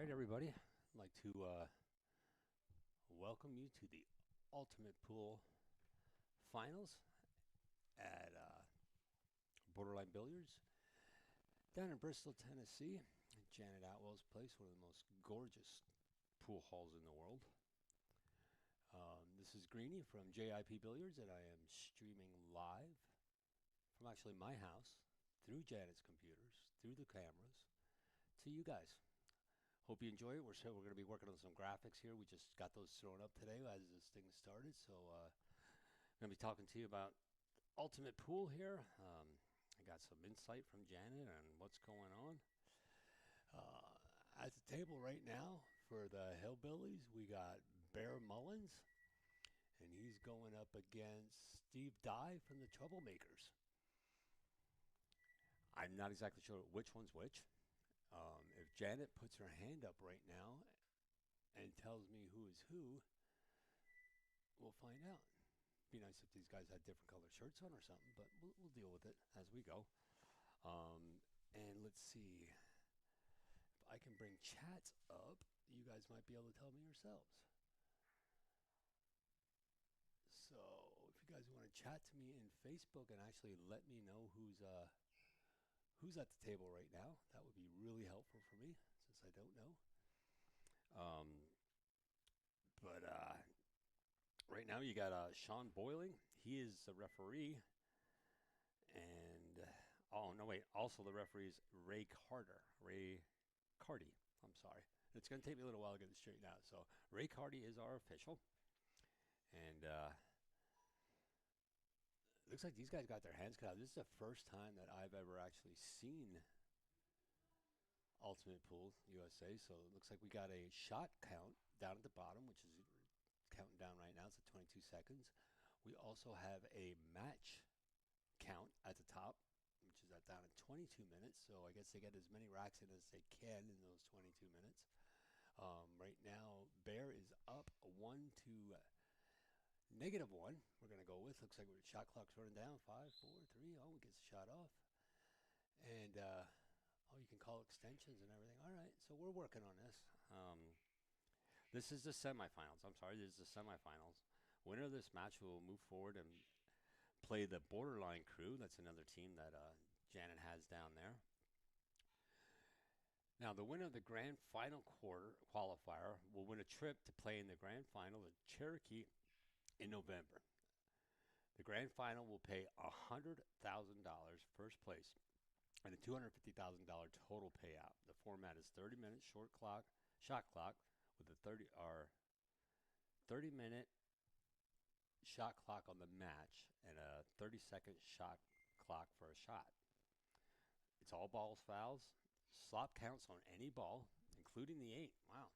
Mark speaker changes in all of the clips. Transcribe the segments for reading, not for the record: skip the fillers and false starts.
Speaker 1: right, everybody. I'd like to welcome you to the Ultimate Pool Finals at Borderline Billiards down in Bristol, Tennessee. Janet Atwell's place, one of the most gorgeous pool halls in the world. This is Greeny from JIP Billiards, and I am streaming live from actually my house through Janet's computers, through the cameras, to you guys. Hope you enjoy it. We're going to be working on some graphics here. We just got those thrown up today as this thing started. So I'm going to be talking to you about Ultimate Pool here. I got some insight from Janet on what's going on. At the table right now for the Hillbillies, we got Bear Mullins, and he's going up against Steve Dye from the Troublemakers. I'm not exactly sure which one's which. If Janet puts her hand up right now and tells me who is who, we'll find out. Be nice if these guys had different colored shirts on or something, but we'll deal with it as we go. And let's see. If I can bring chat up, you guys might be able to tell me yourselves. So if you guys want to chat to me in Facebook and actually let me know who's at the table right now, that would be really helpful for me since I don't know. But right now you got Sean Boiling. He is the referee. And, oh, no, wait. Also the referee is Ray Cardy. I'm sorry. It's going to take me a little while to get this straightened out. So Ray Cardy is our official. And looks like these guys got their hands cut out. This is the first time that I've ever actually seen Ultimate Pool USA. So it looks like we got a shot count down at the bottom, which is counting down right now. It's at 22 seconds. We also have a match count at the top, which is down at 22 minutes. So I guess they get as many racks in as they can in those 22 minutes. Right now, Bear is up 1 to -1. We're going to go with. Looks like the shot clock's running down. 5, 4, 3. Oh, he gets the shot off. And, oh, you can call extensions and everything. All right, so we're working on this. This is the semifinals. I'm sorry, this is the semifinals. Winner of this match will move forward and play the Borderline crew. That's another team that Janet has down there. Now, the winner of the grand final qualifier will win a trip to play in the grand final of Cherokee in November. The grand final will pay $100,000 first place and a $250,000 total payout. The format is 30-minute shot clock with a 30-minute shot clock on the match and a 30-second shot clock for a shot. It's all balls, fouls, slop counts on any ball, including the 8. Wow.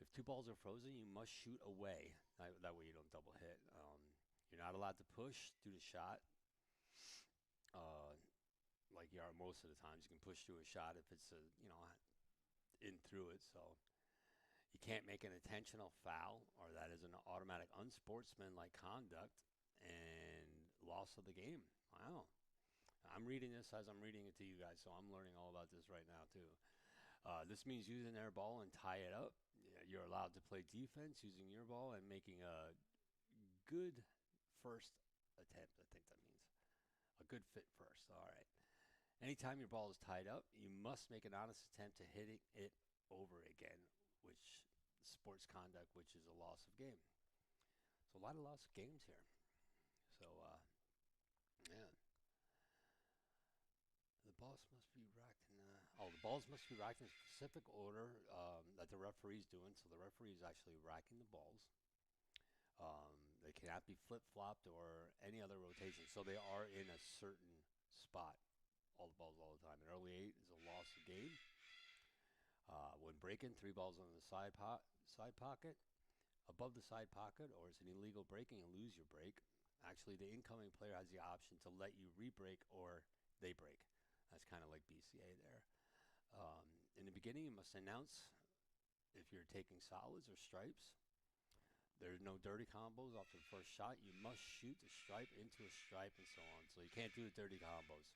Speaker 1: If 2 balls are frozen, you must shoot away. That way you don't double hit. You're not allowed to push through the shot like you are most of the times. You can push through a shot if it's in through it. So you can't make an intentional foul, or that is an automatic unsportsmanlike conduct and loss of the game. Wow. I'm reading this as I'm reading it to you guys, so I'm learning all about this right now too. This means using their ball and tie it up. You're allowed to play defense using your ball and making a good first attempt. I think that means a good fit first. All right. Anytime your ball is tied up, you must make an honest attempt to hitting it over again, which sports conduct, which is a loss of game. So a lot of lost games here. So, yeah. The balls must be racked in the balls must be racked in a specific order that the referee's doing. So the referee is actually racking the balls. They cannot be flip-flopped or any other rotation. So they are in a certain spot, all the balls all the time. An early 8 is a loss of game. When breaking, 3 balls on the side pocket, above the side pocket, or it's an illegal breaking and lose your break. Actually, the incoming player has the option to let you re-break or they break. That's kind of like BCA there. In the beginning, you must announce if you're taking solids or stripes. There's no dirty combos off the first shot. You must shoot the stripe into a stripe and so on. So you can't do the dirty combos.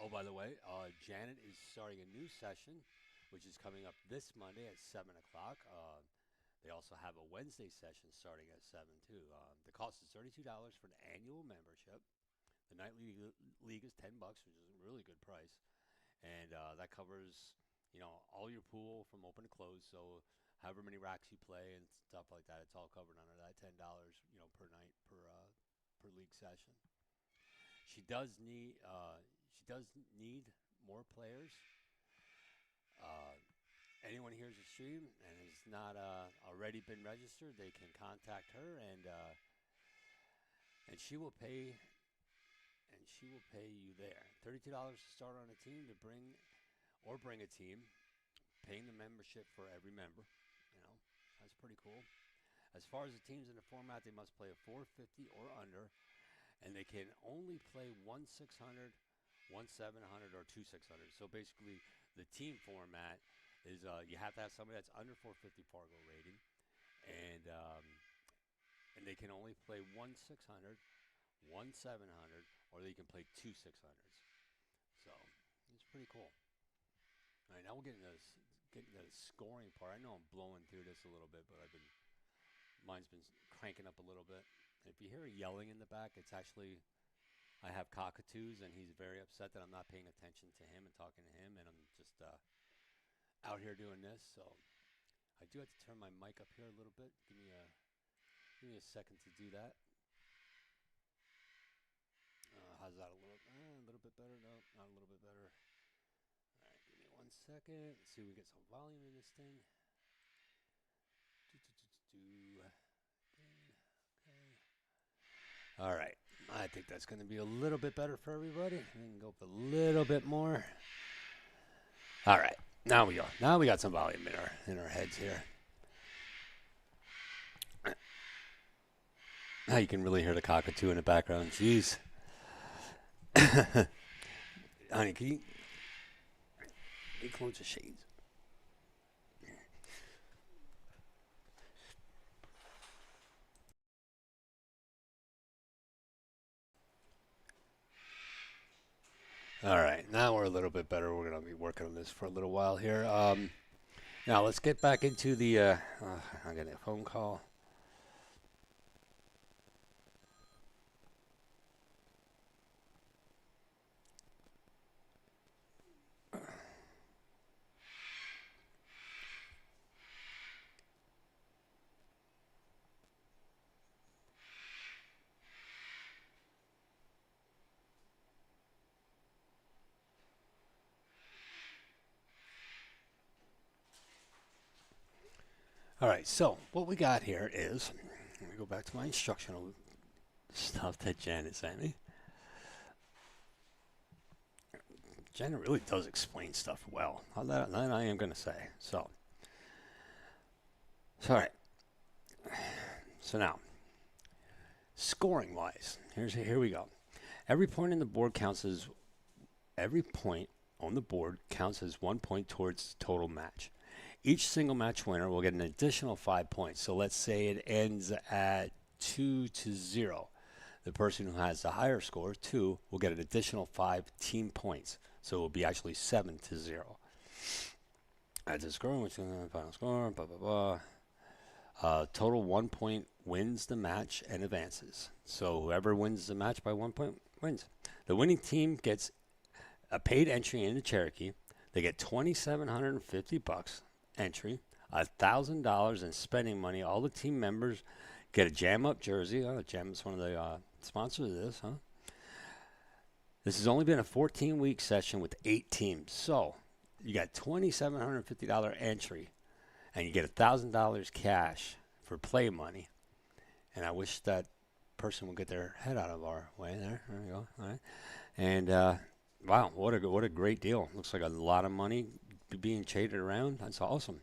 Speaker 1: Oh, by the way, Janet is starting a new session, which is coming up this Monday at 7 o'clock. They also have a Wednesday session starting at 7, too. The cost is $32 for an annual membership. The nightly league is $10, which is a really good price. And that covers, all your pool from open to close. So however many racks you play and stuff like that, it's all covered under that $10, per night per league session. She does need more players. Uh, Anyone hears the stream and has not already been registered, they can contact her, and she will pay you there. $32 to start on a team to bring a team, paying the membership for every member. That's pretty cool. As far as the teams in the format, they must play a 450 or under, and they can only play 1-600, 1-700, or 2-600. So basically, the team format is you have to have somebody that's under 450 Fargo rating, and they can only play 1-600, 1-700, or they can play 2-600s. So it's pretty cool. All right, now we're getting to the scoring part. I know I'm blowing through this a little bit, but mine's been cranking up a little bit. And if you hear yelling in the back, it's actually I have cockatoos, and he's very upset that I'm not paying attention to him and talking to him, and I'm just out here doing this. So I do have to turn my mic up here a little bit. Give me a second to do that. How's that? A little bit better? No, not a little bit better. All right, give me 1 second. Let's see if we get some volume in this thing. Okay. All right. I think that's going to be a little bit better for everybody. We can go up a little bit more. All right. Now we go. Now we got some volume in our heads here. Now you can really hear the cockatoo in the background. Jeez. Honey, can you close the shades? All right, now we're a little bit better. We're going to be working on this for a little while here. Now let's get back into the. I'm getting a phone call. All right, so what we got here is, let me go back to my instructional stuff that Janet sent me. Janet really does explain stuff well. That I am going to say. So all right. So now, scoring-wise, here we go. Every point on the board counts as 1 point towards total match. Each single match winner will get an additional 5 points. So let's say it ends at 2-0. The person who has the higher score, 2, will get an additional 5 team points. So it will be actually 7-0. That's the score, which is the final score, blah, blah, blah. Total 1 point wins the match and advances. So whoever wins the match by 1 point wins. The winning team gets a paid entry into Cherokee. They get $2,750 entry, $1,000 in spending money. All the team members get a Jam Up jersey. Jam is one of the sponsors of this, huh? This has only been a 14-week session with 8 teams. So you got $2,750 entry, and you get $1,000 cash for play money. And I wish that person would get their head out of our way there. There we go. All right. And wow, what a great deal. Looks like a lot of money being traded around. That's awesome.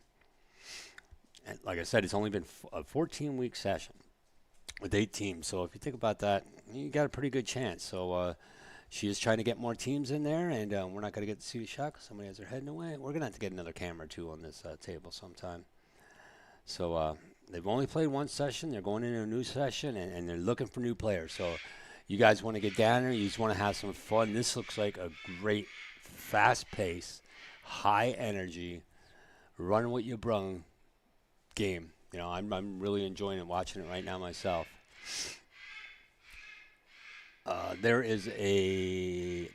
Speaker 1: And like I said, it's only been a 14-week session with 8 teams. So if you think about that, you got a pretty good chance. So she is trying to get more teams in there, and we're not going to get to see the shot because somebody has their head in the way. We're going to have to get another camera, too, on this table sometime. So they've only played one session. They're going into a new session, and they're looking for new players. So You guys want to get down there? You just want to have some fun? This looks like a great, fast-paced, high energy, run what you brung game. I'm really enjoying it, watching it right now myself. There is an.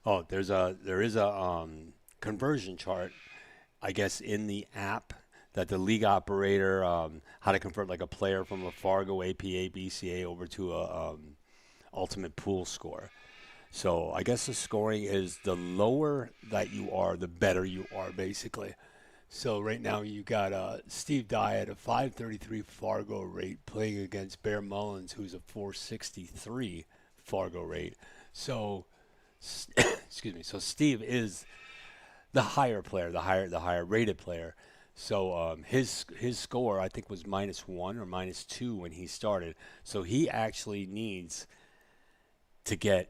Speaker 1: Oh, there is a conversion chart, I guess, in the app that the league operator how to convert like a player from a Fargo APA BCA over to a ultimate pool score. So I guess the scoring is the lower that you are, the better you are, basically. So right now you got Steve Dye at a 533 Fargo rate playing against Bear Mullins, who's a 463 Fargo rate. So, excuse me. So Steve is the higher player, the higher rated player. So his score I think was -1 or -2 when he started. So he actually needs to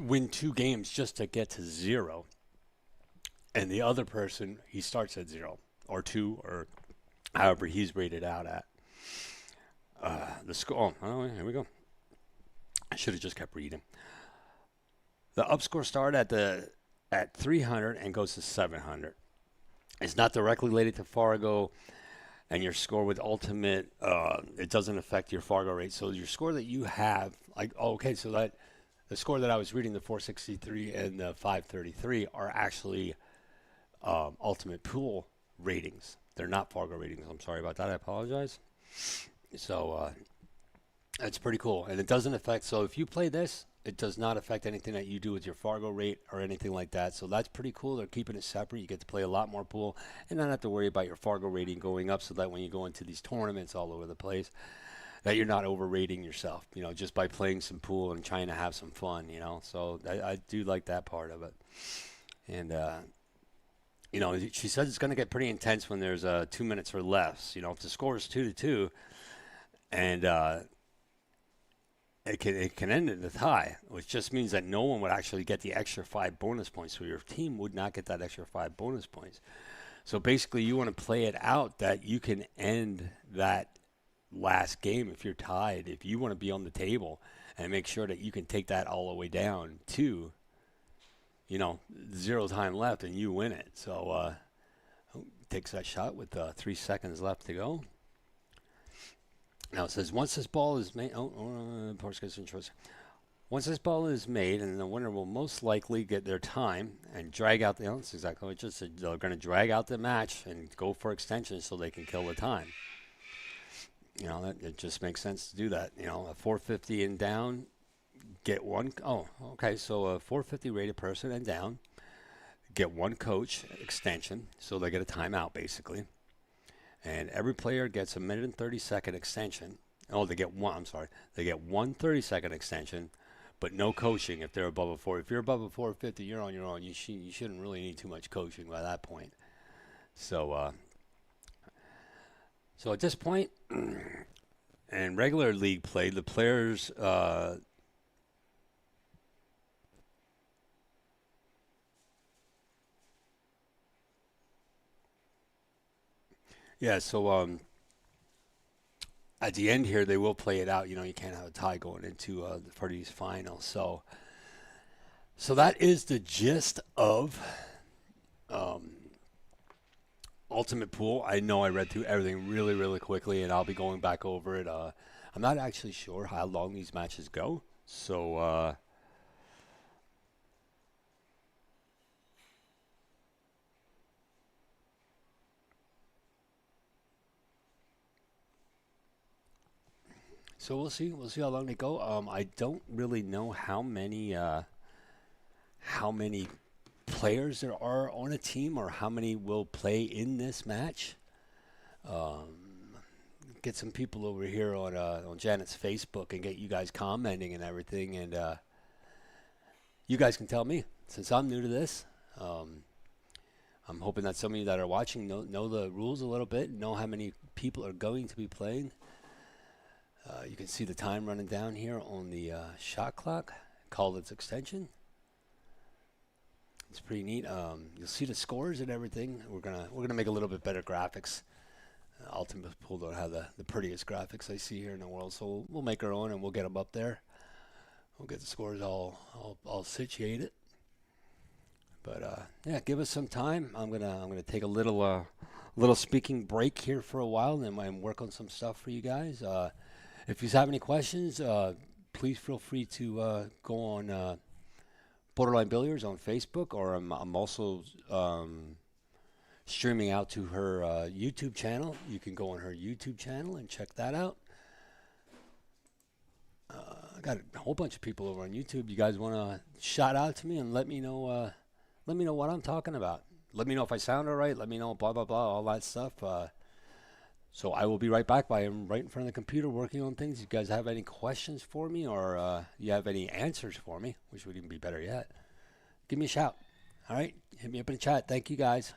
Speaker 1: win 2 games just to get to 0. And the other person, he starts at 0 or 2 or however he's rated out at. The score. Oh, here we go. I should have just kept reading. The upscore started at 300 and goes to 700. It's not directly related to Fargo, and your score with Ultimate, it doesn't affect your Fargo rate. So your score that you have, so that the score that I was reading, the 463 and the 533, are actually Ultimate Pool ratings. They're not Fargo ratings. I'm sorry about that. I apologize. So that's pretty cool. And it doesn't affect, so if you play this, it does not affect anything that you do with your Fargo rate or anything like that. So that's pretty cool. They're keeping it separate. You get to play a lot more pool and not have to worry about your Fargo rating going up, so that when you go into these tournaments all over the place, that you're not overrating yourself, just by playing some pool and trying to have some fun, So I do like that part of it. And, she says it's going to get pretty intense when there's 2 minutes or less. If the score is 2-2 and it can end in a tie, which just means that no one would actually get the extra 5 bonus points. So your team would not get that extra 5 bonus points. So basically you want to play it out that you can end that last game if you're tied, if you want to be on the table, and make sure that you can take that all the way down to 0 time left and you win it. So takes that shot with 3 seconds left to go. Now it says once this ball is made, once this ball is made, and the winner will most likely get their time and drag out that's exactly what it just said. They're going to drag out the match and go for extension so they can kill the time. It just makes sense to do that. A 450 and down, get one. Oh, okay. So a 450 rated person and down, get 1 coach extension, so they get a timeout basically. And every player gets a 1:30 extension. Oh, they get 1 30-second extension, but no coaching if they're above a 4. If you're above a 450, you're on your own. You shouldn't really need too much coaching by that point. So at this point, in regular league play, the players so at the end here, they will play it out. You can't have a tie going into for these finals. So that is the gist of Ultimate Pool. I know I read through everything really, really quickly, and I'll be going back over it. I'm not actually sure how long these matches go. So we'll see. We'll see how long they go. I don't really know how many players there are on a team, or how many will play in this match. Get some people over here on Janet's Facebook and get you guys commenting and everything, and you guys can tell me, since I'm new to this. I'm hoping that some of you that are watching know the rules a little bit, know how many people are going to be playing. You can see the time running down here on the shot clock. Called its extension. It's pretty neat. You'll see the scores and everything. We're gonna make a little bit better graphics. Ultimate Pool don't have the prettiest graphics I see here in the world, so we'll make our own and we'll get them up there. We'll get the scores all situated. But yeah, give us some time. I'm gonna take a little speaking break here for a while, and then I'm work on some stuff for you guys. If you have any questions, please feel free to go on Borderline Billiards on Facebook, or I'm also streaming out to her YouTube channel. You can go on her YouTube channel and check that out. I got a whole bunch of people over on YouTube. You guys want to shout out to me and let me know what I'm talking about. Let me know if I sound all right. Let me know blah blah blah, all that stuff. So I will be right back. I'm right in front of the computer working on things. You guys have any questions for me, or you have any answers for me, which would even be better yet, give me a shout. All right, hit me up in the chat. Thank you guys.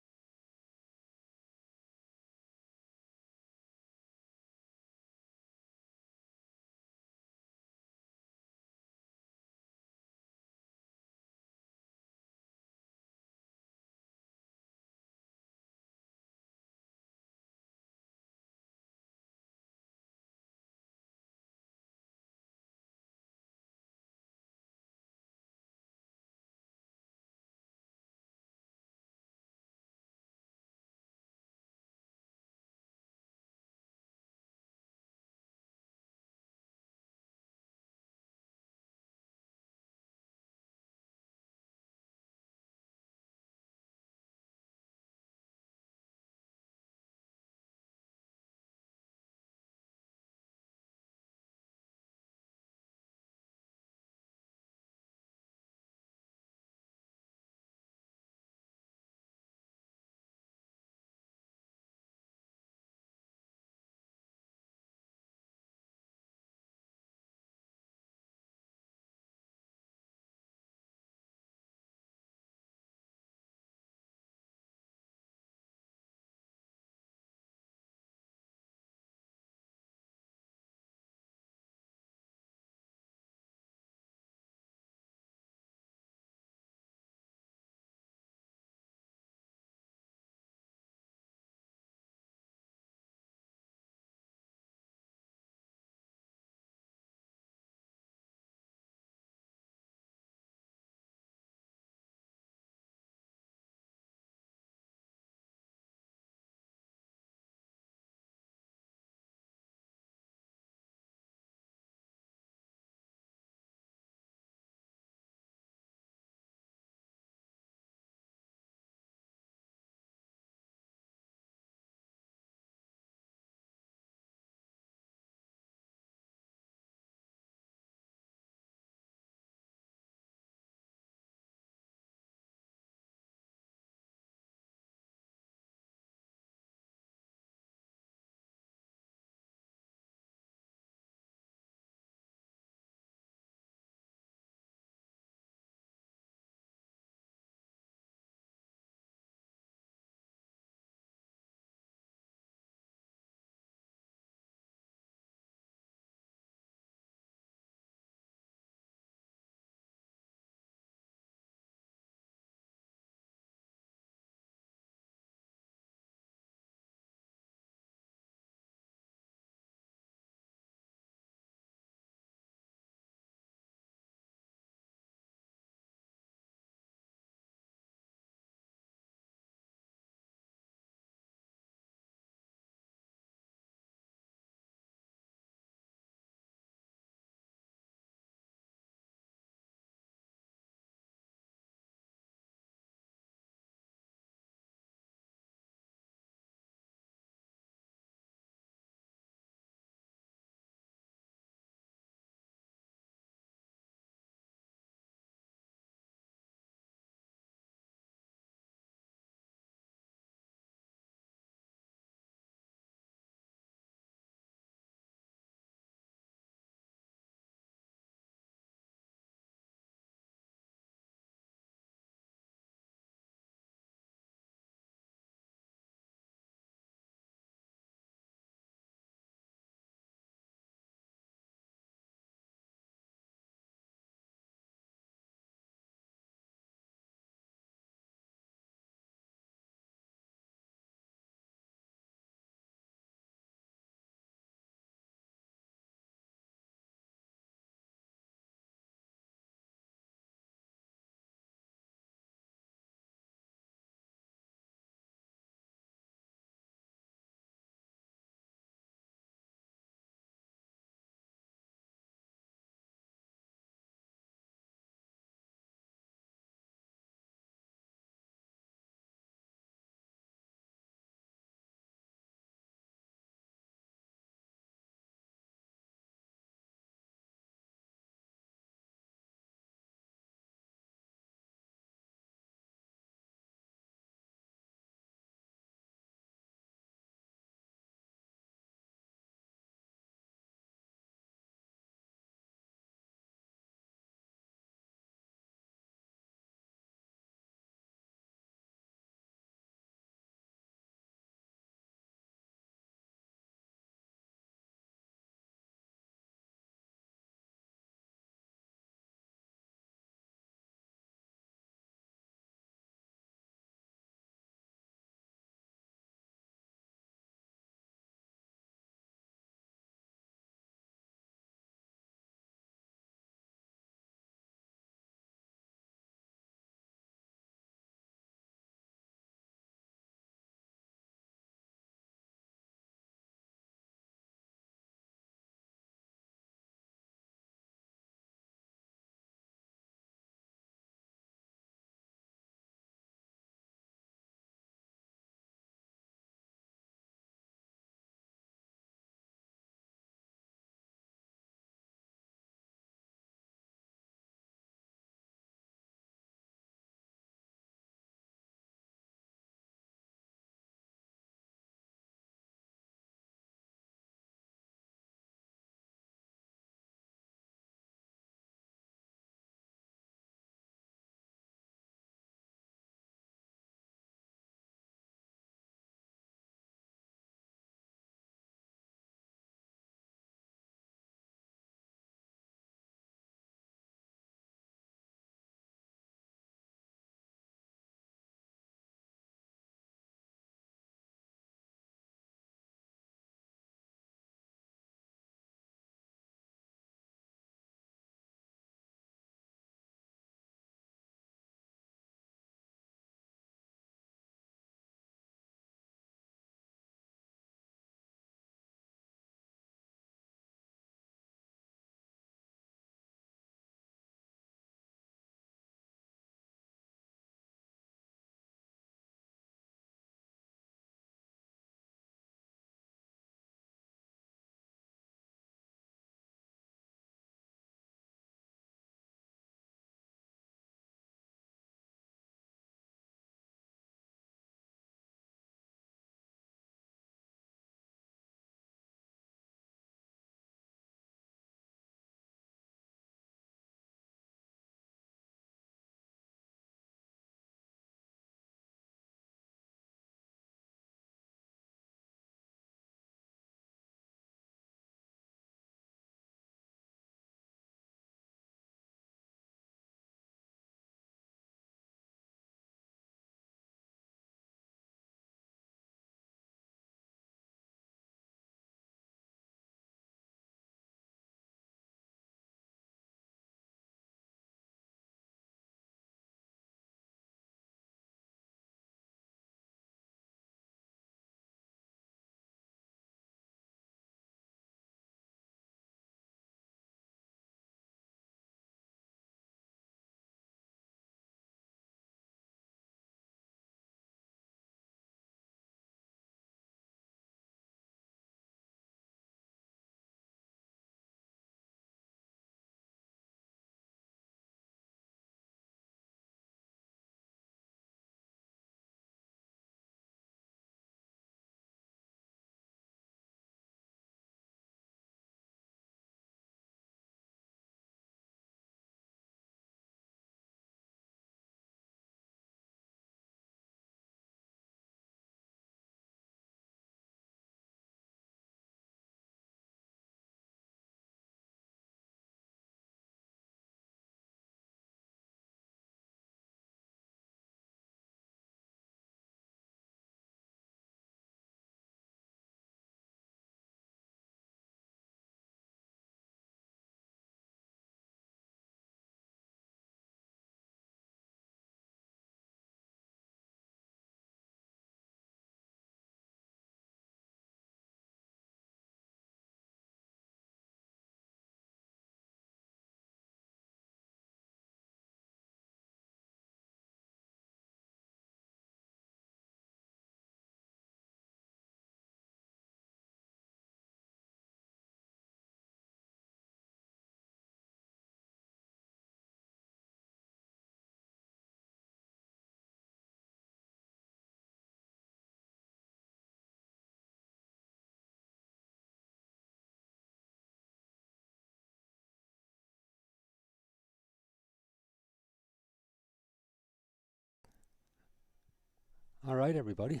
Speaker 1: All right, everybody.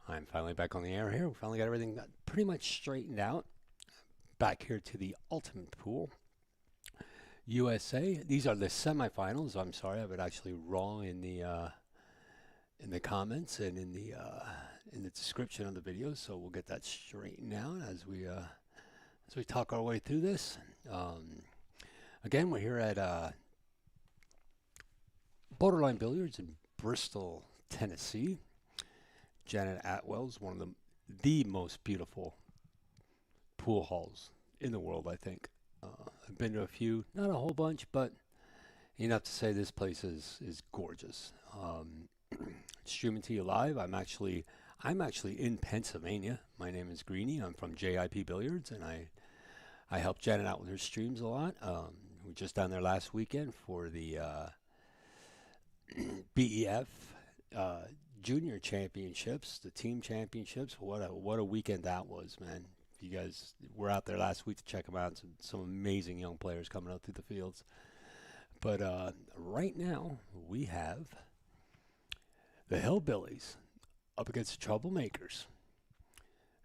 Speaker 1: I'm finally back on the air here. We finally got everything pretty much straightened out. Back here to the Ultimate Pool USA. These are the semifinals. I'm sorry, I was actually wrong in the comments and in the description of the video. So we'll get that straightened out as we talk our way through this. Again, we're here at Borderline Billiards in Bristol, Tennessee. Janet Atwell's one of the most beautiful pool halls in the world, I think. I've been to a few, not a whole bunch, but enough to say this place is gorgeous. Streaming to you live. I'm actually in Pennsylvania. My name is Greeny. I'm from JIP Billiards, and I help Janet out with her streams a lot. We were just down there last weekend for the BEF Junior Championships, the team championships. What a weekend that was, man. If you guys were out there last week to check them out, some amazing young players coming out through the fields. But right now we have the Hillbillies up against the Troublemakers.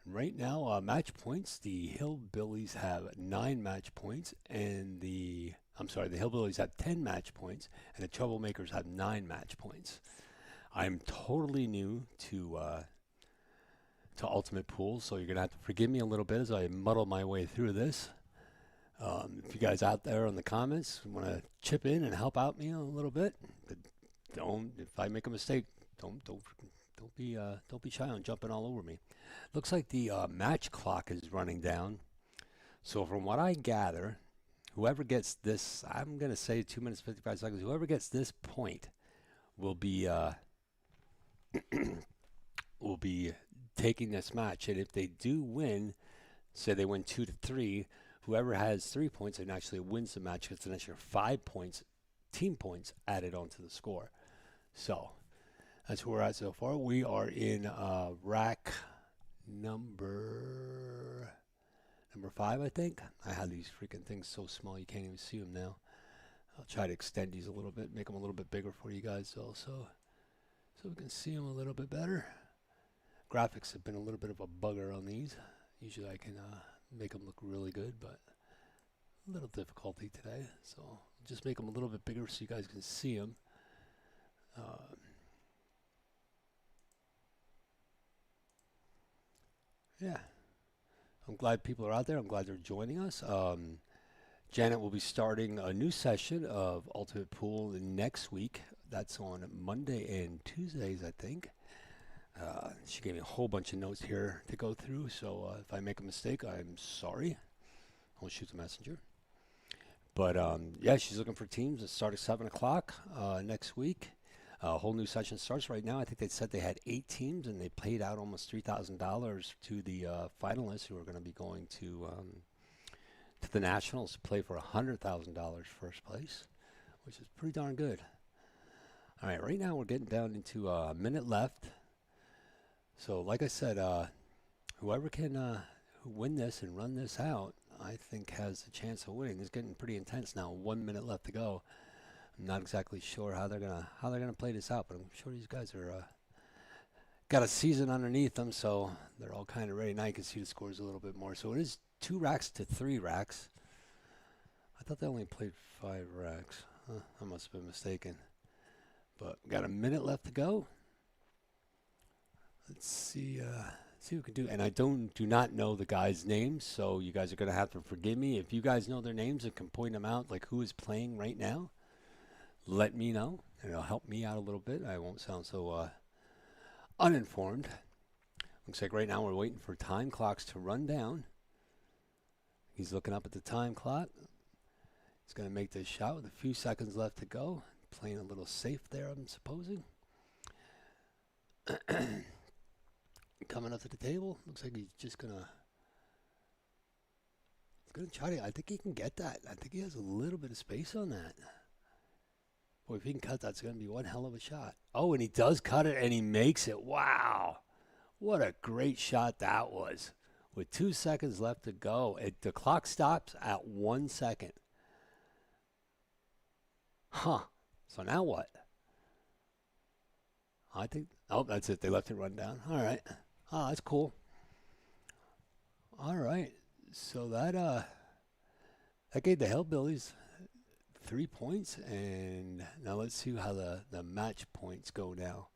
Speaker 1: And right now, match points, the Hillbillies have 9 match points, and the Hillbillies have 10 match points, and the Troublemakers have 9 match points. I'm totally new to Ultimate Pool, so you're going to have to forgive me a little bit as I muddle my way through this. If you guys out there in the comments want to chip in and help out me a little bit, if I make a mistake, don't be shy on jumping all over me. Looks like the match clock is running down. So from what I gather, whoever gets this, I'm going to say 2 minutes 55 seconds. Whoever gets this point will be will be taking this match, and if they do win, say they win 2-3, whoever has 3 points and actually wins the match gets an extra 5 points, team points added onto the score. So that's where we're at so far. We are in rack number 5, I think. I have these freaking things so small you can't even see them now. I'll try to extend these a little bit, make them a little bit bigger for you guys also, so we can see them a little bit better. Graphics have been a little bit of a bugger on these. Usually I can make them look really good, but a little difficulty today. So I'll just make them a little bit bigger so you guys can see them. Yeah, I'm glad people are out there. I'm glad they're joining us. Janet will be starting a new session of Ultimate Pool next week. That's on Monday and Tuesdays, I think. She gave me a whole bunch of notes here to go through, so if I make a mistake, I'm sorry. I'll shoot the messenger. But yeah, she's looking for teams that start at 7 o'clock next week. A whole new session starts right now. I think they said they had 8 teams, and they paid out almost $3,000 to the finalists who are going to be going to the Nationals to play for $100,000 first place, which is pretty darn good. All right, right now we're getting down into a minute left. So like I said, whoever can win this and run this out, I think has a chance of winning. It's getting pretty intense now. 1 minute left to go. I'm not exactly sure how they're gonna play this out, but I'm sure these guys are got a season underneath them, so they're all kind of ready. Now you can see the scores a little bit more. So it is 2 racks to 3 racks. I thought they only played 5 racks. Huh, I must have been mistaken. But we got a minute left to go. Let's see what we can do. And I do not know the guys' names, so you guys are going to have to forgive me. If you guys know their names and can point them out, like who is playing right now, let me know, and it'll help me out a little bit. I won't sound so uninformed. Looks like right now we're waiting for time clocks to run down. He's looking up at the time clock. He's going to make this shot with a few seconds left to go. Playing a little safe there, I'm supposing. Coming up to the table. Looks like he's just going to... He's going to try to... I think he can get that. I think he has a little bit of space on that. Boy, if he can cut that, it's going to be one hell of a shot. Oh, and he does cut it, and he makes it. Wow. What a great shot that was. With 2 seconds left to go. The clock stops at 1 second. Huh. So now what? I think Oh, that's it. They left it run down. All right. Oh, that's cool. All right. So that gave the Hillbillies 3 points, and now let's see how the match points go now.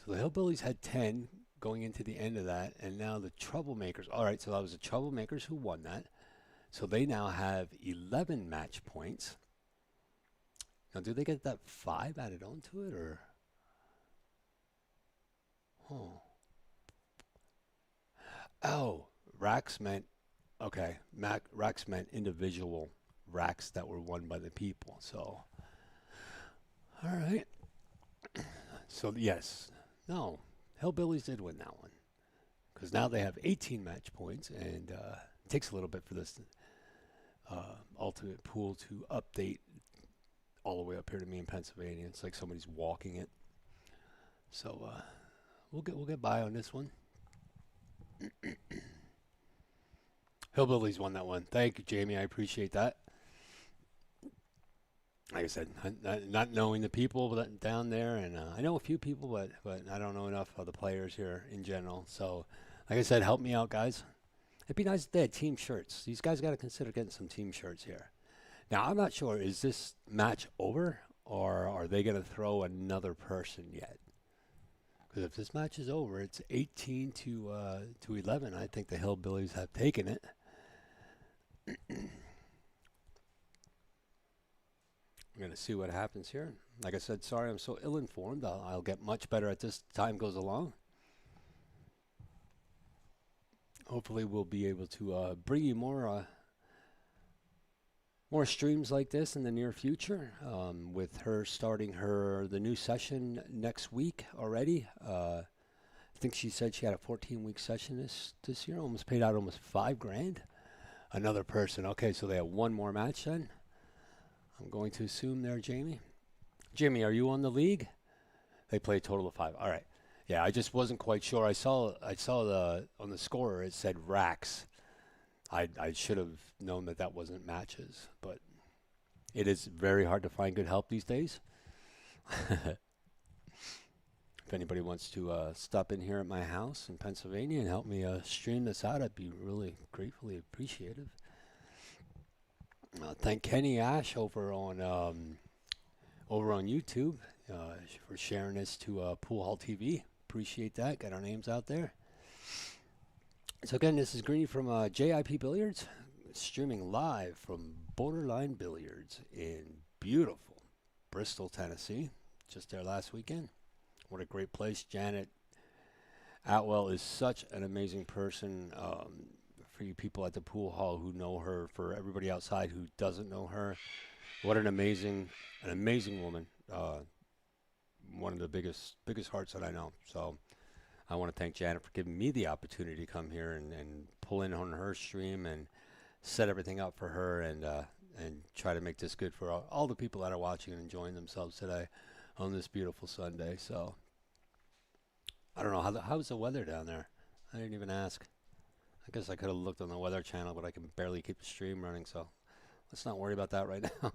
Speaker 1: So the Hillbillies had 10 going into the end of that, and now the Troublemakers. All right, so that was the Troublemakers who won that. So they now have 11 match points. Now, do they get that 5 added onto it, or? Oh. Oh, racks meant, okay, racks meant individual racks that were won by the people. So, all right. So, yes. No, Hillbillies did win that one. Because now they have 18 match points, and it takes a little bit for this ultimate pool to update all the way up here to me in Pennsylvania. It's like somebody's walking it. So we'll get by on this one. Hillbillies won that one. Thank you, Jamie. I appreciate that. Like I said, not knowing the people down there, and I know a few people, but I don't know enough of the players here in general. So, like I said, help me out, guys. It'd be nice if they had team shirts. These guys got to consider getting some team shirts here. Now, I'm not sure, is this match over, or are they going to throw another person yet? Because if this match is over, it's 18 to 11. I think the Hillbillies have taken it. We're going to see what happens here. Like I said, sorry I'm so ill-informed. I'll get much better as this time goes along. Hopefully we'll be able to bring you more streams like this in the near future, with her starting the new session next week already. I think she said she had a 14-week session this year, almost paid out almost $5,000. Another person. Okay, so they have one more match then. I'm going to assume there, Jamie. Jimmy, are you on the league? They play a total of 5. All right. Yeah, I just wasn't quite sure. I saw on the scorer it said racks. I should have known that wasn't matches, but it is very hard to find good help these days. If anybody wants to stop in here at my house in Pennsylvania and help me stream this out, I'd be really gratefully appreciative. Thank Kenny Ash over on YouTube for sharing this to Pool Hall TV. Appreciate that. Got our names out there. So again, this is Greeny from JIP Billiards, streaming live from Borderline Billiards in beautiful Bristol, Tennessee. Just there last weekend. What a great place. Janet Atwell is such an amazing person. For you people at the pool hall who know her, for everybody outside who doesn't know her, what an amazing woman. One of the biggest hearts that I know. So I want to thank Janet for giving me the opportunity to come here and pull in on her stream and set everything up for her, and try to make this good for all the people that are watching and enjoying themselves today on this beautiful Sunday. So I don't know, how's the weather down there? I didn't even ask. I guess I could have looked on the Weather Channel, but I can barely keep the stream running, so let's not worry about that right now.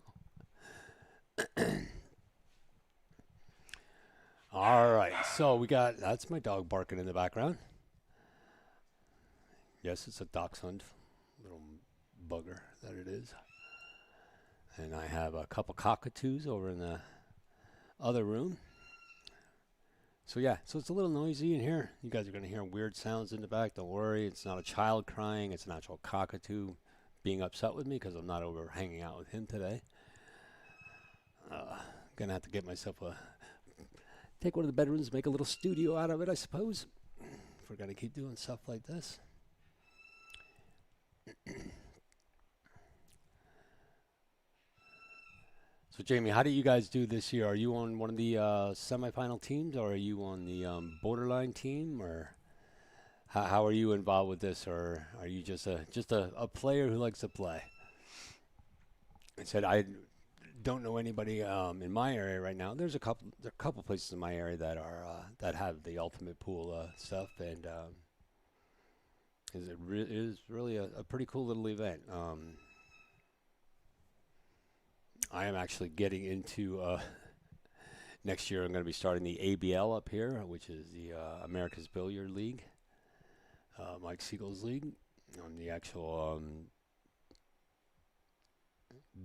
Speaker 1: All right, so that's my dog barking in the background. Yes, it's a dachshund, little bugger that it is. And I have a couple cockatoos over in the other room. So yeah, so it's a little noisy in here. You guys are going to hear weird sounds in the back. Don't worry, it's not a child crying. It's an actual cockatoo being upset with me because I'm not over hanging out with him today. Going to have to get myself take one of the bedrooms, make a little studio out of it, I suppose, if we're going to keep doing stuff like this. So, Jamie, how do you guys do this year? Are you on one of the semifinal teams, or are you on the borderline team, or how are you involved with this, or are you just a player who likes to play? I said I don't know anybody in my area right now. There are a couple places in my area that are that have the ultimate pool stuff, and it is really a pretty cool little event. I am actually getting into Next year, I'm going to be starting the ABL up here, which is the America's Billiard League, Mike Siegel's league. I'm the actual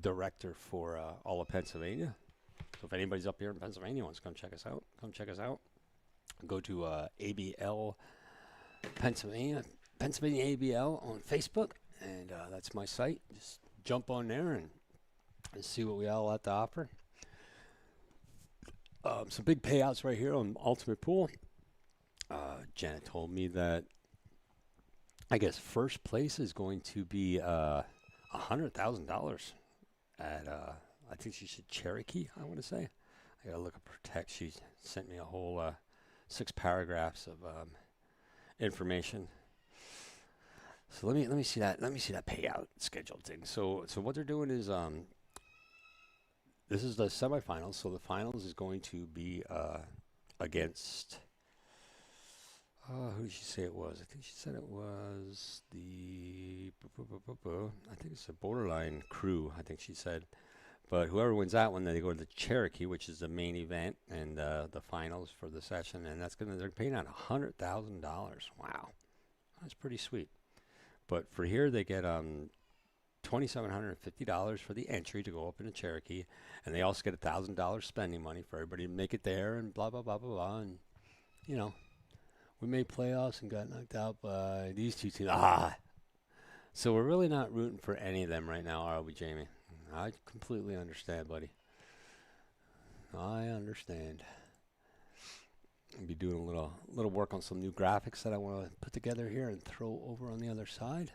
Speaker 1: director for all of Pennsylvania. So if anybody's up here in Pennsylvania wants to come check us out, come check us out. Go to ABL Pennsylvania ABL on Facebook, and that's my site. Just jump on there and see what we all have to offer. Some big payouts right here on Ultimate Pool. Janet told me that I guess first place is going to be $100,000 at I think she said Cherokee. I want to say. I gotta look up her text. She sent me a whole 6 paragraphs of information. So let me see that. Let me see that payout schedule thing. So what they're doing is this is the semifinals. So the finals is going to be against. Who did she say it was? I think she said it was the. I think it's the Borderline Crew. I think she said. But whoever wins that one, then they go to the Cherokee, which is the main event and the finals for the session, and they're paying out $100,000. Wow, that's pretty sweet. But for here, they get $2,750 for the entry to go up in the Cherokee, and they also get $1,000 spending money for everybody to make it there, and blah blah blah blah blah. And you know, we made playoffs and got knocked out by these two teams. So we're really not rooting for any of them right now, are we, Jamie? I completely understand, buddy. I understand. I'll be doing a little work on some new graphics that I want to put together here and throw over on the other side.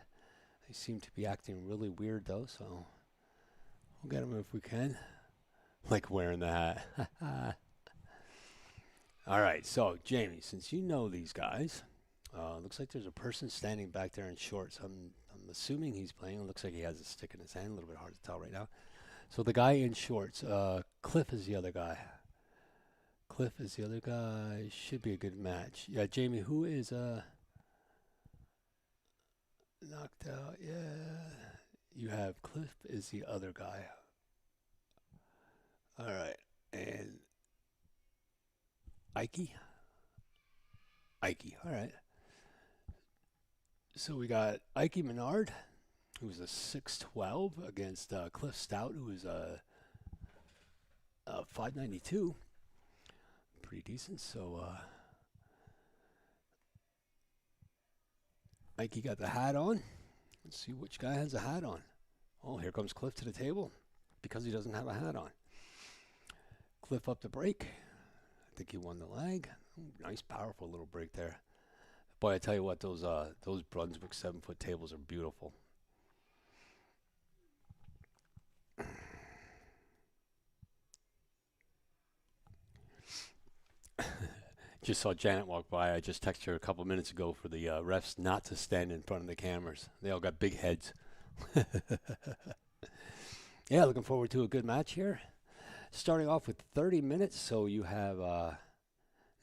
Speaker 1: They seem to be acting really weird, though, so we'll get them if we can. Like wearing the hat. All right, so, Jamie, since you know these guys, looks like there's a person standing back there in shorts. I'm assuming he's playing. It looks like he has a stick in his hand. A little bit hard to tell right now. So the guy in shorts, Cliff is the other guy. Cliff is the other guy. Should be a good match. Yeah, Jamie, who is knocked out? Yeah. You have Cliff is the other guy. All right. And Ike. All right. So we got Ike Menard, who's a 6'12", against Cliff Stout, who is a 5'92". Pretty decent. So Ike got the hat on. Let's see which guy has a hat on. Oh, here comes Cliff to the table because he doesn't have a hat on. Cliff up the break. I think he won the leg. Nice, powerful little break there. Boy, I tell you what, those Brunswick 7-foot tables are beautiful. Just saw Janet walk by. I just texted her a couple minutes ago for the refs not to stand in front of the cameras. They all got big heads. Yeah, looking forward to a good match here. Starting off with 30 minutes, so you have. Now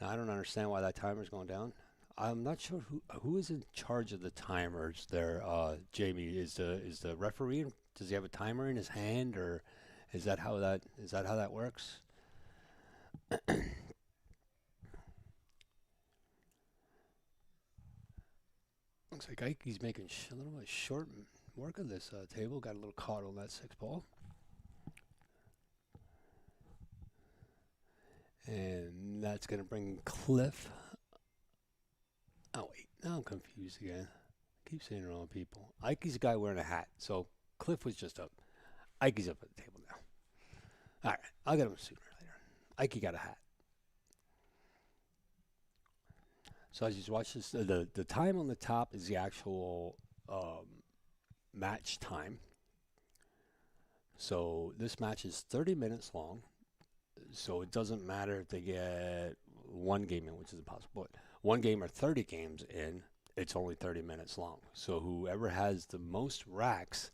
Speaker 1: I don't understand why that timer's going down. I'm not sure who is in charge of the timers there. Jamie, is the referee? Does he have a timer in his hand, or is that how that works? Looks like Ike's making a little bit short work of this table. Got a little caught on that 6-ball. And that's going to bring Cliff. Oh, wait. Now I'm confused again. I keep saying the wrong people. Ike's the guy wearing a hat. So Cliff was just up. Ike's up at the table now. All right. I'll get him sooner or later. Ike got a hat. So as you watch this, the time on the top is the actual match time. So this match is 30 minutes long. So it doesn't matter if they get one game in, which is impossible. But one game or 30 games in, it's only 30 minutes long. So whoever has the most racks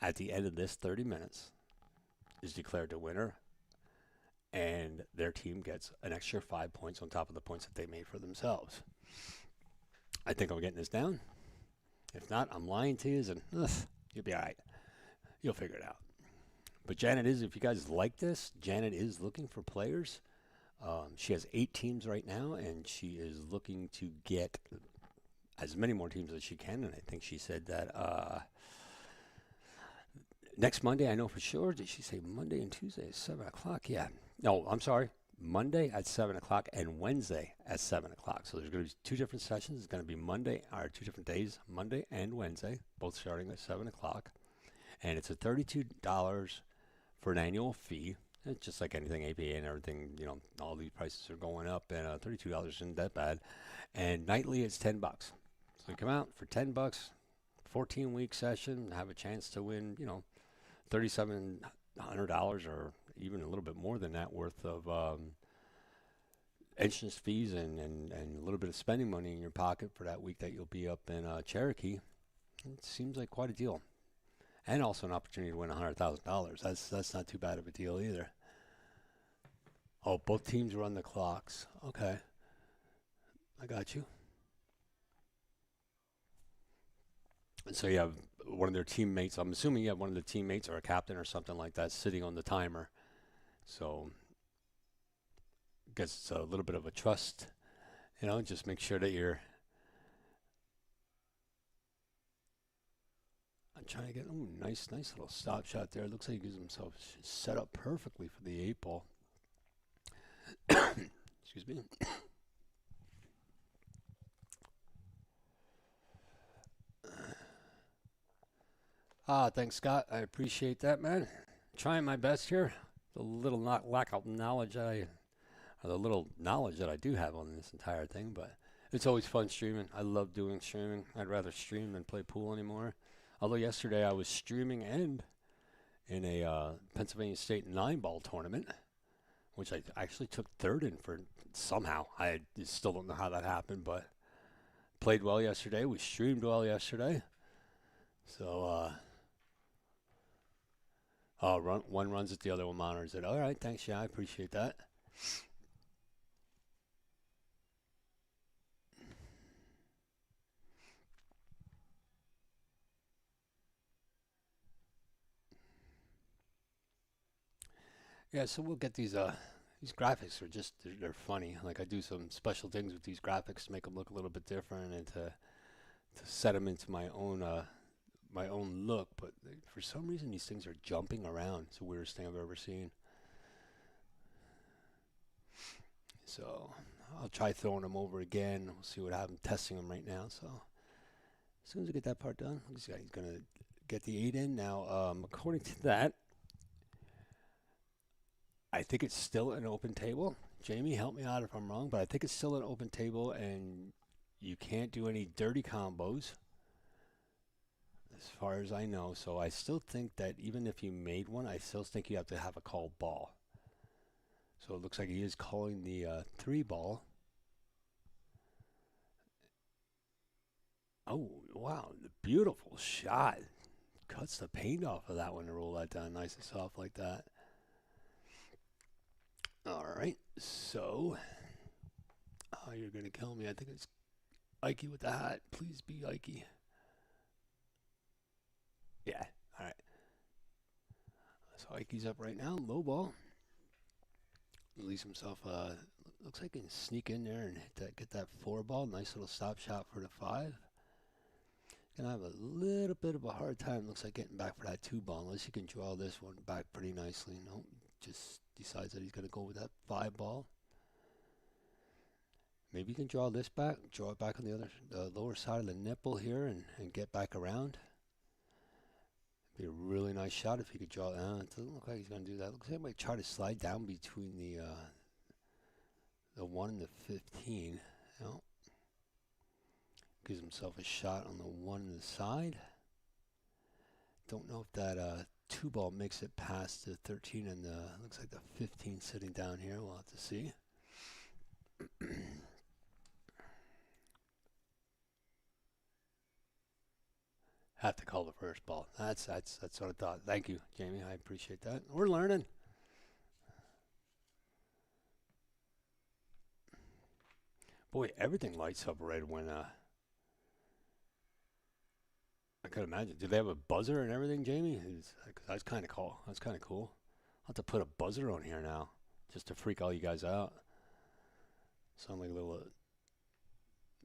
Speaker 1: at the end of this 30 minutes is declared the winner. And their team gets an extra 5 points on top of the points that they made for themselves. I think I'm getting this down. If not, I'm lying to you, and you'll be all right. You'll figure it out. But Janet is, if you guys like this, Janet is looking for players. She has 8 teams right now, and she is looking to get as many more teams as she can. And I think she said that next Monday, I know for sure. Did she say Monday and Tuesday at 7 o'clock? Yeah. No, I'm sorry. Monday at 7 o'clock and Wednesday at 7 o'clock. So there's going to be 2 different sessions. It's going to be Monday, or 2 different days, Monday and Wednesday, both starting at 7 o'clock. And it's a $32 for an annual fee. It's just like anything, APA and everything, all these prices are going up, and $32 isn't that bad. And nightly, it's $10. So you come out for $10, 14-week session, have a chance to win, $3,700 or even a little bit more than that worth of entrance fees and a little bit of spending money in your pocket for that week that you'll be up in Cherokee. It seems like quite a deal. And also an opportunity to win $100,000. That's not too bad of a deal either. Oh, both teams run the clocks. Okay. I got you. And so you have one of their teammates. I'm assuming you have one of the teammates or a captain or something like that sitting on the timer. So I guess it's a little bit of a trust, just make sure that you're. I'm trying to get, nice little stop shot there. It looks like he gives himself set up perfectly for the 8 ball. Excuse me. Thanks, Scott. I appreciate that, man. Trying my best here. The little lack of knowledge or the little knowledge that I do have on this entire thing, but it's always fun streaming. I love doing streaming. I'd rather stream than play pool anymore. Although yesterday I was streaming and in a Pennsylvania State 9-ball tournament, which I actually took 3rd in for somehow. I still don't know how that happened, but played well yesterday. We streamed well yesterday. So one runs it, the other one monitors it. All right, thanks. Yeah, I appreciate that. Yeah, so we'll get these graphics are just they're funny. Like I do some special things with these graphics to make them look a little bit different and to set them into my own look. But for some reason these things are jumping around. It's the weirdest thing I've ever seen. So I'll try throwing them over again. We'll see what happens. I'm testing them right now. So as soon as I get that part done, this guy's gonna get the 8 in now. According to that, I think it's still an open table. Jamie, help me out if I'm wrong, but I think it's still an open table and you can't do any dirty combos as far as I know. So I still think that even if you made one, I still think you have to have a called ball. So it looks like he is calling the 3 ball. Oh, wow. The beautiful shot. Cuts the paint off of that one to roll that down nice and soft like that. All right, so you're going to kill me. I think it's Ikey with the hat. Please be Ikey. Yeah, all right. So Ikey's up right now, low ball. Release himself. Looks like he can sneak in there and get that 4 ball. Nice little stop shot for the 5. Gonna have a little bit of a hard time. Looks like getting back for that 2 ball unless he can draw this one back pretty nicely. Nope, just decides that he's going to go with that 5 ball. Maybe you can draw this back, draw it back on the lower side of the nipple here and get back around. Be a really nice shot if he could draw it. It doesn't look like he's going to do that. Looks like he might try to slide down between the 1 and the 15. No. Gives himself a shot on the 1 on the side. Don't know if that 2 ball makes it past the 13 and the looks like the 15 sitting down here. We'll have to see. Have to call the first ball. That's what I thought. Thank you, Jamie. I appreciate that. We're learning. Boy, everything lights up red when I could imagine. Did they have a buzzer and everything, Jamie? That's kind of cool. That's kind of cool. I'll have to put a buzzer on here now, just to freak all you guys out. Sound like a little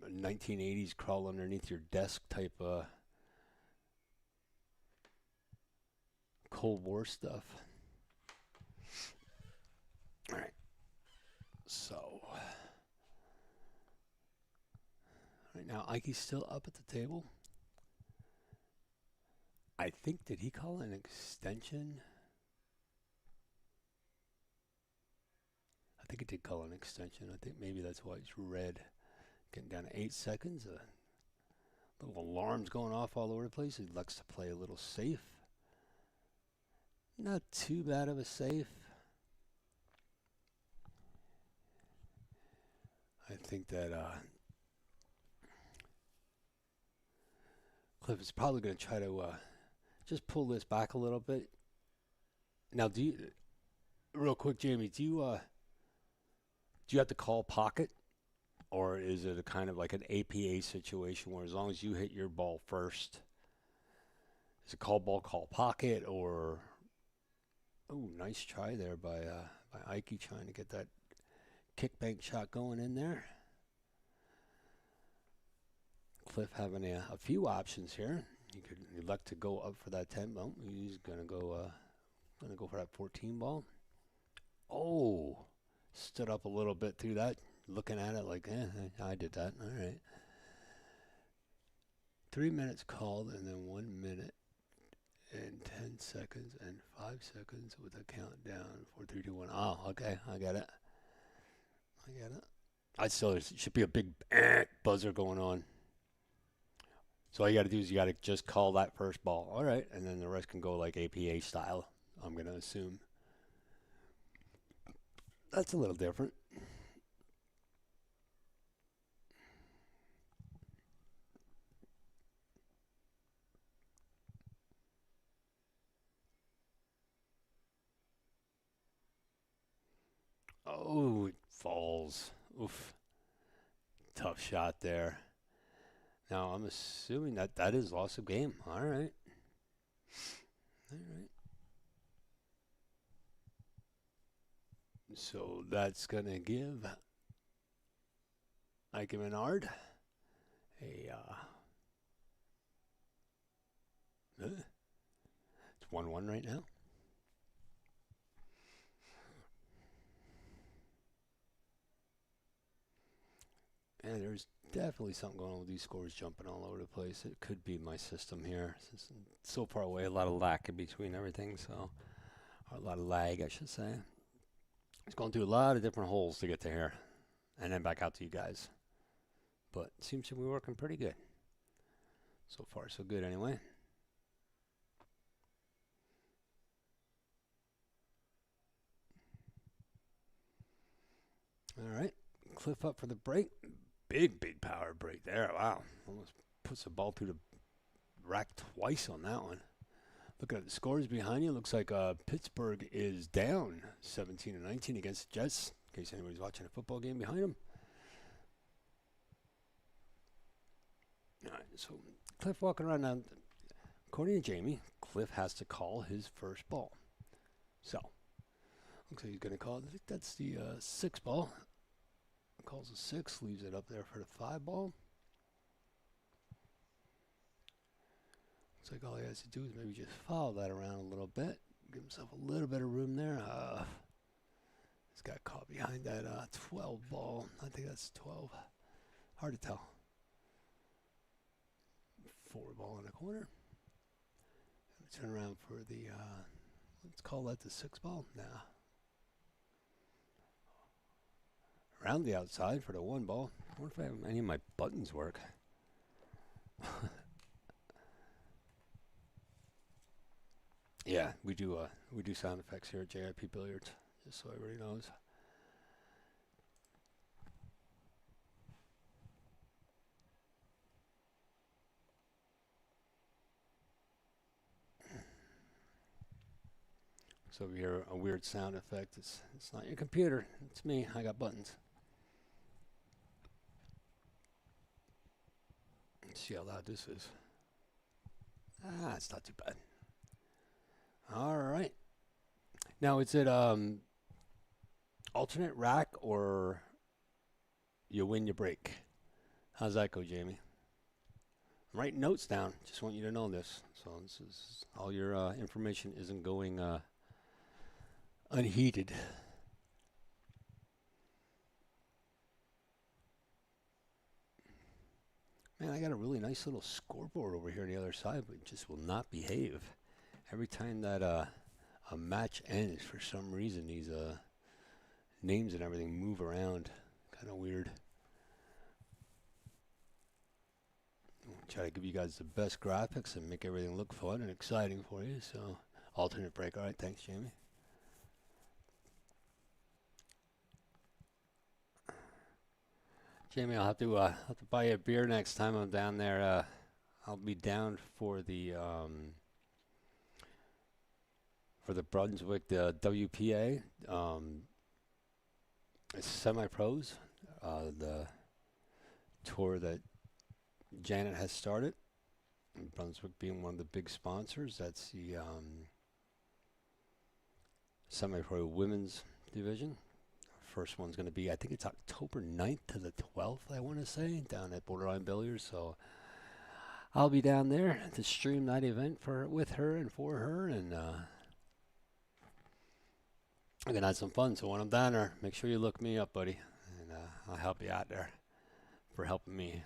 Speaker 1: 1980s crawl underneath your desk type Cold War stuff. All right. So, right now, Ike's still up at the table. I think, did he call an extension? I think he did call an extension. I think maybe that's why it's red. Getting down to 8 seconds. Little alarms going off all over the place. He likes to play a little safe. Not too bad of a safe. I think that Cliff is probably going to try to just pull this back a little bit. Now, real quick, Jamie, do you have to call pocket? Or is it a kind of like an APA situation where as long as you hit your ball first, is it call ball, call pocket, or nice try there by Ike trying to get that kick bank shot going in there. Cliff having a few options here. You'd like to go up for that 10 ball. He's gonna go for that 14 ball. Oh, stood up a little bit through that. Looking at it like, I did that. All right. 3 minutes called, and then 1 minute and 10 seconds and 5 seconds with a countdown. 4, 3, 2, 1. Oh, okay. I get it. It should be a big buzzer going on. So all you got to do is you got to just call that first ball. All right. And then the rest can go like APA style, I'm going to assume. That's a little different. Oh, it falls. Oof. Tough shot there. Now, I'm assuming that is loss of game. All right. So that's going to give Ike Menard it's 1-1 right now. And there's definitely something going on with these scores jumping all over the place. It could be my system here. Since I'm so far away, a lot of lag in between everything, or a lot of lag, I should say. It's going through a lot of different holes to get to here, and then back out to you guys. But it seems to be working pretty good. So far, so good anyway. All right, Cliff up for the break. Big power break there. Wow. Almost puts the ball through the rack twice on that one. Looking at the scores behind you, looks like Pittsburgh is down 17-19 against the Jets, in case anybody's watching a football game behind them. All right, so Cliff walking around now. According to Jamie, Cliff has to call his first ball. So, looks like he's going to call it. I think that's the 6 ball. Calls a 6, leaves it up there for the 5 ball. Looks like all he has to do is maybe just follow that around a little bit. Give himself a little bit of room there. He's got caught behind that 12 ball. I think that's 12. Hard to tell. 4 ball in the corner. Turn around for the, let's call that the 6 ball. Nah. Around the outside for the 1 ball. I wonder if any of my buttons work. Yeah, we do sound effects here at JIP Billiards, just so everybody knows. So if you hear a weird sound effect, it's not your computer. It's me. I got buttons. Let's see how loud this is. It's not too bad. All right. Now, is it alternate rack or you win, you break. How's that go, Jamie? I'm writing notes down. Just want you to know this. So this is all your information isn't going unheeded. Man, I got a really nice little scoreboard over here on the other side, but it just will not behave. Every time that a match ends, for some reason, these names and everything move around. Kind of weird. Try to give you guys the best graphics and make everything look fun and exciting for you. So, alternate break. All right, thanks, Jamie. Jamie, I'll have to buy you a beer next time I'm down there. I'll be down for the Brunswick, the WPA, semi-pros, the tour that Janet has started. And Brunswick being one of the big sponsors. That's the semi-pro women's division. First one's going to be, I think it's October 9th to the 12th, I want to say, down at Borderline Billiards. So I'll be down there to stream that event with her and for her, and I'm going to have some fun. So when I'm down there, make sure you look me up, buddy, and I'll help you out there for helping me.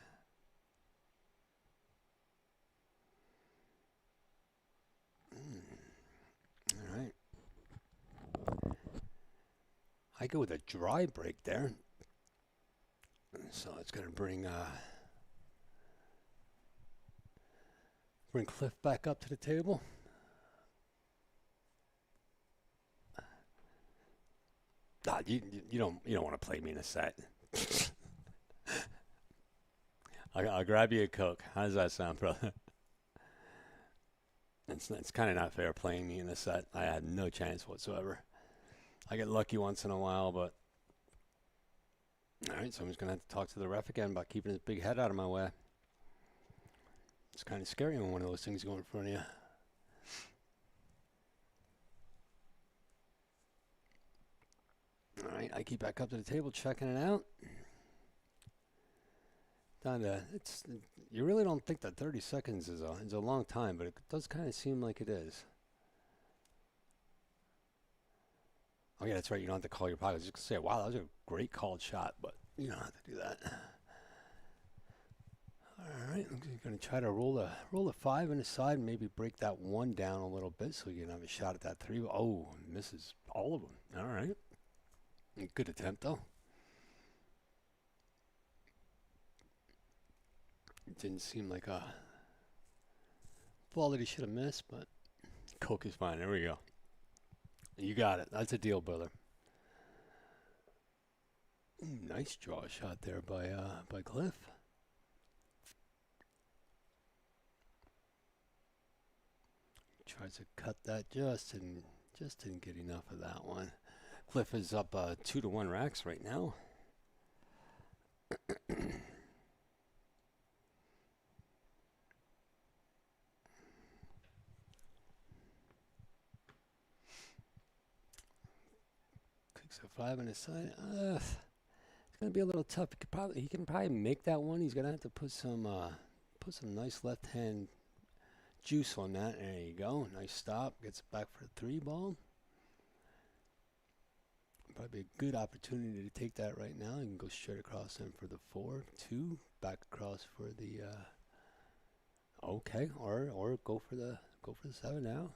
Speaker 1: All right. I go with a dry break there. So it's going to bring Cliff back up to the table. You don't want to play me in a set. I'll grab you a Coke. How does that sound, brother? It's kind of not fair playing me in a set. I had no chance whatsoever. I get lucky once in a while, but all right, so I'm just going to have to talk to the ref again about keeping his big head out of my way. It's kind of scary when one of those things go in front of you. All right, I keep back up to the table, checking it out. You really don't think that 30 seconds is a long time, but it does kind of seem like it is. Oh, yeah, that's right. You don't have to call your pockets. Just say, wow, that was a great called shot, but you don't have to do that. All right, I'm going to try to roll a 5 in the side and maybe break that 1 down a little bit so you can have a shot at that 3. Oh, misses all of them. All right. Good attempt, though. It didn't seem like a ball that he should have missed, but Coke is fine. There we go. You got it. That's a deal, brother. Nice draw shot there by Cliff. Tries to cut that just didn't get enough of that one. Cliff is up 2-1 racks right now. Kicks a 5 on his side. It's gonna be a little tough. He can probably make that one. He's gonna have to put some nice left hand juice on that. There you go. Nice stop. Gets it back for a 3 ball. Probably a good opportunity to take that right now. You can go straight across him for the 4-2. Back across for the okay, or go for the 7 now.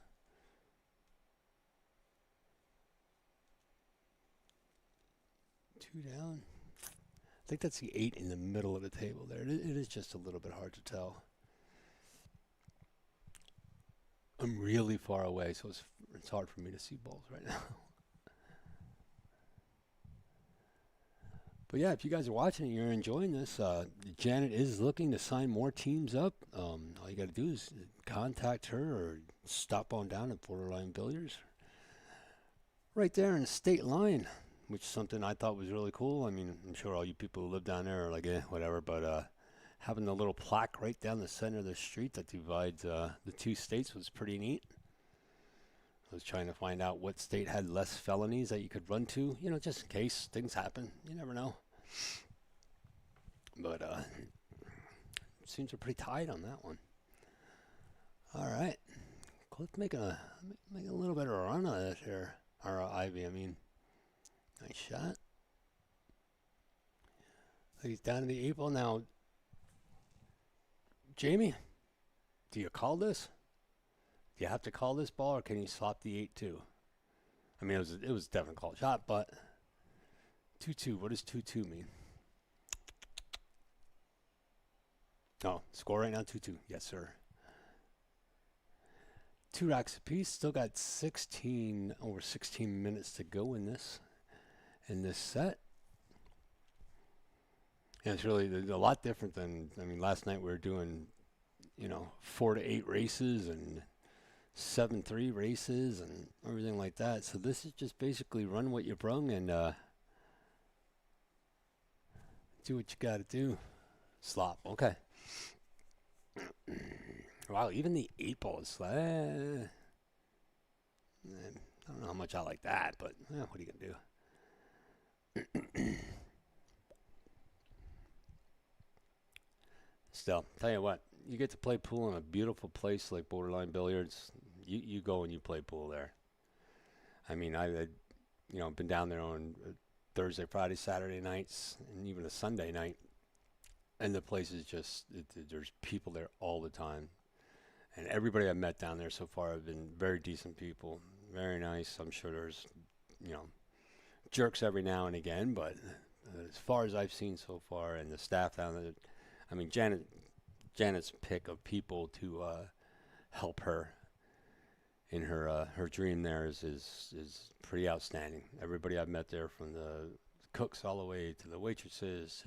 Speaker 1: Two down. I think that's the 8 in the middle of the table there. It is just a little bit hard to tell. I'm really far away, so it's hard for me to see balls right now. But yeah, if you guys are watching and you're enjoying this, Janet is looking to sign more teams up. All you got to do is contact her or stop on down at Borderline Billiards. Right there in the state line, which is something I thought was really cool. I mean, I'm sure all you people who live down there are like, whatever, but having the little plaque right down the center of the street that divides the two states was pretty neat. I was trying to find out what state had less felonies that you could run to, just in case things happen. You never know. But seems we're pretty tight on that one. All right. Let's make a little bit of a run of this here. Or Ivy, I mean. Nice shot. He's down in the 8-ball now. Jamie, do you call this? Do you have to call this ball, or can you swap the 8-2? I mean, it was definitely a called shot, but 2-2. What does 2-2 mean? Oh, score right now 2-2. Yes, sir. 2 racks apiece. Still got over 16 minutes to go in this set. And it's really a lot different than, I mean, last night we were doing, 4 to 8 races and 7-3 races and everything like that. So this is just basically run what you brung and do what you got to do. Slop. Okay. Wow, even the 8-ball is I don't know how much I like that, but what are you going to do? Still, tell you what, you get to play pool in a beautiful place like Borderline Billiards. You go and you play pool there. I mean, I've been down there on Thursday, Friday, Saturday nights, and even a Sunday night. And the place is just, there's people there all the time. And everybody I've met down there so far have been very decent people. Very nice. I'm sure there's, jerks every now and again. But as far as I've seen so far, and the staff down there, I mean, Janet's pick of people to help her in her dream there is pretty outstanding. Everybody I've met there, from the cooks all the way to the waitresses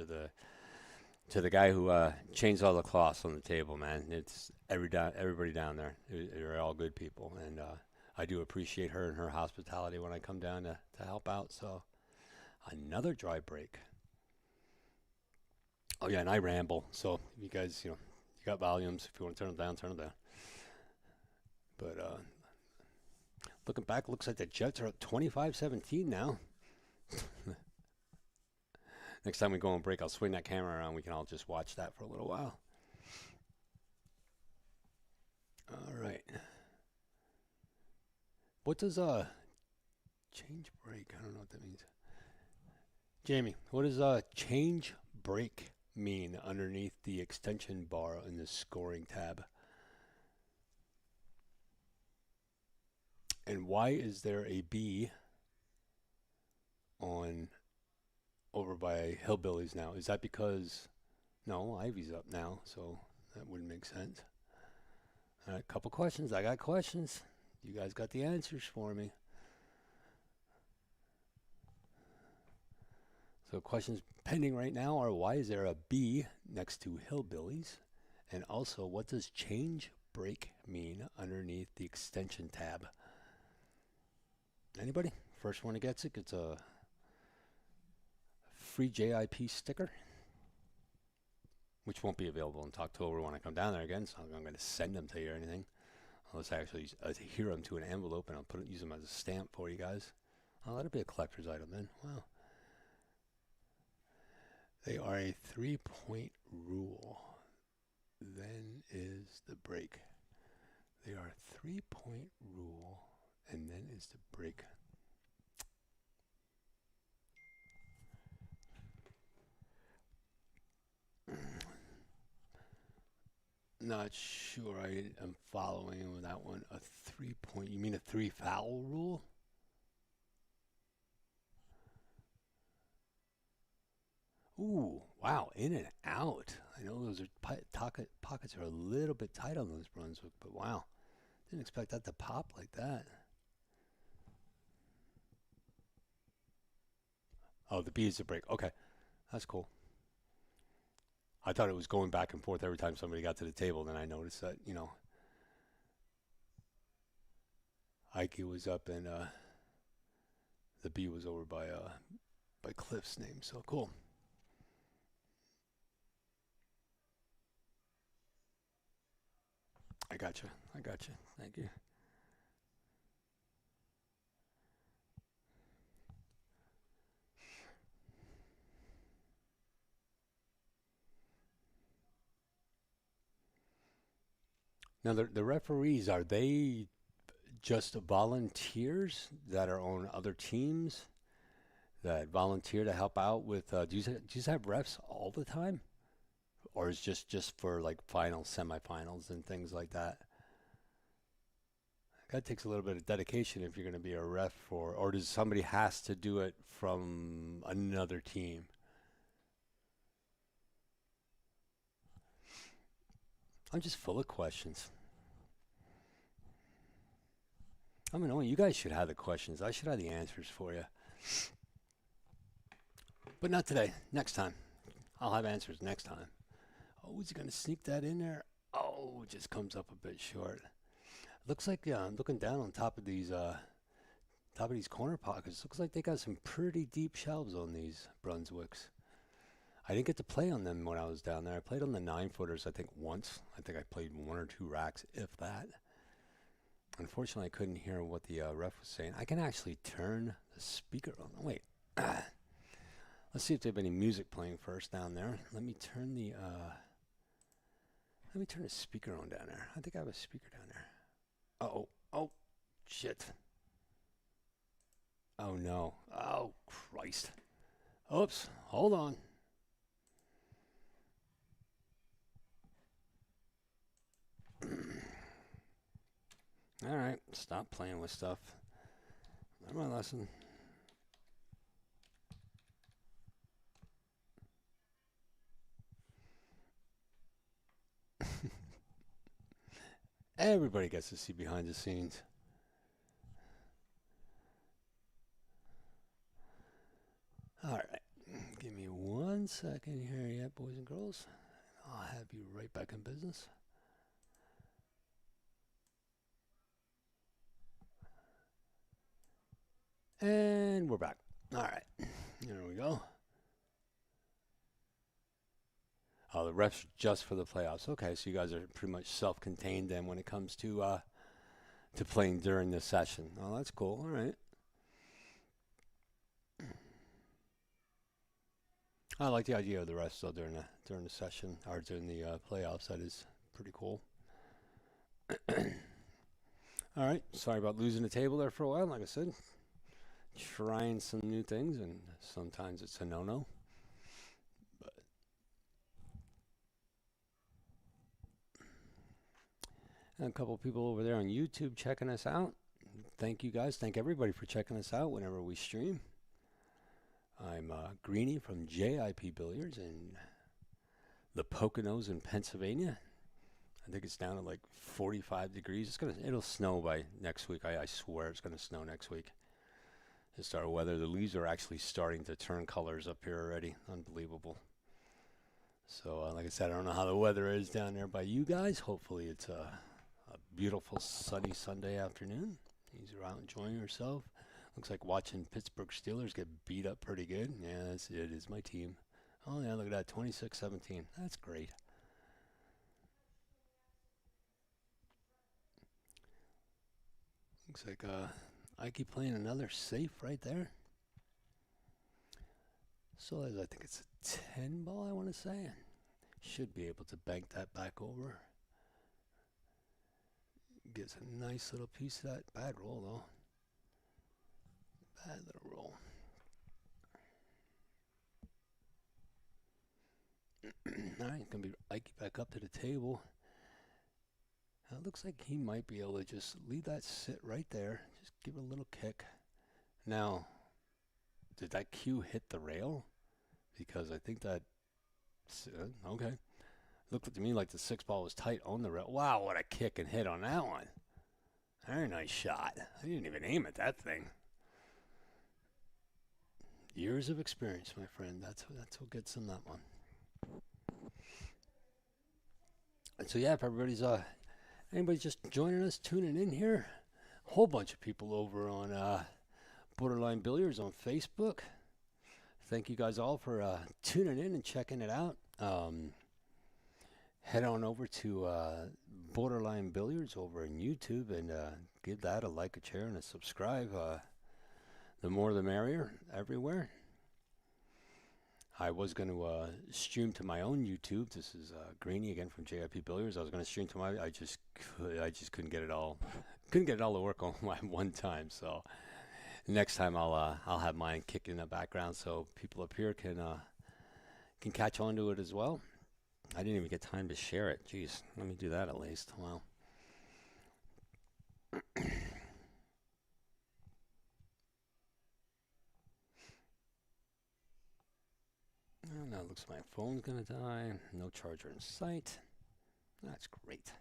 Speaker 1: to the guy who changed all the cloths on the table, man. It's everybody down there. They're all good people, and I do appreciate her and her hospitality when I come down to help out. So another dry break. Oh yeah, and I ramble. So if you guys, you got volumes. If you want to turn them down, turn them down. But looking back, looks like the Jets are up 25-17 now. Next time we go on break, I'll swing that camera around. We can all just watch that for a little while. All right. What does change break? I don't know what that means. Jamie, what does change break mean underneath the extension bar in the scoring tab? And why is there a B over by Hillbillies now? Is that because, no, Ivy's up now, so that wouldn't make sense. All right, couple questions. I got questions. You guys got the answers for me. So questions pending right now are, why is there a B next to Hillbillies? And also, what does change break mean underneath the extension tab? Anybody? First one that gets it gets a free JIP sticker, which won't be available until October when I come down there again, so I'm going to send them to you or anything. Unless I actually adhere them to an envelope, and I'll use them as a stamp for you guys. Oh, that'll be a collector's item then. Wow. They are a 3-point rule. Then is the break. They are a 3-point rule, and then is the break. Not sure I am following with that one. A 3-point, you mean a 3-foul rule? Ooh, wow, in and out. I know those are pockets are a little bit tight on those Brunswick, but wow, didn't expect that to pop like that. Oh, the B is the break. Okay, that's cool. I thought it was going back and forth every time somebody got to the table. Then I noticed that, Ike was up and the B was over by Cliff's name. So cool. I gotcha. Thank you. Now, the referees, are they just volunteers that are on other teams that volunteer to help out with? Do you just have refs all the time, or is just for like finals, semifinals, and things like that? That takes a little bit of dedication if you're going to be a ref for, or does somebody has to do it from another team? I'm just full of questions. I mean, you guys should have the questions. I should have the answers for you. But not today. Next time. I'll have answers next time. Oh, is he going to sneak that in there? Oh, it just comes up a bit short. Looks like I'm looking down on top of these corner pockets. Looks like they got some pretty deep shelves on these Brunswicks. I didn't get to play on them when I was down there. I played on the 9-footers, I think, once. I think I played 1 or 2 racks, if that. Unfortunately, I couldn't hear what the ref was saying. I can actually turn the speaker on. Wait. Let's see if they have any music playing first down there. Let me turn the speaker on down there. I think I have a speaker down there. Uh-oh. Oh, shit. Oh, no. Oh, Christ. Oops. Hold on. All right. Stop playing with stuff. Learn my lesson. Everybody gets to see behind the scenes. All right. Give me 1 second here, yeah, boys and girls. I'll have you right back in business. And we're back. All right. There we go. Oh, the refs just for the playoffs. Okay, so you guys are pretty much self-contained then when it comes to playing during the session. Oh, that's cool. All right. I like the idea of the refs though during the session or during the playoffs. That is pretty cool. All right. Sorry about losing the table there for a while. Like I said, trying some new things, and sometimes it's a no-no. And a couple people over there on YouTube checking us out. Thank you guys. Thank everybody for checking us out whenever we stream. I'm Greeny from JIP Billiards in the Poconos in Pennsylvania. I think it's down at like 45 degrees. It'll snow by next week. I swear it's going to snow next week. Just our weather. The leaves are actually starting to turn colors up here already. Unbelievable. So, like I said, I don't know how the weather is down there by you guys. Hopefully it's a beautiful sunny Sunday afternoon. You're out enjoying yourself. Looks like watching Pittsburgh Steelers get beat up pretty good. Yeah, it is my team. Oh, yeah, look at that, 26-17. That's great. Looks like I keep playing another safe right there. So I think it's a 10 ball, I want to say. Should be able to bank that back over. Gets a nice little piece of that. Bad roll, though. Bad little roll. All right, going to be Ike back up to the table. Now it looks like he might be able to just leave that sit right there. Just give it a little kick. Now, did that cue hit the rail? Because I think that, okay. Looked to me like the 6 ball was tight on the rail. Wow, what a kick and hit on that one. Very nice shot. I didn't even aim at that thing. Years of experience, my friend. That's what gets in that one. And so yeah, if anybody's just joining us, tuning in here, a whole bunch of people over on Borderline Billiards on Facebook. Thank you guys all for tuning in and checking it out. Head on over to Borderline Billiards over on YouTube and give that a like, a share, and a subscribe. The more the merrier everywhere. I was going to stream to my own YouTube. This is Greeny again from JIP Billiards. I was going to stream to my. I just couldn't get it all. Couldn't get it all to work on one time. So next time I'll have mine kick in the background so people up here can catch on to it as well. I didn't even get time to share it. Jeez, let me do that at least. Wow. Now it looks like my phone's gonna die. No charger in sight. That's great.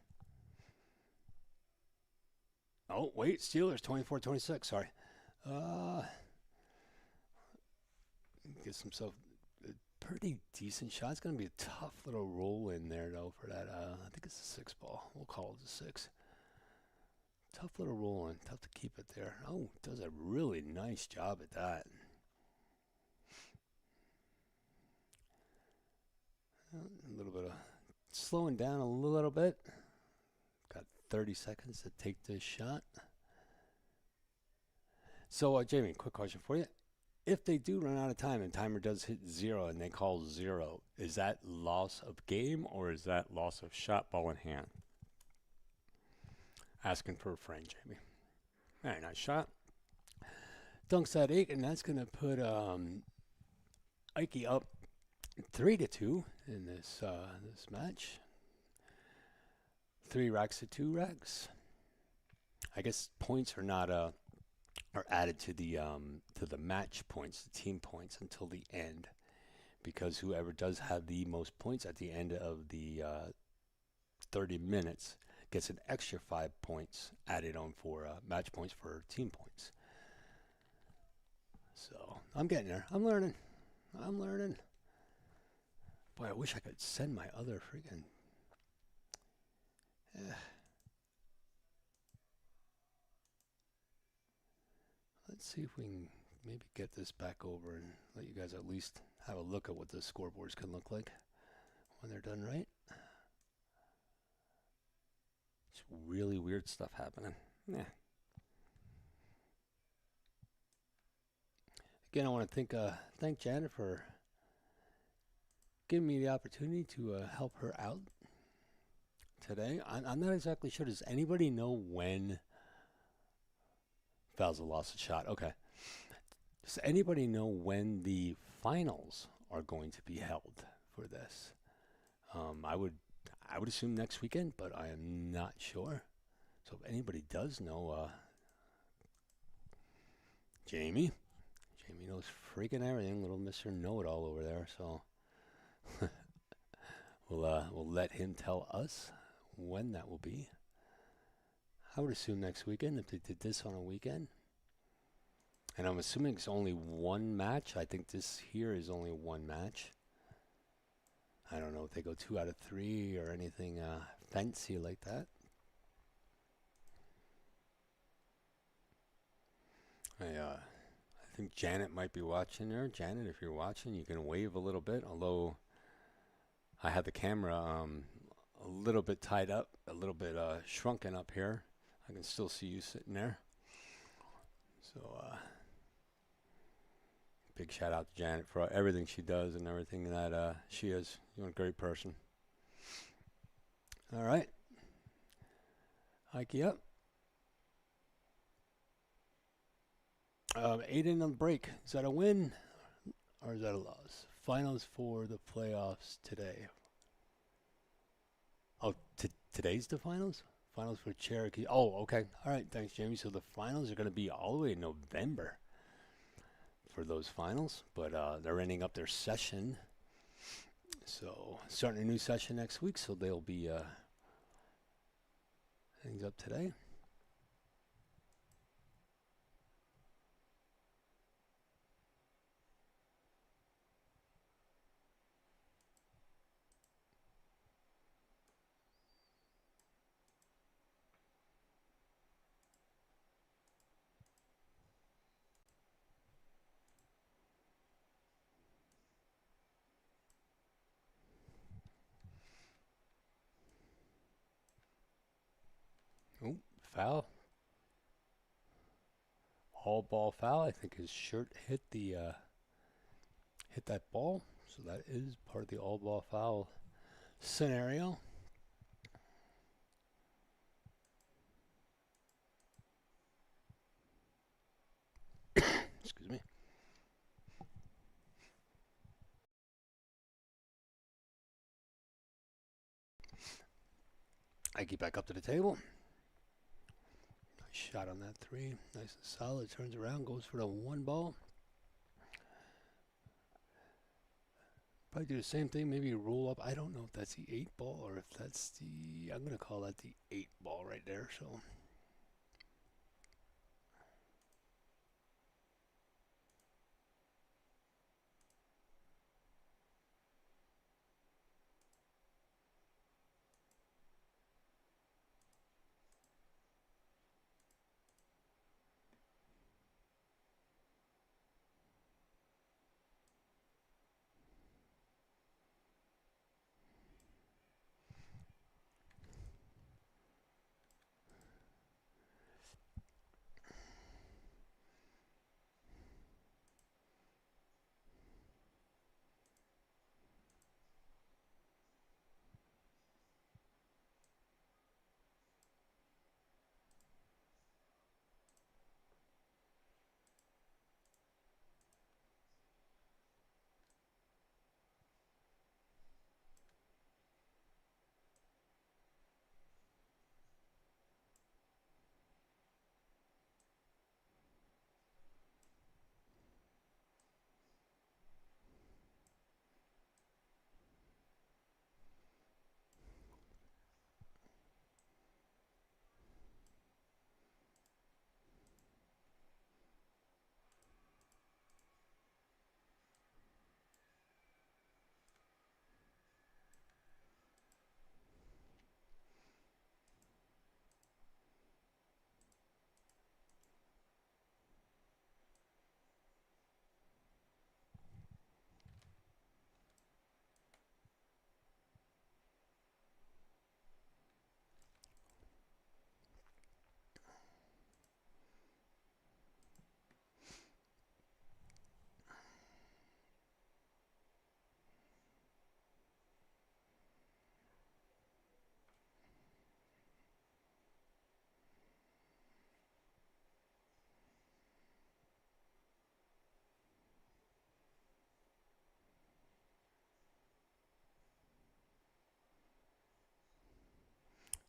Speaker 1: Oh, wait, Steelers 24-26. Sorry. Gets himself a pretty decent shot. It's gonna be a tough little roll in there though for that. I think it's a 6 ball. We'll call it a 6. Tough little roll in. Tough to keep it there. Oh, does a really nice job at that. A little bit of slowing down a little bit. Got 30 seconds to take this shot. So, Jamie, quick question for you. If they do run out of time and timer does hit 0 and they call 0, is that loss of game or is that loss of shot, ball in hand? Asking for a friend, Jamie. Very nice shot. Dunks that 8, and that's going to put Ike up 3-2 in this match. 3 racks to 2 racks. I guess points are not are added to the match points, the team points, until the end, because whoever does have the most points at the end of the 30 minutes gets an extra 5 points added on for match points for team points. So I'm getting there. I'm learning. Boy, I wish I could send my other freaking. Let's see if we can maybe get this back over and let you guys at least have a look at what the scoreboards can look like when they're done right. It's really weird stuff happening. Yeah. Again, I want to thank Janet for giving me the opportunity to help her out today. I'm not exactly sure. Does anybody know when Val's lost a shot? Okay. Does anybody know when the finals are going to be held for this? I would assume next weekend, but I am not sure. So if anybody does know, Jamie knows freaking everything, little Mr. Know-It-All over there. So we'll let him tell us when that will be. I would assume next weekend if they did this on a weekend. And I'm assuming it's only one match. I think this here is only one match. I don't know if they go 2 out of 3 or anything fancy like that. I think Janet might be watching there. Janet, if you're watching, you can wave a little bit. Although I have the camera a little bit tied up, a little bit shrunken up here. I can still see you sitting there. So big shout out to Janet for everything she does and everything that she is. You're a great person. All right. Ike up. 8 in on the break. Is that a win or is that a loss? Finals for the playoffs today. Oh, today's the finals? Finals for Cherokee. Oh, okay. All right. Thanks, Jamie. So the finals are going to be all the way in November for those finals, but they're ending up their session. So starting a new session next week, so they'll be things up today. Oh, foul. All ball foul. I think his shirt hit the hit that ball. So that is part of the all ball foul scenario. Excuse me. I get back up to the table. Nice shot on that three. Nice and solid. Turns around, goes for the one ball. Probably do the same thing, maybe roll up. I don't know if that's the 8 ball or if that's the, I'm going to call that the 8 ball right there. So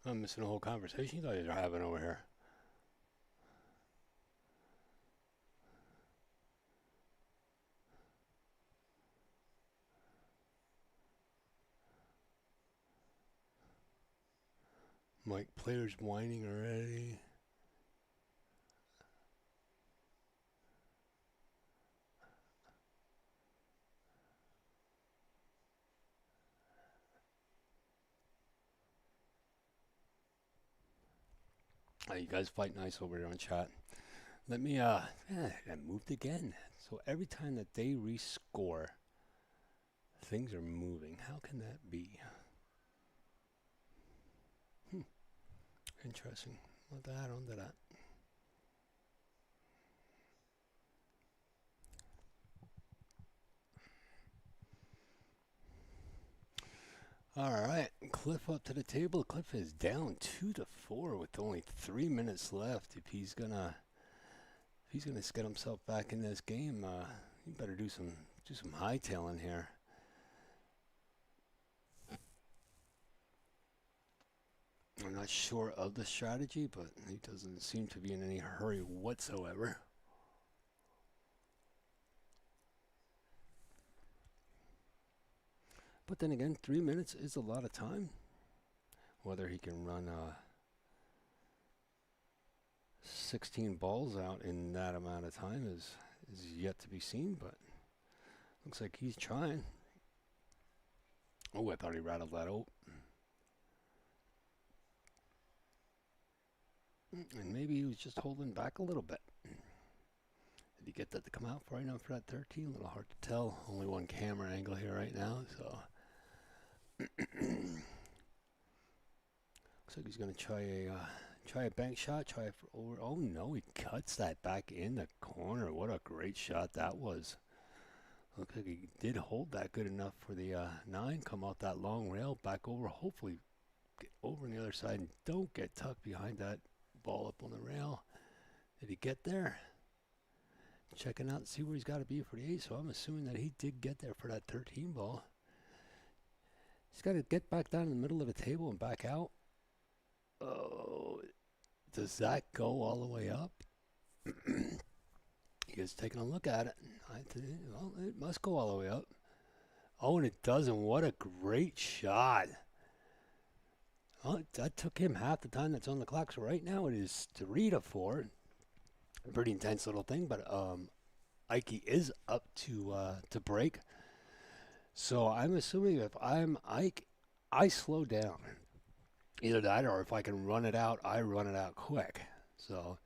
Speaker 1: I'm missing a whole conversation you guys are having over here. Mike, players whining already. You guys fight nice over there on chat. Let me, I moved again. So every time that they rescore, things are moving. How can that be? Interesting. What the add on to that? All right, Cliff up to the table. Cliff is down 2-4 with only 3 minutes left. If he's gonna get himself back in this game, he better do some hightailing here. I'm not sure of the strategy, but he doesn't seem to be in any hurry whatsoever. But then again, 3 minutes is a lot of time. Whether he can run 16 balls out in that amount of time is yet to be seen, but looks like he's trying. Oh, I thought he rattled that out. And maybe he was just holding back a little bit. Did he get that to come out far enough for that 13? A little hard to tell. Only one camera angle here right now, so. Looks like he's going to try a bank shot, try it for over. Oh no, he cuts that back in the corner. What a great shot that was. Looks like he did hold that good enough for the 9. Come off that long rail, back over. Hopefully get over on the other side and don't get tucked behind that ball up on the rail. Did he get there? Checking out, see where he's got to be for the 8. So I'm assuming that he did get there for that 13 ball. He's got to get back down in the middle of the table and back out. Oh, does that go all the way up? He is taking a look at it. Well, it must go all the way up. Oh, and it doesn't. What a great shot. Well, that took him half the time that's on the clock. So right now it is 3-4. Pretty intense little thing, but Ike is up to break. So I'm assuming if I'm Ike, I slow down. Either that, or if I can run it out, I run it out quick. So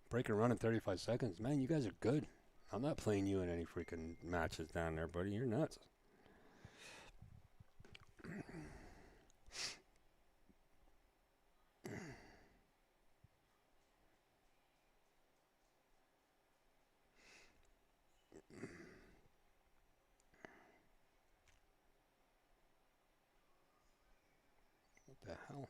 Speaker 1: break and run in 35 seconds. Man, you guys are good. I'm not playing you in any freaking matches down there, buddy. You're nuts. What the hell?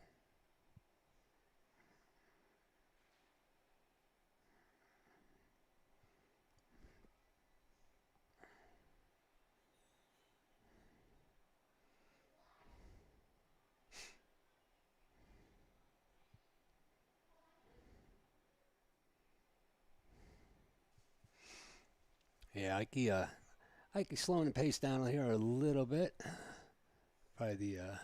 Speaker 1: Yeah, Ike slowing the pace down here a little bit. Probably the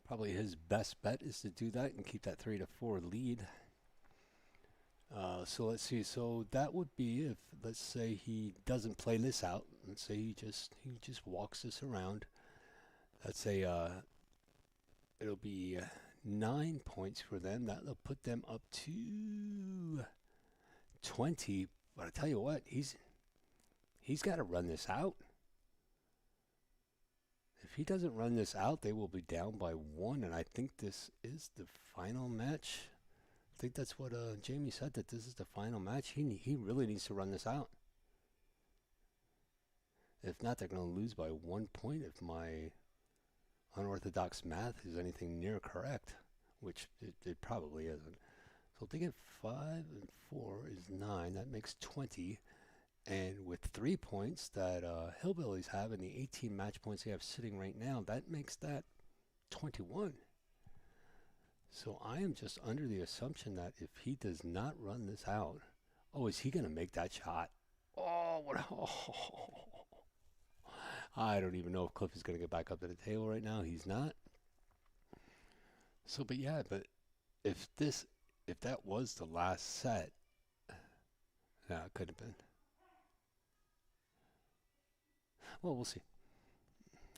Speaker 1: probably his best bet is to do that and keep that 3-4 lead. So let's see. So that would be if, let's say, he doesn't play this out. Let's say he just walks this around. Let's say it'll be 9 points for them. That'll put them up to 20. But I tell you what, he's got to run this out. If he doesn't run this out, they will be down by 1. And I think this is the final match. I think that's what Jamie said, that this is the final match. He really needs to run this out. If not, they're going to lose by 1 point if my unorthodox math is anything near correct, which it probably isn't. So if they get 5 and 4 is 9. That makes 20. And with 3 points that Hillbillies have and the 18 match points they have sitting right now, that makes that 21. So I am just under the assumption that if he does not run this out, oh, is he going to make that shot? Oh, what? Oh. I don't even know if Cliff is going to get back up to the table right now. He's not. So, but yeah, but if that was the last set, yeah, it could have been. Well, we'll see.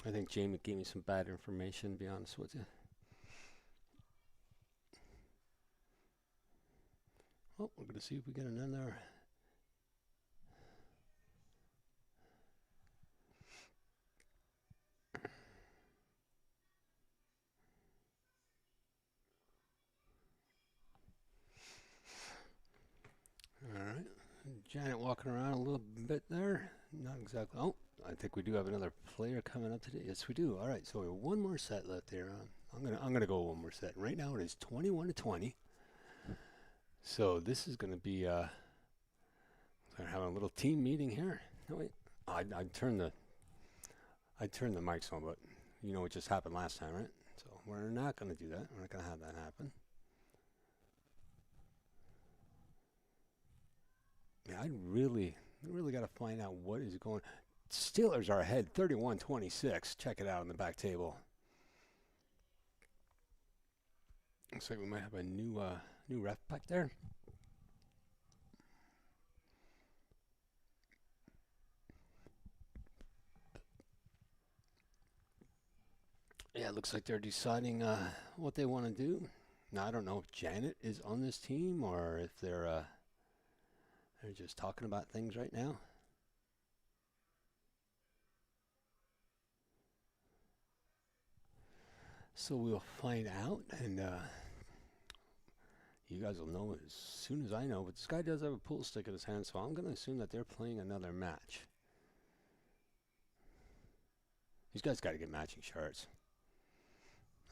Speaker 1: I think Jamie gave me some bad information, to be honest with you. Oh, we're going to see if we get another. All right. Janet walking around a little bit there. Not exactly. Oh, I think we do have another player coming up today. Yes, we do. All right. So we have one more set left here. I'm gonna go one more set. Right now it is 21-20. So this is gonna be we're having a little team meeting here. No wait. I turned the mics on, but you know what just happened last time, right? So we're not gonna do that. We're not gonna have that happen. Yeah, I really got to find out what is going. Steelers are ahead, 31-26. Check it out on the back table. Looks like we might have a new ref back there. Yeah, it looks like they're deciding what they want to do. Now, I don't know if Janet is on this team or if they're just talking about things right now. So we'll find out, and you guys will know as soon as I know. But this guy does have a pool stick in his hand, so I'm going to assume that they're playing another match. These guys got to get matching shirts.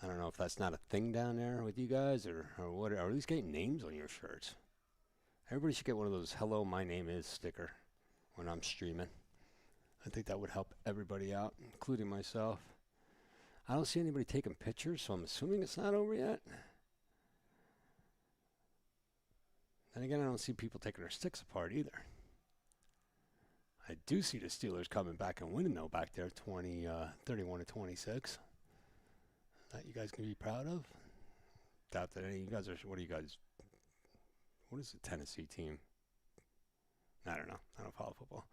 Speaker 1: I don't know if that's not a thing down there with you guys or what. Are these getting names on your shirts? Everybody should get one of those "Hello, my name is" sticker when I'm streaming. I think that would help everybody out, including myself. I don't see anybody taking pictures, so I'm assuming it's not over yet. Then again, I don't see people taking their sticks apart either. I do see the Steelers coming back and winning, though, back there, 31-26. That you guys can be proud of. Doubt that any of you guys are. What are you guys? What is the Tennessee team? I don't know. I don't follow football.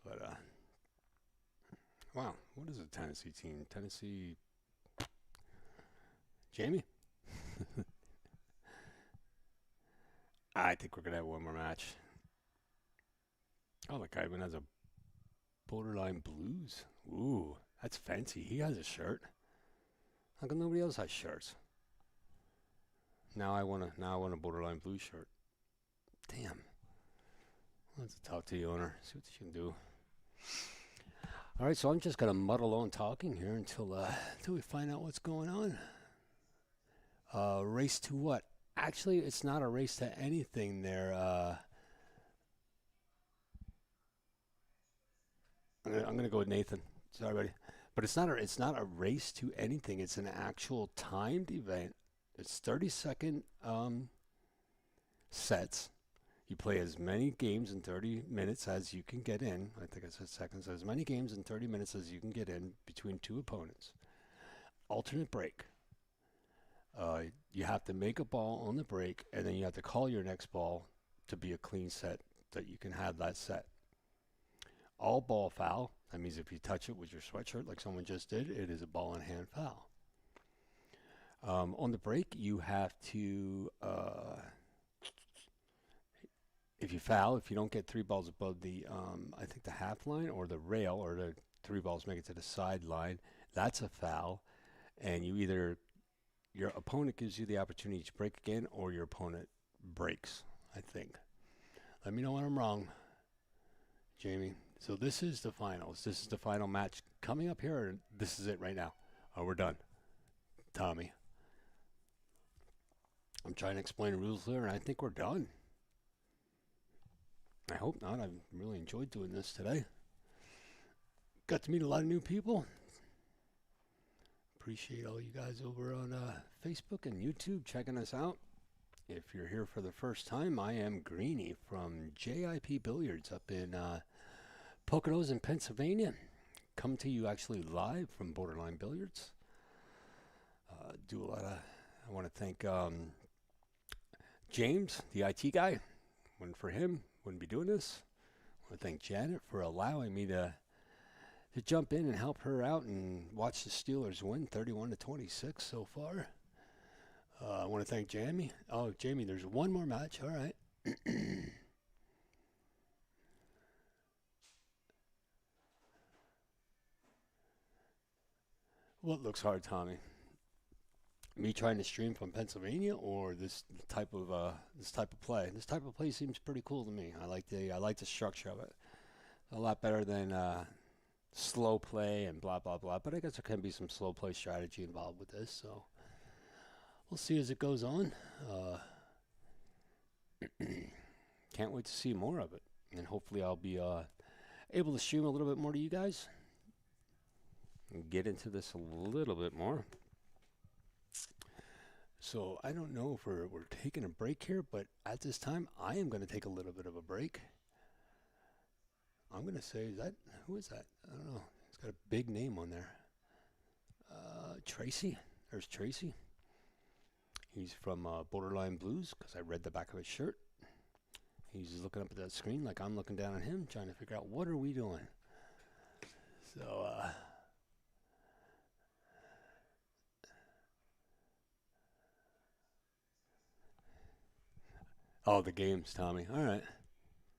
Speaker 1: But, wow. What is the Tennessee team? Tennessee. Jamie? I think we're going to have one more match. Oh, the guy even has a borderline blues. Ooh, that's fancy. He has a shirt. How come nobody else has shirts? Now I want a borderline blue shirt. Damn. Let's talk to the owner. See what she can do. All right, so I'm just gonna muddle on talking here until we find out what's going on. Race to what? Actually, it's not a race to anything there. I'm gonna go with Nathan. Sorry, buddy. But it's not a race to anything. It's an actual timed event. It's 30-second sets. You play as many games in 30 minutes as you can get in. I think I said seconds. As many games in 30 minutes as you can get in between two opponents. Alternate break. You have to make a ball on the break, and then you have to call your next ball to be a clean set that you can have that set. All ball foul. That means if you touch it with your sweatshirt like someone just did, it is a ball in hand foul. On the break, you have to, if you foul, if you don't get 3 balls above the, I think the half line or the rail, or the 3 balls make it to the sideline, that's a foul. And your opponent gives you the opportunity to break again, or your opponent breaks, I think. Let me know when I'm wrong, Jamie. So this is the finals. This is the final match coming up here, or this is it right now? Oh, we're done. Tommy. I'm trying to explain the rules there, and I think we're done. I hope not. I've really enjoyed doing this today. Got to meet a lot of new people. Appreciate all you guys over on Facebook and YouTube checking us out. If you're here for the first time, I am Greeny from JIP Billiards up in Poconos in Pennsylvania. Come to you actually live from Borderline Billiards. Do a lot of, I want to thank James, the IT guy. Wouldn't for him, wouldn't be doing this. I want to thank Janet for allowing me to jump in and help her out and watch the Steelers win 31-26 so far. I want to thank Jamie. Oh, Jamie, there's one more match. All right. What looks hard, Tommy? Me trying to stream from Pennsylvania, or this type of play? This type of play seems pretty cool to me. I like the structure of it. A lot better than slow play and blah blah blah. But I guess there can be some slow play strategy involved with this. So we'll see as it goes on. Can't wait to see more of it, and hopefully I'll be able to stream a little bit more to you guys and get into this a little bit more. So I don't know if we're taking a break here, but at this time I am going to take a little bit of a break. I'm going to say, who is that? I don't know. It's got a big name on there. Tracy. There's Tracy. He's from Borderline Blues, because I read the back of his shirt. He's looking up at that screen like I'm looking down at him, trying to figure out what are we doing. So, Oh, the games, Tommy. All right.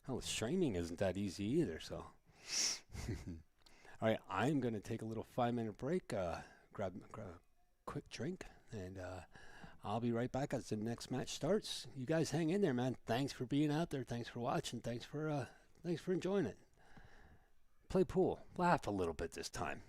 Speaker 1: Well, streaming isn't that easy either. So, all right, I'm gonna take a little 5 minute break. Grab a quick drink, and I'll be right back as the next match starts. You guys hang in there, man. Thanks for being out there. Thanks for watching. Thanks for enjoying it. Play pool. Laugh a little bit this time.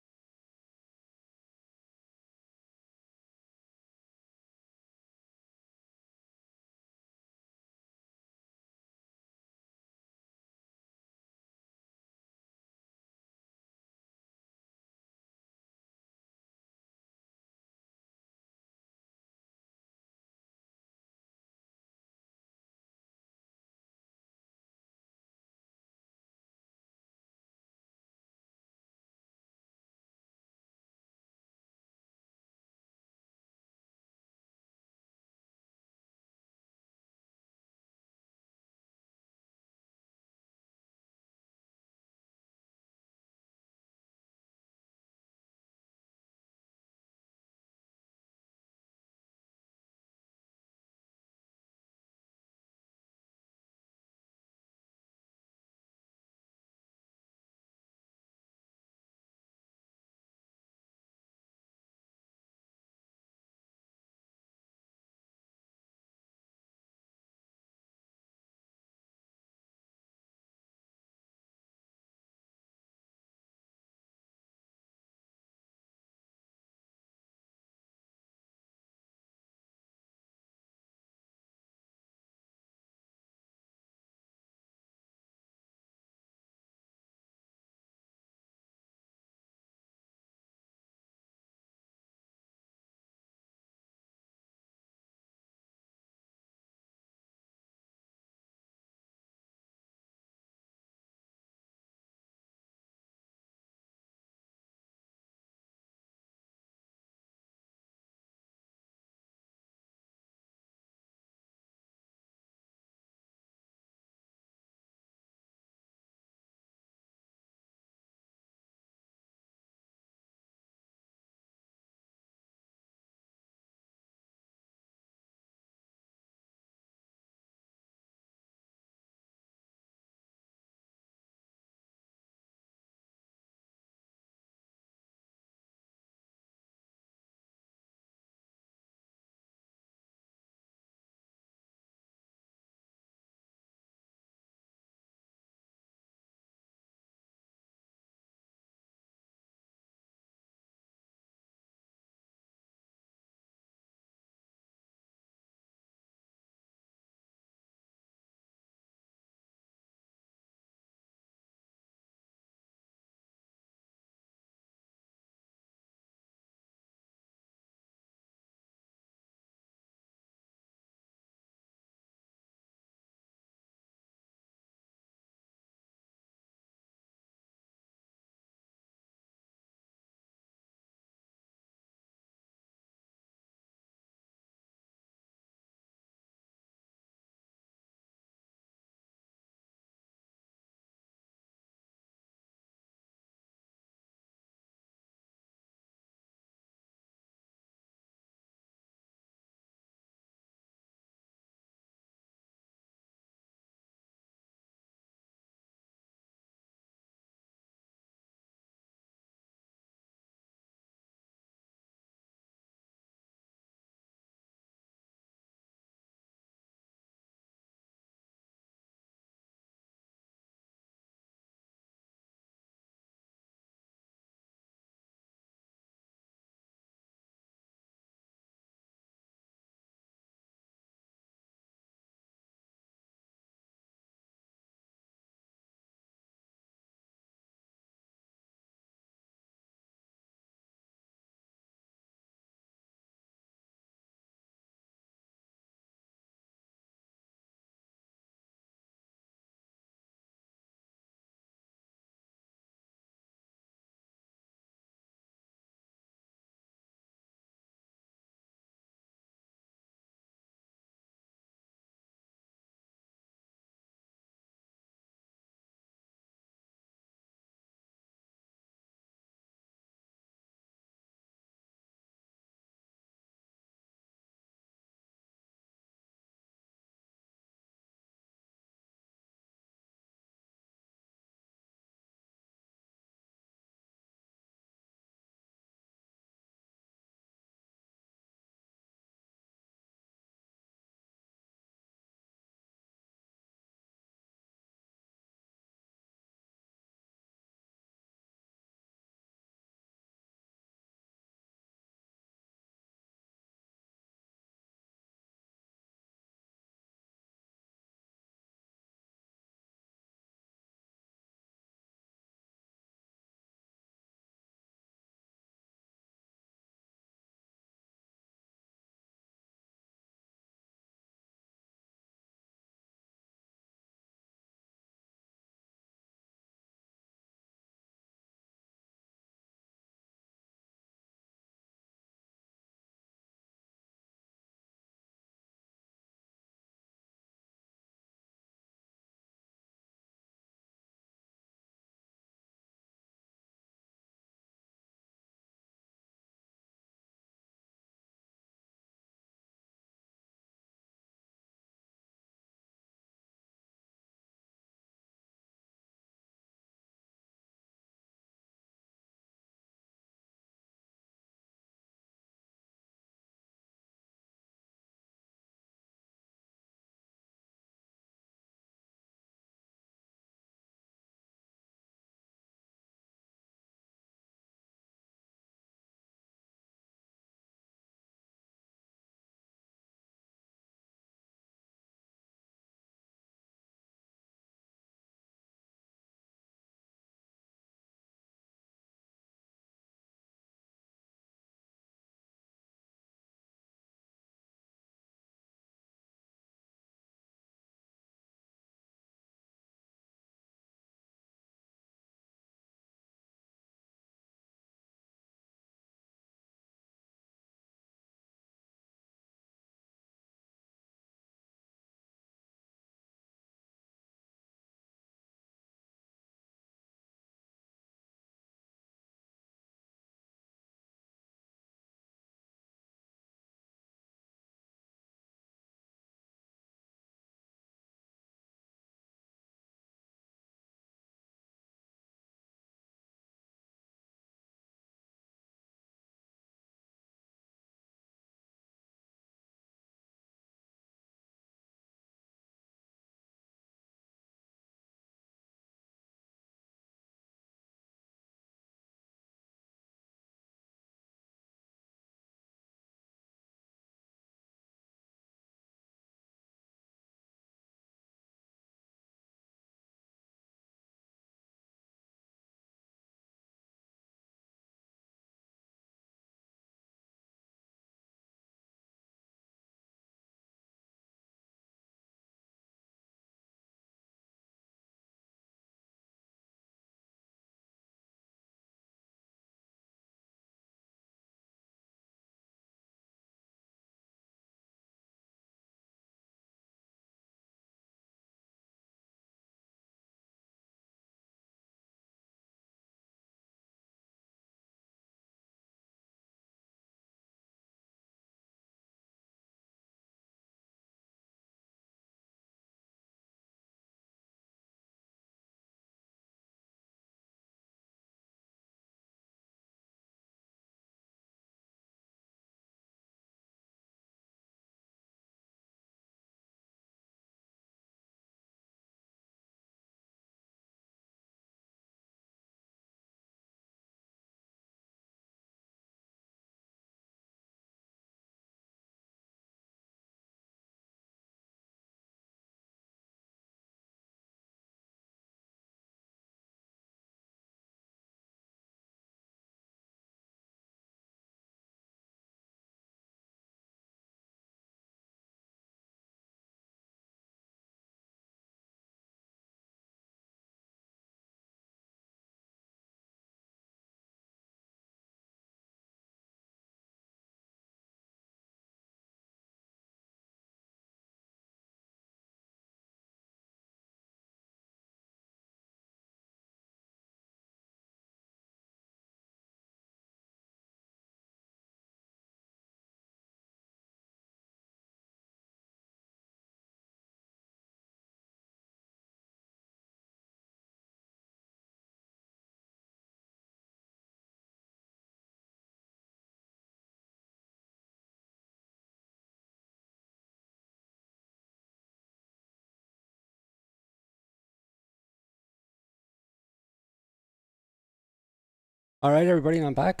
Speaker 1: All right, everybody, I'm back.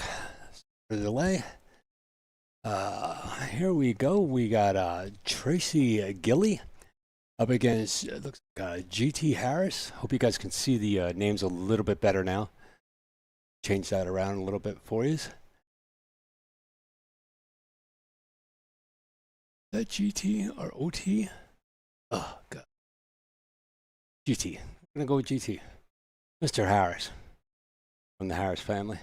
Speaker 1: For the delay. Here we go. We got Tracy Gilly up against looks like GT Harris. Hope you guys can see the names a little bit better now. Change that around a little bit for you. Is that GT or OT? Oh, God. GT. I'm going to go with GT. Mr. Harris from the Harris family.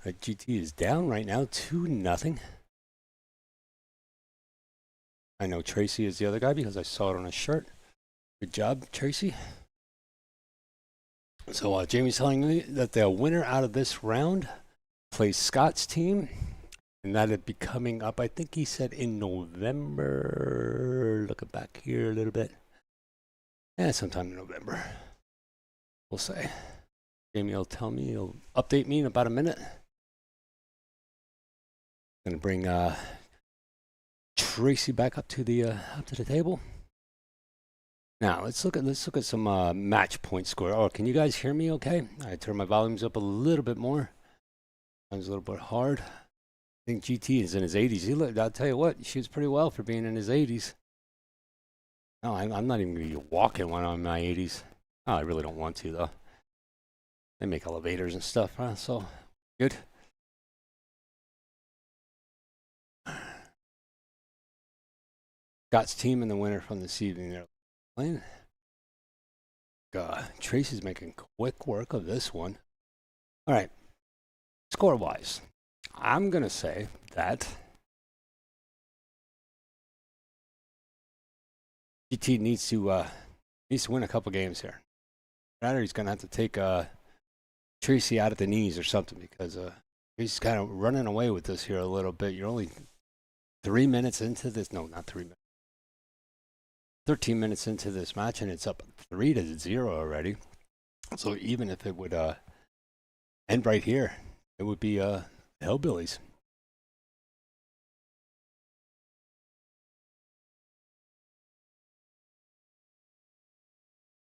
Speaker 1: GT is down right now, 2-0. I know Tracy is the other guy because I saw it on his shirt. Good job, Tracy. So Jamie's telling me that the winner out of this round plays Scott's team, and that'd be coming up, I think he said in November. Looking back here a little bit. Yeah, sometime in November. We'll say. Jamie will tell me, he'll update me in about a minute. Gonna bring Tracy back up to the table. Now let's look at some match point score. Oh, can you guys hear me? Okay, I turn my volumes up a little bit more. Sounds a little bit hard. I think GT is in his 80s. I'll tell you what, he shoots pretty well for being in his 80s. No, I'm not even gonna be walking when I'm in my 80s. Oh, I really don't want to though. They make elevators and stuff, huh? So good. Scott's team and the winner from this evening. They're playing. God, Tracy's making quick work of this one. All right, score-wise, I'm gonna say that GT needs to win a couple games here. Rather, he's gonna have to take Tracy out at the knees or something because he's kind of running away with this here a little bit. You're only 3 minutes into this. No, not 3 minutes. 13 minutes into this match, and it's up 3-0 already. So even if it would end right here, it would be Hillbillies.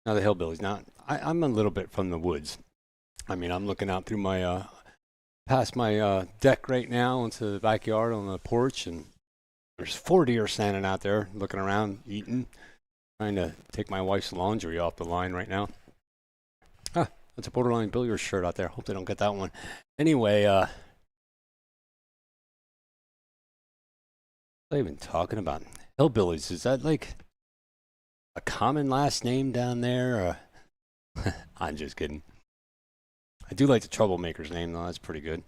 Speaker 1: Now the Hillbillies. Now I'm a little bit from the woods. I mean, I'm looking out through my past my deck right now into the backyard on the porch, and there's 4 deer standing out there looking around, eating. Trying to take my wife's laundry off the line right now. Ah, that's a Borderline Billiards shirt out there. Hope they don't get that one. Anyway, what are they even talking about? Hillbillies. Is that like a common last name down there? I'm just kidding. I do like the Troublemakers name though. That's pretty good.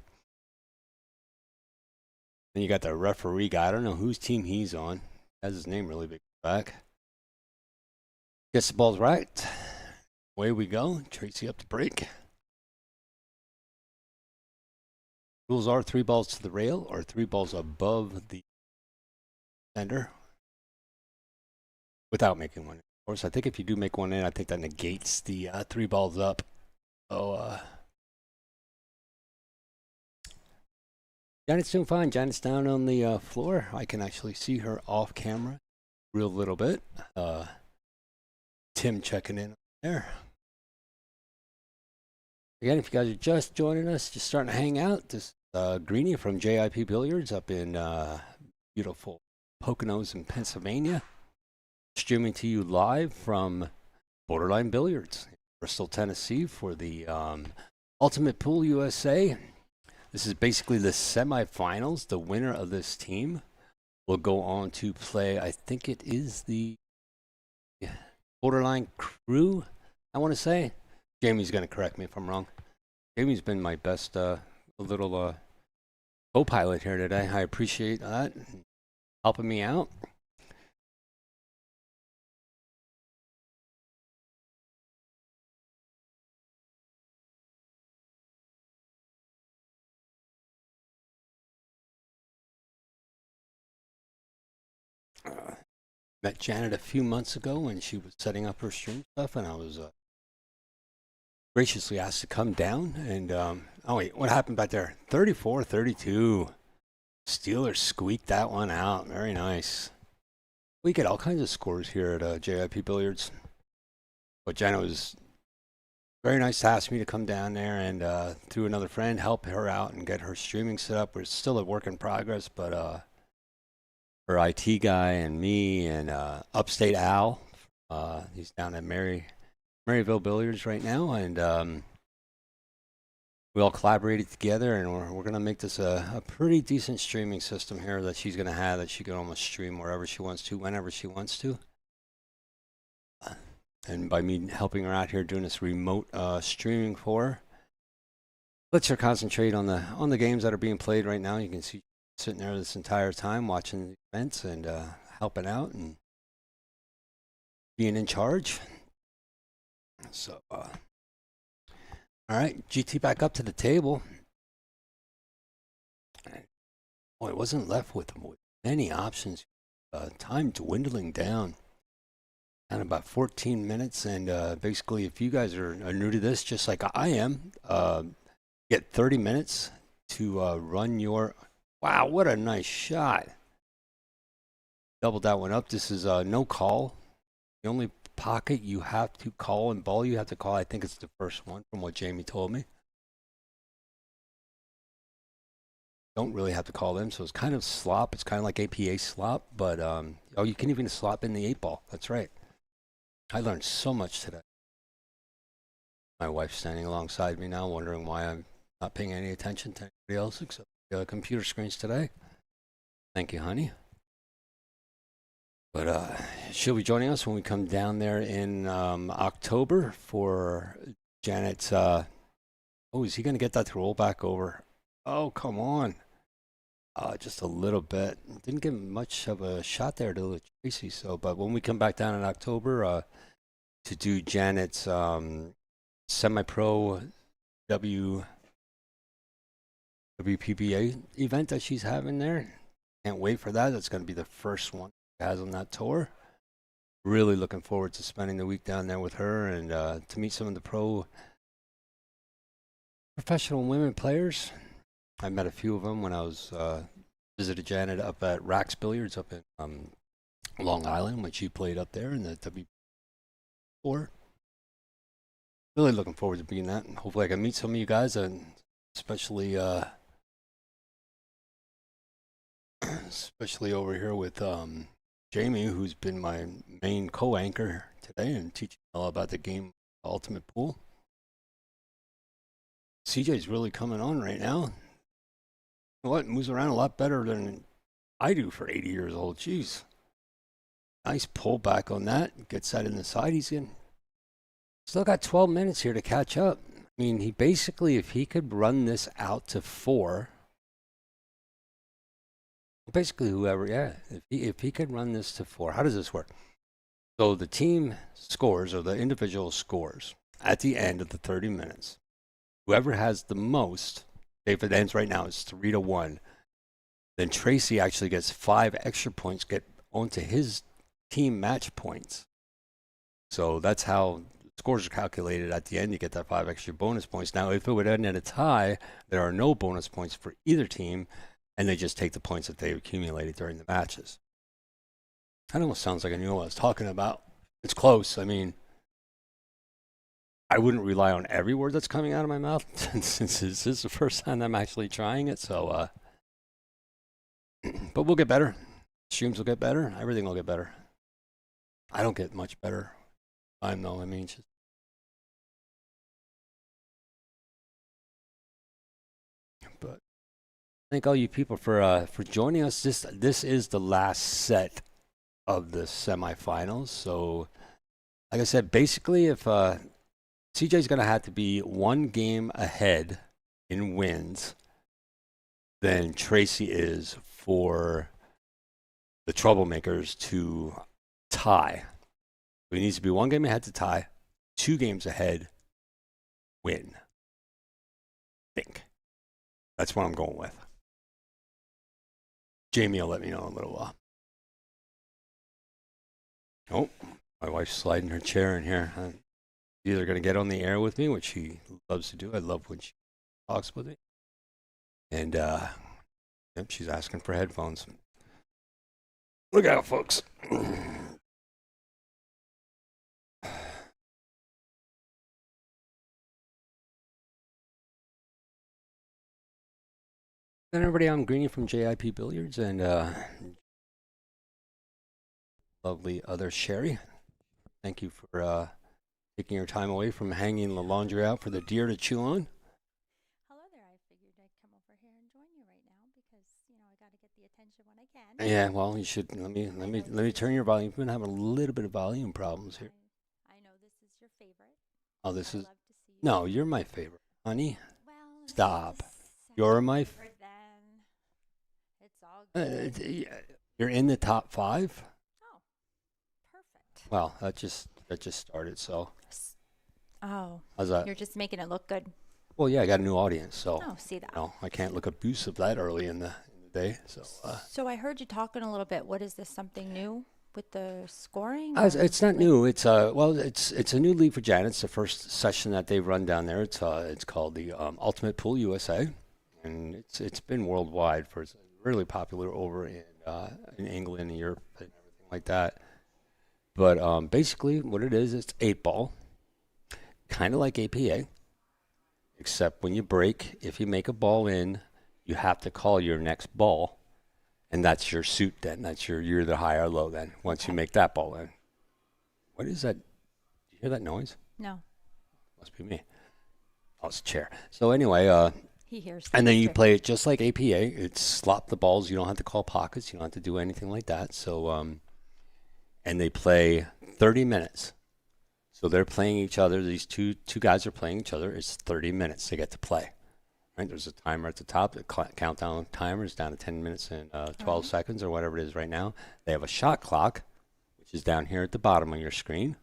Speaker 1: Then you got the referee guy. I don't know whose team he's on. Has his name really big back. Gets the balls right. Away we go. Tracy up the break. Rules are 3 balls to the rail or 3 balls above the center without making one. Of course, I think if you do make one in, I think that negates the 3 balls up. So, Janet's doing fine. Janet's down on the floor. I can actually see her off camera real little bit. Tim checking in there. Again, if you guys are just joining us, just starting to hang out, this Greenie from JIP Billiards up in beautiful Poconos in Pennsylvania. Streaming to you live from Borderline Billiards, Bristol, Tennessee for the Ultimate Pool USA. This is basically the semifinals. The winner of this team will go on to play, I think it is the Borderline Crew, I want to say. Jamie's going to correct me if I'm wrong. Jamie's been my best little co-pilot here today. I appreciate that. Helping me out. Met Janet a few months ago when she was setting up her stream stuff, and I was graciously asked to come down. And oh wait, what happened back there? 34-32. Steelers squeaked that one out. Very nice. We get all kinds of scores here at JIP Billiards. But Janet was very nice to ask me to come down there and through another friend help her out and get her streaming set up. We're still a work in progress, but her IT guy and me and Upstate Al, he's down at Maryville Billiards right now, and we all collaborated together, and we're gonna make this a pretty decent streaming system here that she's gonna have, that she can almost stream wherever she wants to, whenever she wants to. And by me helping her out here doing this remote streaming for her, lets her concentrate on the games that are being played right now. You can see sitting there this entire time watching the events and helping out and being in charge. So, all right, GT back up to the table. Boy, it wasn't left with many options. Time dwindling down. And about 14 minutes, and basically, if you guys are new to this, just like I am, get 30 minutes to run your. Wow, what a nice shot! Doubled that one up. This is no call. The only pocket you have to call and ball you have to call, I think it's the first one, from what Jamie told me. Don't really have to call them, so it's kind of slop. It's kind of like APA slop, but oh, you can even slop in the 8-ball. That's right. I learned so much today. My wife's standing alongside me now, wondering why I'm not paying any attention to anybody else except the computer screens today. Thank you, honey. But she'll be joining us when we come down there in October for Janet's. Oh, is he going to get that to roll back over? Oh, come on. Just a little bit. Didn't give much of a shot there to Tracy. So, but when we come back down in October to do Janet's semi-pro WPBA event that she's having there, can't wait for that. That's going to be the first one she has on that tour. Really looking forward to spending the week down there with her and to meet some of the professional women players. I met a few of them when I was visited Janet up at Rax Billiards up in Long Island when she played up there in the W4. Really looking forward to being that, and hopefully I can meet some of you guys, and especially over here with Jamie, who's been my main co-anchor today and teaching all about the game Ultimate Pool. CJ's really coming on right now. What, moves around a lot better than I do for 80 years old. Jeez. Nice pull back on that. Gets that in the side. He's in. Still got 12 minutes here to catch up. I mean, he basically, if he could run this out to 4, basically whoever, yeah, if he could run this to 4, how does this work? So the team scores, or the individual scores, at the end of the 30 minutes. Whoever has the most, if it ends right now, it's 3-1. Then Tracy actually gets 5 extra points, get onto his team match points. So that's how scores are calculated at the end. You get that 5 extra bonus points. Now, if it would end in a tie, there are no bonus points for either team, and they just take the points that they accumulated during the matches. That almost sounds like I knew what I was talking about. It's close. I mean, I wouldn't rely on every word that's coming out of my mouth since this is the first time I'm actually trying it. So, but we'll get better. Streams will get better. Everything will get better. I don't get much better. I know. I mean, just but thank all you people for joining us. This is the last set of the semifinals. So, like I said, basically, if CJ's going to have to be 1 game ahead in wins than Tracy is for the Troublemakers to tie. So he needs to be 1 game ahead to tie, 2 games ahead, win. I think. That's what I'm going with. Jamie will let me know in a little while. Oh, my wife's sliding her chair in here. She's either going to get on the air with me, which she loves to do. I love when she talks with me. And yep, she's asking for headphones. Look out, folks. And everybody, I'm Greeny from JIP Billiards and lovely other Sherry. Thank you for taking your time away from hanging the laundry out for the deer to chew on.
Speaker 2: Hello there. I figured I'd come over here and join you right now because, I got to get the attention when I can.
Speaker 1: Yeah, well, you should let me turn your volume. You've been having a little bit of volume problems here.
Speaker 2: I know this is your favorite.
Speaker 1: Oh, this
Speaker 2: I
Speaker 1: is
Speaker 2: love to see you.
Speaker 1: no, you're my favorite, honey.
Speaker 2: Well,
Speaker 1: Stop.
Speaker 2: second
Speaker 1: You're my.
Speaker 2: favorite then. It's all good.
Speaker 1: You're in the top 5.
Speaker 2: Oh, perfect.
Speaker 1: Well, that just started. So
Speaker 2: Oh,
Speaker 1: how's that?
Speaker 2: you're just making it look good.
Speaker 1: Well, yeah, I got a new audience, so
Speaker 2: Oh, see that.
Speaker 1: I can't look abusive that early in the day. So
Speaker 2: So I heard you talking a little bit. What is this? Something new with the scoring?
Speaker 1: it's not new. It's it's a new league for Janet. It's the first session that they've run down there. It's called the Ultimate Pool USA, and it's been worldwide for it's really popular over in England and Europe and everything like that. But basically, what it is, it's 8-ball, kind of like APA, except when you break, if you make a ball in, you have to call your next ball, and that's your suit then. That's you're the high or low then, once you make that ball in. What is that? Do you hear that noise?
Speaker 2: No.
Speaker 1: Must be me. Oh, it's a chair. So anyway,
Speaker 2: He hears.
Speaker 1: and then you
Speaker 2: too.
Speaker 1: play it just like APA. It's slot the balls. You don't have to call pockets. You don't have to do anything like that. So, and they play 30 minutes. So they're playing each other. These two guys are playing each other. It's 30 minutes they get to play. Right? There's a timer at the top. The countdown timer is down to 10 minutes and 12 seconds or whatever it is right now. They have a shot clock, which is down here at the bottom of your screen,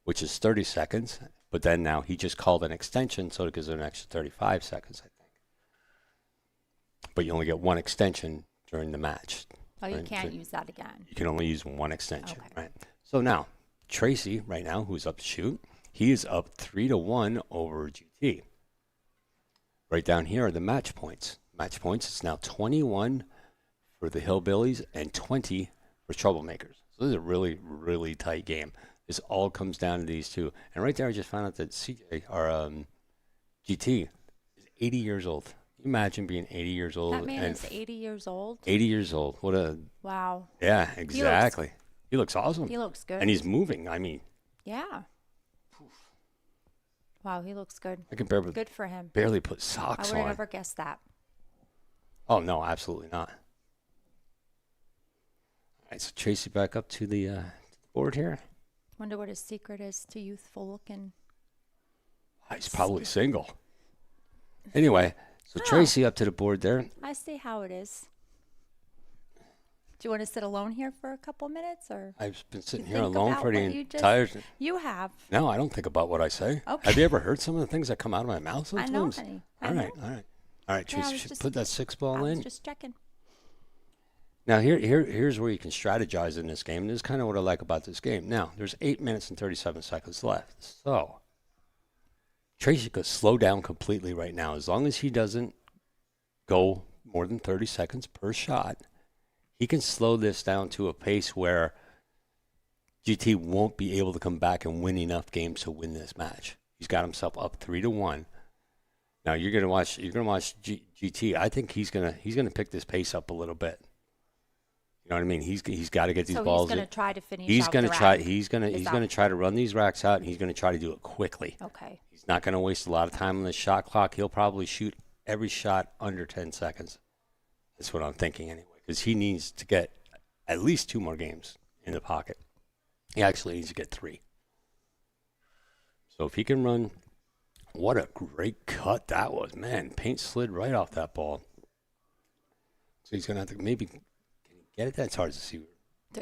Speaker 1: which is 30 seconds. But then now he just called an extension, so it gives it an extra 35 seconds, I think. But you only get one extension during the match.
Speaker 2: Oh, you
Speaker 1: right?
Speaker 2: can't
Speaker 1: So
Speaker 2: use that again.
Speaker 1: you can only use one extension,
Speaker 2: Okay.
Speaker 1: right? So now, Tracy, right now, who's up to shoot, he is up 3-1 over GT. Right down here are the match points. Match points, it's now 21 for the Hillbillies and 20 for Troublemakers. So this is a really, really tight game. This all comes down to these two. And right there, I just found out that CJ, or GT, is 80 years old. Can you imagine being 80 years old?
Speaker 2: That man
Speaker 1: and
Speaker 2: is 80 years old.
Speaker 1: 80 years old. What a...
Speaker 2: Wow.
Speaker 1: Yeah, exactly. He looks awesome.
Speaker 2: He looks good.
Speaker 1: And he's moving. I mean...
Speaker 2: Yeah. Wow, he looks good.
Speaker 1: I can barely,
Speaker 2: Good for him.
Speaker 1: barely put
Speaker 2: I
Speaker 1: socks
Speaker 2: would have
Speaker 1: on.
Speaker 2: never guessed that.
Speaker 1: Oh, no, absolutely not. All right, so Tracy back up to the board here.
Speaker 2: Wonder what his secret is to youthful looking.
Speaker 1: He's probably single. Anyway, so
Speaker 2: Oh.
Speaker 1: Tracy up to the board there.
Speaker 2: I see how it is. Do you want to sit alone here for a couple minutes, or
Speaker 1: I've been sitting
Speaker 2: You
Speaker 1: here
Speaker 2: think
Speaker 1: alone
Speaker 2: about
Speaker 1: for the
Speaker 2: what you just-
Speaker 1: entire...
Speaker 2: you have?
Speaker 1: No, I don't think about what I say.
Speaker 2: Okay.
Speaker 1: Have you ever heard some of the things that come out of my mouth
Speaker 2: I know,
Speaker 1: sometimes?
Speaker 2: honey.
Speaker 1: All right, all right. All right,
Speaker 2: Yeah, I
Speaker 1: Tracy,
Speaker 2: was
Speaker 1: should
Speaker 2: just-
Speaker 1: put that 6-ball
Speaker 2: I was
Speaker 1: in.
Speaker 2: just checking.
Speaker 1: Now, here's where you can strategize in this game. And this is kind of what I like about this game. Now, there's 8 minutes and 37 seconds left. So, Tracy could slow down completely right now. As long as he doesn't go more than 30 seconds per shot, he can slow this down to a pace where GT won't be able to come back and win enough games to win this match. He's got himself up 3-1. Now, you're gonna watch GT. I think he's gonna pick this pace up a little bit. You know what I mean? He's got to get these
Speaker 2: So
Speaker 1: balls.
Speaker 2: he's going to try to finish.
Speaker 1: He's
Speaker 2: out
Speaker 1: going
Speaker 2: the
Speaker 1: to try.
Speaker 2: rack.
Speaker 1: He's going
Speaker 2: Is
Speaker 1: to
Speaker 2: that-
Speaker 1: try to run these racks out, and he's going to try to do it quickly.
Speaker 2: Okay.
Speaker 1: He's not going to waste a lot of time on the shot clock. He'll probably shoot every shot under 10 seconds. That's what I'm thinking anyway, because he needs to get at least 2 more games in the pocket. He actually needs to get 3. So if he can run, what a great cut that was, man! Paint slid right off that ball. So he's going to have to maybe. Can he get it? That's hard to see.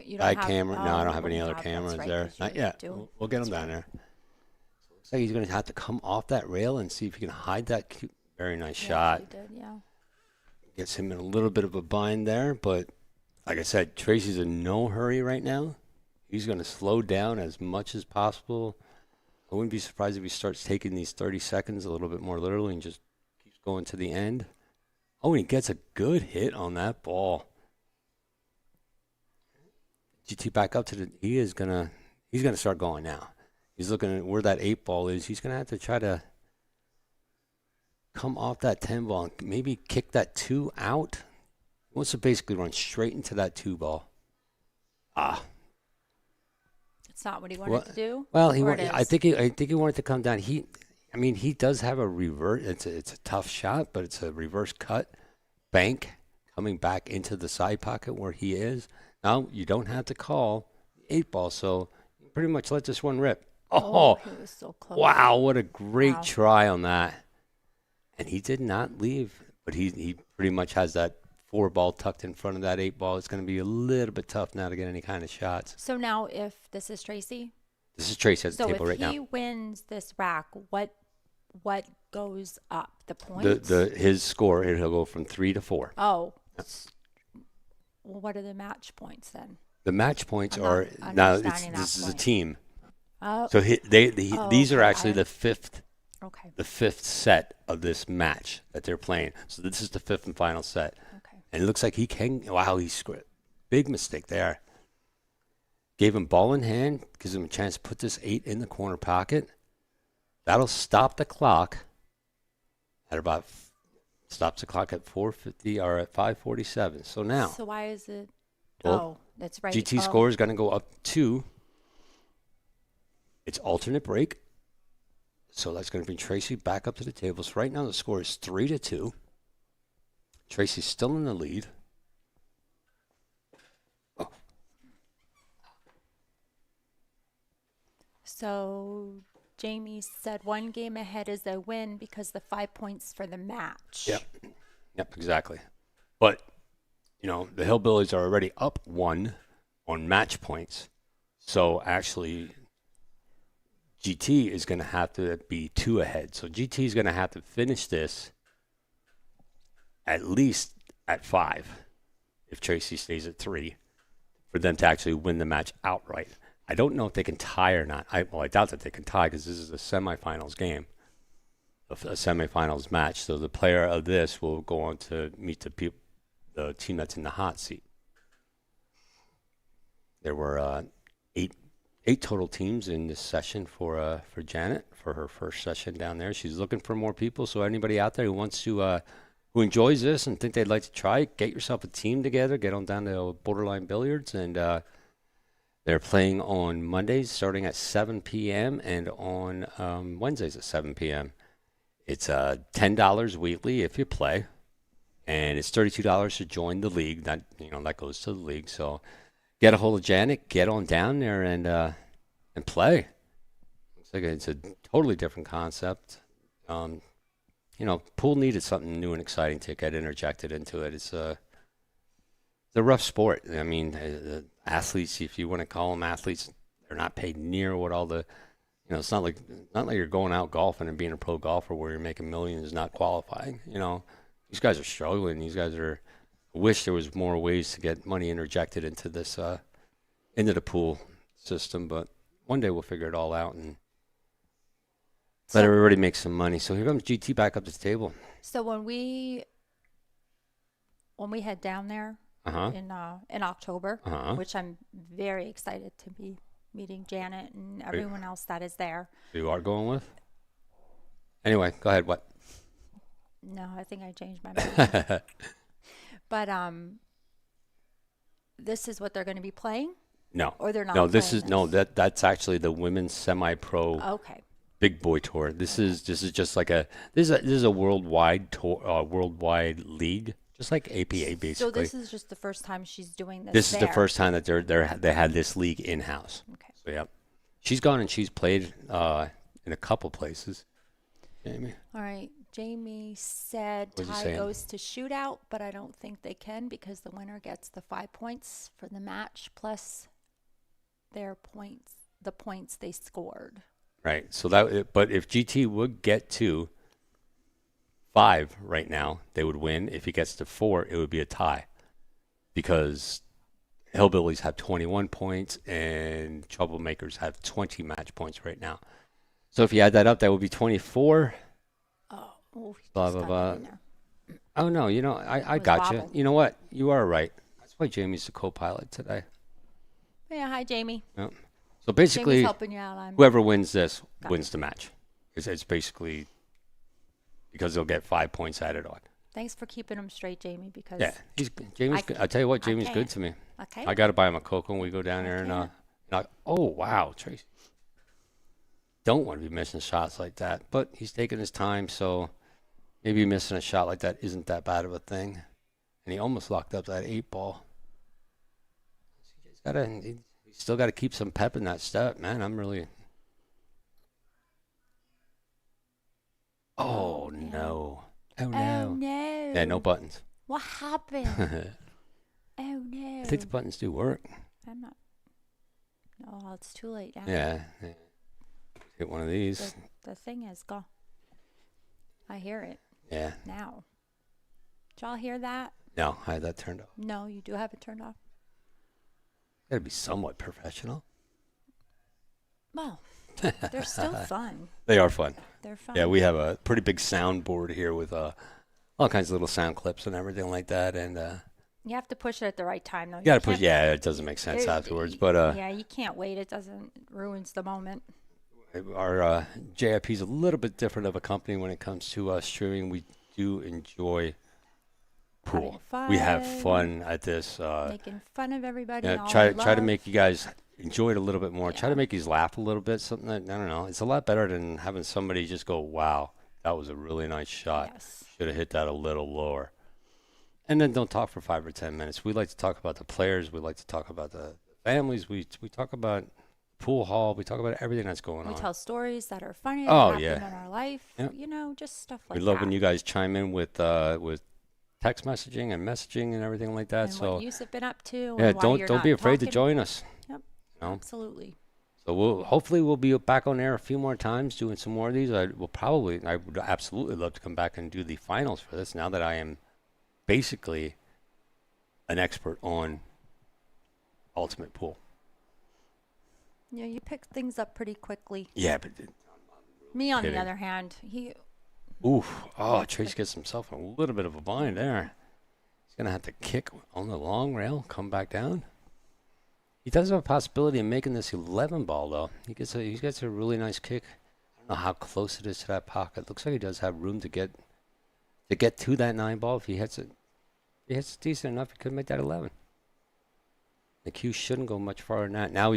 Speaker 2: You
Speaker 1: Eye
Speaker 2: have,
Speaker 1: camera? No, I don't have
Speaker 2: what do
Speaker 1: any
Speaker 2: you
Speaker 1: other
Speaker 2: have?
Speaker 1: cameras
Speaker 2: That's right,
Speaker 1: there.
Speaker 2: 'cause you
Speaker 1: Not yet.
Speaker 2: do.
Speaker 1: We'll get them
Speaker 2: That's
Speaker 1: down
Speaker 2: right.
Speaker 1: there. So it looks like he's going to have to come off that rail and see if he can hide that cute, very nice
Speaker 2: Yeah,
Speaker 1: shot.
Speaker 2: he did, yeah.
Speaker 1: Gets him in a little bit of a bind there, but like I said, Tracy's in no hurry right now. He's going to slow down as much as possible. I wouldn't be surprised if he starts taking these 30 seconds a little bit more literally and just keeps going to the end. Oh, and he gets a good hit on that ball. GT back up to the. He's gonna start going now. He's looking at where that 8-ball is. He's gonna have to try to come off that 10 ball and maybe kick that 2 out. He wants to basically run straight into that 2 ball.
Speaker 2: It's not what he wanted to do.
Speaker 1: Well, I think he wanted to come down. He does have a revert. It's a tough shot, but it's a reverse cut bank coming back into the side pocket where he is. Now you don't have to call 8 ball, so pretty much let this one rip. Oh,
Speaker 2: he was so close.
Speaker 1: Wow, what a great try on that. And he did not leave, but he pretty much has that 4 ball tucked in front of that 8 ball. It's going to be a little bit tough now to get any kind of shots.
Speaker 2: So now if this is Tracy?
Speaker 1: This is Tracy at the table right now.
Speaker 2: So if he wins this rack, what goes up? The points?
Speaker 1: His score, he'll go from 3 to 4.
Speaker 2: Oh. Yep. Well, what are the match points then?
Speaker 1: The match points are now. This is a team.
Speaker 2: Oh.
Speaker 1: So these are actually the fifth.
Speaker 2: Okay.
Speaker 1: The fifth set of this match that they're playing. So this is the 5th and final set.
Speaker 2: Okay.
Speaker 1: And it looks like he can. Wow, he scored. Big mistake there. Gave him ball in hand, gives him a chance to put this 8 in the corner pocket. That'll stop the clock at stops the clock at 4:50 or at 5:47. So now.
Speaker 2: So why is it?
Speaker 1: Well,
Speaker 2: that's right.
Speaker 1: GT score is going to go up 2. It's alternate break. So that's going to bring Tracy back up to the table. So right now the score is 3-2. Tracy's still in the lead. Oh.
Speaker 2: So Jamie said 1 game ahead is a win because the 5 points for the match.
Speaker 1: Yep, exactly. But, the Hillbillies are already up 1 on match points. So actually, GT is going to have to be 2 ahead. So GT is going to have to finish this at least at 5 if Tracy stays at 3 for them to actually win the match outright. I don't know if they can tie or not. I doubt that they can tie because this is a semifinals game, a semifinals match. So the player of this will go on to meet the team that's in the hot seat. There were 8 total teams in this session for Janet for her first session down there. She's looking for more people. So anybody out there who wants to, who enjoys this and think they'd like to try it, get yourself a team together. Get on down to Borderline Billiards, and they're playing on Mondays starting at 7 p.m. and on Wednesdays at 7 p.m. It's $10 weekly if you play, and it's $32 to join the league. That goes to the league. So get a hold of Janet, get on down there, and play. Looks like it's a totally different concept. Pool needed something new and exciting to get interjected into it. It's a rough sport. I mean, the athletes, if you want to call them athletes, they're not paid near what all the, it's not like you're going out golfing and being a pro golfer where you're making millions not qualifying. These guys are struggling. These guys are. I wish there was more ways to get money interjected into this, into the pool system, but one day we'll figure it all out and let everybody make some money. So here comes GT back up to the table.
Speaker 2: So when we head down there in October, which I'm very excited to be meeting Janet and everyone else that is there.
Speaker 1: You are going with? Anyway, go ahead. What?
Speaker 2: No, I think I changed my mind. But this is what they're going to be playing?
Speaker 1: No.
Speaker 2: Or they're not
Speaker 1: No,
Speaker 2: playing
Speaker 1: that's actually the women's semi-pro big boy tour. This is just like this is a worldwide tour, worldwide league, just like APA basically.
Speaker 2: So this is just the first time she's doing this.
Speaker 1: This is the first time that they had this league in-house.
Speaker 2: Okay.
Speaker 1: So yeah. She's gone and she's played in a couple places. Jamie.
Speaker 2: All right. Jamie said tie goes to shootout, but I don't think they can because the winner gets the 5 points for the match plus their points, the points they scored.
Speaker 1: Right. So but if GT would get to 5 right now, they would win. If he gets to 4, it would be a tie because Hillbillies have 21 points and Troublemakers have 20 match points right now. So if you add that up, that would be 24.
Speaker 2: Oh,
Speaker 1: blah, blah, blah. Oh, no, I got you. You know what? You are right. That's why Jamie's the co-pilot today.
Speaker 2: Yeah, hi, Jamie.
Speaker 1: Yep. So basically,
Speaker 2: helping you out.
Speaker 1: whoever wins this wins the match. It's basically because they'll get 5 points added on.
Speaker 2: Thanks for keeping him straight, Jamie, because
Speaker 1: Yeah, Jamie's good. I tell you what, Jamie's good to me.
Speaker 2: Okay.
Speaker 1: I got to buy him a cocoa when we go down there. Oh, wow, Tracy. Don't want to be missing shots like that. But he's taking his time, so maybe missing a shot like that isn't that bad of a thing. And he almost locked up that 8 ball. He's still got to keep some pep in that step, man. I'm really... Oh, no. Oh, no. Yeah, no buttons.
Speaker 2: What happened? Oh, no.
Speaker 1: I think the buttons do work.
Speaker 2: I'm not. No, it's too late now.
Speaker 1: Yeah. Hit one of these.
Speaker 2: The thing is gone. I hear it.
Speaker 1: Yeah.
Speaker 2: Now. Did y'all hear that?
Speaker 1: No, I had that turned off.
Speaker 2: No, you do have it turned off?
Speaker 1: Gotta be somewhat professional.
Speaker 2: Well, they're still fun.
Speaker 1: They are fun.
Speaker 2: They're fun.
Speaker 1: Yeah, we have a pretty big soundboard here with all kinds of little sound clips and everything like that. And
Speaker 2: you have to push it at the right time, though.
Speaker 1: You gotta push. Yeah, it doesn't make sense afterwards. But
Speaker 2: yeah, you can't wait. It ruins the moment.
Speaker 1: Our JIP is a little bit different of a company when it comes to streaming. We do enjoy pool. We have fun at this.
Speaker 2: Making fun of everybody.
Speaker 1: Yeah, try to make you guys enjoy it a little bit more. Yeah. Try to make you laugh a little bit. Something that, I don't know. It's a lot better than having somebody just go, "Wow, that was a really nice shot.
Speaker 2: Yes.
Speaker 1: Should have hit that a little lower." And then don't talk for 5 or 10 minutes. We like to talk about the players. We like to talk about the families. We talk about pool hall. We talk about everything that's going on.
Speaker 2: We tell stories that are funny that happen in our life.
Speaker 1: Yep.
Speaker 2: You know, just stuff like that.
Speaker 1: We love when you guys chime in with text messaging and everything like that.
Speaker 2: And
Speaker 1: so
Speaker 2: what you've been up to.
Speaker 1: Yeah,
Speaker 2: and why
Speaker 1: don't be afraid to join us.
Speaker 2: Yep.
Speaker 1: You know?
Speaker 2: Absolutely.
Speaker 1: So hopefully we'll be back on air a few more times doing some more of these. I would absolutely love to come back and do the finals for this now that I am basically an expert on Ultimate Pool.
Speaker 2: Yeah, you pick things up pretty quickly.
Speaker 1: Yeah, but
Speaker 2: me on the other hand,
Speaker 1: Trace gets himself in a little bit of a bind there. He's gonna have to kick on the long rail, come back down. He does have a possibility of making this 11 ball though. He gets a really nice kick. I don't know how close it is to that pocket. Looks like he does have room to get to that 9 ball. If he hits it, decent enough, he could make that 11. The cue shouldn't go much farther than that. Now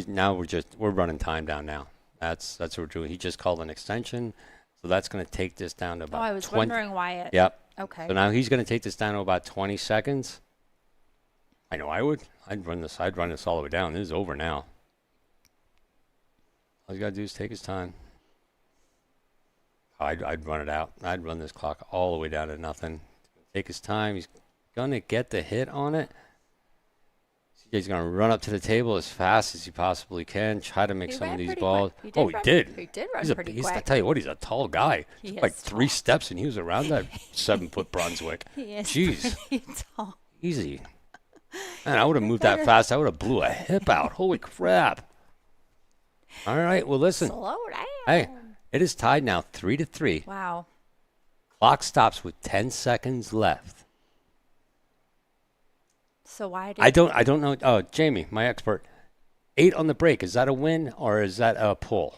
Speaker 1: we're running time down now. That's what we're doing. He just called an extension, so that's going to take this down to about 20.
Speaker 2: I was wondering why it.
Speaker 1: Yep.
Speaker 2: Okay.
Speaker 1: So now he's going to take this down to about 20 seconds. I know I would. I'd run this all the way down. This is over now. All he's got to do is take his time. I'd run it out. I'd run this clock all the way down to nothing. Take his time. He's going to get the hit on it. CJ's going to run up to the table as fast as he possibly can, try to make some of these balls.
Speaker 2: He
Speaker 1: did
Speaker 2: run pretty quick.
Speaker 1: I tell you what, he's a tall guy.
Speaker 2: He
Speaker 1: like
Speaker 2: is
Speaker 1: 3
Speaker 2: tall.
Speaker 1: steps, and he was around that 7-foot Brunswick.
Speaker 2: He is
Speaker 1: Jeez.
Speaker 2: pretty tall.
Speaker 1: Easy. Man, I would have moved that fast. I would have blew a hip out. Holy crap. All right, well, listen.
Speaker 2: Slow down.
Speaker 1: Hey, it is tied now 3-3.
Speaker 2: Wow.
Speaker 1: Clock stops with 10 seconds left.
Speaker 2: So why did
Speaker 1: I don't know. Oh, Jamie, my expert. 8 on the break. Is that a win or is that a pull?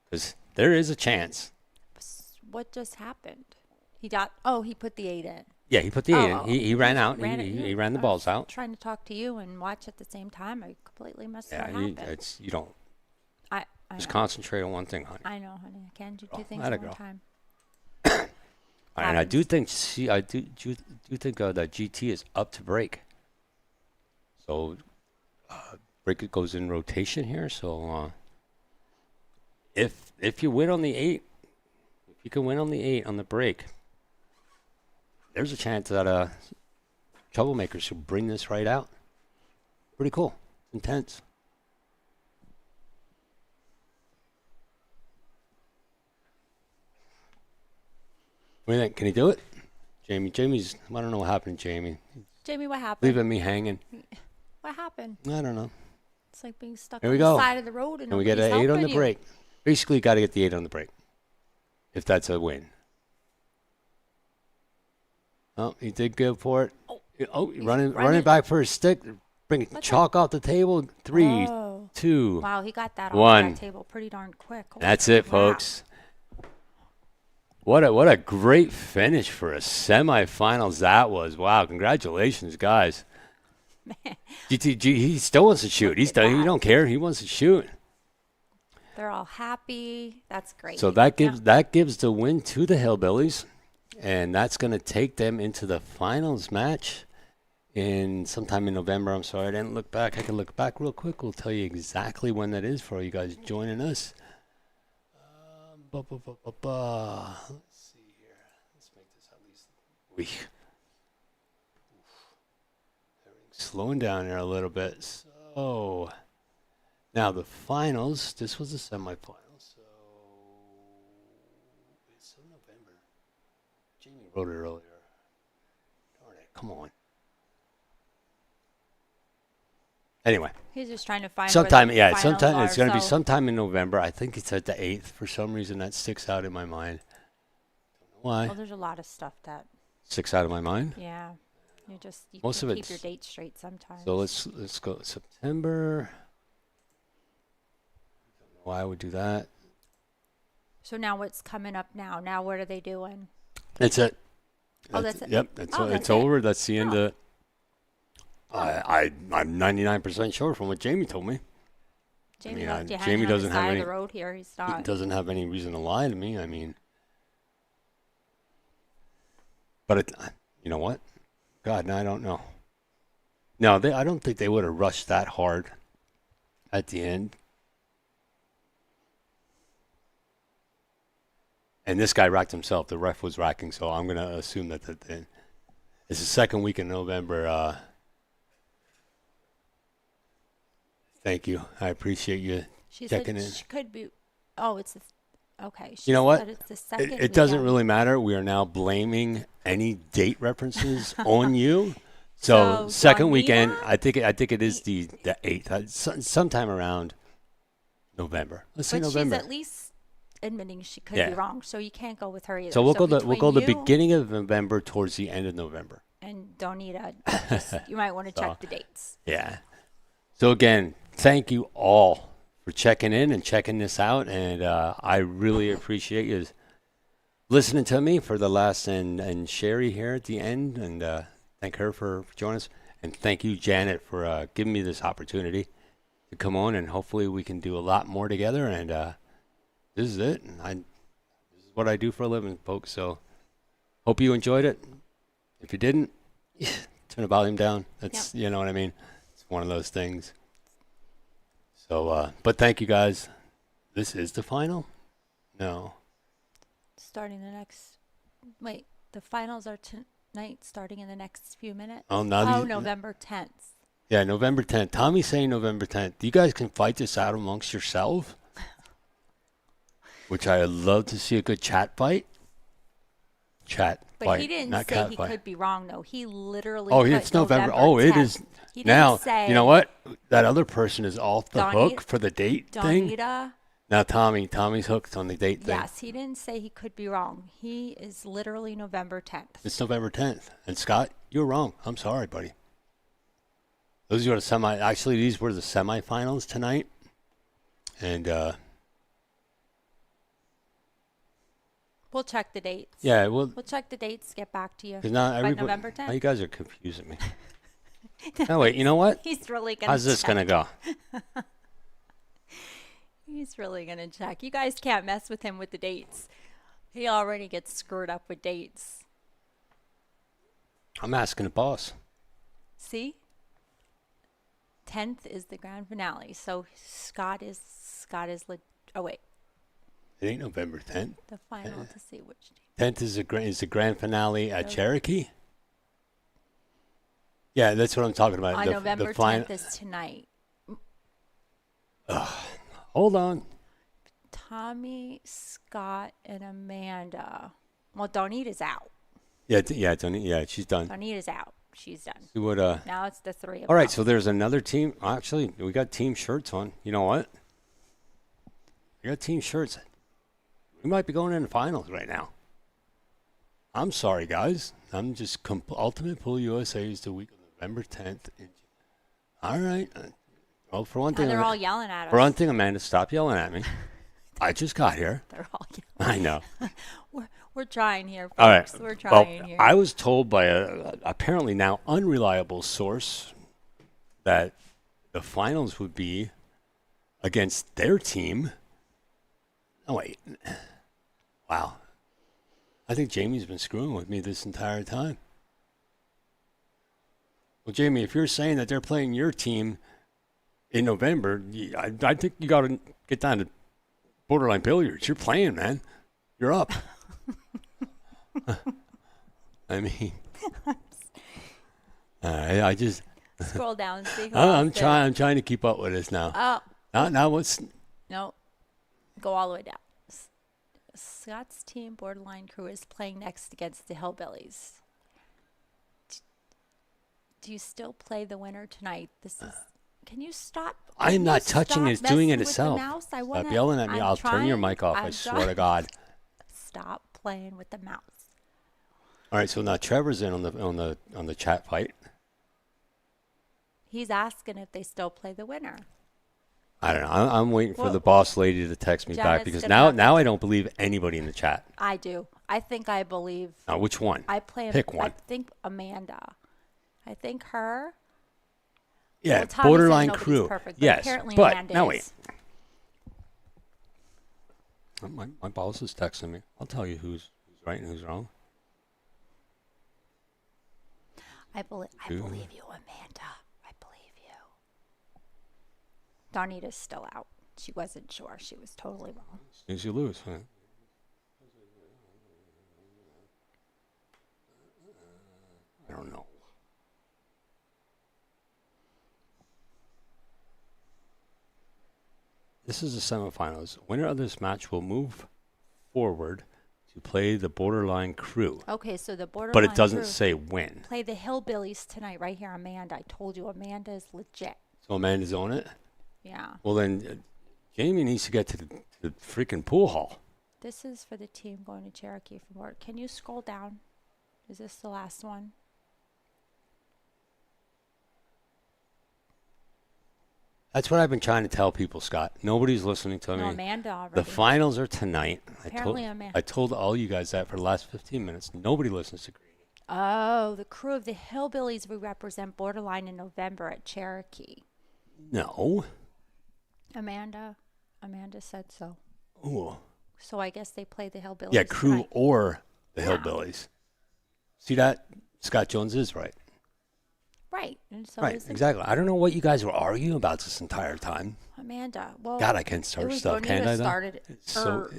Speaker 1: Because there is a chance.
Speaker 2: What just happened? He put the 8 in.
Speaker 1: Yeah, he put the 8 in. He ran out. He ran the
Speaker 2: I
Speaker 1: balls
Speaker 2: was
Speaker 1: out.
Speaker 2: Trying to talk to you and watch at the same time. I completely missed what
Speaker 1: You
Speaker 2: happened.
Speaker 1: don't.
Speaker 2: I
Speaker 1: Just
Speaker 2: know.
Speaker 1: concentrate on one thing, honey.
Speaker 2: I know, honey. I can't do 2 things
Speaker 1: atta
Speaker 2: at one
Speaker 1: girl.
Speaker 2: time.
Speaker 1: And I do think that GT is up to break. So break goes in rotation here. So if you win on the 8, if you can win on the 8 on the break, there's a chance that Troublemakers will bring this right out. Pretty cool. Intense. What do you think? Can he do it? Jamie's, I don't know what happened to Jamie.
Speaker 2: Jamie, what happened?
Speaker 1: Leaving me hanging.
Speaker 2: What happened?
Speaker 1: I don't know.
Speaker 2: It's like being stuck
Speaker 1: Here
Speaker 2: on
Speaker 1: we
Speaker 2: the
Speaker 1: go.
Speaker 2: side of the road and
Speaker 1: we get an 8 on the break. Basically, got to get the 8 on the break. If that's a win. Oh, he did good for it. Running back for his stick. Bring it. Chalk off the table. 3, 2.
Speaker 2: Wow, he got that
Speaker 1: 1.
Speaker 2: off that table pretty darn quick.
Speaker 1: That's it, folks. What a great finish for a semifinals that was. Wow, congratulations, guys.
Speaker 2: Man,
Speaker 1: GTG, he still wants to shoot.
Speaker 2: look
Speaker 1: He's
Speaker 2: at
Speaker 1: done. He
Speaker 2: that.
Speaker 1: don't care. He wants to shoot.
Speaker 2: They're all happy. That's great.
Speaker 1: So that gives the win to the Hillbillies, and that's going to take them into the finals match in sometime in November. I'm sorry, I didn't look back. I can look back real quick. We'll tell you exactly when that is for all you guys joining us. Let's see here. Let's make this at least. Everything's slowing down here a little bit. So now the finals. This was the semifinals. So it's in November. Jamie wrote it earlier. Darn it! Come on. Anyway.
Speaker 2: He's just trying to find
Speaker 1: Sometime,
Speaker 2: where the
Speaker 1: yeah,
Speaker 2: finals
Speaker 1: sometime
Speaker 2: are,
Speaker 1: it's going to be
Speaker 2: so-
Speaker 1: sometime in November. I think it's at the 8th. For some reason, that sticks out in my mind. Don't know why.
Speaker 2: Well, there's a lot of stuff that,
Speaker 1: Sticks out of my mind.
Speaker 2: yeah, you
Speaker 1: Most
Speaker 2: can
Speaker 1: of
Speaker 2: keep your
Speaker 1: it's-
Speaker 2: dates straight sometimes.
Speaker 1: So let's go September. Don't know why I would do that.
Speaker 2: So now what's coming up now? Now what are they doing?
Speaker 1: That's it.
Speaker 2: Oh, that's it?
Speaker 1: Yep, it's
Speaker 2: Oh, that's
Speaker 1: it's
Speaker 2: it?
Speaker 1: over. That's the end
Speaker 2: Oh.
Speaker 1: of. I'm 99% sure from what Jamie told me.
Speaker 2: Jamie
Speaker 1: mean,
Speaker 2: left you
Speaker 1: Jamie
Speaker 2: hanging on the
Speaker 1: doesn't have
Speaker 2: side
Speaker 1: any-
Speaker 2: of the road here. He's
Speaker 1: He
Speaker 2: not.
Speaker 1: doesn't have any reason to lie to me. I mean, but you know what? God, no, I don't know. No, I don't think they would have rushed that hard at the end. And this guy racked himself. The ref was racking, so I'm gonna assume that it's the second week in November. Thank you. I appreciate you.
Speaker 2: She
Speaker 1: checking
Speaker 2: said
Speaker 1: in.
Speaker 2: she could be. Oh, it's okay. She
Speaker 1: You know what?
Speaker 2: said it's the second
Speaker 1: It doesn't
Speaker 2: weekend.
Speaker 1: really matter. We are now blaming any date references on you. So
Speaker 2: So,
Speaker 1: second weekend,
Speaker 2: Juanita?
Speaker 1: I think it is the 8th, sometime around November. Let's say
Speaker 2: But
Speaker 1: November.
Speaker 2: she's at least admitting she could
Speaker 1: Yeah.
Speaker 2: be wrong, so you can't go with her either.
Speaker 1: So we'll go the
Speaker 2: between you
Speaker 1: beginning of November towards the end of November.
Speaker 2: and Donita, you might want to
Speaker 1: So,
Speaker 2: check the dates.
Speaker 1: Yeah. So again, thank you all for checking in and checking this out, and I really appreciate you listening to me for the last and Sherry here at the end, and thank her for joining us, and thank you, Janet, for giving me this opportunity to come on, and hopefully we can do a lot more together. And this is it. This is what I do for a living, folks. So hope you enjoyed it. If you didn't, turn the volume down. That's you know what I mean. It's one of those things. So, but thank you guys. This is the final? No.
Speaker 2: Starting the next. Wait, the finals are tonight, starting in the next few minutes.
Speaker 1: Oh, now
Speaker 2: November 10th.
Speaker 1: Yeah, November 10th. Tommy's saying November 10th. You guys can fight this out amongst yourself, which I would love to see a good chat fight. Chat
Speaker 2: But
Speaker 1: fight,
Speaker 2: he didn't
Speaker 1: not
Speaker 2: say
Speaker 1: cat
Speaker 2: he
Speaker 1: fight.
Speaker 2: could be wrong, though. He literally.
Speaker 1: Oh,
Speaker 2: put
Speaker 1: it's November.
Speaker 2: 10th.
Speaker 1: Oh, it is.
Speaker 2: He
Speaker 1: Now,
Speaker 2: didn't say
Speaker 1: you know what? That other person is off the hook
Speaker 2: Donita-
Speaker 1: for the date thing.
Speaker 2: Donita.
Speaker 1: Now, Tommy's hooked on the date thing.
Speaker 2: Yes, he didn't say he could be wrong. He is literally November 10th.
Speaker 1: It's November 10th. And Scott, you're wrong. I'm sorry, buddy. Those were these were the semifinals tonight. And
Speaker 2: We'll check the dates.
Speaker 1: yeah, well,
Speaker 2: We'll check the dates, get back to you.
Speaker 1: because now
Speaker 2: By
Speaker 1: everybody,
Speaker 2: November
Speaker 1: now
Speaker 2: 10th?
Speaker 1: you guys are confusing me. Oh wait, you know what?
Speaker 2: He's really going to
Speaker 1: How's this gonna go?
Speaker 2: He's really going to check. You guys can't mess with him with the dates. He already gets screwed up with dates.
Speaker 1: I'm asking the boss.
Speaker 2: See? 10th is the grand finale. So Scott is oh wait,
Speaker 1: It ain't November 10th.
Speaker 2: the final to see which
Speaker 1: 10th is the grand finale at
Speaker 2: Okay.
Speaker 1: Cherokee. Yeah, that's what I'm talking about.
Speaker 2: on
Speaker 1: the
Speaker 2: November
Speaker 1: final.
Speaker 2: 10th is tonight.
Speaker 1: Hold on.
Speaker 2: Tommy, Scott, and Amanda. Well, Donita's out.
Speaker 1: Yeah, she's done.
Speaker 2: Donita's out. She's done.
Speaker 1: See what
Speaker 2: Now it's the three of
Speaker 1: All right,
Speaker 2: us.
Speaker 1: so there's another team. Actually, we got team shirts on. You know what? We got team shirts. We might be going in the finals right now. I'm sorry, guys. I'm just Ultimate Pool USA is the week of November 10th. All right. Well, for one
Speaker 2: Now
Speaker 1: thing,
Speaker 2: they're all yelling at us.
Speaker 1: for one thing, Amanda, stop yelling at me. I just got here.
Speaker 2: They're all yelling.
Speaker 1: I know.
Speaker 2: We're trying here, folks.
Speaker 1: All right.
Speaker 2: We're trying here.
Speaker 1: I was told by a apparently now unreliable source that the finals would be against their team. Oh, wait. Wow. I think Jamie's been screwing with me this entire time. Well, Jamie, if you're saying that they're playing your team in November, I think you got to get down to borderline billiards. You're playing, man. You're up. I mean, I just
Speaker 2: scroll down and see who
Speaker 1: I'm trying to keep up with this now. Now what's
Speaker 2: no, go all the way down. Scott's team, Borderline Crew, is playing next against the Hillbillies. Do you still play the winner tonight? This is. Can you stop?
Speaker 1: I'm not touching it. It's doing it itself.
Speaker 2: Stop
Speaker 1: yelling at me. I'll turn your mic off. I swear to God.
Speaker 2: Stop playing with the mouse.
Speaker 1: All right. So now Trevor's in on the chat fight.
Speaker 2: He's asking if they still play the winner.
Speaker 1: I don't know. I'm waiting for the boss lady to text me back because now I don't believe anybody in the chat.
Speaker 2: I do. I think I believe.
Speaker 1: Now, which one?
Speaker 2: Pick one. I think Amanda. I think her.
Speaker 1: Yeah, Borderline Crew.
Speaker 2: Perfect,
Speaker 1: yes,
Speaker 2: but Amanda
Speaker 1: now wait. My boss is texting me. I'll tell you who's right and who's wrong.
Speaker 2: I believe you, Amanda. I believe you. Darnita's still out. She wasn't sure. She was totally wrong.
Speaker 1: As soon as you lose, huh? I don't know. This is the semifinals. Winner of this match will move forward to play the Borderline Crew.
Speaker 2: Okay, so the Borderline
Speaker 1: But it doesn't
Speaker 2: Crew
Speaker 1: say when.
Speaker 2: play the Hillbillies tonight, right here, Amanda. I told you, Amanda is legit.
Speaker 1: So Amanda's on it?
Speaker 2: Yeah.
Speaker 1: Well, then Jamie needs to get to the freaking pool hall.
Speaker 2: This is for the team going to Cherokee from work. Can you scroll down? Is this the last one?
Speaker 1: That's what I've been trying to tell people, Scott. Nobody's listening to me.
Speaker 2: No, Amanda already.
Speaker 1: The finals are tonight.
Speaker 2: Apparently Amanda.
Speaker 1: I told all you guys that for the last 15 minutes. Nobody listens to Greeny.
Speaker 2: Oh, the crew of the Hillbillies will represent Borderline in November at Cherokee.
Speaker 1: No.
Speaker 2: Amanda said so.
Speaker 1: Ooh.
Speaker 2: So I guess they play the Hillbillies.
Speaker 1: Yeah, Crew
Speaker 2: tonight.
Speaker 1: or the Hillbillies. See that? Scott Jones is right.
Speaker 2: Right. And so
Speaker 1: right, exactly. I don't know what you guys were arguing about this entire time.
Speaker 2: Amanda. Well,
Speaker 1: God, I can't start stuff, can't I?
Speaker 2: Started it.
Speaker 1: So,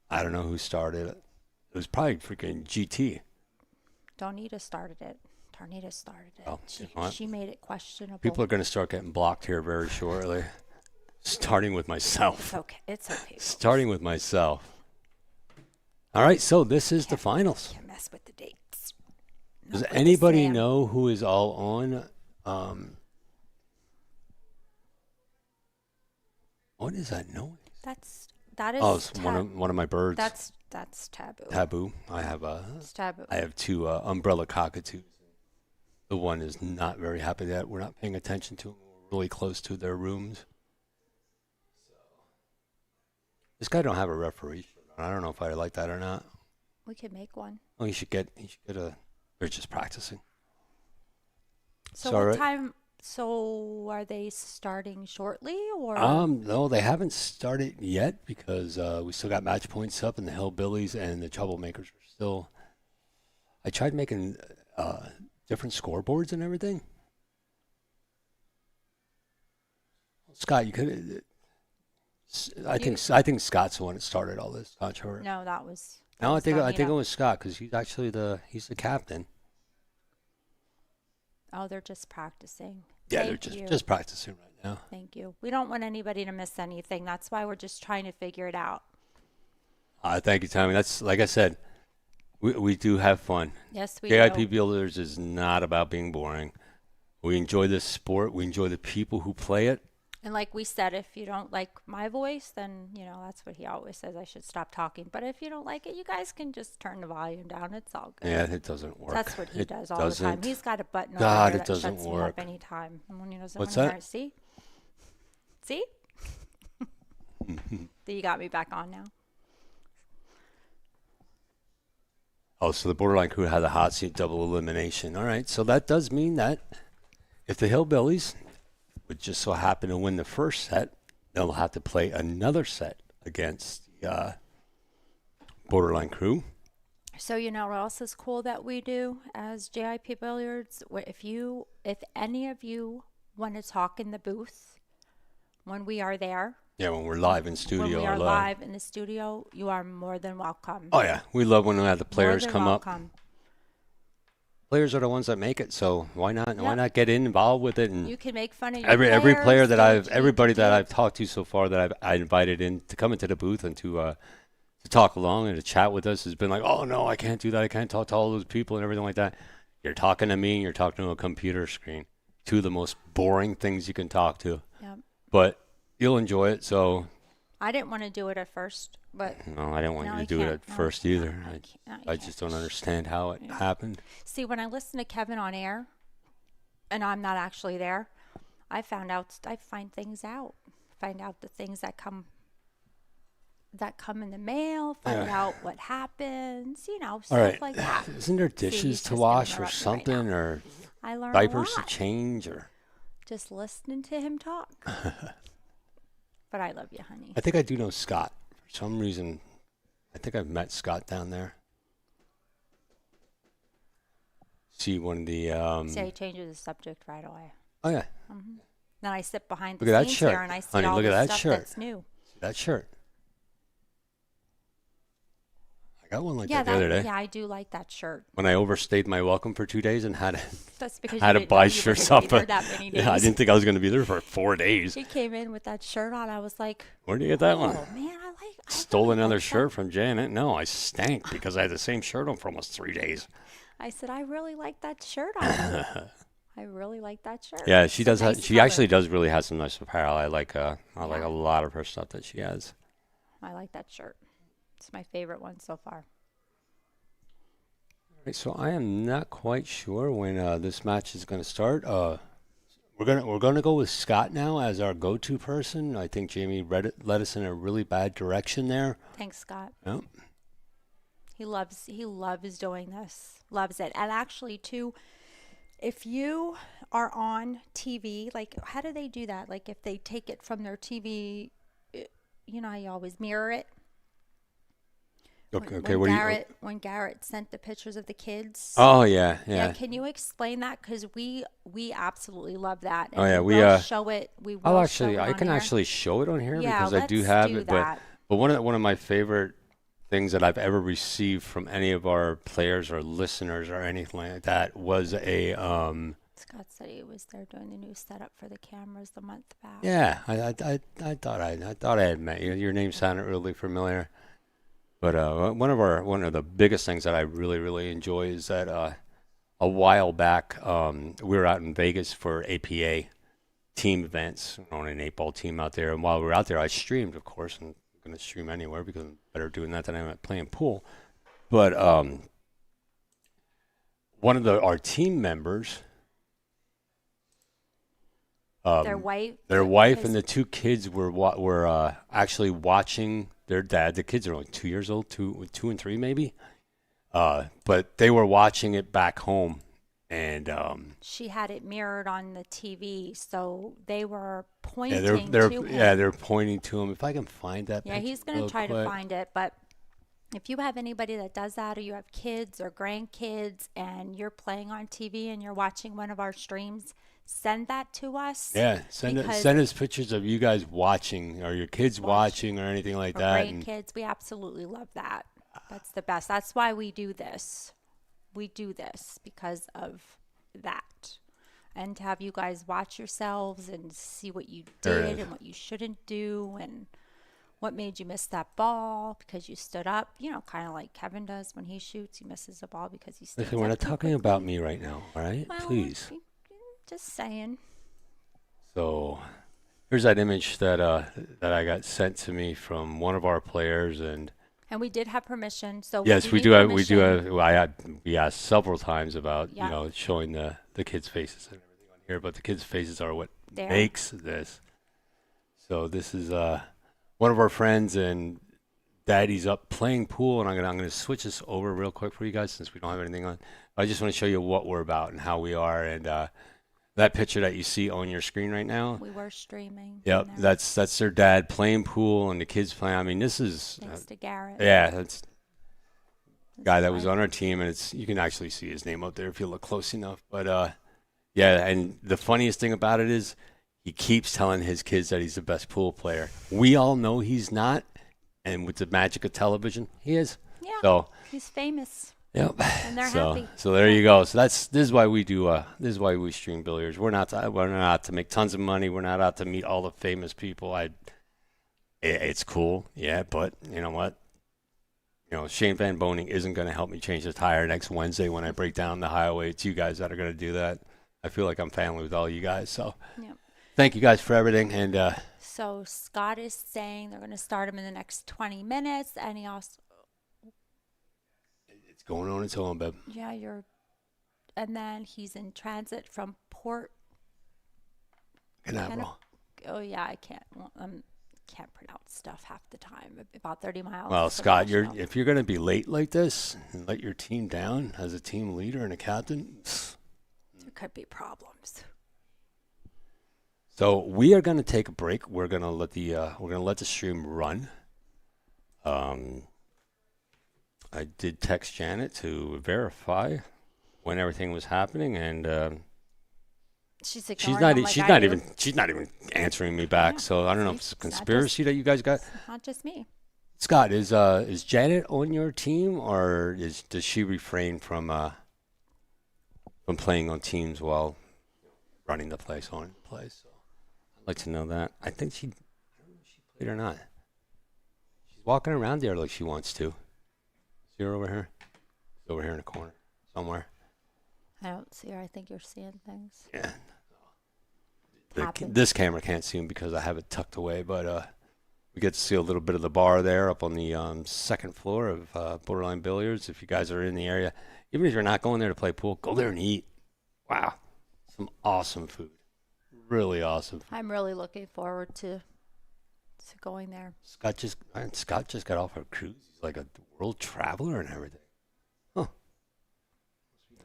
Speaker 1: I don't know who started it. It was probably freaking GT.
Speaker 2: Donita started it. Tarnita started it.
Speaker 1: Oh,
Speaker 2: she made it questionable.
Speaker 1: People are going to start getting blocked here very shortly. Starting with myself.
Speaker 2: It's okay. It's okay.
Speaker 1: Starting with myself. All right, so this is the finals.
Speaker 2: Can't mess with the dates.
Speaker 1: Does anybody know who is all on? What is that noise?
Speaker 2: That is.
Speaker 1: Oh, it's one of my birds.
Speaker 2: That's taboo.
Speaker 1: Taboo.
Speaker 2: It's taboo.
Speaker 1: I have two umbrella cockatoos. The one is not very happy that we're not paying attention to them. We're really close to their rooms. So this guy don't have a referee. I don't know if I like that or not.
Speaker 2: We could make one.
Speaker 1: Oh, he should get a. They're just practicing.
Speaker 2: So what time? So are they starting shortly or?
Speaker 1: No, they haven't started yet because we still got match points up, and the Hillbillies and the Troublemakers are still. I tried making different scoreboards and everything. Scott, you could. I think Scott's the one that started all this controversy.
Speaker 2: No, that was.
Speaker 1: No, I think it was Scott because he's actually he's the captain.
Speaker 2: Oh, they're just practicing.
Speaker 1: Yeah, they're just practicing right now.
Speaker 2: Thank you. We don't want anybody to miss anything. That's why we're just trying to figure it out.
Speaker 1: Thank you, Tommy. That's like I said, we do have fun.
Speaker 2: Yes, we
Speaker 1: KIP
Speaker 2: do.
Speaker 1: Builders is not about being boring. We enjoy this sport. We enjoy the people who play it.
Speaker 2: And like we said, if you don't like my voice, then, that's what he always says. I should stop talking. But if you don't like it, you guys can just turn the volume down. It's all good.
Speaker 1: Yeah, it doesn't work.
Speaker 2: That's what he does all the time. He's got a button over
Speaker 1: God,
Speaker 2: there
Speaker 1: it
Speaker 2: that
Speaker 1: doesn't
Speaker 2: shuts
Speaker 1: work.
Speaker 2: me up anytime. And when he doesn't
Speaker 1: What's
Speaker 2: want to
Speaker 1: that?
Speaker 2: hear it. See? You got me back on now.
Speaker 1: Oh, so the Borderline Crew had the hot seat double elimination. All right, so that does mean that if the Hillbillies would just so happen to win the first set, they'll have to play another set against the Borderline Crew.
Speaker 2: So you know what else is cool that we do as JIP Billiards? If any of you want to talk in the booth when we are there.
Speaker 1: Yeah, when we're live in studio.
Speaker 2: When we are live in the studio, you are more than welcome.
Speaker 1: Oh yeah, we love when we have the players come up.
Speaker 2: Welcome.
Speaker 1: Players are the ones that make it, so why not? Yep. Why not get involved with it? And
Speaker 2: you can make fun of your
Speaker 1: every player that everybody that I've talked to so far that I invited in to come into the booth and to talk along and to chat with us has been like, oh no, I can't do that. I can't talk to all those people and everything like that. You're talking to me and you're talking to a computer screen. Two of the most boring things you can talk to.
Speaker 2: Yep.
Speaker 1: But you'll enjoy it. So
Speaker 2: I didn't want to do it at first, but
Speaker 1: no, I didn't want you to do it at first either. I just don't understand how it happened.
Speaker 2: See, when I listen to Kevin on air, and I'm not actually there, I find things out. Find out the things that come in the mail. Find out what happens. Stuff like that.
Speaker 1: Isn't there dishes to wash or something, or diapers to change, or
Speaker 2: just listening to him talk? But I love you, honey.
Speaker 1: I think I do know Scott. For some reason, I think I've met Scott down there. See one of the...
Speaker 2: See, he changes the subject right away.
Speaker 1: Oh, yeah.
Speaker 2: Mm-hmm. Then I sit behind
Speaker 1: the
Speaker 2: scenes here and I see all the stuff that's new.
Speaker 1: See that shirt. I got one like that the other day.
Speaker 2: Yeah, I do like that shirt.
Speaker 1: When I overstayed my welcome for 2 days and had
Speaker 2: to
Speaker 1: buy shirts off.
Speaker 2: Yeah,
Speaker 1: I didn't think I was going to be there for 4 days.
Speaker 2: He came in with that shirt on. I was like,
Speaker 1: where did you get that one?
Speaker 2: Oh, man, I
Speaker 1: stole another shirt from Janet. No, I stank because I had the same shirt on for almost 3 days.
Speaker 2: I said, I really like that shirt on. I really like that shirt.
Speaker 1: Yeah, she does. She actually does really have some nice apparel. I like a lot of her stuff that she has.
Speaker 2: I like that shirt. It's my favorite one so far.
Speaker 1: Right, so I am not quite sure when this match is going to start. We're gonna go with Scott now as our go-to person. I think Jamie led us in a really bad direction there.
Speaker 2: Thanks, Scott.
Speaker 1: Yep.
Speaker 2: He loves doing this. Loves it. And actually, too, if you are on TV, like, how do they do that? Like, if they take it from their TV, you know how you always mirror it? When Garrett sent the pictures of the kids.
Speaker 1: Oh, yeah.
Speaker 2: Can you explain that? Because we absolutely love that.
Speaker 1: And
Speaker 2: we show it. We will
Speaker 1: I can actually show it on here because I do have it. But one of my favorite things that I've ever received from any of our players or listeners or anything like that was a
Speaker 2: Scott said he was there doing the new setup for the cameras the month back.
Speaker 1: Yeah, I thought I had met you. Your name sounded really familiar. But one of the biggest things that I really, really enjoy is that a while back we were out in Vegas for APA team events on an 8-ball team out there. And while we were out there, I streamed, of course, and I'm going to stream anywhere because I'm better doing that than I'm playing pool. But one of our team members,
Speaker 2: their wife
Speaker 1: and the 2 kids were actually watching their dad. The kids are only 2 years old, two and 3 maybe. But they were watching it back home, and
Speaker 2: she had it mirrored on the TV, so they were pointing
Speaker 1: to
Speaker 2: him.
Speaker 1: Yeah, they're pointing to him. If I can find that.
Speaker 2: Yeah, he's going to try to find it. But if you have anybody that does that, or you have kids or grandkids, and you're playing on TV and you're watching one of our streams, send that to us.
Speaker 1: Yeah, send us pictures of you guys watching, or your kids watching, or anything like that.
Speaker 2: Kids, we absolutely love that. That's the best. That's why we do this. We do this because of that, and to have you guys watch yourselves and see what you did and what you shouldn't do, and what made you miss that ball because you stood up. You know, kind of like Kevin does when he shoots. He misses a ball because he stands up.
Speaker 1: Listen, we're not talking about me right now, all right?
Speaker 2: Well,
Speaker 1: please.
Speaker 2: Just saying.
Speaker 1: So here's that image that I got sent to me from one of our players, and
Speaker 2: we did have permission. So
Speaker 1: yes, we do have. We asked several times about showing the kids' faces and everything on here, but the kids' faces are what makes this. So this is one of our friends, and Daddy's up playing pool, and I'm gonna switch this over real quick for you guys since we don't have anything on. I just want to show you what we're about and how we are, and that picture that you see on your screen right now.
Speaker 2: We were streaming.
Speaker 1: Yep, that's their dad playing pool and the kids playing. I mean, this is
Speaker 2: thanks to Garrett.
Speaker 1: Yeah, that's the guy that was on our team, and you can actually see his name up there if you look close enough. But yeah, and the funniest thing about it is he keeps telling his kids that he's the best pool player. We all know he's not, and with the magic of television, he is.
Speaker 2: Yeah.
Speaker 1: So
Speaker 2: he's famous.
Speaker 1: Yep.
Speaker 2: And they're happy.
Speaker 1: So there you go. So this is why we do. This is why we stream billiards. We're not out to make tons of money. We're not out to meet all the famous people. It's cool, yeah, but you know what? You know, Shane Van Boning isn't going to help me change the tire next Wednesday when I break down the highway. It's you guys that are going to do that. I feel like I'm family with all you guys. So thank you guys for everything. And
Speaker 2: so Scott is saying they're going to start him in the next 20 minutes, and he also.
Speaker 1: Going on its own, babe.
Speaker 2: Yeah, and then he's in transit from Port
Speaker 1: Canaveral.
Speaker 2: Oh yeah, I can't pronounce stuff half the time. About 30 miles.
Speaker 1: Well, Scott, if you're going to be late like this and let your team down as a team leader and a captain,
Speaker 2: there could be problems.
Speaker 1: So we are going to take a break. We're going to let the stream run. I did text Janet to verify when everything was happening, and she's not even answering me back. Yeah, so I don't know if it's a conspiracy that you guys got.
Speaker 2: It's not just me.
Speaker 1: Scott, is Janet on your team, or does she refrain from playing on teams while running the place on play? So I'd like to know that. I don't know if she played or not. She's walking around there like she wants to. See her over here? She's over here in the corner somewhere.
Speaker 2: I don't see her. I think you're seeing things.
Speaker 1: Yeah. This camera can't see him because I have it tucked away, but we get to see a little bit of the bar there up on the second floor of Borderline Billiards. If you guys are in the area, even if you're not going there to play pool, go there and eat. Wow. Some awesome food. Really awesome food.
Speaker 2: I'm really looking forward to going there.
Speaker 1: Scott just got off a cruise. He's like a world traveler and everything. Huh.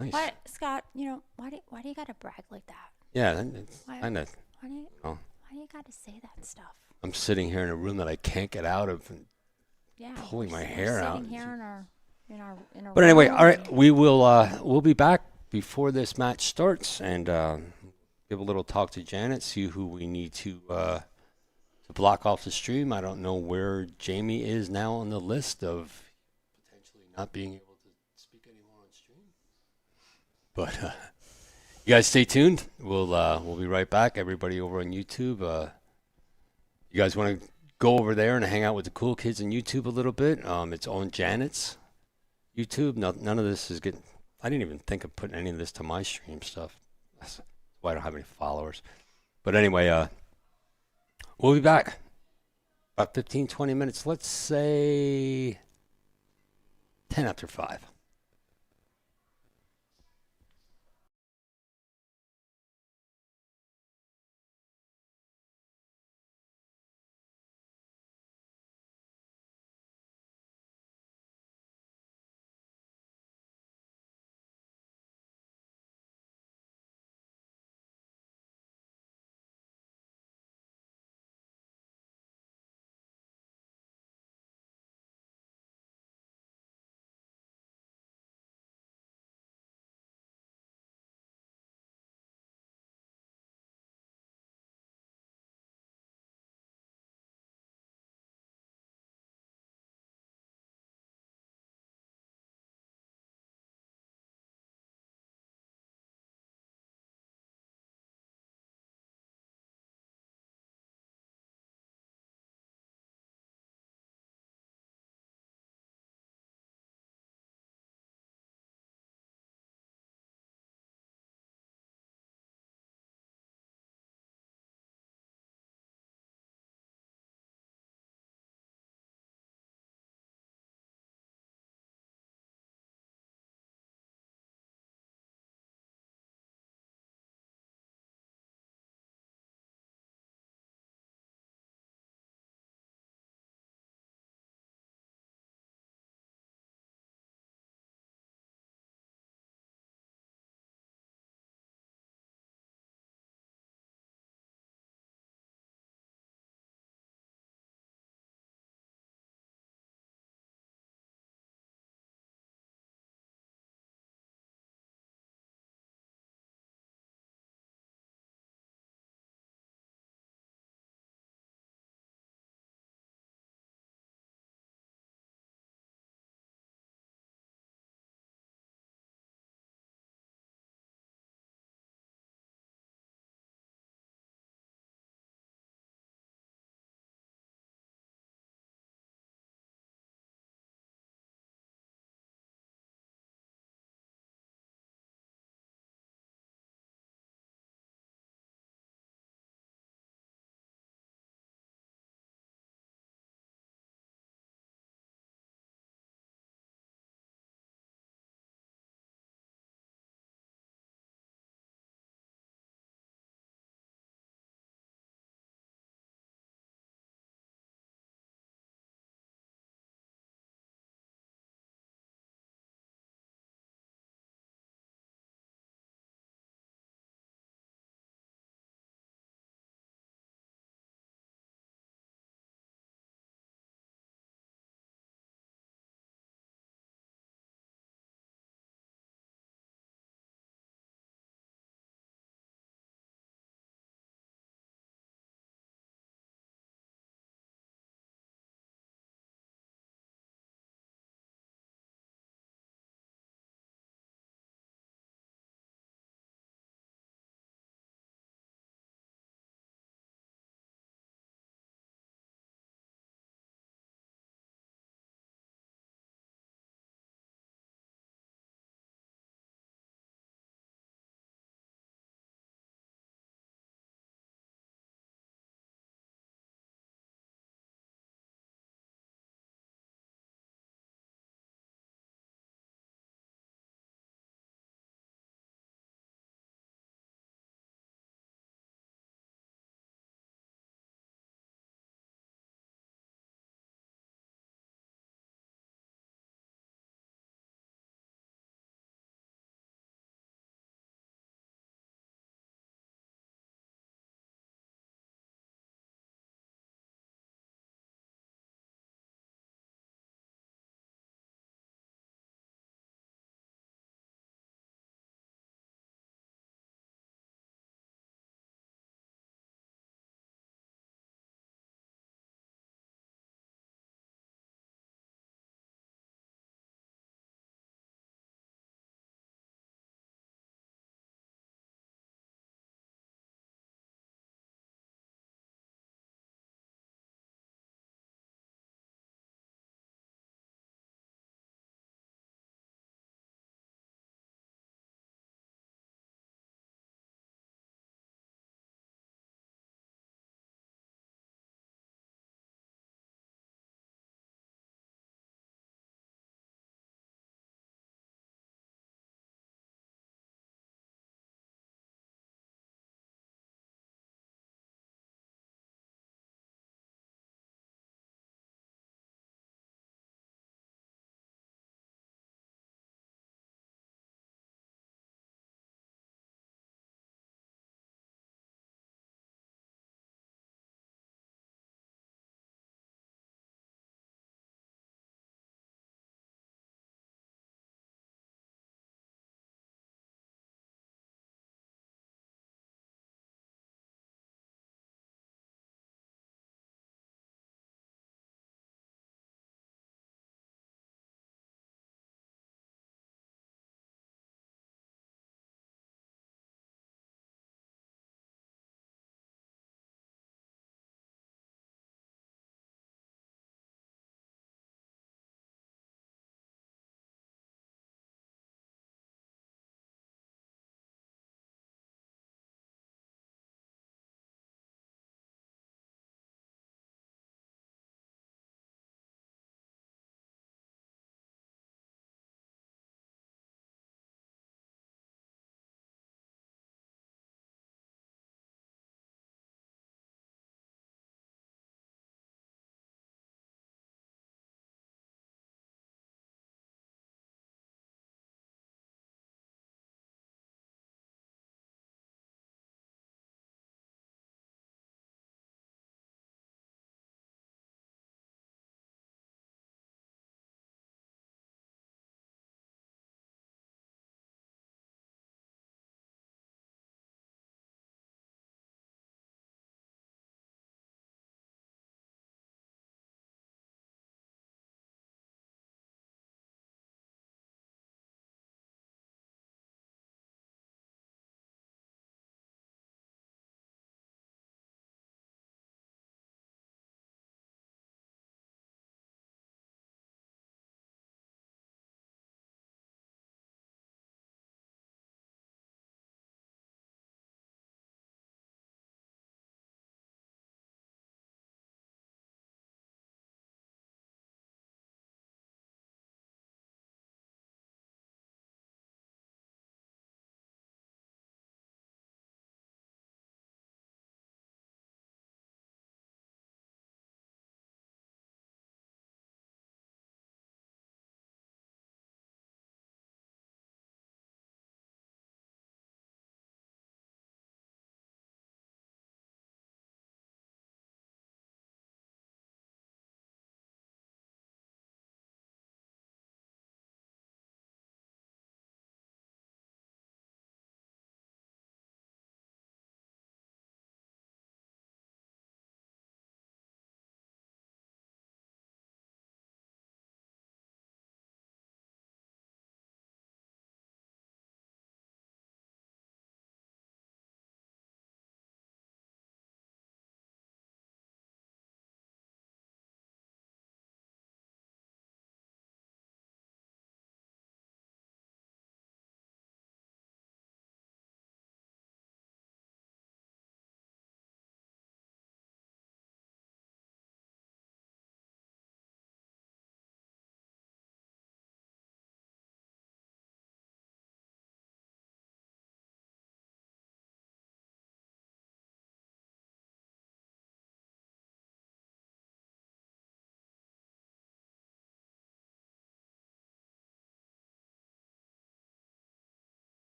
Speaker 1: Nice.
Speaker 2: Why, Scott, why do you got to brag like that?
Speaker 1: Yeah, it's kind of.
Speaker 2: Why do you got to say that stuff?
Speaker 1: I'm sitting here in a room that I can't get out of and pulling my hair out.
Speaker 2: Sitting here in our
Speaker 1: but anyway, all right, we'll be back before this match starts and give a little talk to Janet, see who we need to block off the stream. I don't know where Jamie is now on the list of potentially not being able to speak anymore on stream. But you guys stay tuned. We'll be right back. Everybody over on YouTube, you guys want to go over there and hang out with the cool kids on YouTube a little bit? It's on Janet's YouTube. None of this is getting. I didn't even think of putting any of this to my stream stuff. That's why I don't have any followers. But anyway, we'll be back about 15, 20 minutes. Let's say 10 after 5.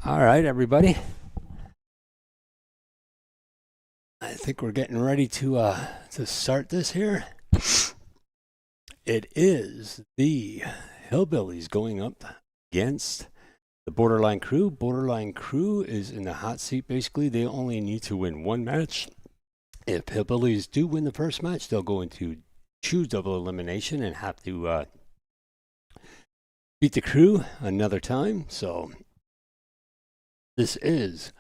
Speaker 1: All right, everybody. I think we're getting ready to start this here. It is the Hillbillies going up against the Borderline Crew. Borderline Crew is in the hot seat. Basically, they only need to win one match. If Hillbillies do win the first match, they'll go into choose double elimination and have to beat the Crew another time. So this is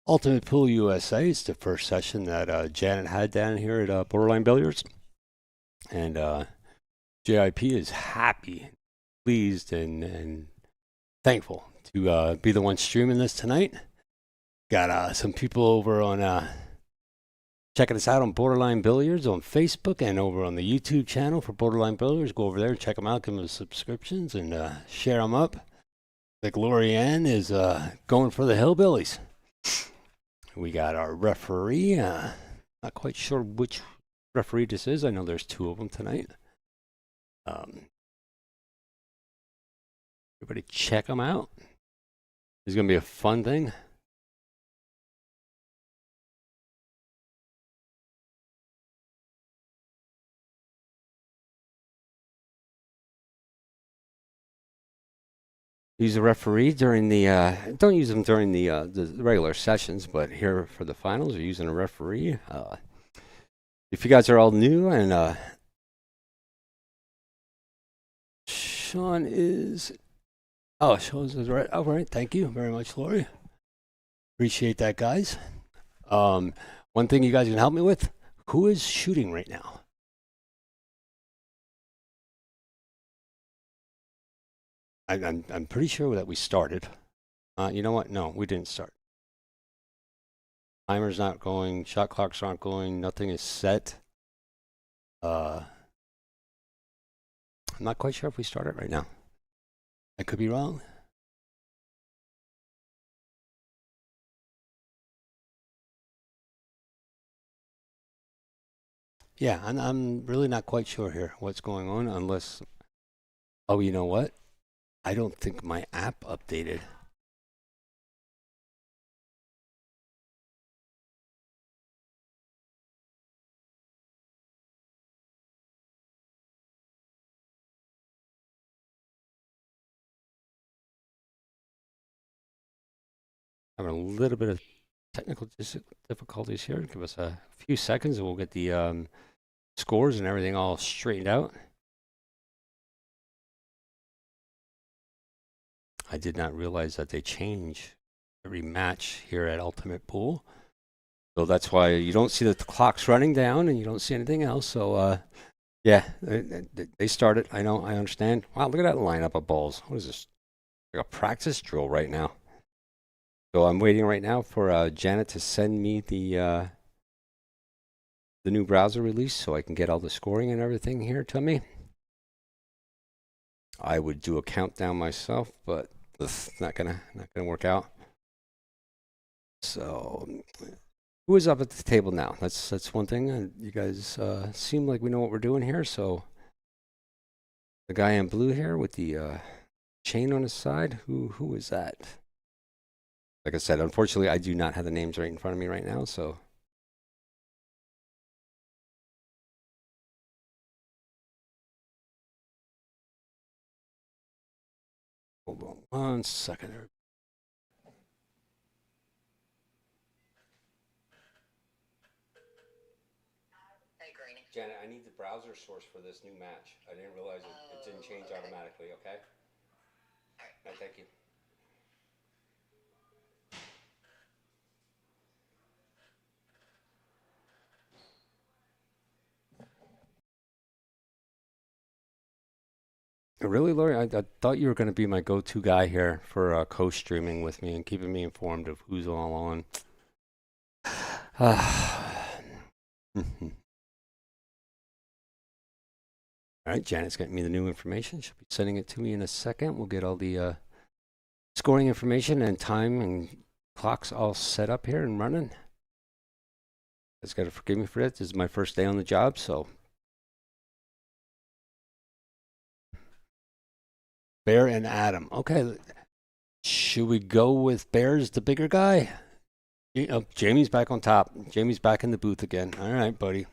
Speaker 1: Ultimate Pool USA. It's the first session that Janet had down here at Borderline Billiards. And JIP is happy, pleased, and thankful to be the one streaming this tonight. Got some people over on checking us out on Borderline Billiards on Facebook and over on the YouTube channel for Borderline Billiards. Go over there and check them out, give them subscriptions, and share them up. Like Lorianne is going for the Hillbillies. We got our referee. Not quite sure which referee this is. I know there's two of them tonight. Everybody check them out. It's going to be a fun thing. Use a referee during the don't use them during the regular sessions, but here for the finals, you're using a referee. If you guys are all new and Sean is right. All right, thank you very much, Lori. Appreciate that, guys. One thing you guys can help me with: who is shooting right now? I'm pretty sure that we started. You know what? No, we didn't start. Timer's not going. Shot clocks aren't going. Nothing is set. I'm not quite sure if we started right now. I could be wrong. Yeah, I'm really not quite sure here what's going on unless... Oh, you know what? I don't think my app updated. Having a little bit of technical difficulties here. Give us a few seconds and we'll get the scores and everything all straightened out. I did not realize that they change every match here at Ultimate Pool. So that's why you don't see the clocks running down and you don't see anything else. So, yeah, they started. I know, I understand. Wow, look at that lineup of balls. What is this? Like a practice drill right now. So I'm waiting right now for Janet to send me the new browser release so I can get all the scoring and everything here to me. I would do a countdown myself, but it's not gonna work out. So, who is up at the table now? That's one thing. You guys seem like we know what we're doing here. So, the guy in blue here with the chain on his side. Who is that? Like I said, unfortunately, I do not have the names right in front of me right now. So. Hold on 1 second. Janet, I need the browser source for this new match. I didn't realize it didn't change automatically, okay? All right, thank you. Really, Lori? I thought you were going to be my go-to guy here for co-streaming with me and keeping me informed of who's all on. All right, Janet's getting me the new information. She'll be sending it to me in a second. We'll get all the scoring information and time and clocks all set up here and running. You guys got to forgive me for that. This is my first day on the job, so. Bear and Adam. Okay. Should we go with Bears, the bigger guy? Jamie's back on top. Jamie's back in the booth again. All right, buddy.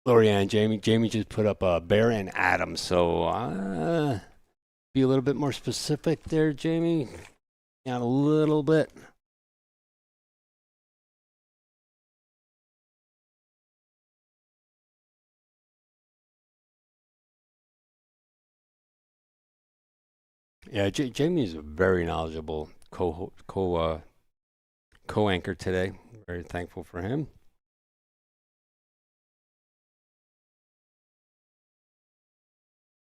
Speaker 1: Lorianne, Jamie just put up Bear and Adam. So be a little bit more specific there, Jamie. Down a little bit. Yeah, Jamie is a very knowledgeable co-anchor today. Very thankful for him.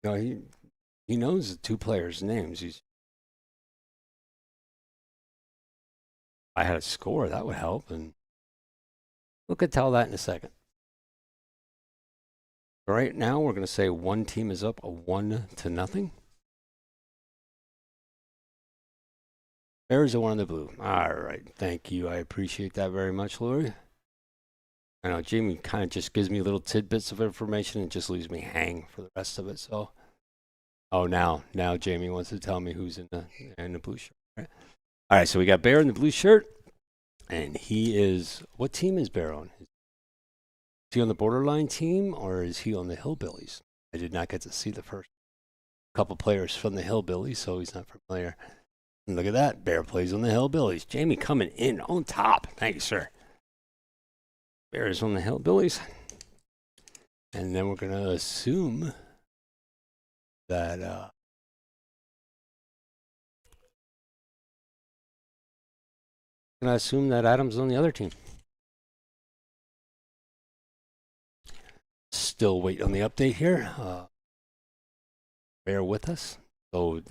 Speaker 1: No, he knows the two players' names. I had a score that would help, and we'll get tell that in a second. Right now, we're going to say one team is up 1-0. Bears are one in the blue. All right, thank you. I appreciate that very much, Lori. I know Jamie kind of just gives me little tidbits of information and just leaves me hang for the rest of it. So, now Jamie wants to tell me who's in the blue shirt. All right, so we got Bear in the blue shirt, and he is. What team is Bear on? Is he on the Borderline team or is he on the Hillbillies? I did not get to see the first couple players from the Hillbillies, so he's not familiar. And look at that, Bear plays on the Hillbillies. Jamie coming in on top. Thank you, sir. Bear is on the Hillbillies. And then we're going to assume that Adam's on the other team. Still waiting on the update here. Bear with us. So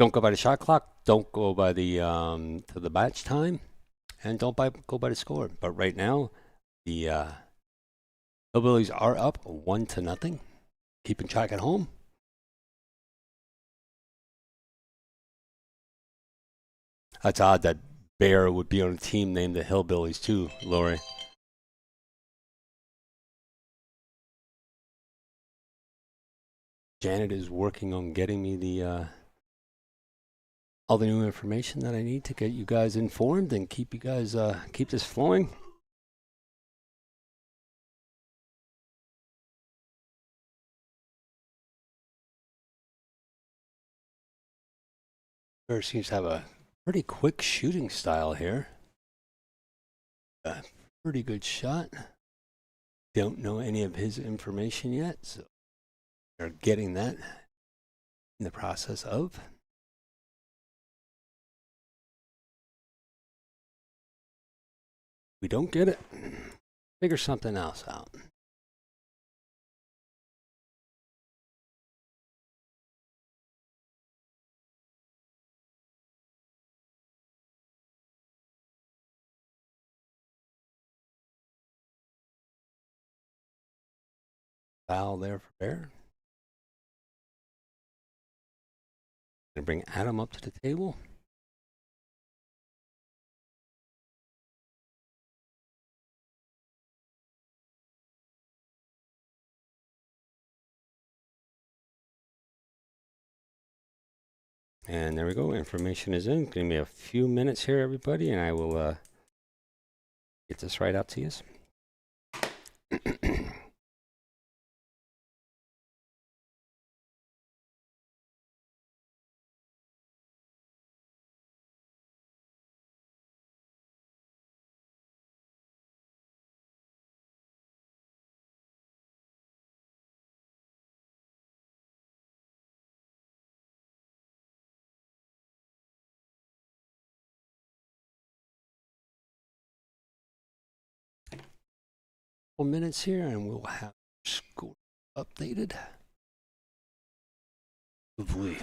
Speaker 1: don't go by the shot clock. Don't go by the to the match time, and don't go by the score. But right now, the Hillbillies are up 1-0. Keeping track at home. That's odd that Bear would be on a team named the Hillbillies too, Lori. Janet is working on getting me the all the new information that I need to get you guys informed and keep you guys keep this flowing. Bear seems to have a pretty quick shooting style here. A pretty good shot. Don't know any of his information yet, so we're getting that in the process of. We don't get it, figure something else out. Foul there for Bear. Gonna bring Adam up to the table. And there we go. Information is in. Give me a few minutes here, everybody, and I will get this right out to you. 4 minutes here, and we'll have score updated. Hopefully.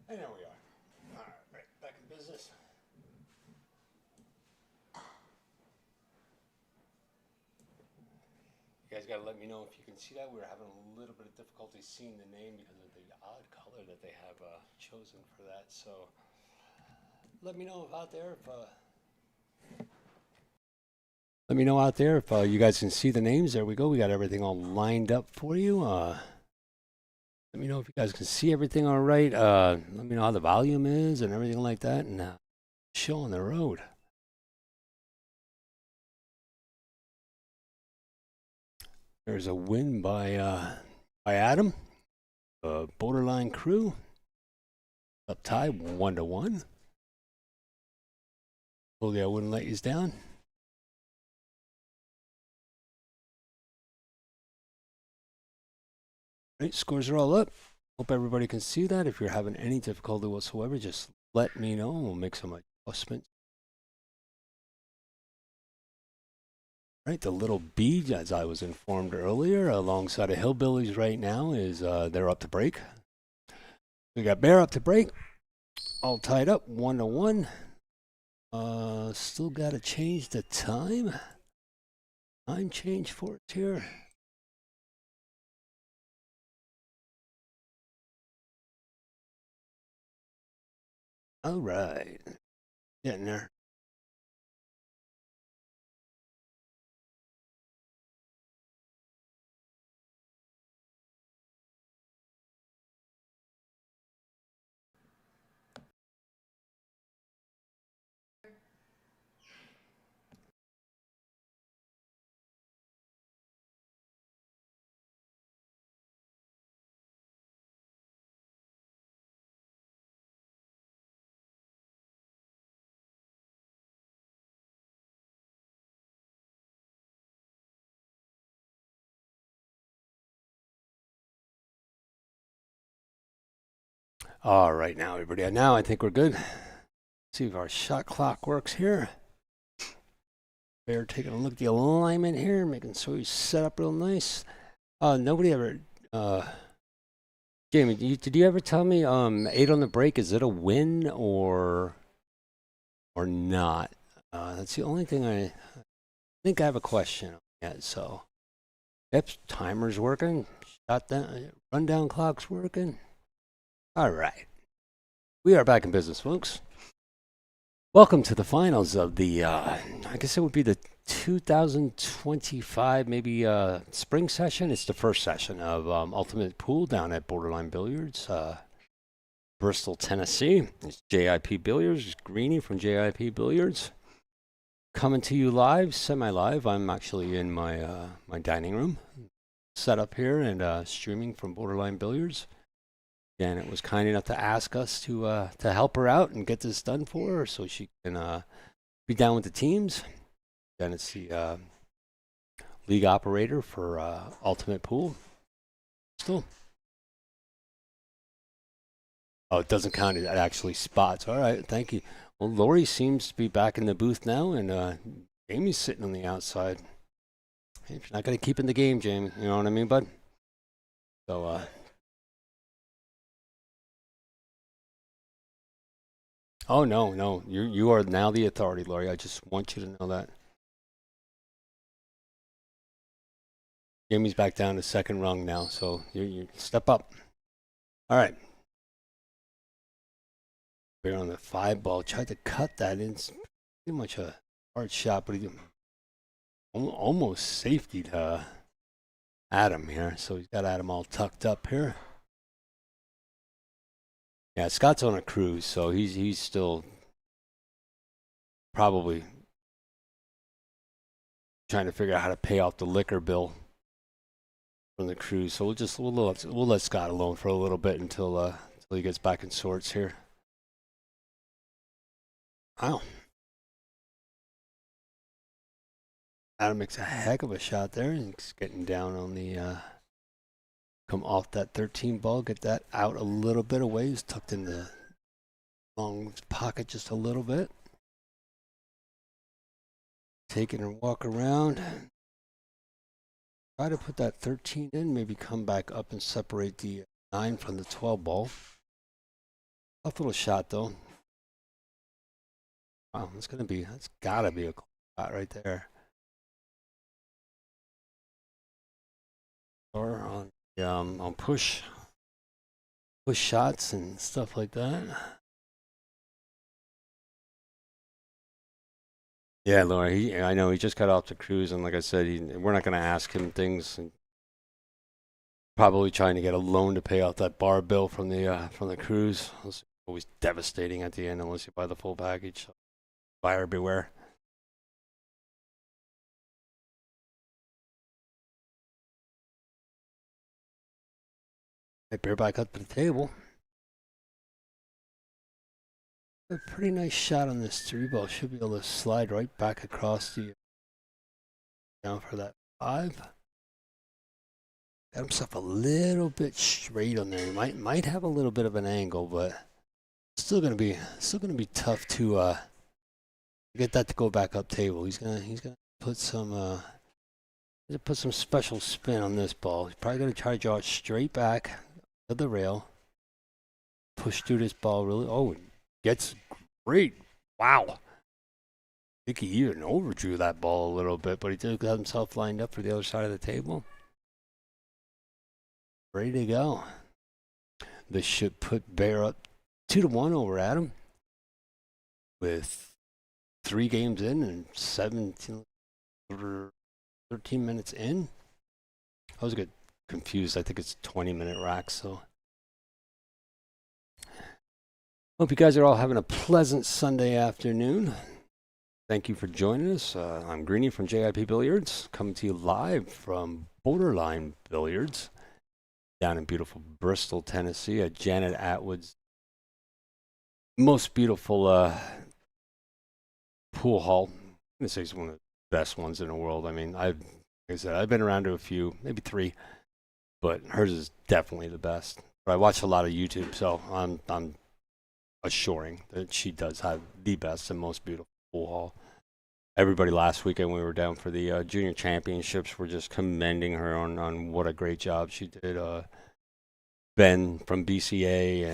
Speaker 1: And there we are. All right, back in business. You guys got to let me know if you can see that. We were having a little bit of difficulty seeing the name because of the odd color that they have chosen for that. So let me know if out there if let me know out there if you guys can see the names. There we go. We got everything all lined up for you. Let me know if you guys can see everything all right. Let me know how the volume is and everything like that. And show on the road. There's a win by Adam. Borderline crew. Up tie 1-1. Hopefully I wouldn't let you down. Right, scores are all up. Hope everybody can see that. If you're having any difficulty whatsoever, just let me know and we'll make some adjustments. Right, the little B, as I was informed earlier, alongside of Hillbillies right now is they're up to break. We got Bear up to break, all tied up 1-1. Still got to change the time. Time change for us here. All right, getting there. All right, now everybody. Now I think we're good. Let's see if our shot clock works here. Bear taking a look at the alignment here, making sure he's set up real nice. Nobody ever. Jamie, did you ever tell me 8 on the break? Is it a win or not? That's the only thing I think I have a question on yet. So, yep, timer's working. Shot down, rundown clock's working. All right. We are back in business, folks. Welcome to the finals of the, I guess it would be the 2025 maybe spring session. It's the first session of Ultimate Pool down at Borderline Billiards, Bristol, Tennessee. It's JIP Billiards. It's Greeny from JIP Billiards. Coming to you live, semi-live. I'm actually in my my dining room, set up here and streaming from Borderline Billiards. Janet was kind enough to ask us to help her out and get this done for her so she can be down with the teams. Janet's the league operator for Ultimate Pool. Still. Oh, it doesn't count. It actually spots. All right, thank you. Well, Lori seems to be back in the booth now, and Jamie's sitting on the outside. Hey, if you're not going to keep in the game, Jamie, you know what I mean, bud? So, oh, no. You are now the authority, Lori. I just want you to know that. Jamie's back down to second rung now, so you step up. All right. Bear on the 5 ball. Tried to cut that in. It's pretty much a hard shot, but he almost safety to Adam here. So he's got Adam all tucked up here. Yeah, Scott's on a cruise, so he's still probably trying to figure out how to pay off the liquor bill from the cruise. So we'll let Scott alone for a little bit until he gets back in sorts here. Wow. Adam makes a heck of a shot there. He's getting down on the come off that 13 ball, get that out a little bit away. He's tucked in the long pocket just a little bit. Take it and walk around. Try to put that 13 in, maybe come back up and separate the 9 from the 12 ball. Tough little shot though. Wow, that's gotta be a cool shot right there. Or on push shots and stuff like that. Yeah, Laura. I know he just got off the cruise, and like I said, we're not going to ask him things. And probably trying to get a loan to pay off that bar bill from the cruise. It's always devastating at the end unless you buy the full package. So buyer beware. Hey, bear back up to the table. A pretty nice shot on this 3-ball. Should be able to slide right back across the down for that 5. Got himself a little bit straight on there. He might have a little bit of an angle, but still gonna be tough to get that to go back up table. He's gonna put some special spin on this ball. He's probably gonna try to draw it straight back to the rail. Push through this ball really. Oh, it gets great. Wow. I think he even overdrew that ball a little bit, but he did got himself lined up for the other side of the table. Ready to go. This should put Bear up 2-1 over Adam with 3 games in and 13 minutes in. I was a bit confused. I think it's 20-minute racks, so. Hope you guys are all having a pleasant Sunday afternoon. Thank you for joining us. I'm Greeny from JIP Billiards, coming to you live from Borderline Billiards down in beautiful Bristol, Tennessee, at Janet Atwood's most beautiful pool hall. I'm going to say it's one of the best ones in the world. I mean, like I said, I've been around to a few, maybe 3, but hers is definitely the best. But I watch a lot of YouTube, so I'm assuring that she does have the best and most beautiful pool hall. Everybody last weekend when we were down for the junior championships were just commending her on what a great job she did. Ben from BCA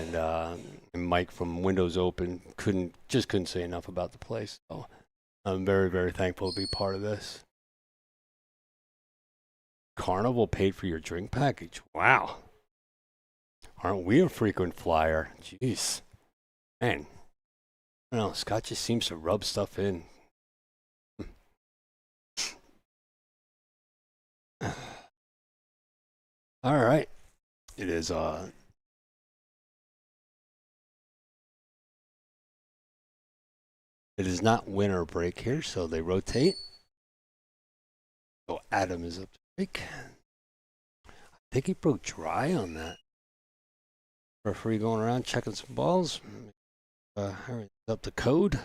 Speaker 1: and Mike from Windows Open couldn't say enough about the place. So I'm very, very thankful to be part of this. Carnival paid for your drink package. Wow. Aren't we a frequent flyer? Jeez. Man, I don't know, Scott just seems to rub stuff in. All right. It is not winter break here, so they rotate. So Adam is up to break. I think he broke dry on that. Referee going around checking some balls. Up the code.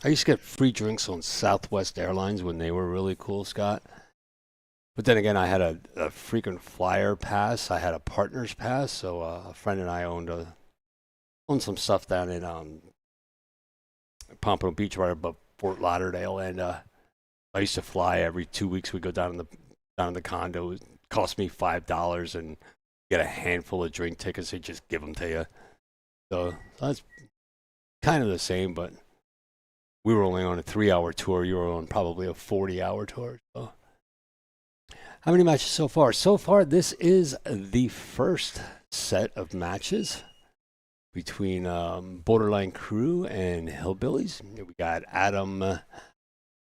Speaker 1: I used to get free drinks on Southwest Airlines when they were really cool, Scott. But then again, I had a frequent flyer pass. I had a partner's pass, so a friend and I owned some stuff down in Pompano Beach, right above Fort Lauderdale, and I used to fly every 2 weeks. We'd go down in the condo. It cost me $5 and get a handful of drink tickets. They just give them to you. So that's kind of the same, but we were only on a 3-hour tour. You were on probably a 40-hour tour. So how many matches so far? So far, this is the first set of matches between Borderline Crew and Hillbillies. We got Adam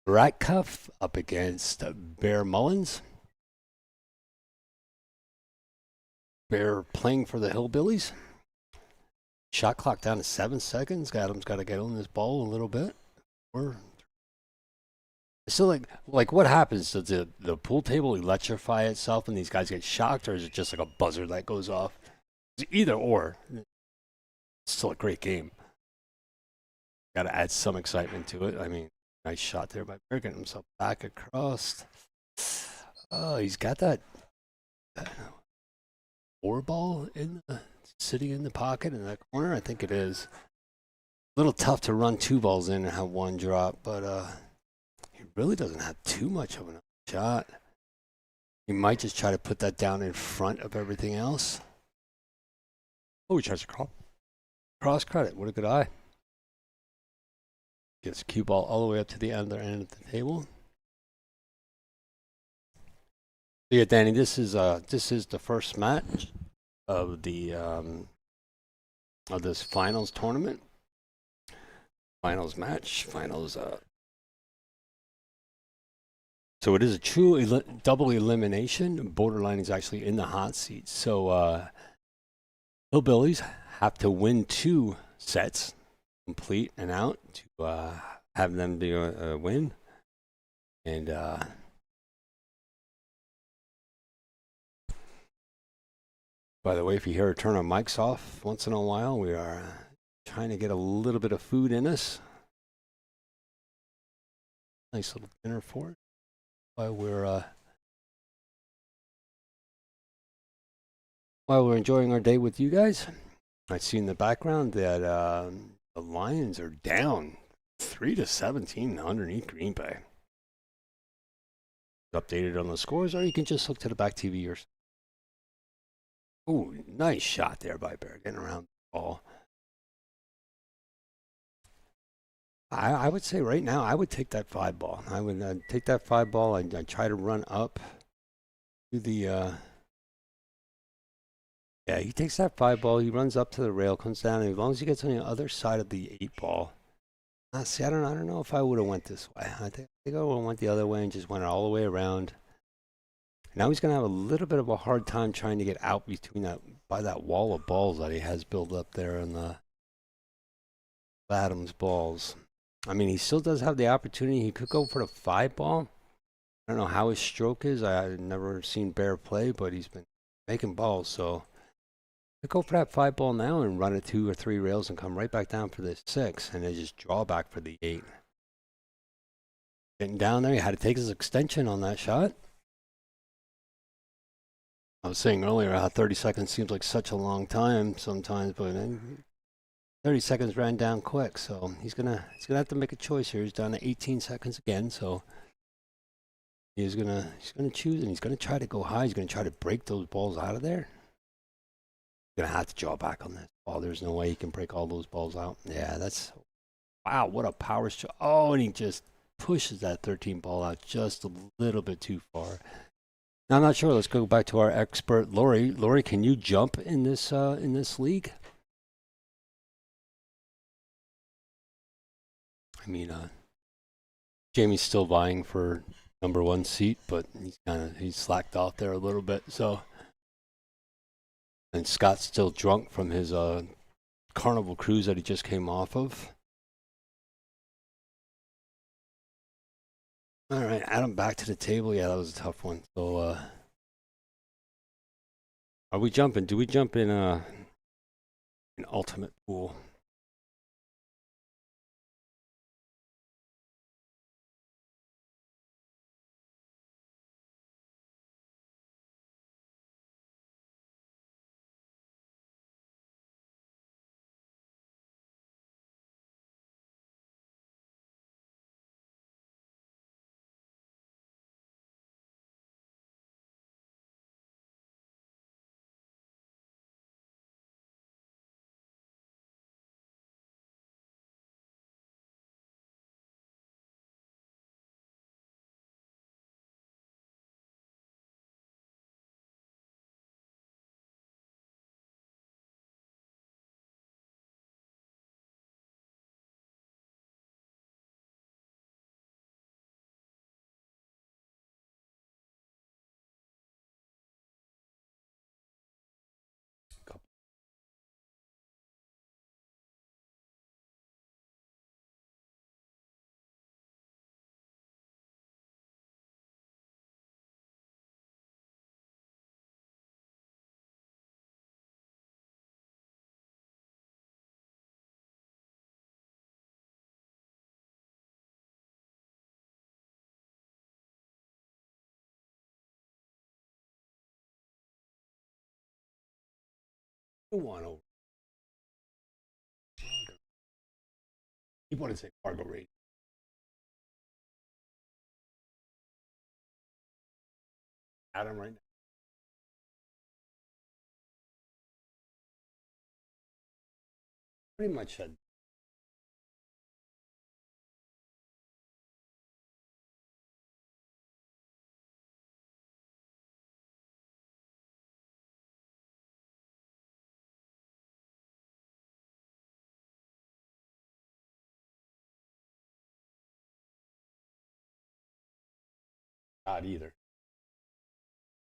Speaker 1: Ratcuff up against Bear Mullins. Bear playing for the Hillbillies. Shot clock down to 7 seconds. Adam's got to get on this ball a little bit. So like what happens? Does the pool table electrify itself and these guys get shocked, or is it just like a buzzer that goes off? Either or. It's still a great game. Got to add some excitement to it. I mean, nice shot there by Bear, getting himself back across. Oh, he's got that 4-ball sitting in the pocket in that corner. I think it is. A little tough to run 2 balls in and have 1 drop, but he really doesn't have too much of an shot. He might just try to put that down in front of everything else. Oh, he tries to cross credit. What a good eye. Gets cue ball all the way up to the other end of the table. So yeah, Danny, this is the first match of the of this finals tournament. Finals match. Finals. So it is a true double elimination. Borderline is actually in the hot seat. So Hillbillies have to win 2 sets, complete and out, to have them be a win. And by the way, if you hear her turn our mics off once in a while, we are trying to get a little bit of food in us. Nice little dinner for it. While we're enjoying our day with you guys. I see in the background that the Lions are down 3-17 underneath Green Bay. Updated on the scores, or you can just look to the back TV or. Ooh, nice shot there by Bear, getting around the ball. I would say right now, I would take that 5 ball. I would take that 5 ball. I'd try to run up to the. Yeah, he takes that 5 ball. He runs up to the rail, comes down, and as long as he gets on the other side of the 8 ball. See, I don't know if I would have went this way. I think I would have went the other way and just went all the way around. Now he's going to have a little bit of a hard time trying to get out between that wall of balls that he has built up there in the Adams balls. I mean, he still does have the opportunity. He could go for the 5 ball. I don't know how his stroke is. I've never seen Bear play, but he's been making balls. So he could go for that 5 ball now and run it 2 or 3 rails and come right back down for the 6, and then just draw back for the 8. Getting down there, he had to take his extension on that shot. I was saying earlier how 30 seconds seems like such a long time sometimes, but 30 seconds ran down quick, so he's gonna have to make a choice here. He's down to 18 seconds again, so he's gonna choose, and he's gonna try to go high. He's gonna try to break those balls out of there. He's gonna have to draw back on this ball. There's no way he can break all those balls out. Yeah, that's wow. What a power shot! Oh, and he just pushes that 13 ball out just a little bit too far. Now, I'm not sure. Let's go back to our expert, Lori. Lori, can you jump in this league? I mean, Jamie's still vying for number 1 seat, but he's slacked off there a little bit. So, and Scott's still drunk from his carnival cruise that he just came off of. All right, Adam, back to the table. Yeah, that was a tough one. So, are we jumping? Do we jump in an ultimate pool? One over. You want to say cargo rate? Adam right now. Pretty much a not either.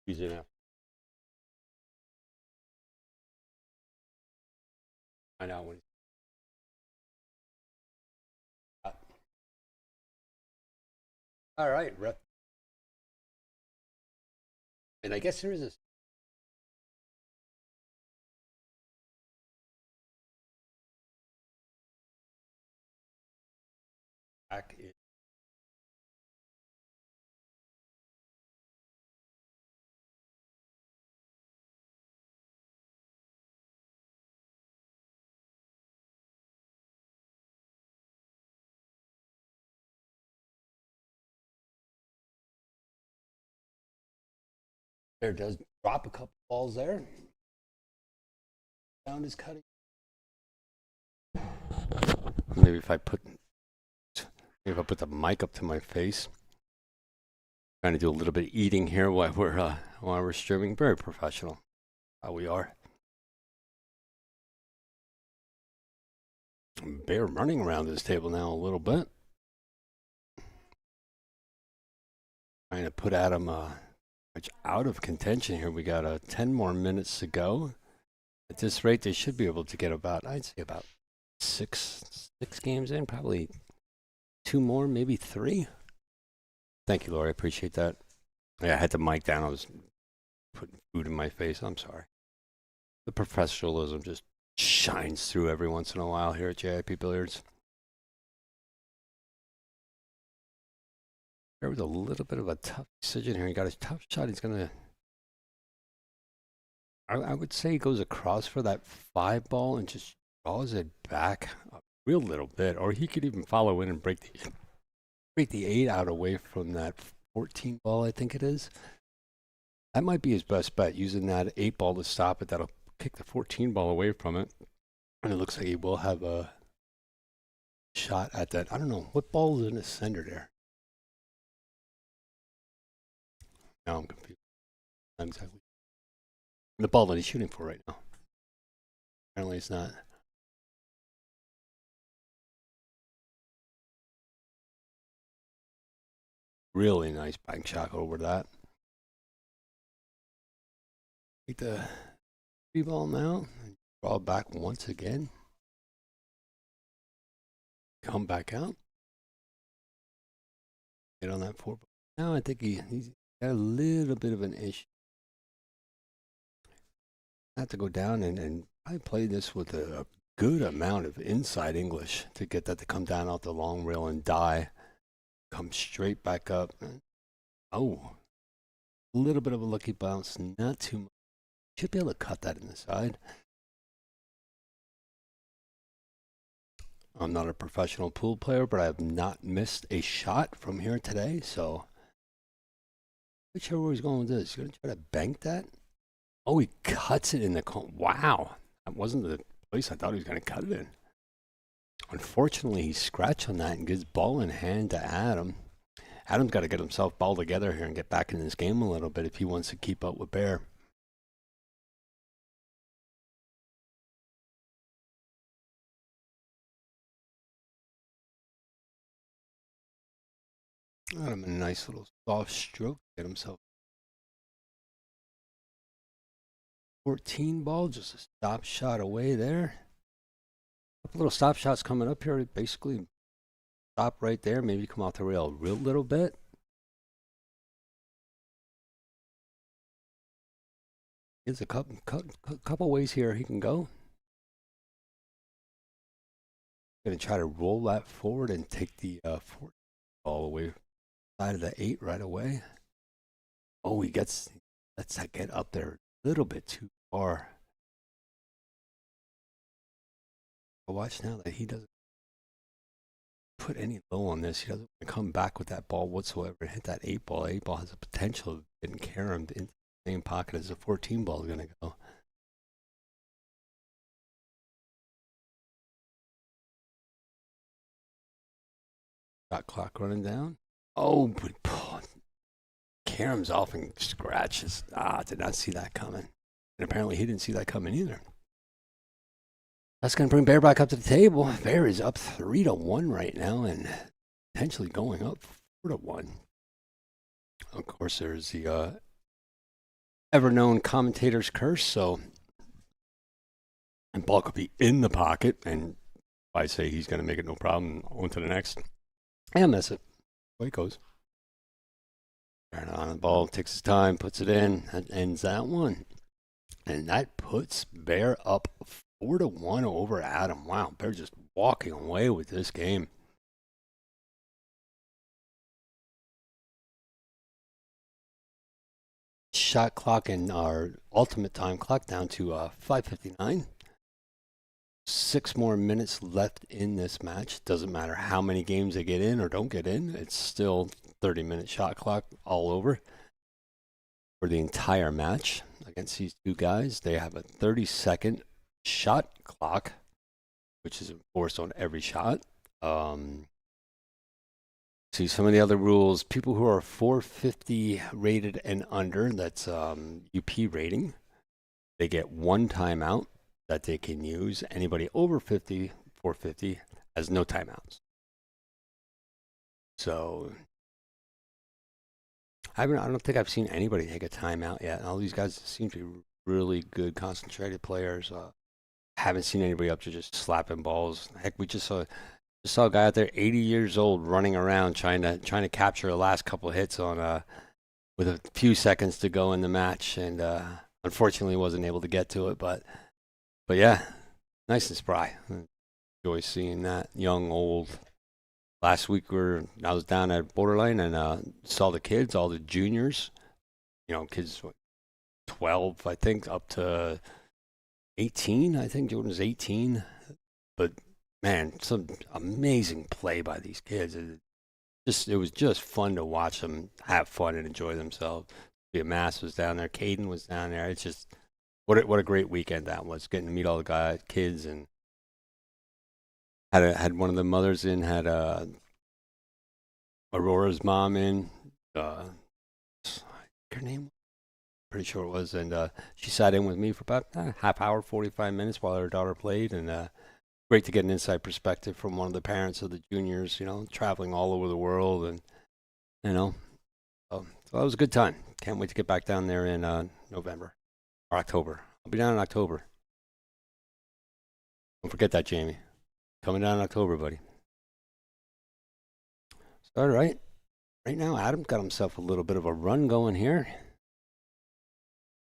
Speaker 1: He's in a find out when he's out. All right, rep. And I guess there is a back in. There does drop a couple balls there. Sound is cutting. Maybe if I put the mic up to my face. Trying to do a little bit of eating here while we're streaming. Very professional. How we are. Bear running around this table now a little bit. Trying to put Adam much out of contention here. We got 10 more minutes to go. At this rate, they should be able to get I'd say about six games in, probably 2 more, maybe 3. Thank you, Laura. I appreciate that. Yeah, I had the mic down. I was putting food in my face. I'm sorry. The professionalism just shines through every once in a while here at JIP Billiards. There was a little bit of a tough decision here. He got a tough shot. He's going to... I would say he goes across for that 5 ball and just draws it back a real little bit. Or he could even follow in and break the 8 out away from that 14 ball, I think it is. That might be his best bet, using that 8 ball to stop it. That'll kick the 14 ball away from it. And it looks like he will have a shot at that. I don't know. What ball is in the center there? Now I'm confused. Not exactly. The ball that he's shooting for right now. Apparently it's not. Really nice bank shot over that. Take the 3 ball now and draw back once again. Come back out. Get on that 4 ball. Now I think he's got a little bit of an issue. I have to go down and I play this with a good amount of inside English to get that to come down out the long rail and die. Come straight back up. Oh, a little bit of a lucky bounce, not too much. Should be able to cut that in the side. I'm not a professional pool player, but I have not missed a shot from here today, so not sure where he's going with this. He's going to try to bank that. Oh, he cuts it in the cone. Wow. That wasn't the place I thought he was going to cut it in. Unfortunately, he scratched on that and gives ball in hand to Adam. Adam's got to get himself ball together here and get back in this game a little bit if he wants to keep up with Bear. Adam, a nice little soft stroke. Get himself 14 ball, just a stop shot away there. A couple little stop shots coming up here. Basically, stop right there. Maybe come off the rail a real little bit. There's a couple ways here he can go. Going to try to roll that forward and take the 4 ball away. Side of the 8 right away. Oh, he lets that get up there a little bit too far. But watch now that he doesn't put any low on this. He doesn't come back with that ball whatsoever and hit that 8 ball. 8 ball has a potential of getting caromed into the same pocket as the 14 ball is going to go. Shot clock running down. Oh, but Karem's off and scratches. Did not see that coming. And apparently he didn't see that coming either. That's going to bring Bear back up to the table. Bear is up 3-1 right now and potentially going up 4-1. Of course, there's the ever-known commentator's curse, so and ball could be in the pocket, and I say he's going to make it no problem, on to the next, and miss it. Away it goes. On the ball, takes his time, puts it in, and ends that one. And that puts Bear up 4-1 over Adam. Wow, Bear just walking away with this game. Shot clock and our ultimate time clock down to 5:59. 6 more minutes left in this match. Doesn't matter how many games they get in or don't get in. It's still 30-minute shot clock all over for the entire match against these two guys. They have a 30-second shot clock, which is enforced on every shot. See some of the other rules. People who are 450 rated and under, that's UP rating, they get 1 timeout that they can use. Anybody over 450 has no timeouts. So I don't think I've seen anybody take a timeout yet. All these guys seem to be really good, concentrated players. Haven't seen anybody up to just slapping balls. Heck, we just saw a guy out there, 80 years old, running around trying to capture the last couple of hits on with a few seconds to go in the match, and unfortunately wasn't able to get to it. But yeah, nice and spry. Enjoy seeing that. Young, old. Last week I was down at Borderline and saw the kids, all the juniors. You know, kids 12, I think, up to 18. I think Jordan was 18, but man, some amazing play by these kids. It was just fun to watch them have fun and enjoy themselves. Mass was down there, Caden was down there. It's just what a great weekend that was. Getting to meet all the kids, and had one of the mothers in, had Aurora's mom in. Her name, pretty sure it was, and she sat in with me for about a half hour, 45 minutes while her daughter played, and great to get an inside perspective from one of the parents of the juniors, you know, traveling all over the world, and you know, so that was a good time. Can't wait to get back down there in November or October. I'll be down in October. Don't forget that, Jamie. Coming down in October, buddy. So, all right. Right now, Adam's got himself a little bit of a run going here.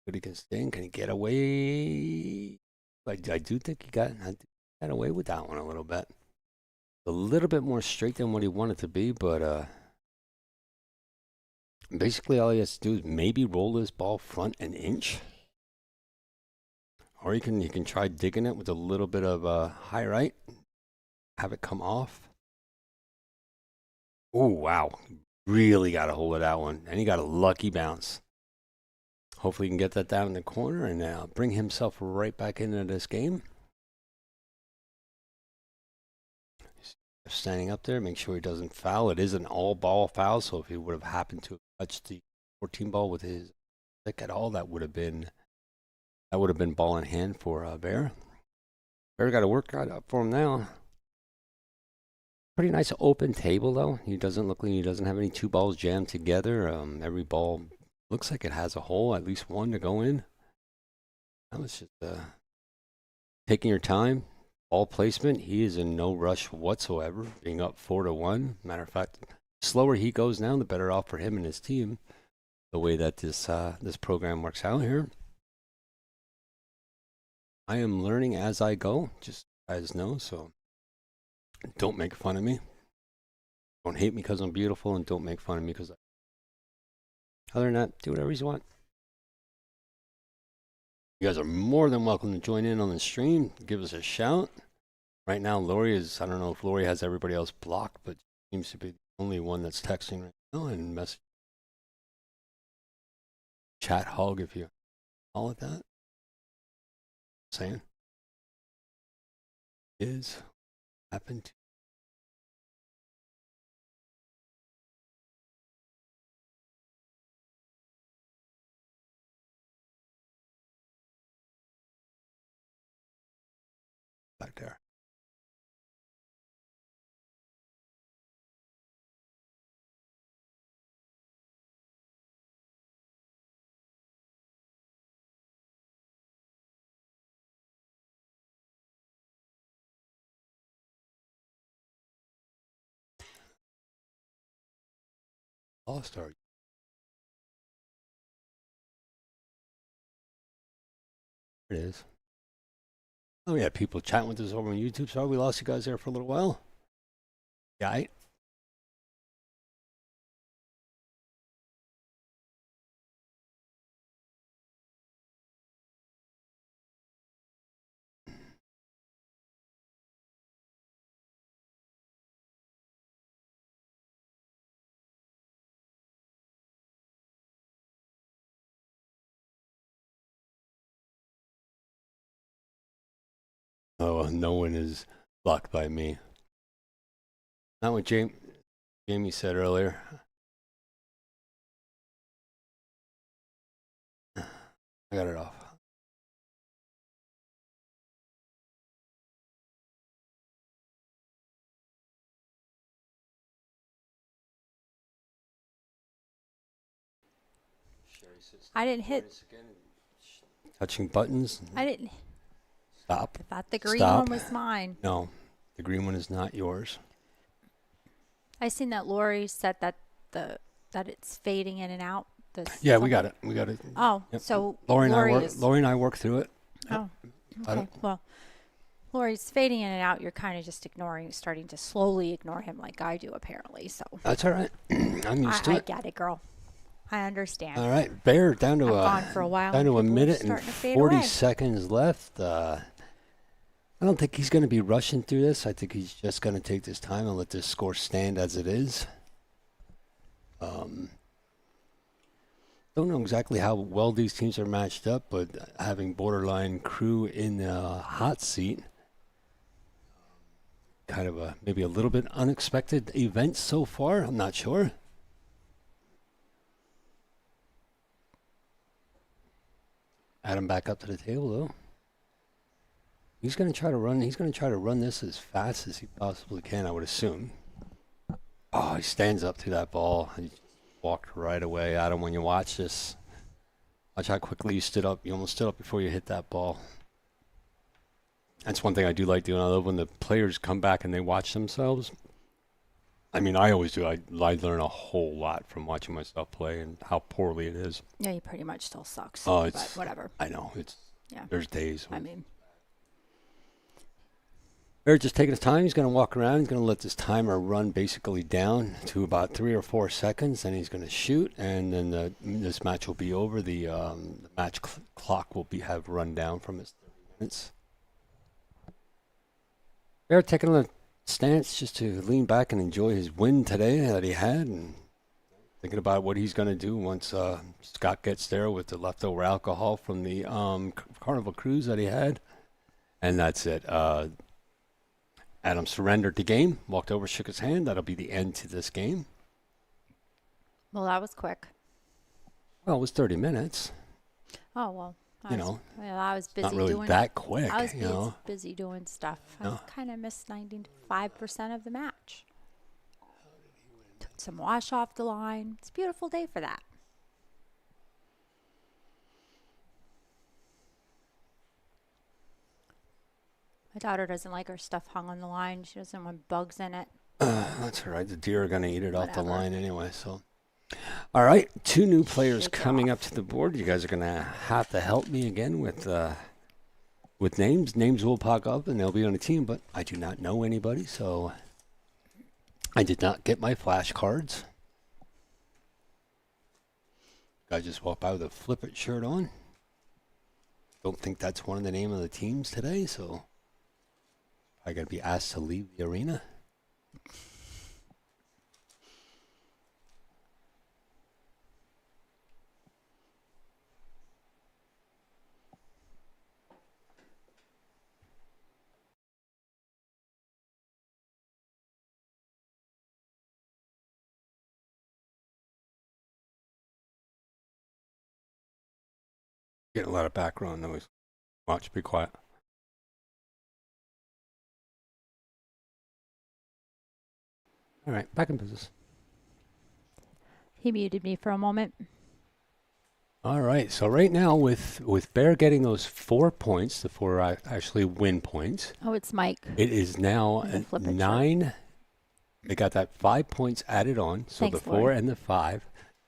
Speaker 1: But he can sting. Can he get away? I do think he got away with that one a little bit. A little bit more straight than what he wanted to be, but basically all he has to do is maybe roll this ball front an inch. Or you can try digging it with a little bit of high right. Have it come off. Oh, wow. Really got a hold of that one. And he got a lucky bounce. Hopefully he can get that down in the corner and bring himself right back into this game. Standing up there, make sure he doesn't foul. It is an all-ball foul, so if he would have happened to touch the 14 ball with his stick at all, that would have been ball in hand for Bear. Bear got to work right up for him now. Pretty nice open table, though. He doesn't look like he doesn't have any 2 balls jammed together. Every ball looks like it has a hole, at least one to go in. That was just taking your time. Ball placement, he is in no rush whatsoever, being up 4-1. Matter of fact, the slower he goes now, the better off for him and his team. The way that this program works out here. I am learning as I go, just so you guys know, so don't make fun of me. Don't hate me because I'm beautiful, and don't make fun of me because other than that, do whatever you want. You guys are more than welcome to join in on the stream. Give us a shout. Right now, Lori is, I don't know if Lori has everybody else blocked, but she seems to be the only one that's texting right now and messaging. chat hog, if you call it that. Saying is happened. Back there. All-Star. There it is. Oh, yeah, people chatting with us over on YouTube. Sorry we lost you guys there for a little while. Yeah, oh, no one is blocked by me. Not what Jamie said earlier. I got it off.
Speaker 2: I didn't hit.
Speaker 1: Touching buttons.
Speaker 2: I didn't.
Speaker 1: Stop.
Speaker 2: I thought the green
Speaker 1: Stop.
Speaker 2: one was mine.
Speaker 1: No, the green one is not yours.
Speaker 2: I seen that Lori said that it's fading in and out.
Speaker 1: Yeah, we got it. We got it.
Speaker 2: Oh,
Speaker 1: yep.
Speaker 2: so
Speaker 1: Lori and I work through it.
Speaker 2: Oh, okay. Well, Lori's fading in and out. You're kind of just starting to slowly ignore him like I do, apparently. So
Speaker 1: that's all right. I'm used to it.
Speaker 2: I get it, girl. I understand.
Speaker 1: All right, Bear down to
Speaker 2: gone for a while.
Speaker 1: Down to a minute and 40 seconds left. I don't think he's going to be rushing through this. I think he's just going to take this time and let this score stand as it is. Don't know exactly how well these teams are matched up, but having borderline crew in the hot seat, kind of maybe a little bit unexpected event so far. I'm not sure. Add him back up to the table, though. He's going to try to run. He's going to try to run this as fast as he possibly can, I would assume. Oh, he stands up to that ball. He walked right away. Adam, when you watch this, watch how quickly you stood up. You almost stood up before you hit that ball. That's one thing I do like doing. I love when the players come back and they watch themselves. I mean, I always do. I learn a whole lot from watching myself play and how poorly it is.
Speaker 2: Yeah, you pretty much still sucks.
Speaker 1: Oh,
Speaker 2: but whatever.
Speaker 1: I know. There's days.
Speaker 2: I mean,
Speaker 1: Bear just taking his time. He's going to walk around. He's going to let this timer run basically down to about 3 or 4 seconds. Then he's going to shoot, and then this match will be over. The match clock will have run down from his 30 minutes. Bear taking a stance just to lean back and enjoy his win today that he had, and thinking about what he's going to do once Scott gets there with the leftover alcohol from the Carnival cruise that he had. And that's it. Adam surrendered the game, walked over, shook his hand. That'll be the end to this game.
Speaker 2: Well, that was quick.
Speaker 1: Well, it was 30 minutes.
Speaker 2: Oh, well.
Speaker 1: I
Speaker 2: was busy
Speaker 1: not really
Speaker 2: doing
Speaker 1: that quick.
Speaker 2: I was busy doing stuff. I kind of missed 95% of the match. Took some wash off the line. It's a beautiful day for that. My daughter doesn't like her stuff hung on the line. She doesn't want bugs in it.
Speaker 1: That's all right. The deer are going to eat it off the line anyway, so... All right, 2 new players coming up to the board. You guys are going to have to help me again with names. Names will pop up, and they'll be on a team, but I do not know anybody, so I did not get my flashcards. Guy just walked by with a Flip It shirt on. Don't think that's one of the name of the teams today, so I'm going to be asked to leave the arena. Getting a lot of background noise. Watch, be quiet. All right, back in business.
Speaker 2: He muted me for a moment.
Speaker 1: All right, so right now with Bear getting those 4 points, the 4 actually win points.
Speaker 2: Oh, it's Mike.
Speaker 1: It is now
Speaker 2: And the flip it
Speaker 1: 9. They got that 5 points added on, so
Speaker 2: Thanks,
Speaker 1: the 4
Speaker 2: Lori.
Speaker 1: and the 5.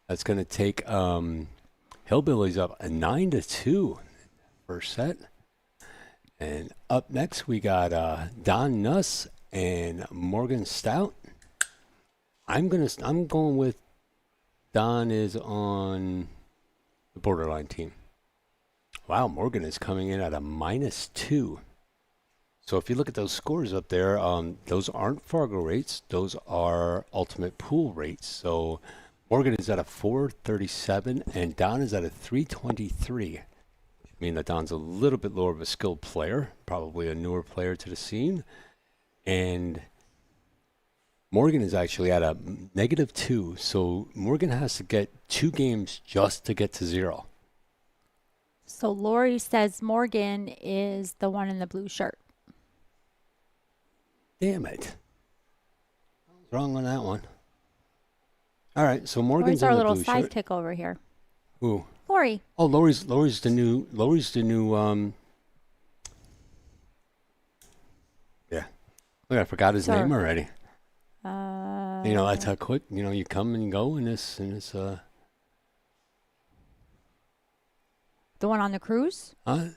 Speaker 1: That's going to take Hillbillies up a 9-2 first set. And up next we got Don Nuss and Morgan Stout. I'm going with Don is on the borderline team. Wow, Morgan is coming in at a -2. So if you look at those scores up there, those aren't Fargo rates. Those are ultimate pool rates. So Morgan is at a 437 and Don is at a 323. I mean that Don's a little bit lower of a skilled player, probably a newer player to the scene. And Morgan is actually at a -2. So Morgan has to get 2 games just to get to 0.
Speaker 2: So Lori says Morgan is the one in the blue shirt.
Speaker 1: Damn it. What's wrong on that one? All right, so Morgan's
Speaker 2: Lori's our
Speaker 1: in the
Speaker 2: little
Speaker 1: blue shirt.
Speaker 2: sidekick over here.
Speaker 1: Who?
Speaker 2: Lori.
Speaker 1: Oh, Lori's the new yeah. Look, I forgot his
Speaker 2: Sir.
Speaker 1: name already. That's how quick, you come and go in this
Speaker 2: the one on the cruise?
Speaker 1: huh?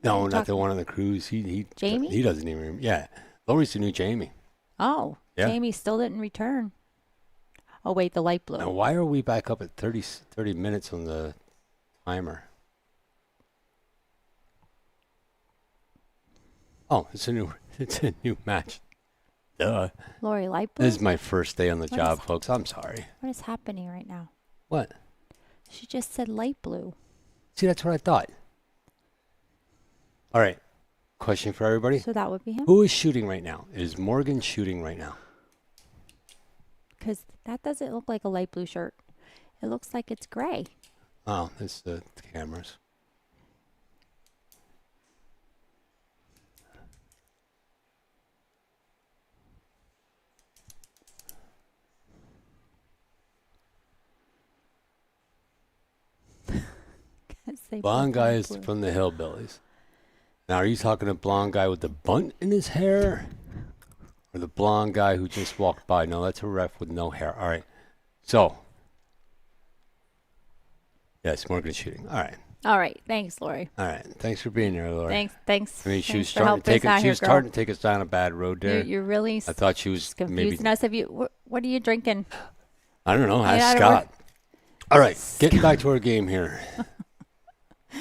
Speaker 1: No, not the one on the cruise. He
Speaker 2: Jamie?
Speaker 1: He doesn't even remember. Yeah. Lori's the new Jamie.
Speaker 2: Oh,
Speaker 1: Yeah.
Speaker 2: Jamie still didn't return. Oh, wait, the light blue.
Speaker 1: Now, why are we back up at 30 minutes on the timer? Oh, it's a new match. Duh.
Speaker 2: Lori, light blue?
Speaker 1: This is my first day on the
Speaker 2: What
Speaker 1: job,
Speaker 2: is-
Speaker 1: folks. I'm sorry.
Speaker 2: What is happening right now?
Speaker 1: What?
Speaker 2: She just said light blue.
Speaker 1: See, that's what I thought. All right. Question for everybody.
Speaker 2: So that would be him?
Speaker 1: Who is shooting right now? Is Morgan shooting right now?
Speaker 2: Because that doesn't look like a light blue shirt. It looks like it's gray.
Speaker 1: Oh, it's the cameras. Blonde guy is from the Hillbillies. Now, are you talking a blonde guy with the bunt in his hair? Or the blonde guy who just walked by? No, that's a ref with no hair. All right. So. Yes, Morgan's shooting. All right.
Speaker 2: All right. Thanks, Lori.
Speaker 1: All right. Thanks for being here, Lori.
Speaker 2: Thanks.
Speaker 1: I mean, she was
Speaker 2: Thanks for
Speaker 1: starting to
Speaker 2: helping
Speaker 1: take
Speaker 2: us out
Speaker 1: it. She
Speaker 2: here,
Speaker 1: was
Speaker 2: girl.
Speaker 1: starting to take us down a bad road there.
Speaker 2: You're really
Speaker 1: I thought she was maybe.
Speaker 2: confusing us. What are you drinking?
Speaker 1: I don't know.
Speaker 2: Yeah,
Speaker 1: Ask
Speaker 2: I don't
Speaker 1: Scott. All right. Getting back to our game here.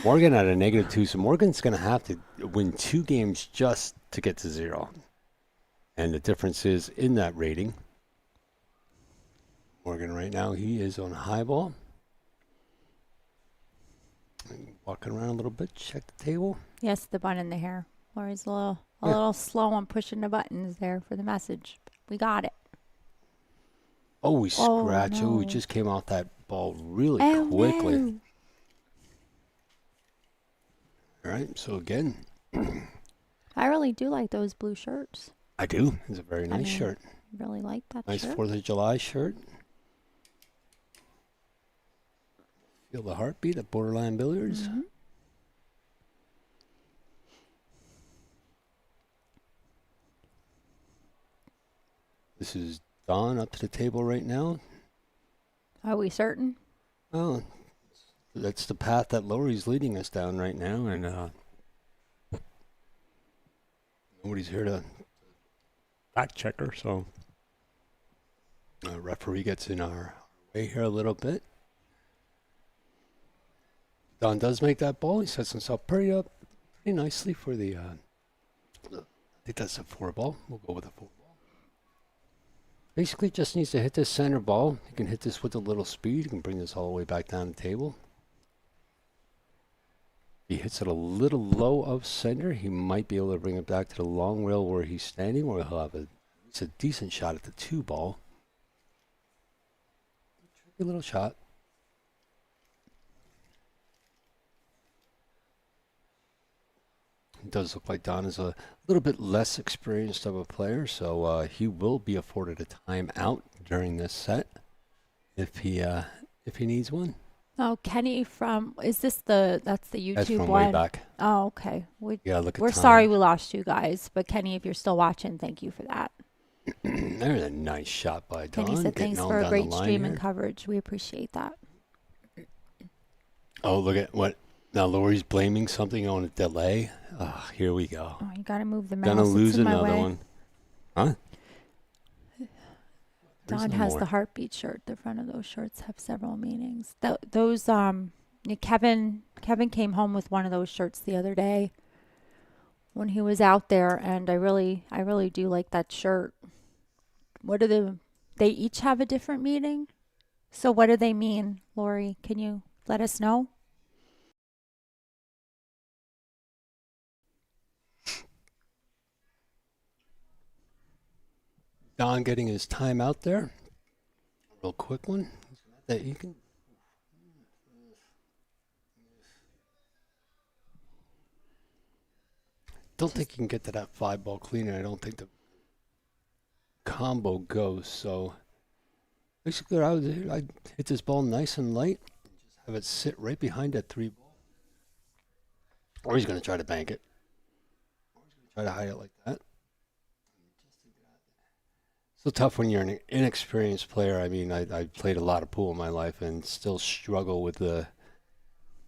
Speaker 1: Morgan at a -2, so Morgan's going to have to win 2 games just to get to 0. And the difference is in that rating. Morgan right now, he is on high ball. Walking around a little bit, check the table.
Speaker 2: Yes, the bun in the hair. Lori's a little slow on pushing the buttons there for the message. We got it.
Speaker 1: Oh, we scratched. Oh, we
Speaker 2: no.
Speaker 1: just came off that ball really
Speaker 2: Oh,
Speaker 1: quickly.
Speaker 2: no.
Speaker 1: All right, so again,
Speaker 2: I really do like those blue shirts.
Speaker 1: I do. It's a very nice
Speaker 2: mean,
Speaker 1: shirt.
Speaker 2: Really like that
Speaker 1: Nice
Speaker 2: shirt.
Speaker 1: 4th of July shirt. Feel the heartbeat at Borderline Billiards.
Speaker 2: Mhm.
Speaker 1: This is Don up to the table right now.
Speaker 2: Are we certain?
Speaker 1: Oh, that's the path that Lori's leading us down right now, and nobody's here to fact check her, so referee gets in our way here a little bit. Don does make that ball. He sets himself pretty nicely for the. I think that's a 4 ball. We'll go with a 4 ball. Basically, just needs to hit this center ball. He can hit this with a little speed. He can bring this all the way back down the table. He hits it a little low of center. He might be able to bring it back to the long rail where he's standing, where he'll have it's a decent shot at the 2 ball. Tricky little shot. It does look like Don is a little bit less experienced of a player, so he will be afforded a timeout during this set if he needs one.
Speaker 2: Oh, Kenny that's the YouTube
Speaker 1: That's from
Speaker 2: one.
Speaker 1: way back.
Speaker 2: Oh, okay. We're
Speaker 1: time.
Speaker 2: sorry we lost you guys, but Kenny, if you're still watching, thank you for that.
Speaker 1: There's a nice shot by Don.
Speaker 2: Kenny said thanks for a great stream and coverage. We appreciate that.
Speaker 1: Oh, look at what. Now Lori's blaming something on a delay. Oh, here we go.
Speaker 2: Oh, you got to move the mouse.
Speaker 1: Gonna lose another
Speaker 2: way.
Speaker 1: one. Huh?
Speaker 2: Don has the heartbeat shirt. The front of those shirts have several meanings. Kevin came home with one of those shirts the other day when he was out there, and I really do like that shirt. What do they each have a different meaning? So what do they mean, Lori? Can you let us know?
Speaker 1: Don getting his time out there. Real quick one that you can. Don't think you can get to that 5-ball cleaner. I don't think the combo goes. So basically, I hit this ball nice and light, and just have it sit right behind that 3-ball. Or he's going to try to bank it. Or he's going to try to hide it like that. So tough when you're an inexperienced player. I mean, I played a lot of pool in my life and still struggle with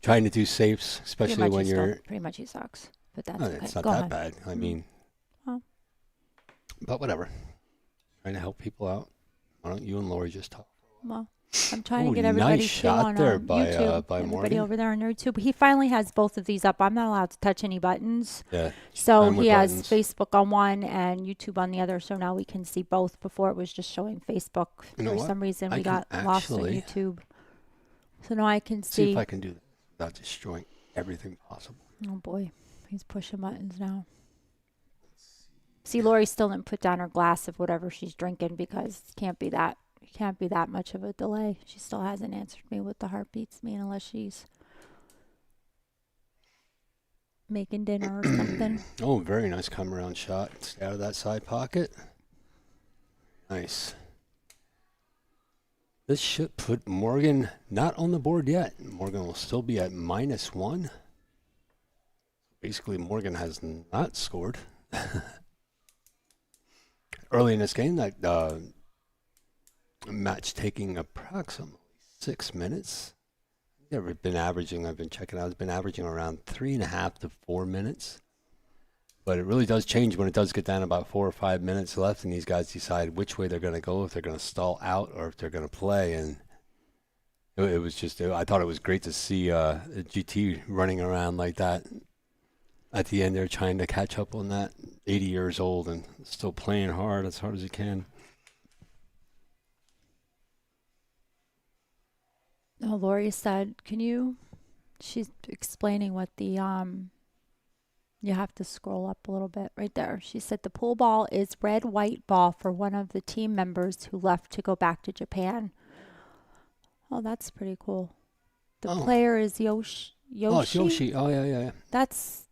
Speaker 1: trying to do safes, especially when you're.
Speaker 2: Pretty much he sucks, but that's okay.
Speaker 1: It's not
Speaker 2: Go
Speaker 1: that
Speaker 2: ahead.
Speaker 1: bad. I mean, but whatever. Trying to help people out. Why don't you and Lori just talk?
Speaker 2: Well, I'm trying to get everybody
Speaker 1: nice shot
Speaker 2: on
Speaker 1: there by
Speaker 2: YouTube.
Speaker 1: by
Speaker 2: everybody
Speaker 1: Morgan.
Speaker 2: over there on YouTube. He finally has both of these up. I'm not allowed to touch any buttons.
Speaker 1: Yeah.
Speaker 2: So
Speaker 1: I'm with
Speaker 2: he has
Speaker 1: buttons.
Speaker 2: Facebook on one and YouTube on the other. So now we can see both. Before it was just showing Facebook.
Speaker 1: You know
Speaker 2: For
Speaker 1: what?
Speaker 2: some reason
Speaker 1: I
Speaker 2: we
Speaker 1: can
Speaker 2: got lost on
Speaker 1: actually
Speaker 2: YouTube. So now I can
Speaker 1: See
Speaker 2: see.
Speaker 1: if I can do that without destroying everything possible.
Speaker 2: Oh boy, he's pushing buttons now. See, Lori still didn't put down her glass of whatever she's drinking because it can't be that much of a delay. She still hasn't answered me what the heartbeats mean unless she's making dinner or something.
Speaker 1: Oh, very nice come around shot. Stay out of that side pocket. Nice. This should put Morgan not on the board yet. Morgan will still be at -1. Basically, Morgan has not scored. Early in this game, that match taking approximately 6 minutes. I've been checking out, it's been averaging around 3.5 to 4 minutes. But it really does change when it does get down to about 4 or 5 minutes left, and these guys decide which way they're going to go, if they're going to stall out or if they're going to play. And it was just, I thought it was great to see GT running around like that at the end. They're trying to catch up on that. 80 years old and still playing hard as he can.
Speaker 2: Oh, Lori said, she's explaining what the, you have to scroll up a little bit right there. She said the pool ball is red, white ball for one of the team members who left to go back to Japan. Oh, that's pretty cool. The player is Yoshi.
Speaker 1: Oh, it's Yoshi. Oh, yeah.
Speaker 2: That's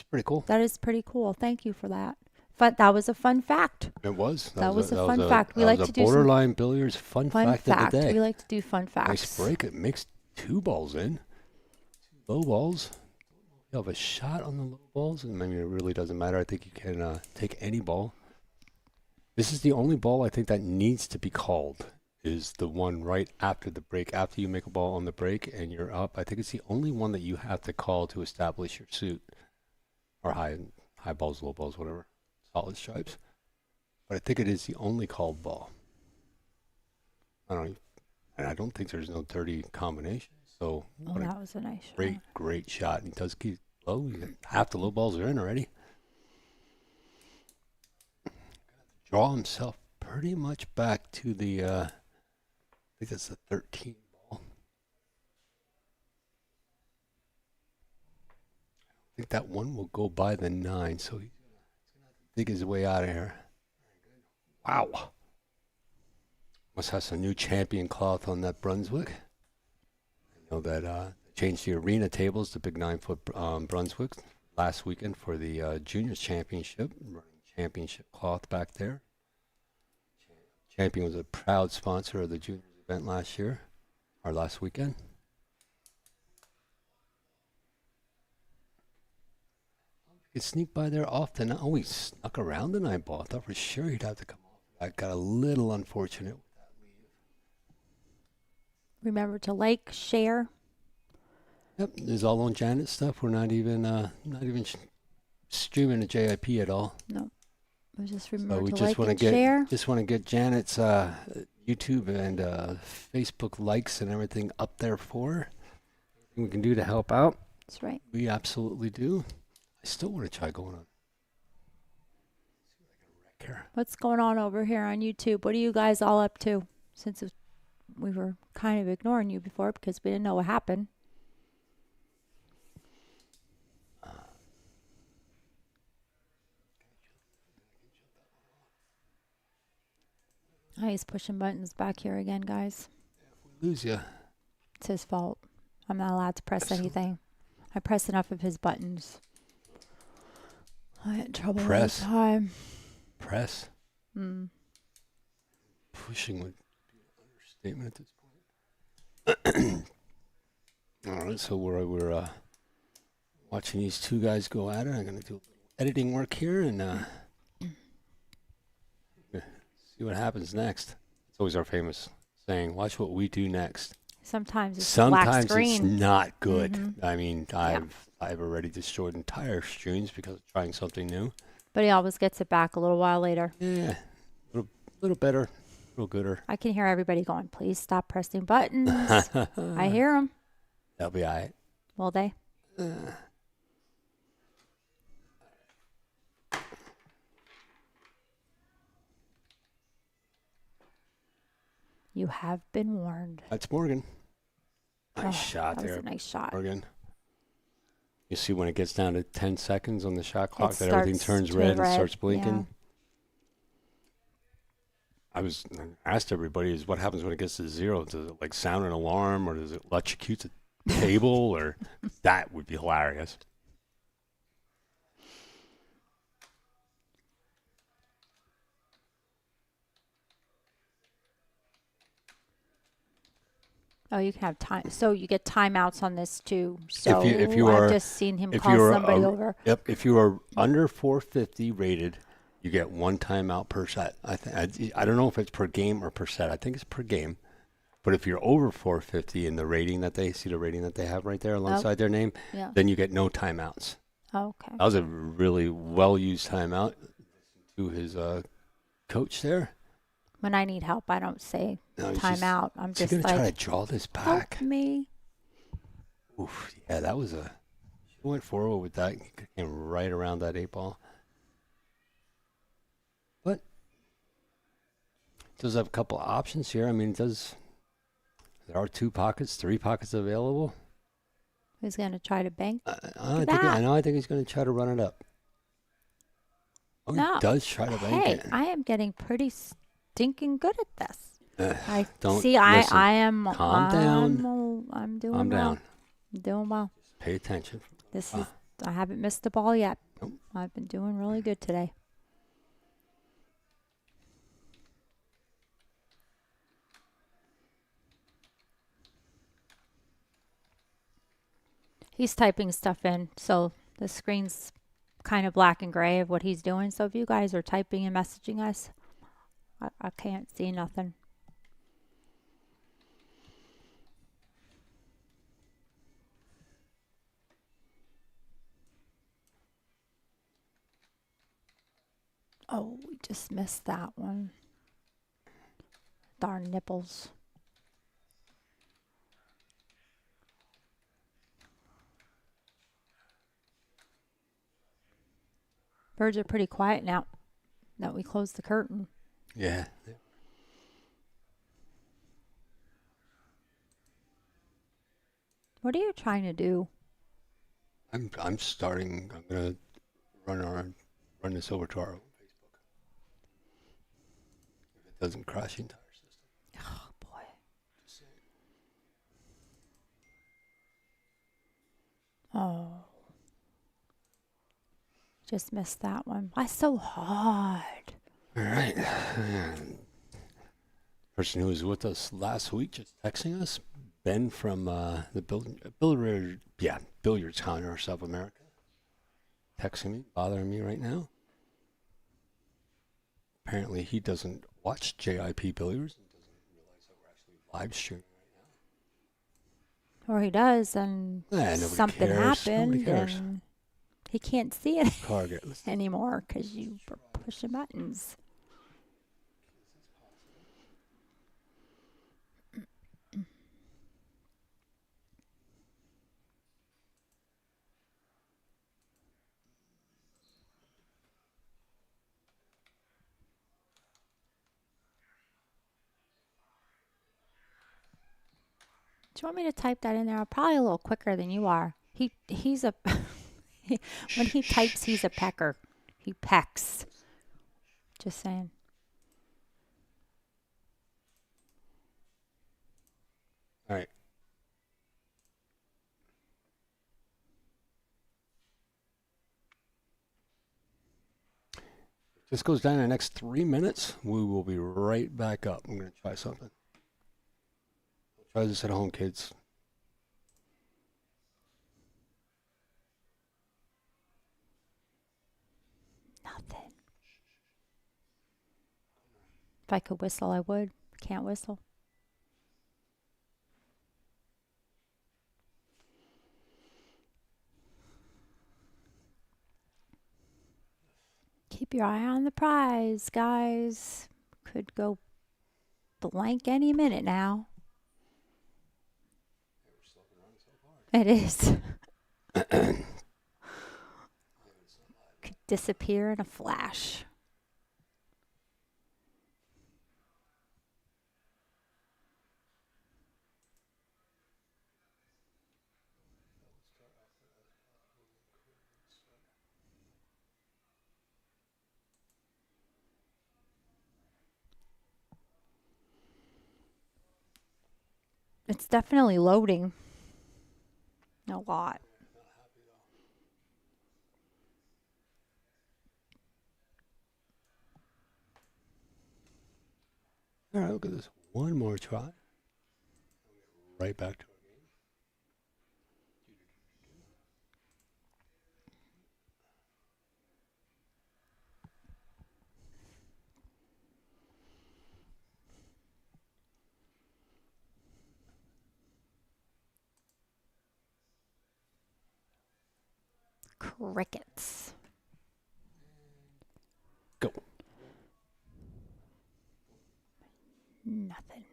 Speaker 1: pretty cool.
Speaker 2: That is pretty cool. Thank you for that. That was a fun fact.
Speaker 1: It was.
Speaker 2: That was a fun fact. We like to do
Speaker 1: borderline billiards fun fact of the day.
Speaker 2: We like to do fun facts.
Speaker 1: Nice break. It makes 2 balls in. 2 low balls. You have a shot on the low balls. And I mean, it really doesn't matter. I think you can take any ball. This is the only ball I think that needs to be called. Is the one right after the break, after you make a ball on the break and you're up. I think it's the only one that you have to call to establish your suit. Or high balls, low balls, whatever. Solid stripes. But I think it is the only called ball. I don't think there's no dirty combination. So
Speaker 2: that was a nice shot.
Speaker 1: Great shot. And he does keep low. Half the low balls are in already. Draw himself pretty much back to the I think that's the 13 ball. I think that one will go by the 9, so he's going to dig his way out of here. Wow. Must have some new champion cloth on that Brunswick. I know that changed the arena tables, the big 9-foot Brunswick. last weekend for the Juniors Championship, running championship cloth back there. Champion was a proud sponsor of the Juniors event last year, or last weekend. You could sneak by there often. Oh, he snuck around the 9 ball. I thought for sure he'd have to come off. I got a little unfortunate with that leave.
Speaker 2: Remember to like, share.
Speaker 1: Yep, this is all on Janet's stuff. We're not even streaming the JIP at all.
Speaker 2: No, we just remember
Speaker 1: So we
Speaker 2: to
Speaker 1: just
Speaker 2: like
Speaker 1: want
Speaker 2: and
Speaker 1: to get
Speaker 2: share.
Speaker 1: just want to get Janet's YouTube and Facebook likes and everything up there for her. Everything we can do to help out.
Speaker 2: That's right.
Speaker 1: We absolutely do. I still want to try going on.
Speaker 2: What's going on over here on YouTube? What are you guys all up to? Since we were kind of ignoring you before because we didn't know what happened. Oh, he's pushing buttons back here again, guys.
Speaker 1: If we lose you.
Speaker 2: It's his fault. I'm not allowed to press anything. I press enough of his buttons. I had trouble all the time.
Speaker 1: Press? Pushing would be an understatement at this point. All right, so we're watching these two guys go at it. I'm going to do editing work here and see what happens next. It's always our famous saying, watch what we do next.
Speaker 2: Sometimes it's black screen.
Speaker 1: It's not good. I mean, I've already destroyed entire streams because of trying something new.
Speaker 2: But he always gets it back a little while later.
Speaker 1: Yeah, a little better, a little gooder.
Speaker 2: I can hear everybody going, please stop pressing buttons. I hear them.
Speaker 1: They'll be all right.
Speaker 2: Will they? You have been warned.
Speaker 1: That's Morgan. Nice shot
Speaker 2: that
Speaker 1: there.
Speaker 2: was a nice shot.
Speaker 1: Morgan. You see when it gets down to 10 seconds on the shot clock
Speaker 2: It
Speaker 1: that everything turns red and starts blinking?
Speaker 2: Yeah.
Speaker 1: I asked everybody, is what happens when it gets to 0? Does it like sound an alarm, or does it electrocute the table? Or that would be hilarious.
Speaker 2: Oh, you can have time. So you get timeouts on this too. So
Speaker 1: if you are,
Speaker 2: I've just seen him call somebody over.
Speaker 1: Yep. If you are under 450 rated, you get 1 timeout per set. I don't know if it's per game or per set. I think it's per game. But if you're over 450 in the rating that they have right there alongside their name, then you get no timeouts.
Speaker 2: Okay.
Speaker 1: That was a really well used timeout to his coach there.
Speaker 2: When I need help, I don't say timeout. I'm just
Speaker 1: gonna
Speaker 2: like,
Speaker 1: try to draw this back.
Speaker 2: Help me.
Speaker 1: Oof, yeah, that was she went forward with that. Came right around that 8 ball. But it does have a couple of options here. I mean, there are 2 pockets, 3 pockets available.
Speaker 2: Who's going to try to bank?
Speaker 1: I think he's going to try to run it up. Oh, no. He does try to bank it.
Speaker 2: Hey, I am getting pretty stinking good at this. I am.
Speaker 1: Calm down.
Speaker 2: I'm doing
Speaker 1: Calm
Speaker 2: well.
Speaker 1: down.
Speaker 2: I'm doing well.
Speaker 1: Pay attention.
Speaker 2: I haven't missed a ball yet.
Speaker 1: Nope.
Speaker 2: I've been doing really good today. He's typing stuff in, so the screen's kind of black and gray of what he's doing. So if you guys are typing and messaging us, I can't see nothing. Oh, we just missed that one. Darn nipples. Birds are pretty quiet now that we closed the curtain.
Speaker 1: Yeah.
Speaker 2: What are you trying to do?
Speaker 1: I'm gonna run this over to our own Facebook. If it doesn't crash the entire system.
Speaker 2: Oh boy.
Speaker 1: Just saying.
Speaker 2: Oh. Just missed that one. Why so hard?
Speaker 1: All right. Person who was with us last week just texting us, Ben from the billiards counter of South America. Texting me, bothering me right now. Apparently he doesn't watch JIP Billiards and doesn't realize that we're actually live streaming right now.
Speaker 2: Or he does, and something happened, and he can't see it anymore because you were pushing buttons. Do you want me to type that in there? I'm probably a little quicker than you are. He's a when he types, he's a pecker. He pecks. Just saying.
Speaker 1: All right. This goes down in the next 3 minutes. We will be right back up. I'm going to try something. Try this at home, kids.
Speaker 2: Nothing. If I could whistle, I would. Can't whistle. Keep your eye on the prize, guys. Could go blank any minute now. It is. Could disappear in a flash. It's definitely loading. A lot.
Speaker 1: All right, look at this. One more try. Right back to
Speaker 2: Crickets.
Speaker 1: Go.
Speaker 2: Nothing.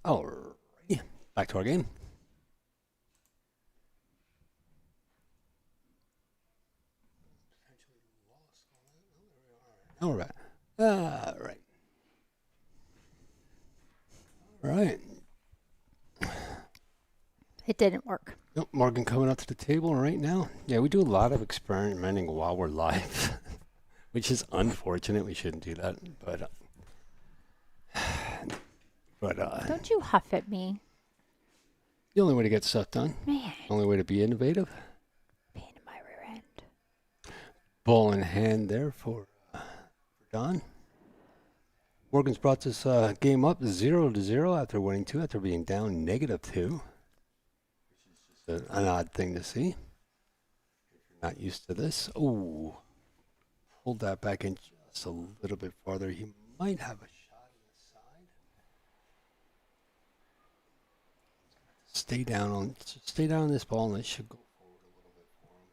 Speaker 1: All right. Back to our game. All right. All right. Right.
Speaker 2: It didn't work.
Speaker 1: Nope, Morgan coming up to the table right now. Yeah, we do a lot of experimenting while we're live, which is unfortunate. We shouldn't do that, but
Speaker 2: Don't you huff at me.
Speaker 1: The only way to get stuff done.
Speaker 2: Man.
Speaker 1: The only way to be innovative.
Speaker 2: Pain in my rear end.
Speaker 1: Ball in hand there for Don. Morgan's brought this game up 0-0 after winning 2, after being down -2, which is just an odd thing to see. If you're not used to this. Oh, hold that back in just a little bit farther. He might have a shot on the side. Stay down on this ball, and it should go forward a little bit for him.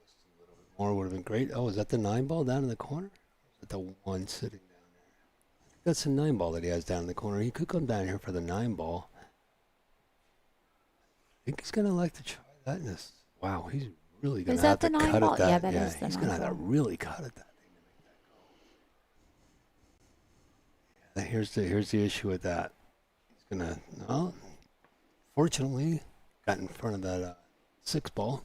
Speaker 1: Just a little bit more would have been great. Oh, is that the 9 ball down in the corner? The one sitting down there. I think that's the 9 ball that he has down in the corner. He could come down here for the 9 ball. I think he's gonna like to try that. Wow, he's really gonna have to cut at that.
Speaker 2: Yeah, that is the
Speaker 1: he's
Speaker 2: 9
Speaker 1: gonna have to
Speaker 2: ball.
Speaker 1: really cut at that thing to make that go. Here's the issue with that. He's gonna fortunately got in front of that 6 ball.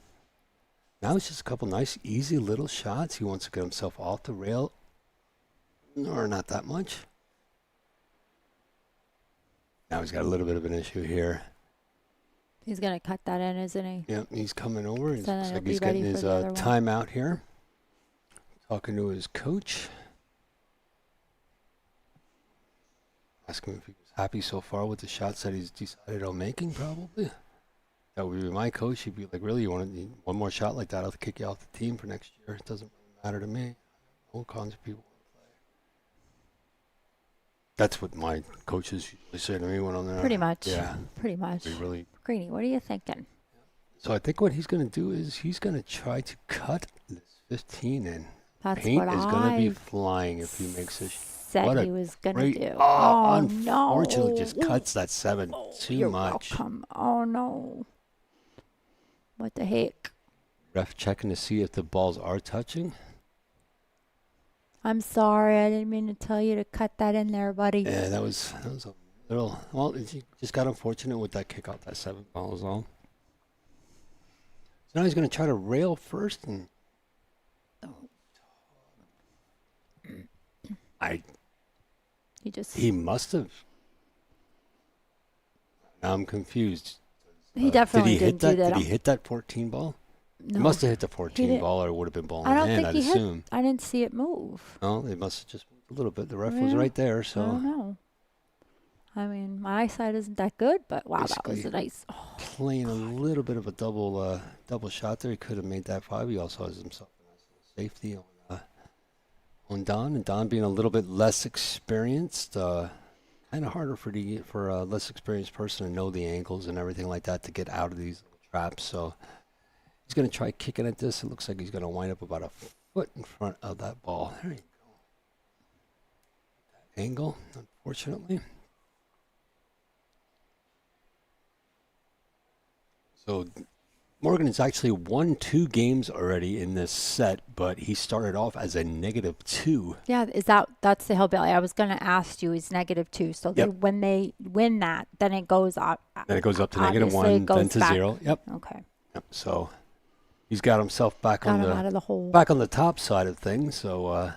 Speaker 1: Now it's just a couple nice, easy little shots. He wants to get himself off the rail. Or not that much. Now he's got a little bit of an issue here.
Speaker 2: He's going to cut that in, isn't he?
Speaker 1: Yep, he's coming over.
Speaker 2: So
Speaker 1: Looks
Speaker 2: then
Speaker 1: like
Speaker 2: he'll
Speaker 1: he's
Speaker 2: be ready
Speaker 1: getting his
Speaker 2: for the other one.
Speaker 1: timeout here. Talking to his coach. Asking him if he was happy so far with the shots that he's decided on making, probably. That would be my coach. He'd be like, really, you want one more shot like that? I'll kick you off the team for next year. It doesn't really matter to me. All kinds of people want to play. That's what my coaches usually say to me when I'm there.
Speaker 2: Pretty much.
Speaker 1: Yeah.
Speaker 2: Pretty much.
Speaker 1: Really.
Speaker 2: Greeny, what are you thinking?
Speaker 1: So I think what he's going to do is he's going to try to cut this 15 in.
Speaker 2: That's
Speaker 1: Paint
Speaker 2: what
Speaker 1: is going to be
Speaker 2: I
Speaker 1: flying if he makes this.
Speaker 2: said
Speaker 1: What a
Speaker 2: he was going to
Speaker 1: Great.
Speaker 2: do.
Speaker 1: Oh,
Speaker 2: no.
Speaker 1: unfortunately, just cuts that 7 too
Speaker 2: You're
Speaker 1: much.
Speaker 2: welcome. Oh, no. What the heck?
Speaker 1: Ref checking to see if the balls are touching.
Speaker 2: I'm sorry. I didn't mean to tell you to cut that in there, buddy.
Speaker 1: Yeah, that was a little. Well, he just got unfortunate with that kick out that 7 ball is all. So now he's going to try to rail first, and he must have. Now I'm confused.
Speaker 2: He definitely didn't do that.
Speaker 1: Did he hit that 14 ball?
Speaker 2: No.
Speaker 1: He must have hit the 14 ball, or it would have been ball in hand, I'd assume.
Speaker 2: I didn't see it move.
Speaker 1: No, it must have just moved a little bit. The ref was right there, so.
Speaker 2: I don't know. I mean, my eyesight isn't that good, but wow, that was a nice. Oh,
Speaker 1: playing a little bit of a double shot there. He could have made that 5. He also has himself a nice little safety on Don, and Don being a little bit less experienced, kind of harder for a less experienced person to know the angles and everything like that to get out of these little traps. So he's going to try kicking at this. It looks like he's going to wind up about a foot in front of that ball. There you go. That angle, unfortunately. So Morgan has actually won 2 games already in this set, but he started off as a -2.
Speaker 2: Yeah, that's the Hillbilly? I was going to ask you. He's -2. So when they win that, then it goes up.
Speaker 1: Then it goes up to -1, then to 0. Yep.
Speaker 2: Okay.
Speaker 1: Yep. So he's got himself back on
Speaker 2: out of the hole.
Speaker 1: Back on the top side of things. So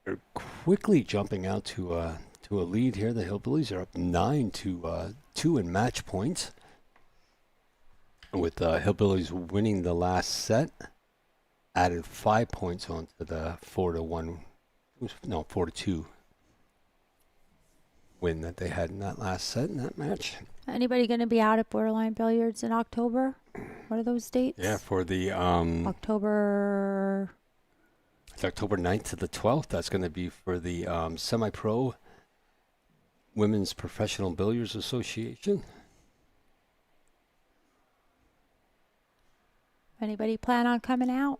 Speaker 1: they're quickly jumping out to a lead here. The Hillbillies are up 9-2 in match points. With Hillbillies winning the last set, added 5 points onto the 4-2 win that they had in that last set in that match.
Speaker 2: Anybody going to be out at Borderline Billiards in October? What are those dates?
Speaker 1: Yeah, for the
Speaker 2: October.
Speaker 1: It's October 9th to the 12th. That's going to be for the Semi-Pro Women's Professional Billiards Association.
Speaker 2: Anybody plan on coming out?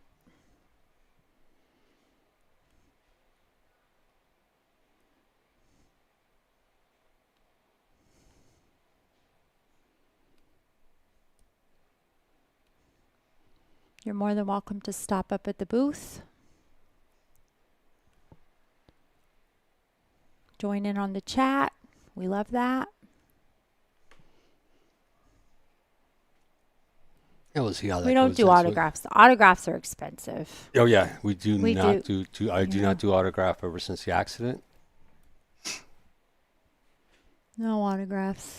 Speaker 2: You're more than welcome to stop up at the booth. Join in on the chat. We love that.
Speaker 1: Yeah, we'll see how that
Speaker 2: we don't
Speaker 1: goes
Speaker 2: do autographs. The autographs are expensive.
Speaker 1: Oh yeah, we do
Speaker 2: We
Speaker 1: not
Speaker 2: do.
Speaker 1: do. I do not do autograph ever since the accident.
Speaker 2: No autographs.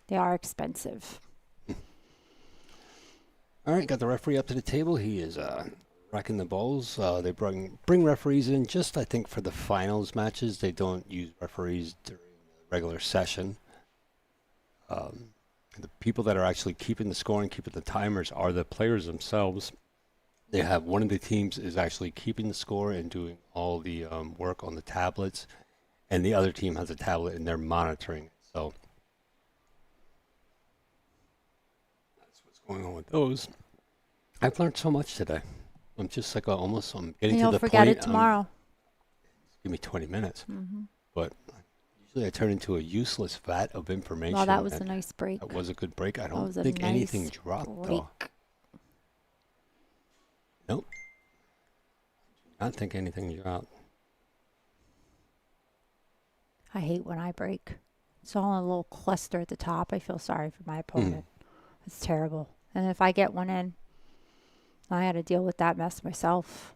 Speaker 2: They are expensive.
Speaker 1: All right, got the referee up to the table. He is racking the balls. They bring referees in just, I think, for the finals matches. They don't use referees during the regular session. The people that are actually keeping the score and keeping the timers are the players themselves. They have one of the teams is actually keeping the score and doing all the work on the tablets, and the other team has a tablet and they're monitoring it. So that's what's going on with those. I've learned so much today. I'm just like almost. I'm getting to the point.
Speaker 2: You'll forget it tomorrow.
Speaker 1: Give me 20 minutes,
Speaker 2: Mm-hmm.
Speaker 1: but usually I turn into a useless vat of information.
Speaker 2: Well, that was a nice break.
Speaker 1: That was a good break. I don't
Speaker 2: was a
Speaker 1: think anything
Speaker 2: nice
Speaker 1: dropped
Speaker 2: break.
Speaker 1: though. Nope. I don't think anything dropped.
Speaker 2: I hate when I break. It's all a little cluster at the top. I feel sorry for my opponent. It's terrible. And if I get one in, I had to deal with that mess myself.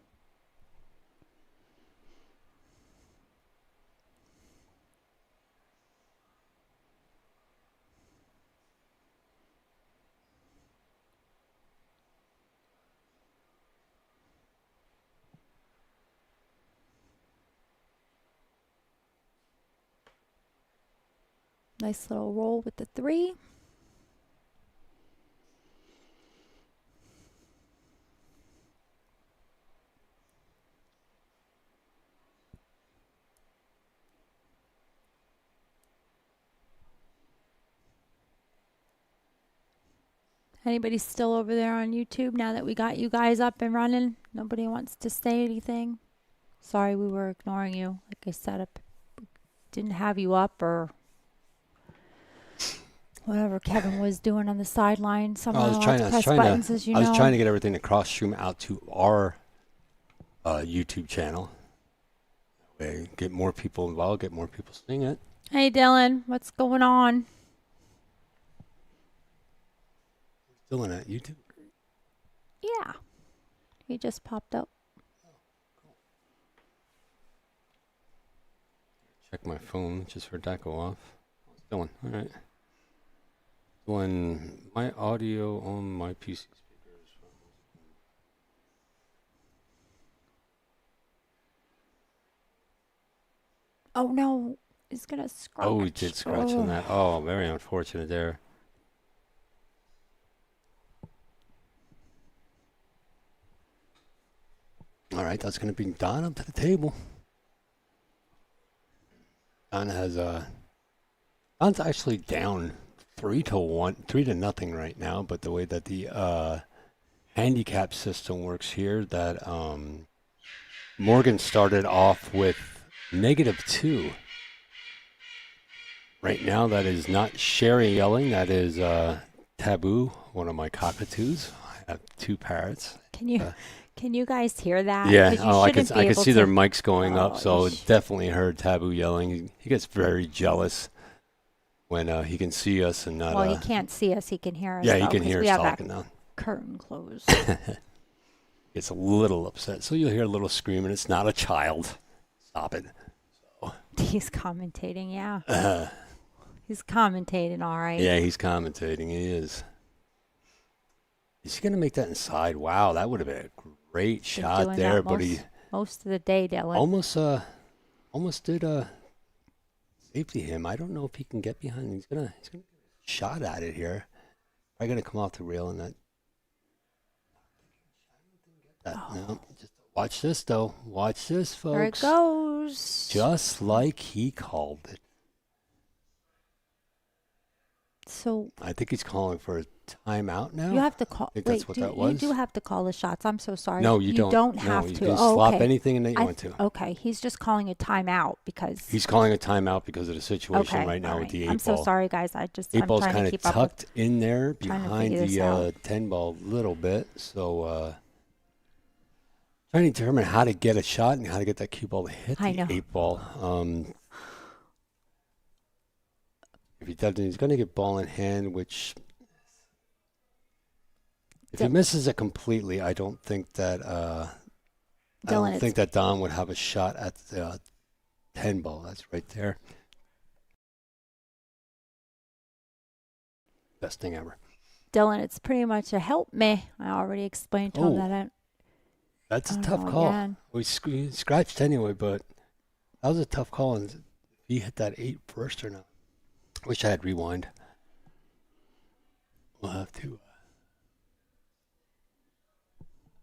Speaker 2: Nice little roll with the 3. Anybody still over there on YouTube now that we got you guys up and running? Nobody wants to say anything? Sorry, we were ignoring you. Like I said, didn't have you up or whatever Kevin was doing on the sideline. Someone to press buttons, as you know.
Speaker 1: I was trying to get everything to cross stream out to our YouTube channel. That way, get more people involved, get more people seeing it.
Speaker 2: Hey, Dylan, what's going on?
Speaker 1: Still in at YouTube?
Speaker 2: Yeah. He just popped up.
Speaker 1: Check my phone. Just heard that go off. Dylan, all right. Doing my audio on my PC speakers.
Speaker 2: Oh, no. He's going to scratch.
Speaker 1: Oh, he did scratch on that. Oh, very unfortunate there. All right, that's going to bring Don up to the table. Don has Don's actually down 3-0 right now, but the way that the handicap system works here, that Morgan started off with -2. Right now, that is not Sherry yelling. That is Taboo, one of my cockatoos. I have 2 parrots.
Speaker 2: Can you guys hear that?
Speaker 1: Yeah, I could see their mics going up, so definitely heard Taboo yelling. He gets very jealous when he can see us and not.
Speaker 2: Well, he can't see us; he can hear us.
Speaker 1: Yeah, he can hear us talking now.
Speaker 2: Curtain closed.
Speaker 1: Gets a little upset, so you'll hear a little screaming. It's not a child. Stop it. So.
Speaker 2: He's commentating, yeah. He's commentating, all right.
Speaker 1: Yeah, he's commentating. He is. Is he gonna make that inside? Wow, that would have been a great shot there, but he
Speaker 2: most of the day, Dylan.
Speaker 1: Almost did safety him. I don't know if he can get behind. He's gonna get a shot at it here. I'm gonna come off the rail and that. No, just watch this though. Watch this, folks.
Speaker 2: There it goes.
Speaker 1: Just like he called it.
Speaker 2: So
Speaker 1: I think he's calling for a timeout now.
Speaker 2: You have to call.
Speaker 1: I think that's what that was.
Speaker 2: You do have to call the shots. I'm so sorry.
Speaker 1: No, you don't.
Speaker 2: You don't have to.
Speaker 1: You can slop anything in that you want to.
Speaker 2: Okay, he's just calling a timeout because.
Speaker 1: He's calling a timeout because of the situation right now with the 8 ball.
Speaker 2: I'm so sorry, guys. I'm
Speaker 1: ball's
Speaker 2: trying
Speaker 1: kind
Speaker 2: to keep
Speaker 1: of tucked in there behind the 10 ball a little bit. So trying to determine how to get a shot and how to get that cue ball to hit the 8 ball. If he doesn't, he's going to get ball in hand, which if he misses it completely, I don't think that Don would have a shot at the 10 ball. That's right there. Best thing ever.
Speaker 2: Dylan, it's pretty much a help me. I already explained to him that.
Speaker 1: That's a tough call. Again. We scratched anyway, but that was a tough call. And he hit that 8 first or not. Wish I had rewind. We'll have to.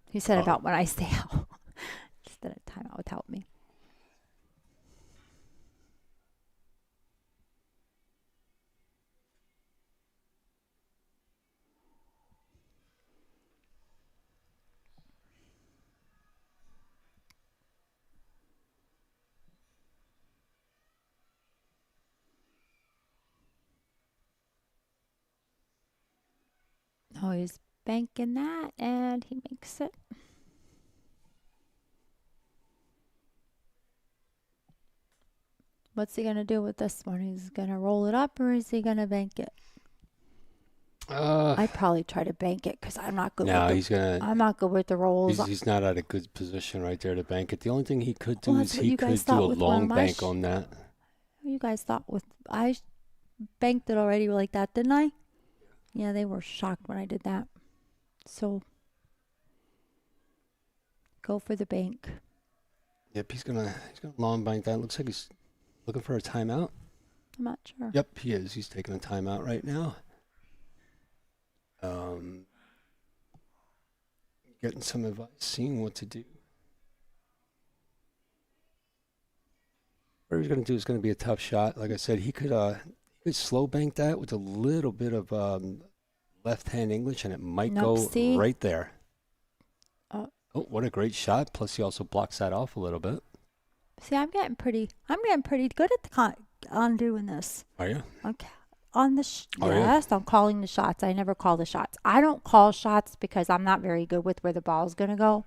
Speaker 2: He said about when I stay out. Just that a timeout would help me. Oh, he's banking that, and he makes it. What's he going to do with this one? He's going to roll it up or is he going to bank it? I'd probably try to bank it because I'm not good with I'm not good with the rolls.
Speaker 1: He's not at a good position right there to bank it. The only thing he could do is he could do a long bank on that.
Speaker 2: You guys thought I banked it already like that, didn't I? Yeah, they were shocked when I did that. So go for the bank.
Speaker 1: Yep, he's gonna long bank that. Looks like he's looking for a timeout.
Speaker 2: I'm not sure.
Speaker 1: Yep, he is. He's taking a timeout right now. Getting some advice, seeing what to do. What he's going to do is going to be a tough shot. Like I said, he could slow bank that with a little bit of left-hand English, and it might go right there. Oh, what a great shot! Plus, he also blocks that off a little bit.
Speaker 2: See, I'm getting pretty good at on doing this.
Speaker 1: Are you?
Speaker 2: Okay. Yes, I'm calling the shots. I never call the shots. I don't call shots because I'm not very good with where the ball's going to go.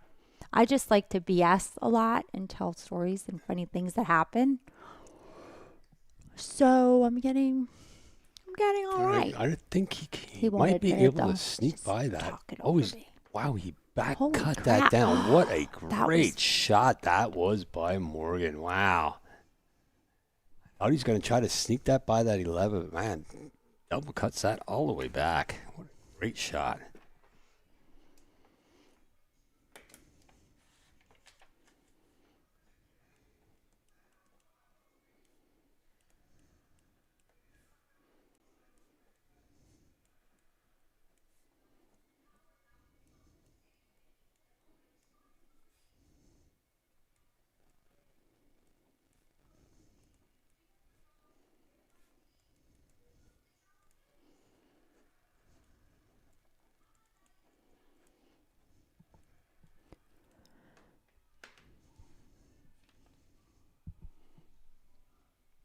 Speaker 2: I just like to BS a lot and tell stories and funny things that happen. So I'm getting all right.
Speaker 1: I think he might be able to sneak by that. Wow, he cut that down. What a great shot that was by Morgan. Wow. Thought he's going to try to sneak that by that 11. Man, double cuts that all the way back. What a great shot.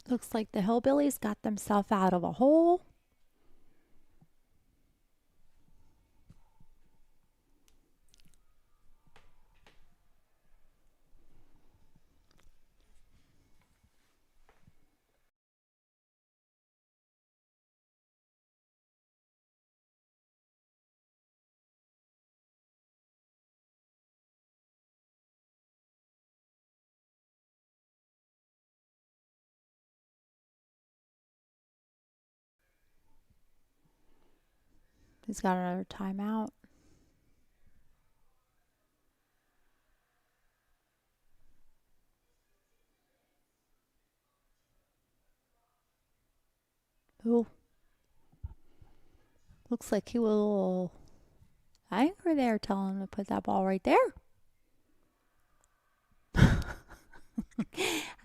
Speaker 2: Looks like the Hillbillies got themselves out of a hole. He's got another timeout. Ooh. Looks like he will anchor there, tell him to put that ball right there.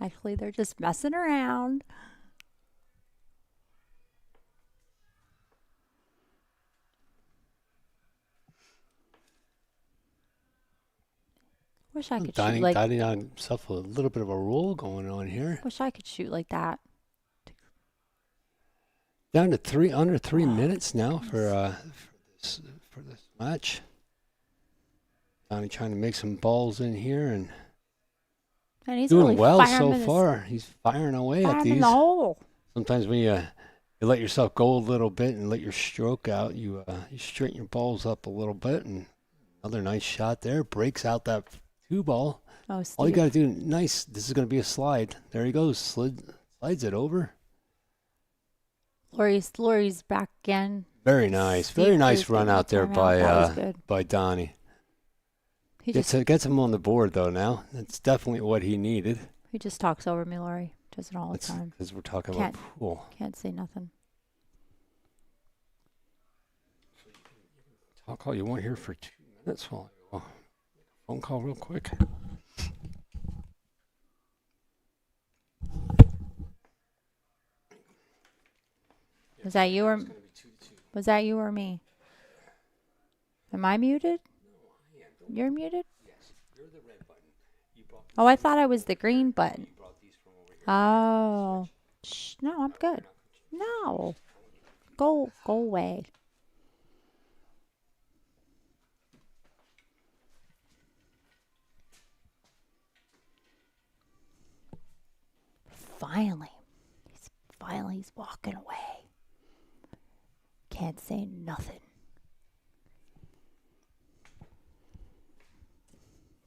Speaker 2: Actually, they're just messing around. Wish I could shoot like
Speaker 1: Donnie on himself a little bit of a roll going on here.
Speaker 2: Wish I could shoot like that.
Speaker 1: Down to under 3 minutes now for this match. Donnie trying to make some balls in here and
Speaker 2: he's
Speaker 1: doing
Speaker 2: really
Speaker 1: well so far. He's firing away at these.
Speaker 2: In the hole.
Speaker 1: Sometimes when you let yourself go a little bit and let your stroke out, you straighten your balls up a little bit, and another nice shot there. Breaks out that 2-ball.
Speaker 2: Oh, Steve.
Speaker 1: All you got to do, nice. This is going to be a slide. There he goes. Slides it over.
Speaker 2: Lori's back again.
Speaker 1: Very nice. Very nice run out there by Donnie. Gets him on the board, though, now. That's definitely what he needed.
Speaker 2: He just talks over me, Lori. Does it all the time.
Speaker 1: Because we're talking about pool.
Speaker 2: Can't say nothing.
Speaker 1: Talk all you want here for 2 minutes while I phone call real quick.
Speaker 2: Was that you or me? Am I muted? You're muted?
Speaker 1: Yes. You're the red button.
Speaker 2: Oh, I thought I was the green button. Oh. Shh, no, I'm good. No. Go away. Finally, he's walking away. Can't say nothing.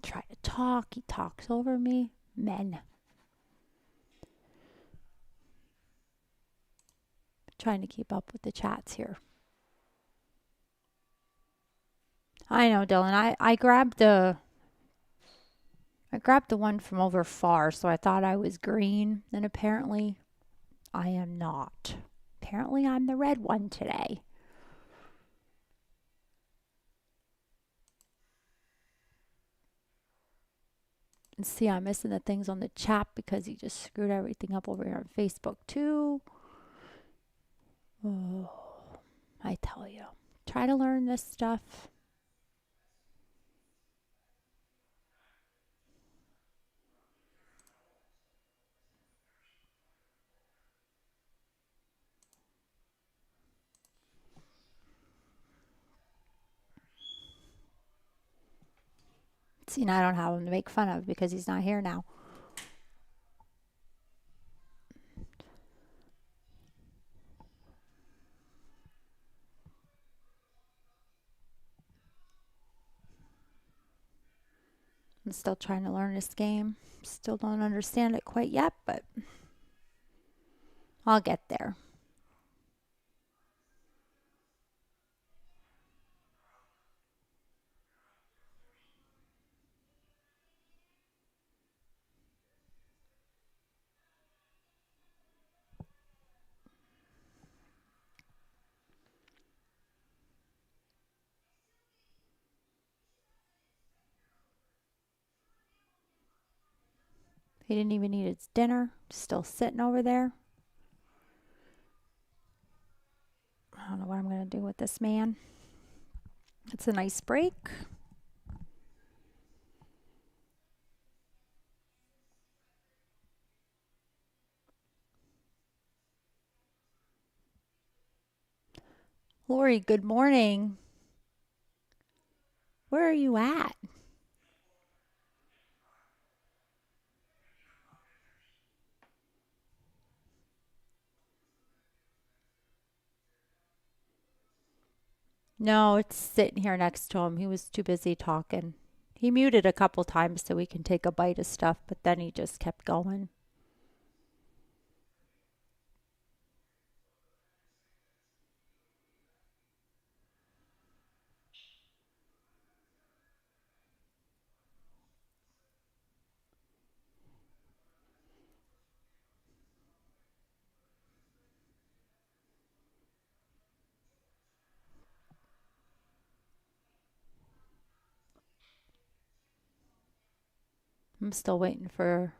Speaker 2: Try to talk. He talks over me. Men. Trying to keep up with the chats here. I know, Dylan. I grabbed the one from over far, so I thought I was green, and apparently I am not. Apparently I'm the red one today. And see, I'm missing the things on the chat because he just screwed everything up over here on Facebook too. Oh, I tell you. Try to learn this stuff. See, now I don't have him to make fun of because he's not here now. I'm still trying to learn this game. Still don't understand it quite yet, but I'll get there. He didn't even eat his dinner. Still sitting over there. I don't know what I'm going to do with this man. It's a nice break. Lori, good morning. Where are you at? No, it's sitting here next to him. He was too busy talking. He muted a couple times so we can take a bite of stuff, but then he just kept going. I'm still waiting for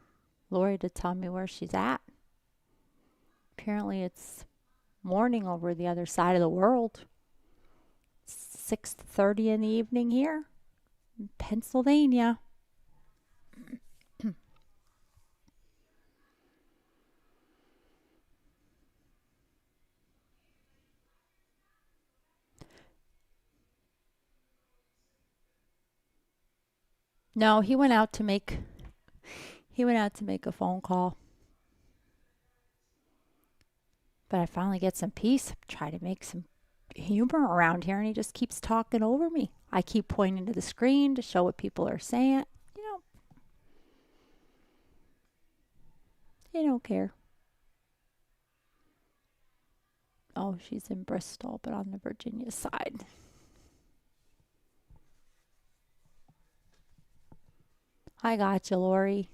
Speaker 2: Lori to tell me where she's at. Apparently it's morning over the other side of the world. 6:30 in the evening here in Pennsylvania. No, he went out to make a phone call. But I finally get some peace. Try to make some humor around here, and he just keeps talking over me. I keep pointing to the screen to show what people are saying. You know, they don't care. Oh, she's in Bristol, but on the Virginia side. I got you, Lori.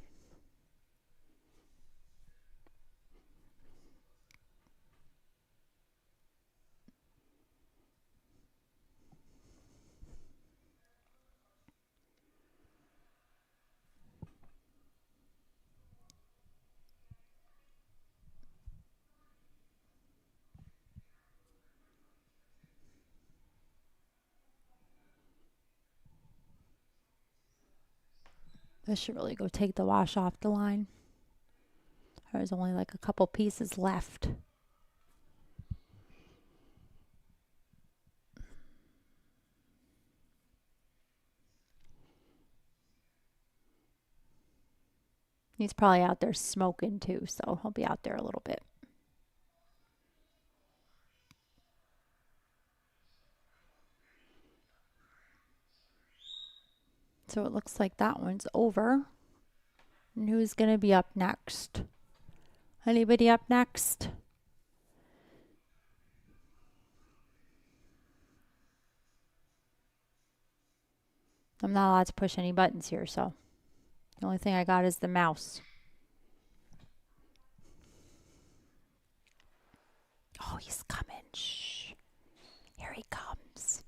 Speaker 2: I should really go take the wash off the line. There's only like a couple pieces left. He's probably out there smoking too, so he'll be out there a little bit. So it looks like that one's over. And who's going to be up next? Anybody up next? I'm not allowed to push any buttons here, so the only thing I got is the mouse. Oh, he's coming. Shh. Here he comes.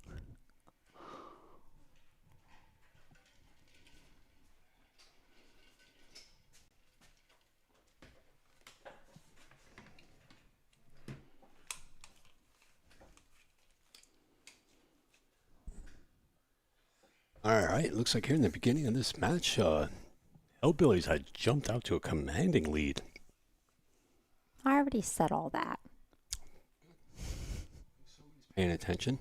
Speaker 1: All right, looks like here in the beginning of this match, Hillbillies had jumped out to a commanding lead.
Speaker 2: I already said all that.
Speaker 1: Paying attention.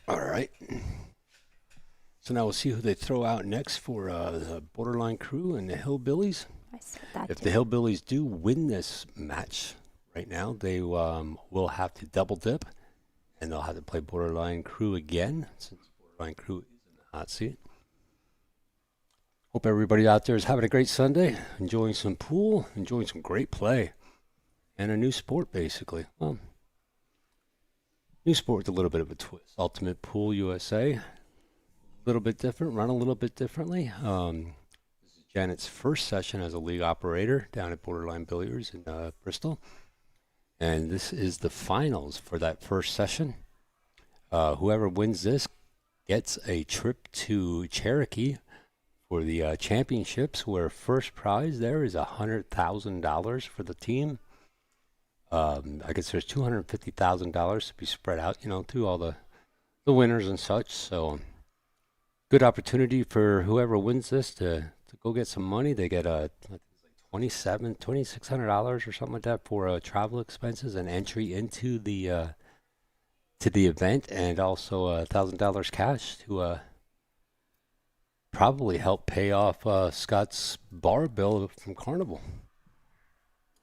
Speaker 1: All right. So now we'll see who they throw out next for the Borderline Crew and the Hillbillies.
Speaker 2: I said that
Speaker 1: If
Speaker 2: too.
Speaker 1: the Hillbillies do win this match right now, they will have to double dip, and they'll have to play Borderline Crew again, since Borderline Crew is in the hot seat. Hope everybody out there is having a great Sunday, enjoying some pool, enjoying some great play, and a new sport, basically. Well, new sport with a little bit of a twist. Ultimate Pool USA. A little bit different, run a little bit differently. This is Janet's first session as a league operator down at Borderline Billiards in Bristol. And this is the finals for that first session. Whoever wins this gets a trip to Cherokee for the championships, where first prize there is $100,000 for the team. I guess there's $250,000 to be spread out, through all the winners and such. So good opportunity for whoever wins this to go get some money. They get $2,600 or something like that for travel expenses and entry into the to the event, and also $1,000 cash to probably help pay off Scott's bar bill from Carnival.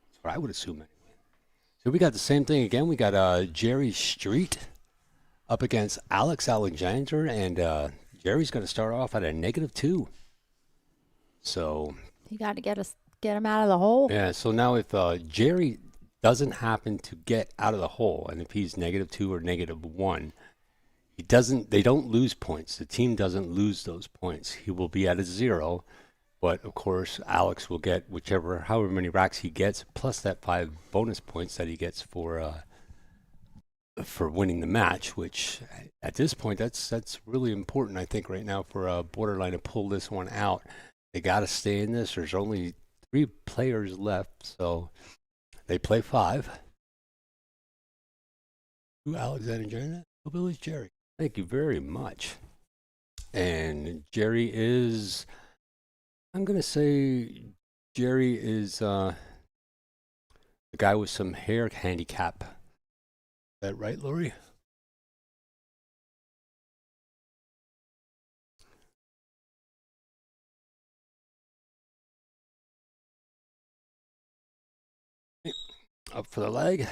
Speaker 1: That's what I would assume anyway. So we got the same thing again. We got Jerry Street up against Alex Alexander, and Jerry's going to start off at a -2. So
Speaker 2: You got to get him out of the hole.
Speaker 1: yeah. So now if Jerry doesn't happen to get out of the hole, and if he's -2 or -1, they don't lose points. The team doesn't lose those points. He will be at a 0, but of course Alex will get however many racks he gets, plus that 5 bonus points that he gets for winning the match. Which at this point, that's really important, I think, right now for Borderline to pull this one out. They got to stay in this. There's only 3 players left, so they play 5. Alexander Jerry, Hillbillies Jerry. Thank you very much. And Jerry is, I'm going to say Jerry is the guy with some hair handicap. Is that right, Lori? Up for the leg.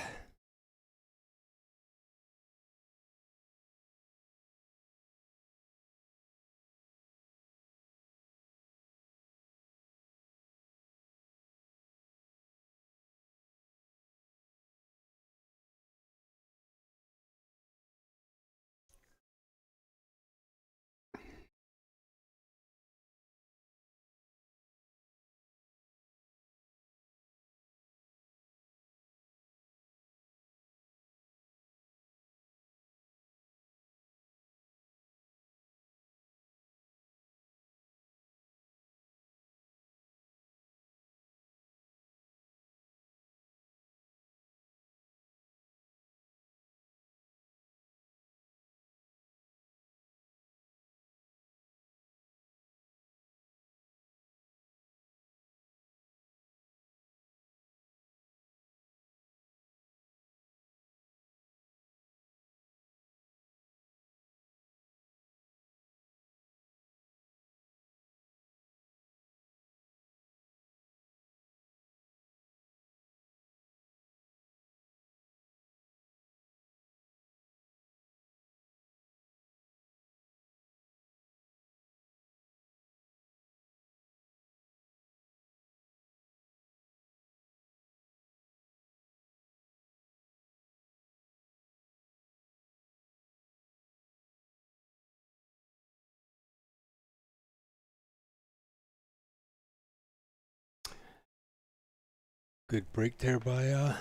Speaker 1: Good break there by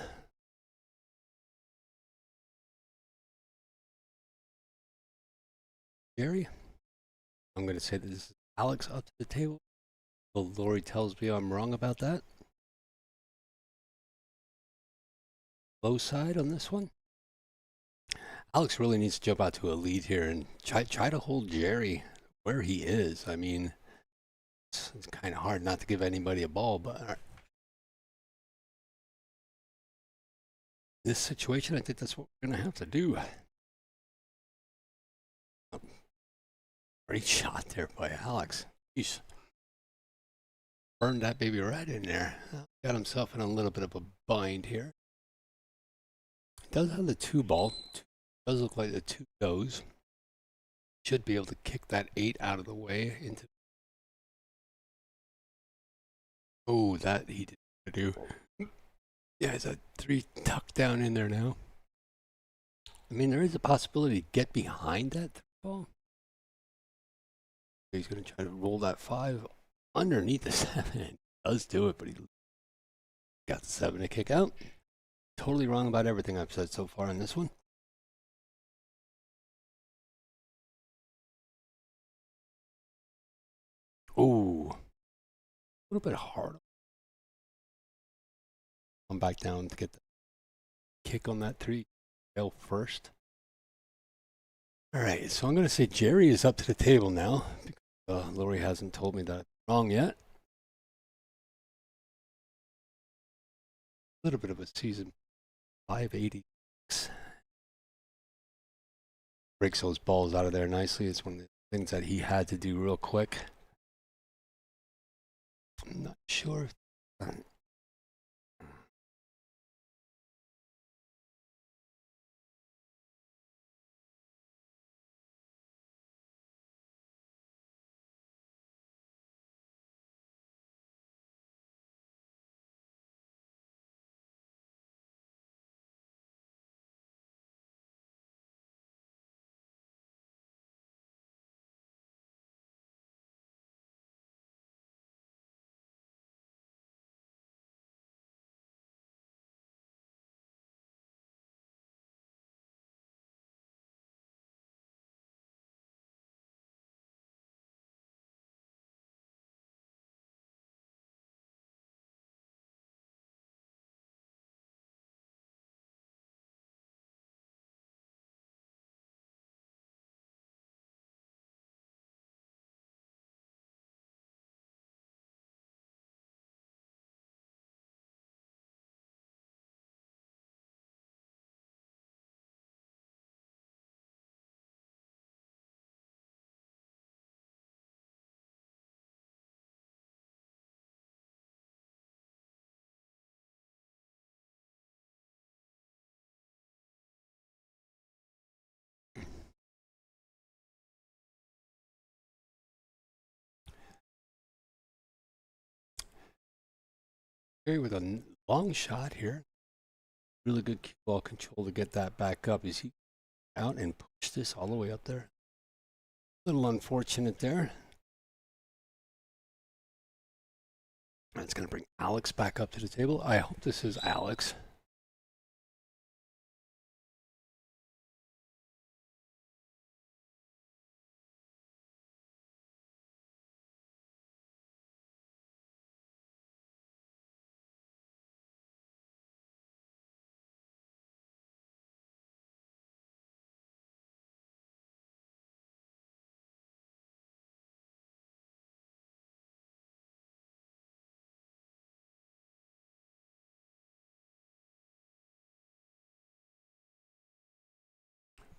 Speaker 1: Gary. I'm going to say that this is Alex up to the table. Well, Lori tells me I'm wrong about that. Low side on this one. Alex really needs to jump out to a lead here and try to hold Jerry where he is. I mean, it's kind of hard not to give anybody a ball, but this situation, I think that's what we're going to have to do. Great shot there by Alex. He's burned that baby right in there. Got himself in a little bit of a bind here. Does have the 2-ball. Does look like the 2 goes. Should be able to kick that 8 out of the way into. Oh, that he didn't do. Yeah, it's a 3 tucked down in there now. I mean, there is a possibility to get behind that ball. He's going to try to roll that 5 underneath the 7. He does do it, but he got the 7 to kick out. Totally wrong about everything I've said so far in this one. Ooh, a little bit hard. I'm back down to get the kick on that 3 tail first. All right, so I'm going to say Jerry is up to the table now. Because, Lori hasn't told me that I'm wrong yet. A little bit of a season 586. Breaks those balls out of there nicely. It's one of the things that he had to do real quick. I'm not sure. Jerry with a long shot here. Really good cue ball control to get that back up. Is he out and push this all the way up there? A little unfortunate there. That's going to bring Alex back up to the table. I hope this is Alex.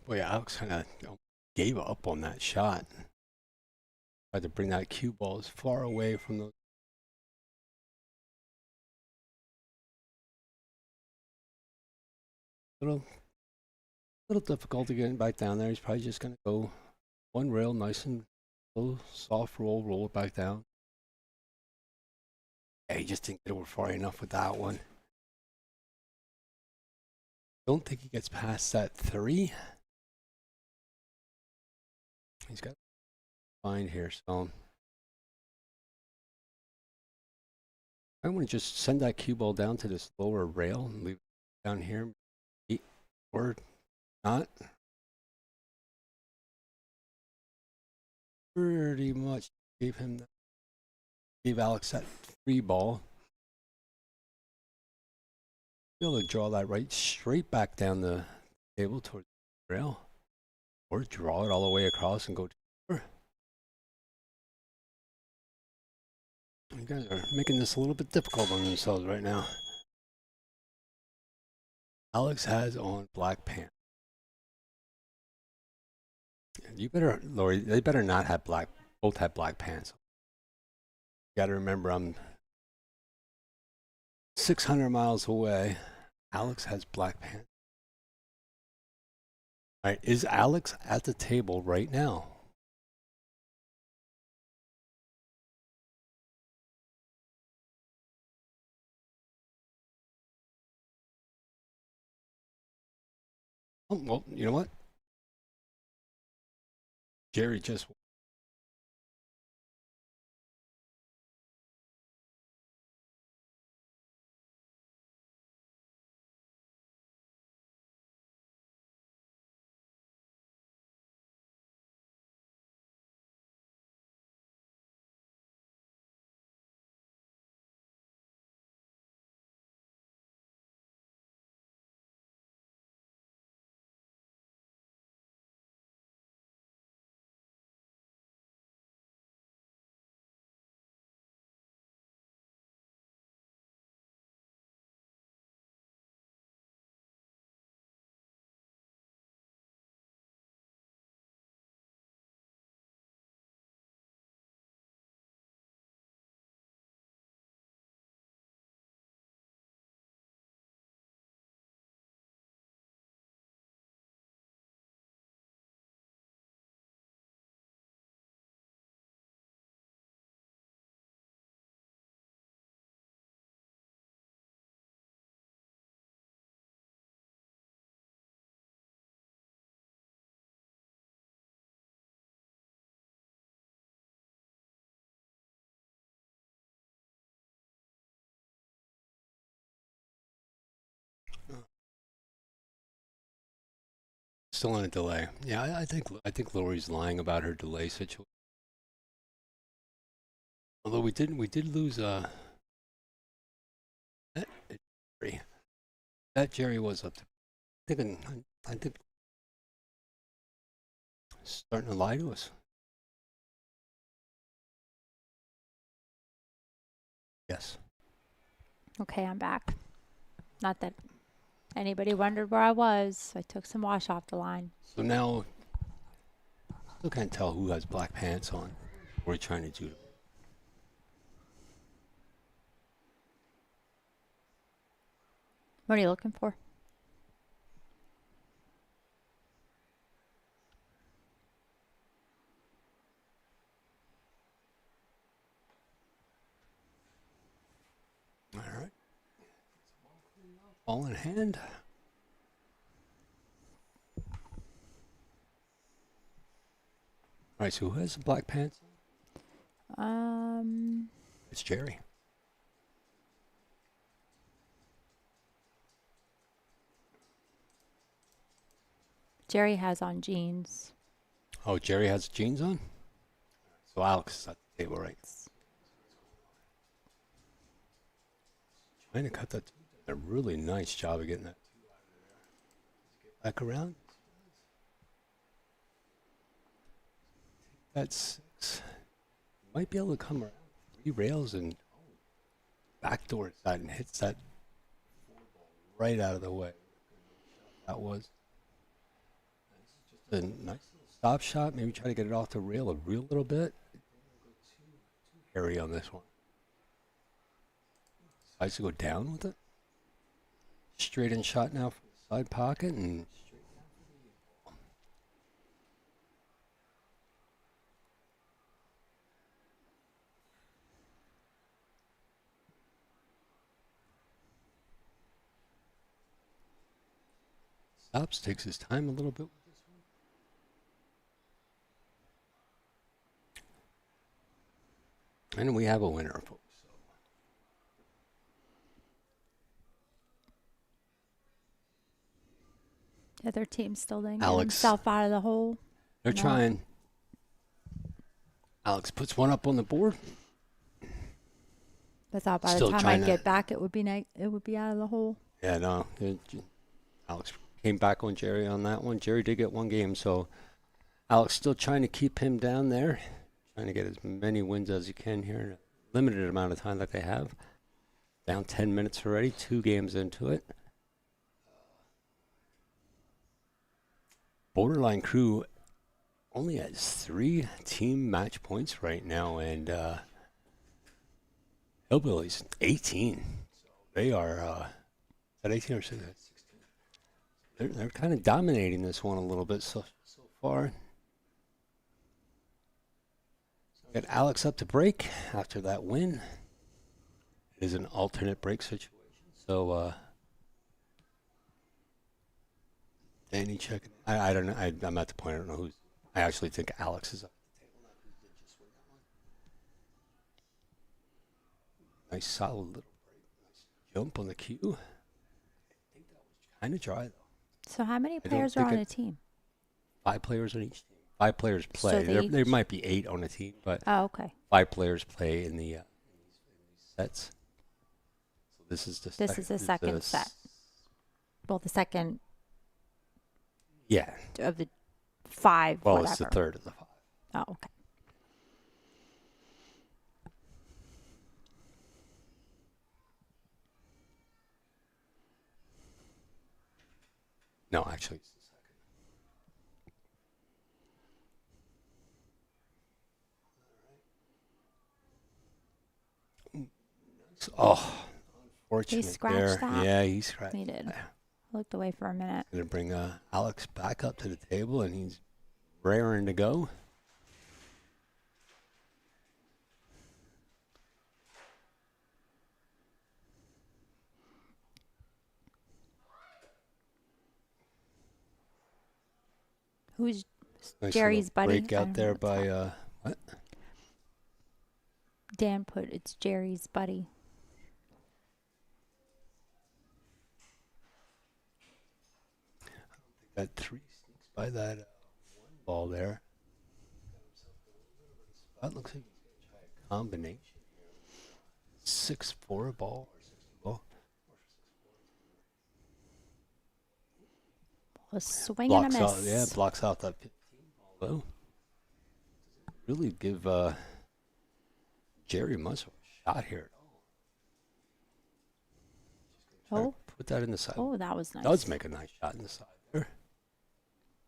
Speaker 1: Boy, Alex kind of gave up on that shot. Tried to bring that cue ball as far away from those. Little difficulty getting back down there. He's probably just going to go one rail, nice and low, soft roll it back down. Yeah, he just didn't get over far enough with that one. Don't think he gets past that 3. He's got fine here, so I want to just send that cue ball down to this lower rail and leave it down here. Or not. Pretty much gave Alex that free ball. Be able to draw that right straight back down the table towards the rail. Or draw it all the way across and go to the door. You guys are making this a little bit difficult on themselves right now. Alex has on black pants. You better, Lori, they better not have both have black pants. You gotta remember, I'm 600 miles away. Alex has black pants. All right, is Alex at the table right now? Oh, well, you know what? Jerry just. Still on a delay. Yeah, I think Lori's lying about her delay situation. Although we did lose that Jerry. That Jerry was up to. I think starting to lie to us. Yes.
Speaker 2: Okay, I'm back. Not that anybody wondered where I was. I took some wash off the line.
Speaker 1: So now, still can't tell who has black pants on. What are we trying to do?
Speaker 2: What are you looking for?
Speaker 1: All right. Ball in hand. All right, so who has the black pants? It's Jerry.
Speaker 2: Jerry has on jeans.
Speaker 1: Oh, Jerry has jeans on? So Alex is at the table, right? Trying to cut that. A really nice job of getting that back around. That's might be able to come around 3 rails and backdoor side and hits that right out of the way. That was a nice little stop shot. Maybe try to get it off the rail a real little bit. Hairy on this one. Decides to go down with it. Straight in shot now from the side pocket and stops, takes his time a little bit with this one. And we have a winner, folks.
Speaker 2: The other team's still didn't get
Speaker 1: Alex.
Speaker 2: himself out of the hole.
Speaker 1: They're
Speaker 2: No.
Speaker 1: trying. Alex puts one up on the board.
Speaker 2: I thought by
Speaker 1: Still
Speaker 2: the time
Speaker 1: trying
Speaker 2: I
Speaker 1: to-
Speaker 2: get back, it would be out of the hole.
Speaker 1: Yeah, no. Alex came back on Jerry on that one. Jerry did get one game, so Alex still trying to keep him down there, trying to get as many wins as he can here in a limited amount of time that they have. Down 10 minutes already, 2 games into it. Borderline Crew only has 3 team match points right now, and Hillbillies 18. They are at 18 or 16. They're kind of dominating this one a little bit so far. Got Alex up to break after that win. It is an alternate break situation, so Danny checking. I don't know. I'm at the point. I don't know who's. I actually think Alex is up at the table now. Who did just win that one? Nice solid little break. Nice jump on the cue. I think that was kind of dry though.
Speaker 2: So how many
Speaker 1: don't
Speaker 2: players are
Speaker 1: think
Speaker 2: on
Speaker 1: it-
Speaker 2: a team?
Speaker 1: 5 players on each team. 5 players play.
Speaker 2: So
Speaker 1: There might be 8 on a team, but
Speaker 2: Oh, okay.
Speaker 1: 5 players play in the these sets. So this is the
Speaker 2: This is the second set. Well, the second
Speaker 1: Yeah.
Speaker 2: of the 5,
Speaker 1: Well,
Speaker 2: whatever.
Speaker 1: it's the third of the 5.
Speaker 2: Oh, okay.
Speaker 1: No, actually, it's the second. Oh, unfortunate
Speaker 2: scratched
Speaker 1: there.
Speaker 2: that?
Speaker 1: Yeah, he scratched.
Speaker 2: He did.
Speaker 1: that.
Speaker 2: Looked away for a minute.
Speaker 1: Gonna bring Alex back up to the table, and he's raring to go.
Speaker 2: Who's
Speaker 1: Nice
Speaker 2: Jerry's
Speaker 1: little
Speaker 2: buddy?
Speaker 1: break
Speaker 2: I
Speaker 1: out
Speaker 2: don't
Speaker 1: there
Speaker 2: know what's
Speaker 1: by
Speaker 2: that.
Speaker 1: what?
Speaker 2: Dan put it's Jerry's buddy.
Speaker 1: That 3 sneaks by that 1 ball there. That looks like he's going to try a combination here. 6-4 ball or 6 ball.
Speaker 2: A swing and a
Speaker 1: Blocks
Speaker 2: miss.
Speaker 1: out, yeah, blocks out that 15 ball though. Really give Jerry much of a shot here at all.
Speaker 2: Oh,
Speaker 1: Put that in the side.
Speaker 2: oh, that was nice.
Speaker 1: Does make a nice shot in the side there.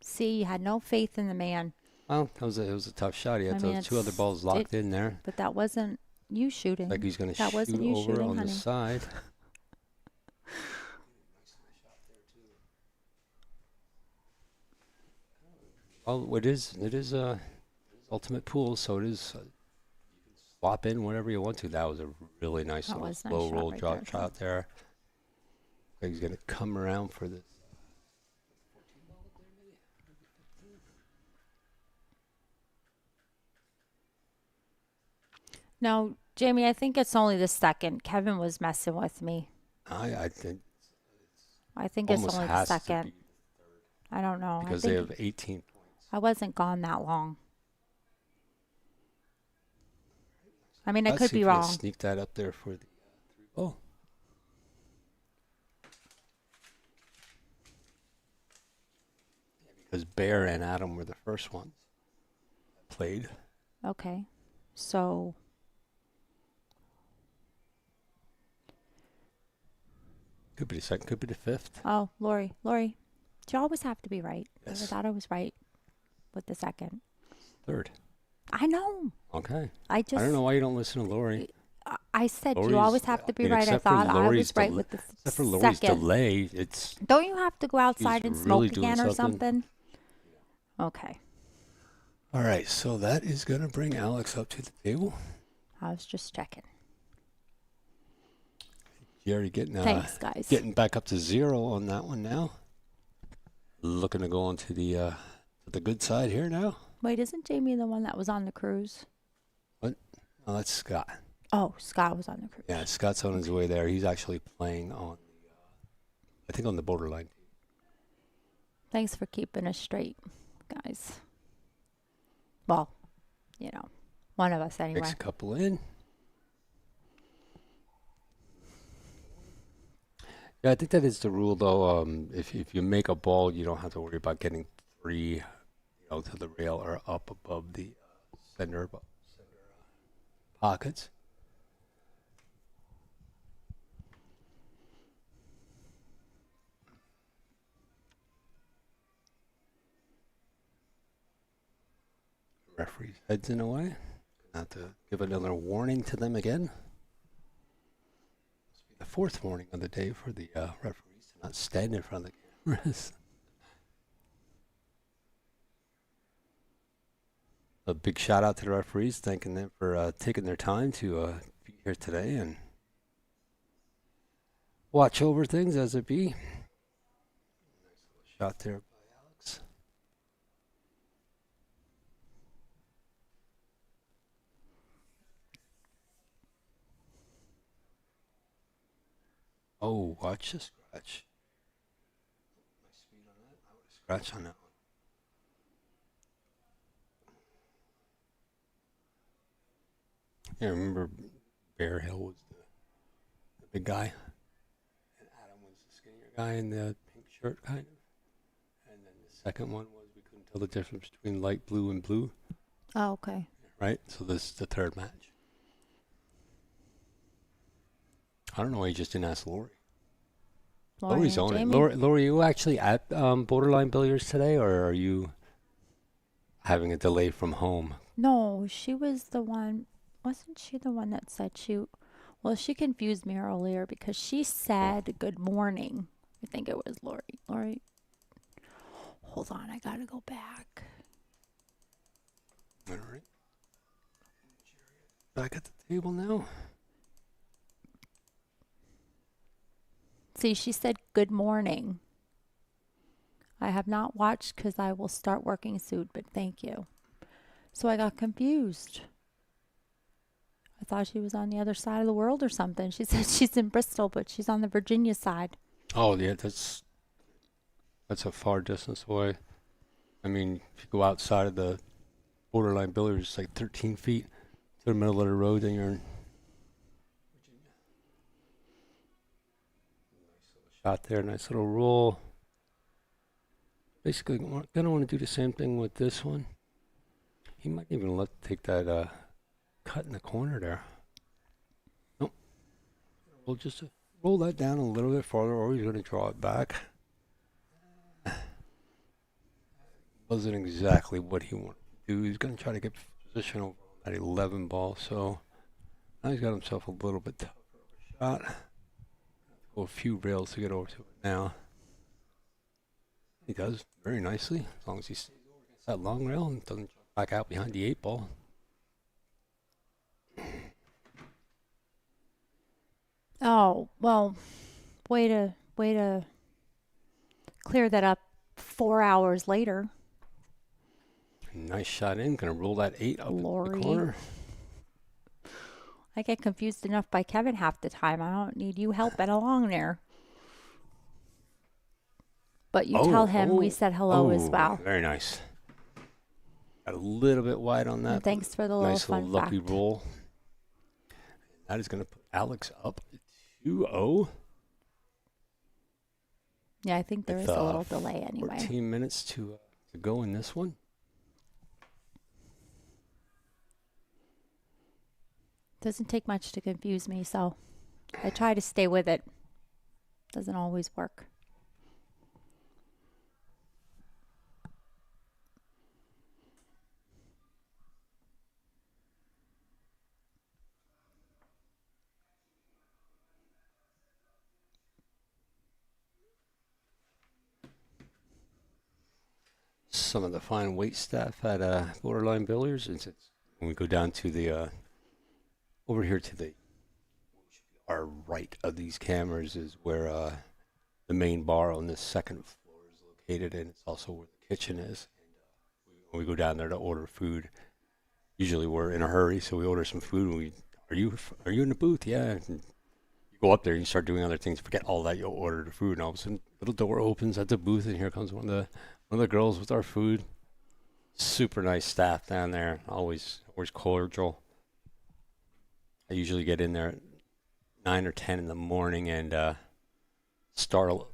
Speaker 2: See, you had no faith in the man,
Speaker 1: Well, it was a tough shot. He had
Speaker 2: I mean,
Speaker 1: those 2 other balls locked in there.
Speaker 2: but that wasn't you shooting.
Speaker 1: Like he's going to
Speaker 2: That
Speaker 1: shoot
Speaker 2: wasn't you
Speaker 1: over
Speaker 2: shooting,
Speaker 1: on
Speaker 2: honey.
Speaker 1: the side. Well, it is ultimate pool, so it is. You can swap in whatever you want to. That was a really nice
Speaker 2: That
Speaker 1: little
Speaker 2: was a nice
Speaker 1: slow
Speaker 2: shot
Speaker 1: roll
Speaker 2: right
Speaker 1: drop
Speaker 2: there,
Speaker 1: shot there. Like he's going to come around for this.
Speaker 2: No, Jamie, I think it's only the second. Kevin was messing with me.
Speaker 1: I think
Speaker 2: I think it's
Speaker 1: almost
Speaker 2: only the
Speaker 1: has to
Speaker 2: second.
Speaker 1: be
Speaker 2: I don't know.
Speaker 1: because
Speaker 2: I
Speaker 1: they
Speaker 2: think
Speaker 1: have 18 points.
Speaker 2: I wasn't gone that long. I mean, I
Speaker 1: Let's
Speaker 2: could
Speaker 1: see
Speaker 2: be
Speaker 1: if they
Speaker 2: wrong.
Speaker 1: Sneak that up there for the 3 ball. Because Bear and Adam were the first ones that played.
Speaker 2: Okay. So
Speaker 1: Could be the second, could be the 5th.
Speaker 2: Oh, Lori, you always have to be right.
Speaker 1: Yes.
Speaker 2: I thought I was right with the second.
Speaker 1: 3rd.
Speaker 2: I know.
Speaker 1: Okay.
Speaker 2: I just
Speaker 1: I don't know why you don't listen to Lori.
Speaker 2: I said you
Speaker 1: Lori's-
Speaker 2: always have to be
Speaker 1: I mean,
Speaker 2: right. I
Speaker 1: except for
Speaker 2: thought I
Speaker 1: Lori's
Speaker 2: was right
Speaker 1: del-
Speaker 2: with the
Speaker 1: Except for Lori's
Speaker 2: second.
Speaker 1: delay, it's
Speaker 2: Don't you have to go outside and
Speaker 1: really
Speaker 2: smoke
Speaker 1: doing
Speaker 2: again or
Speaker 1: something.
Speaker 2: something? Okay.
Speaker 1: all right. So that is gonna bring Alex up to the table.
Speaker 2: I was just checking.
Speaker 1: Jerry getting
Speaker 2: Thanks, guys.
Speaker 1: getting back up to 0 on that one now. Looking to go on to the good side here now.
Speaker 2: Wait, isn't Jamie the one that was on the cruise?
Speaker 1: Oh, that's Scott.
Speaker 2: Oh, Scott was on the cruise.
Speaker 1: Yeah, Scott's on his way there. He's actually playing on, I think on the borderline.
Speaker 2: Thanks for keeping us straight, guys. Well, one of us anyway.
Speaker 1: Mix a couple in. Yeah, I think that is the rule, though. If you make a ball, you don't have to worry about getting 3, to the rail or up above the center pockets. Referee's heads in a way. Have to give another warning to them again. This will be the 4th warning of the day for the referees to not stand in front of the cameras. A big shout out to the referees, thanking them for taking their time to be here today and watch over things as it be. Nice little shot there by Alex. Oh, watch the scratch. Nice speed on that. I would have scratched on that one. Yeah, I remember Bear Hill was the big guy, and Adam was the skinnier guy in the pink shirt, kind of. And then the second one was we couldn't tell the difference between light blue and blue.
Speaker 2: Oh, okay.
Speaker 1: Right? So this is the 3rd match. I don't know why you just didn't ask Lori. Lori's on it. Lori, are you actually at Borderline Billiards today, or are you having a delay from home?
Speaker 2: No, she was the one. Wasn't she the one that said well, she confused me earlier because she said good morning. I think it was Lori. Lori, hold on. I got to go back.
Speaker 1: All right. Back at the table now.
Speaker 2: See, she said good morning. I have not watched because I will start working soon, but thank you. So I got confused. I thought she was on the other side of the world or something. She said she's in Bristol, but she's on the Virginia side.
Speaker 1: Oh, yeah, that's a far distance away. I mean, if you go outside of the Borderline Billiards, it's like 13 feet to the middle of the road, then you're in Virginia. Nice little shot there, nice little roll. Basically, gonna want to do the same thing with this one. He might even take that cut in the corner there. Nope. We'll just roll that down a little bit farther, or he's going to draw it back. Wasn't exactly what he wanted to do. He's going to try to get position over that 11 ball, so now he's got himself a little bit tougher of a shot. Go a few rails to get over to it now. He does very nicely, as long as he stays over against that long rail and doesn't jump back out behind the 8 ball.
Speaker 2: Oh, well, way to clear that up 4 hours later.
Speaker 1: Nice shot in. Gonna roll that 8 up in the corner.
Speaker 2: I get confused enough by Kevin half the time. I don't need you helping along there. But you tell him we said hello as well.
Speaker 1: Very nice. Got a little bit wide on that.
Speaker 2: And thanks for the little
Speaker 1: nice
Speaker 2: fun
Speaker 1: little lucky
Speaker 2: fact.
Speaker 1: roll. That is going to put Alex up 2-0.
Speaker 2: Yeah, I think there is a little delay anyway.
Speaker 1: 14 minutes to go in this one.
Speaker 2: Doesn't take much to confuse me, so I try to stay with it. Doesn't always work.
Speaker 1: Some of the fine wait staff at Borderline Billiards. And when we go down to the over here to our right of these cameras is where the main bar on this second floor is located, and it's also where the kitchen is. And when we go down there to order food, usually we're in a hurry, so we order some food. And are you in the booth? Yeah. And you go up there, you start doing other things, forget all that, you'll order the food, and all of a sudden, little door opens at the booth, and here comes one of the girls with our food. Super nice staff down there, always cordial. I usually get in there at 9 or 10 in the morning and startle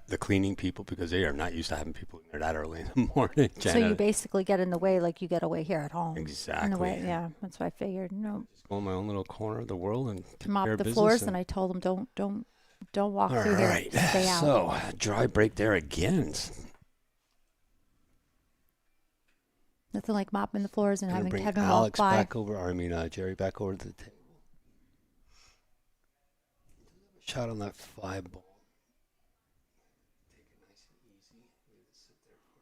Speaker 1: the cleaning people because they are not used to having people in there that early in the morning.
Speaker 2: So you basically get in the way like you get away here at home.
Speaker 1: Exactly.
Speaker 2: In the way, yeah, that's what I figured. No.
Speaker 1: Just go in my own little corner of the world and
Speaker 2: mop the floors, and I told them don't walk through here.
Speaker 1: Right.
Speaker 2: Stay out.
Speaker 1: So dry break there again.
Speaker 2: Nothing like mopping the floors and having
Speaker 1: bring
Speaker 2: Kevin
Speaker 1: Alex
Speaker 2: walk by.
Speaker 1: back over. I mean Jerry back over to the table. Shot on that 5 ball. Take it nice and easy. Sit there for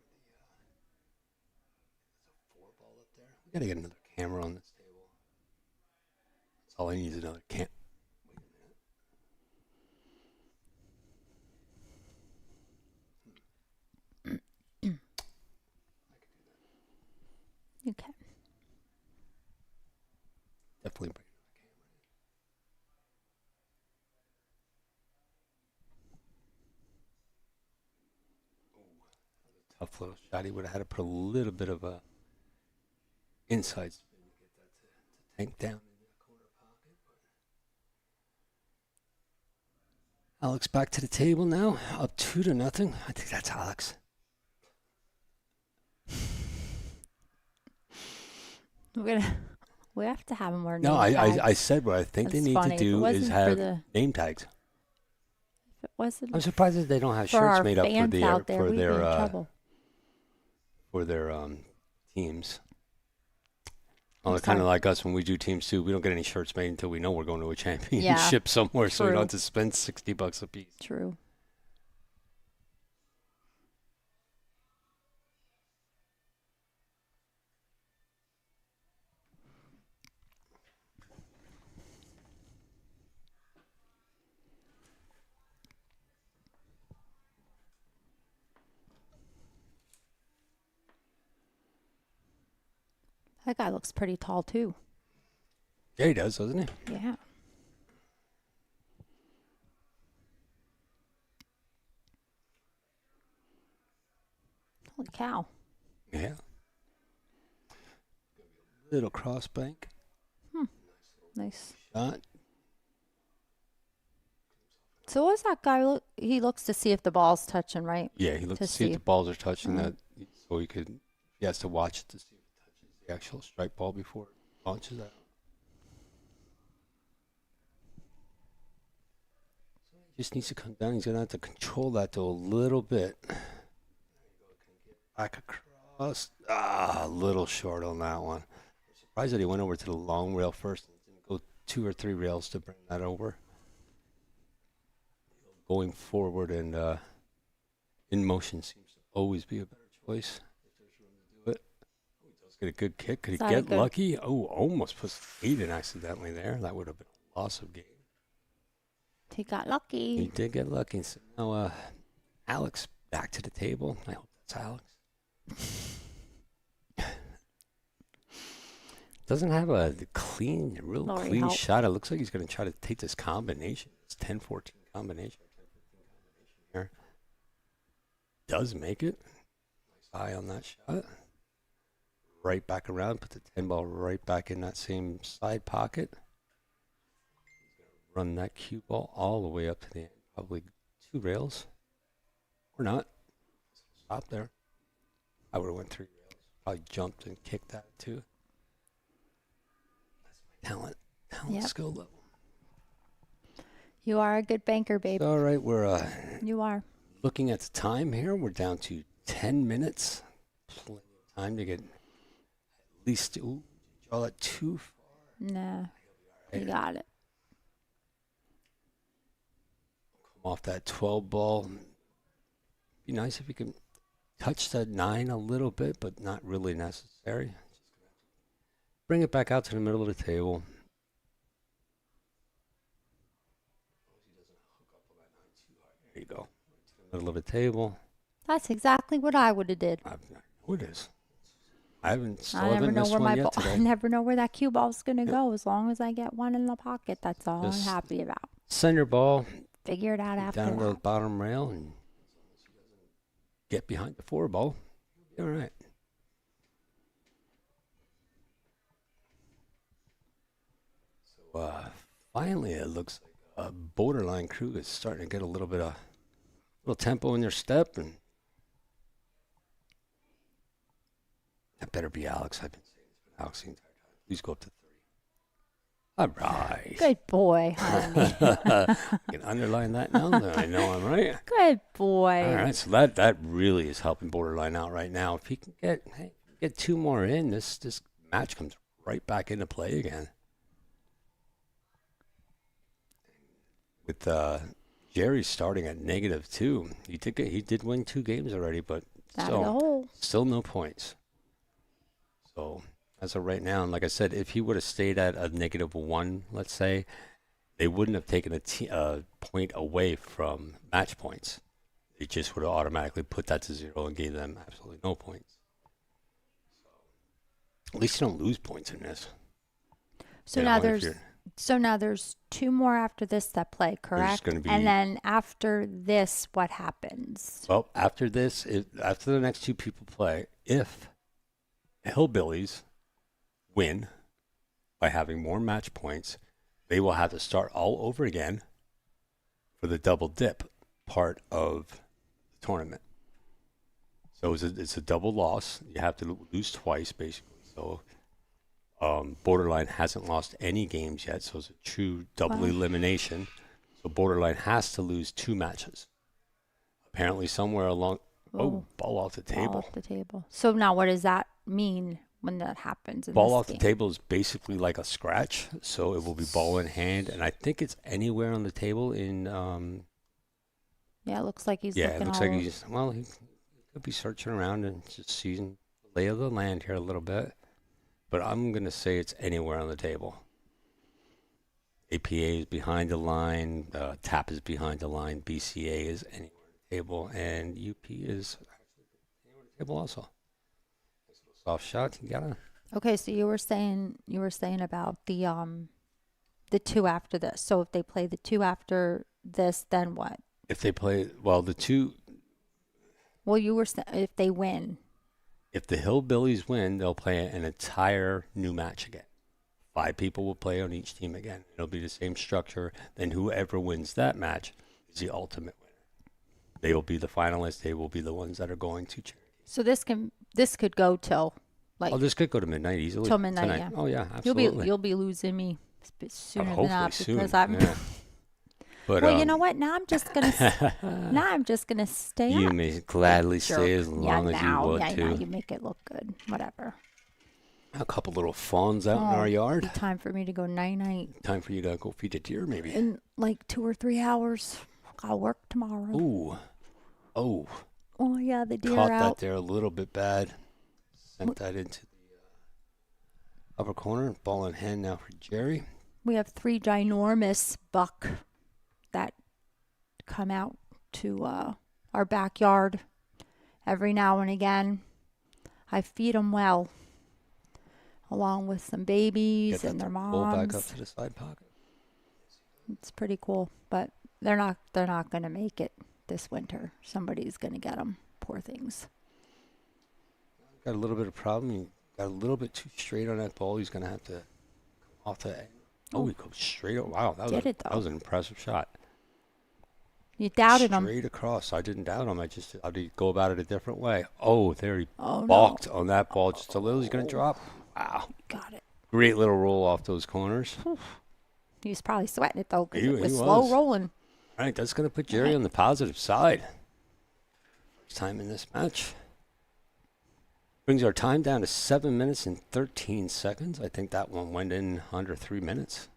Speaker 1: the 4 ball up there. We gotta get another camera on this table. That's all I need is another cam.
Speaker 2: Okay.
Speaker 1: Definitely bring another camera in. Tough little shot. He would have had to put a little bit of a inside spin to get that to tank down in the corner pocket. But Alex back to the table now, up 2-0. I think that's Alex.
Speaker 2: We have to have more name
Speaker 1: No,
Speaker 2: tags.
Speaker 1: I said what I think
Speaker 2: That's
Speaker 1: they need
Speaker 2: funny.
Speaker 1: to
Speaker 2: If it
Speaker 1: do is
Speaker 2: wasn't for
Speaker 1: have
Speaker 2: the-
Speaker 1: name tags.
Speaker 2: If it wasn't
Speaker 1: I'm surprised that they don't have
Speaker 2: for
Speaker 1: shirts
Speaker 2: our
Speaker 1: made up
Speaker 2: fans out there, we'd be in trouble.
Speaker 1: for their teams. Well, they're kind of like us when we do teams too. We don't get any shirts made until we know we're going to a championship somewhere, so we don't have to spend $60 a piece.
Speaker 2: True. That guy looks pretty tall too.
Speaker 1: Yeah, he does, doesn't he?
Speaker 2: Yeah. Holy cow.
Speaker 1: Yeah. Little cross bank.
Speaker 2: Nice.
Speaker 1: Shot.
Speaker 2: So what's that guy look? He looks to see if the ball's touching, right?
Speaker 1: Yeah, he looks
Speaker 2: To
Speaker 1: to see if
Speaker 2: see.
Speaker 1: the balls are touching that, so he has to watch it to see if it touches the actual strike ball before it launches out. So he just needs to come down. He's going to have to control that though a little bit. There you go. Can get back across. A little short on that one. I'm surprised that he went over to the long rail first and didn't go 2 or 3 rails to bring that over. Going forward and in motion seems to always be a better choice if there's room to do it. Oh, he does get a good kick. Could he get lucky? Oh, almost put feet in accidentally there. That would have been a loss of game.
Speaker 2: He got lucky.
Speaker 1: He did get lucky. So now Alex back to the table. I hope that's Alex. Doesn't have a real clean shot. It looks like he's going to try to take this combination. It's 10-14 combination. Here. Does make it. Nice eye on that shot. Right back around. Put the 10 ball right back in that same side pocket. He's going to run that cue ball all the way up to the end. Probably 2 rails. Or not. Stop there. I would have went 3 rails. Probably jumped and kicked that too. That's my talent skill level.
Speaker 2: You are a good banker, babe.
Speaker 1: All right, we're
Speaker 2: you are
Speaker 1: looking at the time here. We're down to 10 minutes. Plenty of time to get at least. Ooh, draw that too far.
Speaker 2: Nah, you got it.
Speaker 1: Come off that 12 ball. Be nice if you could touch that 9 a little bit, but not really necessary. Bring it back out to the middle of the table. There you go. To the middle of the table.
Speaker 2: That's exactly what I would have did.
Speaker 1: I know it is. I haven't missed
Speaker 2: where
Speaker 1: one yet
Speaker 2: I
Speaker 1: today.
Speaker 2: never know where that cue ball's going to go. As long as I get one in the pocket, that's all I'm happy about.
Speaker 1: Send her ball
Speaker 2: Figure it out after
Speaker 1: down to the
Speaker 2: that.
Speaker 1: bottom rail and get behind the 4 ball. All right. So finally, it looks like a borderline crew is starting to get a little bit of little tempo in their step, and that better be Alex. I've been saying it's been Alex the entire time. Please go up to 30. All right.
Speaker 2: Good boy, honey.
Speaker 1: I can underline that now. Then I know I'm right.
Speaker 2: Good boy.
Speaker 1: All right, so that really is helping borderline out right now. If he can get 2 more in, this match comes right back into play again. With Jerry starting at -2, he did win 2 games already, but still no points. So as of right now, and like I said, if he would have stayed at a -1, let's say, they wouldn't have taken a point away from match points. They just would have automatically put that to 0 and gave them absolutely no points. So at least you don't lose points in this.
Speaker 2: So now there's 2 more after this that play, correct? And then after this, what happens?
Speaker 1: Well, after this, after the next 2 people play, if Hillbillies win by having more match points, they will have to start all over again for the double dip part of the tournament. So it's a double loss. You have to lose twice, basically. So Borderline hasn't lost any games yet, so it's a true double elimination. So Borderline has to lose 2 matches. Apparently somewhere along... ball off the table.
Speaker 2: Ball off the table. So now what does that mean when that happens in
Speaker 1: Ball
Speaker 2: this
Speaker 1: off
Speaker 2: game?
Speaker 1: the table is basically like a scratch, so it will be ball in hand, and I think it's anywhere on the table in...
Speaker 2: yeah, it looks like he's looking
Speaker 1: it looks like he's... Well, he could be searching around and just seeing the lay of the land here a little bit. But I'm going to say it's anywhere on the table. APA is behind the line. TAP is behind the line. BCA is anywhere on the table. And UP is anywhere on the table also. Nice little soft shot. You got to...
Speaker 2: Okay, so you were saying about the 2 after this. So if they play the 2 after this, then what?
Speaker 1: If they play... Well, the 2...
Speaker 2: Well, you were saying if they win.
Speaker 1: If the Hillbillies win, they'll play an entire new match again. 5 people will play on each team again. It'll be the same structure. Then whoever wins that match is the ultimate winner. They will be the finalists. They will be the ones that are going to Cherokee.
Speaker 2: So this could go till
Speaker 1: this could go to midnight easily.
Speaker 2: Till midnight,
Speaker 1: tonight.
Speaker 2: yeah.
Speaker 1: Oh yeah, absolutely.
Speaker 2: You'll be losing me sooner than that because
Speaker 1: soon.
Speaker 2: I'm.
Speaker 1: Yeah. But,
Speaker 2: well, you know what? Now I'm just gonna stay
Speaker 1: You
Speaker 2: up.
Speaker 1: may gladly stay as long as you want to.
Speaker 2: Yeah, you make it look good. Whatever.
Speaker 1: A couple little fawns out in our yard.
Speaker 2: Time for me to go night-night.
Speaker 1: Time for you to go feed a deer, maybe.
Speaker 2: In like 2 or 3 hours. I'll work tomorrow.
Speaker 1: Ooh. Oh.
Speaker 2: Oh, yeah, the deer
Speaker 1: Caught
Speaker 2: out.
Speaker 1: that there a little bit bad. Sent that into the upper corner. Ball in hand now for Jerry.
Speaker 2: We have 3 ginormous buck that come out to our backyard every now and again. I feed them well, along with some babies and their moms.
Speaker 1: Pull back up to the side pocket.
Speaker 2: It's pretty cool, but they're not going to make it this winter. Somebody's going to get them. Poor things.
Speaker 1: Got a little bit of problem. He got a little bit too straight on that ball. He's going to have to come off the... Oh, he goes straight... Wow, that was an impressive shot.
Speaker 2: You doubted him.
Speaker 1: Straight across. I didn't doubt him. I did go about it a different way. Oh, there he balked on that ball just a little. He's going to drop. Wow.
Speaker 2: Got it.
Speaker 1: Great little roll off those corners.
Speaker 2: He was probably sweating it, though, because it was
Speaker 1: he
Speaker 2: slow
Speaker 1: was.
Speaker 2: rolling.
Speaker 1: All right, that's going to put Jerry on the positive side. First time in this match. Brings our time down to 7 minutes and 13 seconds. I think that one went in under 3 minutes.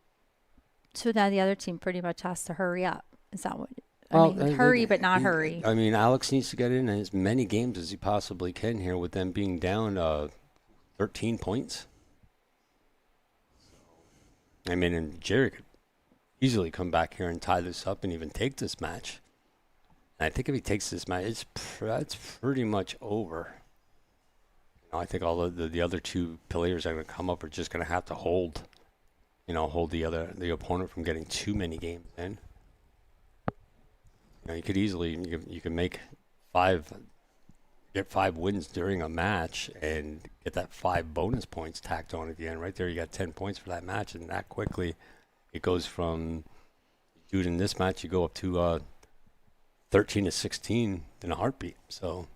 Speaker 2: So now the other team pretty much has to hurry up. Is that what... I mean, hurry, but not hurry.
Speaker 1: I mean, Alex needs to get in as many games as he possibly can here with them being down 13 points. I mean, and Jerry could easily come back here and tie this up and even take this match. And I think if he takes this match, that's pretty much over. You know, I think all of the other 2 players that are going to come up are just going to have to hold. hold the opponent from getting too many games in. You could easily you can get 5 wins during a match and get that 5 bonus points tacked on at the end. Right there, you got 10 points for that match, and that quickly it goes from, dude, in this match you go up to 13 to 16 in a heartbeat. So.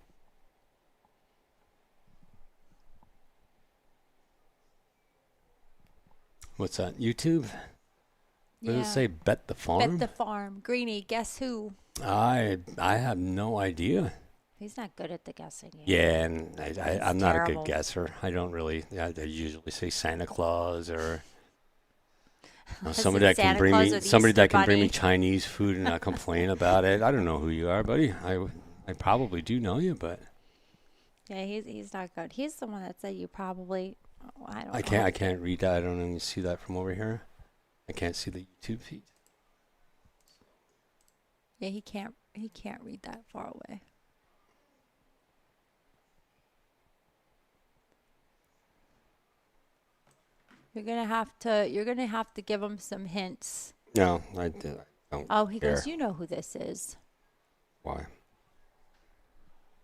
Speaker 1: What's that? YouTube? What does it say? Bet the farm?
Speaker 2: Bet the farm. Greenie, guess who?
Speaker 1: I have no idea.
Speaker 2: He's not good at the guessing game.
Speaker 1: Yeah, and I'm not
Speaker 2: terrible.
Speaker 1: a good guesser. I don't really. I usually say Santa Claus or somebody that can bring me Chinese food and not complain about it. I don't know who you are, buddy. I probably do know you, but
Speaker 2: yeah, he's not good. He's the one that said you probably.
Speaker 1: I can't read that. I don't even see that from over here. I can't see the YouTube feed.
Speaker 2: Yeah, he can't read that far away. You're gonna have to give him some hints.
Speaker 1: No, I don't.
Speaker 2: Oh, he
Speaker 1: care.
Speaker 2: goes, you know who this is.
Speaker 1: Why?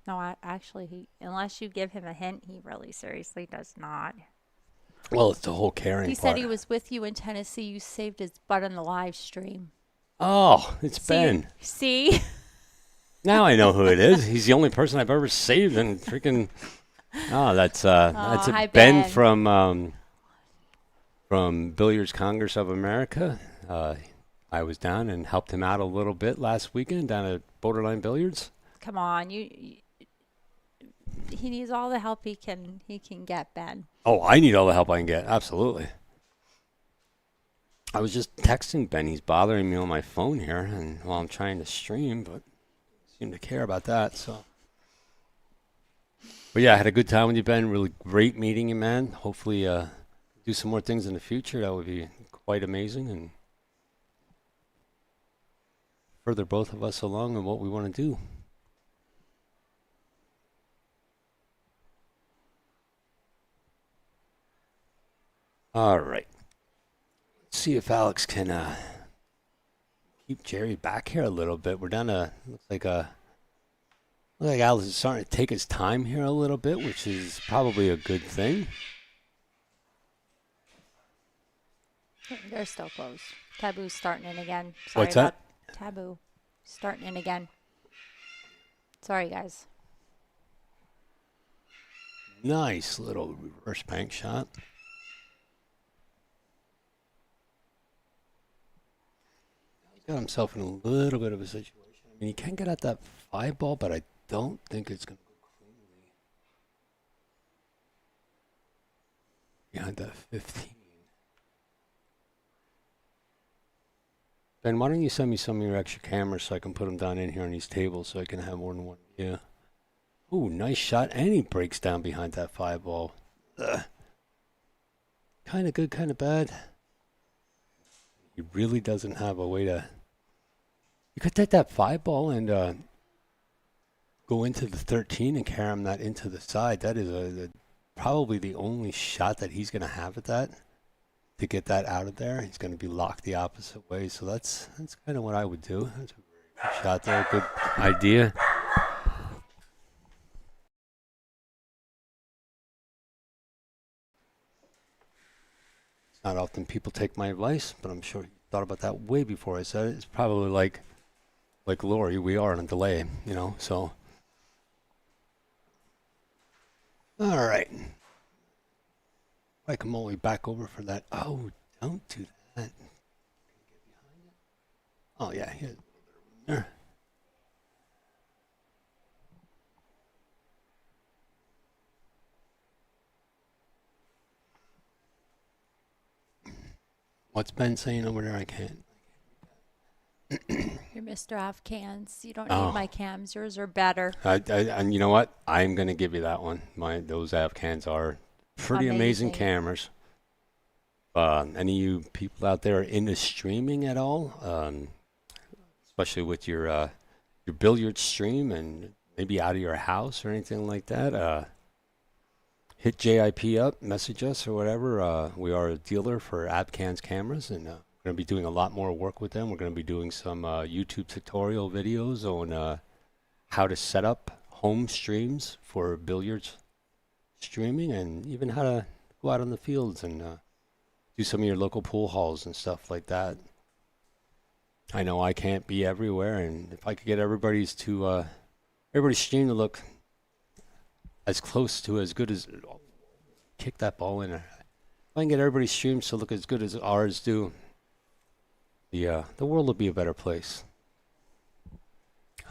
Speaker 2: No, unless you give him a hint, he really seriously does not.
Speaker 1: Well, it's the whole caring
Speaker 2: He
Speaker 1: part.
Speaker 2: said he was with you in Tennessee. You saved his butt on the live stream.
Speaker 1: Oh, it's Ben.
Speaker 2: See?
Speaker 1: Now I know who it is. He's the only person I've ever saved and freaking. Oh, that's
Speaker 2: hi,
Speaker 1: Ben
Speaker 2: Ben.
Speaker 1: from Billiards Congress of America. I was down and helped him out a little bit last weekend down at Borderline Billiards.
Speaker 2: Come on, he needs all the help he can get, Ben.
Speaker 1: Oh, I need all the help I can get. Absolutely. I was just texting Ben. He's bothering me on my phone here, and while I'm trying to stream, but seem to care about that. So, but yeah, I had a good time with you, Ben. Really great meeting you, man. Hopefully, do some more things in the future. That would be quite amazing and further both of us along in what we want to do. All right. Let's see if Alex can keep Jerry back here a little bit. We're down to looks like Alex is starting to take his time here a little bit, which is probably a good thing.
Speaker 2: They're still closed. Taboo's starting in again. Sorry
Speaker 1: What's that?
Speaker 2: Taboo starting in again. Sorry, guys.
Speaker 1: Nice little reverse bank shot. Got himself in a little bit of a situation. I mean, he can get at that 5 ball, but I don't think it's going to go cleanly behind that 15. Ben, why don't you send me some of your extra cameras so I can put them down in here on these tables so I can have more than one? Yeah. Ooh, nice shot. And he breaks down behind that 5 ball. Kind of good, kind of bad. He really doesn't have a way to. You could take that 5 ball and go into the 13 and carry him that into the side. That is probably the only shot that he's going to have at that. To get that out of there, he's going to be locked the opposite way. So that's kind of what I would do. That's a very good shot there. Good idea. It's not often people take my advice, but I'm sure he thought about that way before I said it. It's probably like Lori, we are on a delay, so. All right. I come all the way back over for that. Oh, don't do that. Oh, yeah, here's a little bit of room there. What's Ben saying over there? I can't.
Speaker 2: You're Mr. Afghans. You don't need my cams. Yours are better.
Speaker 1: And you know what? I'm going to give you that one. Those Afghans are pretty amazing cameras. Any of you people out there into streaming at all, especially with your billiard stream and maybe out of your house or anything like that, hit JIP up, message us or whatever. We are a dealer for Abcans cameras, and we're going to be doing a lot more work with them. We're going to be doing some YouTube tutorial videos on how to set up home streams for billiards streaming, and even how to go out on the fields and do some of your local pool halls and stuff like that. I know I can't be everywhere, and if I could get everybody's stream to look as close to as good as, kick that ball in. If I can get everybody's streams to look as good as ours do, the world will be a better place.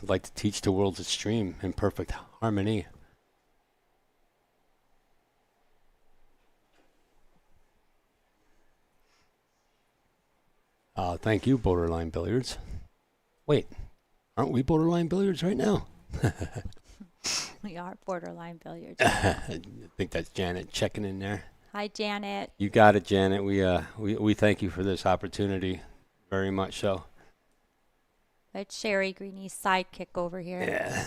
Speaker 1: I'd like to teach the world to stream in perfect harmony. Thank you, Borderline Billiards. Wait, aren't we Borderline Billiards right now?
Speaker 2: We are Borderline Billiards.
Speaker 1: I think that's Janet checking in there.
Speaker 2: Hi, Janet.
Speaker 1: You got it, Janet. We thank you for this opportunity, very much so.
Speaker 2: That's Sherry Greeny's sidekick over here.
Speaker 1: Yeah,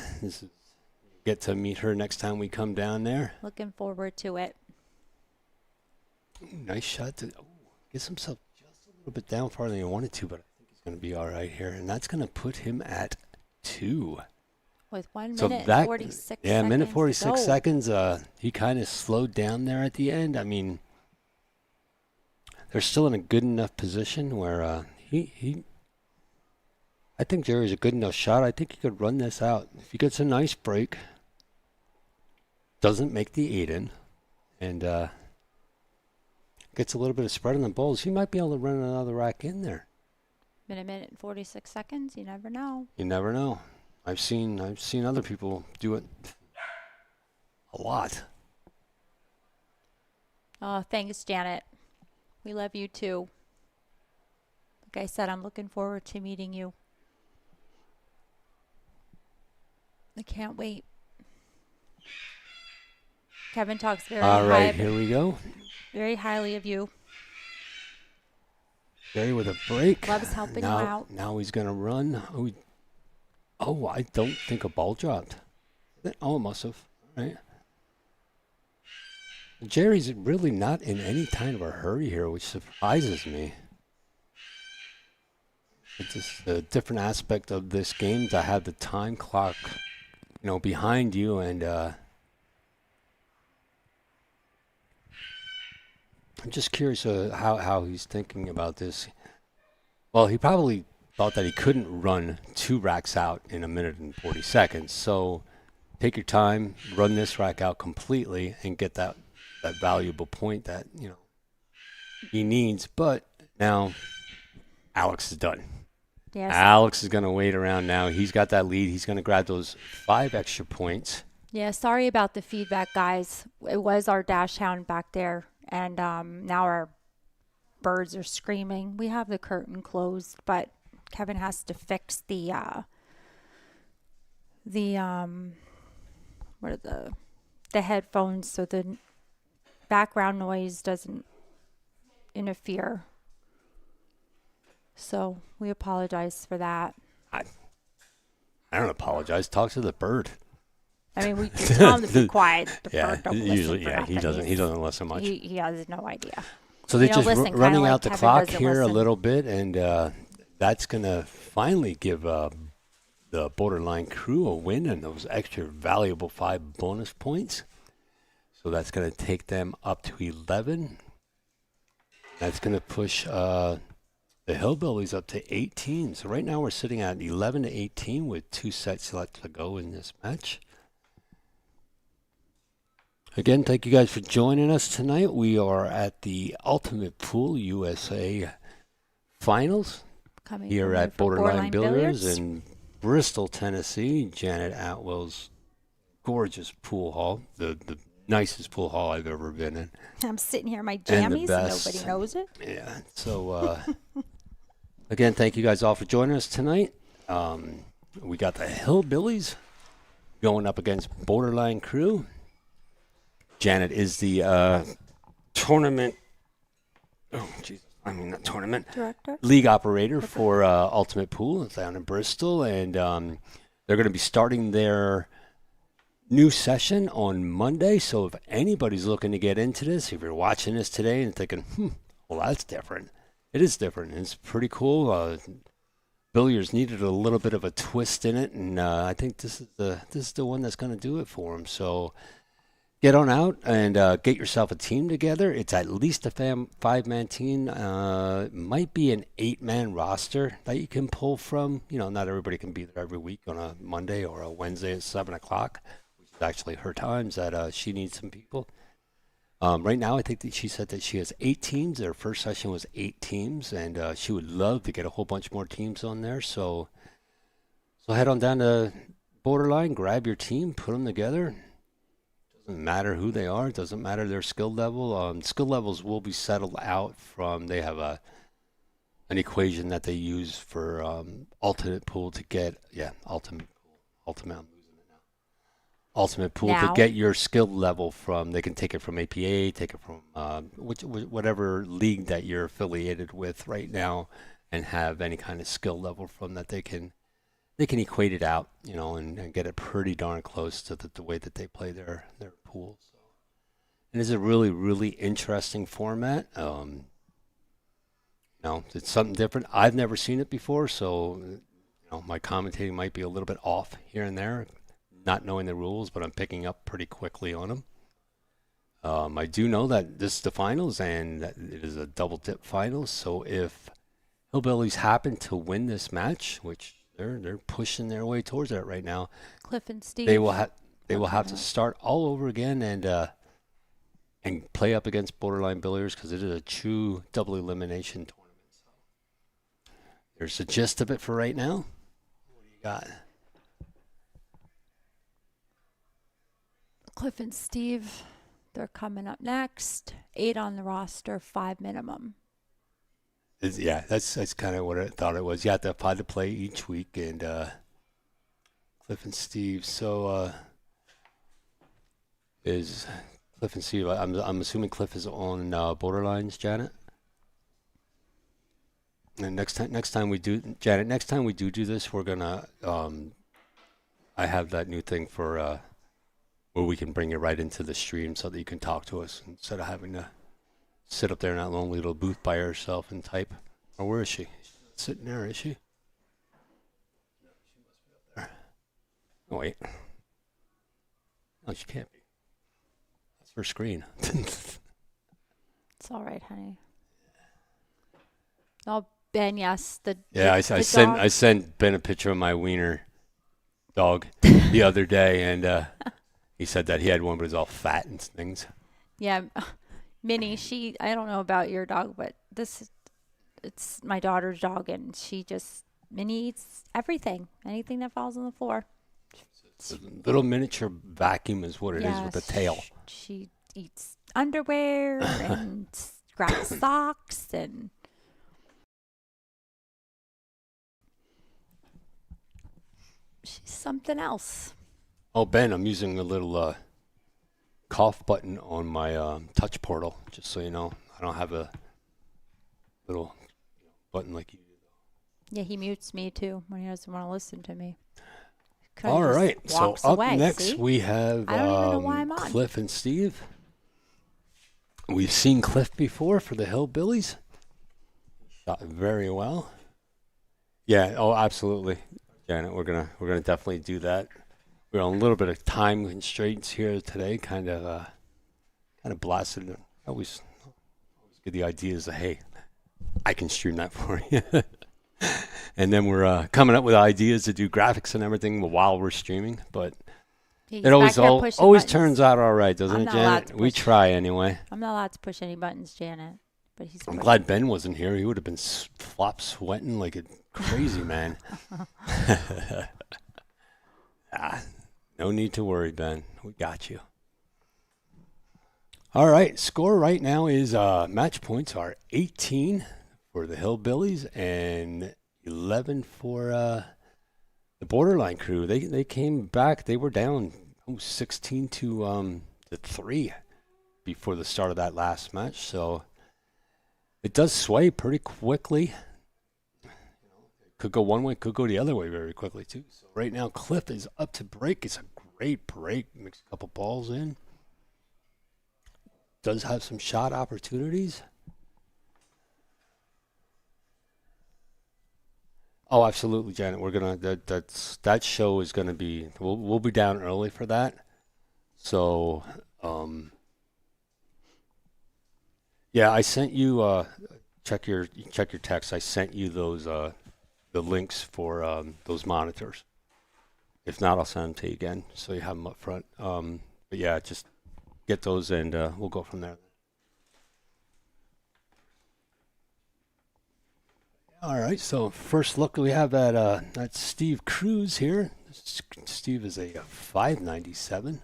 Speaker 1: get to meet her next time we come down there.
Speaker 2: Looking forward to it.
Speaker 1: Ooh, nice shot. Gets himself just a little bit down farther than he wanted to, but I think he's going to be all right here. And that's going to put him at 2.
Speaker 2: With 1 minute and 46 seconds.
Speaker 1: Yeah, minute 46 seconds. He kind of slowed down there at the end. I mean, they're still in a good enough position where I think Jerry's a good enough shot. I think he could run this out. If he gets a nice break, doesn't make the 8 in, and gets a little bit of spread on the balls, he might be able to run another rack in there.
Speaker 2: In a minute and 46 seconds, you never know.
Speaker 1: You never know. I've seen other people do it a lot.
Speaker 2: Oh, thanks, Janet. We love you too. Like I said, I'm looking forward to meeting you. I can't wait. Kevin talks very
Speaker 1: here we go.
Speaker 2: Very highly of you.
Speaker 1: Jerry with a break.
Speaker 2: Loves helping you out.
Speaker 1: Now he's going to run. Oh, I don't think a ball dropped. Oh, it must have. Right. Jerry's really not in any kind of a hurry here, which surprises me. It's just a different aspect of this game to have the time clock, behind you, and I'm just curious how he's thinking about this. Well, he probably thought that he couldn't run 2 racks out in a minute and 40 seconds. So take your time, run this rack out completely, and get that valuable point that he needs. But now Alex is done.
Speaker 2: Yes.
Speaker 1: Alex is going to wait around now. He's got that lead. He's going to grab those 5 extra points.
Speaker 2: Yeah, sorry about the feedback, guys. It was our dash hound back there, and now our birds are screaming. We have the curtain closed, but Kevin has to fix the headphones so the background noise doesn't interfere. So we apologize for that.
Speaker 1: I don't apologize. Talk to the bird.
Speaker 2: I mean, we just tell him to be quiet. The bird don't
Speaker 1: usually,
Speaker 2: listen for nothing.
Speaker 1: he doesn't listen much.
Speaker 2: He has no idea.
Speaker 1: So they're just running out the
Speaker 2: Kevin
Speaker 1: clock
Speaker 2: doesn't
Speaker 1: here
Speaker 2: listen.
Speaker 1: a little bit, and that's going to finally give the Borderline crew a win and those extra valuable 5 bonus points. So that's going to take them up to 11. That's going to push the Hillbillies up to 18. So right now we're sitting at 11 to 18 with 2 sets left to go in this match. Again, thank you guys for joining us tonight. We are at the Ultimate Pool USA Finals here at Borderline Billiards in Bristol, Tennessee. Janet Atwell's gorgeous pool hall, the nicest pool hall I've ever been in.
Speaker 2: I'm sitting here in my jammies and nobody knows it.
Speaker 1: Yeah, so again, thank you guys all for joining us tonight. We got the Hillbillies going up against Borderline Crew. Janet is the tournament, not tournament,
Speaker 2: Director?
Speaker 1: League operator for Ultimate Pool down in Bristol. And they're going to be starting their new session on Monday. So if anybody's looking to get into this, if you're watching this today and thinking, well, that's different. It is different. It's pretty cool. Billiards needed a little bit of a twist in it, and I think this is the one that's going to do it for them. So get on out and get yourself a team together. It's at least a 5-man team. It might be an 8-man roster that you can pull from. You know, not everybody can be there every week on a Monday or a Wednesday at 7 o'clock, which is actually her times that she needs some people. Right now, I think that she said that she has 8 teams. Their first session was 8 teams, and she would love to get a whole bunch more teams on there. So head on down to Borderline, grab your team, put them together. Doesn't matter who they are. Doesn't matter their skill level. Skill levels will be settled out from. They have an equation that they use for ultimate pool to get. Yeah, ultimate pool. Ultimate pool to get your skill level from. They can take it from APA, take it from whatever league that you're affiliated with right now, and have any kind of skill level from that they can equate it out, you know, and get it pretty darn close to the way that they play their pools. So, and it's a really, really interesting format. You know, it's something different. I've never seen it before, so, you know, my commentating might be a little bit off here and there, not knowing the rules, but I'm picking up pretty quickly on them. I do know that this is the finals, and that it is a double dip finals, so if Hillbillies happen to win this match, which they're pushing their way towards that right now.
Speaker 2: Cliff and Steve.
Speaker 1: They will have to start all over again and play up against Borderline Billiards because it is a true double elimination tournament. So there's the gist of it for right now. What do you got?
Speaker 2: Cliff and Steve, they're coming up next. 8 on the roster, 5 minimum.
Speaker 1: Yeah, that's kind of what I thought it was. You have to apply to play each week, and Cliff and Steve. So is Cliff and Steve? I'm assuming Cliff is on Borderlines, Janet. And next time we do, Janet. Next time we do this, we're gonna. I have that new thing for where we can bring you right into the stream so that you can talk to us instead of having to sit up there in that lonely little booth by herself and type. Or where is she? She's not sitting there, is she? No, she must be up there. Oh, wait. No, she can't be. That's her screen.
Speaker 2: It's all right, honey. Oh, Ben, yes.
Speaker 1: I sent Ben a picture of my wiener dog the other day, and he said that he had one, but it was all fat and things.
Speaker 2: Yeah. Minnie, I don't know about your dog, but it's my daughter's dog, and Minnie eats everything, anything that falls on the floor.
Speaker 1: It's a little miniature vacuum is what it is with a tail.
Speaker 2: She eats underwear and grabs socks, and she's something else.
Speaker 1: Oh, Ben, I'm using a little cough button on my touch portal, just so you know. I don't have a little button like you do.
Speaker 2: Yeah, he mutes me too when he doesn't want to listen to me.
Speaker 1: All right, so up next
Speaker 2: see?
Speaker 1: We have
Speaker 2: I don't even know why I'm on.
Speaker 1: Cliff and Steve. We've seen Cliff before for the Hillbillies. Shot very well. Yeah, oh, absolutely, Janet. We're gonna definitely do that. We're on a little bit of time constraints here today, kind of blasted. I always get the ideas of, hey, I can stream that for you. And then we're coming up with ideas to do graphics and everything while we're streaming. But it always turns out all right, doesn't it, Janet? We try anyway.
Speaker 2: I'm not allowed to push any buttons, Janet. But
Speaker 1: I'm glad Ben wasn't here. He would have been flop sweating like a crazy man. No need to worry, Ben. We got you. All right. Score right now is match points are 18 for the Hillbillies and 11 for the Borderline crew. They came back. They were down 16 to 3 before the start of that last match. So it does sway pretty quickly. Could go one way, could go the other way very quickly too. So right now, Cliff is up to break. It's a great break. Makes a couple balls in. Does have some shot opportunities. Oh, absolutely, Janet. We're gonna that show is gonna be. We'll be down early for that. So, yeah, I sent you. Check your text. I sent you those the links for those monitors. If not, I'll send them to you again so you have them up front. But yeah, just get those and we'll go from there. All right, so first look we have at Steve Cruz here. Steve is a 597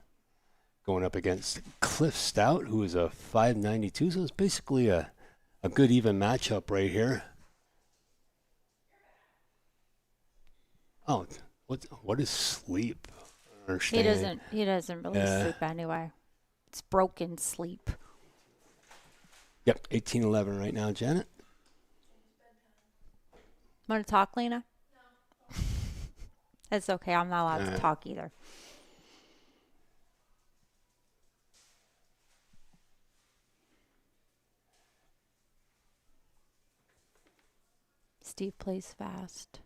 Speaker 1: going up against Cliff Stout, who is a 592. So it's basically a good even matchup right here. Oh, what is sleep? I don't
Speaker 2: He
Speaker 1: understand.
Speaker 2: doesn't really sleep anyway. It's broken sleep.
Speaker 1: Yep, 1811 right now, Janet.
Speaker 2: Want to talk, Lena? No. It's okay. I'm not allowed to talk either. Steve plays fast.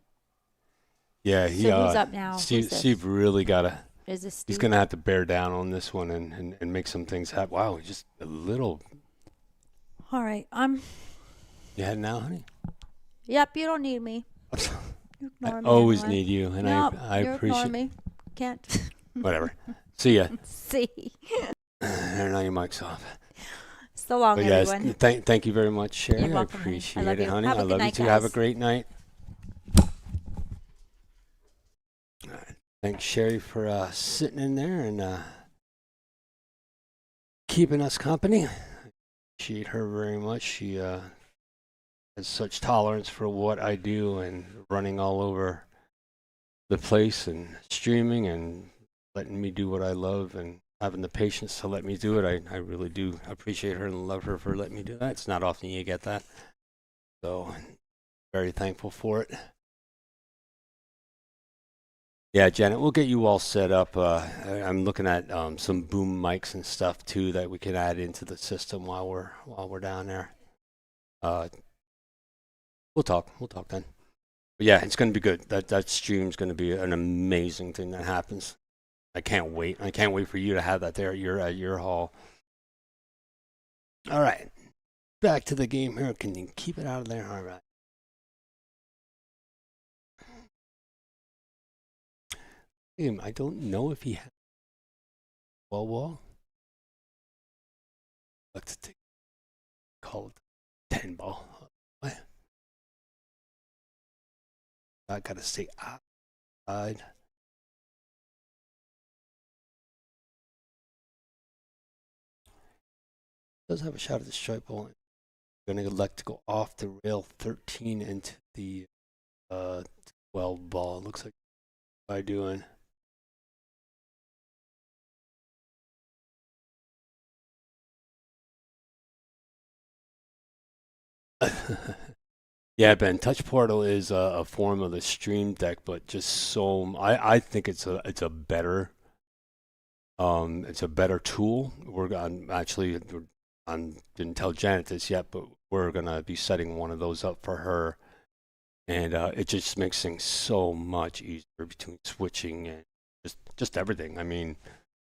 Speaker 1: Yeah,
Speaker 2: So who's up now?
Speaker 1: Steve really gotta.
Speaker 2: Is this Steve?
Speaker 1: He's gonna have to bear down on this one and make some things happen. Wow, just a little.
Speaker 2: All right,
Speaker 1: You heading now, honey?
Speaker 2: Yep, you don't need me.
Speaker 1: I always need you, and
Speaker 2: nope,
Speaker 1: I appreciate.
Speaker 2: Me. Can't.
Speaker 1: Whatever. See ya.
Speaker 2: See.
Speaker 1: There, now your mic's off.
Speaker 2: So long,
Speaker 1: but yes,
Speaker 2: everyone.
Speaker 1: Thank you very much, Sherry.
Speaker 2: You're welcome,
Speaker 1: I appreciate
Speaker 2: honey.
Speaker 1: it, honey. I love you too.
Speaker 2: Guys.
Speaker 1: Have a great night. All right. Thanks, Sherry, for sitting in there and keeping us company. Appreciate her very much. She has such tolerance for what I do and running all over the place and streaming and letting me do what I love and having the patience to let me do it. I really do appreciate her and love her for letting me do that. It's not often you get that. So very thankful for it. Yeah, Janet, we'll get you all set up. I'm looking at some boom mics and stuff too that we can add into the system while we're down there. We'll talk then. But yeah, it's going to be good. That stream's going to be an amazing thing that happens. I can't wait. I can't wait for you to have that there at your hall. All right, back to the game here. Can you keep it out of there? All right. I don't know if he has wall. Let's take call it 10 ball. What? I gotta stay outside. Does have a shot at the strike ball. Going to elect to go off the rail 13 into the 12 ball. Looks like what am I doing? Yeah, Ben. Touch Portal is a form of the Stream Deck, but just so I think it's a better tool. I didn't tell Janet this yet, but we're gonna be setting one of those up for her, and it just makes things so much easier between switching and just everything. I mean,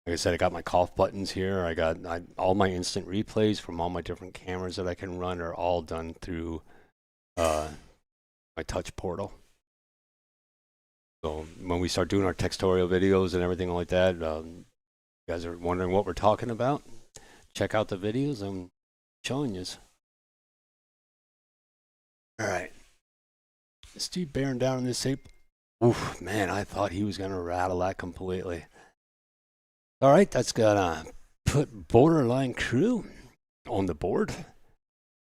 Speaker 1: like I said, I got my cough buttons here. I got all my instant replays from all my different cameras that I can run are all done through my Touch Portal. So when we start doing our textorial videos and everything like that, you guys are wondering what we're talking about, check out the videos I'm showing you. All right. Steve bearing down in this tape. Oof, man, I thought he was going to rattle that completely. All right, that's going to put Borderline Crew on the board.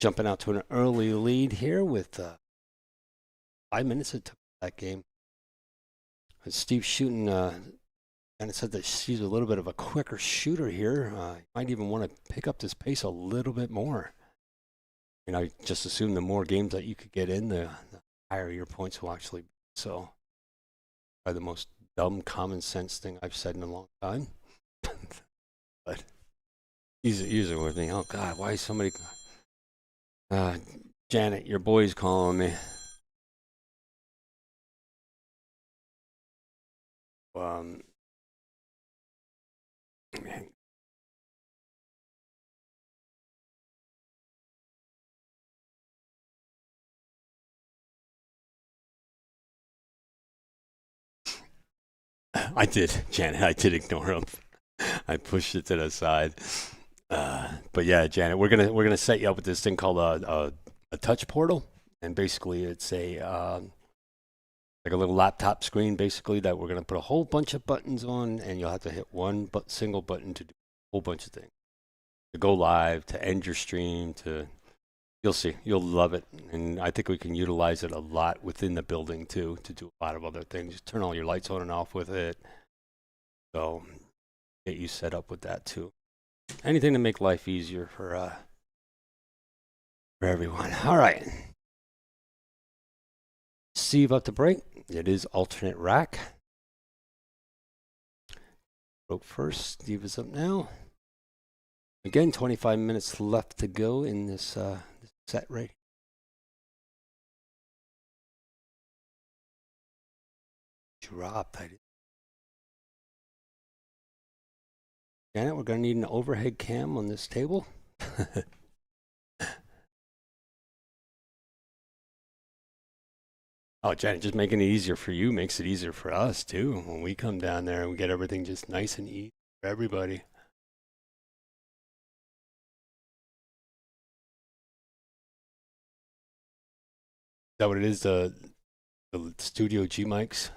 Speaker 1: Jumping out to an early lead here with 5 minutes into that game. And Steve's shooting, and it said that she's a little bit of a quicker shooter here. Might even want to pick up this pace a little bit more. And I just assume the more games that you could get in, the higher your points will actually be. So, probably the most dumb common sense thing I've said in a long time. But use it with me. Oh God, why is somebody? Janet, your boy's calling me. Man. I did, Janet. I did ignore him. I pushed it to the side. But yeah, Janet, we're gonna set you up with this thing called a touch portal, and basically it's a like a little laptop screen, basically that we're gonna put a whole bunch of buttons on, and you'll have to hit one single button to do a whole bunch of things. To go live, to end your stream, you'll see, you'll love it, and I think we can utilize it a lot within the building too, to do a lot of other things. Just turn all your lights on and off with it. So get you set up with that too. Anything to make life easier for everyone. All right. Steve up to break. It is alternate rack. Broke first. Steve is up now. Again, 25 minutes left to go in this set right. Dropped. Janet, we're going to need an overhead cam on this table. Oh, Janet, just making it easier for you makes it easier for us, too. When we come down there and we get everything just nice and easy for everybody. Is that what it is, the Studio G mics?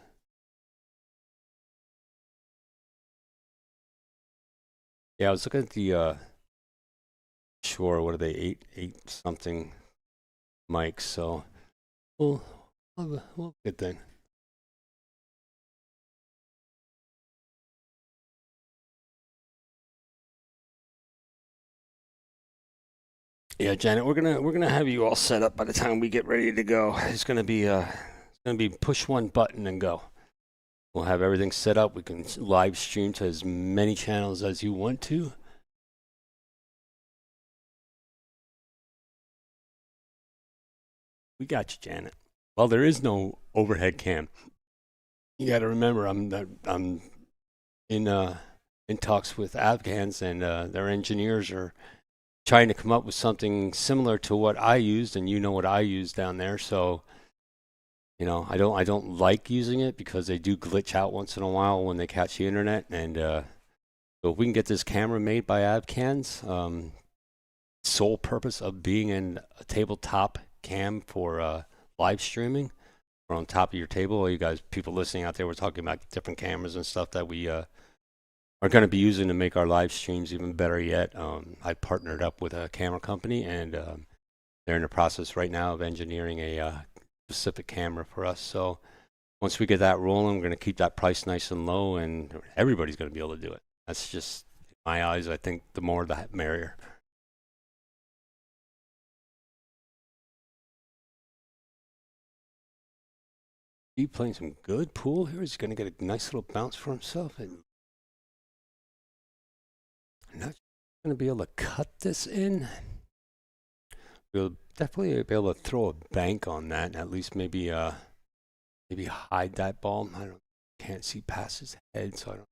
Speaker 1: Yeah, I was looking at the, Shure, what are they, 8 something mics, so well, good thing. Yeah, Janet, we're gonna have you all set up by the time we get ready to go. It's gonna be push one button and go. We'll have everything set up. We can live stream to as many channels as you want to. We got you, Janet. Well, there is no overhead cam. You got to remember, I'm in talks with Afghans, and their engineers are trying to come up with something similar to what I used, and you know what I used down there. So, you know, I don't like using it because they do glitch out once in a while when they catch the internet. And so if we can get this camera made by Afghans, sole purpose of being in a tabletop cam for live streaming or on top of your table. You guys, people listening out there, we're talking about different cameras and stuff that we are going to be using to make our live streams even better yet. I partnered up with a camera company, and they're in the process right now of engineering a specific camera for us. So once we get that rolling, we're going to keep that price nice and low, and everybody's going to be able to do it. That's just, in my eyes, I think the more the merrier. He playing some good pool here. He's going to get a nice little bounce for himself. And I'm not going to be able to cut this in. We'll definitely be able to throw a bank on that, and at least maybe hide that ball. Can't see past his head, so I don't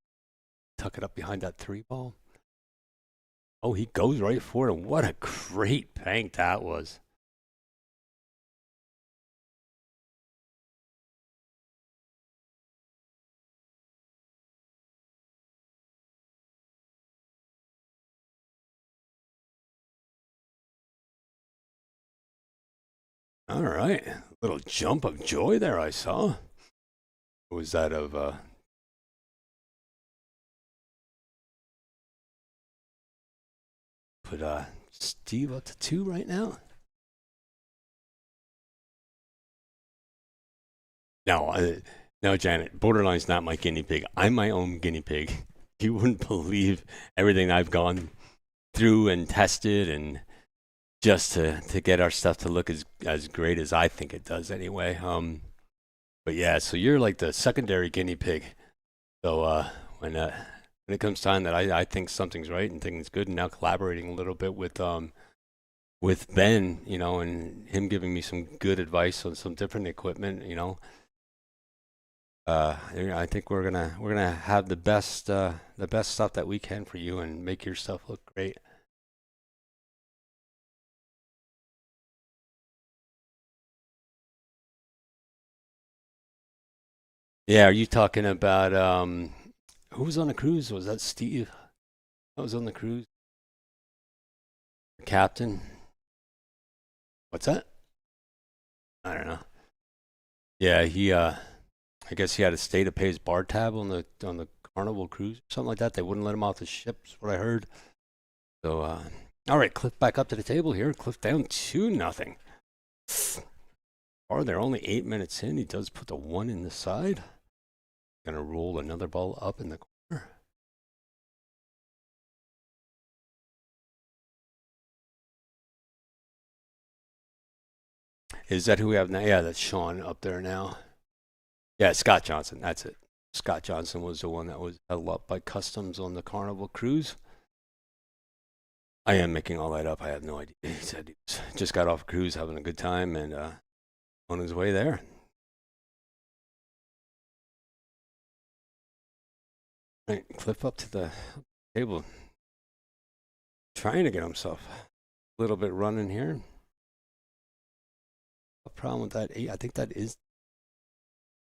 Speaker 1: tuck it up behind that 3 ball. Oh, he goes right for it. What a great bank that was. All right, a little jump of joy there I saw. Was that of put Steve up to 2 right now? No, Janet, Borderline's not my guinea pig. I'm my own guinea pig. You wouldn't believe everything I've gone through and tested, and just to get our stuff to look as great as I think it does anyway. But yeah, so you're like the secondary guinea pig. So when it comes time that I think something's right and things good, and now collaborating a little bit with Ben, and him giving me some good advice on some different equipment, I think we're gonna have the best stuff that we can for you and make your stuff look great. Yeah, are you talking about who was on the cruise? Was that Steve? That was on the cruise. Captain. What's that? I don't know. Yeah, he I guess he had to stay to pay his bar tab on the Carnival cruise or something like that. They wouldn't let him off the ship, is what I heard. So all right, Cliff back up to the table here. Cliff down 2-0. Or they're only 8 minutes in. He does put the 1 in the side. Gonna roll another ball up in the corner. Is that who we have now? Yeah, that's Sean up there now. Yeah, Scott Johnson. That's it. Scott Johnson was the one that was held up by customs on the Carnival cruise. I am making all that up. I have no idea. He said he just got off a cruise, having a good time, and on his way there. Right, Cliff up to the table, trying to get himself a little bit running here. A problem with that 8? I think that is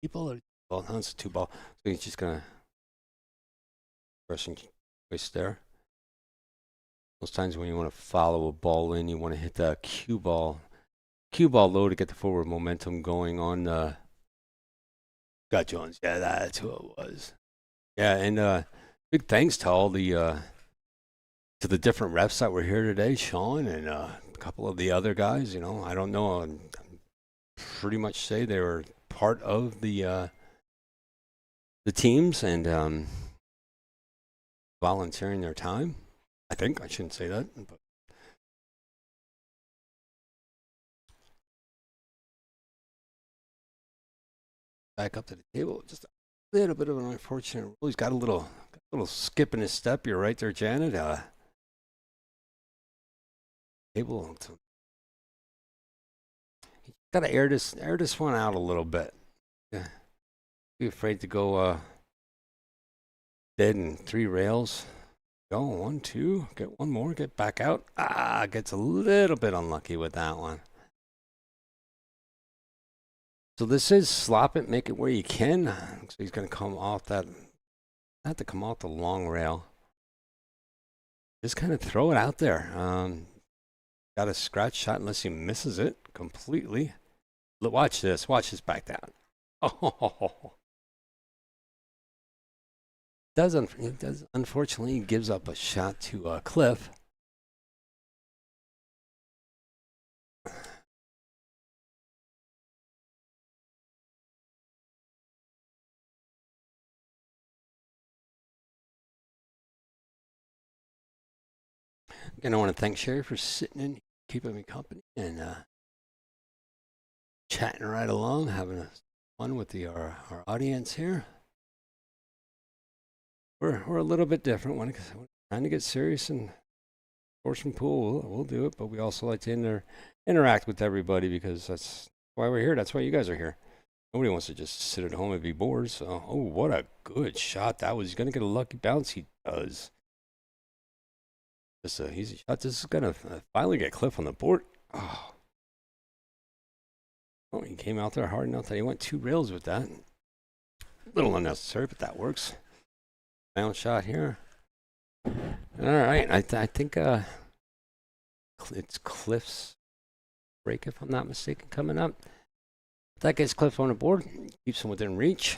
Speaker 1: 2-ball or 2-ball. No, it's a 2-ball. So he's just gonna rushing choice there. Most times when you want to follow a ball in, you want to hit the cue ball low to get the forward momentum going on. Scott Jones. Yeah, that's who it was. Yeah, and big thanks to all the to the different refs that were here today, Sean, and a couple of the other guys. I don't know. I'm pretty much say they were part of the teams and volunteering their time. I think I shouldn't say that, but back up to the table. Just a little bit of an unfortunate rule. He's got a little skip in his step. You're right there, Janet. Table. He's got to air this one out a little bit. Yeah. Be afraid to go dead in 3 rails. Go 1, 2, get one more, get back out. Gets a little bit unlucky with that one. So this is slop it, make it where you can. So he's going to come off that, have to come off the long rail. Just kind of throw it out there. Got a scratch shot unless he misses it completely. Watch this back down. Oh. It does unfortunately gives up a shot to Cliff. Again, I want to thank Sherry for sitting in, keeping me company, and chatting right along, having fun with our audience here. We're a little bit different when trying to get serious and sportsman pool. We'll do it, but we also like to interact with everybody because that's why we're here. That's why you guys are here. Nobody wants to just sit at home and be bored. So, oh, what a good shot that was! He's gonna get a lucky bounce. He does. Just an easy shot. This is gonna finally get Cliff on the board. Oh, he came out there hard enough that he went 2 rails with that. A little unnecessary, but that works. Bounce shot here. All right, I think it's Cliff's break, if I'm not mistaken, coming up. That gets Cliff on the board, keeps him within reach.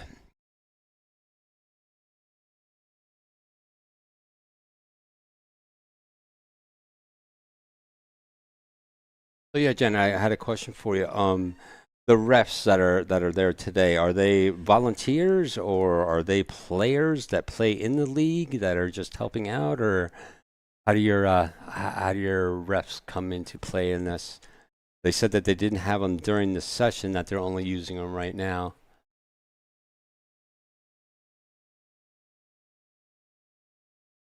Speaker 1: So yeah, Jen, I had a question for you. The refs that are there today, are they volunteers or are they players that play in the league that are just helping out, or how do your refs come into play in this? They said that they didn't have them during the session, that they're only using them right now.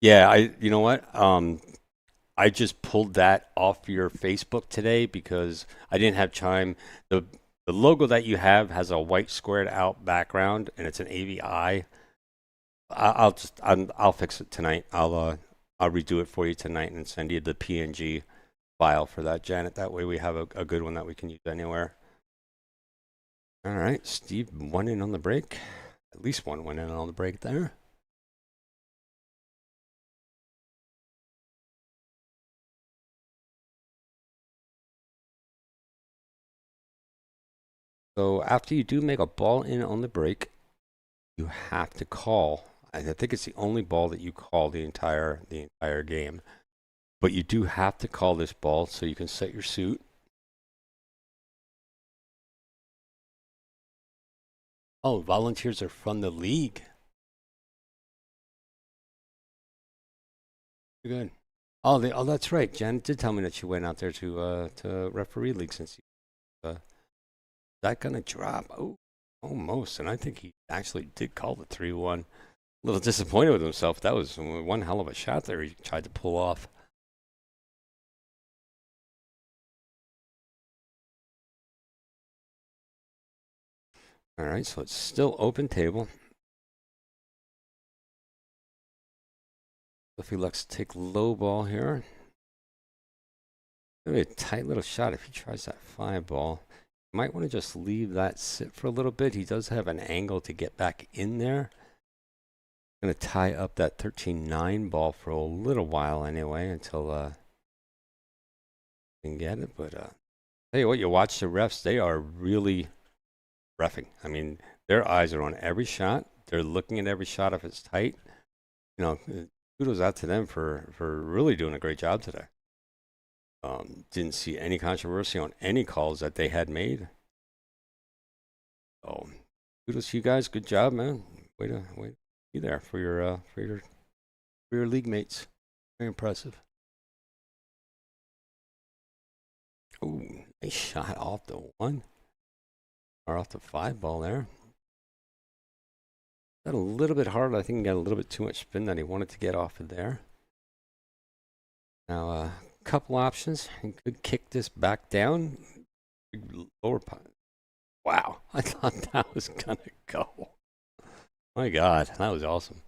Speaker 1: Yeah, you know what? I just pulled that off your Facebook today because I didn't have time. The the logo that you have has a white squared out background and it's an AVI. I'll fix it tonight. I'll redo it for you tonight and send you the PNG file for that, Janet. That way we have a good one that we can use anywhere. All right, Steve, one in on the break. At least one went in on the break there. So after you do make a ball in on the break, you have to call. And I think it's the only ball that you call the entire game. But you do have to call this ball so you can set your suit. Oh, volunteers are from the league. Good. Oh, that's right. Jen did tell me that she went out there to referee league since that gonna drop. Oh, almost. And I think he actually did call the 3-1. A little disappointed with himself. That was one hell of a shot there he tried to pull off. All right, so it's still open table. If he looks to take low ball here, it'll be a tight little shot if he tries that 5 ball. Might want to just leave that sit for a little bit. He does have an angle to get back in there. Going to tie up that 13-9 ball for a little while anyway until he can get it. But tell you what, you watch the refs, they are really reffing. I mean, their eyes are on every shot. They're looking at every shot if it's tight. You know, kudos out to them for really doing a great job today. Didn't see any controversy on any calls that they had made. So kudos to you guys. Good job, man. Way to be there for your league mates. Very impressive. Oh, nice shot off the 1 or off the 5 ball there. Got a little bit hard. I think he got a little bit too much spin that he wanted to get off of there. Now, a couple options. He could kick this back down. Lower pot. Wow, I thought that was gonna go. My God, that was awesome.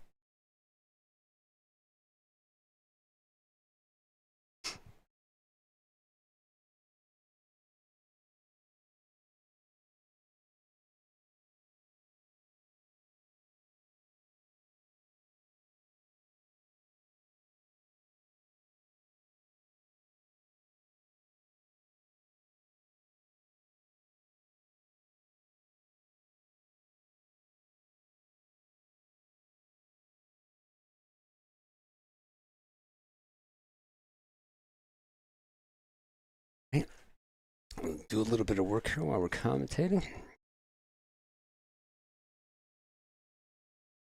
Speaker 1: Do a little bit of work here while we're commentating.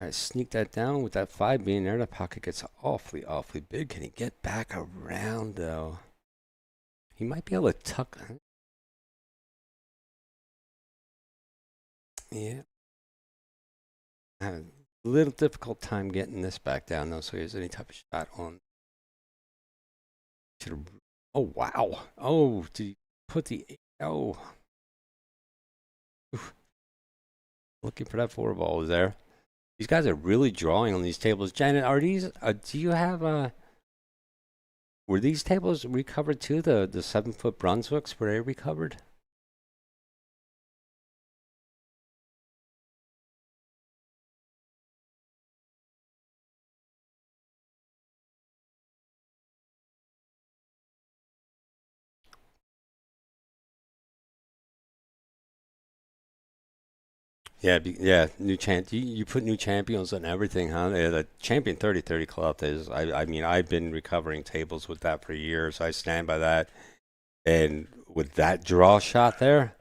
Speaker 1: I sneak that down with that 5 being there. The pocket gets awfully big. Can he get back around though? He might be able to tuck. Yeah. I have a little difficult time getting this back down though, so he has any type of shot on. Oh wow. Oh, did he put the oh. Oof. Looking for that 4 ball was there. These guys are really drawing on these tables. Janet, are these do you have were these tables recovered too? The 7-foot Brunswicks, were they recovered? Yeah, new champ. You put new champions on everything, huh? Yeah, the champion 30-30 club is. I mean, I've been recovering tables with that for years. I stand by that. And with that draw shot there,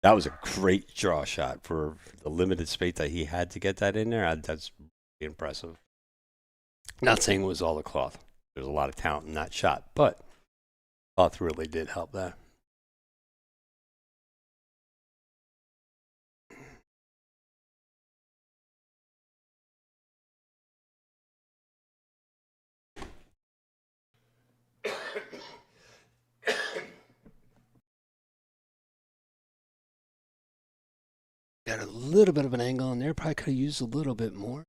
Speaker 1: that was a great draw shot for the limited space that he had to get that in there. That's really impressive. Not saying it was all the cloth. There's a lot of talent in that shot, but cloth really did help that. got a little bit of an angle in there. Probably could have used a little bit more.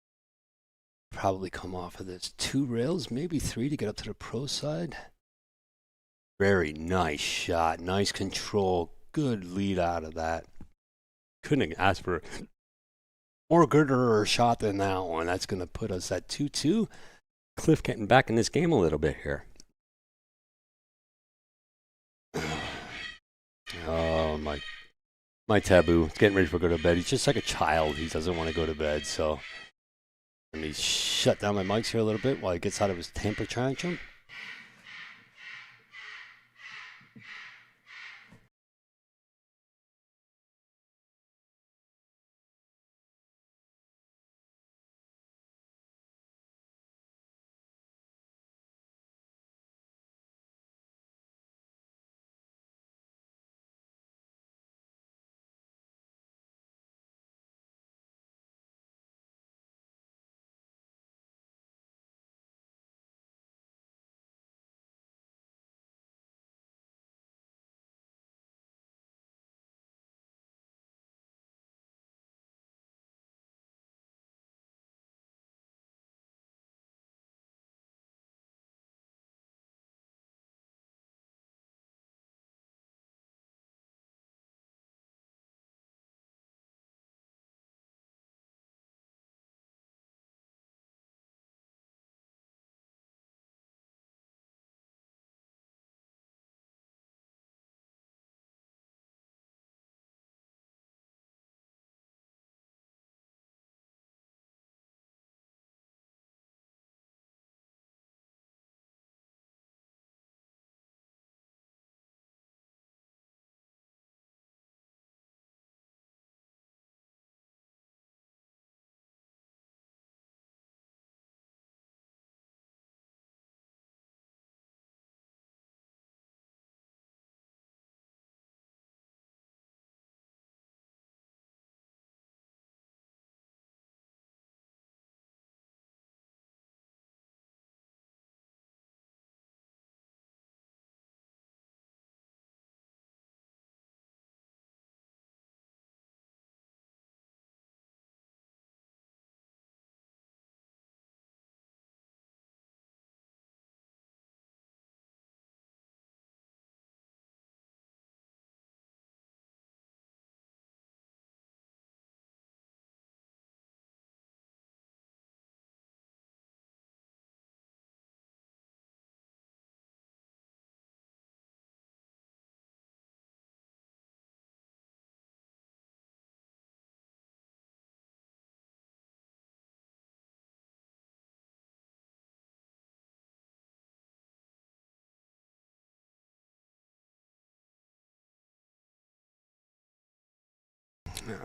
Speaker 1: Probably come off of this 2 rails, maybe 3 to get up to the pro side. Very nice shot. Nice control. Good lead out of that. Couldn't ask for more gooder shot than that one. That's going to put us at 2-2. Cliff getting back in this game a little bit here. Oh, my taboo. He's getting ready for go to bed. He's just like a child. He doesn't want to go to bed. So let me shut down my mics here a little bit while he gets out of his temper tantrum.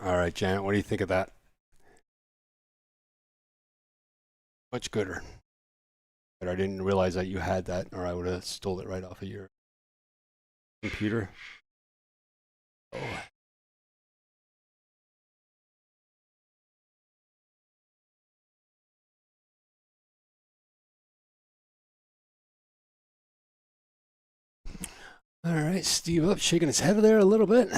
Speaker 1: All right, Janet, what do you think of that? Much gooder. But I didn't realize that you had that, or I would have stole it right off of your computer. Oh. All right, Steve up, shaking his head there a little bit.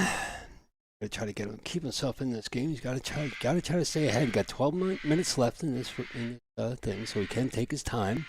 Speaker 1: Gotta try to get him, keep himself in this game. He's got to try to stay ahead. Got 12 minutes left in this thing, so he can take his time.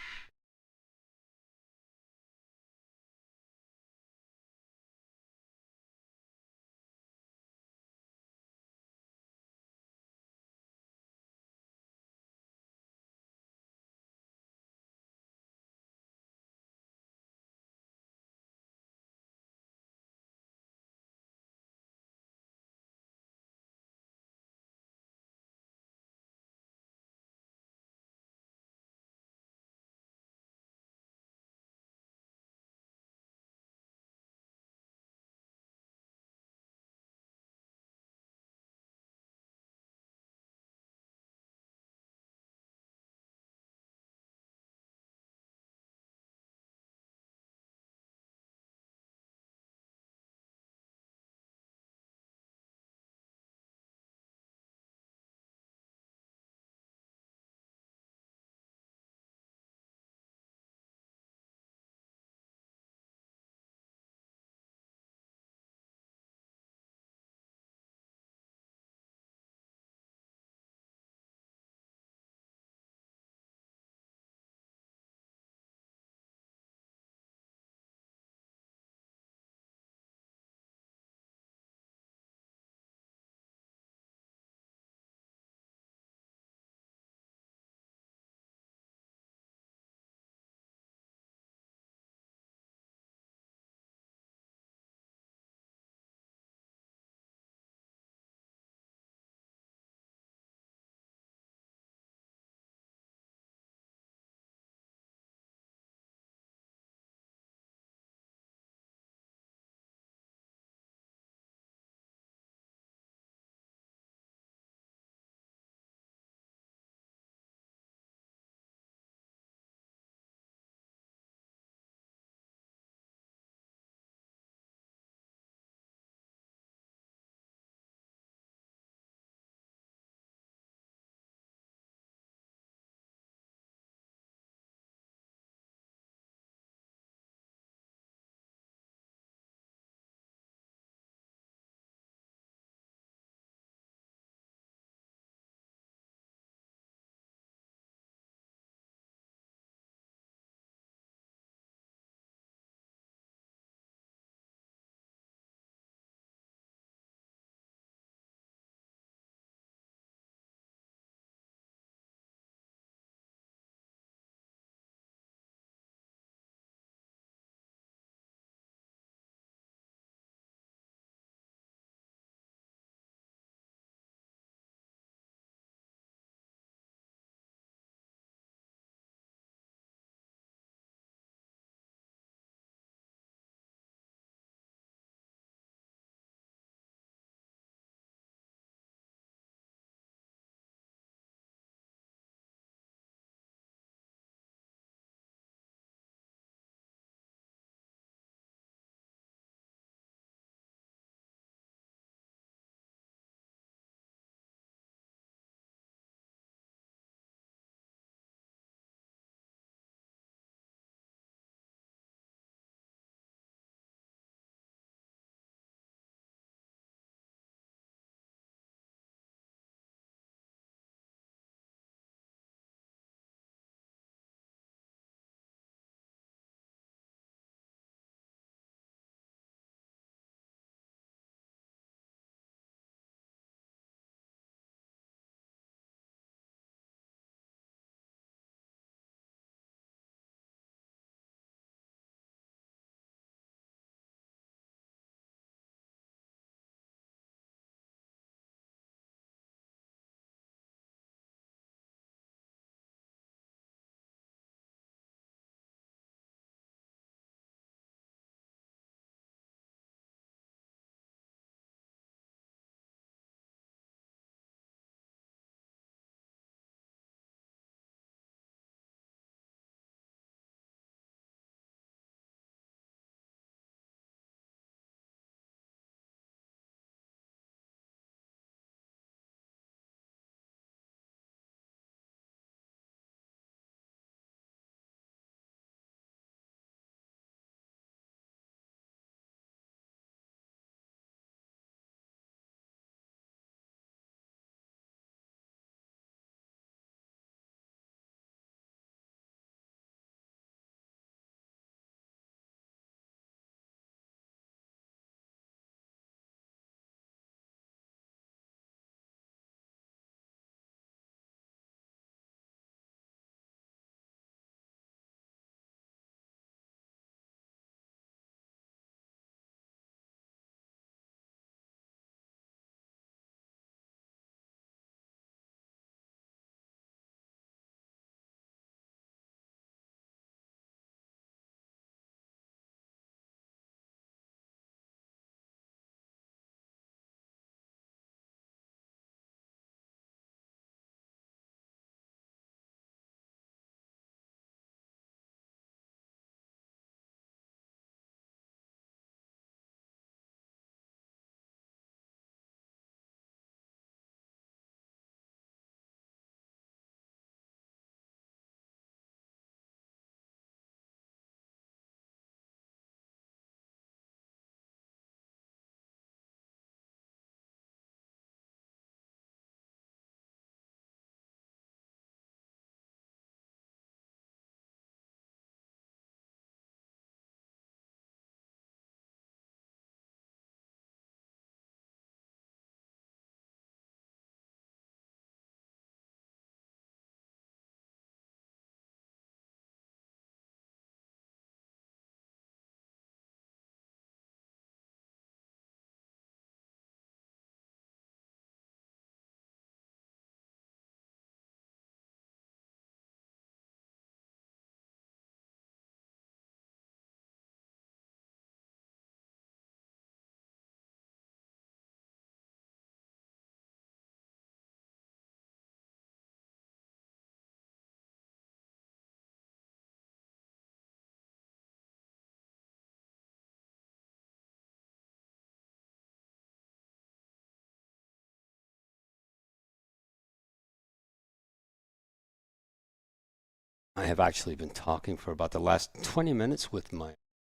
Speaker 1: I have actually been talking for about the last 20 minutes with my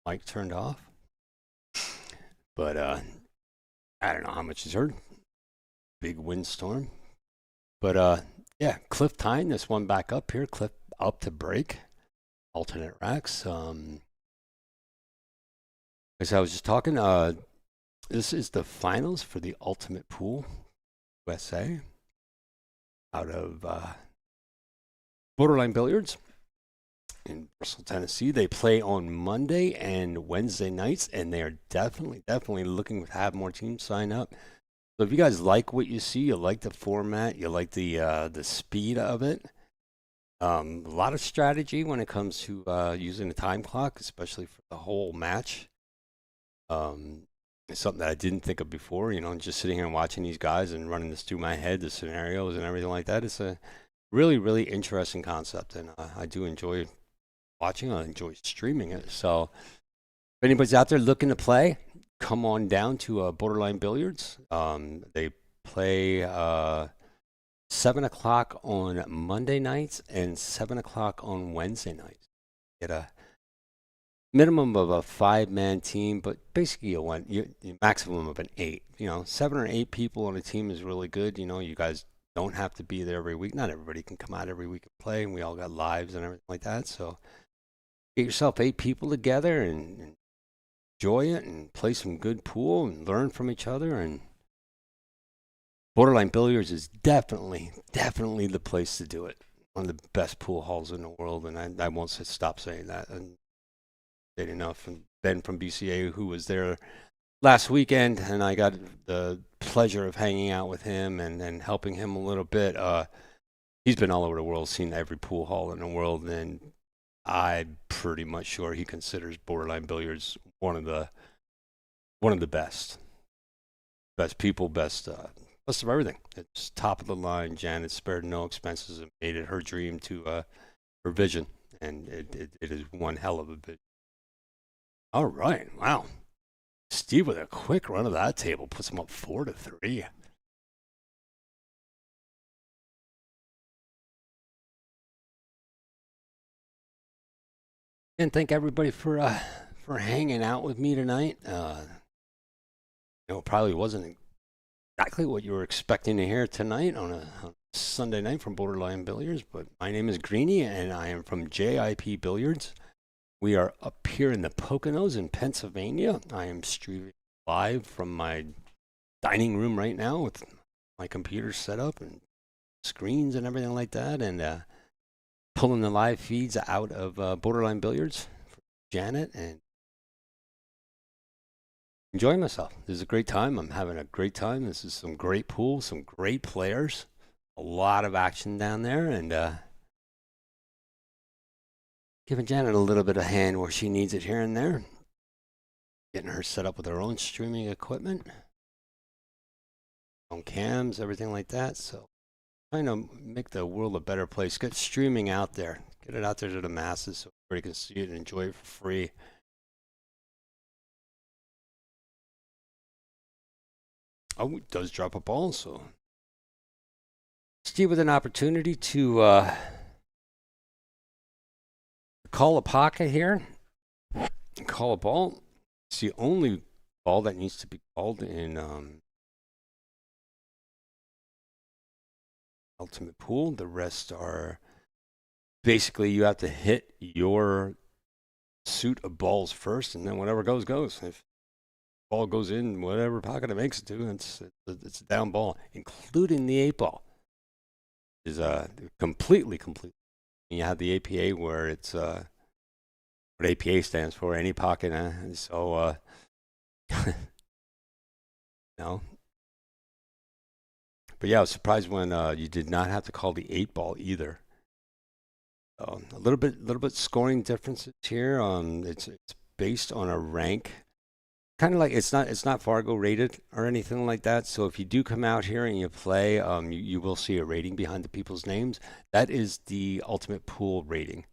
Speaker 1: mic turned off. But I don't know how much is heard. Big windstorm. But yeah, Cliff tying this one back up here. Cliff up to break. Alternate racks. As I was just talking, this is the finals for the Ultimate Pool USA out of Borderline Billiards in Bristol, Tennessee. They play on Monday and Wednesday nights, and they are definitely looking to have more teams sign up. So if you guys like what you see, you like the format, you like the speed of it, a lot of strategy when it comes to using the time clock, especially for the whole match. It's something that I didn't think of before, just sitting here and watching these guys and running this through my head, the scenarios and everything like that. It's a really interesting concept, and I do enjoy watching. I enjoy streaming it. So if anybody's out there looking to play, come on down to Borderline Billiards. They play 7 o'clock on Monday nights and 7 o'clock on Wednesday nights. Get a minimum of a 5-man team, but basically you want your maximum of an 8. 7 or 8 people on a team is really good. You guys don't have to be there every week. Not everybody can come out every week and play, and we all got lives and everything like that. So get yourself 8 people together and enjoy it and play some good pool and learn from each other. And Borderline Billiards is definitely the place to do it. One of the best pool halls in the world, and I won't stop saying that. And enough. And Ben from BCA, who was there last weekend, and I got the pleasure of hanging out with him and helping him a little bit. He's been all over the world, seen every pool hall in the world, and I'm pretty much sure he considers Borderline Billiards one of the best people, best of everything. It's top of the line. Janet spared no expenses and made it her dream to her vision, and it is one hell of a vision. All right, wow. Steve with a quick run of that table puts him up 4-3. And thank everybody for hanging out with me tonight. It probably wasn't exactly what you were expecting to hear tonight on a Sunday night from Borderline Billiards, but my name is Greeny, and I am from JIP Billiards. We are up here in the Poconos in Pennsylvania. I am streaming live from my dining room right now with my computer set up and screens and everything like that, and pulling the live feeds out of Borderline Billiards for Janet and enjoying myself. This is a great time. I'm having a great time. This is some great pool, some great players, a lot of action down there, and giving Janet a little bit of hand where she needs it here and there. Getting her set up with her own streaming equipment. On cams, everything like that. So trying to make the world a better place. Get streaming out there. Get it out there to the masses so everybody can see it and enjoy it for free. Oh, it does drop a ball, so Steve with an opportunity to call a pocket here, call a ball. It's the only ball that needs to be called in Ultimate Pool. The rest are basically you have to hit your suit of balls first, and then whatever goes. If the ball goes in whatever pocket it makes it to, it's a down ball, including the 8 ball. Is completely. You have the APA where it's what APA stands for, any pocket. So no. But yeah, I was surprised when you did not have to call the 8 ball either. A little bit scoring differences here. It's based on a rank. Kind of like it's not Fargo rated or anything like that. So if you do come out here and you play, you will see a rating behind the people's names. That is the Ultimate Pool rating,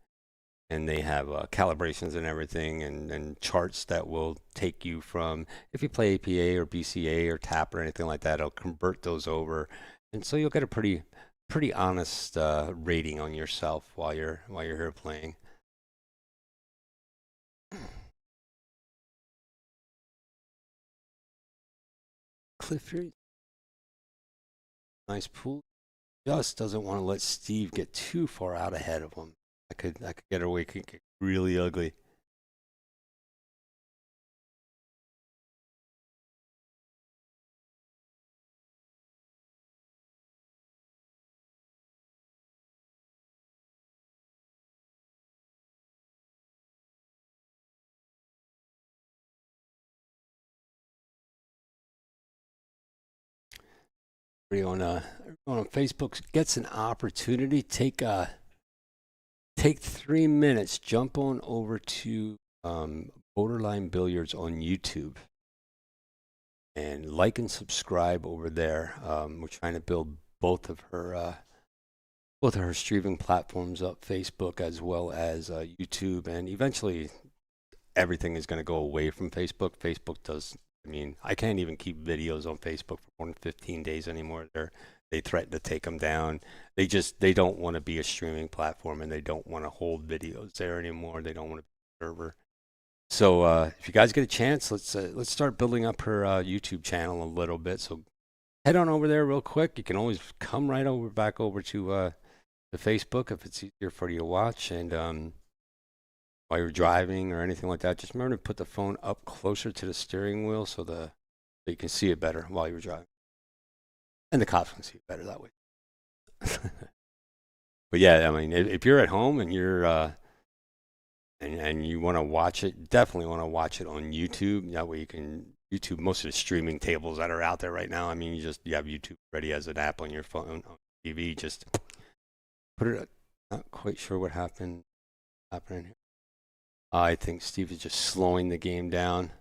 Speaker 1: and they have calibrations and everything, and charts that will take you from, if you play APA or BCA or TAP or anything like that, it'll convert those over, and so you'll get a pretty pretty honest rating on yourself while you're here playing. Clifford, nice pool. Just doesn't want to let Steve get too far out ahead of him. I could get away, could get really ugly. Everyone on Facebook gets an opportunity. Take 3 minutes. Jump on over to Borderline Billiards on YouTube and like and subscribe over there. We're trying to build both of her streaming platforms up, Facebook as well as YouTube, and eventually everything is going to go away from Facebook. Facebook does. I mean, I can't even keep videos on Facebook for more than 15 days anymore. They threaten to take them down. They don't want to be a streaming platform, and they don't want to hold videos there anymore. They don't want to be a server. So if you guys get a chance, let's start building up her YouTube channel a little bit. So head on over there real quick. You can always come right back over to Facebook if it's easier for you to watch. And while you're driving or anything like that, just remember to put the phone up closer to the steering wheel so you can see it better while you're driving. And the cops can see it better that way. But yeah, I mean, if you're at home and you're and you want to watch it, definitely want to watch it on YouTube. That way you can YouTube most of the streaming tables that are out there right now. I mean, you have YouTube ready as an app on your phone, on TV. Just put it. Not quite sure what happening here. I think Steve is just slowing the game down.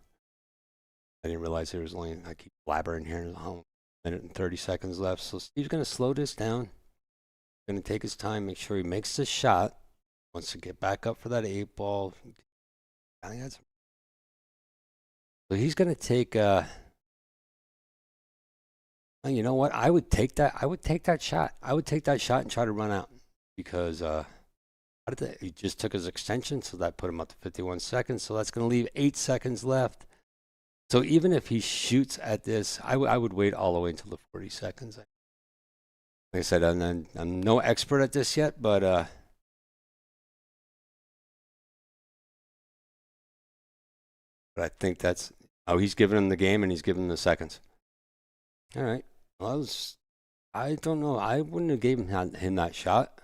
Speaker 1: I didn't realize there was only, I keep blabbering here. There's a minute and 30 seconds left. So Steve's going to slow this down. Going to take his time, make sure he makes the shot. Wants to get back up for that 8-ball. I think that's. So he's going to take. You know what? I would take that. I would take that shot. I would take that shot and try to run out because he just took his extension, so that put him up to 51 seconds. So that's going to leave 8 seconds left. So even if he shoots at this, I would wait all the way until the 40 seconds. Like I said, I'm no expert at this yet, but I think that's. Oh, he's giving him the game and he's giving him the seconds. All right. Well, I don't know. I wouldn't have given him that shot.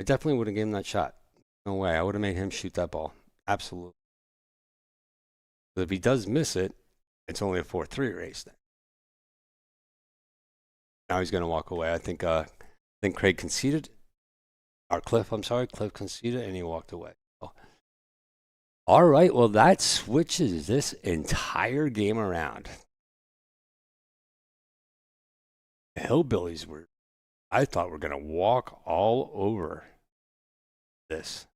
Speaker 1: I definitely would have given him that shot. No way. I would have made him shoot that ball. Absolutely. But if he does miss it, it's only a 4-3 race then. Now he's going to walk away. I think Craig conceded. Or Cliff conceded, and he walked away. So. All right. Well, that switches this entire game around. The Hillbillies I thought were going to walk all over this.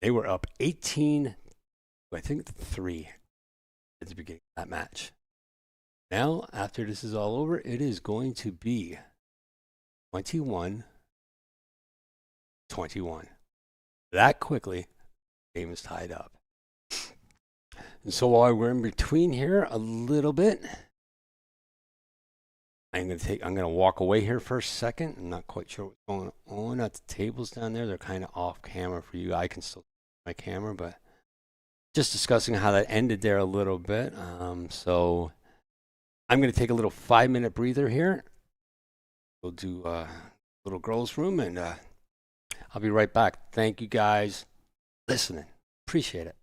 Speaker 1: They were up 18, I think 3 at the beginning of that match. Now, after this is all over, it is going to be 21-21. That quickly, the game is tied up. And so while we're in between here a little bit, I'm gonna walk away here for a second. I'm not quite sure what's going on at the tables down there. They're kind of off camera for you. I can still see my camera, but just discussing how that ended there a little bit. So I'm gonna take a little 5-minute breather here. We'll do a little girls' room, and I'll be right back. Thank you guys listening. Appreciate it.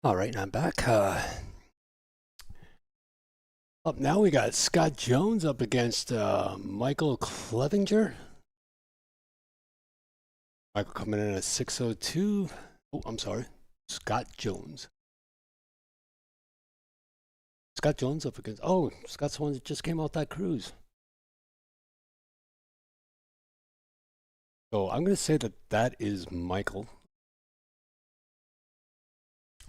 Speaker 1: All right, I'm back. Up now, we got Scott Jones up against Michael Clevinger. Michael coming in at 602. Oh, I'm sorry. Scott Jones. Scott Jones up against. Oh, Scott's the one that just came off that cruise. So I'm going to say that that is Michael.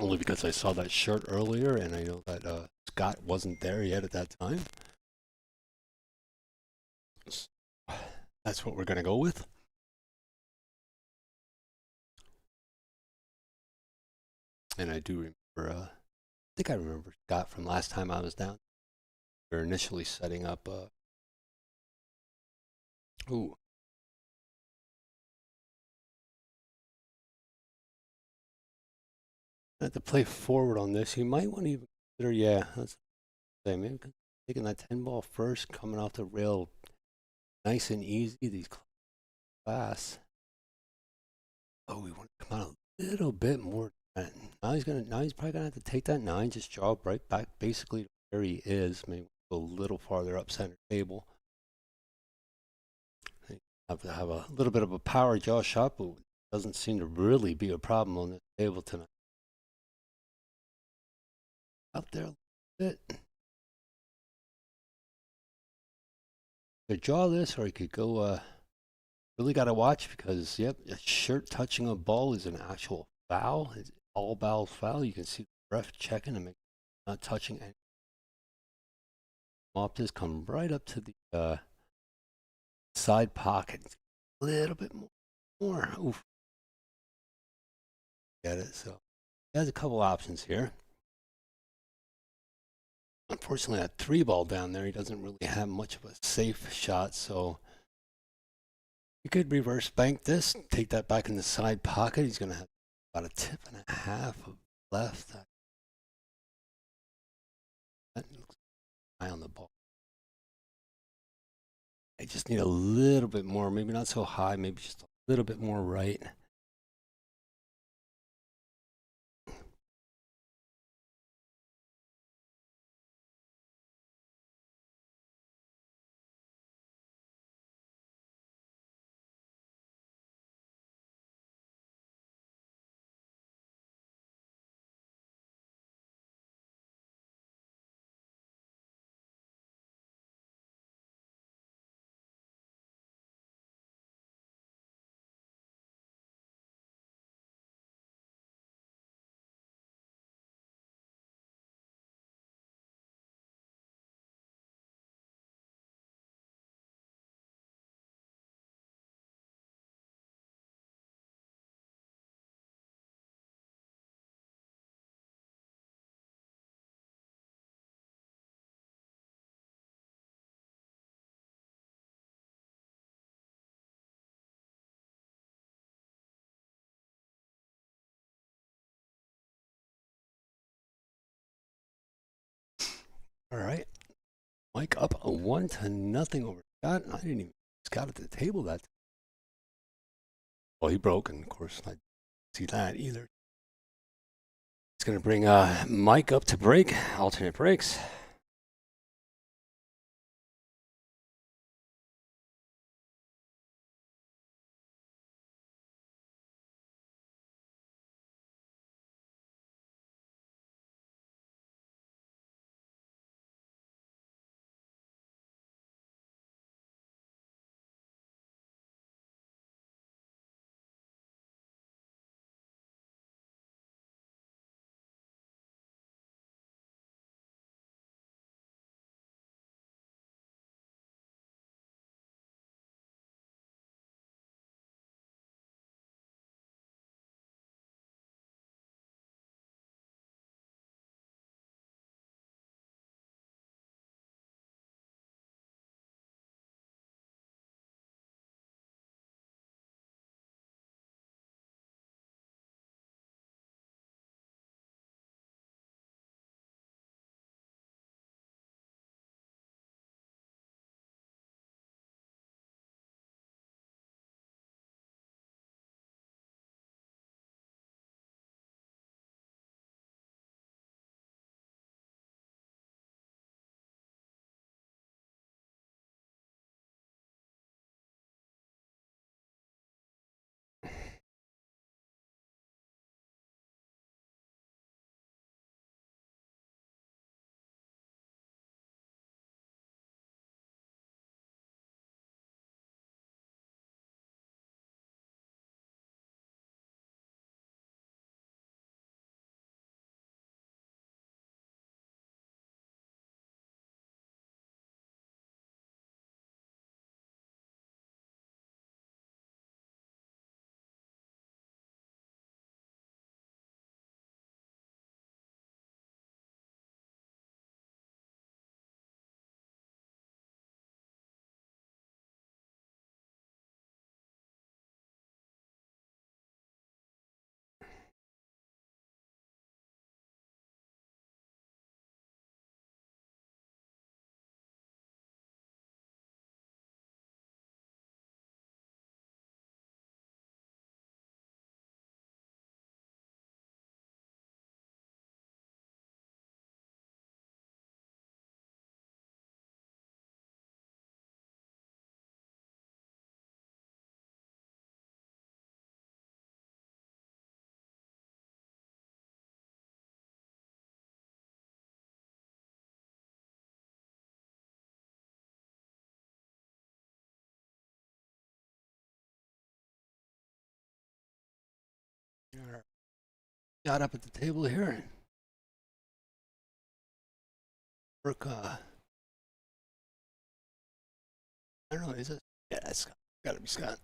Speaker 1: Only because I saw that shirt earlier and I know that Scott wasn't there yet at that time. That's what we're going to go with. And I do remember, I think I remember Scott from last time I was down. We were initially setting up. Ooh. I have to play forward on this. You might want to even consider, yeah, let's say maybe taking that 10 ball first, coming off the rail nice and easy. These class. Oh, we want to come out a little bit more. Now he's probably gonna have to take that 9, just draw right back basically to where he is, maybe go a little farther up center table. Have to have a little bit of a power jaw shot, but doesn't seem to really be a problem on this table tonight. Up there a little bit. Could draw this, or he could go. Really got to watch because, yep, a shirt touching a ball is an actual foul. It's all ball foul. You can see the ref checking to make not touching any. Mop this, come right up to the side pocket. A little bit more. Oof. Get it? So he has a couple options here. Unfortunately, that 3 ball down there, he doesn't really have much of a safe shot, so you could reverse bank this, take that back in the side pocket. He's going to have about a tip and a half of left. That looks high on the ball. I just need a little bit more, maybe not so high, maybe just a little bit more right. All right. Mike up a 1-0 over Scott. I didn't even Scott at the table that time. Well, he broke, and of course, I didn't see that either. It's going to bring Mike up to break, alternate breaks. Got up at the table here and work. I don't know. Is it? Yeah, that's Scott. Gotta be Scott.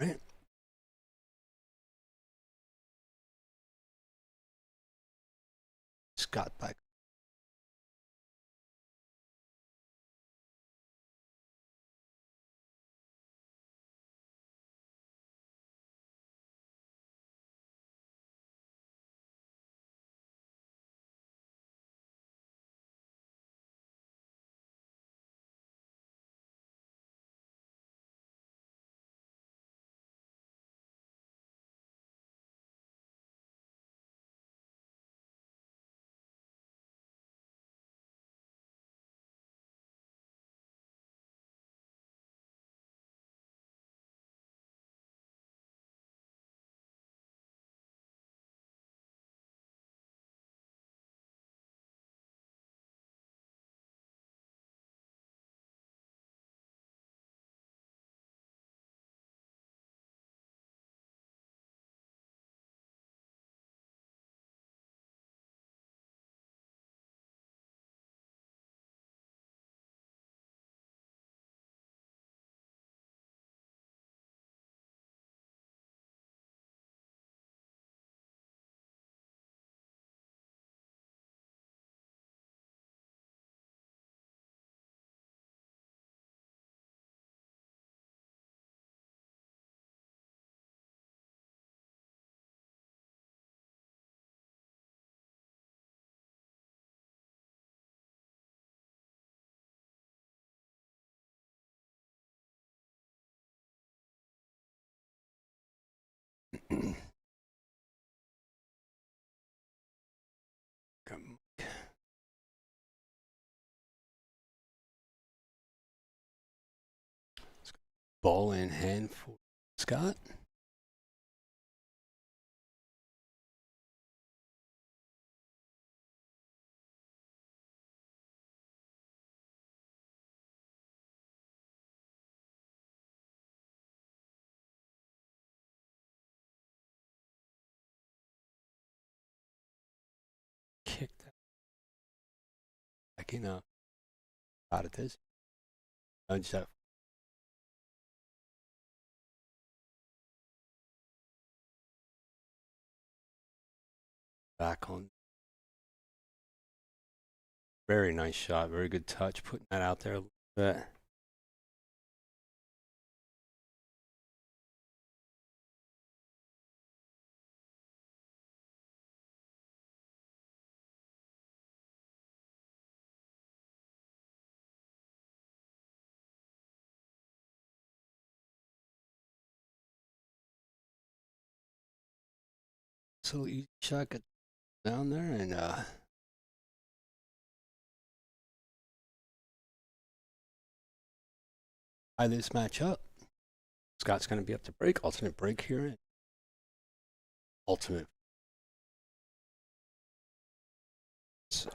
Speaker 1: Right. Scott back. Ball in hand for Scott. taking a shot at this. Nudge that. Back on. Very nice shot. Very good touch. Putting that out there a little bit. So easy shot, get down there and tie this match up. Scott's going to be up to break, alternate break here. Ultimate. So.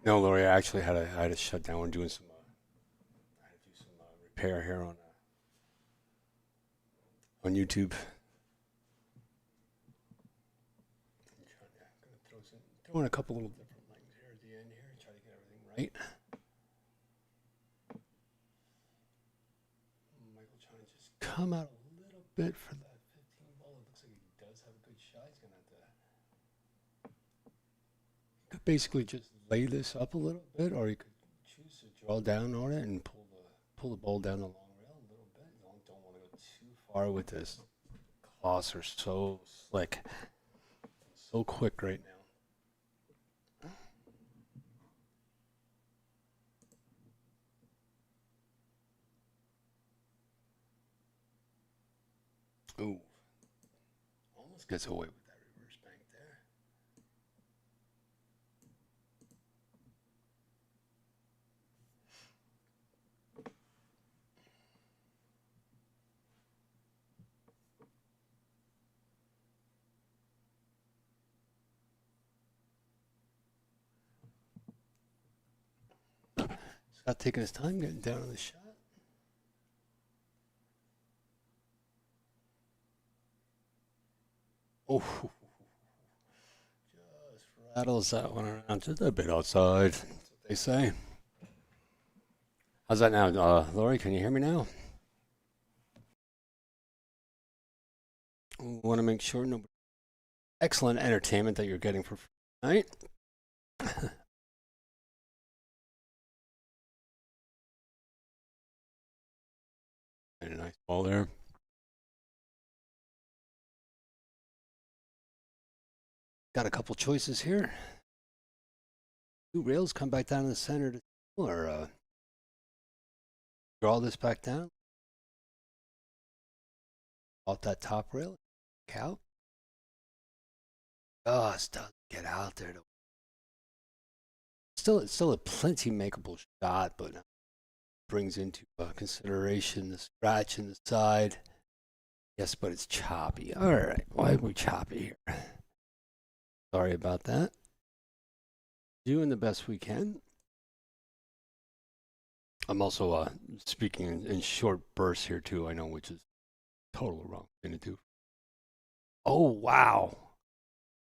Speaker 1: No, Lori, I actually I had to shut down. We're doing some I had to do some repair here on YouTube. I'm gonna throw in a couple little different lines here at the end here, try to get everything right. Michael trying to just come out a little bit for that 15 ball. It looks like he does have a good shot. He's gonna have to could basically just lay this up a little bit, or you could choose to draw down on it and pull the ball down the long rail a little bit. You don't want to go too far with this. Claws are so slick, so quick right now. Ooh, almost gets away with that reverse bank there. Scott taking his time getting down on the shot. Oh, just rattles that one around just a bit outside. That's what they say. How's that now, Lori? Can you hear me now? Want to make sure nobody. Excellent entertainment that you're getting for tonight. And a nice ball there. Got a couple choices here. Two rails come back down to the center to, or draw this back down. Off that top rail. Out. Just doesn't get out there. It's still a plenty makeable shot, but brings into consideration the scratch in the side. Yes, but it's choppy. All right, why are we choppy here? Sorry about that. Doing the best we can. I'm also speaking in short bursts here too. I know, which is total wrong thing to do. Oh wow!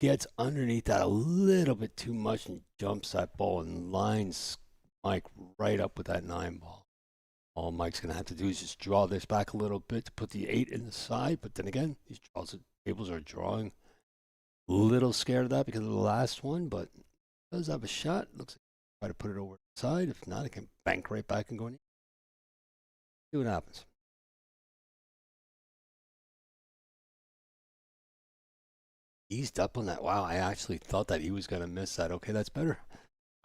Speaker 1: Gets underneath that a little bit too much and jumps that ball and lines Mike right up with that 9 ball. All Mike's going to have to do is just draw this back a little bit to put the 8 in the side. But then again, these tables are drawing. A little scared of that because of the last one, but does have a shot. Looks like try to put it over the side. If not, it can bank right back and go in. See what happens. Eased up on that. Wow, I actually thought that he was going to miss that. Okay, that's better.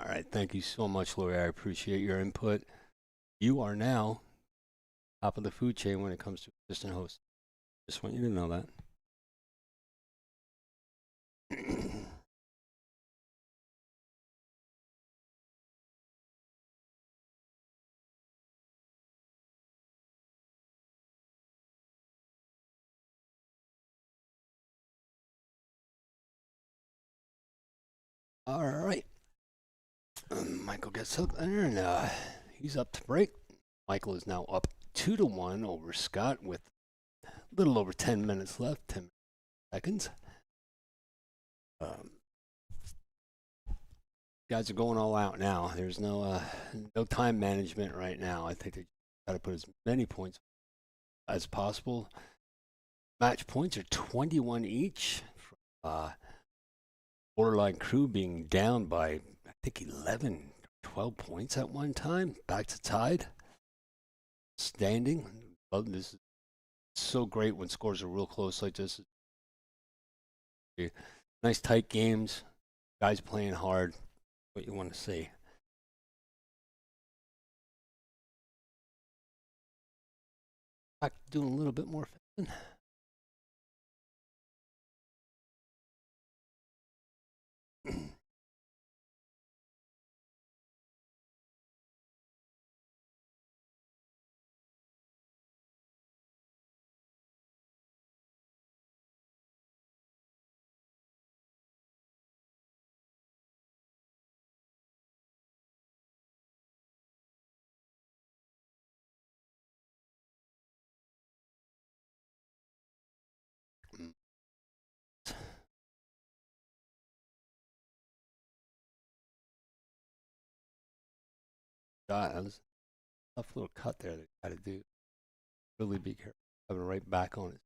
Speaker 1: All right, thank you so much, Lori. I appreciate your input. You are now top of the food chain when it comes to assistant host. Just want you to know that. All right. Michael gets up there, and he's up to break. Michael is now up 2-1 over Scott with a little over 10 minutes left, 10 seconds. Guys are going all out now. There's no time management right now. I think they got to put as many points as possible. Match points are 21 each. Borderline Crew being down by, I think, 11, 12 points at one time. Back to tied. Standing. This is so great when scores are real close like this. Nice tight games. Guys playing hard. What you want to see. Back doing a little bit more fixing. shot. That was a tough little cut there that you got to do. Really be careful. Having right back on it.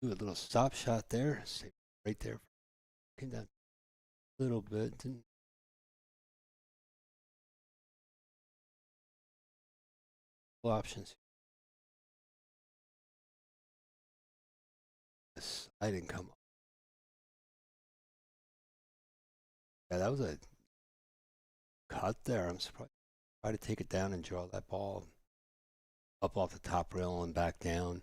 Speaker 1: Do a little stop shot there. Stay right there. Came down a little bit. Didn't options. Yes, I didn't come up. Yeah, that was a cut there. I'm surprised. Try to take it down and draw that ball up off the top rail and back down.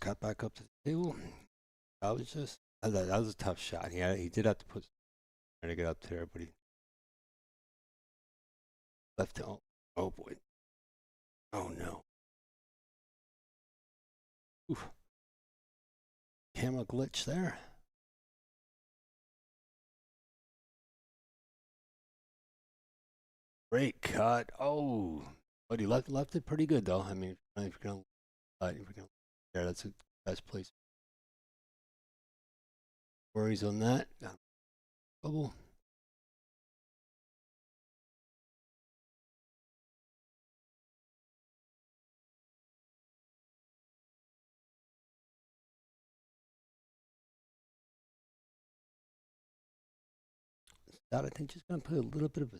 Speaker 1: Got back up to the table. I was just that was a tough shot. He did have to put trying to get up there, but he left it. Oh boy. Oh no. Oof. Camera glitch there. Great cut. Oh, but he left it pretty good though. I mean, if you're gonna there, that's the best place. Worries on that. Trouble. That I think just gonna put a little bit of a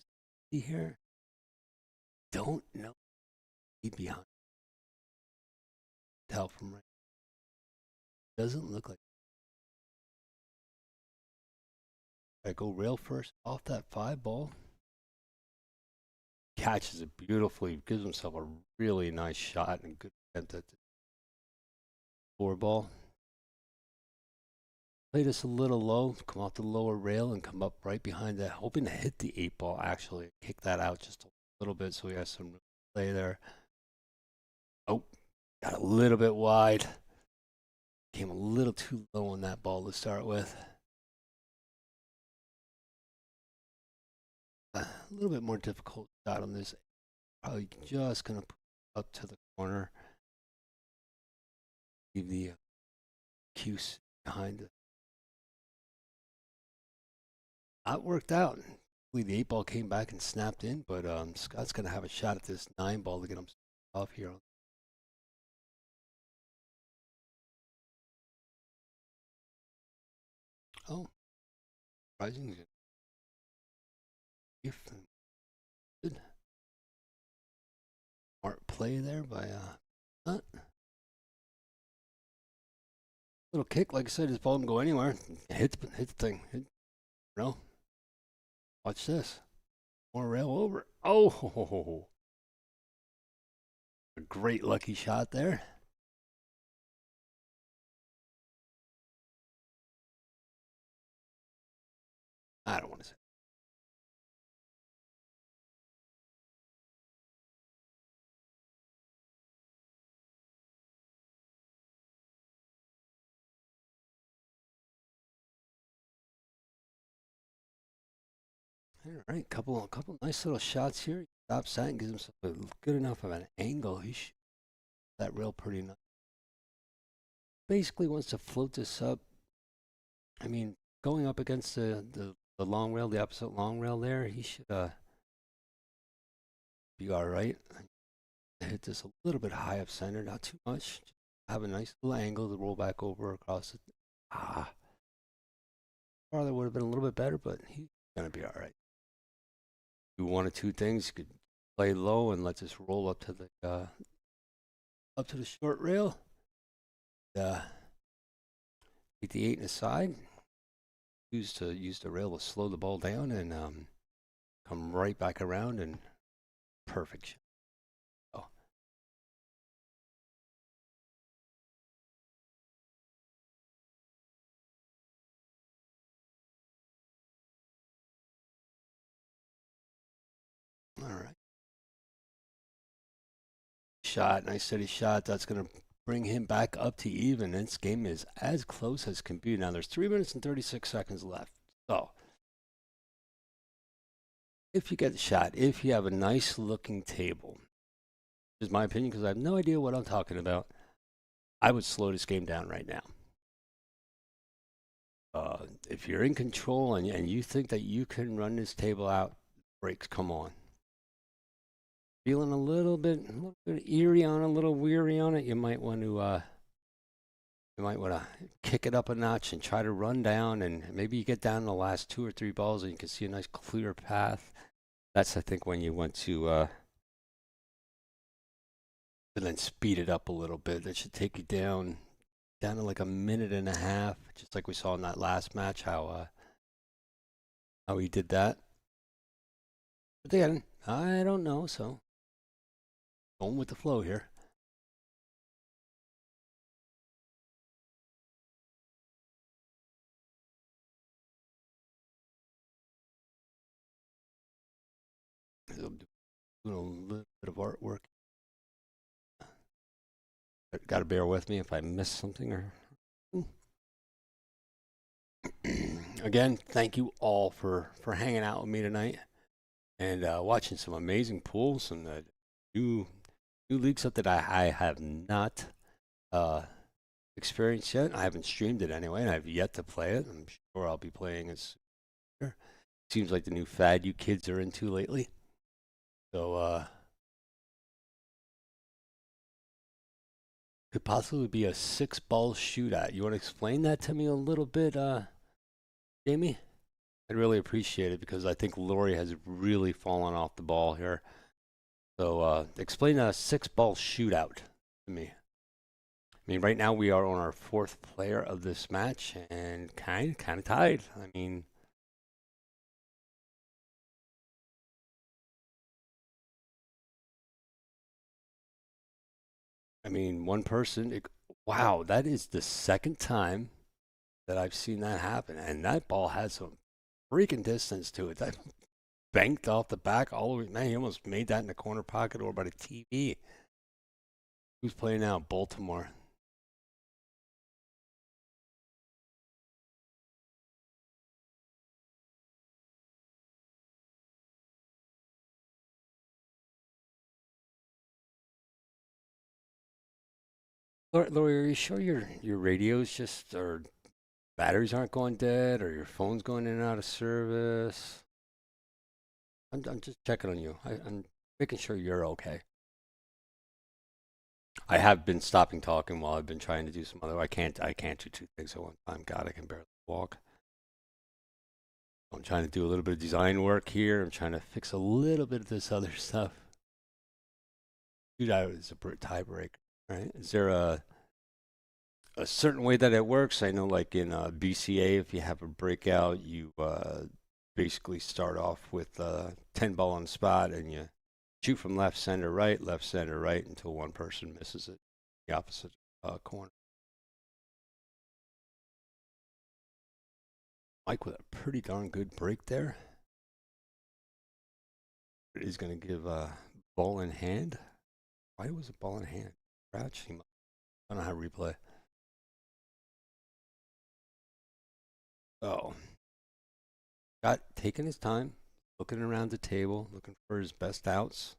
Speaker 1: C here. Don't know. Be behind. Tell from right. Doesn't look like. I go rail first off that 5 ball. Catches it beautifully. Gives himself a really nice shot and good attempt at the 4 ball. Play this a little low, come off the lower rail and come up right behind that, hoping to hit the 8 ball actually. Kick that out just a little bit so he has some play there. Oh, got a little bit wide. Came a little too low on that ball to start with. A little bit more difficult shot on this. Probably just going to put it up to the corner. Leave the Cuse behind it. That worked out. The 8 ball came back and snapped in, but Scott's going to have a shot at this 9 ball to get him off here. Oh, surprising. If good. Smart play there by Hunt. Little kick, like I said, his ball didn't go anywhere. Hit the thing. No. Watch this. More rail over. Oh, a great lucky shot there. I don't want to say. All right, couple nice little shots here. Stops that and gives himself a good enough of an angle. He shoots that rail pretty nice. Basically wants to float this up. I mean, going up against the long rail, the opposite long rail there, he should be all right. hit this a little bit high up center, not too much. Have a nice little angle to roll back over across it. Farther would have been a little bit better, but he's gonna be all right. Do one or two things. You could play low and let this roll up to the short rail. Take the 8 aside. Use the rail to slow the ball down and come right back around and perfect shot. Oh. All right. Shot, nice steady shot. That's going to bring him back up to even. This game is as close as can be. Now there's 3 minutes and 36 seconds left. So if you get the shot, if you have a nice looking table, this is my opinion because I have no idea what I'm talking about, I would slow this game down right now. If you're in control and you think that you can run this table out, brakes come on. Feeling a little bit eerie on it, a little weary on it, you might want to kick it up a notch and try to run down, and maybe you get down the last 2 or 3 balls and you can see a nice clear path. That's, I think, when you want to and then speed it up a little bit. That should take you down to like a minute and a half, just like we saw in that last match, how he did that. But again, I don't know, so going with the flow here. Doing a little bit of artwork. Got to bear with me if I miss something or. Again, thank you all for hanging out with me tonight and watching some amazing pools and new league stuff that I have not experienced yet. I haven't streamed it anyway, and I've yet to play it. I'm sure I'll be playing it soon. Seems like the new fad you kids are into lately. So could possibly be a 6-ball shootout. You want to explain that to me a little bit, Jamie? I'd really appreciate it because I think Lori has really fallen off the ball here. So explain a 6-ball shootout to me. I mean, right now we are on our 4th player of this match and kind of tied. I mean, one person. Wow, that is the 2nd time that I've seen that happen, and that ball has some freaking distance to it. That banked off the back all the way. Man, he almost made that in the corner pocket or by the TV. Who's playing now? Baltimore. Lori, are you sure your radios just or batteries aren't going dead or your phone's going in and out of service? I'm just checking on you. I'm making sure you're okay. I have been stopping talking while I've been trying to do some other. I can't do 2 things at one time. God, I can barely walk. I'm trying to do a little bit of design work here. I'm trying to fix a little bit of this other stuff. Dude, I was a tiebreaker, right? Is there a certain way that it works? I know, like in BCA, if you have a breakout, you basically start off with 10 ball on the spot, and you shoot from left, center, right, until one person misses it, the opposite corner. Mike with a pretty darn good break there. It is going to give ball in hand. Why was it ball in hand? Crouch? I don't know how to replay. Oh. Got taking his time, looking around the table, looking for his best outs.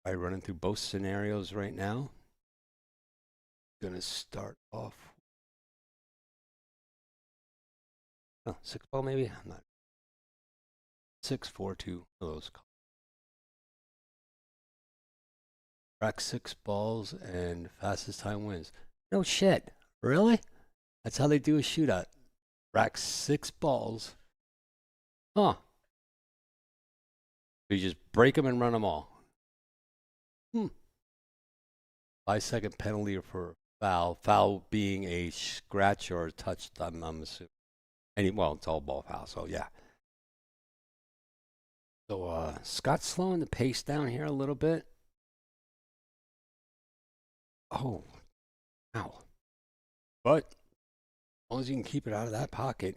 Speaker 1: Probably running through both scenarios right now. Gonna start off. Oh, 6-ball maybe? I'm not. 6-4-2. Those. Rack 6 balls and fastest time wins. No shit. Really? That's how they do a shootout. Rack 6 balls. Huh. So you just break them and run them all. 5-second penalty for foul. Foul being a scratch or a touch, I'm assuming. Well, it's all ball foul, so yeah. So Scott's slowing the pace down here a little bit. Oh, ow. But as long as you can keep it out of that pocket,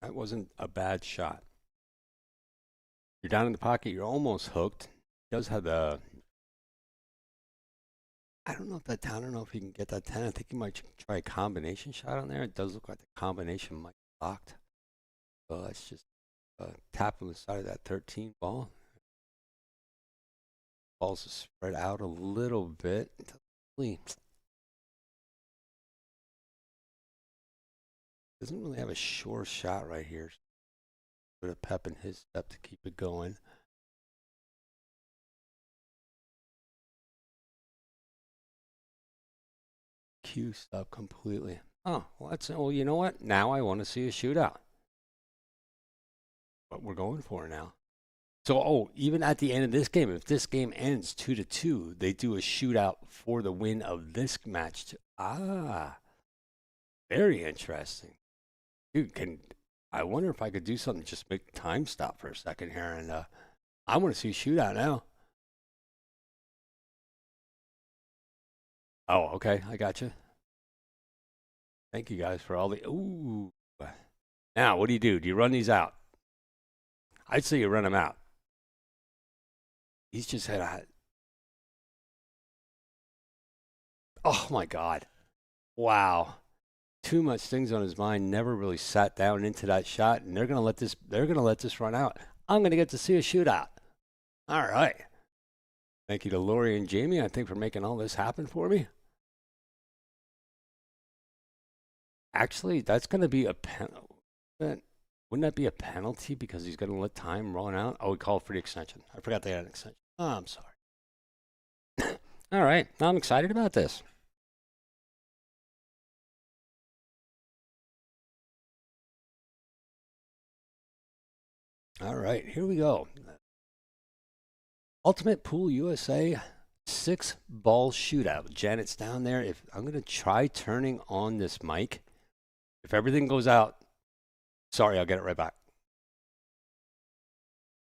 Speaker 1: that wasn't a bad shot. You're down in the pocket, you're almost hooked. He does have the... I don't know if he can get that 10. I think he might try a combination shot on there. It does look like the combination might be locked. So let's just tap on the side of that 13 ball. Balls are spread out a little bit. Doesn't really have a sure shot right here. Put a pep in his step to keep it going. Cue stop completely. Oh, well, you know what? Now I want to see a shootout. What we're going for now. So, even at the end of this game, if this game ends 2-2, they do a shootout for the win of this match. Very interesting. Dude, I wonder if I could do something, just make time stop for a second here, and I want to see a shootout now. Oh, okay, I got you. Thank you guys for all the... Ooh. Now, what do? Do you run these out? I'd say you run them out. He's just had a... Oh, my God. Wow. Too much things on his mind. Never really sat down into that shot, and they're going to let this run out. I'm going to get to see a shootout. All right. Thank you to Lori and Jamie, I think, for making all this happen for me. Actually, that's going to be a penalty. Wouldn't that be a penalty because he's going to let time run out? Oh, we called for the extension. I forgot they had an extension. Oh, I'm sorry. All right. Now I'm excited about this. All right. Here we go. Ultimate Pool USA 6-ball shootout. Janet's down there. I'm going to try turning on this mic. If everything goes out, sorry, I'll get it right back.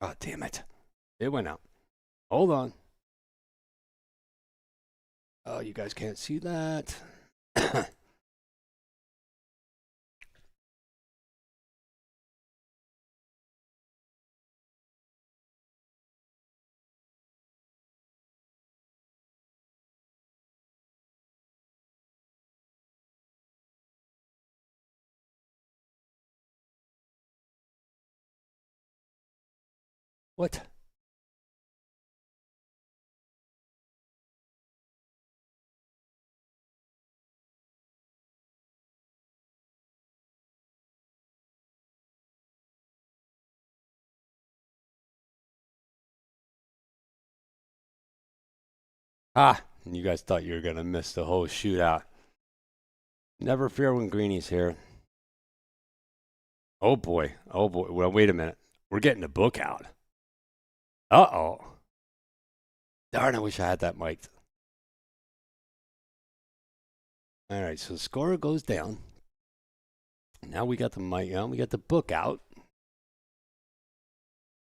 Speaker 1: Oh, damn it. It went out. Hold on. Oh, you guys can't see that. What? You guys thought you were going to miss the whole shootout. Never fear when Greenie's here. Oh, boy. Oh, boy. Well, wait a minute. We're getting the book out. Uh-oh. Darn, I wish I had that mic. All right, so the score goes down. Now we got the mic out. We got the book out.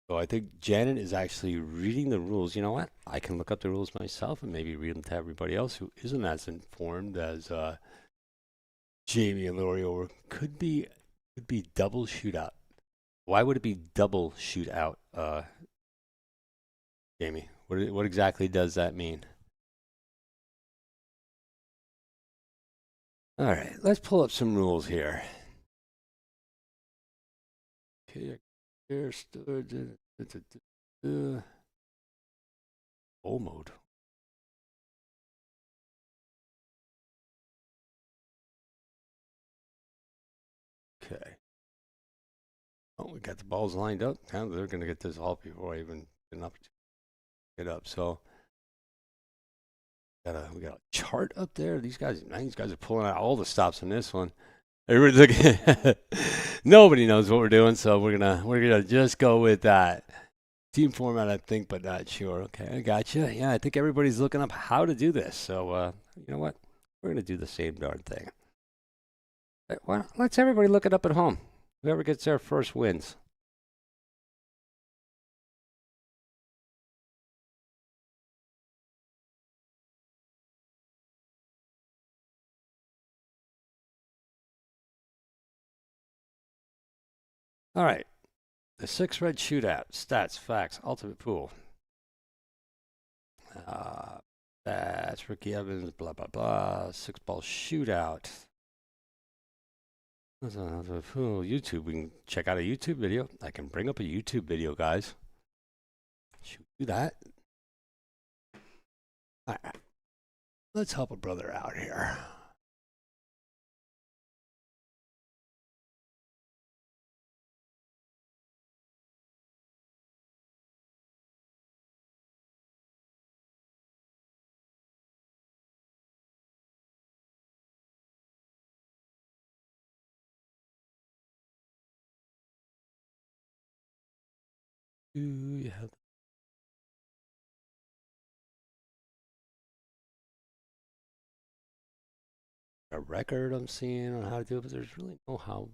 Speaker 1: So I think Janet is actually reading the rules. You know what? I can look up the rules myself and maybe read them to everybody else who isn't as informed as Jamie and Lori. Or could be double shootout. Why would it be double shootout, Jamie? What exactly does that mean? All right, let's pull up some rules here. Okay, here's full mode. Okay. Oh, we got the balls lined up. Now they're going to get this off before I even get up. So We got a chart up there. These guys are pulling out all the stops in this one. Everybody's looking. Nobody knows what we're doing, so we're gonna just go with that team format, I think, but not sure. Okay, I gotcha. Yeah, I think everybody's looking up how to do this. So you know what? We're gonna do the same darn thing. Well, let's everybody look it up at home. Whoever gets there first wins. All right. The 6 red shootout. Stats, facts, ultimate pool. That's Ricky Evans, blah, blah, blah. 6-ball shootout. That's ultimate pool. YouTube. We can check out a YouTube video. I can bring up a YouTube video, guys. Should we do that? All right. Let's help a brother out here. Do you have a record I'm seeing on how to do it, but there's really no how.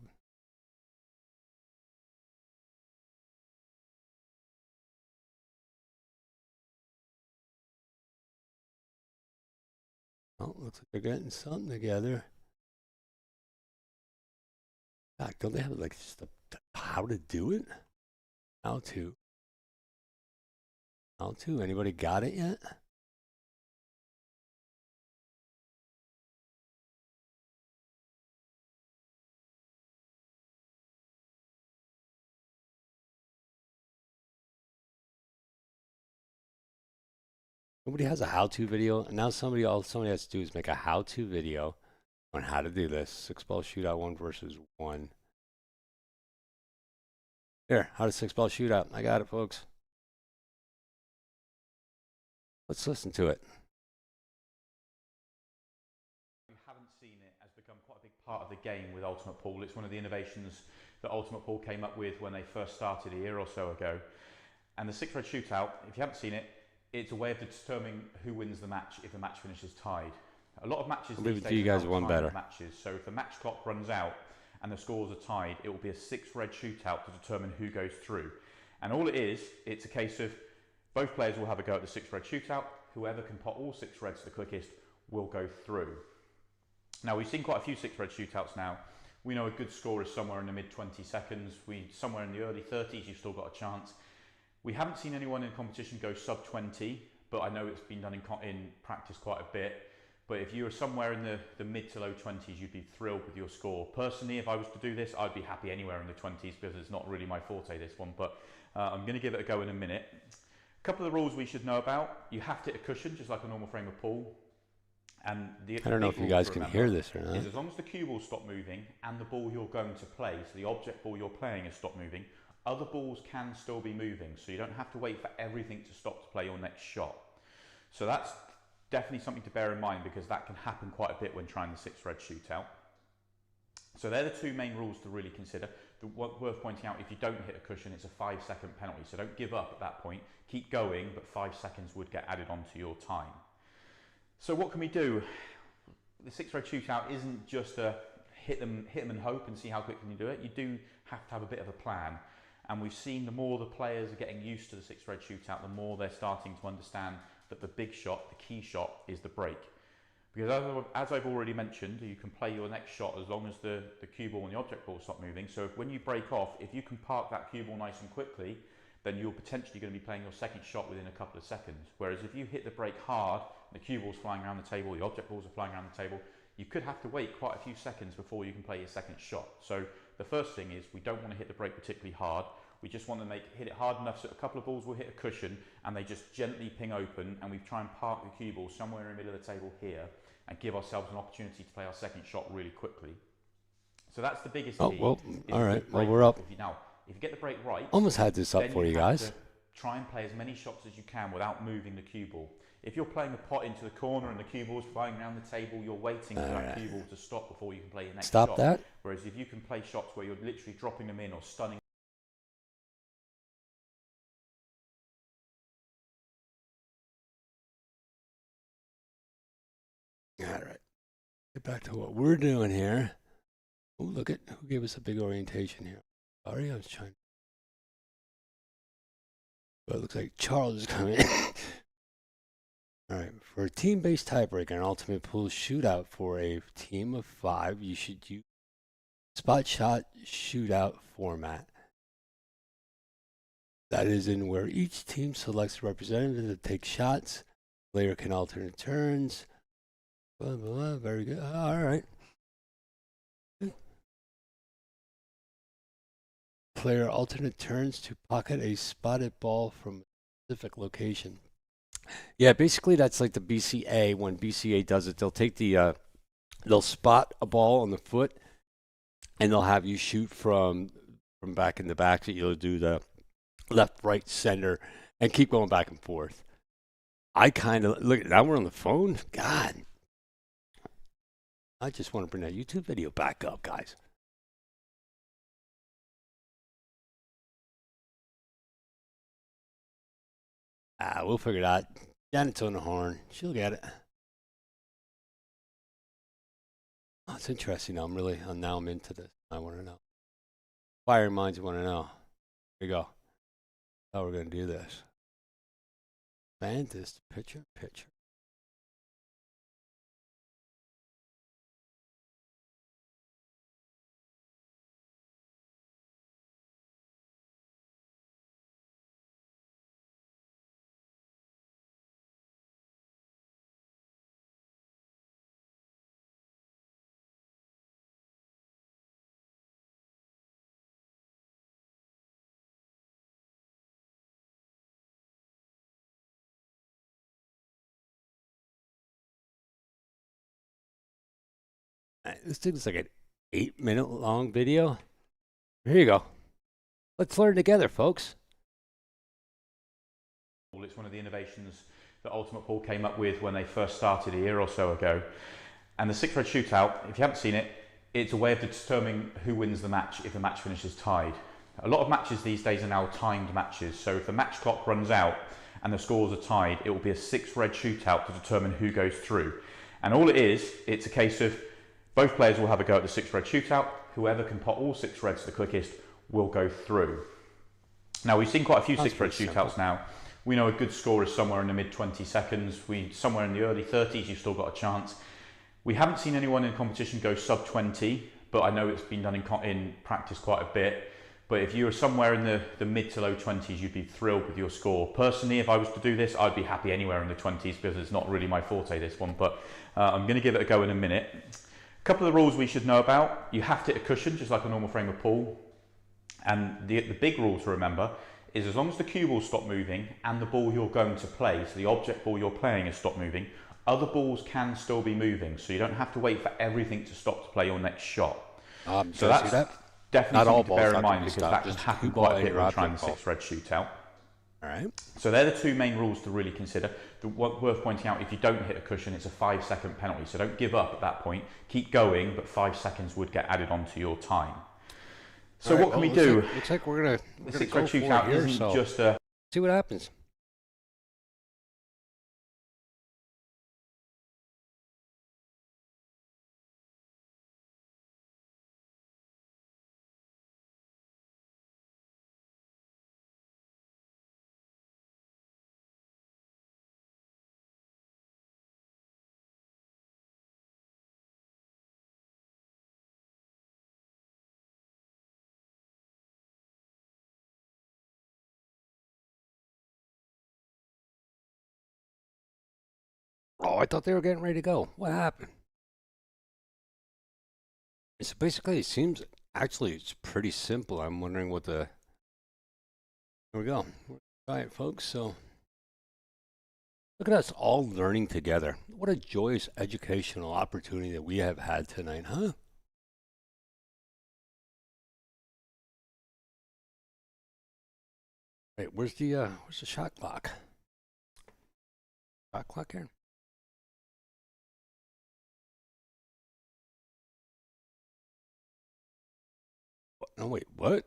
Speaker 1: Oh, looks like they're getting something together. God, don't they have like just how to do it? How to? How to? Anybody got it yet? Nobody has a how-to video. And now all somebody has to do is make a how-to video on how to do this. 6-ball shootout 1 versus 1. Here, how to 6-ball shootout. I got it, folks. Let's listen to it.
Speaker 3: You haven't seen it, has become quite a big part of the game with Ultimate Pool. It's one of the innovations that Ultimate Pool came up with when they first started a year or so ago. And the 6-red shootout, if you haven't seen it, it's a way of determining who wins the match if the match finishes tied. A lot of matches these days
Speaker 1: you guys
Speaker 3: are
Speaker 1: won better.
Speaker 3: matches. So if the match clock runs out and the scores are tied, it will be a 6-red shootout to determine who goes through. And all it is, it's a case of both players will have a go at the 6-red shootout. Whoever can pot all 6 reds the quickest will go through. Now, we've seen quite a few 6-red shootouts now. We know a good score is somewhere in the mid 20 seconds. Somewhere in the early 30s, you've still got a chance. We haven't seen anyone in competition go sub 20, but I know it's been done in practice quite a bit. But if you were somewhere in the mid to low 20s, you'd be thrilled with your score. Personally, if I was to do this, I'd be happy anywhere in the 20s because it's not really my forte, this one. But I'm going to give it a go in a minute. A couple of the rules we should know about. You have to hit a cushion, just like a normal frame of pool. And
Speaker 1: I don't know if you guys can hear this or not.
Speaker 3: Is as long as the cue ball stop moving and the ball you're going to play, so the object ball you're playing has stopped moving, other balls can still be moving, so you don't have to wait for everything to stop to play your next shot. So that's definitely something to bear in mind because that can happen quite a bit when trying the 6-red shootout. So they're the two main rules to really consider. Worth pointing out, if you don't hit a cushion, it's a 5-second penalty, so don't give up at that point. Keep going, but 5 seconds would get added onto your time. So what can we do? The 6-red shootout isn't just a hit them and hope and see how quickly you do it. You do have to have a bit of a plan. And we've seen the more the players are getting used to the 6-red shootout, the more they're starting to understand that the big shot, the key shot, is the break. Because as I've already mentioned, you can play your next shot as long as the cue ball and the object ball stop moving. So when you break off, if you can park that cue ball nice and quickly, then you're potentially going to be playing your second shot within a couple of seconds. Whereas if you hit the break hard, the cue ball's flying around the table, the object balls are flying around the table, you could have to wait quite a few seconds before you can play your second shot. So the first thing is we don't want to hit the break particularly hard. We just want to hit it hard enough so a couple of balls will hit a cushion and they just gently ping open, and we try and park the cue ball somewhere in the middle of the table here and give ourselves an opportunity to play our second shot really quickly. So that's the biggest key.
Speaker 1: Oh, well, all right. Well, we're up.
Speaker 3: If you get the break right,
Speaker 1: almost had this up for you guys.
Speaker 3: try and play as many shots as you can without moving the cue ball. If you're playing a pot into the corner and the cue ball's flying around the table, you're waiting for that cue ball to stop before you can play your next shot.
Speaker 1: Stop that.
Speaker 3: Whereas if you can play shots where you're literally dropping them in or stunning.
Speaker 1: All right. Get back to what we're doing here. Oh, look at who gave us a big orientation here. Sorry, I was trying. Well, it looks like Charles is coming in. All right, for a team-based tiebreaker and ultimate pool shootout for a team of 5, you should use spot shot shootout format. That is in where each team selects a representative to take shots. Player can alternate turns. Blah, blah, blah. Very good. All right. Player alternate turns to pocket a spotted ball from a specific location. Yeah, basically that's like the BCA. When BCA does it, they'll take the they'll spot a ball on the foot, and they'll have you shoot from back in the back. So you'll do the left, right, center, and keep going back and forth. I kind of look. Now we're on the phone. God, I just want to bring that YouTube video back up, guys. We'll figure it out. Janet's on the horn. She'll get it. Oh, it's interesting. Now I'm into this. I want to know. Fire minds want to know. Here we go. How we're going to do this. Fantasy picture. This thing's like an 8-minute long video. Here you go. Let's learn together, folks.
Speaker 3: It's one of the innovations that Ultimate Pool came up with when they first started a year or so ago. And the 6 red shootout, if you haven't seen it, it's a way of determining who wins the match if the match finishes tied. A lot of matches these days are now timed matches. So if the match clock runs out and the scores are tied, it will be a 6 red shootout to determine who goes through. And all it is, it's a case of both players will have a go at the 6 red shootout. Whoever can pot all 6 reds the quickest will go through. Now, we've seen quite a few 6 red shootouts now. We know a good score is somewhere in the mid 20 seconds. Somewhere in the early 30s, you've still got a chance. We haven't seen anyone in competition go sub 20, but I know it's been done in practice quite a bit. But if you were somewhere in the mid to low 20s, you'd be thrilled with your score. Personally, if I was to do this, I'd be happy anywhere in the 20s because it's not really my forte, this one. But I'm going to give it a go in a minute. A couple of the rules we should know about. You have to hit a cushion, just like a normal frame of pool. And the big rule to remember is as long as the cue ball stopped moving and the ball you're going to play, so the object ball you're playing has stopped moving, other balls can still be moving. So you don't have to wait for everything to stop to play your next shot. So that's definitely something to bear in mind because that can happen quite a bit when trying the 6 red shootout.
Speaker 1: All right.
Speaker 3: So they're the 2 main rules to really consider. Worth pointing out, if you don't hit a cushion, it's a 5-second penalty. So don't give up at that point. Keep going, but 5 seconds would get added onto your time. So what can we do?
Speaker 1: Looks like we're gonna
Speaker 3: the 6 red shootout isn't just a...
Speaker 1: See what happens. Oh, I thought they were getting ready to go. What happened? So basically, it seems actually it's pretty simple. I'm wondering what the... Here we go. All right, folks. So look at us all learning together. What a joyous educational opportunity that we have had tonight, huh? Wait, where's the shot clock? Shot clock here? No, wait, what?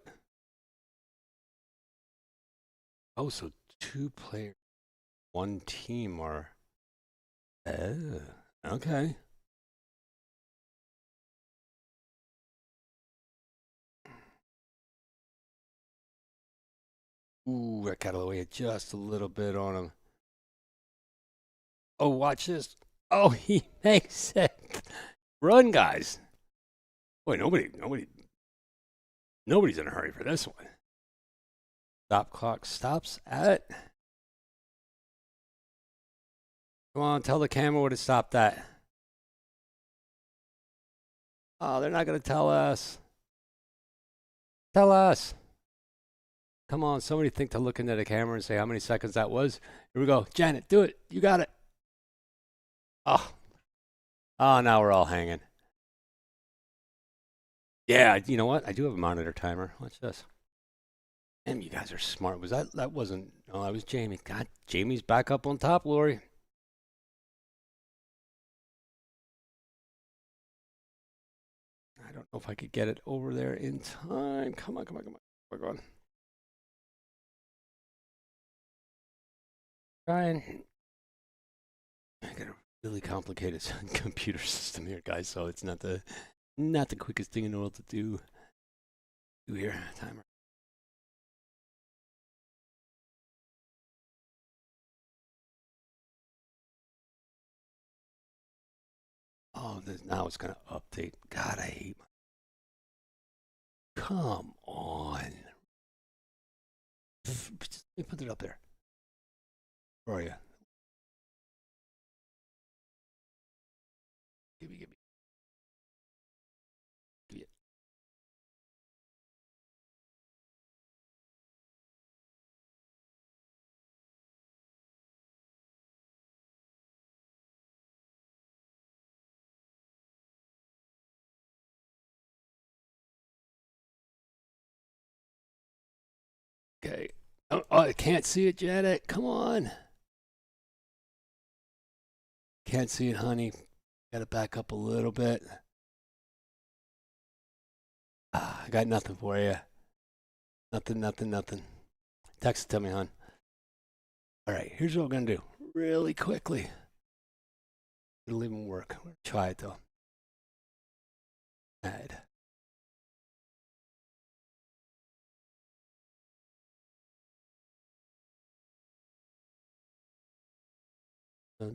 Speaker 1: Oh, so 2 players, 1 team are. Okay. Ooh, I got away just a little bit on him. Oh, watch this. Oh, he makes it. Run, guys. Boy, nobody's in a hurry for this one. Stop clock stops at. Come on, tell the camera what it stopped at. Oh, they're not going to tell us. Tell us. Come on, somebody think to look into the camera and say how many seconds that was. Here we go. Janet, do it. You got it. Oh. Oh, now we're all hanging. Yeah, you know what? I do have a monitor timer. Watch this. Damn, you guys are smart. Was that wasn't, oh, that was Jamie. God, Jamie's back up on top, Lori. I don't know if I could get it over there in time. Come on. We're going. Trying. I got a really complicated computer system here, guys, so it's not the quickest thing in the world to do here. Timer. Oh, now it's gonna update. God, I hate. Come on. Just let me put it up there. Where are you? Give me. Give it. Okay. Oh, I can't see it, Janet. Come on. Can't see it, honey. Got to back up a little bit. I got nothing for you. Nothing. Text it to me, hon. All right, here's what we're going to do really quickly. It'll even work. We're going to try it, though. Add.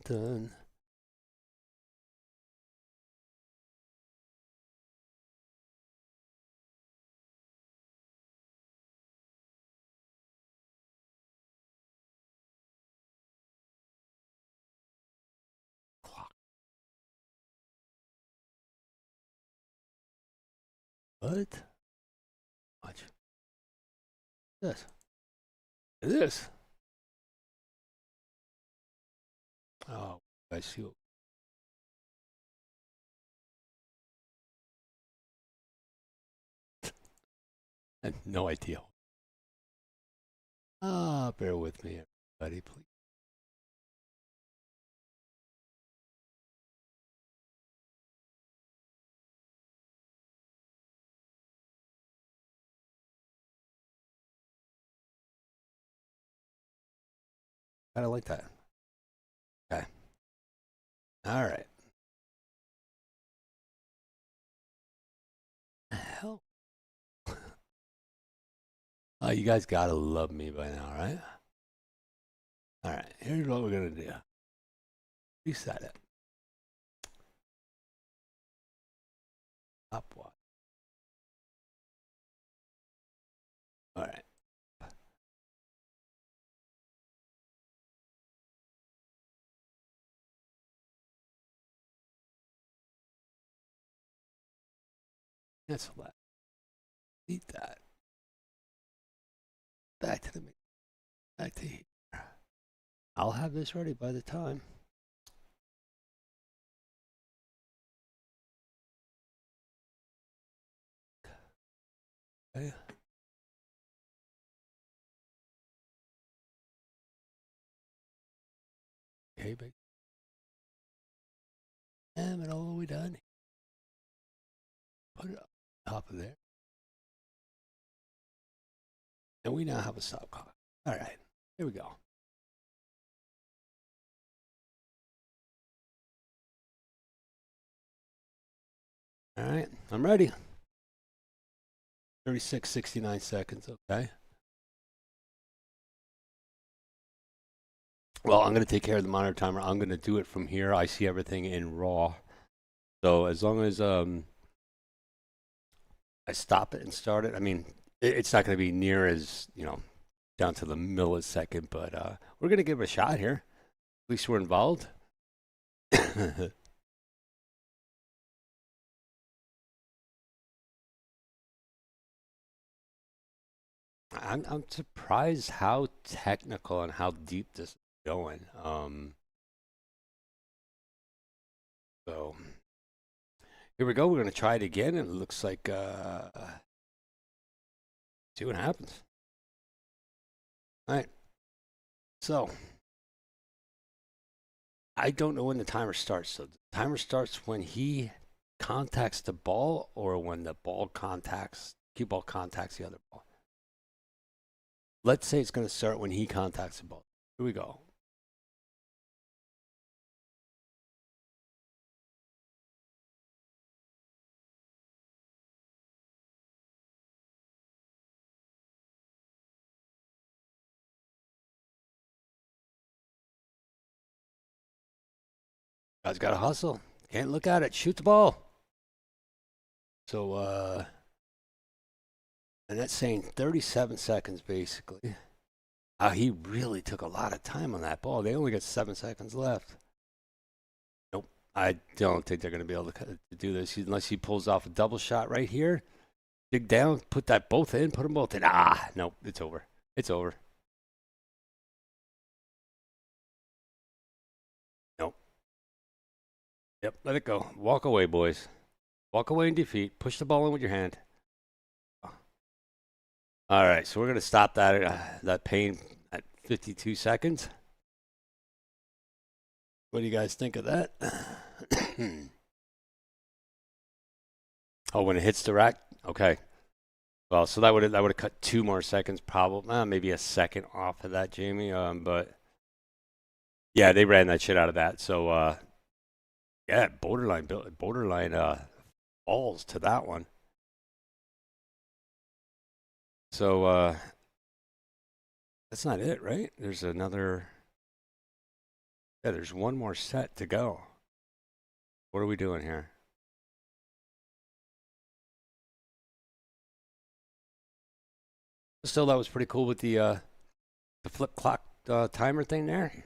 Speaker 1: Dun. What? Watch. This. This. Oh, I see. I have no idea. Bear with me, everybody, please. Kind of like that. Okay. All right. Hell. Oh, you guys gotta love me by now, right? All right. Here's what we're gonna do. Reset it. Stopwatch. All right. Cancel that. Delete that. Back to the menu. Back to here. I'll have this ready by the time. Okay. Okay, baby. And all the way down. Put it up top of there. And we now have a stop clock. All right, here we go. All right, I'm ready. 36:69 seconds, okay. Well, I'm going to take care of the monitor timer. I'm going to do it from here. I see everything in RAW. So as long as I stop it and start it, I mean, it's not going to be near as, down to the millisecond, but we're going to give it a shot here. At least we're involved. I'm surprised how technical and how deep this is going. So here we go. We're going to try it again. And it looks like see what happens. All right. So I don't know when the timer starts. So the timer starts when he contacts the ball or when the ball cue ball contacts the other ball. Let's say it's going to start when he contacts the ball. Here we go. Guys got to hustle. Can't look at it. Shoot the ball. So, and that's saying 37 seconds basically. He really took a lot of time on that ball. They only got 7 seconds left. Nope. I don't think they're going to be able to do this unless he pulls off a double shot right here. Dig down, put that both in, put them both in. Nope. It's over. It's over. Nope. Yep. Let it go. Walk away, boys. Walk away in defeat. Push the ball in with your hand. All right. So we're going to stop that pain at 52 seconds. What do you guys think of that? Oh, when it hits the rack? Okay. Well, so that would have cut 2 more seconds, probably. Maybe a second off of that, Jamie. But yeah, they ran that shit out of that. So yeah, borderline balls to that one. So that's not it, right? There's another. Yeah, there's one more set to go. What are we doing here? Still, that was pretty cool with the flip clock timer thing there.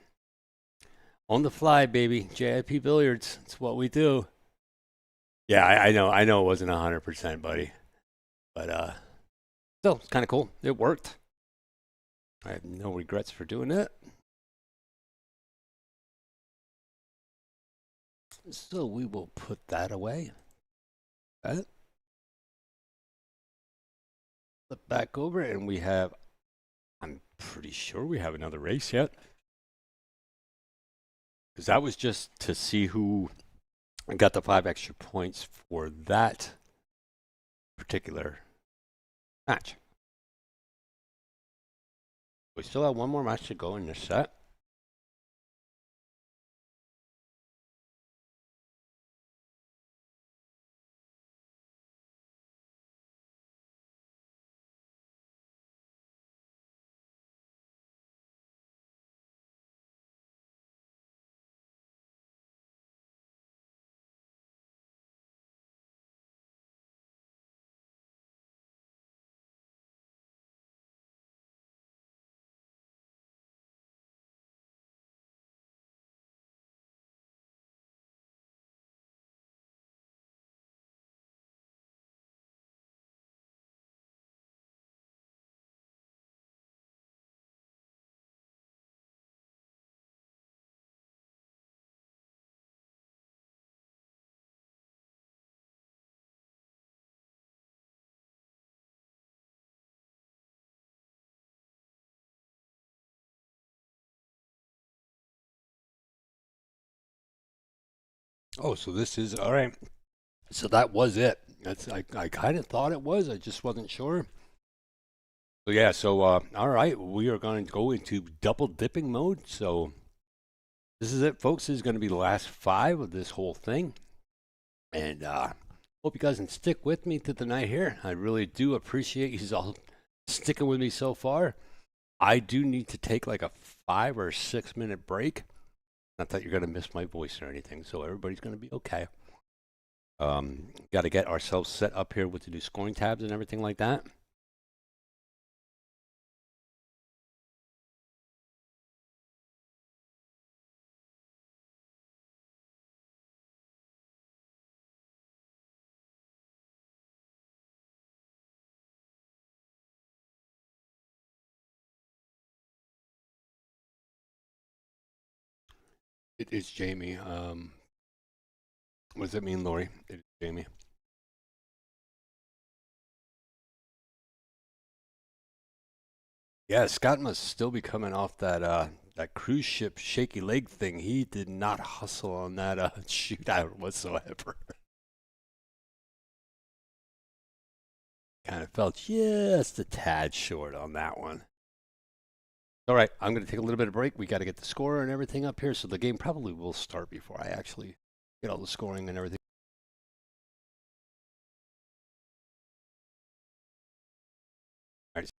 Speaker 1: On the fly, baby. JIP Billiards. It's what we do. Yeah, I know it wasn't 100%, buddy. But still, it's kind of cool. It worked. I have no regrets for doing it. So we will put that away. Okay. Flip back over, and we have, I'm pretty sure we have another race yet. Because that was just to see who got the 5 extra points for that particular match. We still have one more match to go in this set. Oh, so this is all right. So that was it. I kind of thought it was. I just wasn't sure. So yeah. So all right, we are going to go into double dipping mode. So this is it, folks. This is going to be the last 5 of this whole thing, and hope you guys can stick with me to the night here. I really do appreciate you all sticking with me so far. I do need to take like a 5 or 6 minute break. Not that you're going to miss my voice or anything, so everybody's going to be okay. Got to get ourselves set up here with the new scoring tabs and everything like that. It is Jamie. What does that mean, Lori? It is Jamie. Yeah, Scott must still be coming off that cruise ship shaky leg thing. He did not hustle on that shootout whatsoever. Kind of felt just a tad short on that one. All right, I'm going to take a little bit of break. We got to get the score and everything up here, so the game probably will start before I actually get all the scoring and everything. All right.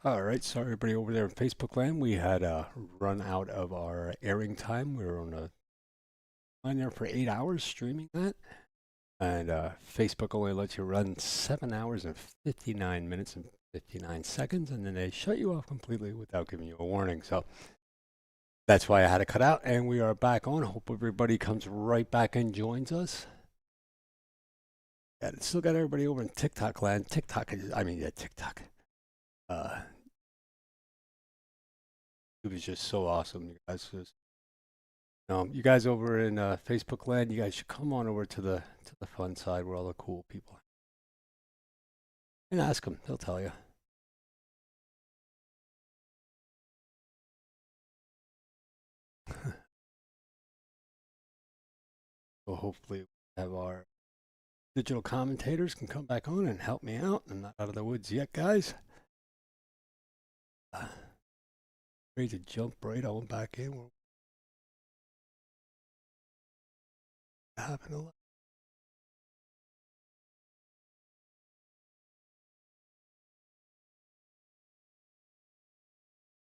Speaker 1: All right, sorry everybody over there in Facebook land. We had run out of our airing time. We were on a line there for 8 hours streaming that, and Facebook only lets you run 7 hours and 59 minutes and 59 seconds, and then they shut you off completely without giving you a warning. So that's why I had to cut out, and we are back on. Hope everybody comes right back and joins us. Yeah, still got everybody over in TikTok land. TikTok. It was just so awesome, you guys. You guys over in Facebook land, you guys should come on over to the fun side where all the cool people are. And ask them; they'll tell you. So hopefully, we have our digital commentators can come back on and help me out. I'm not out of the woods yet, guys. Ready to jump right on back in. What happened to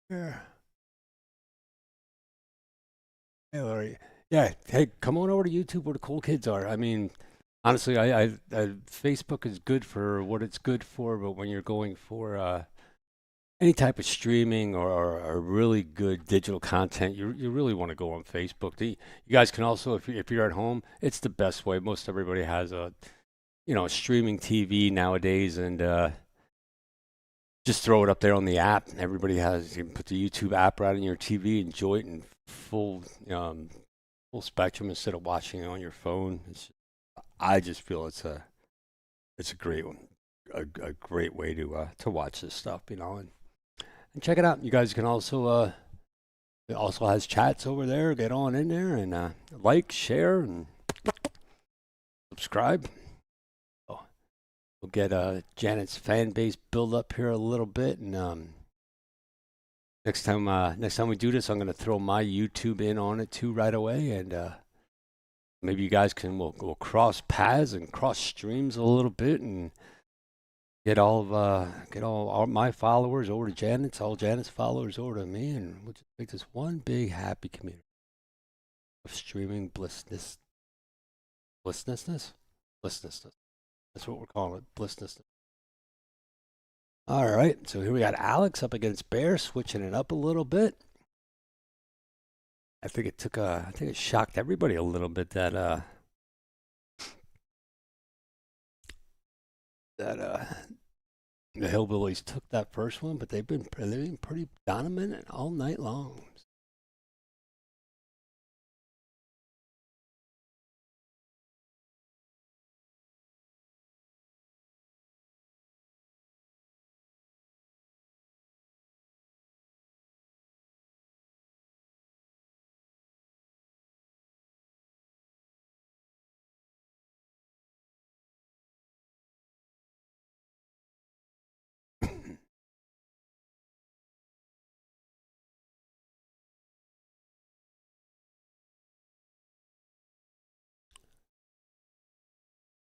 Speaker 1: yeah. Hey, Larry. Yeah, hey, come on over to YouTube where the cool kids are. I mean, honestly, I Facebook is good for what it's good for, but when you're going for any type of streaming or really good digital content, you really want to go on Facebook. You guys can also, if you're at home, it's the best way. Most everybody has a streaming TV nowadays, and just throw it up there on the app. Everybody has, you can put the YouTube app right on your TV, enjoy it in full spectrum instead of watching it on your phone. I just feel it's a great one, a great way to watch this stuff, and check it out. You guys can also it also has chats over there. Get on in there and like, share, and subscribe. Oh, we'll get Janet's fan base build up here a little bit, and next time we do this, I'm gonna throw my YouTube in on it too right away, and maybe you guys we'll cross paths and cross streams a little bit, and get all my followers over to Janet's, all Janet's followers over to me, and we'll just make this one big happy community of streaming blissness. That's what we're calling it, blissness. All right, so here we got Alex up against Bear, switching it up a little bit. I think it shocked everybody a little bit that the Hillbillies took that first one, but they've been pretty dominant all night long.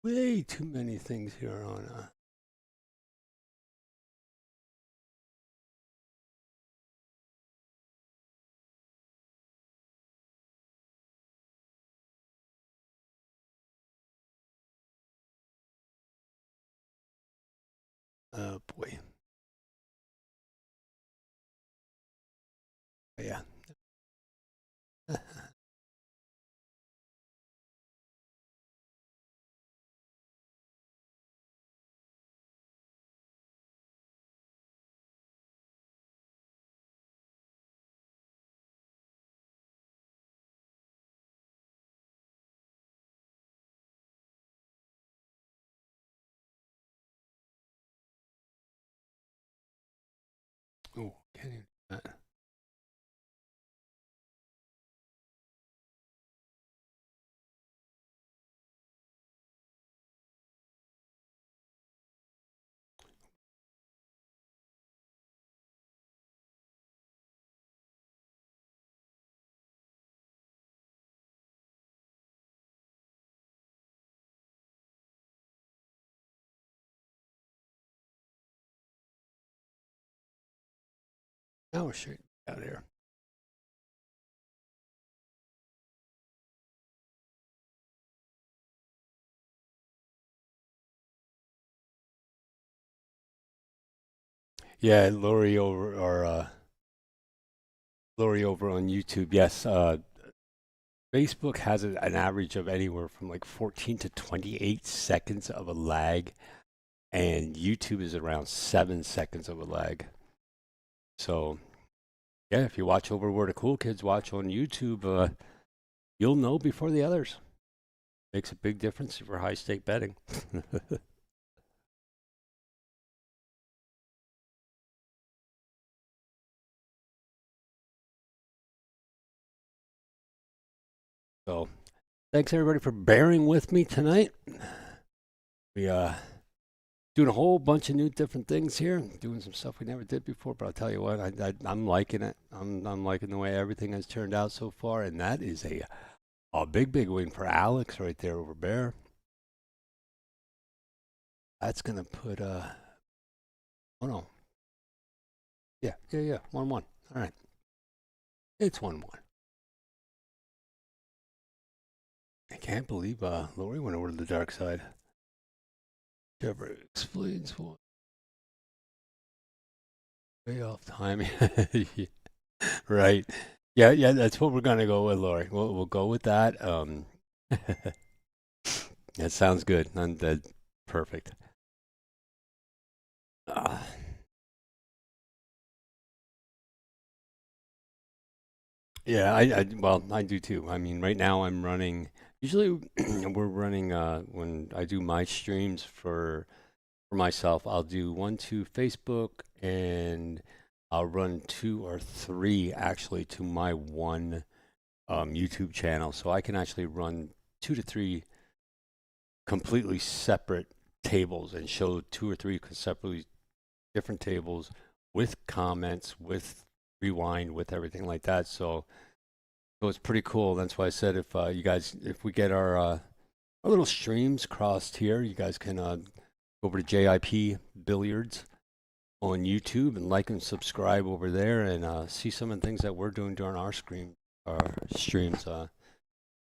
Speaker 1: Way too many things here on oh boy. Yeah. Oh, can't even do that. Now we're straight out here. Yeah, Lori over on YouTube. Yes, Facebook has an average of anywhere from like 14 to 28 seconds of a lag, and YouTube is around 7 seconds of a lag. So, yeah, if you watch over where the cool kids watch on YouTube, you'll know before the others. Makes a big difference for high stake betting. So, thanks everybody for bearing with me tonight. We doing a whole bunch of new different things here, doing some stuff we never did before. But I'll tell you what, I'm liking it. I'm liking the way everything has turned out so far, and that is a big win for Alex right there over Bear. That's gonna put oh no, yeah, 1-1. All right, it's 1-1. I can't believe Lori went over to the dark side. Trevor explains what. Way off timing. Right. Yeah, that's what we're gonna go with, Lori. We'll go with that. That sounds good. That's perfect. Yeah, I do too. I mean, right now I'm running. Usually, we're running when I do my streams for myself. I'll do 1, 2 Facebook, and I'll run 2 or 3 actually to my one YouTube channel, so I can actually run 2 to 3 completely separate tables and show 2 or 3 separately different tables with comments, with rewind, with everything like that. So it's pretty cool. That's why I said if you guys, if we get our little streams crossed here, you guys can go over to JIP Billiards on YouTube and like and subscribe over there and see some of the things that we're doing during our streams.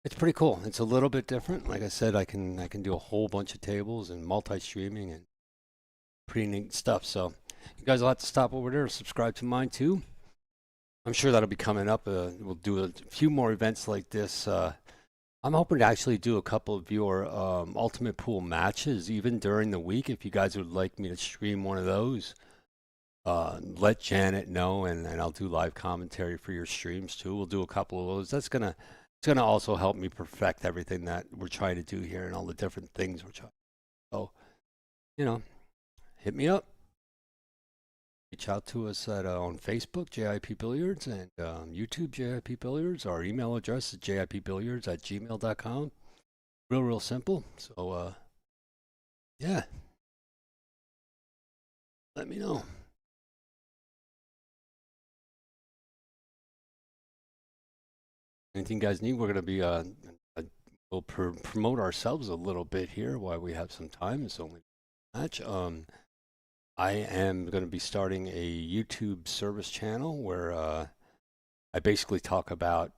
Speaker 1: It's pretty cool. It's a little bit different. Like I said, I can do a whole bunch of tables and multi-streaming and pretty neat stuff. So you guys will have to stop over there and subscribe to mine too. I'm sure that'll be coming up. We'll do a few more events like this. I'm hoping to actually do a couple of your Ultimate Pool matches even during the week. If you guys would like me to stream one of those, let Janet know, and I'll do live commentary for your streams too. We'll do a couple of those. It's gonna also help me perfect everything that we're trying to do here and all the different things we're trying. So, hit me up. Reach out to us on Facebook, JIP Billiards, and YouTube, JIP Billiards. Our email address is jipbilliards@gmail.com. Real simple. So, yeah. Let me know. Anything you guys need, we're going to be, we'll promote ourselves a little bit here while we have some time. It's only a match. I am going to be starting a YouTube service channel where I basically talk about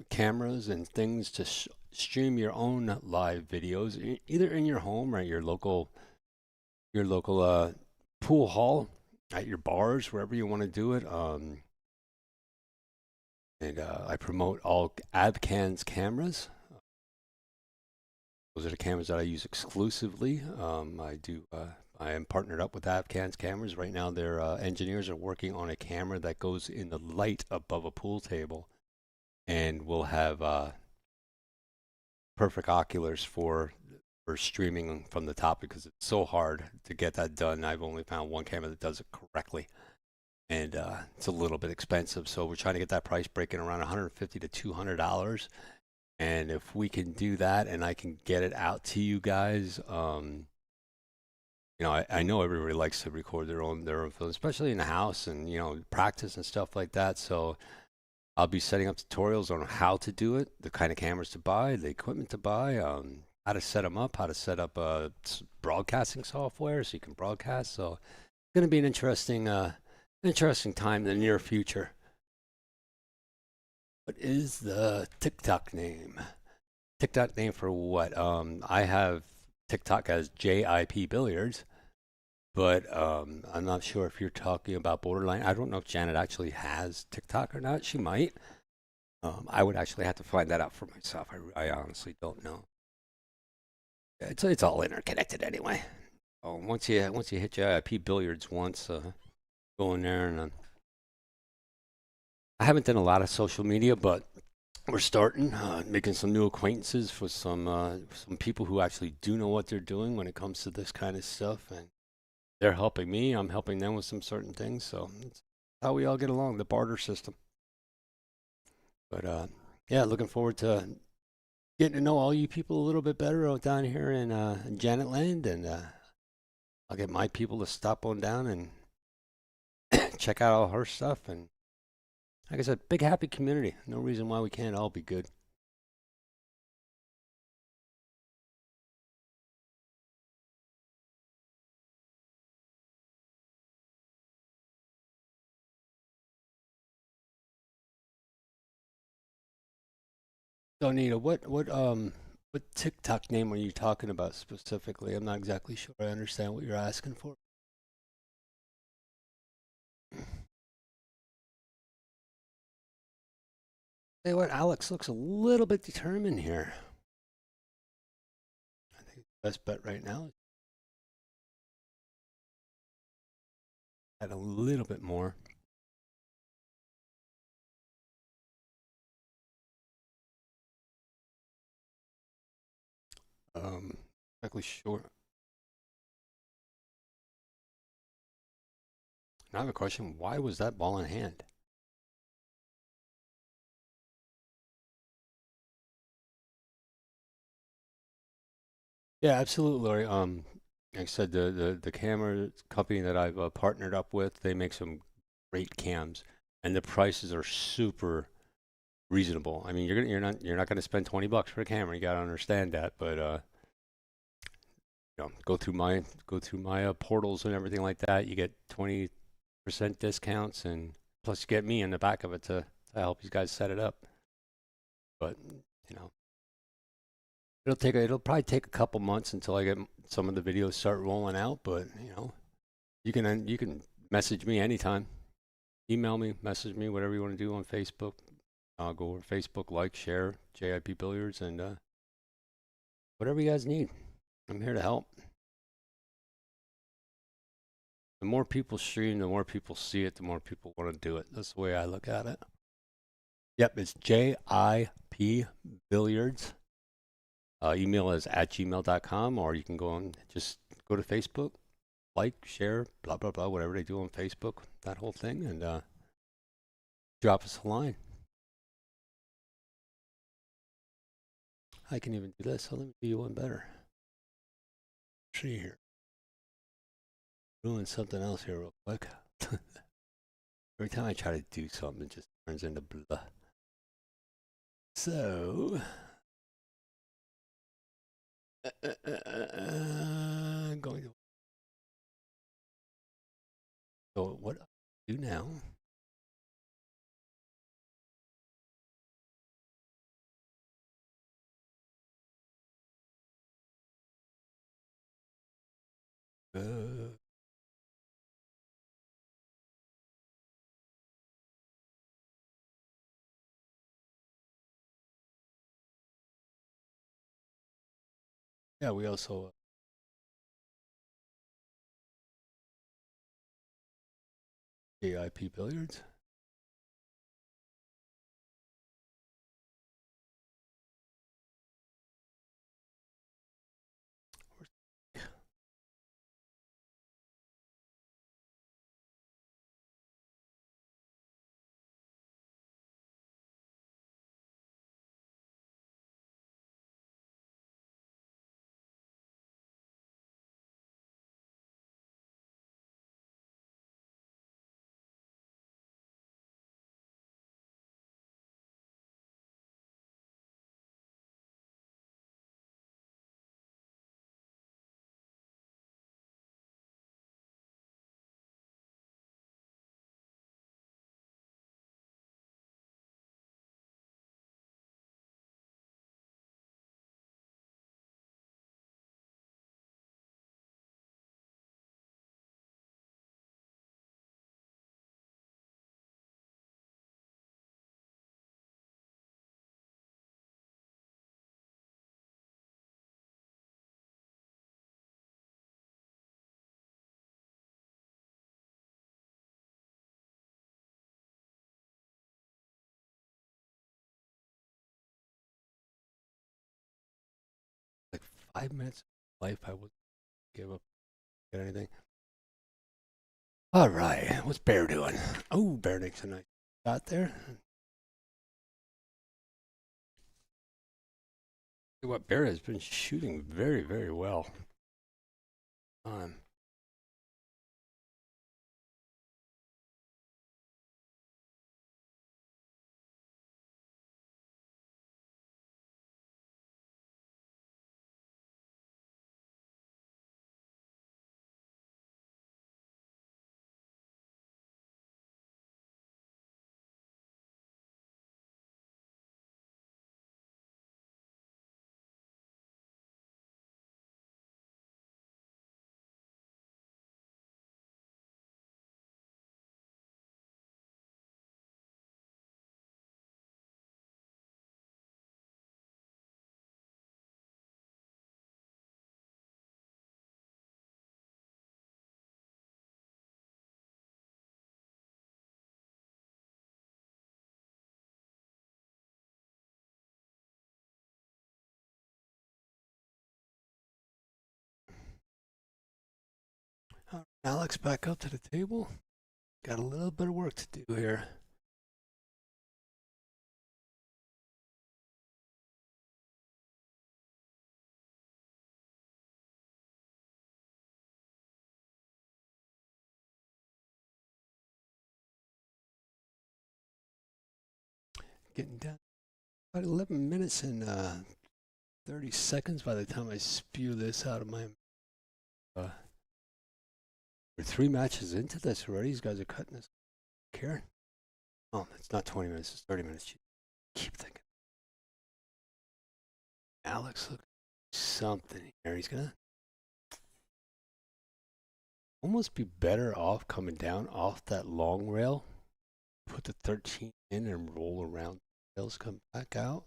Speaker 1: cameras and things to stream your own live videos, either in your home or at your local pool hall, at your bars, wherever you want to do it. And I promote all Avcan's cameras. Those are the cameras that I use exclusively. I am partnered up with Avcan's cameras. Right now, their engineers are working on a camera that goes in the light above a pool table, and we'll have perfect oculars for streaming from the top because it's so hard to get that done. I've only found one camera that does it correctly, and it's a little bit expensive. So we're trying to get that price breaking around $150 to $200. And if we can do that, and I can get it out to you guys. I know everybody likes to record their own film, especially in the house and, practice and stuff like that. So I'll be setting up tutorials on how to do it, the kind of cameras to buy, the equipment to buy, how to set them up, how to set up broadcasting software so you can broadcast. So it's going to be an interesting Interesting time in the near future. What is the TikTok name? TikTok name for what? I have TikTok as JIP Billiards, but I'm not sure if you're talking about Borderline. I don't know if Janet actually has TikTok or not. She might. I would actually have to find that out for myself. I honestly don't know. It's all interconnected anyway. Oh, once you hit JIP Billiards once, go in there and I haven't done a lot of social media, but we're starting making some new acquaintances with some people who actually do know what they're doing when it comes to this kind of stuff, and they're helping me. I'm helping them with some certain things. So it's how we all get along, the barter system. But yeah, looking forward to getting to know all you people a little bit better out down here in Janet Land, and I'll get my people to stop on down and check out all her stuff. And like I said, big happy community. No reason why we can't all be good. So Anita, what TikTok name are you talking about specifically? I'm not exactly sure I understand what you're asking for. Hey, what? Alex looks a little bit determined here. I think the best bet right now is add a little bit more. Exactly sure. Now I have a question. Why was that ball in hand? Yeah, absolutely, Lori. Like I said, the camera company that I've partnered up with, they make some great cams, and the prices are super reasonable. I mean, you're not gonna spend $20 for a camera. You gotta understand that. But go through my portals and everything like that. You get 20% discounts, and plus you get me in the back of it to help you guys set it up. But you know, it'll probably take a couple months until I get some of the videos start rolling out. But you can message me anytime, email me, message me, whatever you want to do on Facebook. I'll go over Facebook, like, share JIP Billiards, and whatever you guys need. I'm here to help. The more people stream, the more people see it, the more people want to do it. That's the way I look at it. Yep, it's JIP Billiards. Email is at gmail.com, or you can go and just go to Facebook, like, share, blah, blah, blah, whatever they do on Facebook, that whole thing, and drop us a line. I can even do this, so let me do you one better. See here. Doing something else here real quick. Every time I try to do something, it just turns into blah. So, going to. So what I do now? Yeah, we also JIP Billiards. 5 minutes of life I would give up at anything. All right, what's Bear doing? Oh, Bear makes a nice shot there. What Bear has been shooting very, very well. Alex back up to the table. Got a little bit of work to do here. Getting down about 11 minutes and 30 seconds by the time I spew this out of my. We're 3 matches into this already. These guys are cutting this. Care? Oh, it's not 20 minutes. It's 30 minutes. Keep thinking. Alex, look, something here. He's gonna almost be better off coming down off that long rail. Put the 13 in and roll around. Rails come back out.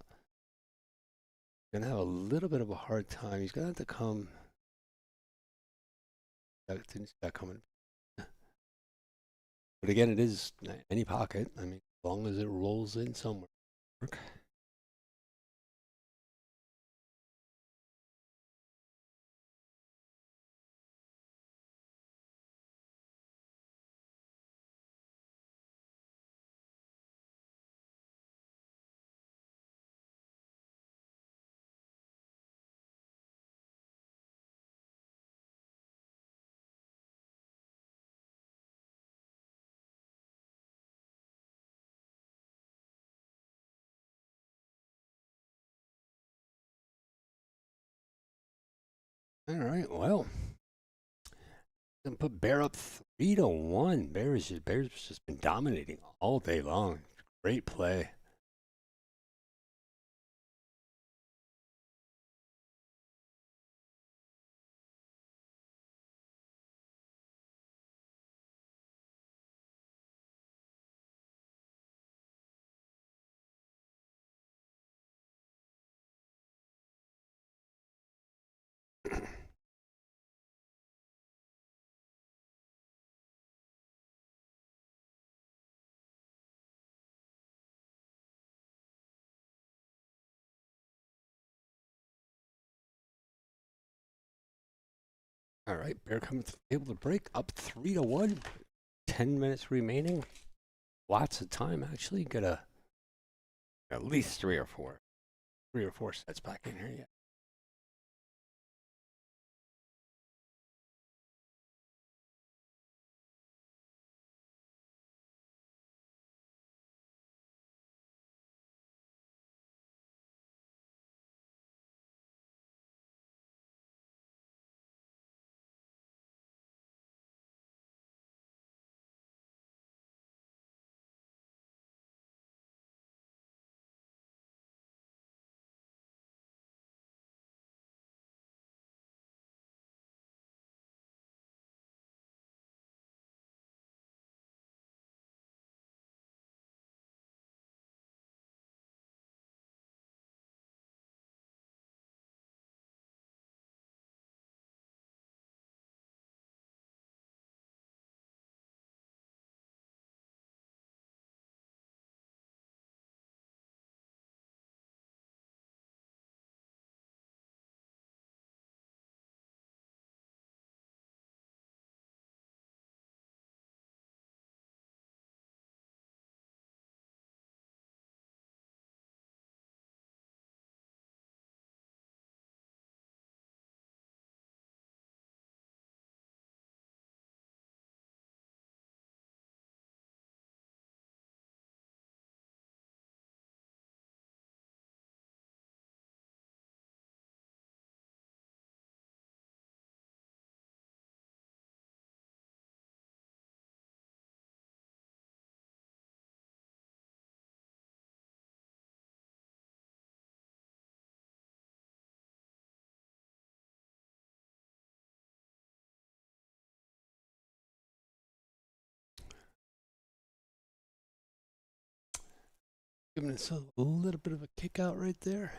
Speaker 1: Gonna have a little bit of a hard time. He's gonna have to come. Things got coming. But again, it is any pocket. I mean, as long as it rolls in somewhere. All right, well, gonna put Bear up 3-1. Bears just been dominating all day long. Great play. All right, Bear coming to the table to break up 3-1. 10 minutes remaining. Lots of time actually. Got at least 3 or 4 sets back in here yet.
Speaker 4: Giving us a little bit of a kick out right there.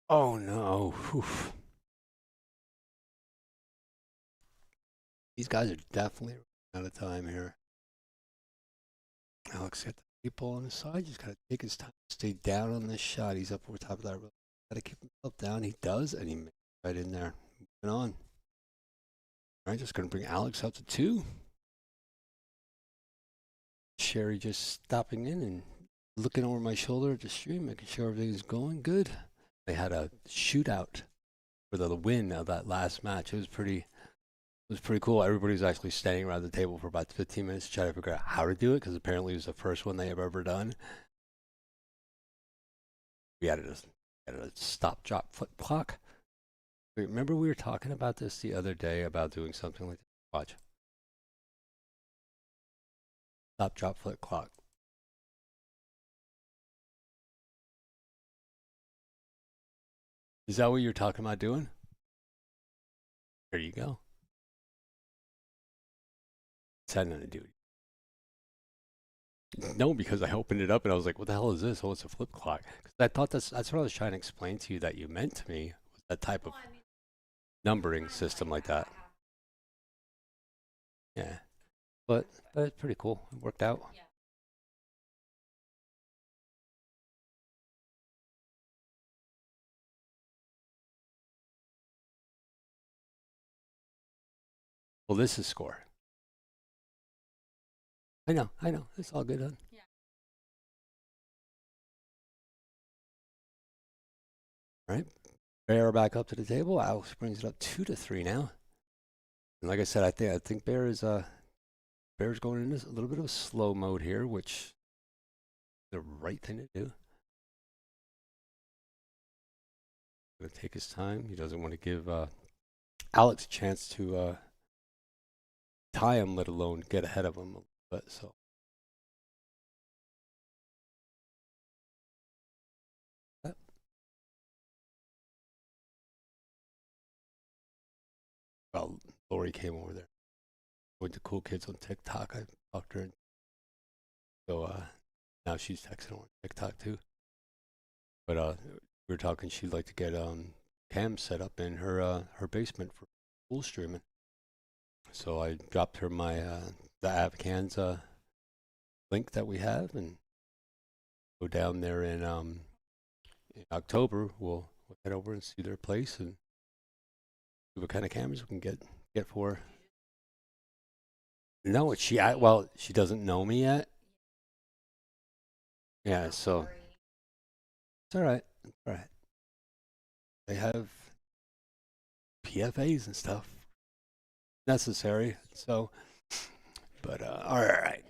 Speaker 4: Oh no. Oof. These guys are definitely running out of time here. Alex got the people on his side. Just gotta take his time. Stay down on this shot. He's up over top of that rope. Gotta keep himself down. He does, and he makes it right in there. Moving on. All right, just gonna bring Alex up to 2. Sherry just stopping in and looking over my shoulder at the stream, making sure everything's going good. They had a shootout for the win of that last match. It was pretty cool. Everybody was actually standing around the table for about 15 minutes to try to figure out how to do it, because apparently it was the first one they have ever done. We added a stop, drop, flip clock. Remember we were talking about this the other day about doing something like this? Watch. Stop, drop, flip clock. Is that what you're talking about doing? There you go. It's had nothing to do. No, because I opened it up and I was like, what the hell is this? Oh, it's a flip clock. Because I thought that's what I was trying to explain to you that you meant to me, was that type of numbering system like that. Yeah. But it's pretty cool. It worked out. Yeah. Well, this is score. I know. It's all good, hon. Yeah. All right. Bear back up to the table. Alex brings it up 2-3 now. And like I said, I think Bear's going into a little bit of a slow mode here, which is the right thing to do. Going to take his time. He doesn't want to give Alex a chance to tie him, let alone get ahead of him a little bit. So. Well, Lori came over there. With the cool kids on TikTok, I talked to her. So now she's texting on TikTok too. But we were talking. She'd like to get cam set up in her basement for pool streaming. So I dropped her my the Avcans link that we have, and go down there in October. We'll head over and see their place and see what kind of cameras we can get for her. No, she doesn't know me yet. Yeah, so it's all right. It's all right. They have PFAs and stuff necessary. So, but all right,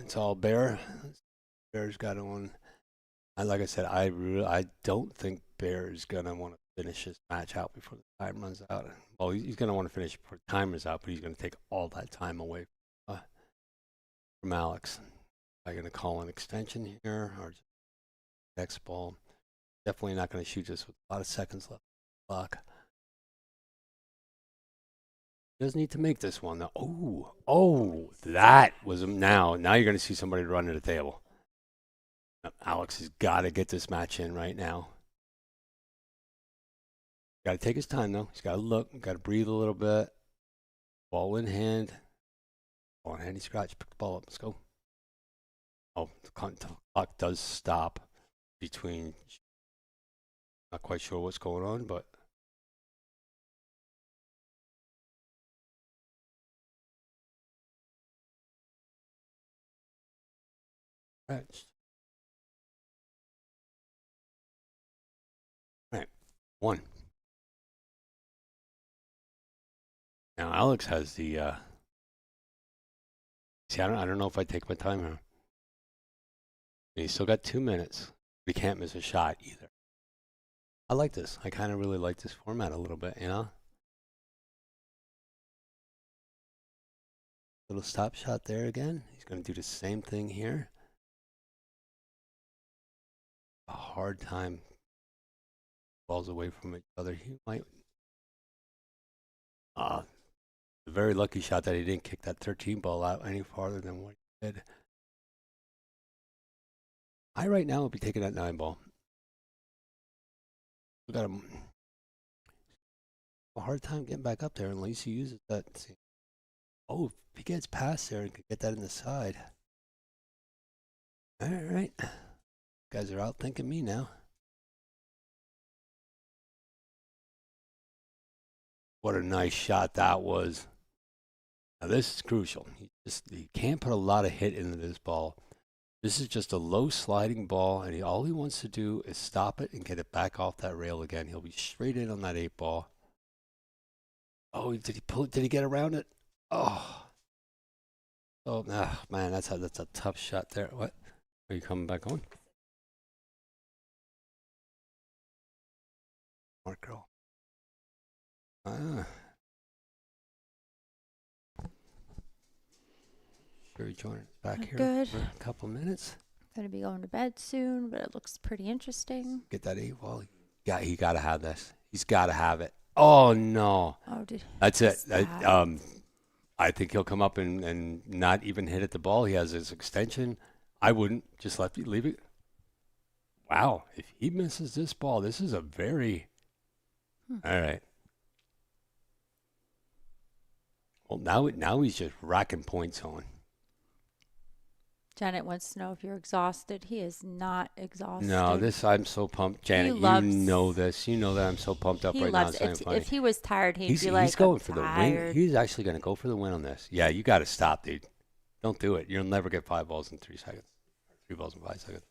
Speaker 4: it's all Bear. Bear's got on. And like I said, I don't think Bear is gonna want to finish his match out before the time runs out. Well, he's gonna want to finish before the time runs out, but he's gonna take all that time away from Alex. Am I gonna call an extension here or just next ball? Definitely not gonna shoot this with a lot of seconds left on the clock. Does need to make this one though. Oh, that was now you're gonna see somebody run to the table. Alex has got to get this match in right now. Got to take his time though. He's got to look, got to breathe a little bit. Ball in hand. Ball in hand. He scratch. Pick the ball up. Let's go. Oh, the clock does stop between. Not quite sure what's going on, but. Right. Right. One. Now Alex has the see, I don't know if I take my time here. And he's still got 2 minutes. He can't miss a shot either. I like this. I kind of really like this format a little bit, you know? Little stop shot there again. He's going to do the same thing here. A hard time. Balls away from each other. He might. A very lucky shot that he didn't kick that 13 ball out any farther than what he did. I right now would be taking that 9 ball. We got a hard time getting back up there unless he uses that. Oh, if he gets past there and could get that in the side. All right. Guys are out thinking me now. What a nice shot that was. Now this is crucial. He can't put a lot of hit into this ball. This is just a low sliding ball, and all he wants to do is stop it and get it back off that rail again. He'll be straight in on that 8 ball. Oh, did he pull it? Did he get around it? Oh, man, that's a tough shot there. What? Are you coming back on? Smart girl. Sure, join us back here
Speaker 2: Good.
Speaker 4: for a couple minutes.
Speaker 2: Gonna be going to bed soon, but it looks pretty interesting.
Speaker 4: Get that 8 ball. Yeah, he got to have this. He's got to have it. Oh no.
Speaker 2: Oh,
Speaker 4: that's it. I think he'll come up and not even hit at the ball. He has his extension. I wouldn't just leave it. Wow, if he misses this ball, this is a very. All right. Well, now he's just racking points on.
Speaker 2: Janet wants to know if you're exhausted. He is not exhausted.
Speaker 4: No, I'm so pumped. Janet, you know this. You know that I'm so pumped up right now.
Speaker 2: If he was tired, he'd be like,
Speaker 4: he's going for the win. He's actually going to go for the win on this. Yeah, you got to stop, dude. Don't do it. You'll never get 5 balls in 3 seconds. 3 balls in 5 seconds.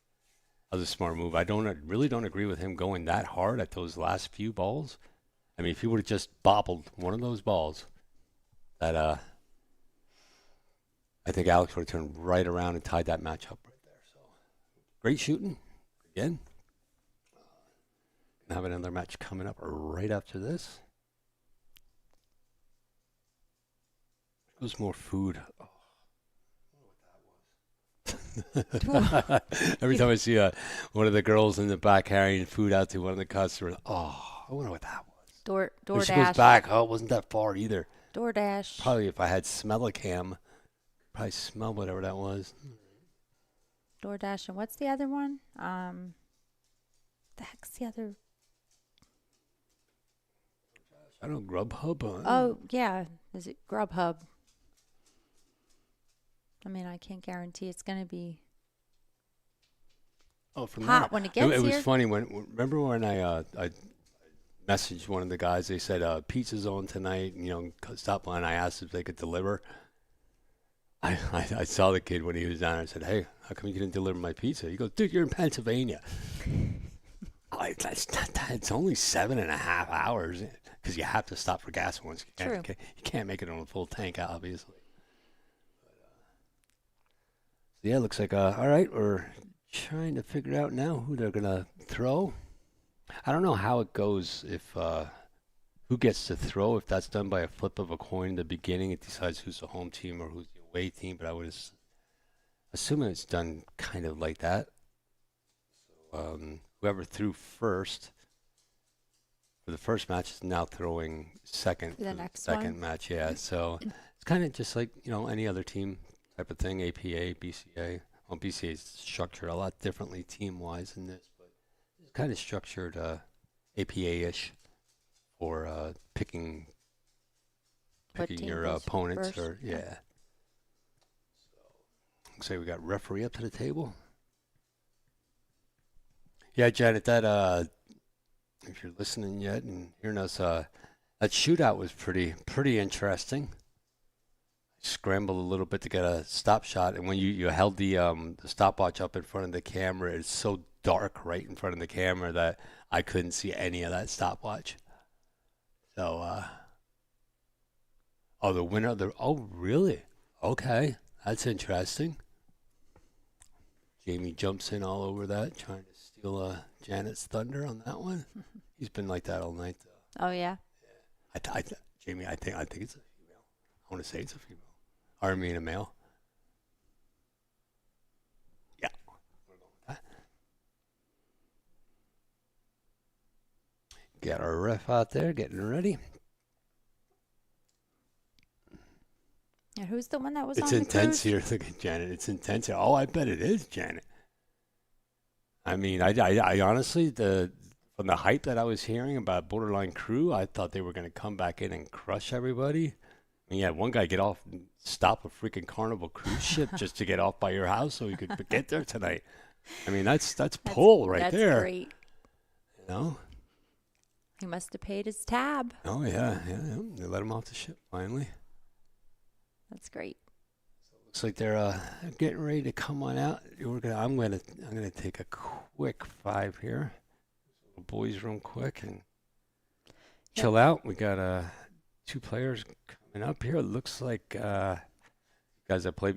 Speaker 4: That was a smart move. I really don't agree with him going that hard at those last few balls. I mean, if he would have just bobbled one of those balls, that I think Alex would have turned right around and tied that match up right there. So great shooting again. Gonna have another match coming up right after this. There's more food. Oh. Every time I see one of the girls in the back carrying food out to one of the customers, I wonder what that was.
Speaker 2: DoorDash.
Speaker 4: She goes back. Oh, it wasn't that far either.
Speaker 2: DoorDash.
Speaker 4: Probably if I had smell-a-cam, probably smell whatever that was.
Speaker 2: DoorDash. And what's the other one? The heck's the other?
Speaker 4: I don't know, Grubhub.
Speaker 2: Oh, yeah. Is it Grubhub? I mean, I can't guarantee it's going to be
Speaker 4: from
Speaker 2: hot
Speaker 4: there.
Speaker 2: when it gets
Speaker 4: It
Speaker 2: here.
Speaker 4: was funny remember when I messaged one of the guys. They said pizza's on tonight. Stop by. And I asked if they could deliver. I saw the kid when he was down. I said, "Hey, how come you didn't deliver my pizza?" He goes, "Dude, you're in Pennsylvania." That's not that. It's only 7.5 hours because you have to stop for gas once.
Speaker 2: True.
Speaker 4: You can't make it on a full tank, obviously. Yeah, it looks like, all right, we're trying to figure out now who they're going to throw. I don't know how it goes if who gets to throw, if that's done by a flip of a coin in the beginning. It decides who's the home team or who's the away team, but I would assume it's done kind of like that. So, whoever threw first for the first match is now throwing second
Speaker 2: For the
Speaker 4: for
Speaker 2: next
Speaker 4: the second
Speaker 2: one.
Speaker 4: match, yeah. So it's kind of just like, any other team type of thing, APA, BCA. Well, BCA is structured a lot differently team-wise than this, but it's kind of structured APA-ish for picking
Speaker 2: What team
Speaker 4: your
Speaker 2: goes
Speaker 4: opponents.
Speaker 2: first?
Speaker 4: Or yeah. So, looks like we got referee up to the table. Yeah, Janet, that if you're listening yet and hearing us, that shootout was pretty interesting. Scrambled a little bit to get a stop shot, and when you held the stopwatch up in front of the camera, it's so dark right in front of the camera that I couldn't see any of that stopwatch. So, the winner, really? Okay, that's interesting. Jamie jumps in all over that, trying to steal Janet's thunder on that one. He's been like that all night, though.
Speaker 2: Oh, yeah.
Speaker 4: Jamie, I think it's a female. I want to say it's a female. Or I mean a male. Yeah. We're going with that. Got our ref out there getting ready.
Speaker 2: And who's the one that was
Speaker 4: It's
Speaker 2: on
Speaker 4: intense
Speaker 2: the cruise?
Speaker 4: here. Look at Janet. It's intense here. Oh, I bet it is, Janet. I mean, I honestly, from the hype that I was hearing about Borderline Crew, I thought they were going to come back in and crush everybody. I mean, yeah, one guy get off and stop a freaking Carnival cruise ship just to get off by your house so he could get there tonight. I mean, that's pull right
Speaker 2: that's
Speaker 4: there.
Speaker 2: That's great. He must have paid his tab.
Speaker 4: Oh yeah. They let him off the ship finally.
Speaker 2: That's great.
Speaker 4: Looks like they're getting ready to come on out. I'm gonna take a quick 5 here. Boys room quick and chill out. We got 2 players coming up here. It looks like guys that play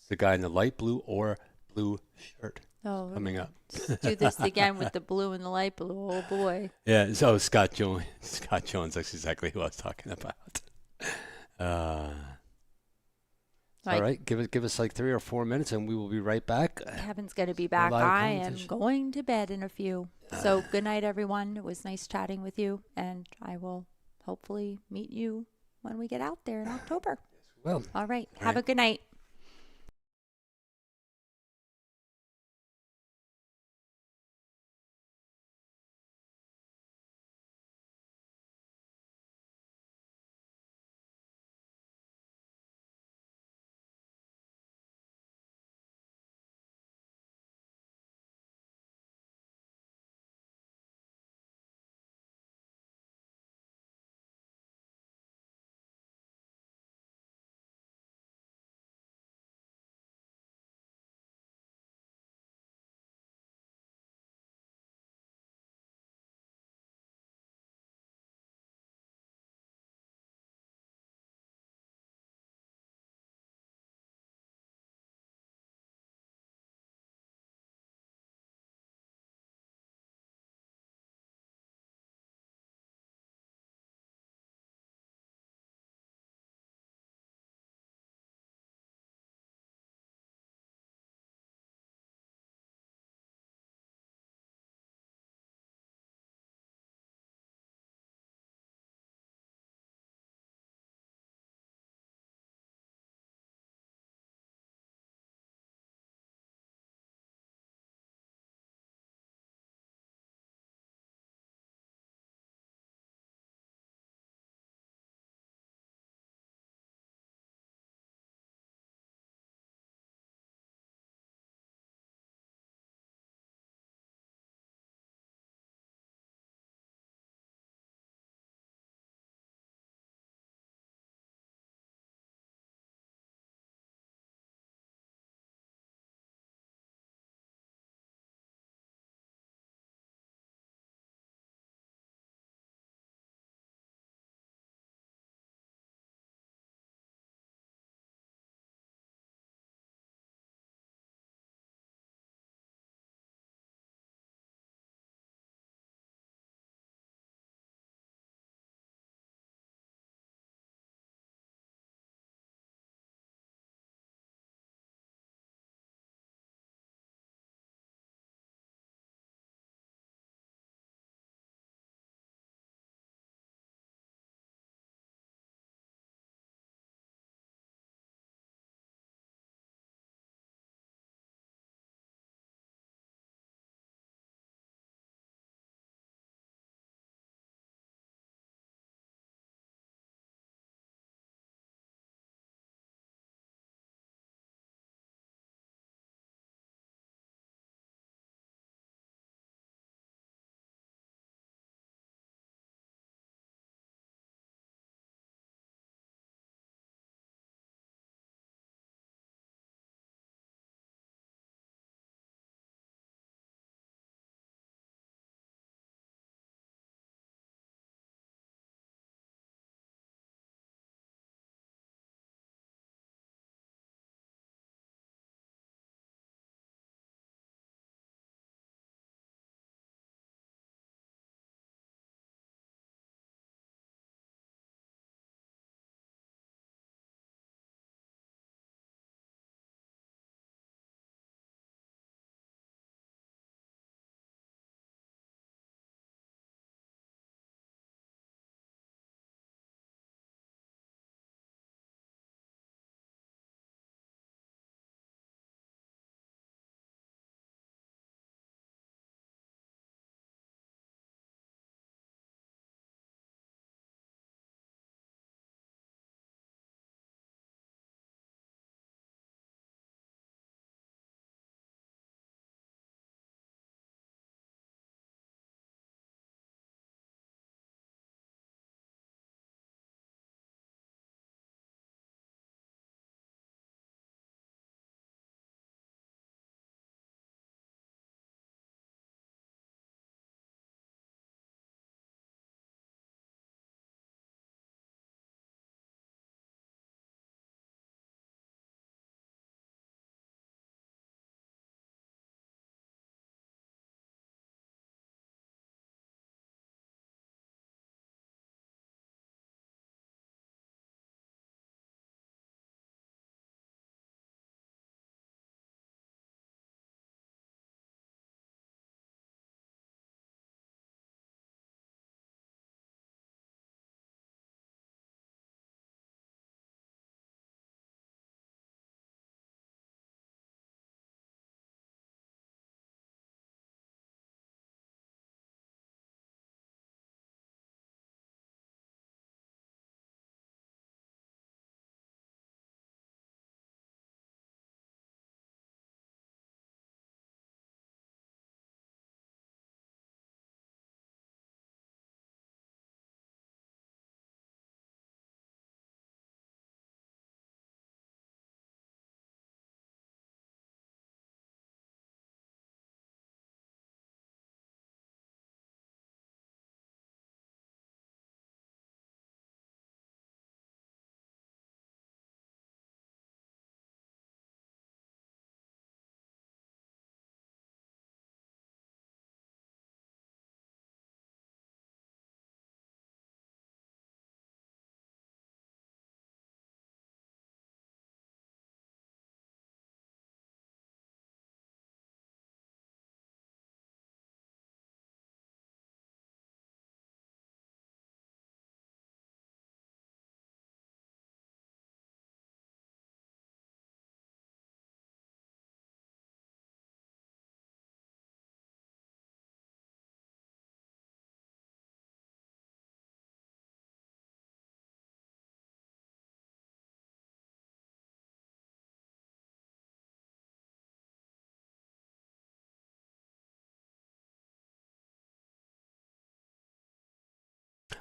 Speaker 4: the guy in the light blue or blue shirt coming up.
Speaker 2: Let's do this again with the blue and the light blue. Oh boy.
Speaker 4: Yeah. So Scott Jones. That's exactly who I was talking about. All right, give us like 3 or 4 minutes, and we will be right back.
Speaker 2: Kevin's going to be back. I am going to bed in a few. So good night, everyone. It was nice chatting with you, and I will hopefully meet you when we get out there in October.
Speaker 4: Well,
Speaker 2: all right. Have a good night.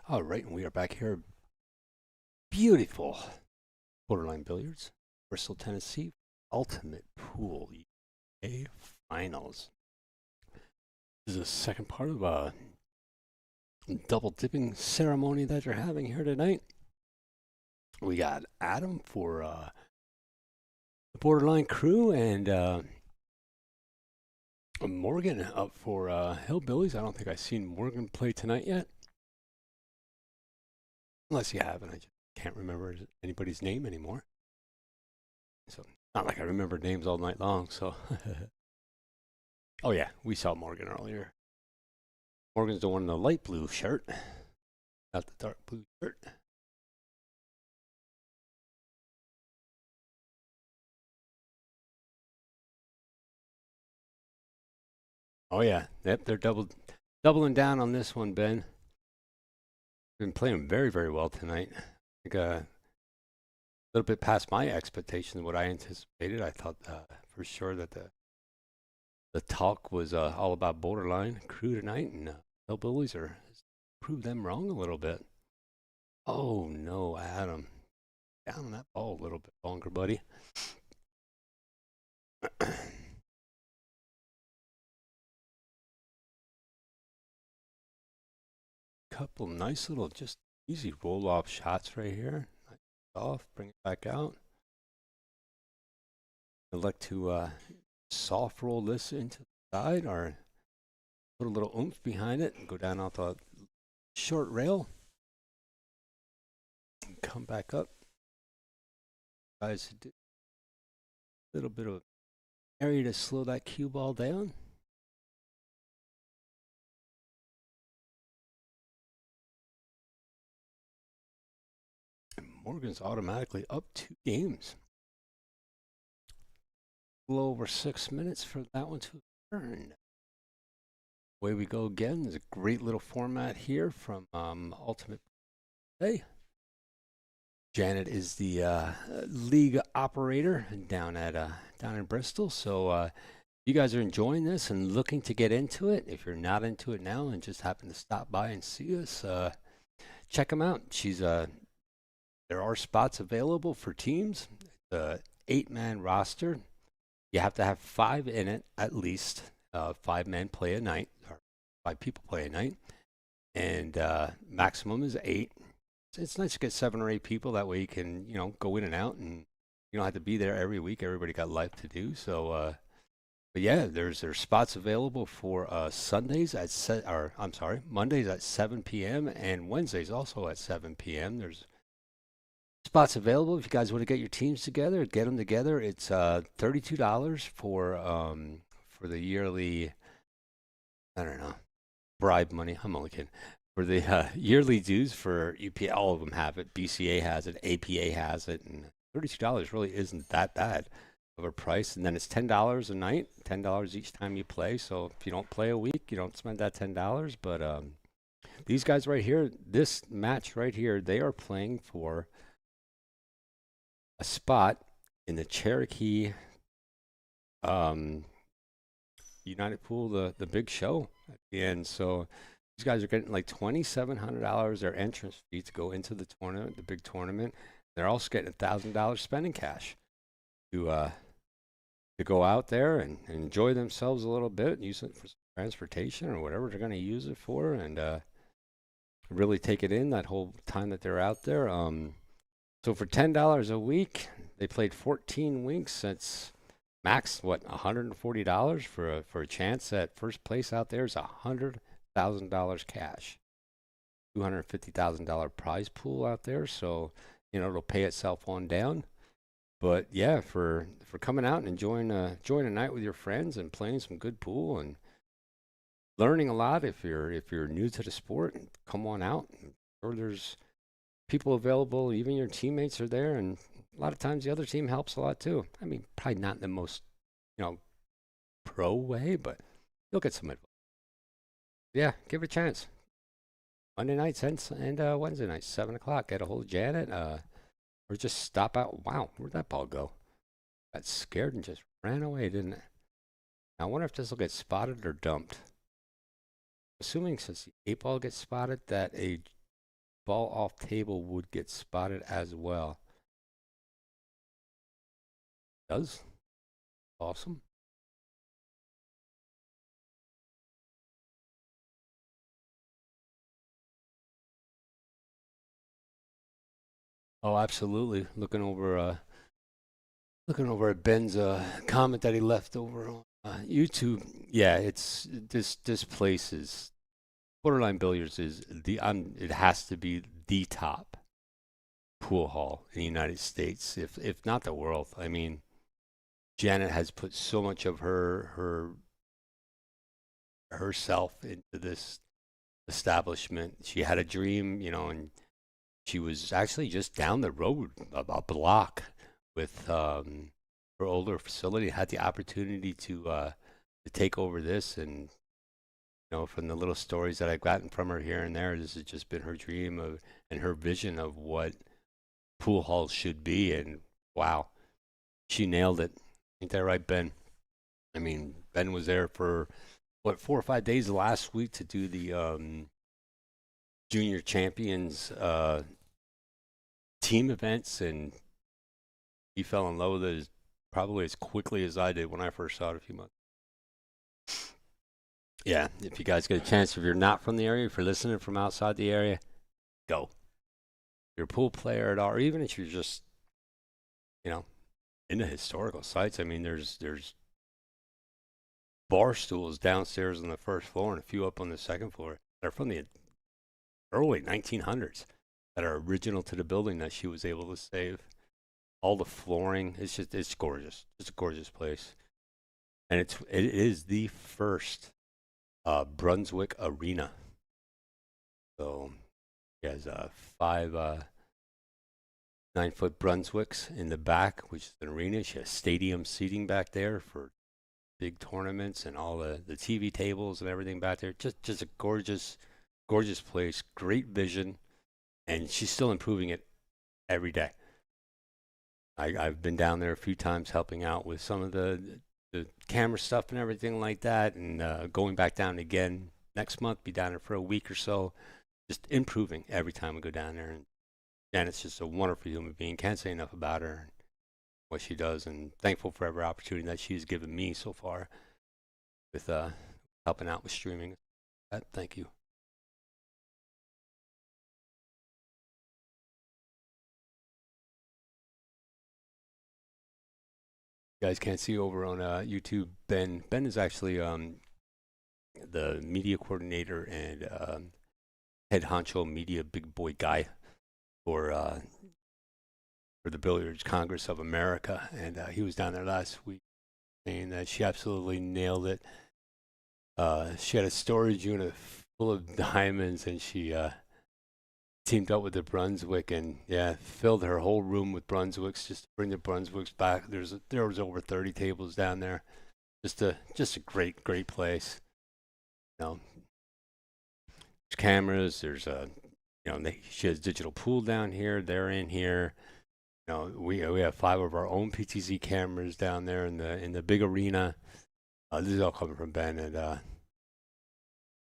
Speaker 4: All right, and we are back here. Beautiful Borderline Billiards, Bristol, Tennessee, Ultimate Pool A Finals. This is the second part of a double dipping ceremony that you're having here tonight. We got Adam for the Borderline crew and Morgan up for Hillbillies. I don't think I've seen Morgan play tonight yet. Unless you have, and I just can't remember anybody's name anymore. So, not like I remember names all night long, so. Oh yeah, we saw Morgan earlier. Morgan's the one in the light blue shirt, not the dark blue shirt. Oh yeah, yep, they're doubling down on this one, Ben. Been playing very, very well tonight. I think a little bit past my expectations, what I anticipated. I thought for sure that the talk was all about Borderline crew tonight, and Hillbillies are proved them wrong a little bit. Oh no, Adam, down on that ball a little bit longer, buddy. Couple nice little, just easy roll-off shots right here. Nice off, bring it back out. I'd like to soft roll this into the side or put a little oomph behind it and go down off the short rail and come back up. Guys, a little bit of area to slow that cue ball down. And Morgan's automatically up 2 games. A little over 6 minutes for that one to turn. Away we go again. There's a great little format here from Ultimate Play. Janet is the league operator down in Bristol. So you guys are enjoying this and looking to get into it. If you're not into it now and just happen to stop by and see us, check them out. There are spots available for teams. The 8-man roster. You have to have 5 in it at least. 5 men play a night, or 5 people play a night, and maximum is 8. It's nice to get 7 or 8 people. That way you can, go in and out, and you don't have to be there every week. Everybody got life to do. So, but yeah, there's spots available for Mondays at 7 p.m. and Wednesdays also at 7 p.m. There's spots available if you guys want to get your teams together. Get them together. It's $32 for the yearly. I don't know, bribe money. I'm only kidding. For the yearly dues for UP, all of them have it. BCA has it. APA has it, and $32 really isn't that bad of a price. And then it's $10 a night, $10 each time you play. So if you don't play a week, you don't spend that $10. But these guys right here, this match right here, they are playing for a spot in the Cherokee United Pool, the big show at the end. So these guys are getting like $2,700 their entrance fee to go into the tournament, the big tournament. They're also getting $1,000 spending cash to go out there and enjoy themselves a little bit, use it for transportation or whatever they're going to use it for, and really take it in that whole time that they're out there. So for $10 a week, they played 14 weeks. That's max, $140 for a chance at first place out there is $100,000 cash, $250,000 prize pool out there. So it'll pay itself on down. But yeah, for coming out and enjoying a night with your friends and playing some good pool and learning a lot. If you're new to the sport, come on out. I'm sure there's people available. Even your teammates are there, and a lot of times the other team helps a lot too. I mean, probably not in the most pro way, but you'll get some advice. Yeah, give it a chance. Monday nights and Wednesday nights, 7 o'clock. Get a hold of Janet, or just stop out. Wow, where'd that ball go? Got scared and just ran away, didn't it? Now, I wonder if this will get spotted or dumped. Assuming since the 8 ball gets spotted, that a ball off table would get spotted as well. Does. Awesome. Oh, absolutely. Looking over at Ben's comment that he left over on YouTube. Yeah, it's this place is Borderline Billiards is it has to be the top pool hall in the United States, if not the world. I mean, Janet has put so much of herself into this establishment. She had a dream, and she was actually just down the road a block with her older facility. Had the opportunity to take over this, and from the little stories that I've gotten from her here and there, this has just been her dream of and her vision of what pool halls should be. And wow, she nailed it. Ain't that right, Ben? I mean, Ben was there for 4 or 5 days last week to do the junior champions team events, and he fell in love with it probably as quickly as I did when I first saw it a few months. Yeah, if you guys get a chance, if you're not from the area, if you're listening from outside the area, go. If you're a pool player at all, or even if you're just, into historical sites. I mean, there's bar stools downstairs on the first floor and a few up on the second floor. They're from the early 1900s that are original to the building that she was able to save. All the flooring, it's gorgeous. It's a gorgeous place. And it is the first Brunswick arena. So he has 5 9-foot Brunswicks in the back, which is an arena. She has stadium seating back there for big tournaments and all the TV tables and everything back there. Just a gorgeous place, great vision, and she's still improving it every day. I've been down there a few times helping out with some of the camera stuff and everything like that, and going back down again next month, be down there for a week or so, just improving every time we go down there. And Janet's just a wonderful human being. Can't say enough about her and what she does, and thankful for every opportunity that she's given me so far with helping out with streaming. Thank you. You guys can't see over on YouTube. Ben is actually the media coordinator and head honcho media big boy guy for the Billiards Congress of America, and he was down there last week saying that she absolutely nailed it. She had a storage unit full of diamonds, and she teamed up with the Brunswick and filled her whole room with Brunswicks just to bring the Brunswicks back. There was over 30 tables down there. Just a great place. There's cameras. There's she has digital pool down here. They're in here. We have 5 of our own PTZ cameras down there in the big arena. This is all coming from Ben, and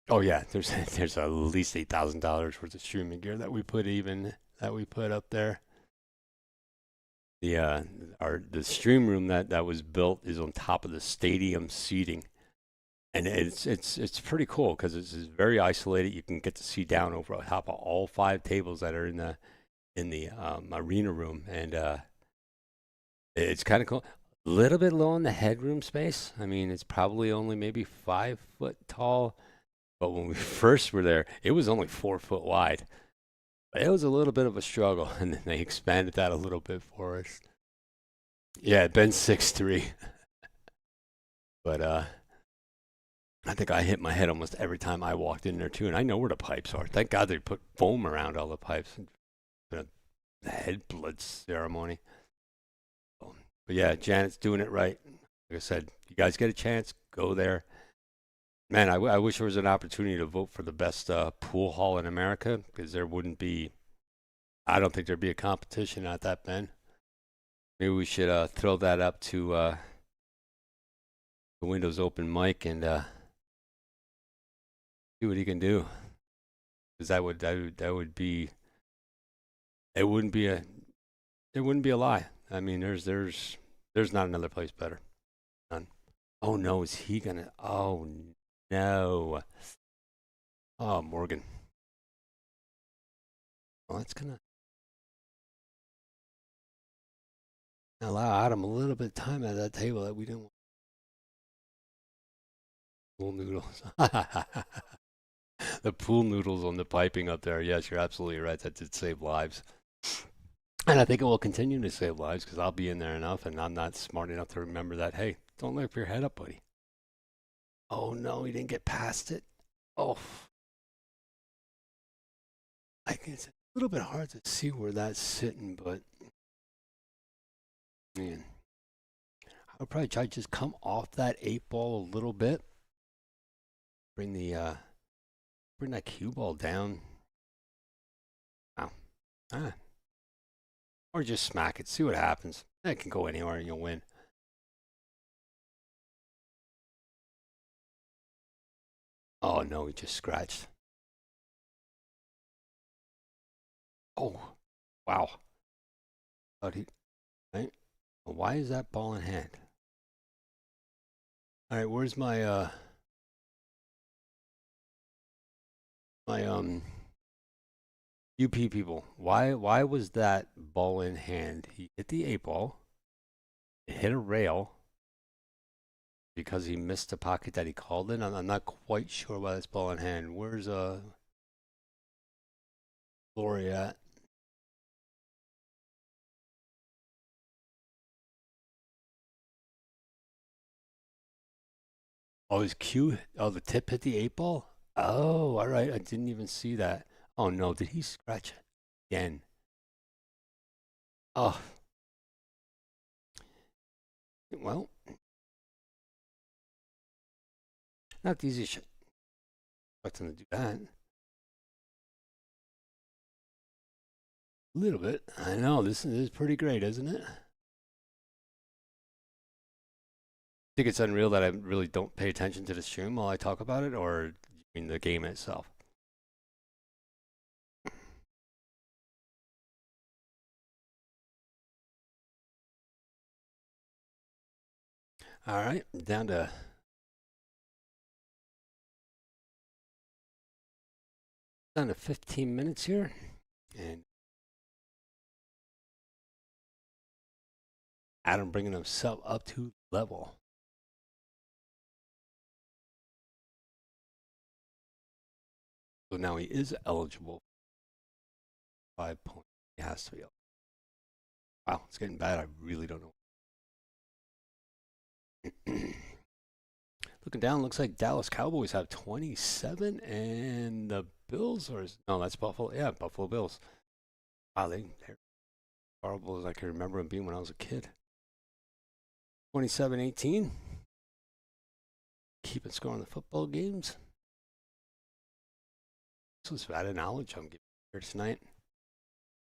Speaker 4: there's at least $8,000 worth of streaming gear that we put up there. The stream room that was built is on top of the stadium seating, and it's pretty cool because it's very isolated. You can get to see down over top of all 5 tables that are in the arena room, and it's kind of cool. A little bit low on the headroom space. I mean, it's probably only maybe 5 foot tall, but when we first were there, it was only 4 foot wide. It was a little bit of a struggle, and then they expanded that a little bit for us. Yeah, Ben's 6'3", but I think I hit my head almost every time I walked in there too, and I know where the pipes are. Thank God they put foam around all the pipes. The head blood ceremony. But yeah, Janet's doing it right. Like I said, you guys get a chance, go there. Man, I wish there was an opportunity to vote for the best pool hall in America, because I don't think there'd be a competition at that, Ben. Maybe we should throw that up to the Windows Open mic and see what he can do. Because that would be It wouldn't be a lie. I mean, there's not another place better. None. Oh no, is he gonna? Oh no. Oh, Morgan. Well, that's gonna allow Adam a little bit of time at that table that we didn't want. Pool noodles. The pool noodles on the piping up there. Yes, you're absolutely right. That did save lives. And I think it will continue to save lives because I'll be in there enough and I'm not smart enough to remember that, hey, don't lift your head up, buddy. Oh no, he didn't get past it. Oh. I think it's a little bit hard to see where that's sitting, but man, I would probably try to just come off that 8-ball a little bit. Bring that cue ball down. Wow. Or just smack it, see what happens. It can go anywhere and you'll win. Oh no, he just scratched. Oh, wow. But right? Why is that ball in hand? All right, where's my UP people? Why was that ball in hand? He hit the 8-ball. It hit a rail because he missed the pocket that he called in. I'm not quite sure why this ball in hand. Where's Lori at? Oh, his cue. Oh, the tip hit the 8-ball. Oh, all right. I didn't even see that. Oh no, did he scratch it again? Oh, well, not the easiest shit. Expect him to do that. A little bit. I know this is pretty great, isn't it? I think it's unreal that I really don't pay attention to the stream while I talk about it, or in the game itself. All right, down to down to 15 minutes here, and Adam bringing himself up to level. So now he is eligible. 5 points. He has to be eligible. Wow, it's getting bad. I really don't know. Looking down, looks like Dallas Cowboys have 27, and the Bills are no, that's Buffalo. Yeah, Buffalo Bills. Wow, they're horrible as I can remember them being when I was a kid. 27-18. Keeping score on the football games. This was added knowledge I'm giving here tonight.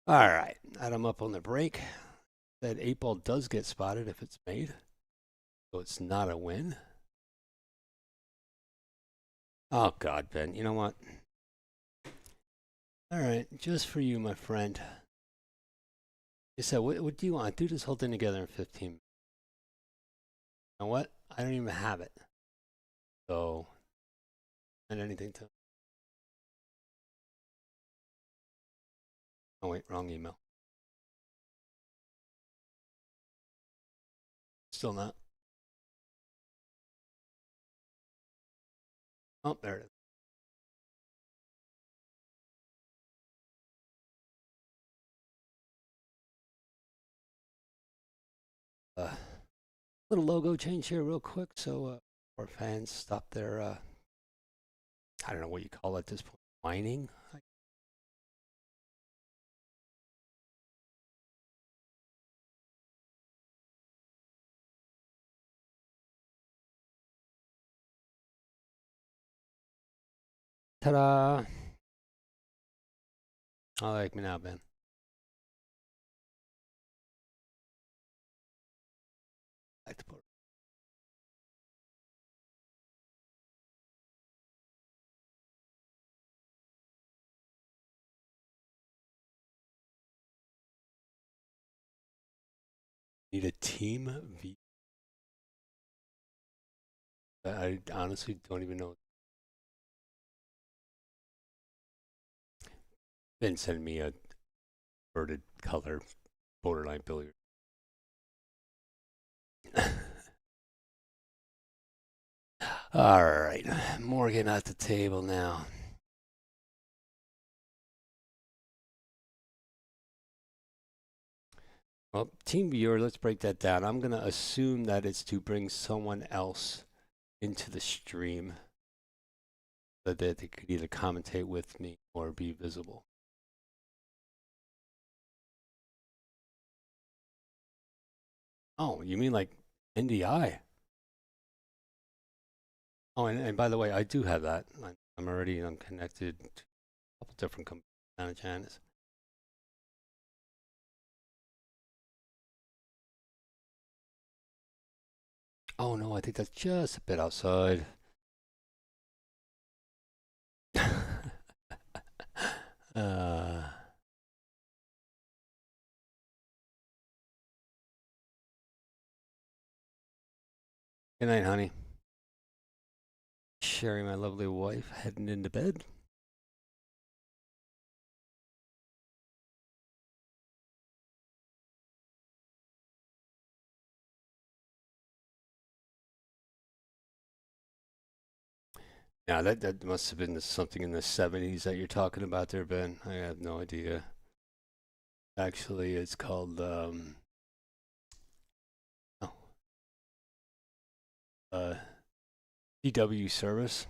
Speaker 4: All right, Adam up on the break. That 8-ball does get spotted if it's made, so it's not a win. Oh God, Ben, you know what? All right, just for you, my friend. You said, what do you want? Do this whole thing together in 15 minutes. You know what? I don't even have it. So, send anything to. Oh wait, wrong email. Still not. Oh, there it is. Little logo change here real quick so our fans stop their I don't know what you call it at this point, whining. Ta-da! I like me now, Ben. I like to put Need a team V. I honestly don't even know. Then send me a inverted color borderline billiard. All right, Morgan at the table now. Well, team viewer, let's break that down. I'm going to assume that it's to bring someone else into the stream so that they could either commentate with me or be visible. Oh, you mean like NDI? Oh, and by the way, I do have that. I'm already connected to a couple different channels. Oh no, I think that's just a bit outside. Good night, honey. Sherry, my lovely wife, heading into bed. Yeah, that must have been something in the 70s that you're talking about there, Ben. I have no idea. Actually, it's called DW service.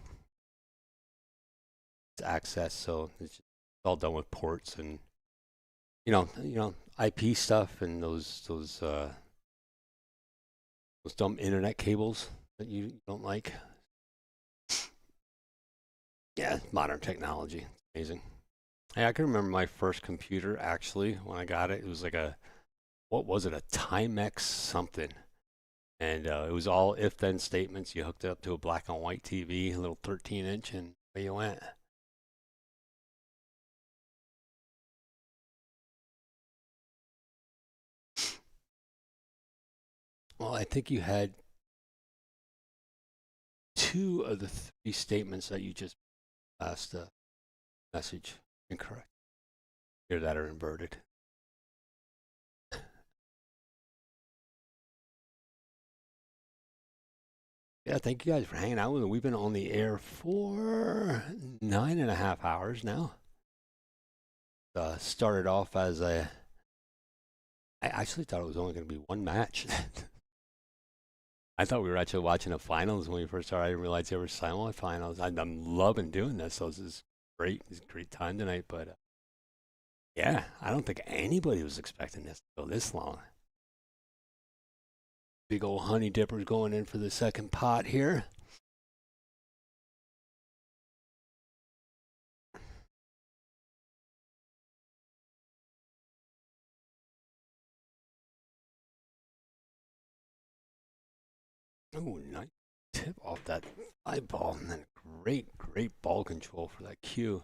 Speaker 4: It's access, so it's all done with ports and you know IP stuff and those dumb internet cables that you don't like. Yeah, modern technology. It's amazing. Hey, I can remember my first computer actually when I got it. It was like what was it? A Timex something. And it was all if-then statements. You hooked it up to a black and white TV, a little 13-inch, and away you went. Well, I think you had two of the three statements that you just passed the message incorrect. Here that are inverted. Yeah, thank you guys for hanging out with me. We've been on the air for 9.5 hours now. Started off as I actually thought it was only going to be one match. I thought we were actually watching the finals when we first started. I didn't realize they were silent finals. I'm loving doing this. So this is great. It's a great time tonight. But yeah, I don't think anybody was expecting this to go this long. Big old honey dippers going in for the second pot here. Oh, nice tip off that fly ball, and then great ball control for that cue.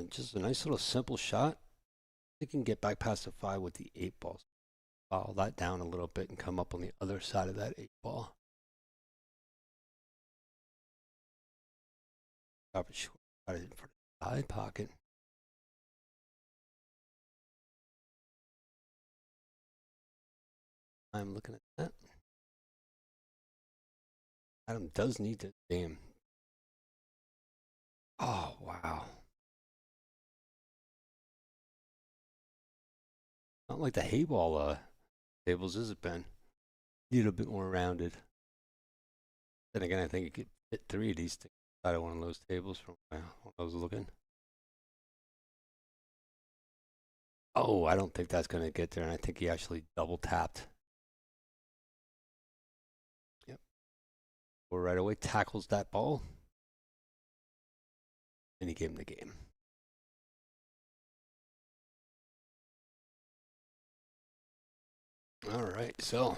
Speaker 4: Just a nice little simple shot. You can get back past the 5 with the 8 ball. Follow that down a little bit and come up on the other side of that 8 ball. Drop it short, got it for the side pocket. I'm looking at that. Adam does need this game. Oh, wow. Not like the hay ball tables, is it, Ben? Need a bit more rounded. Then again, I think you could fit 3 of these things out of one of those tables from when I was looking. Oh, I don't think that's going to get there, and I think he actually double tapped. Yep. Or right away tackles that ball, and he gave him the game. All right, so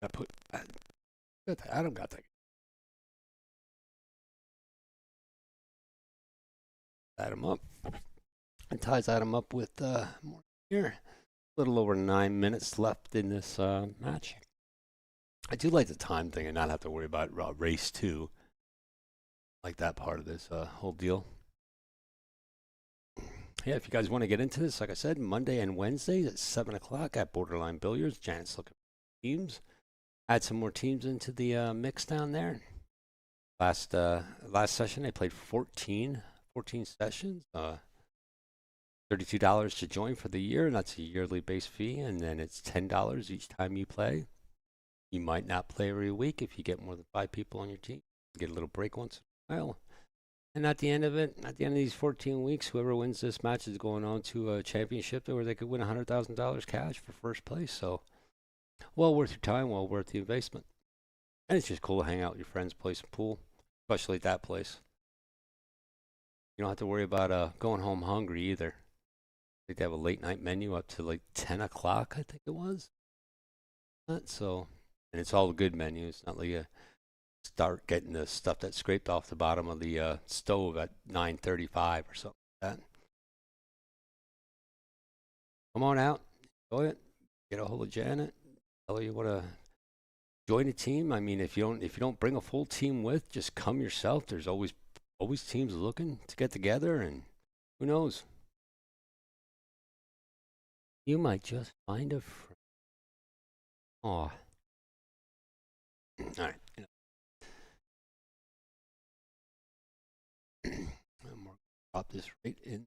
Speaker 4: I put Adam got that. Adam up and ties Adam up with more here. little over 9 minutes left in this match. I do like the time thing and not have to worry about race 2. Like that part of this whole deal. Yeah, if you guys want to get into this, like I said, Monday and Wednesdays at 7 o'clock at Borderline Billiards. Janet's looking for teams. Add some more teams into the mix down there. Last session, they played 14 sessions. $32 to join for the year, and that's a yearly base fee, and then it's $10 each time you play. You might not play every week if you get more than 5 people on your team. You get a little break once in a while. And at the end of it, at the end of these 14 weeks, whoever wins this match is going on to a championship where they could win $100,000 cash for first place. So, well worth your time, well worth the investment. And it's just cool to hang out with your friends, play some pool, especially at that place. You don't have to worry about going home hungry either. I think they have a late night menu up to like 10 o'clock, I think it was. So, and it's all a good menu. It's not like you start getting the stuff that's scraped off the bottom of the stove at 9:35 or something like that. Come on out, enjoy it. Get a hold of Janet. Tell her you want to join a team. I mean, if you don't bring a full team with, just come yourself. There's always teams looking to get together, and who knows? You might just find a friend. Aw. All right. I'm going to drop this right in the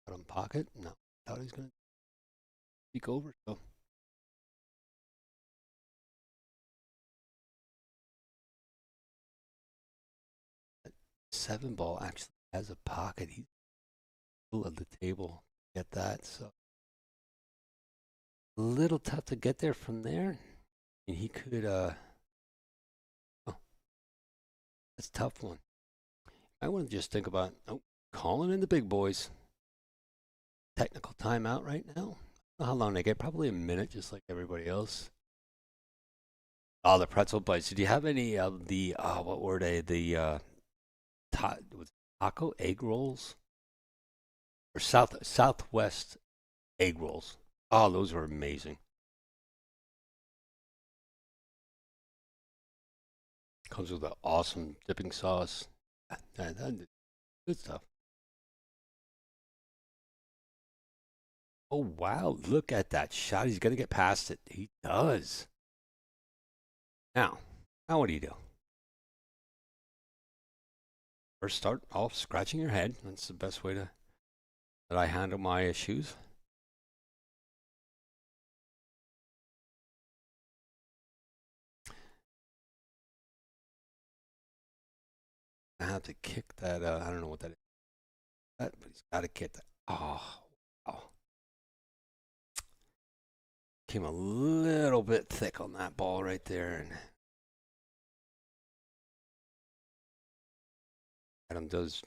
Speaker 4: bottom pocket. No, I thought he was going to speak over, so. That 7 ball actually has a pocket. He's middle of the table. Get that, so. A little tough to get there from there. And he could, oh, that's a tough one. I want to just think about, calling in the big boys. Technical timeout right now. I don't know how long they get. Probably a minute, just like everybody else. Oh, the pretzel bites. Did you have any of the, what were they? The taco egg rolls? Or Southwest egg rolls. Oh, those were amazing. Comes with an awesome dipping sauce. Good stuff. Oh, wow. Look at that shot. He's going to get past it. He does. Now what do you do? First, start off scratching your head. That's the best way that I handle my issues. I have to kick that. I don't know what that is. But he's got to kick that. Oh. Came a little bit thick on that ball right there. And Adam does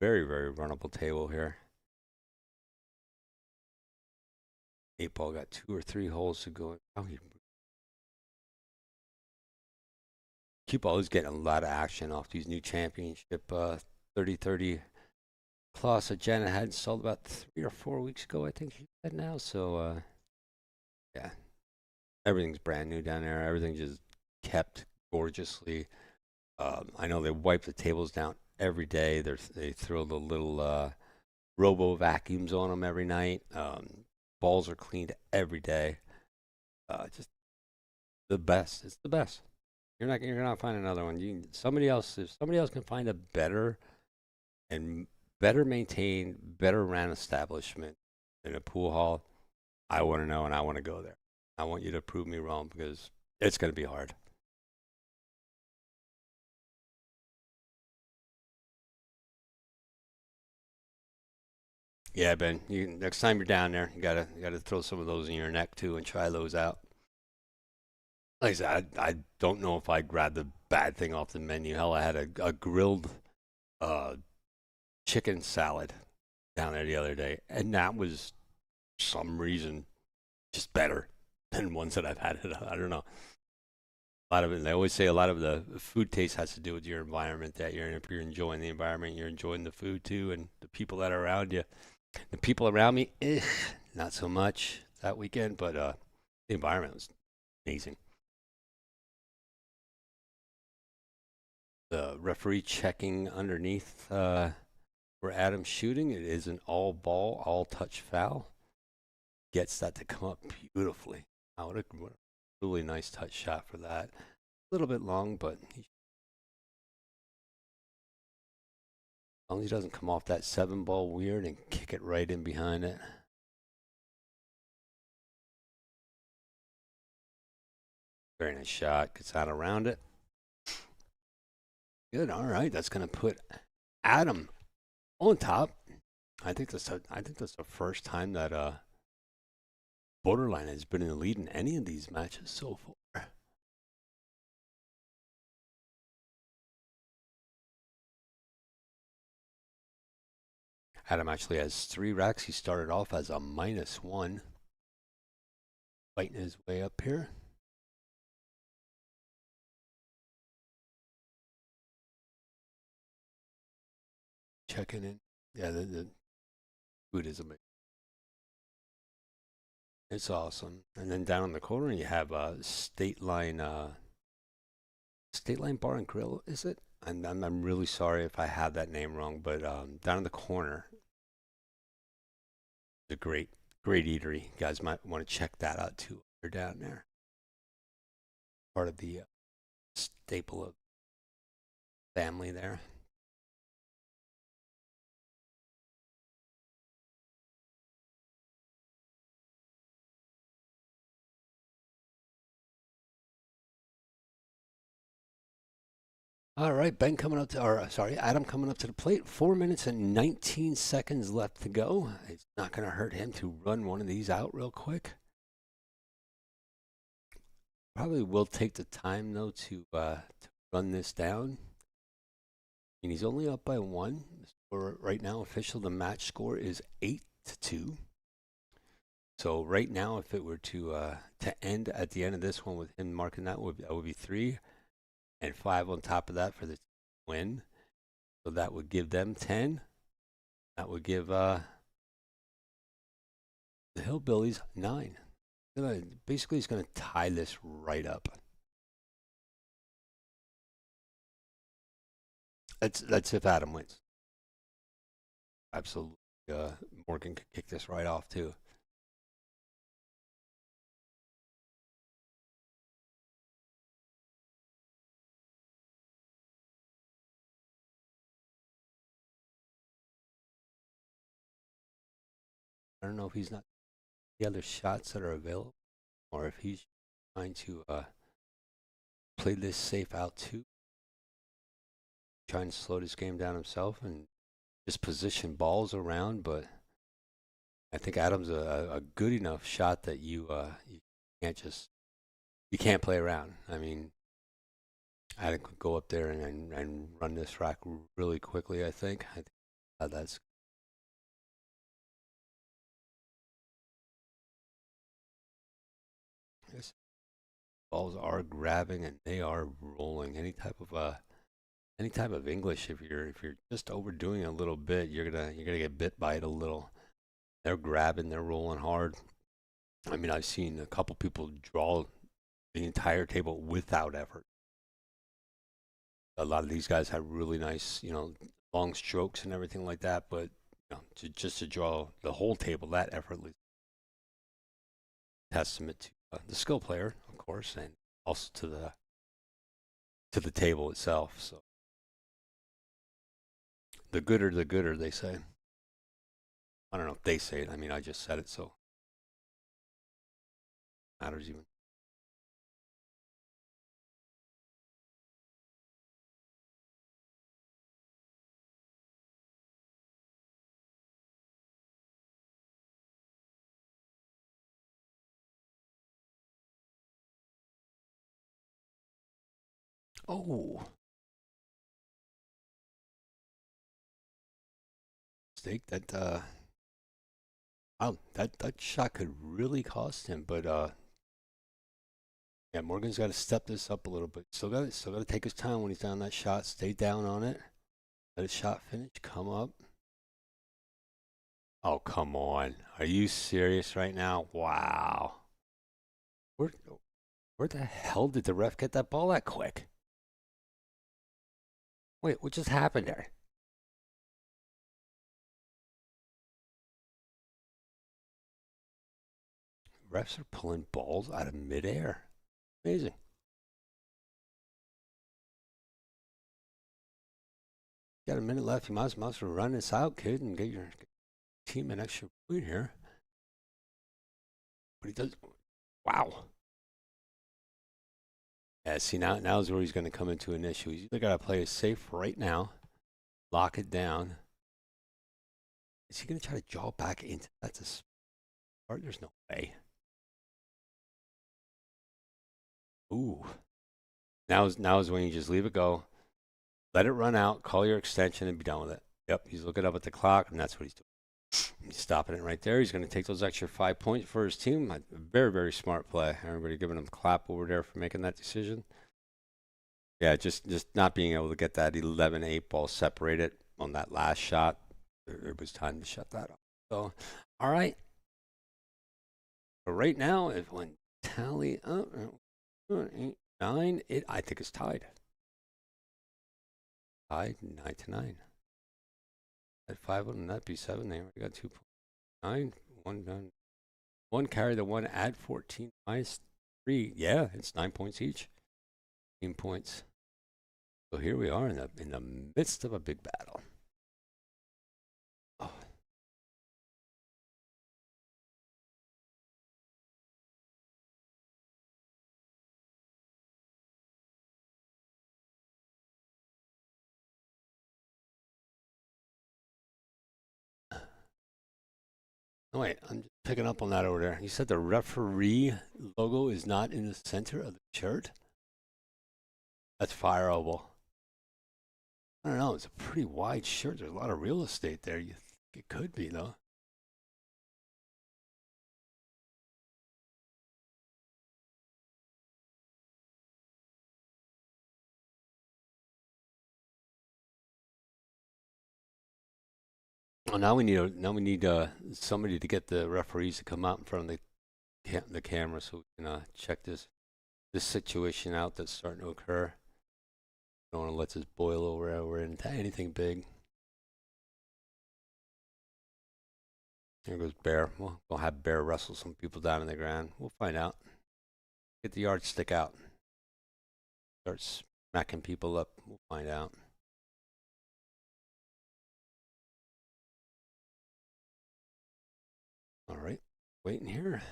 Speaker 4: very, very runnable table here. 8 ball got 2 or 3 holes to go. Cue ball is getting a lot of action off these new championship 30-30 plus. Janet had sold about 3 or 4 weeks ago, I think she said now. So, yeah, everything's brand new down there. Everything just kept gorgeously. I know they wipe the tables down every day. They throw the little robo vacuums on them every night. Balls are cleaned every day. Just the best. It's the best. You're not gonna find another one. If somebody else can find a better and better maintained, better ran establishment than a pool hall, I want to know and I want to go there. I want you to prove me wrong because it's going to be hard. Yeah, Ben. Next time you're down there, you gotta throw some of those in your neck too and try those out. Like I said, I don't know if I grabbed the bad thing off the menu. Hell, I had a grilled chicken salad down there the other day, and that was for some reason just better than ones that I've had. I don't know. A lot of it. They always say a lot of the food taste has to do with your environment that you're in. If you're enjoying the environment, you're enjoying the food too, and the people that are around you. The people around me, not so much. that weekend, but the environment was amazing. The referee checking underneath for Adam's shooting. It is an all ball, all touch foul. Gets that to come up beautifully. Oh, what a really nice touch shot for that. A little bit long, but as long as he doesn't come off that 7-ball weird and kick it right in behind it. Very nice shot. Gets out around it. Good. All right. That's going to put Adam on top. I think that's the first time that Borderline has been in the lead in any of these matches so far. Adam actually has 3 racks. He started off as a -1. Fighting his way up here. Checking in. Yeah, the food is amazing. It's awesome. And then down in the corner you have State Line Bar and Grill, is it? I'm really sorry if I have that name wrong, but down in the corner, it's a great eatery. You guys might want to check that out too. They're down there. Part of the staple of family there. All right, Adam coming up to the plate. 4 minutes and 19 seconds left to go. It's not going to hurt him to run one of these out real quick. Probably will take the time though to run this down. And he's only up by 1. The score right now, official, the match score is 8-2. So right now, if it were to end at the end of this one with him marking that would be 3. And 5 on top of that for the win. So that would give them 10. That would give the Hillbillies 9. Basically, he's going to tie this right up. That's if Adam wins. Absolutely. Morgan could kick this right off, too. I don't know if he's not the other shots that are available, or if he's trying to play this safe out too, trying to slow this game down himself and just position balls around. But I think Adam's a good enough shot that you can't play around. I mean, Adam could go up there and run this rack really quickly. I think that's. Balls are grabbing and they are rolling. Any type of English, if you're just overdoing it a little bit, you're gonna get bit by it a little. They're grabbing, they're rolling hard. I mean, I've seen a couple people draw the entire table without effort. A lot of these guys have really nice, long strokes and everything like that, but to draw the whole table that effortlessly, testament to the skill player, of course, and also to the table itself. So the gooder, they say. I don't know if they say it. I mean, I just said it, so matters even. Oh. Mistake that wow, that shot could really cost him, but yeah, Morgan's got to step this up a little bit. Still got to take his time when he's down that shot. Stay down on it. Let his shot finish, come up.
Speaker 1: Oh, come on. Are you serious right now? Wow. Where, where the hell did the ref get that ball that quick? Wait, what just happened there? Refs are pulling balls out of midair. Amazing. Got a minute left. You might as well run this out, kid, and get your team an extra point here. But he does. Wow. Yeah, see, now is where he's going to come into an issue. He's either got to play it safe right now, lock it down. Is he going to try to jaw back into that to start? There's no way. Ooh. Now is when you just leave it go. Let it run out, call your extension, and be done with it. Yep, he's looking up at the clock, and that's what he's doing. He's stopping it right there. He's going to take those extra 5 points for his team. A very, very smart play. Everybody giving him a clap over there for making that decision. Yeah, just not being able to get that 11-8 ball separated on that last shot. There was time to shut that off. So, all right. But right now, if one tally up, 8, 9, I think it's tied. Tied 9-9. At 5, wouldn't that be 7? They already got 2 points. 9, 1 done. One carry the one add 14 minus 3. Yeah, it's 9 points each. 15 points. So here we are in the midst of a big battle. Oh. Oh, wait, I'm just picking up on that over there. You said the referee logo is not in the center of the shirt? That's fireable. I don't know. It's a pretty wide shirt. There's a lot of real estate there. You think it could be, though. Well, now we need somebody to get the referees to come out in front of the camera so we can check this situation out that's starting to occur. Don't want to let this boil over into anything big. Here goes Bear. We'll have Bear wrestle some people down in the ground. We'll find out. Get the yardstick out. Start smacking people up. We'll find out. All right. Waiting here.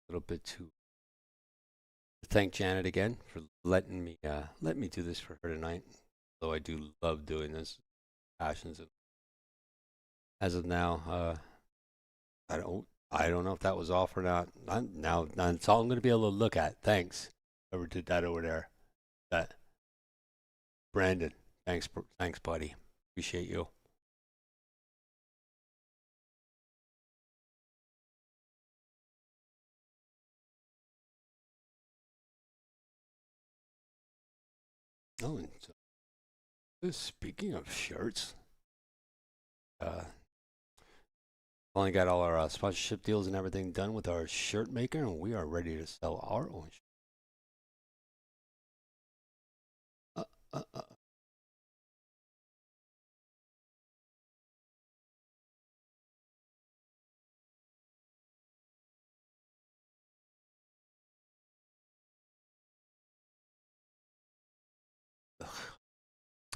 Speaker 1: A little bit too. Thank Janet again for letting me do this for her tonight. Though I do love doing this. Passions. As of now, I don't know if that was off or not. Now it's all I'm going to be able to look at. Thanks, whoever did that over there. That Brandon. Thanks, buddy. Appreciate you. Oh, and so, speaking of shirts, only got all our sponsorship deals and everything done with our shirt maker, and we are ready to sell our own.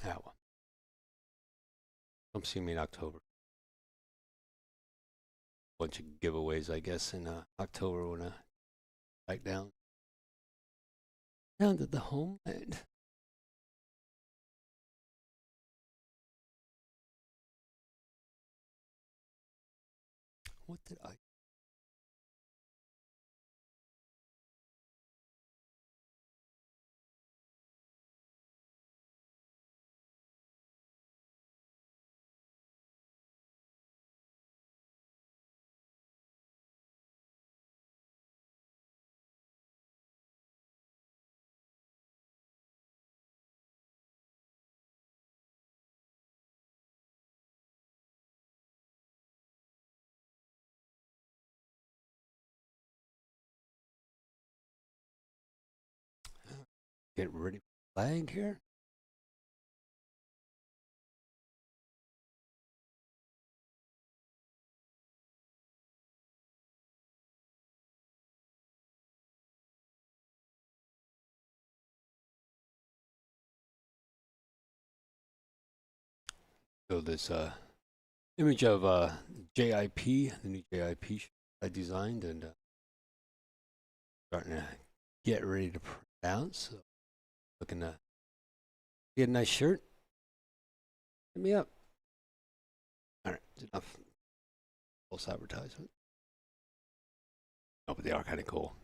Speaker 1: Yeah, well, come see me in October. Bunch of giveaways, I guess, in October when I back down to the homeland. What did I
Speaker 4: Get ready for flag here. So this image of JIP, the new JIP I designed, and starting to get ready to print out. So looking to get a nice shirt. Hit me up. All right, enough false advertisement. Oh, but they are kind of cool.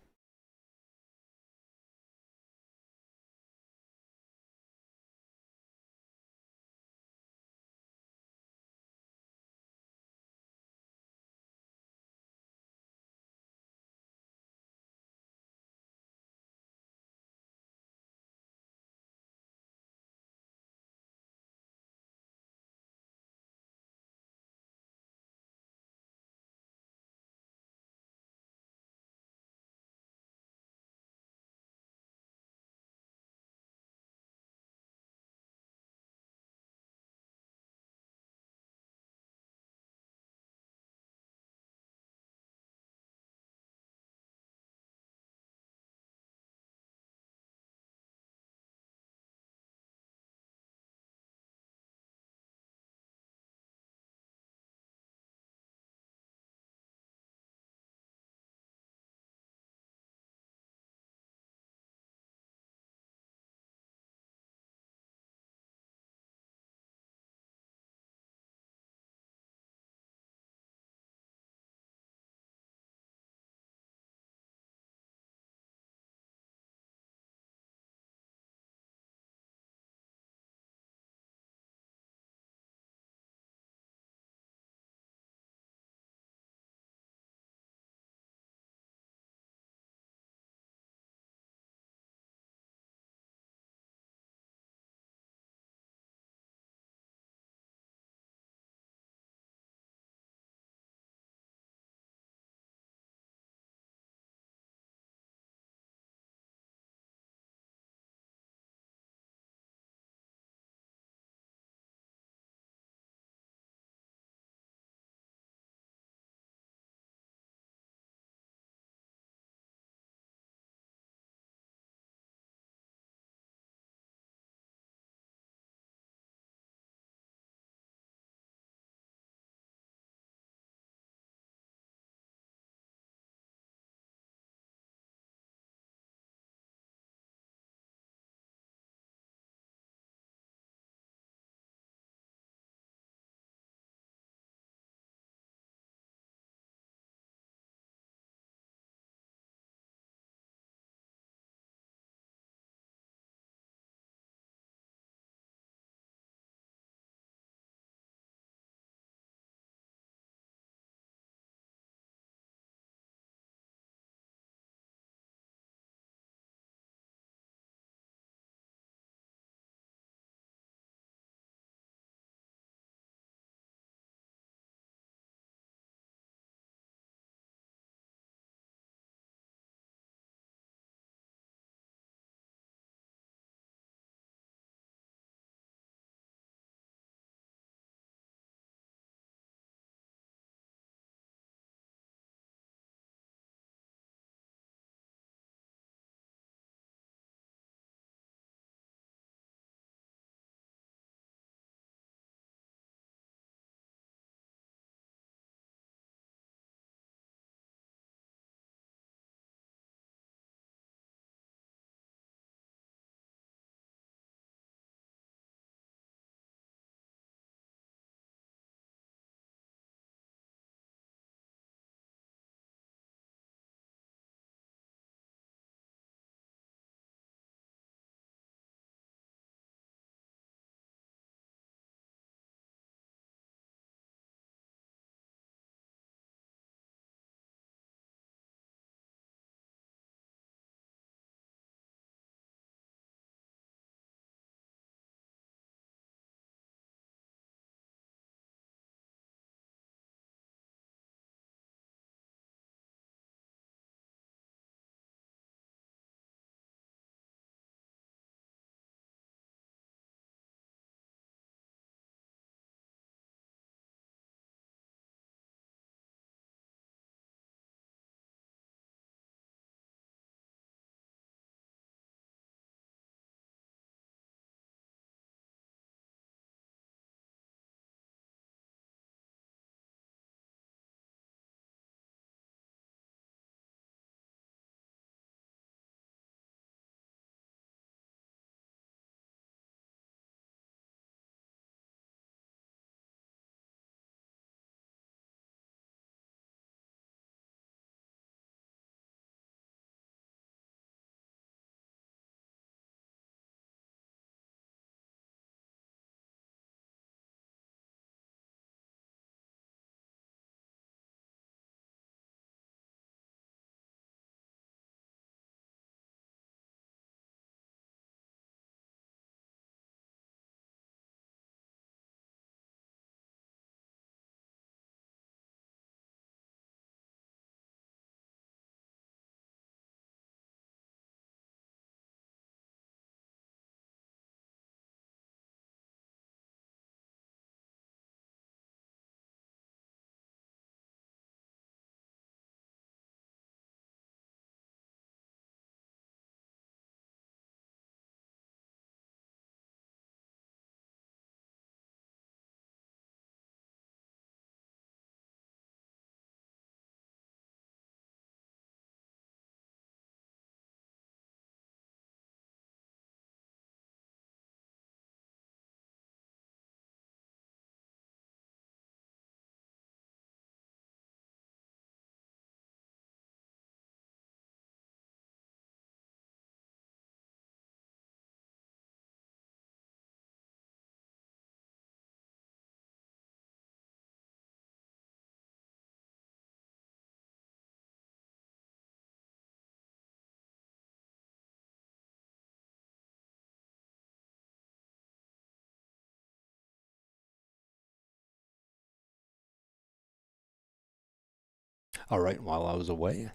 Speaker 4: All right, while I was away,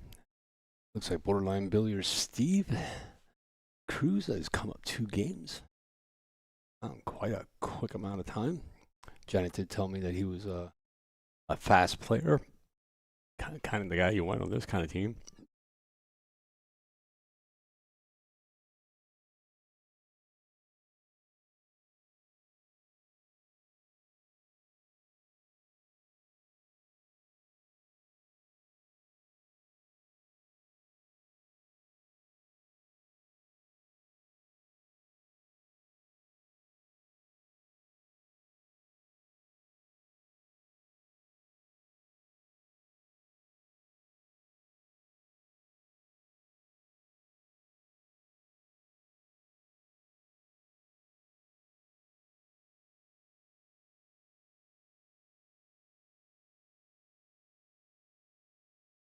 Speaker 4: looks like Borderline Billiards Steve Cruz has come up 2 games. Quite a quick amount of time. Janet did tell me that he was a fast player, kind of the guy you want on this kind of team.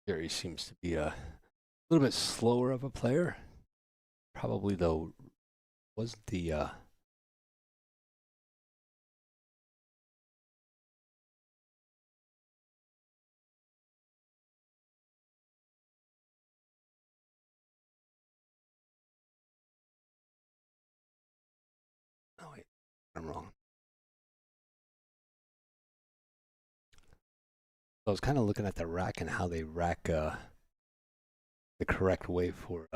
Speaker 4: Jerry seems to be a little bit slower of a player. Probably, though, wasn't the oh wait, I'm wrong. I was kind of looking at the rack and how they rack the correct way for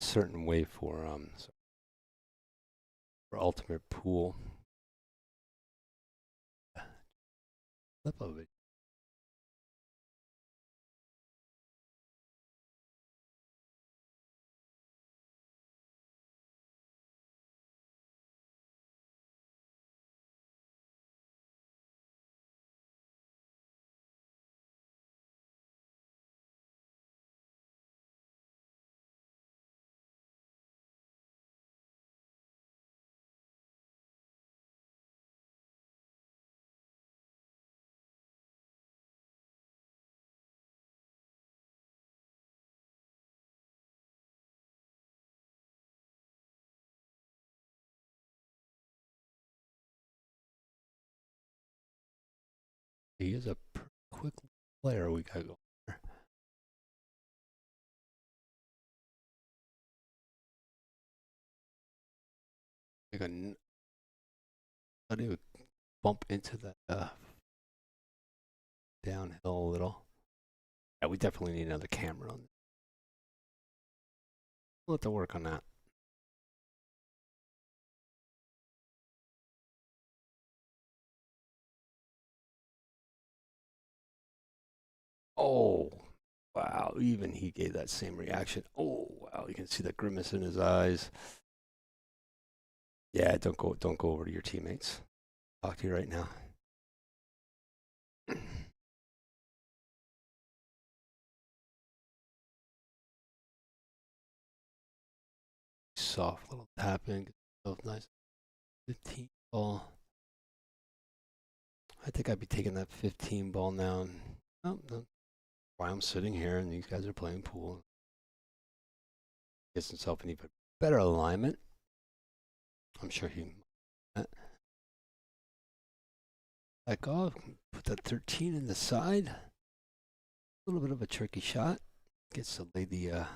Speaker 4: certain way for ultimate pool. Flip of it. He is a quick player we got going there. I do bump into that downhill a little. Yeah, we definitely need another camera on. We'll have to work on that. Oh, wow. Even he gave that same reaction. Oh, wow. You can see the grimace in his eyes. Yeah, don't go over to your teammates. Talk to you right now. Soft little tapping. Nice. 15 ball. I think I'd be taking that 15 ball now. And, oh, no. Why I'm sitting here and these guys are playing pool. Gets himself an even better alignment. I'm sure he back off, put that 13 in the side. A little bit of a tricky shot. Gets to lay the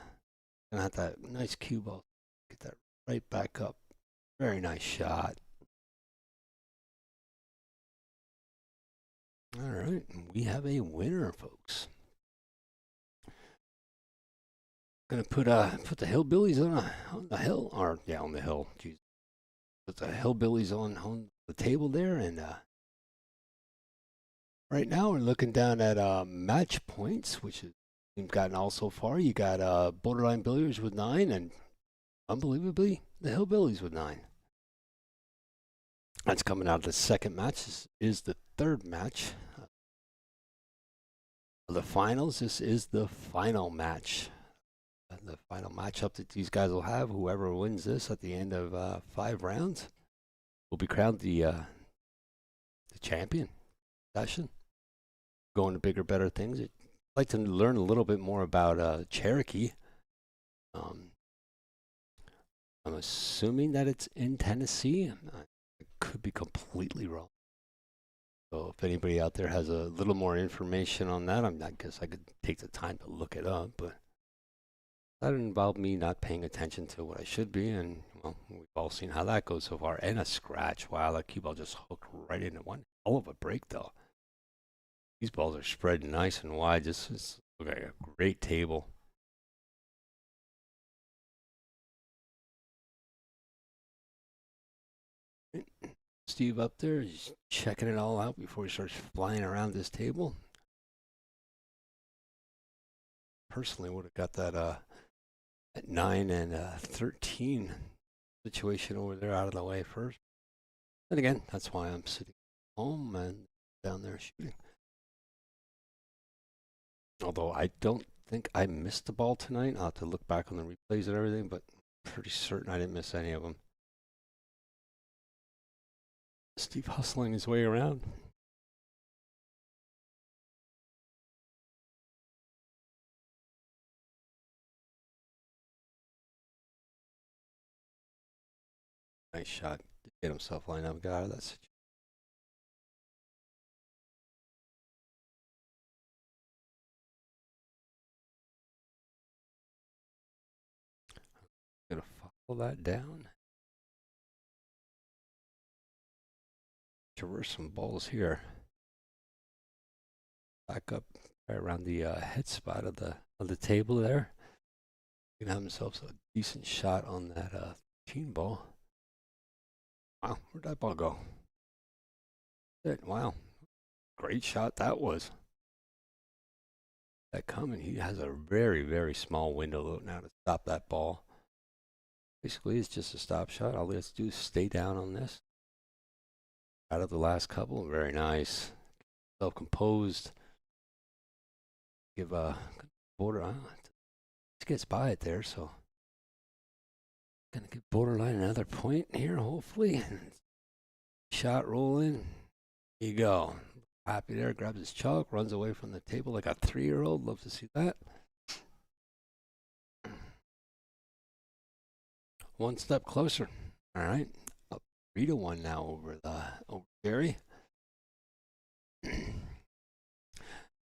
Speaker 4: gonna have that nice cue ball. Get that right back up. Very nice shot. All right, we have a winner, folks. Gonna put the Hillbillies on the hill, or yeah, on the hill. Jeez. Put the Hillbillies on the table there, and right now we're looking down at match points, which is you've gotten all so far. You got Borderline Billiards with 9, and unbelievably the Hillbillies with 9. That's coming out of the second match. This is the third match of the finals. This is the final match the final matchup that these guys will have. Whoever wins this at the end of 5 rounds will be crowned the champion session. Going to bigger, better things. I'd like to learn a little bit more about Cherokee. I'm assuming that it's in Tennessee. I could be completely wrong. So if anybody out there has a little more information on that, I guess I could take the time to look it up. But that involved me not paying attention to what I should be, and well, we've all seen how that goes so far. And a scratch. Wow, that cue ball just hooked right into one. Hell of a break, though. These balls are spread nice and wide. This is like a great table. Steve up there, he's checking it all out before he starts flying around this table. Personally, would have got that at 9 and 13 situation over there out of the way first. And again, that's why I'm sitting home and down there shooting. Although I don't think I missed the ball tonight. I'll have to look back on the replays and everything, but I'm pretty certain I didn't miss any of them. Steve hustling his way around. Nice shot to get himself lined up and get out of that situation. Gonna follow that down. Traverse some balls here. Back up right around the head spot of the table there. He can have himself a decent shot on that 13 ball. Wow, where'd that ball go? Wow, great shot that was. That coming, he has a very, very small window now to stop that ball. Basically, it's just a stop shot. All he has to do is stay down on this. Out of the last couple, very nice. Self-composed. Give a border. Just gets by it there, so. Gonna give Borderline another point here, hopefully. Shot rolling. Here you go. Happy there, grabs his chalk, runs away from the table like a 3-year-old. Love to see that. One step closer. All right. 3-1 now over Jerry.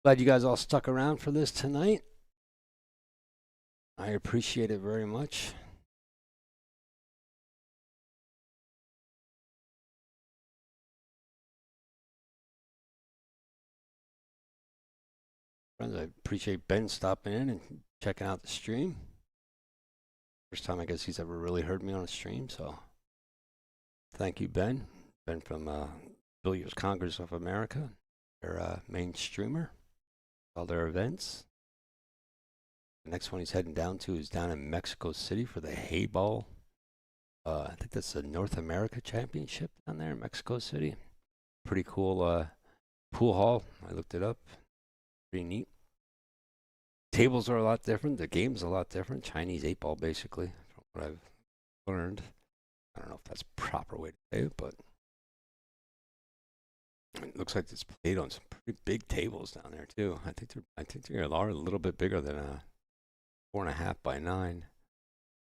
Speaker 4: Glad you guys all stuck around for this tonight. I appreciate it very much. Friends, I appreciate Ben stopping in and checking out the stream. First time I guess he's ever really heard me on a stream, so thank you, Ben. Ben from Billiards Congress of America, their main streamer, all their events. The next one he's heading down to is down in Mexico City for the hay ball. I think that's the North America Championship down there in Mexico City. Pretty cool pool hall. I looked it up. Pretty neat. Tables are a lot different. The game's a lot different. Chinese 8-ball, basically, from what I've learned. I don't know if that's a proper way to say it, but it looks like it's played on some pretty big tables down there too. I think they are a little bit bigger than a 4.5 by 9.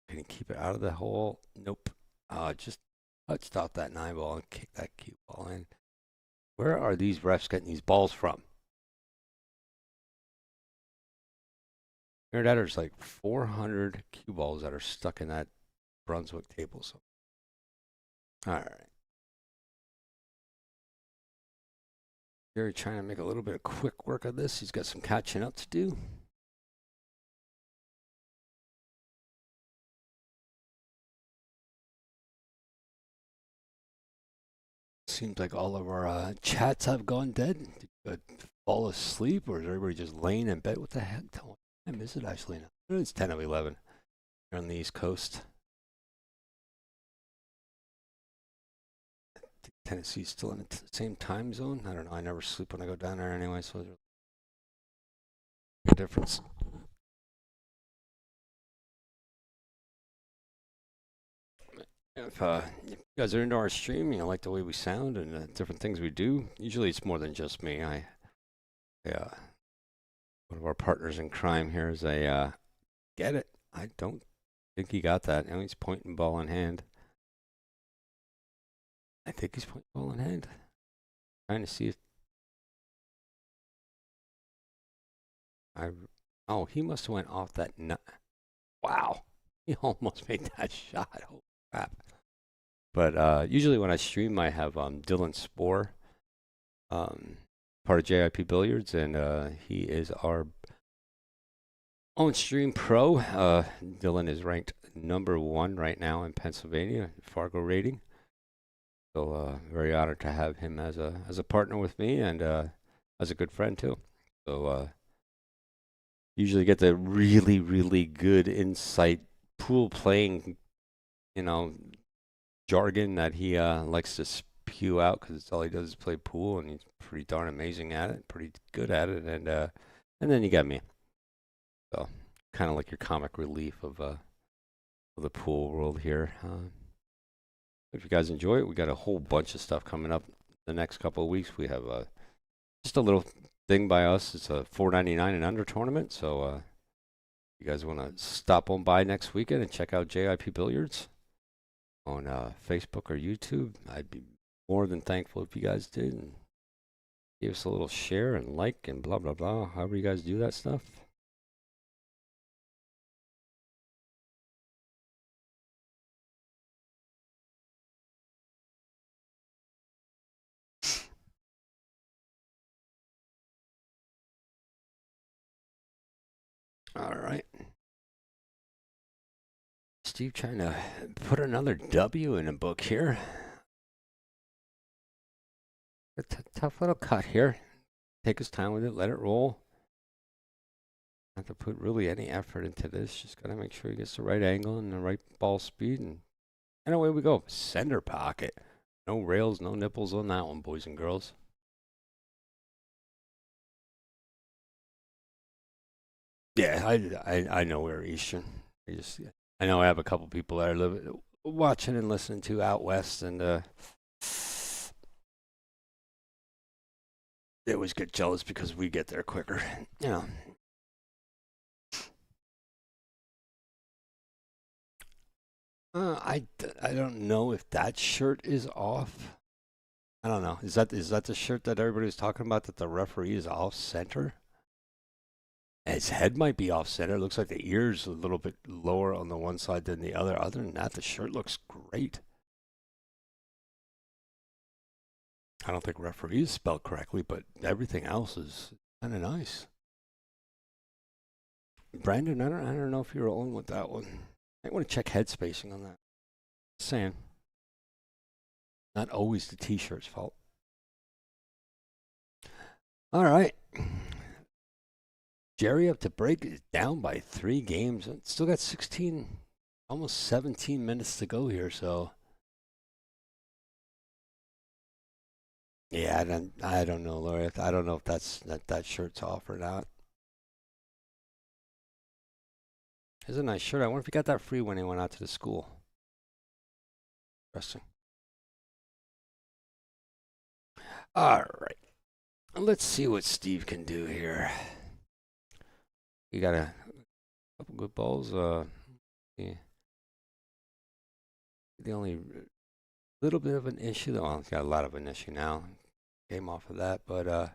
Speaker 4: Can you keep it out of the hole? Nope. Just touched off that 9 ball and kicked that cue ball in. Where are these refs getting these balls from? There's like 400 cue balls that are stuck in that Brunswick table. So, all right. Jerry trying to make a little bit of quick work of this. He's got some catching up to do. Seems like all of our chats have gone dead. Did you fall asleep, or is everybody just laying in bed? What the heck? I miss it actually now. It's 10 of 11 here on the East Coast. I think Tennessee's still in the same time zone. I don't know. I never sleep when I go down there anyway, so there's a difference. If you guys are into our stream, you like the way we sound and different things we do, usually it's more than just me. Yeah, one of our partners in crime here is a get it. I don't think he got that. Now he's pointing ball in hand. I think he's pointing ball in hand. Trying to see if he must have went off that nut. Wow, he almost made that shot. Holy crap! But usually when I stream, I have Dylan Spohr, part of JIP Billiards, and he is our on stream pro. Dylan is ranked #1 right now in Pennsylvania, Fargo rating. So very honored to have him as a partner with me and as a good friend too. So usually get the really, really good insight pool playing, jargon that he likes to spew out because it's all he does is play pool, and he's pretty darn amazing at it, pretty good at it, and then you got me. So kind of like your comic relief of the pool world here. If you guys enjoy it, we got a whole bunch of stuff coming up the next couple of weeks. We have just a little thing by us. It's a $4.99 and under tournament. So you guys want to stop on by next weekend and check out JIP Billiards on Facebook or YouTube. I'd be more than thankful if you guys did and give us a little share and like and blah, blah, blah. However you guys do that stuff. All right. Steve trying to put another W in a book here. A tough little cut here. Take his time with it. Let it roll. Not to put really any effort into this. Just got to make sure he gets the right angle and the right ball speed. And away we go. Center pocket. No rails, no nipples on that one, boys and girls. Yeah, I know we're Eastern. I know I have a couple people that are watching and listening to out west, and they always get jealous because we get there quicker. I don't know if that shirt is off. I don't know. Is that the shirt that everybody was talking about, that the referee is off center? His head might be off center. It looks like the ear's a little bit lower on the one side than the other. Other than that, the shirt looks great. I don't think referee is spelled correctly, but everything else is kind of nice. Brandon, I don't know if you're on with that one. I want to check head spacing on that. Just saying. Not always the t-shirt's fault. All right. Jerry up to break is down by 3 games. Still got 16, almost 17 minutes to go here. So, yeah, I don't know, Lori. I don't know if that shirt's off or not. It's a nice shirt. I wonder if he got that free when he went out to the school. Interesting. All right. Let's see what Steve can do here. You got a couple good balls. Yeah. The only little bit of an issue, though, well, he's got a lot of an issue now. Came off of that, but got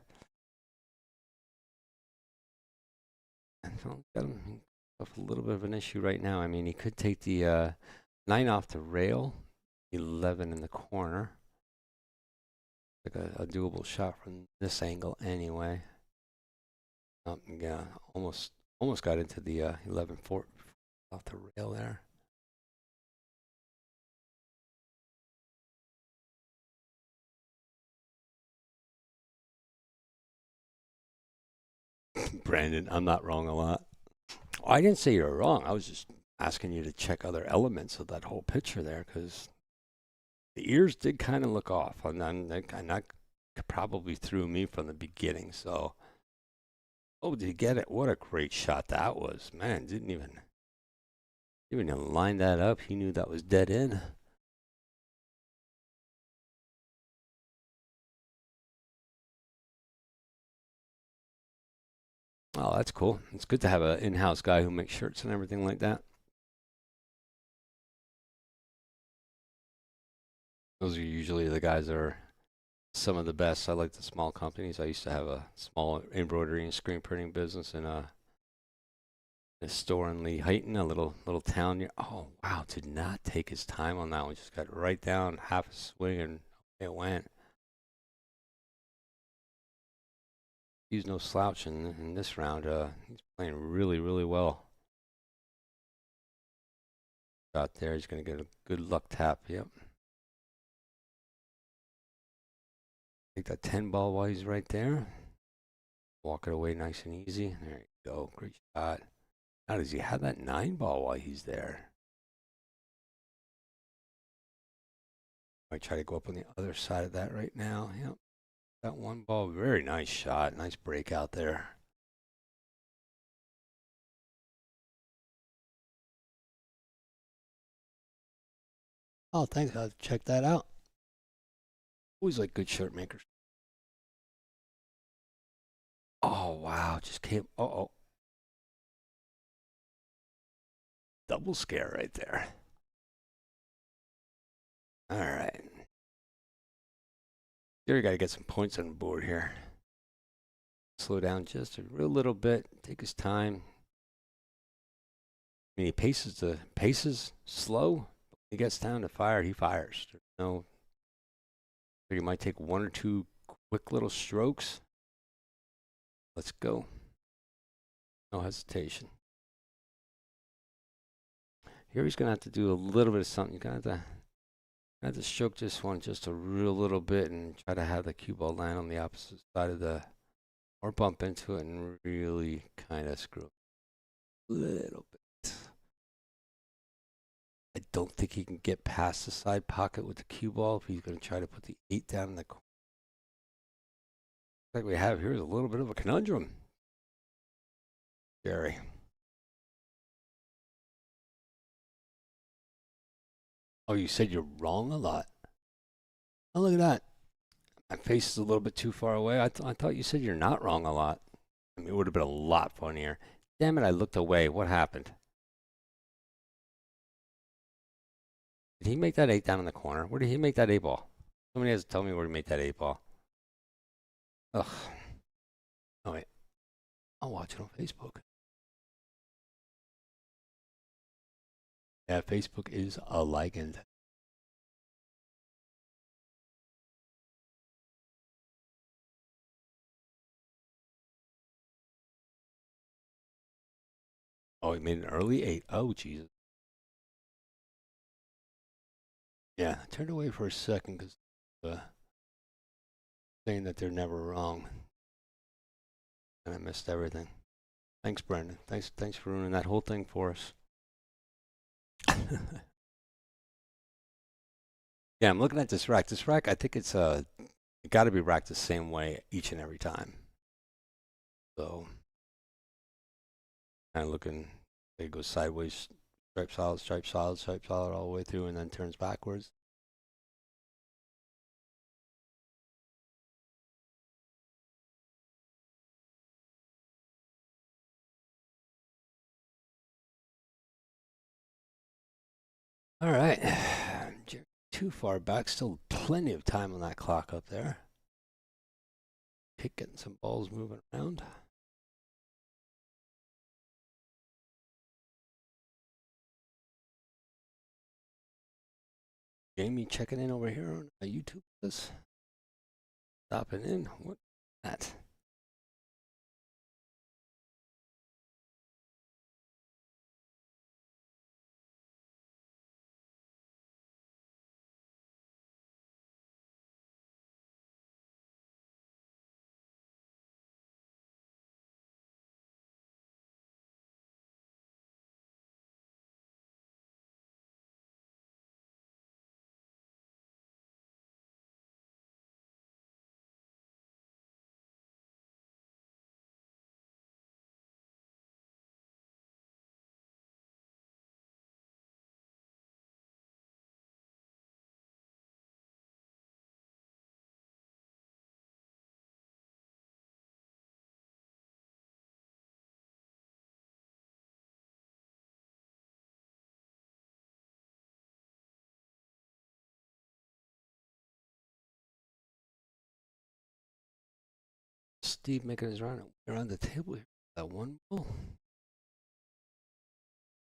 Speaker 4: him off a little bit of an issue right now. I mean, he could take the 9 off the rail, 11 in the corner. Like a doable shot from this angle, anyway. Yeah, almost got into the 11-4 off the rail there. Brandon, I'm not wrong a lot. I didn't say you're wrong. I was just asking you to check other elements of that whole picture there, because the ears did kind of look off, and then that probably threw me from the beginning. So, oh, did you get it? What a great shot that was, man! Didn't even line that up. He knew that was dead in. Oh, that's cool. It's good to have an in-house guy who makes shirts and everything like that. Those are usually the guys that are some of the best. I like the small companies. I used to have a small embroidery and screen printing business in a store in Lehighton, a little town near. Oh wow, did not take his time on that one. Just got right down, half a swing, and it went. He's no slouch in this round. He's playing really, really well. Out there, he's going to get a good luck tap. Yep. Take that 10 ball while he's right there. Walk it away nice and easy. There you go. Great shot. Now, does he have that 9 ball while he's there? Might try to go up on the other side of that right now. Yep. That 1 ball. Very nice shot. Nice break out there. Oh, thanks. I'll check that out. Always like good shirt makers. Oh, wow. Just came. Uh-oh. Double scare right there. All right. Jerry got to get some points on the board here. Slow down just a real little bit. Take his time. I mean, he paces slow. He gets down to fire, he fires. There's no. He might take 1 or 2 quick little strokes. Let's go. No hesitation. Here he's gonna have to do a little bit of something. You're gonna have to stroke this one just a real little bit and try to have the cue ball land on the opposite side of the, or bump into it and really kind of screw it a little bit. I don't think he can get past the side pocket with the cue ball if he's going to try to put the 8 down in the corner. Like we have here is a little bit of a conundrum. Jerry. Oh, you said you're wrong a lot. Oh, look at that. My face is a little bit too far away. I thought you said you're not wrong a lot. I mean, it would have been a lot funnier. Damn it, I looked away. What happened? Did he make that 8 down in the corner? Where did he make that 8 ball? Somebody has to tell me where he made that 8 ball. Ugh. Oh, wait. I'll watch it on Facebook. Yeah, Facebook is a legend. Oh, he made an early 8. Oh, Jesus. Yeah, I turned away for a second because saying that they're never wrong. And I missed everything. Thanks, Brendan. Thanks for ruining that whole thing for us. Yeah, I'm looking at this rack. This rack, I think it's got to be racked the same way each and every time. So, kind of looking, it goes sideways, stripe solid, stripe solid, stripe solid all the way through, and then turns backwards. All right, too far back. Still plenty of time on that clock up there. Keep getting some balls moving around. Jamie checking in over here on YouTube. Stopping in. What's that? Steve making his round around the table here. That one ball.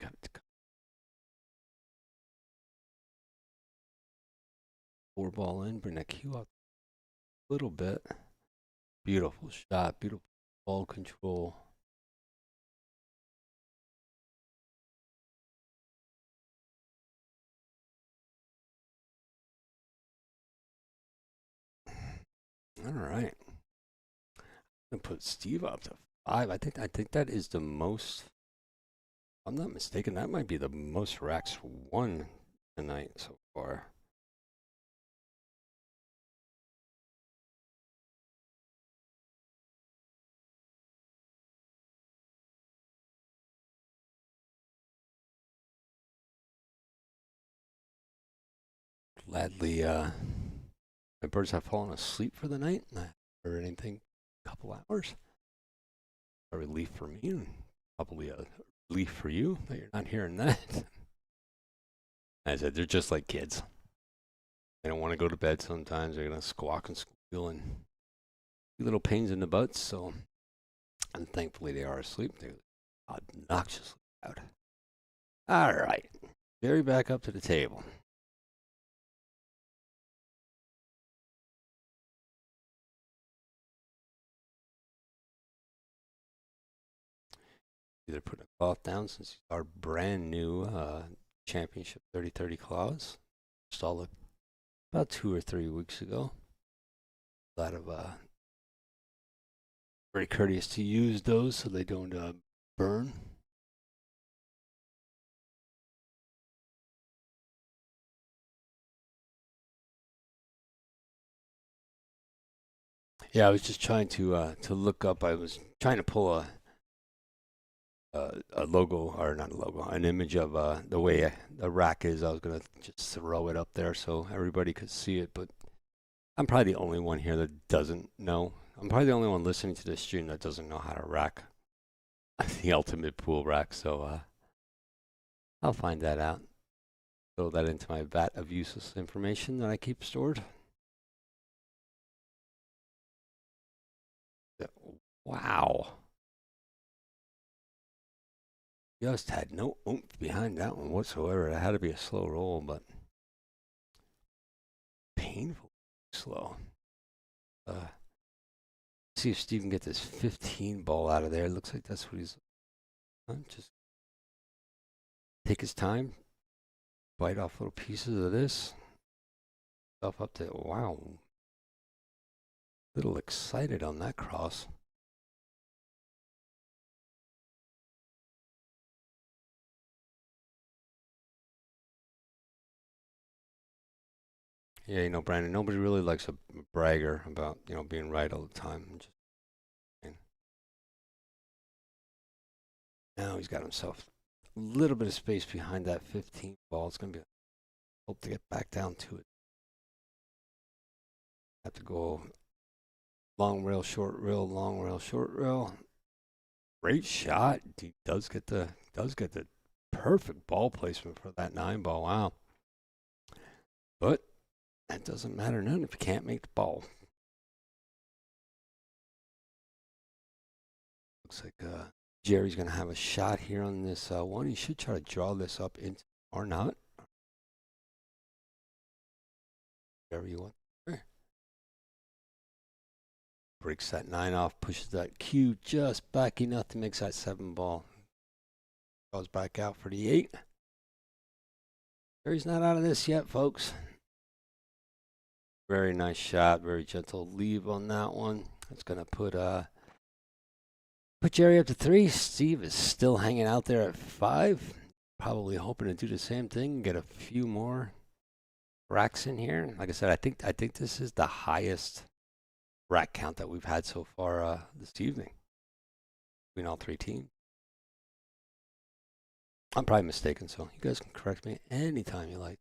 Speaker 4: Got it. 4-ball in, bring that cue up a little bit. Beautiful shot, beautiful ball control. All right. I'm gonna put Steve up to 5. I think that is the most. If I'm not mistaken, that might be the most racks won tonight so far. Gladly, my birds have fallen asleep for the night, and I haven't heard anything in a couple hours. A relief for me, and probably a relief for you that you're not hearing that. As I said, they're just like kids. They don't want to go to bed sometimes. They're going to squawk and squeal and little pains in the butts. So, and thankfully they are asleep. They're obnoxiously loud. All right. Jerry back up to the table. Either put a cloth down since our brand new championship 30-30 claws. Installed it about 2 or 3 weeks ago. A lot of very courteous to use those so they don't burn. Yeah, I was just trying to look up. I was trying to pull a logo, or not a logo, an image of the way the rack is. I was gonna just throw it up there so everybody could see it, but I'm probably the only one here that doesn't know. I'm probably the only one listening to this stream that doesn't know how to rack the ultimate pool rack. So I'll find that out. Throw that into my vat of useless information that I keep stored. Wow. Just had no oomph behind that one whatsoever. It had to be a slow roll, but painful slow. See if Steve can get this 15 ball out of there. It looks like that's what he's. Just take his time, bite off little pieces of this stuff up to. Wow, little excited on that cross. Yeah, you know, Brandon, nobody really likes a bragger about, you know, being right all the time. Just, now he's got himself a little bit of space behind that 15 ball. It's going to be, hope to get back down to it. Have to go long rail, short rail, long rail, short rail. Great shot. He does get the perfect ball placement for that 9 ball. Wow. But that doesn't matter none if you can't make the ball. Looks like Jerry's going to have a shot here on this one. He should try to draw this up into, or not. Whatever you want. Breaks that 9 off, pushes that cue just back enough to make that 7 ball. Goes back out for the 8. Jerry's not out of this yet, folks. Very nice shot, very gentle leave on that one. That's gonna put Jerry up to 3. Steve is still hanging out there at 5. Probably hoping to do the same thing and get a few more racks in here. Like I said, I think this is the highest rack count that we've had so far this evening between all 3 teams. I'm probably mistaken, so you guys can correct me anytime you like.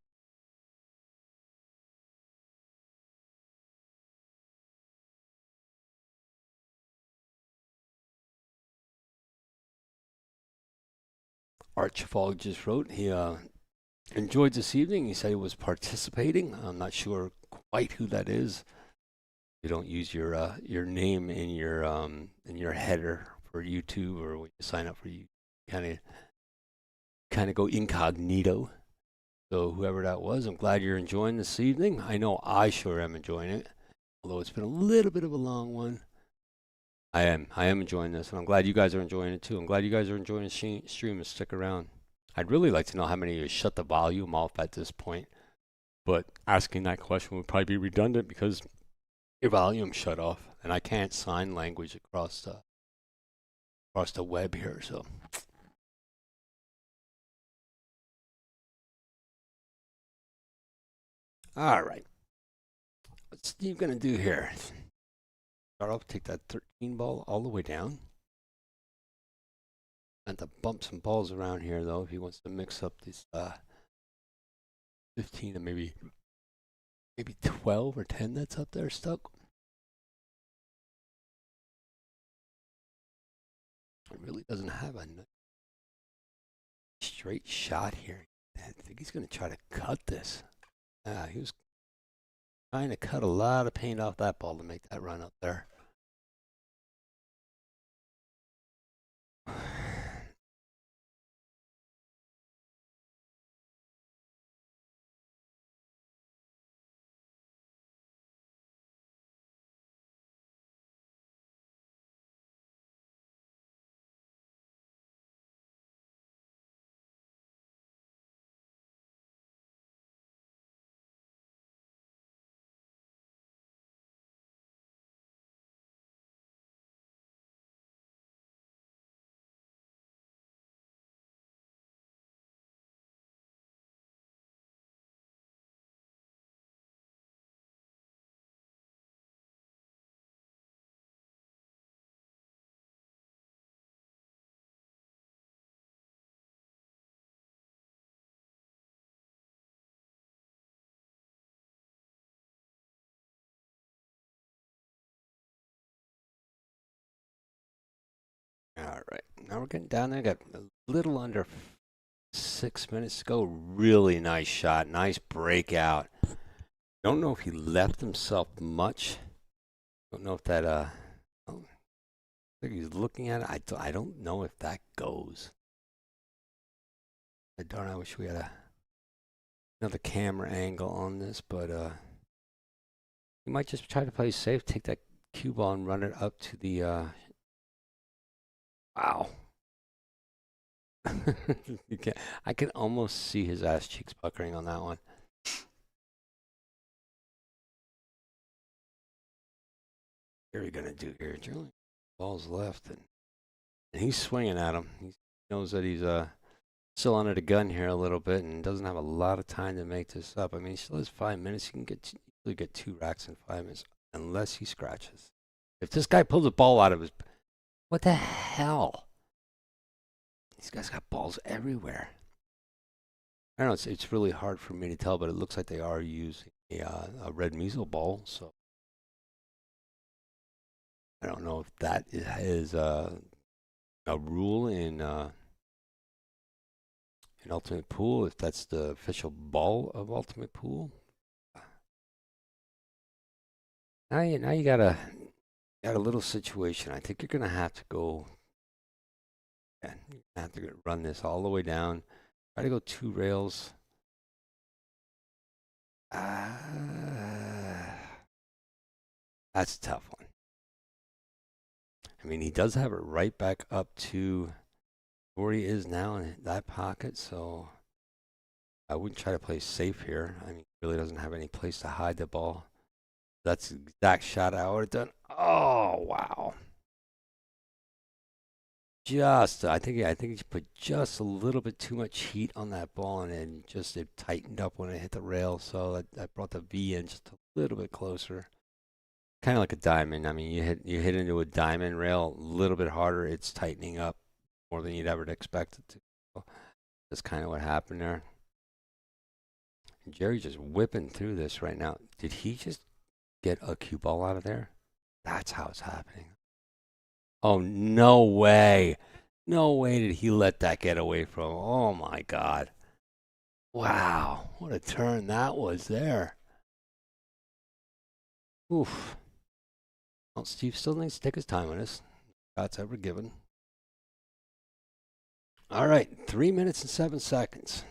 Speaker 4: Archibald just wrote he enjoyed this evening. He said he was participating. I'm not sure quite who that is. You don't use your name in your header for YouTube, or when you sign up for you kind of go incognito. So whoever that was, I'm glad you're enjoying this evening. I know I sure am enjoying it, although it's been a little bit of a long one. I am enjoying this, and I'm glad you guys are enjoying it too. I'm glad you guys are enjoying the stream and stick around. I'd really like to know how many of you shut the volume off at this point, but asking that question would probably be redundant because your volume shut off, and I can't sign language across the web here, so. All right. What's Steve going to do here? Start off, take that 13 ball all the way down. And to bump some balls around here, though, if he wants to mix up these 15 and maybe 12 or 10 that's up there stuck. It really doesn't have a straight shot here. I think he's going to try to cut this. He was trying to cut a lot of paint off that ball to make that run up there. All right, now we're getting down there. Got a little under 6 minutes to go. Really nice shot, nice breakout. Don't know if he left himself much. Don't know if that I think he's looking at it. I don't know if that goes. I wish we had another camera angle on this, but he might just try to play safe, take that cue ball and run it up to the wow. I can almost see his ass cheeks puckering on that one. What are we gonna do here? Julian, ball's left, and he's swinging at him. He knows that he's still under the gun here a little bit, and doesn't have a lot of time to make this up. I mean, he still has 5 minutes. He can easily get 2 racks in 5 minutes, unless he scratches. If this guy pulls a ball out of his, what the hell? These guys got balls everywhere. I don't know. It's really hard for me to tell, but it looks like they are using a red measle ball. So I don't know if that is a rule in Ultimate Pool. If that's the official ball of Ultimate Pool. Now you got a little situation. I think you're gonna have to go. Yeah, you have to run this all the way down. Try to go 2 rails. That's a tough one. I mean, he does have it right back up to where he is now in that pocket, so I wouldn't try to play safe here. I mean, he really doesn't have any place to hide the ball. That's the exact shot I would have done. Oh, wow. I think he put just a little bit too much heat on that ball, and then just it tightened up when it hit the rail. So that brought the V in just a little bit closer. Kind of like a diamond. I mean, you hit into a diamond rail a little bit harder. It's tightening up more than you'd ever expect it to. So that's kind of what happened there. And Jerry's just whipping through this right now. Did he just get a cue ball out of there? That's how it's happening. Oh, no way. No way did he let that get away from him. Oh, my God. Wow. What a turn that was there. Oof. Well, Steve still needs to take his time on this. Shots ever given. All right, 3 minutes and 7 seconds.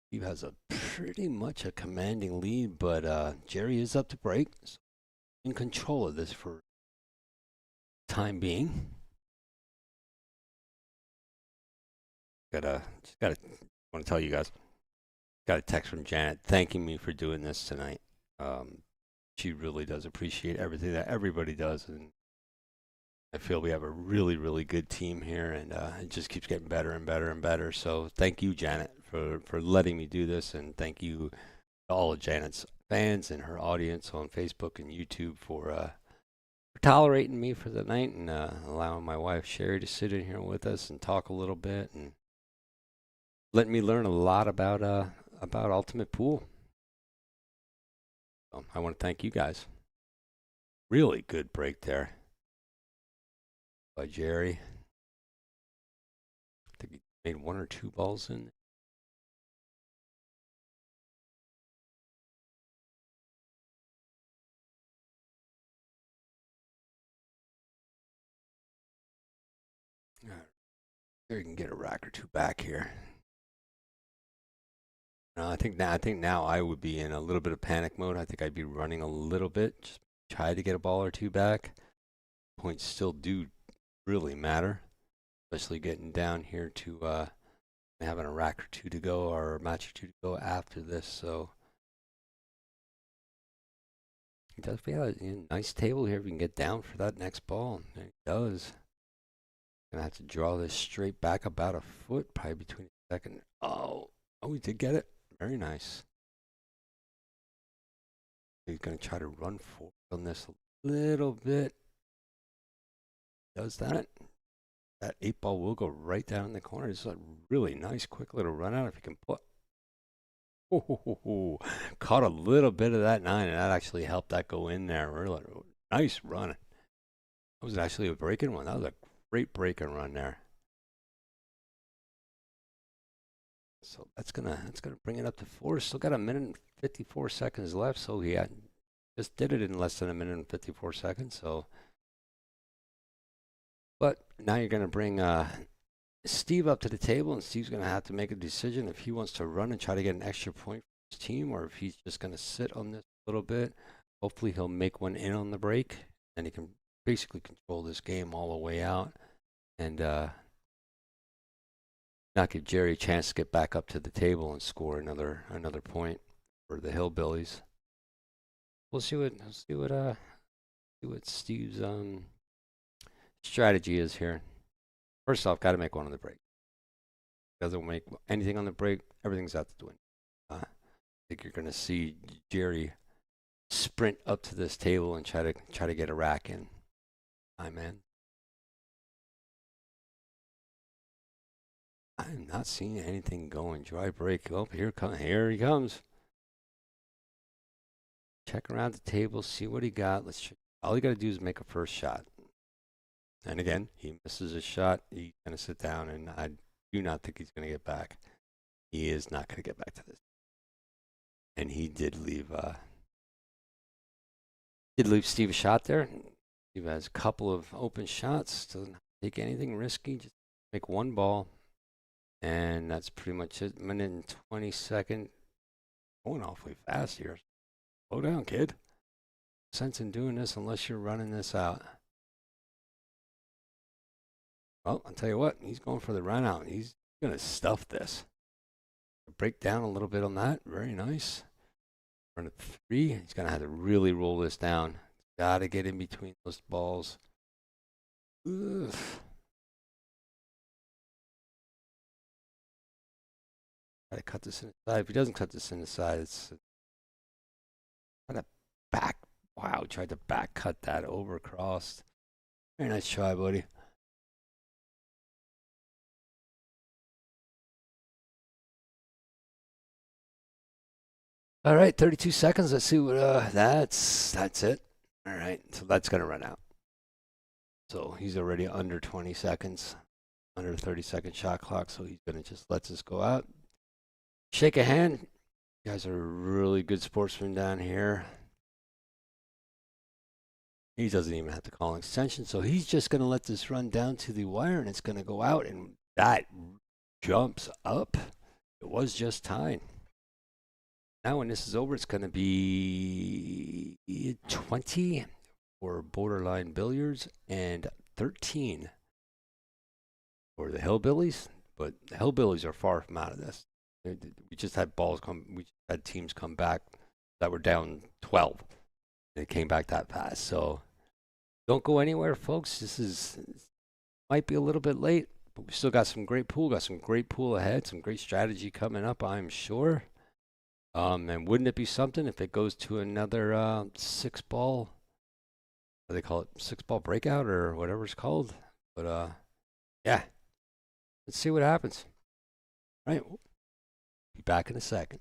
Speaker 4: Steve has a pretty much a commanding lead, but Jerry is up to break. So in control of this for time being. Want to tell you guys. Got a text from Janet thanking me for doing this tonight. She really does appreciate everything that everybody does, and I feel we have a really, really good team here, and it just keeps getting better and better and better. So thank you, Janet, for letting me do this, and thank you to all of Janet's fans and her audience on Facebook and YouTube for tolerating me for the night and allowing my wife Sherry to sit in here with us and talk a little bit and letting me learn a lot about Ultimate Pool. So I want to thank you guys. Really good break there by Jerry. I think he made 1 or 2 balls in. There you can get a rack or 2 back here. I think now I would be in a little bit of panic mode. I think I'd be running a little bit, just try to get a ball or 2 back. Points still do really matter, especially getting down here to having a rack or 2 to go or a match or 2 to go after this. So it does feel like a nice table here. If we can get down for that next ball, and it does. Gonna have to draw this straight back about a foot, probably between a second. Oh, we did get it. Very nice. He's going to try to run forward on this a little bit. Does that. That 8 ball will go right down in the corner. It's a really nice, quick little run out if you can put. Oh, caught a little bit of that 9, and that actually helped that go in there. Really nice run. That was actually a breaking one. That was a great breaking run there. So that's gonna bring it up to 4. Still got 1 minute and 54 seconds left. So he just did it in less than 1 minute and 54 seconds. So, but now you're gonna bring Steve up to the table, and Steve's gonna have to make a decision if he wants to run and try to get an extra point for his team, or if he's just gonna sit on this a little bit. Hopefully he'll make one in on the break, and he can basically control this game all the way out, and not give Jerry a chance to get back up to the table and score another point for the Hillbillies. We'll see what Steve's strategy is here. First off, got to make one on the break. Doesn't make anything on the break, everything's out the window. I think you're going to see Jerry sprint up to this table and try to get a rack in. Hi, man. I'm not seeing anything going. Dry break. Oh, here he comes. Check around the table, see what he got. Let's check. All you got to do is make a first shot. And again, he misses a shot. He's going to sit down, and I do not think he's going to get back. He is not going to get back to this. And he did leave Steve a shot there. Steve has a couple of open shots. Doesn't take anything risky. Just make 1 ball. And that's pretty much it. 1 minute and 20 seconds. Going awfully fast here. Slow down, kid. No sense in doing this unless you're running this out. Well, I'll tell you what. He's going for the run out. He's going to stuff this. Break down a little bit on that. Very nice. Run at 3. He's going to have to really roll this down. Got to get in between those balls. Ugh. Try to cut this in the side. If he doesn't cut this in the side, it's try to back. Wow, tried to back cut that over crossed. Very nice try, buddy. All right, 32 seconds. Let's see what that's it. All right, so that's gonna run out. So he's already under 20 seconds, under 30-second shot clock. So he's gonna just let this go out. Shake a hand. You guys are really good sportsmen down here. He doesn't even have to call an extension, so he's just going to let this run down to the wire, and it's going to go out, and that jumps up. It was just tied. Now when this is over, it's going to be 20 for Borderline Billiards and 13 for the Hillbillies, but the Hillbillies are far from out of this. We just had we just had teams come back that were down 12. They came back that fast, so don't go anywhere, folks. Might be a little bit late, but we still got some great pool. Got some great pool ahead. Some great strategy coming up, I'm sure. And wouldn't it be something if it goes to another 6-ball? What do they call it? 6-ball breakout or whatever it's called. But yeah, let's see what happens. All right, be back in a second.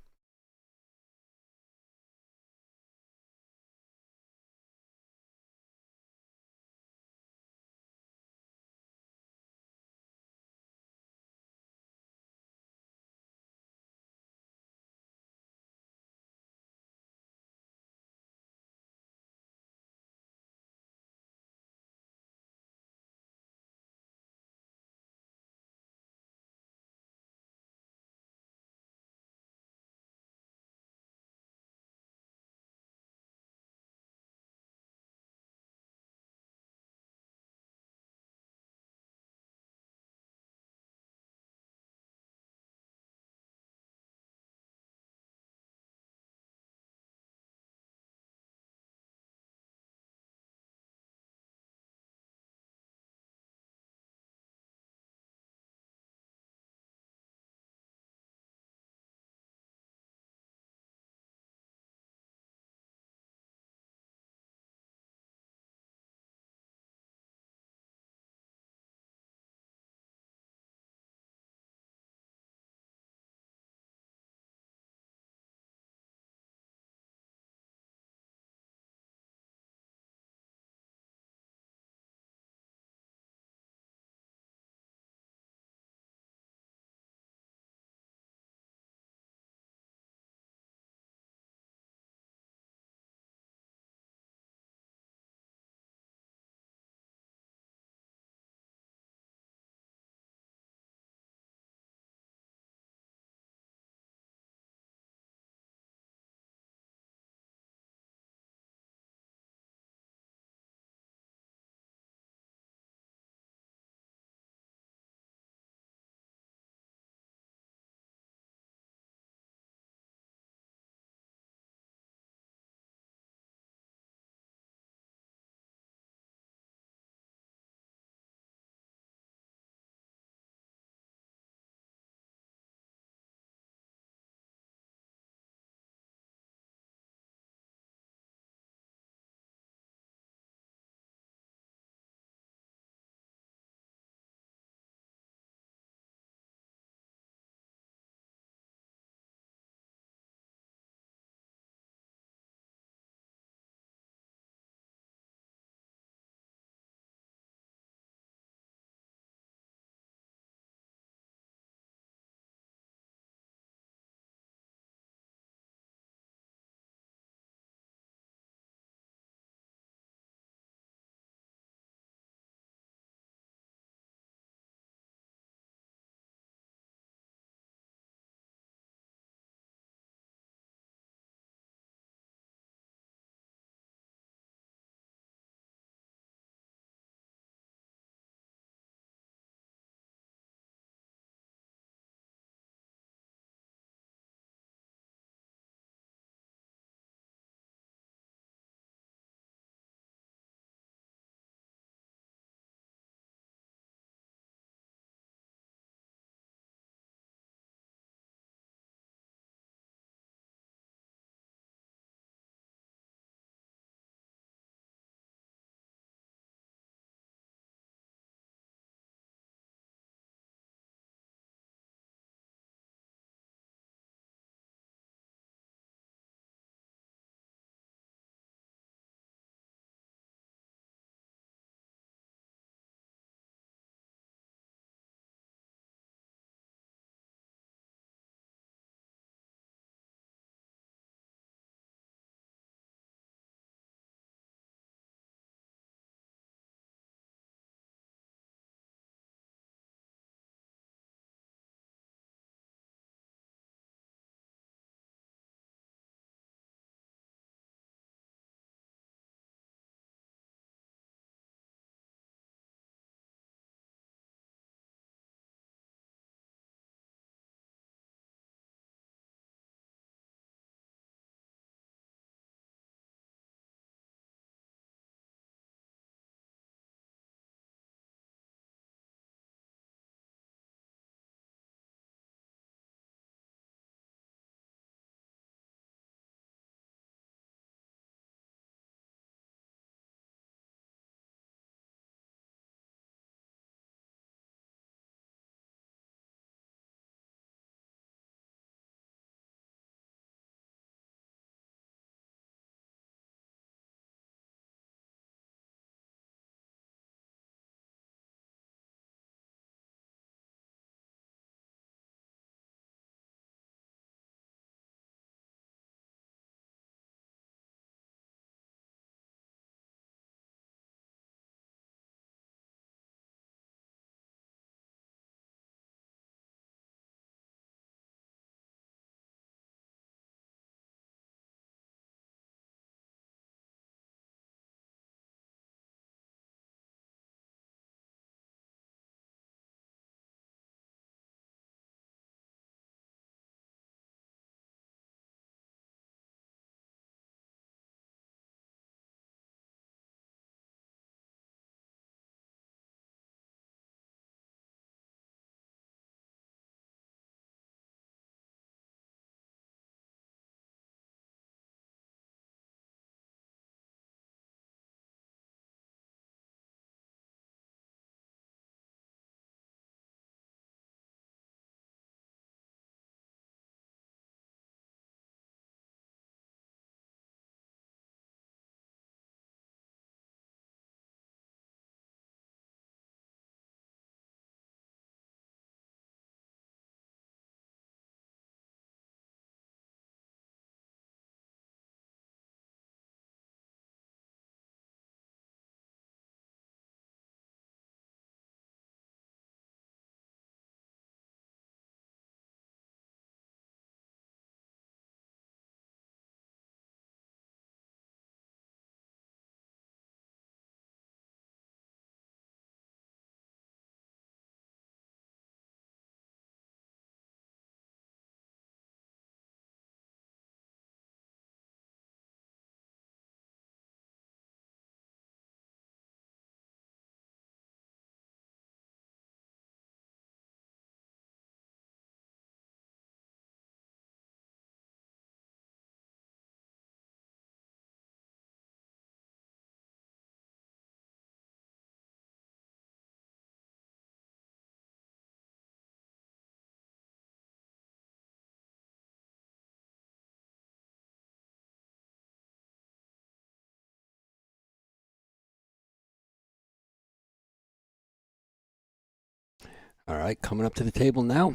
Speaker 4: All right, coming up to the table now.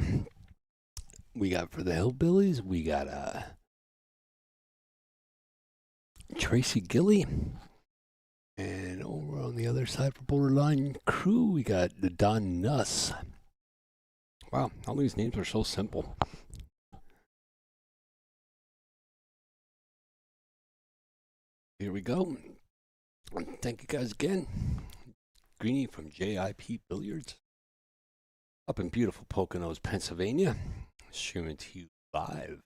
Speaker 4: We got for the Hillbillies, we got Tracy Gilly. And over on the other side for Borderline Crew, we got the Don Nuss. Wow, all these names are so simple. Here we go. Thank you guys again. Greenie from JIP Billiards. Up in beautiful Poconos, Pennsylvania. Streaming to you live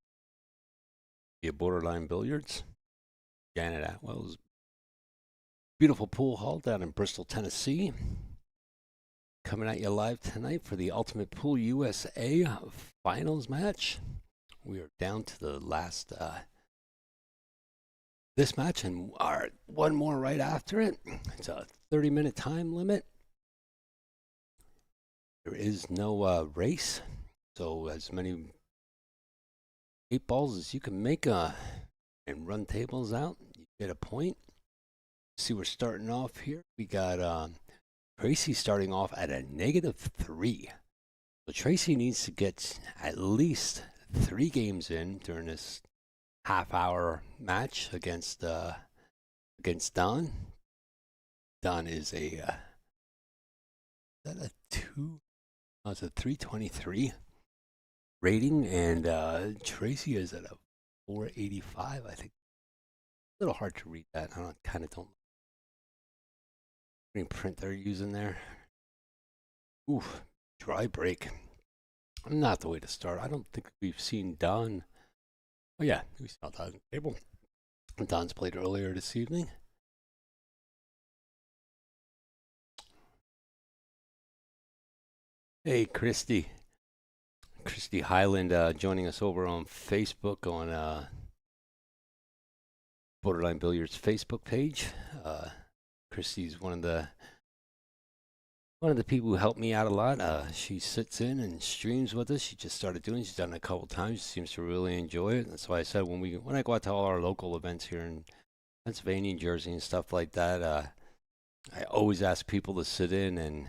Speaker 4: via Borderline Billiards. Janet Atwell's beautiful pool hall down in Bristol, Tennessee. Coming at you live tonight for the Ultimate Pool USA finals match. We are down to the last this match and one more right after it. It's a 30-minute time limit. There is no race, so as many 8 balls as you can make and run tables out, you get a point. See, we're starting off here. We got Tracy starting off at a -3. So Tracy needs to get at least 3 games in during this half-hour match against Don. Don is is that a 2? Oh, it's a 323 rating, and Tracy is at a 485. I think a little hard to read that. I kind of don't. Any print they're using there? Oof, dry break. Not the way to start. I don't think we've seen Don. Oh yeah, we saw Don on the table. Don's played earlier this evening. Hey, Christy Highland joining us over on Facebook on Borderline Billiards Facebook page. Christy's one of the people who helped me out a lot. She sits in and streams with us. She just started doing it. She's done it a couple times. She seems to really enjoy it. That's why I said when I go out to all our local events here in Pennsylvania and Jersey and stuff like that, I always ask people to sit in, and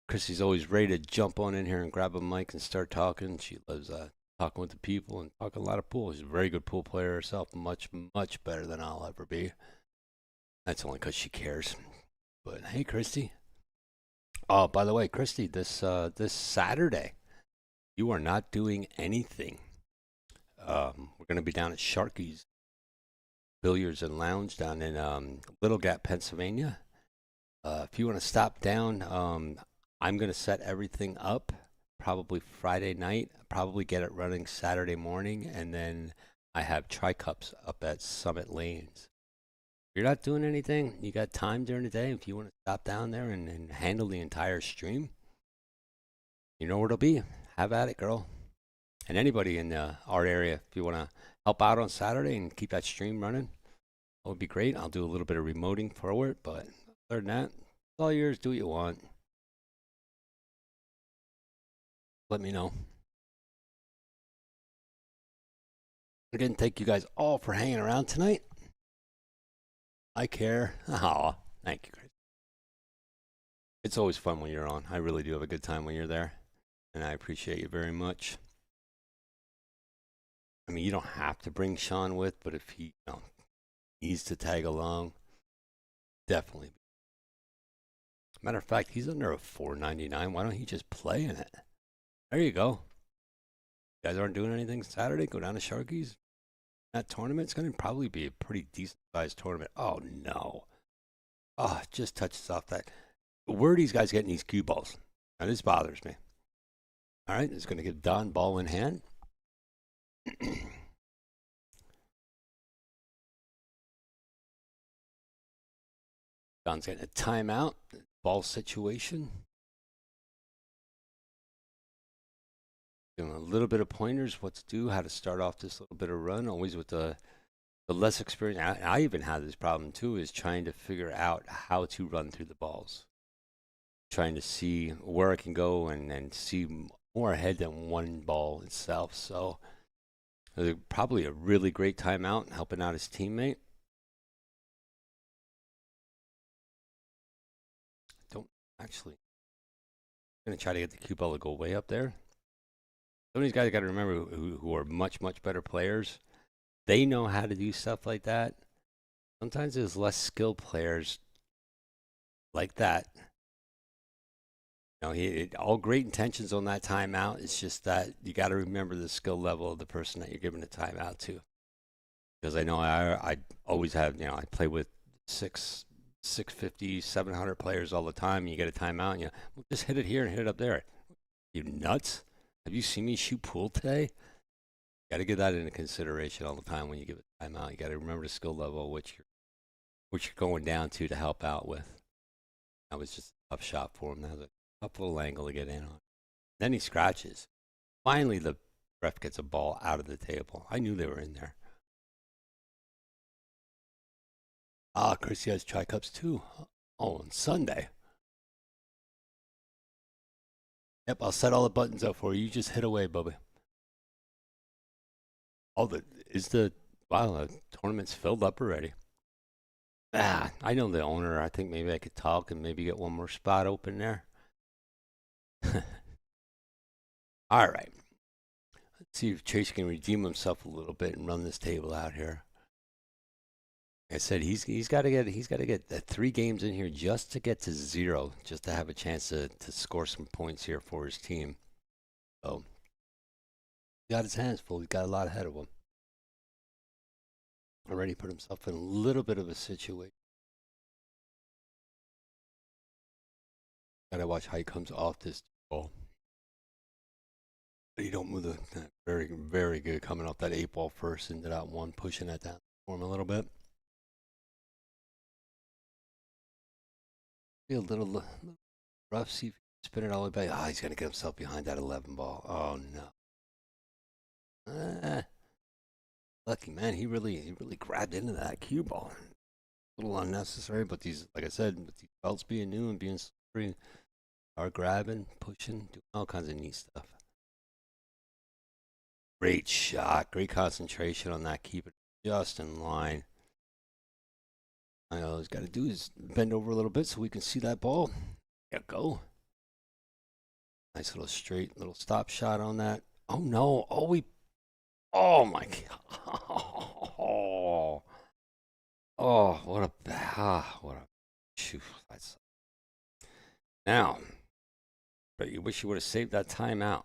Speaker 4: Chrissy's always ready to jump on in here and grab a mic and start talking. She loves talking with the people and talking a lot of pool. She's a very good pool player herself, much, much better than I'll ever be. That's only because she cares. But hey, Christy. Oh, by the way, Christy, this Saturday, you are not doing anything. We're going to be down at Sharky's Billiards and Lounge down in Little Gap, Pennsylvania. If you want to stop down, I'm going to set everything up probably Friday night, probably get it running Saturday morning, and then I have tri-cups up at Summit Lanes. If you're not doing anything, you got time during the day, if you want to stop down there and handle the entire stream, you know where it'll be. Have at it, girl. And anybody in our area, if you want to help out on Saturday and keep that stream running, that would be great. I'll do a little bit of remoting for it, but other than that, it's all yours. Do what you want. Let me know. Again, thank you guys all for hanging around tonight. I care. Oh, thank you, Chris. It's always fun when you're on. I really do have a good time when you're there, and I appreciate you very much. I mean, you don't have to bring Sean with, but if he needs to tag along, definitely. Matter of fact, he's under a $4.99. Why don't he just play in it? There you go. You guys aren't doing anything Saturday? Go down to Sharky's. That tournament's going to probably be a pretty decent sized tournament. Oh, no. Oh, it just touches off that. Where are these guys getting these cue balls? Now, this bothers me. All right, it's going to get Don ball in hand. Don's getting a timeout. Ball situation. Doing a little bit of pointers, what to do, how to start off this little bit of run. Always with the less experience. I even have this problem too, is trying to figure out how to run through the balls. Trying to see where I can go and see more ahead than one ball itself. So probably a really great timeout, helping out his teammate. Don't actually Going to try to get the cue ball to go way up there. Some of these guys got to remember who are much, much better players. They know how to do stuff like that. Sometimes there's less skilled players like that. You know, all great intentions on that timeout. It's just that you got to remember the skill level of the person that you're giving the timeout to. Because I know I always have, I play with 650, 700 players all the time. And you get a timeout and well, just hit it here and hit it up there. You nuts? Have you seen me shoot pool today? You got to get that into consideration all the time when you give a timeout. You got to remember the skill level which you're going down to help out with. That was just a tough shot for him. That was a tough little angle to get in on. Then he scratches. Finally, the ref gets a ball out of the table. I knew they were in there. Chrissy has tri-cups too. Oh, on Sunday. Yep, I'll set all the buttons up for you. You just hit away, Bubby. Oh, the tournament's filled up already. I know the owner. I think maybe I could talk and maybe get one more spot open there. All right. Let's see if Chase can redeem himself a little bit and run this table out here. Like I said, he's got to get the 3 games in here just to get to 0, just to have a chance to score some points here for his team. So he got his hands full. He's got a lot ahead of him. Already put himself in a little bit of a situation. Gotta watch how he comes off this ball. But he don't move the very, very good coming off that 8 ball first into that one, pushing that down for him a little bit. Be a little rough. See if he can spin it all the way back. He's gonna get himself behind that 11 ball. Oh no. Lucky man, he really grabbed into that cue ball. A little unnecessary, but these, like I said, with these belts being new and being slippery, are grabbing, pushing, doing all kinds of neat stuff. Great shot, great concentration on that. Keep it just in line. All he's got to do is bend over a little bit so we can see that ball. There you go. Nice little straight little stop shot on that. Oh no! Oh my God! Oh, what a shoot! That's now. But you wish you would have saved that timeout.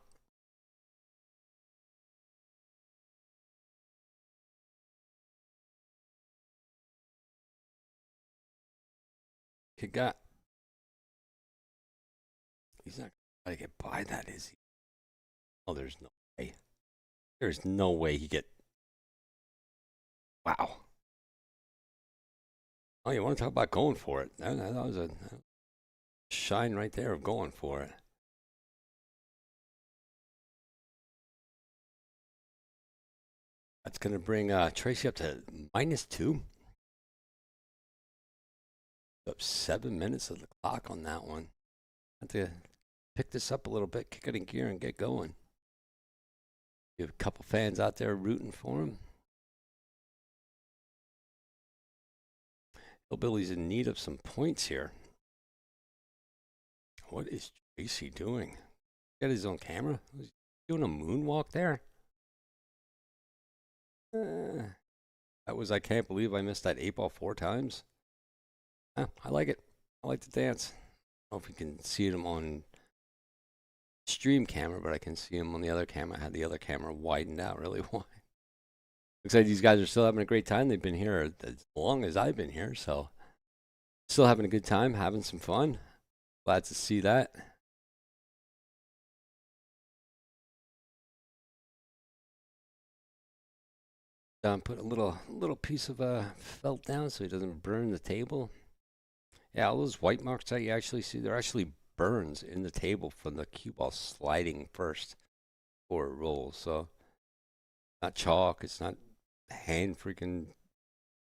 Speaker 4: Kid got. He's not going to get by that, is he? Oh, there's no way. There's no way he get. Wow. Oh, you want to talk about going for it? That was a shine right there of going for it. That's going to bring Tracy up to -2. Up 7 minutes of the clock on that one. Have to pick this up a little bit, kick it in gear, and get going. You have a couple fans out there rooting for him. Hillbillies in need of some points here. What is Tracy doing? Got his own camera? Was he doing a moonwalk there? That was, I can't believe I missed that 8 ball 4 times. I like it. I like to dance. I don't know if you can see him on stream camera, but I can see him on the other camera. I had the other camera widened out really wide. Looks like these guys are still having a great time. They've been here as long as I've been here, so still having a good time, having some fun. Glad to see that. Put a little piece of felt down so he doesn't burn the table. Yeah, all those white marks that you actually see, they're actually burns in the table from the cue ball sliding first before it rolls. So, not chalk, it's not hand freaking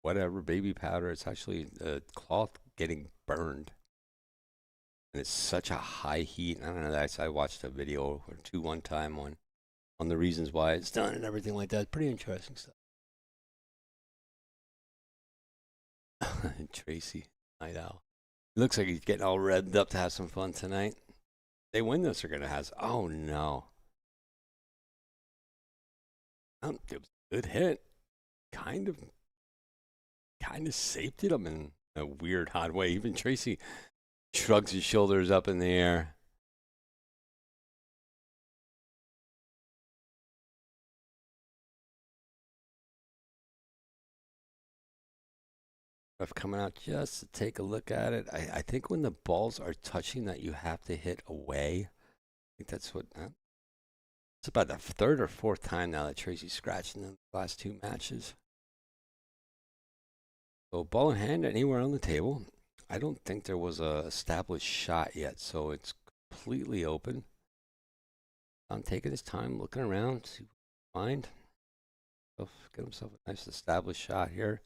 Speaker 4: whatever, baby powder. It's actually the cloth getting burned. And it's such a high heat. I don't know, I watched a video or 2 one time on the reasons why it's done and everything like that. Pretty interesting stuff. Tracy, Night Owl. Looks like he's getting all revved up to have some fun tonight. They win this, they're going to have. Oh, no. It was a good hit. Kind of safetied them in a weird, odd way. Even Tracy shrugs his shoulders up in the air. Coming out just to take a look at it. I think when the balls are touching that you have to hit away. I think that's what. It's about the third or fourth time now that Tracy's scratching the last two matches. So ball in hand anywhere on the table. I don't think there was a established shot yet, so it's completely open. I'm taking his time, looking around, see what he can find. Get himself a nice established shot here.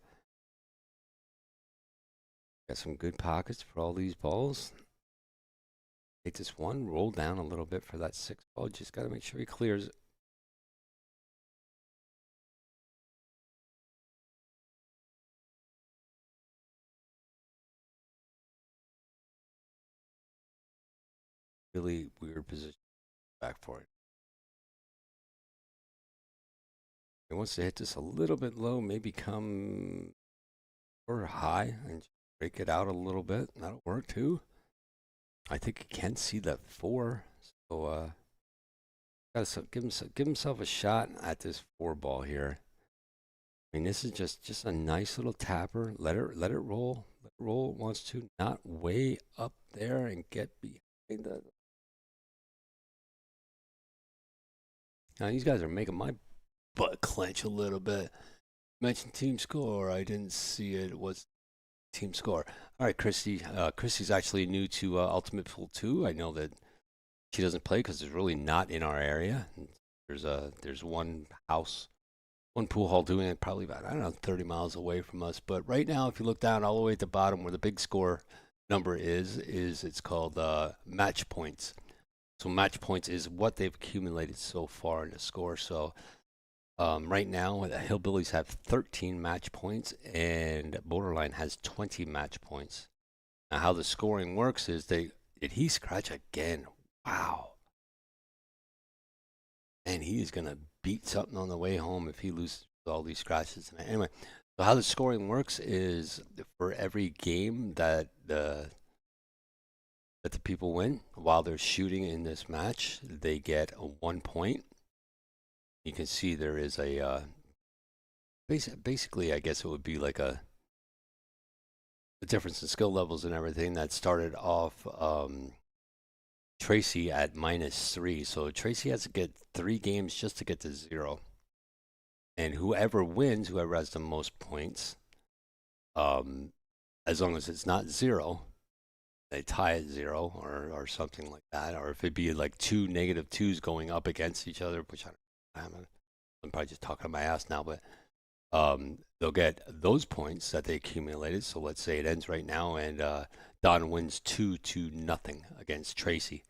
Speaker 4: Got some good pockets for all these balls. Take this one, roll down a little bit for that 6 ball. Just got to make sure he clears it. Really weird position back for it. He wants to hit this a little bit low, maybe come or high and break it out a little bit. That'll work too. I think he can see that 4. So gotta give himself a shot at this 4 ball here. I mean, this is just a nice little tapper. Let it roll. Let it roll. It wants to, not way up there and get behind the. Now these guys are making my butt clench a little bit. Mentioned team score. I didn't see it. What's team score? All right, Christy. Christy's actually new to Ultimate Pool 2. I know that she doesn't play because it's really not in our area. There's one house, one pool hall doing it, probably about, I don't know, 30 miles away from us. But right now, if you look down all the way at the bottom where the big score number is it's called match points. So match points is what they've accumulated so far in the score. So right now, the Hillbillies have 13 match points and Borderline has 20 match points. Now, how the scoring works is did he scratch again? Wow. And he is going to beat something on the way home if he loses all these scratches tonight. Anyway, so how the scoring works is for every game that the people win while they're shooting in this match, they get a 1 point. You can see there is a basically, I guess it would be like the difference in skill levels and everything that started off Tracy at -3. So Tracy has to get 3 games just to get to 0. And whoever wins, whoever has the most points, as long as it's not 0, they tie at 0 or something like that. Or if it'd be like 2 negative 2s going up against each other, which I'm probably just talking my ass now, but they'll get those points that they accumulated. So let's say it ends right now and Don wins 2-0 against Tracy.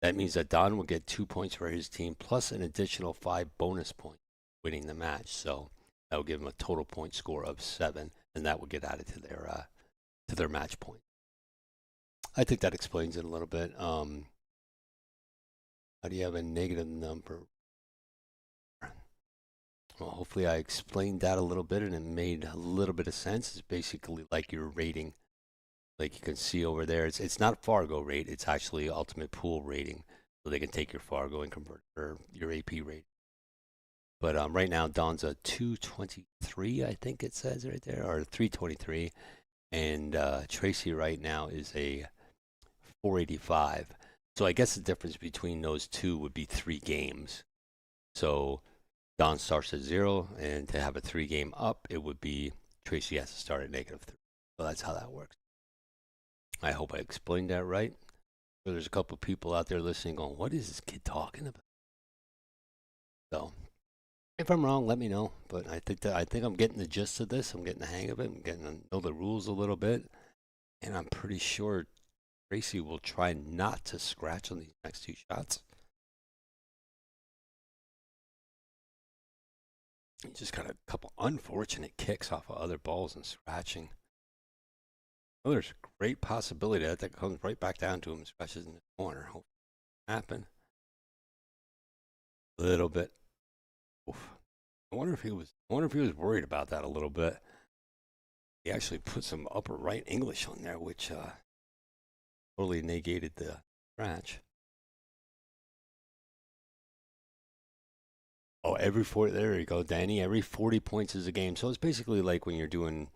Speaker 4: That means that Don will get 2 points for his team plus an additional 5 bonus points winning the match. So that will give him a total point score of 7, and that will get added to their match point. I think that explains it a little bit. How do you have a negative number? Well, hopefully I explained that a little bit and it made a little bit of sense. It's basically like your rating. Like you can see over there, it's not Fargo rate, it's actually Ultimate Pool rating. So they can take your Fargo and convert or your AP rate. But right now, Don's a 223, I think it says right there, or 323. And Tracy right now is a 485. So I guess the difference between those two would be 3 games. So Don starts at 0, and to have a 3-game up, it would be Tracy has to start at -3. So that's how that works. I hope I explained that right. So there's a couple people out there listening going, what is this kid talking about? So if I'm wrong, let me know. But I think I'm getting the gist of this. I'm getting the hang of it. I'm getting to know the rules a little bit. And I'm pretty sure Tracy will try not to scratch on these next 2 shots. He just got a couple unfortunate kicks off of other balls and scratching. Well, there's a great possibility that comes right back down to him and scratches in the corner. happen. A little bit. Oof. I wonder if he was worried about that a little bit. He actually put some upper right English on there, which totally negated the scratch. Oh, there you go, Danny. Every 40 points is a game. So it's basically like when you're doing,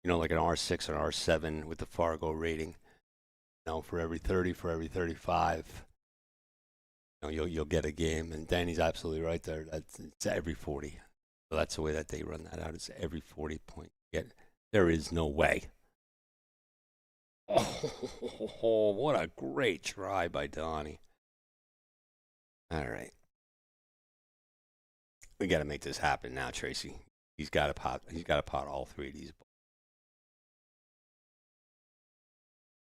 Speaker 4: like an R6 or R7 with the Fargo rating. For every 30, for every 35, you'll get a game. And Danny's absolutely right there. It's every 40. So that's the way that they run that out. It's every 40 point. There is no way. Oh, what a great try by Donnie. All right. We got to make this happen now, Tracy. He's got to pot all three of these.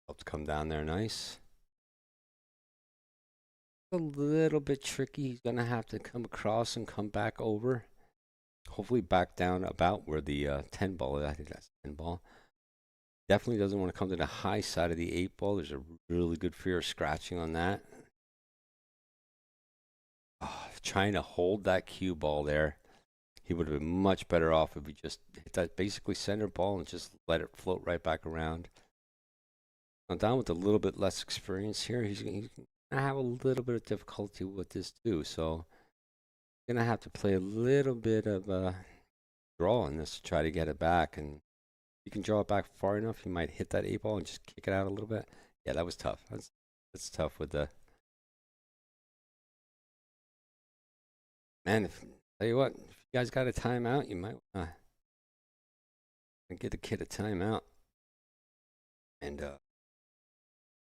Speaker 4: Helps come down there nice. A little bit tricky. He's going to have to come across and come back over. Hopefully back down about where the 10 ball is. I think that's 10 ball. Definitely doesn't want to come to the high side of the 8 ball. There's a really good fear of scratching on that. Trying to hold that cue ball there. He would have been much better off if he just hit that basically center ball and just let it float right back around. Now down with a little bit less experience here, he's going to have a little bit of difficulty with this too. So going to have to play a little bit of a draw on this to try to get it back. And if you can draw it back far enough, you might hit that 8 ball and just kick it out a little bit. Yeah, that was tough. That's tough with the... Man, tell you what, if you guys got a timeout, you might get the kid a timeout and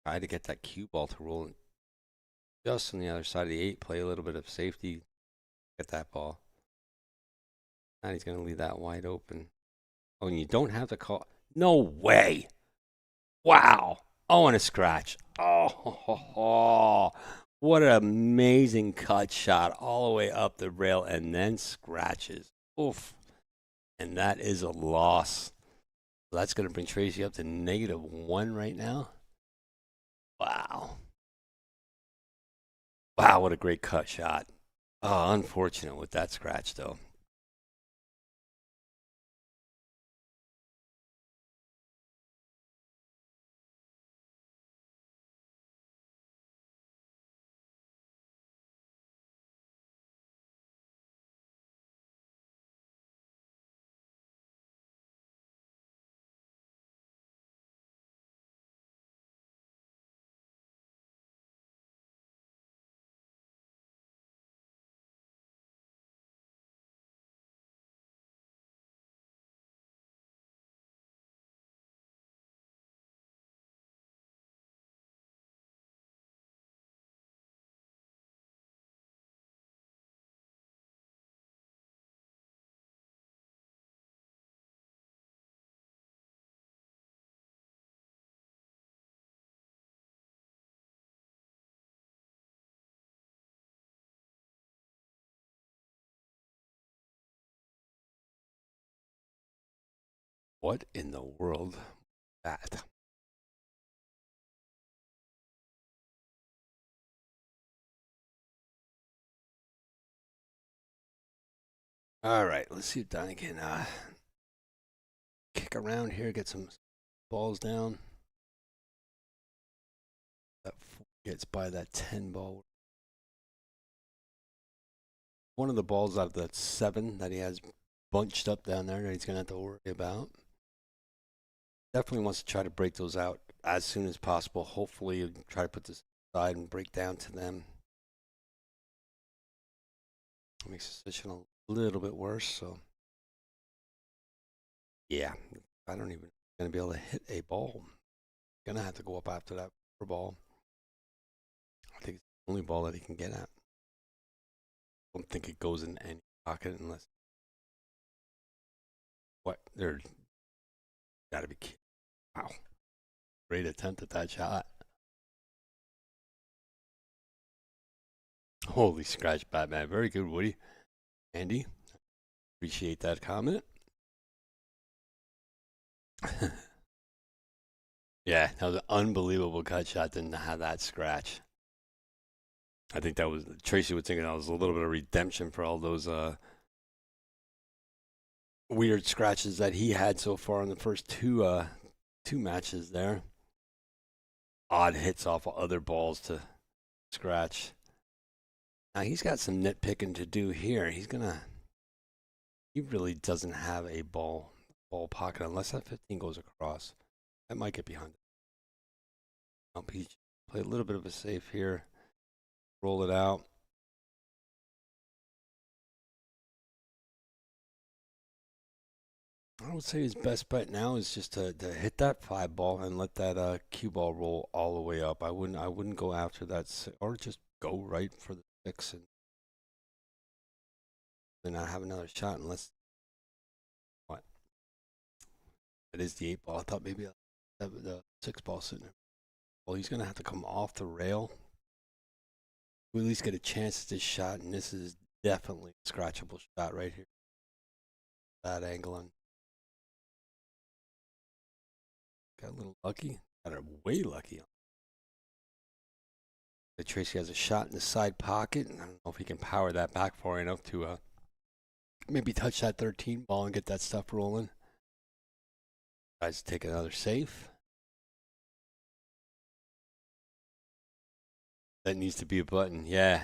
Speaker 4: try to get that cue ball to roll just on the other side of the 8, play a little bit of safety, get that ball. And he's going to leave that wide open. Oh, and you don't have to call. No way. Wow. Oh, and a scratch. Oh, what an amazing cut shot all the way up the rail and then scratches. Oof. And that is a loss. So that's going to bring Tracy up to -1 right now. Wow. Wow, what a great cut shot. Oh, unfortunate with that scratch, though. What in the world was that? All right, let's see if Donnie can kick around here, get some balls down. That gets by that 10 ball. One of the balls out of that 7 that he has bunched up down there that he's going to have to worry about. Definitely wants to try to break those out as soon as possible. Hopefully, he'll try to put this aside and break down to them. Makes the situation a little bit worse. So, yeah, I don't even going to be able to hit a ball. Going to have to go up after that ball. I think it's the only ball that he can get at. I don't think it goes in any pocket unless. What? There. Gotta be kidding. Wow. Great attempt at that shot. Holy scratch, Batman. Very good, Woody. Andy, appreciate that comment. Yeah, that was an unbelievable cut shot. Didn't have that scratch. I think that was Tracy was thinking that was a little bit of redemption for all those weird scratches that he had so far in the first two matches there. Odd hits off of other balls to scratch. Now he's got some nitpicking to do here. He really doesn't have a ball pocket unless that 15 goes across. That might get behind it. He play a little bit of a safe here. Roll it out. I would say his best bet now is just to hit that 5 ball and let that cue ball roll all the way up. I wouldn't go after that, or just go right for the 6 and then not have another shot unless what? It is the 8 ball. I thought maybe the 6 ball sitting there. Well, he's gonna have to come off the rail. We at least get a chance at this shot, and this is definitely a scratchable shot right here. That angle on. Got a little lucky. Got her way lucky. Tracy has a shot in the side pocket, and I don't know if he can power that back far enough to maybe touch that 13 ball and get that stuff rolling. Tries to take another safe. That needs to be a button, yeah.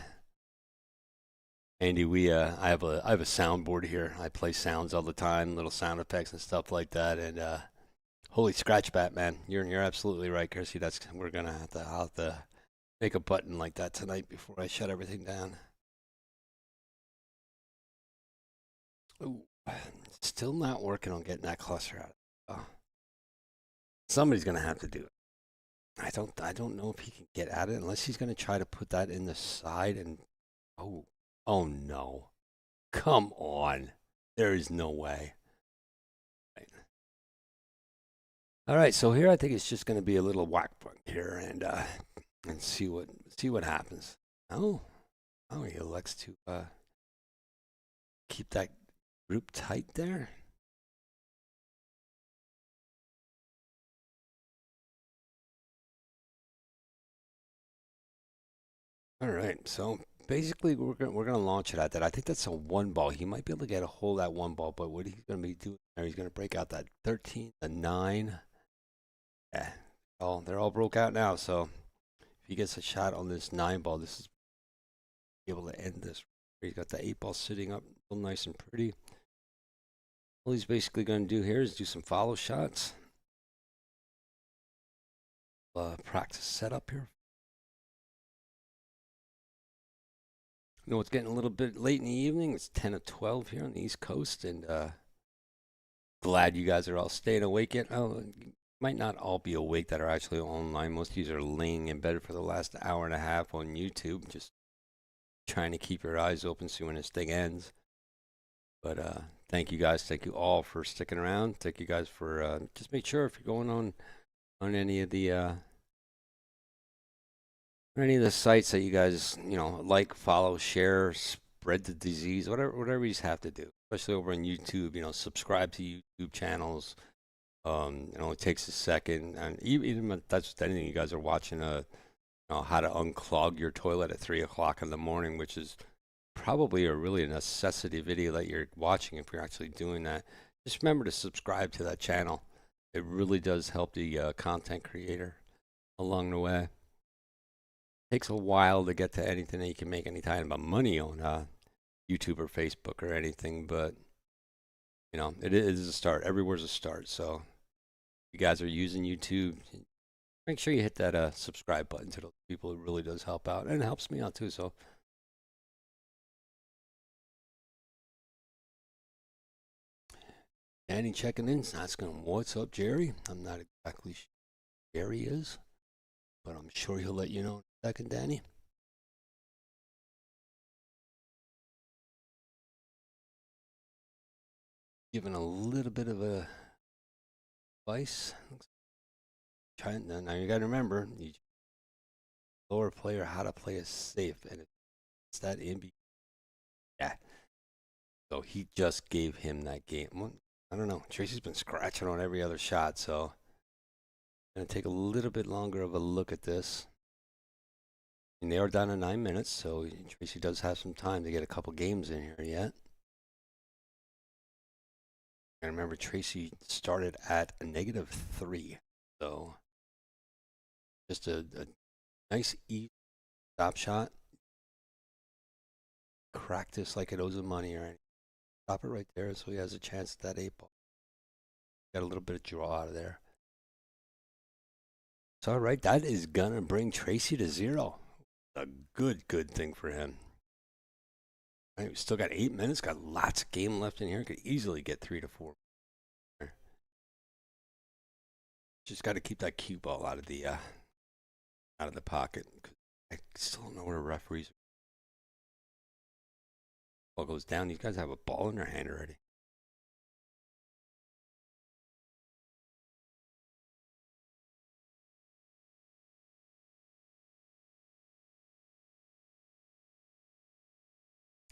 Speaker 4: Andy, I have a soundboard here. I play sounds all the time, little sound effects and stuff like that, and holy scratch bat, man! You're absolutely right, Kirsty. We're gonna have to make a button like that tonight before I shut everything down. Ooh, still not working on getting that cluster out. Oh. Somebody's gonna have to do it. I don't know if he can get at it unless he's gonna try to put that in the side and oh no, come on, there is no way. All right, so here I think it's just going to be a little whack punt here and see what happens. Oh, he elects to keep that group tight there. All right, so basically we're gonna launch it at that. I think that's a 1 ball. He might be able to get a hold of that 1 ball, but what he's going to be doing there, he's going to break out that 13, the 9. Yeah, they're all broke out now. So if he gets a shot on this 9 ball, this is able to end this. He's got the 8 ball sitting up, real nice and pretty. All he's basically going to do here is do some follow shots. Practice setup here. I know it's getting a little bit late in the evening. It's 10 of 12 here on the East Coast, and glad you guys are all staying awake yet. Oh, might not all be awake that are actually online. Most of you are laying in bed for the last hour and a half on YouTube, just trying to keep your eyes open, see when this thing ends. But thank you guys. Thank you all for sticking around. Thank you guys for just make sure if you're going on any of the sites that you guys like, follow, share, spread the disease, whatever you have to do. Especially over on YouTube, subscribe to YouTube channels. It takes a second, and even if that's anything, you guys are watching how to unclog your toilet at 3 o'clock in the morning, which is probably really a necessity video that you're watching if you're actually doing that. Just remember to subscribe to that channel. It really does help the content creator along the way. It takes a while to get to anything that you can make any kind of money on YouTube or Facebook or anything, but it is a start. Everywhere's a start. So if you guys are using YouTube, make sure you hit that subscribe button to those people. It really does help out, and it helps me out too. So Danny checking in, asking what's up, Jerry. I'm not exactly sure who Jerry is, but I'm sure he'll let you know in a second, Danny. Giving a little bit of a advice. Now you got to remember, you lower player how to play a safe, and it's that in. Yeah. So he just gave him that game. Well, I don't know. Tracy's been scratching on every other shot, so I'm gonna take a little bit longer of a look at this. And they are down to 9 minutes, so Tracy does have some time to get a couple games in here yet. And remember, Tracy started at a -3, so just a nice easy stop shot. Crack this like it owes him money, or anything. Stop it right there, so he has a chance at that 8 ball. Got a little bit of draw out of there. So all right, that is gonna bring Tracy to 0. A good thing for him. Right, we still got 8 minutes. Got lots of game left in here. Could easily get 3 to 4. Just got to keep that cue ball out of the pocket. I still don't know where the referees. Ball goes down. These guys have a ball in their hand already.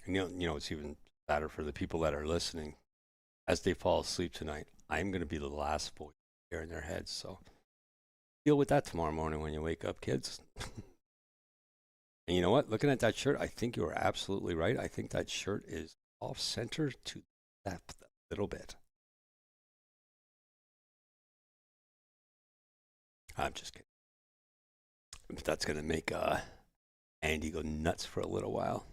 Speaker 4: And you know, it's even better for the people that are listening. As they fall asleep tonight, I'm going to be the last voice here in their heads. So deal with that tomorrow morning when you wake up, kids. And you know what? Looking at that shirt, I think you are absolutely right. I think that shirt is off center to left a little bit. I'm just kidding. But that's going to make Andy go nuts for a little while.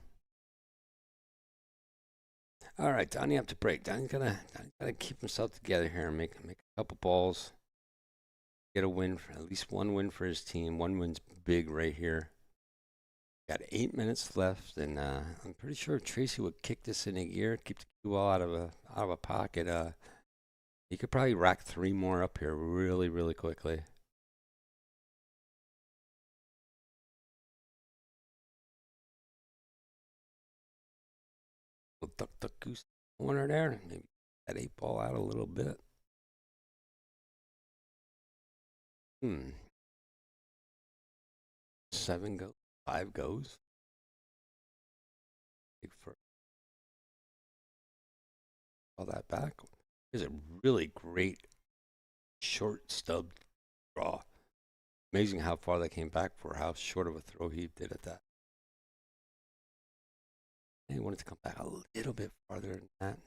Speaker 4: All right, Donnie up to break. Donnie's gotta keep himself together here and make a couple balls. Get a win, for at least one win for his team. One win's big right here. Got 8 minutes left, and I'm pretty sure Tracy would kick this in a gear, keep the cue ball out of a pocket. He could probably rack 3 more up here really quickly. Duck goose corner there. Maybe that 8 ball out a little bit. 7 goes, 5 goes. All that back. There's a really great short stub draw. Amazing how far that came back for how short of a throw he did at that. He wanted to come back a little bit farther than that.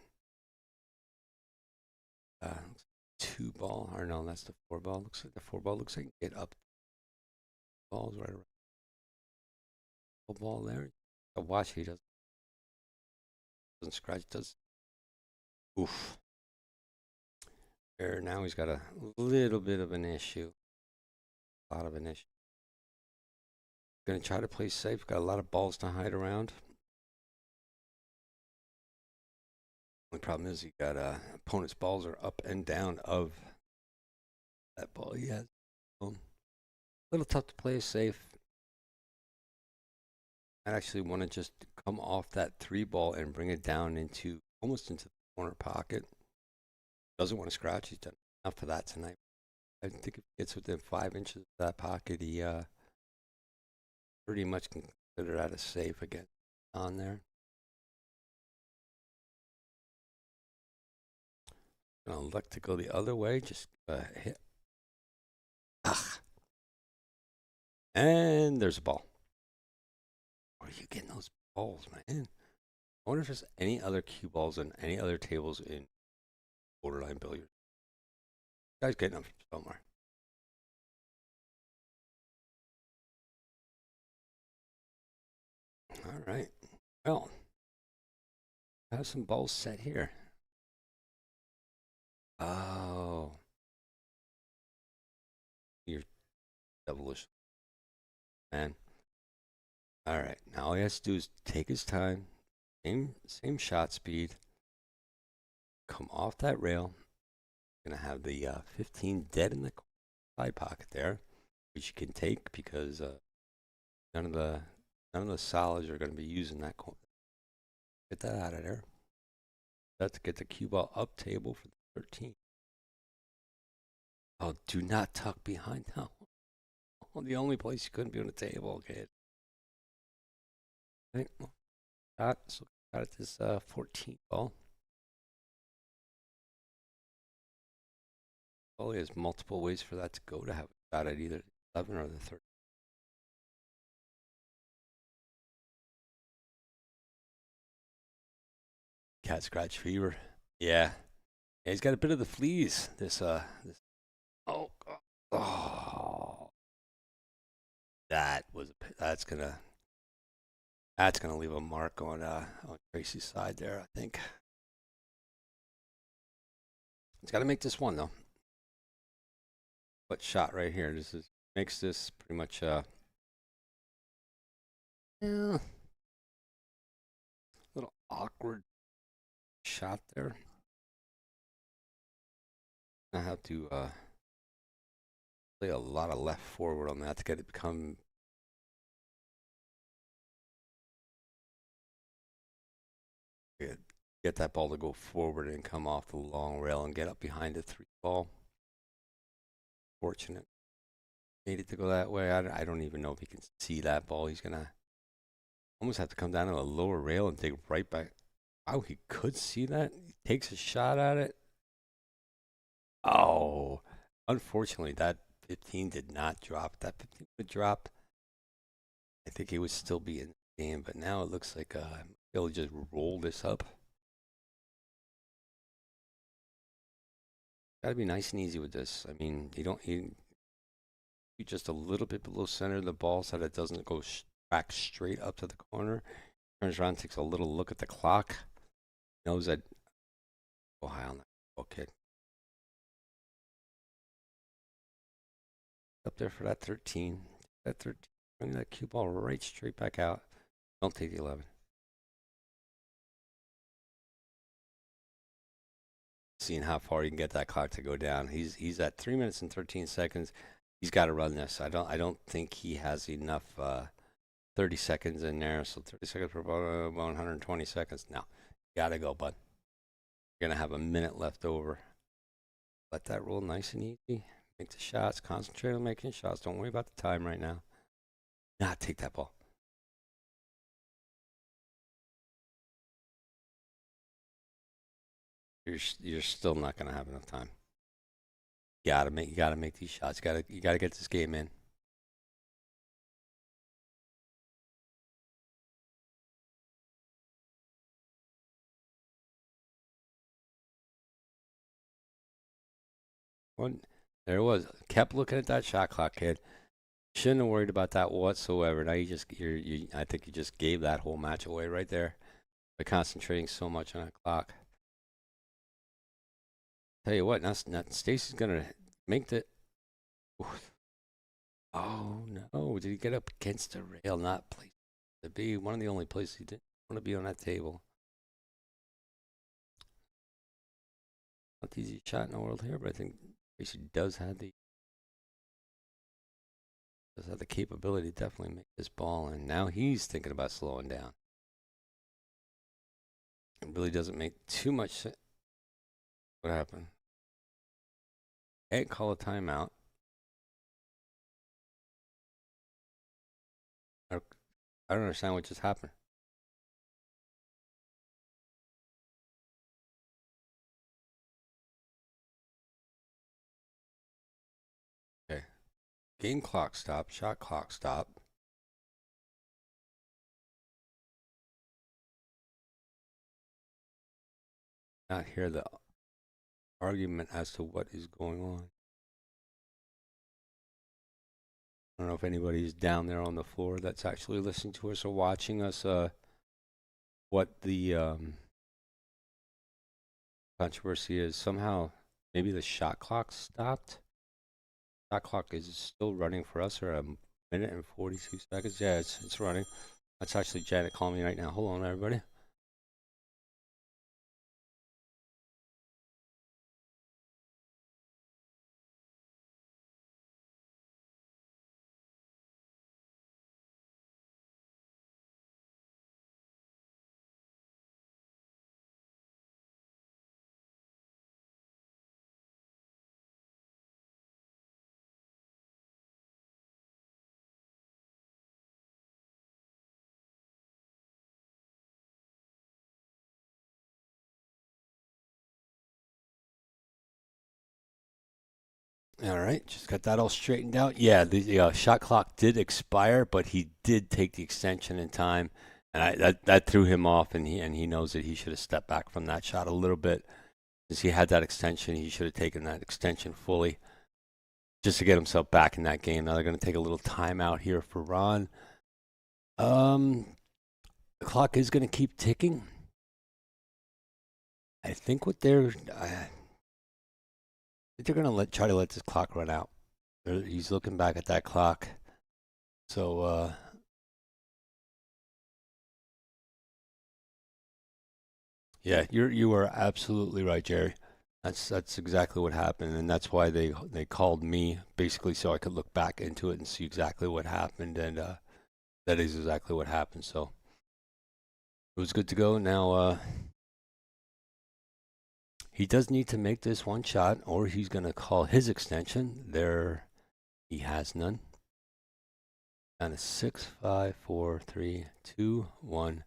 Speaker 4: 2 ball, or no, that's the 4 ball. Looks like the 4 ball looks like get up. Balls right around. 4 ball there. Watch, he doesn't scratch. Does. Oof. There, now he's got a little bit of an issue. A lot of an issue. Gonna try to play safe. Got a lot of balls to hide around. The problem is he got opponent's balls are up and down of that ball he has. A little tough to play safe. I actually want to just come off that 3 ball and bring it down into almost into the corner pocket. Doesn't want to scratch. He's done enough of that tonight. I think if he gets within 5 inches of that pocket, he pretty much can consider that a safe again on there. Gonna look to go the other way. Just hit. And there's a ball. Where are you getting those balls, man? I wonder if there's any other cue balls on any other tables in borderline billiards. Guy's getting them from somewhere. All right. Well, I have some balls set here. Oh. You're devilish. Man. All right. Now all he has to do is take his time. Same shot speed. Come off that rail. Gonna have the 15 dead in the side pocket there, which you can take because none of the solids are gonna be using that corner. Get that out of there. That's to get the cue ball up table for the 13. Oh, do not tuck behind now. Oh, the only place you couldn't be on the table, kid. Okay, well, so got it this 14 ball. Well, he has multiple ways for that to go to have a shot at either 11 or the 13. cat scratch fever. Yeah. He's got a bit of the fleas. This oh, that's gonna leave a mark on Tracy's side there, I think. He's got to make this one though. What shot right here? Makes this pretty much little awkward shot there. I have to play a lot of left forward on that to get it become get that ball to go forward and come off the long rail and get up behind the 3 ball. Fortunate. Made it to go that way. I don't even know if he can see that ball. He's gonna almost have to come down to a lower rail and take right back. Wow, he could see that. He takes a shot at it. Oh, unfortunately, that 15 did not drop. If that 15 would drop, I think he would still be in the game. But now it looks like he'll just roll this up. Got to be nice and easy with this. I mean, you just a little bit below center of the ball so that it doesn't go back straight up to the corner. Turns around, takes a little look at the clock. Knows that go high on that ball, kid. Up there for that 13. That 13. Bring that cue ball right straight back out. Don't take the 11. Seeing how far you can get that clock to go down. He's at 3 minutes and 13 seconds. He's got to run this. I don't think he has enough 30 seconds in there. So 30 seconds for about 120 seconds. No, you got to go, bud. You're going to have a minute left over. Let that roll nice and easy. Make the shots. Concentrate on making shots. Don't worry about the time right now. Not take that ball. You're still not going to have enough time. You gotta make these shots. You gotta get this game in. There it was. Kept looking at that shot clock, kid. Shouldn't have worried about that whatsoever. Now I think you just gave that whole match away right there by concentrating so much on that clock. Tell you what, now Stacy's gonna make the. Oh no! Did he get up against the rail? Not place to be. One of the only places he didn't want to be on that table. Not the easiest shot in the world here, but I think Stacy does have the capability to definitely make this ball. And now he's thinking about slowing down. It really doesn't make too much sense. What happened? Can't call a timeout. I don't understand what just happened. Okay. Game clock stop. Shot clock stop. Not hear the argument as to what is going on. I don't know if anybody's down there on the floor that's actually listening to us or watching us. What the controversy is. Somehow, maybe the shot clock stopped. Shot clock is still running for us, or a minute and 42 seconds. Yeah, it's running. That's actually Janet calling me right now. Hold on, everybody. All right, just got that all straightened out. Yeah, the shot clock did expire, but he did take the extension in time,
Speaker 1: And that threw him off, and he knows that he should have stepped back from that shot a little bit. Since he had that extension, he should have taken that extension fully just to get himself back in that game. Now they're going to take a little timeout here for Ron. The clock is going to keep ticking. I think they're going to try to let this clock run out. He's looking back at that clock. So, yeah, you are absolutely right, Jerry. That's exactly what happened, and that's why they called me basically so I could look back into it and see exactly what happened, and that is exactly what happened. So it was good to go. Now he does need to make this one shot, or he's going to call his extension. There, he has none. Down to 6, 5, 4, 3, 2, 1.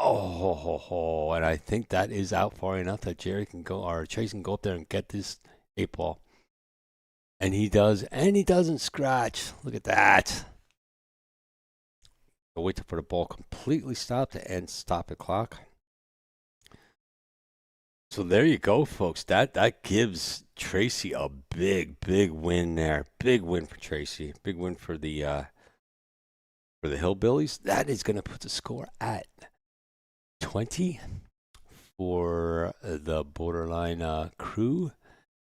Speaker 1: Oh, and I think that is out far enough that Jerry can go, or Chase can go up there and get this 8-ball. And he does, and he doesn't scratch. Look at that. I'll wait for the ball completely stopped and stop the clock. So there you go, folks. That gives Tracy a big win there. Big win for Tracy. Big win for the Hillbillies. That is going to put the score at 20 for the Borderline crew.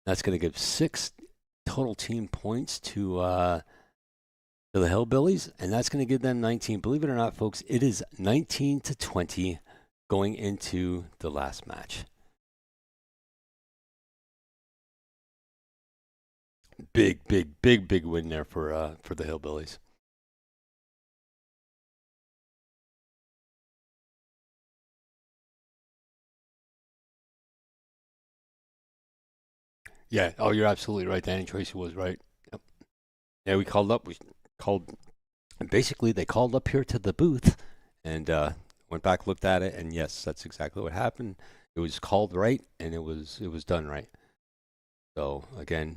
Speaker 1: That's going to give 6 total team points to the Hillbillies, and that's going to give them 19. Believe it or not, folks, it is 19-20 going into the last match. Big win there for the Hillbillies. Yeah. Oh, you're absolutely right. Danny Tracy was right. Yep. Yeah, we called. Basically, they called up here to the booth and went back, looked at it, and yes, that's exactly what happened. It was called right, and it was done right. So again,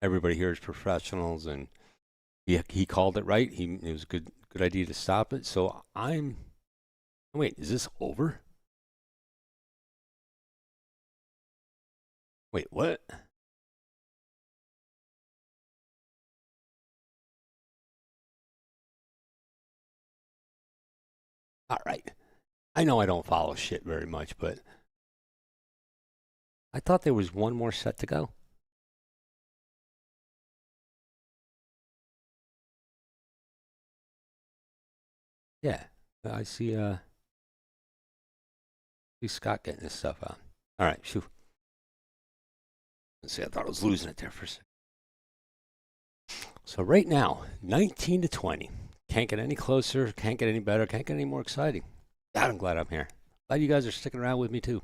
Speaker 1: everybody here is professionals, and he called it right. It was a good idea to stop it. So wait, is this over? Wait, what? All right. I know I don't follow shit very much, but I thought there was one more set to go. Yeah. I see Scott getting his stuff out. All right, shoot. Let's see, I thought I was losing it there for a second. So right now, 19-20. Can't get any closer, can't get any better, can't get any more exciting. God, I'm glad I'm here. Glad you guys are sticking around with me too.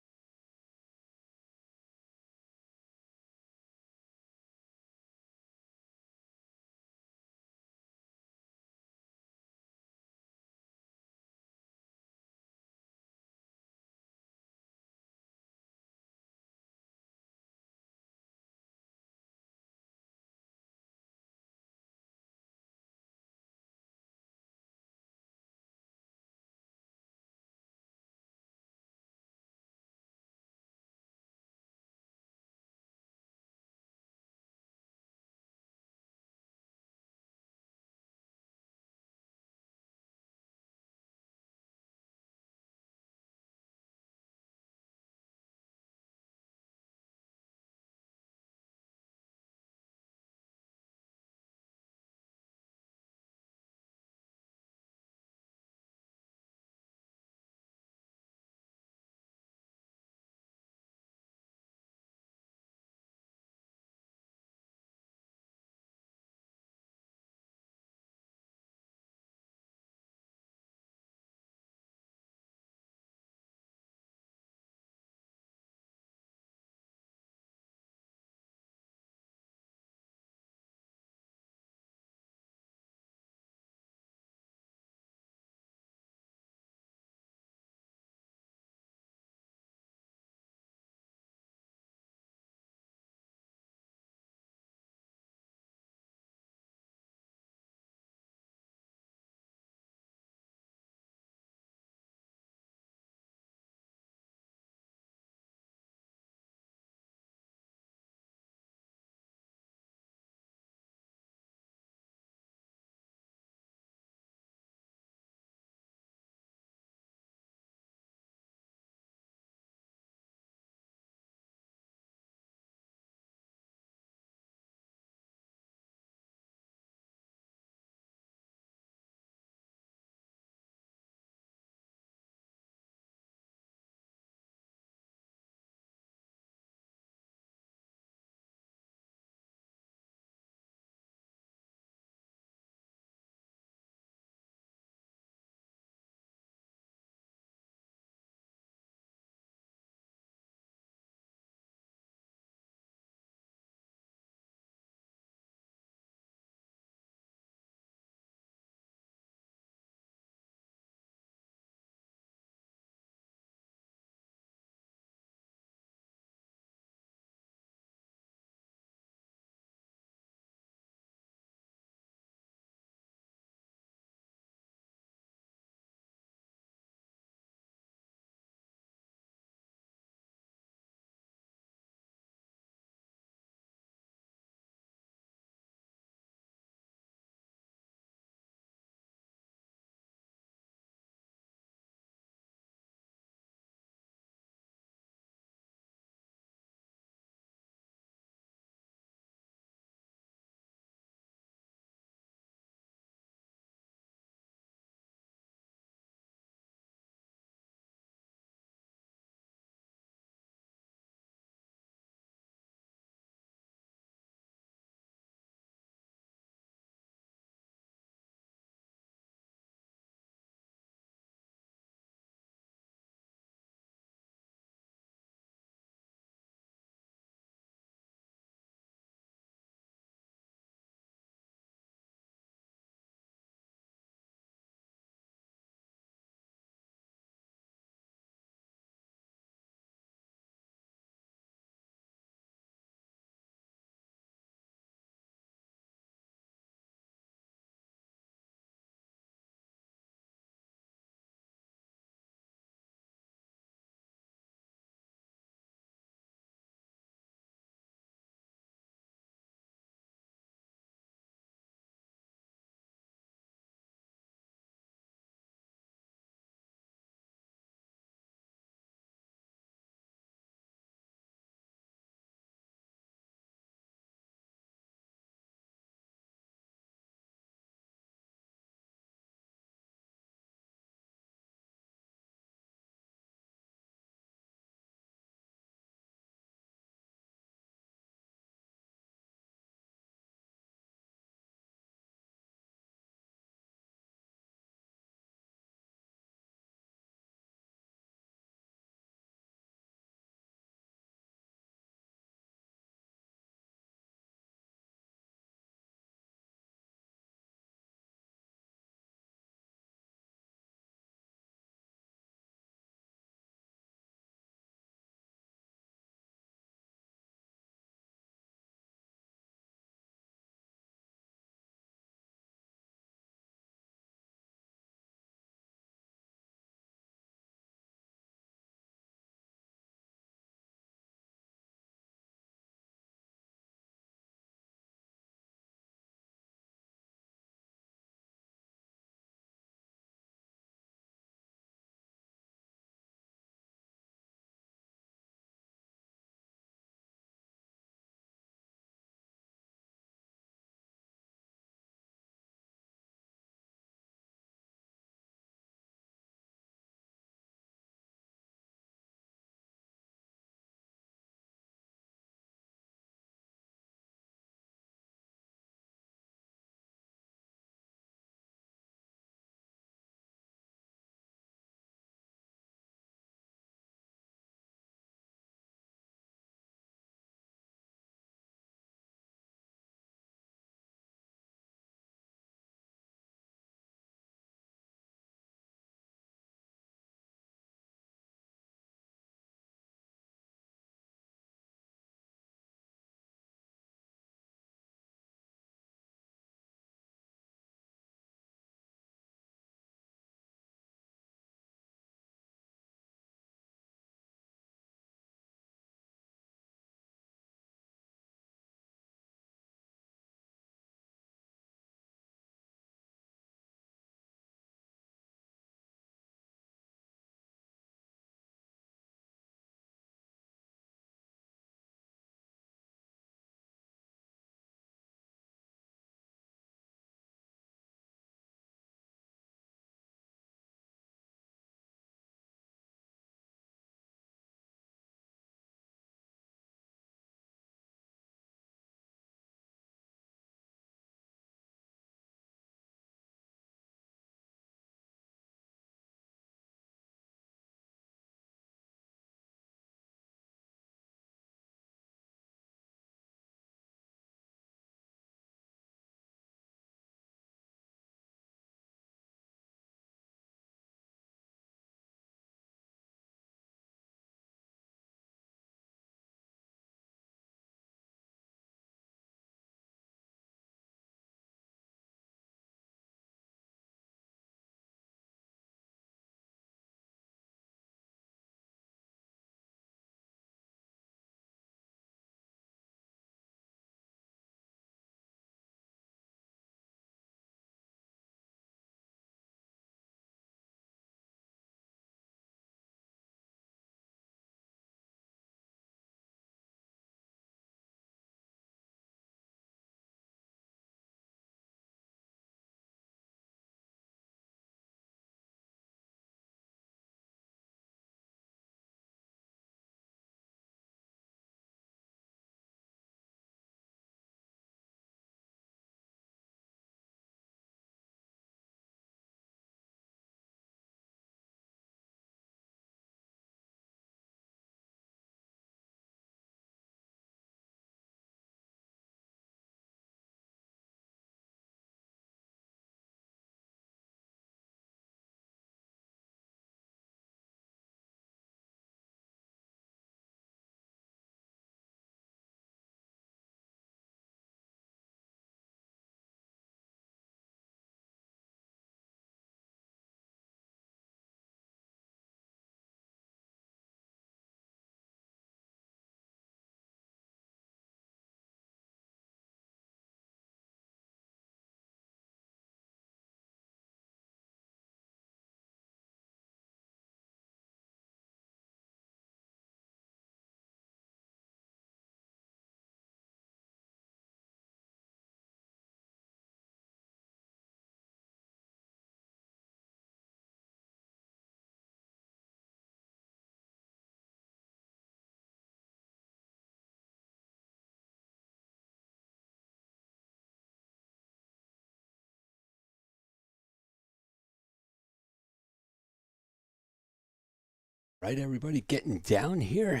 Speaker 4: Right, everybody, getting down here.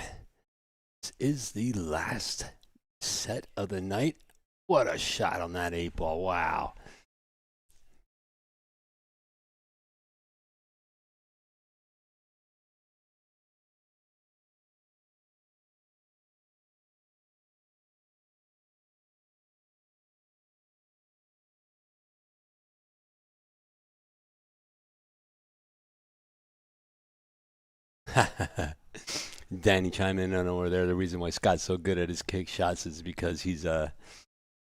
Speaker 4: This is the last set of the night. What a shot on that 8-ball. Wow. Danny chiming in on over there. The reason why Scott's so good at his kick shots is because he's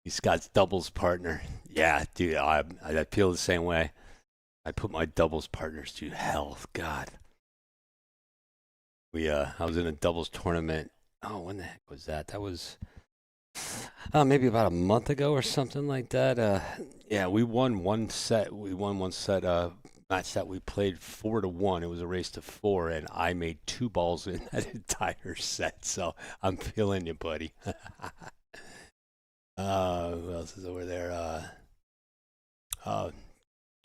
Speaker 4: Scott's doubles partner. Yeah, dude, I feel the same way. I put my doubles partners to hell. God. I was in a doubles tournament. Oh, when the heck was that? That was maybe about a month ago or something like that. Yeah, we won one set. Match that we played 4-1. It was a race to 4, and I made 2 balls in that entire set. So I'm feeling you, buddy. Who else is over there?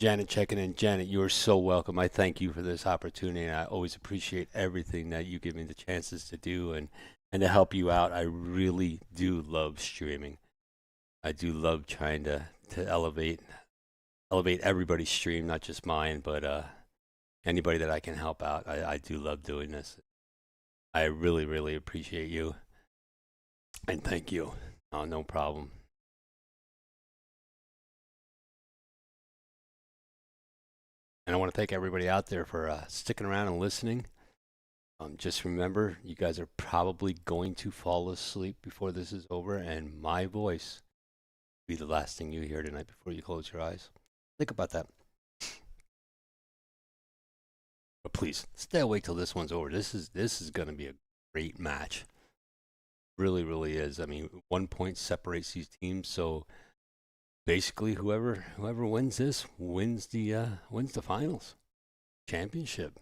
Speaker 4: Janet checking in. Janet, you are so welcome. I thank you for this opportunity, and I always appreciate everything that you give me the chances to do and to help you out. I really do love streaming. I do love trying to elevate everybody's stream, not just mine, but anybody that I can help out. I do love doing this. I really, really appreciate you. And thank you. Oh, no problem. And I want to thank everybody out there for sticking around and listening. Just remember, you guys are probably going to fall asleep before this is over, and my voice will be the last thing you hear tonight before you close your eyes. Think about that. But please, stay awake till this one's over. This is going to be a great match. Really, really is. I mean, 1 point separates these teams, so basically whoever wins this wins the finals championship.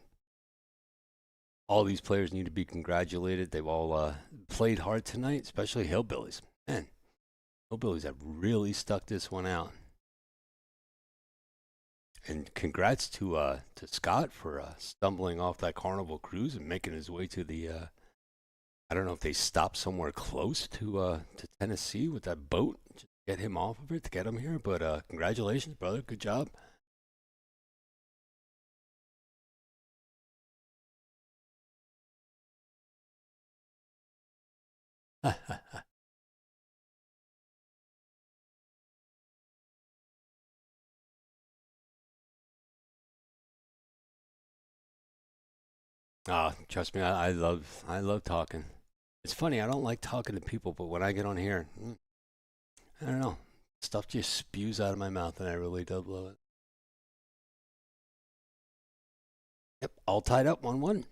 Speaker 4: All these players need to be congratulated. They've all played hard tonight, especially Hillbillies. Man, Hillbillies have really stuck this one out. And congrats to Scott for stumbling off that Carnival cruise and making his way to the. I don't know if they stopped somewhere close to Tennessee with that boat. Just get him off of it to get him here. But congratulations, brother. Good job. Trust me, I love talking. It's funny, I don't like talking to people, but when I get on here, I don't know, stuff just spews out of my mouth, and I really do love it. Yep, all tied up, 1-1.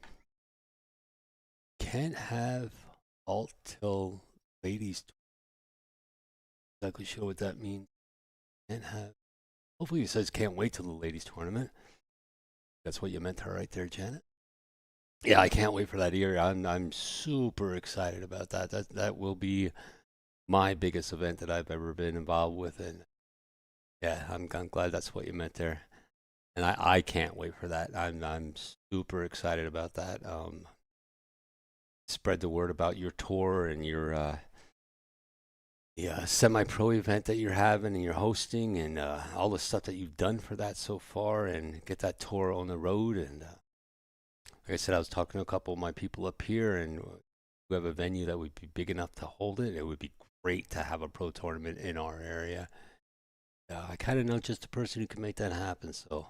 Speaker 4: Can't have alt till ladies. Exactly sure what that means. Can't have. Hopefully, it says can't wait till the ladies tournament. That's what you meant to right there, Janet. Yeah, I can't wait for that year. I'm super excited about that. That will be my biggest event that I've ever been involved with, and yeah, I'm glad that's what you meant there. And I can't wait for that. I'm super excited about that. Spread the word about your tour and your semi-pro event that you're having and you're hosting, and all the stuff that you've done for that so far, and get that tour on the road. And like I said, I was talking to a couple of my people up here, and we have a venue that would be big enough to hold it. It would be great to have a pro tournament in our area. I kind of know just the person who can make that happen, so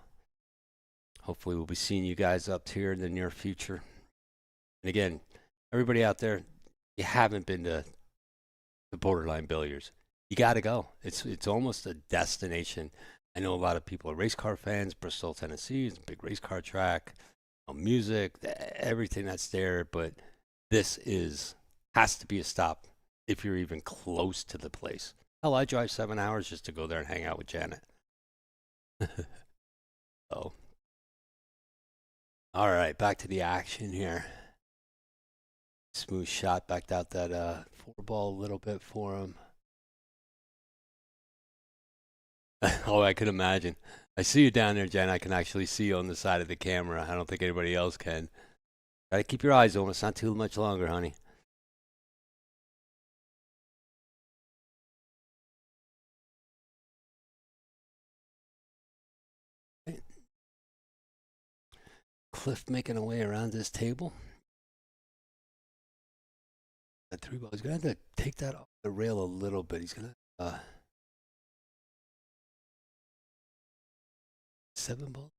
Speaker 4: hopefully we'll be seeing you guys up here in the near future. And again, everybody out there, you haven't been to the Borderline Billiards, you got to go. It's almost a destination. I know a lot of people are race car fans. Bristol, Tennessee is a big race car track. Music, everything that's there, but this has to be a stop if you're even close to the place. Hell, I drive 7 hours just to go there and hang out with Janet. So, all right, back to the action here. Smooth shot, backed out that 4-ball a little bit for him. Oh, I could imagine. I see you down there, Jen. I can actually see you on the side of the camera. I don't think anybody else can. Gotta keep your eyes open. It's not too much longer, honey. Okay. Cliff making a way around this table. That 3 ball. He's gonna have to take that off the rail a little bit. He's gonna 7 ball.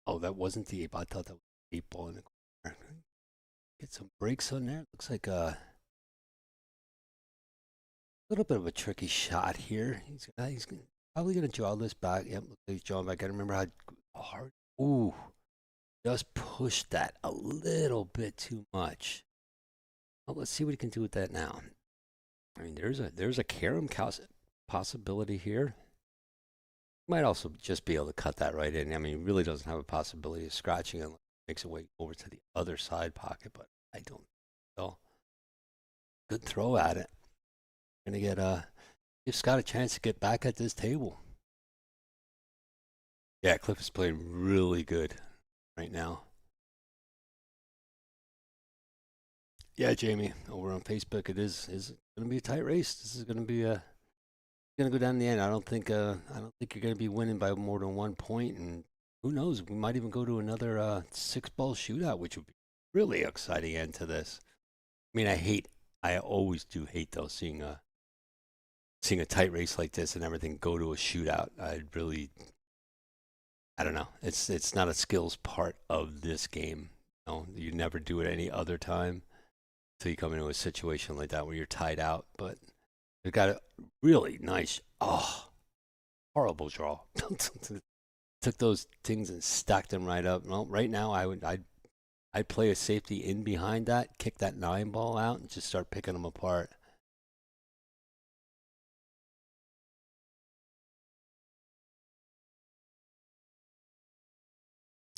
Speaker 4: Oh, that wasn't the 8 ball. I thought that was the 8 ball in the corner. Get some breaks on there. Looks like a little bit of a tricky shot here. He's probably gonna draw this back. Yep, looks like he's drawing back. I gotta remember how hard. Ooh, just pushed that a little bit too much. Well, let's see what he can do with that now. I mean, there's a carom possibility here. Might also just be able to cut that right in. I mean, he really doesn't have a possibility of scratching it. Makes it way over to the other side pocket, but I don't know. Good throw at it. Gonna get give Scott a chance to get back at this table. Yeah, Cliff is playing really good right now. Yeah, Jamie, over on Facebook, it is gonna be a tight race. This is gonna be gonna go down in the end. I don't think you're gonna be winning by more than 1 point, and who knows? We might even go to another 6-ball shootout, which would be really exciting end to this. I mean, I always do hate though seeing a tight race like this and everything go to a shootout. I don't know. It's not a skills part of this game. You never do it any other time until you come into a situation like that where you're tied out. But we got a really nice, horrible draw. Took those things and stacked them right up. Well, right now I'd play a safety in behind that, kick that 9 ball out, and just start picking them apart.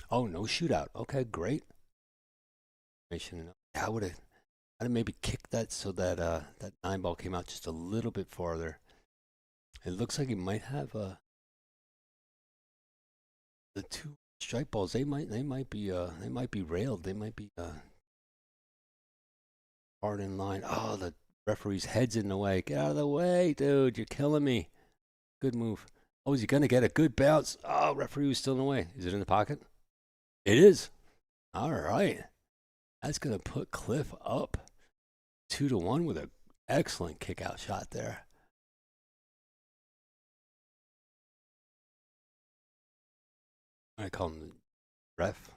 Speaker 4: Oh, no shootout. Okay, great. I would have maybe kicked that so that that 9 ball came out just a little bit farther. It looks like he might have the 2 strike balls. They might be railed. They might be hard in line. Oh, the referee's head's in the way. Get out of the way, dude. You're killing me. Good move. Oh, is he gonna get a good bounce? Oh, referee was still in the way. Is it in the pocket? It is. All right. That's gonna put Cliff up 2-1 with an excellent kick out shot there. I call him the ref.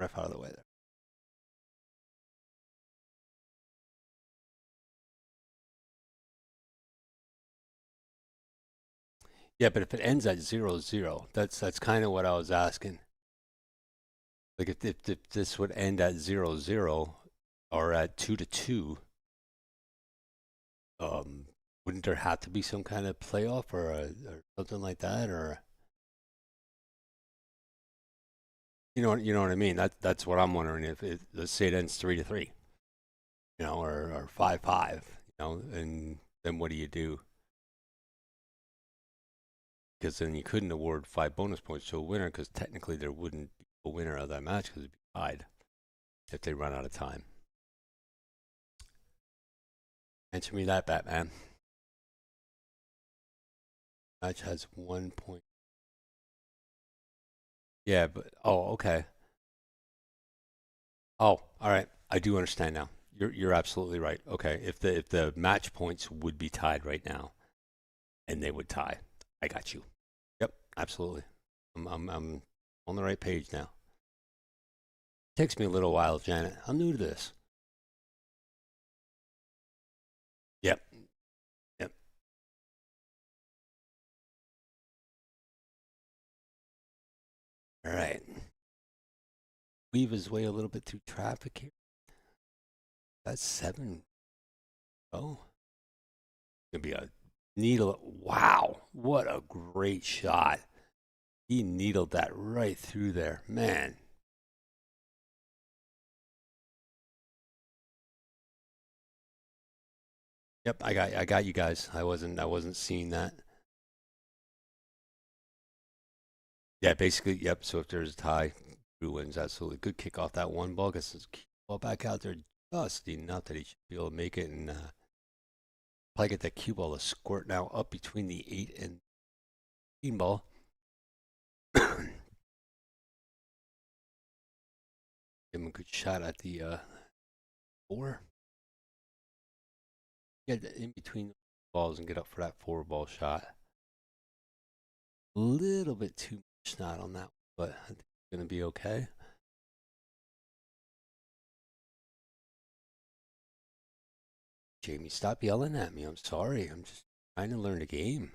Speaker 4: Ref out of the way there. Yeah, but if it ends at 0-0, that's kind of what I was asking. Like if this would end at 0-0 or at 2-2, wouldn't there have to be some kind of playoff or something like that, or you know what I mean? That's what I'm wondering. If let's say it ends 3-3, or 5-5, and then what do you do? Because then you couldn't award 5 bonus points to a winner, because technically there wouldn't be a winner of that match because it'd be tied if they run out of time. Answer me that, Batman. Match has 1 point. Yeah, but okay. Oh, all right. I do understand now. You're absolutely right. Okay, if the match points would be tied right now, and they would tie, I got you. Yep, absolutely. I'm on the right page now. Takes me a little while, Janet. I'm new to this. Yep. All right. Weave his way a little bit through traffic here. That's 7. Oh. Gonna be a needle. Wow. What a great shot. He needled that right through there. Man. Yep, I got you guys. I wasn't seeing that. Yeah, basically, yep. So if there's a tie, Drew wins. Absolutely. Good kick off that one ball. Gets his ball back out there just enough that he should be able to make it and probably get that cue ball to squirt now up between the 8 and 15 ball. Give him a good shot at the 4. Get in between the balls and get up for that 4 ball shot. A little bit too much snot on that, but I think it's going to be okay. Jamie, stop yelling at me. I'm sorry. I'm just trying to learn the game.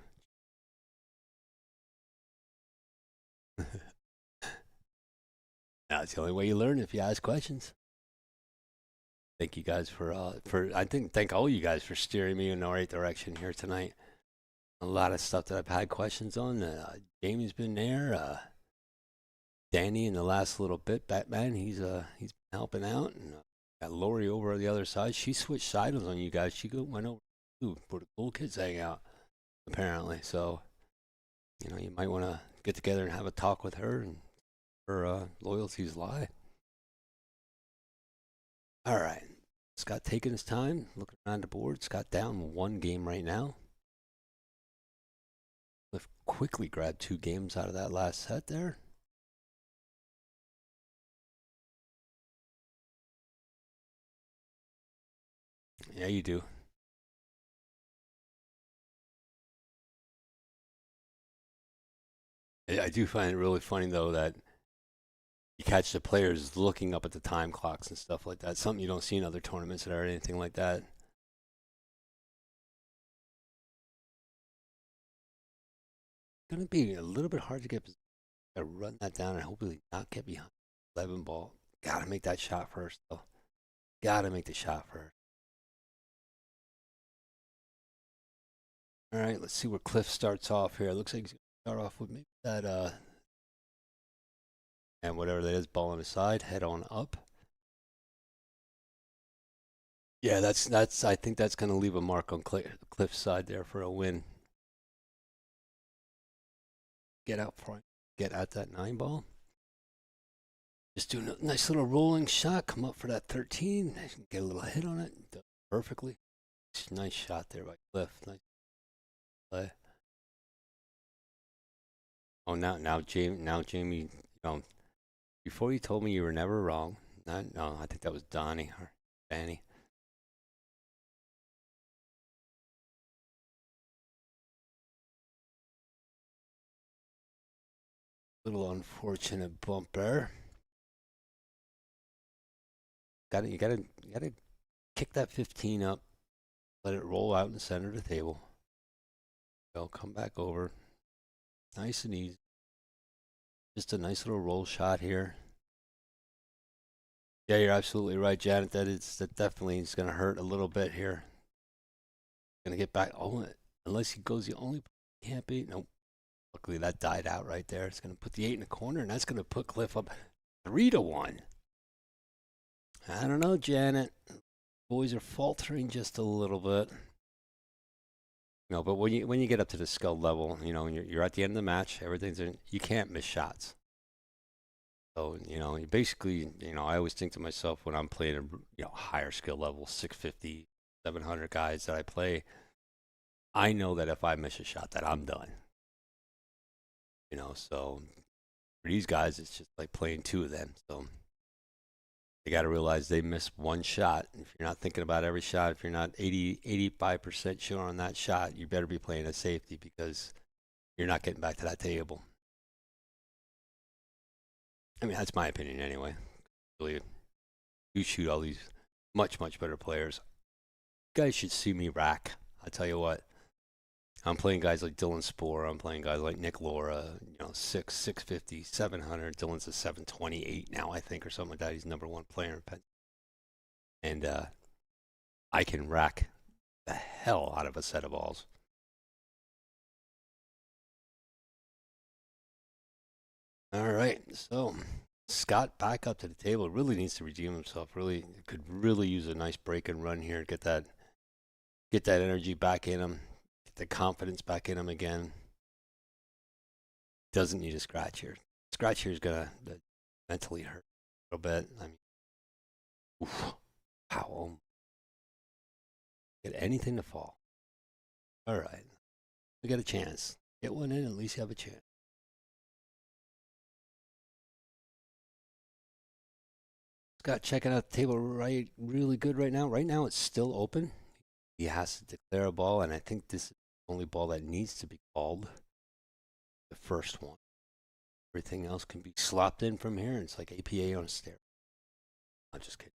Speaker 4: That's the only way you learn if you ask questions. Thank you guys for thank all you guys for steering me in the right direction here tonight. A lot of stuff that I've had questions on. Jamie's been there. Danny in the last little bit, Batman, he's been helping out, and got Lori over on the other side. She switched sides on you guys. She went over where the cool kids hang out, apparently. So, you might want to get together and have a talk with her, and her loyalties lie. All right, Scott taking his time, looking around the board. Scott down 1 game right now. Cliff quickly grabbed 2 games out of that last set there. Yeah, you do. I do find it really funny, though, that you catch the players looking up at the time clocks and stuff like that. Something you don't see in other tournaments or anything like that. Going to be a little bit hard to get to run that down and hopefully not get behind 11 ball. Got to make that shot first, though. Got to make the shot first. All right, let's see where Cliff starts off here. It looks like he's going to start off with maybe that, and whatever that is, ball on his side, head on up. Yeah, that's. I think that's going to leave a mark on Cliff's side there for a win. Get out front, get at that 9 ball. Just do a nice little rolling shot, come up for that 13, get a little hit on it, perfectly. Nice shot there by Cliff. Nice play. Oh, now Jamie, before you told me you were never wrong. No, I think that was Donnie or Danny. Little unfortunate bump there. You gotta kick that 15 up, let it roll out in the center of the table. They'll come back over, nice and easy. Just a nice little roll shot here. Yeah, you're absolutely right, Janet. That definitely is gonna hurt a little bit here. Gonna get back. Oh, unless he goes the only can't be. Nope. Luckily that died out right there. It's gonna put the 8 in the corner, and that's gonna put Cliff up 3-1. I don't know, Janet. Boys are faltering just a little bit. No, but when you get up to the skill level, you're at the end of the match. Everything's in. You can't miss shots. So you basically, I always think to myself when I'm playing a higher skill level, 650, 700 guys that I play, I know that if I miss a shot, that I'm done. So for these guys, it's just like playing 2 of them. So they got to realize they miss 1 shot. If you're not thinking about every shot, if you're not 85% sure on that shot, you better be playing a safety because you're not getting back to that table. I mean, that's my opinion anyway. Really, you shoot all these much, much better players. You guys should see me rack. I tell you what. I'm playing guys like Dylan Spoor. I'm playing guys like Nick Laura, 650, 700. Dylan's a 728 now, I think, or something like that. He's #1 player in Penn. And I can rack the hell out of a set of balls. All right, so Scott back up to the table. Really needs to redeem himself. Really could really use a nice break and run here. Get that energy back in him. Get the confidence back in him again. doesn't need a scratch here. Scratch here is going to mentally hurt a little bit. I mean, oof, wow. Get anything to fall. All right. We got a chance. Get one in, at least you have a chance. Scott checking out the table really good right now. Right now it's still open. He has to declare a ball, and I think this is the only ball that needs to be called. The first one. Everything else can be slopped in from here, and it's like APA on a stair. I'm just kidding.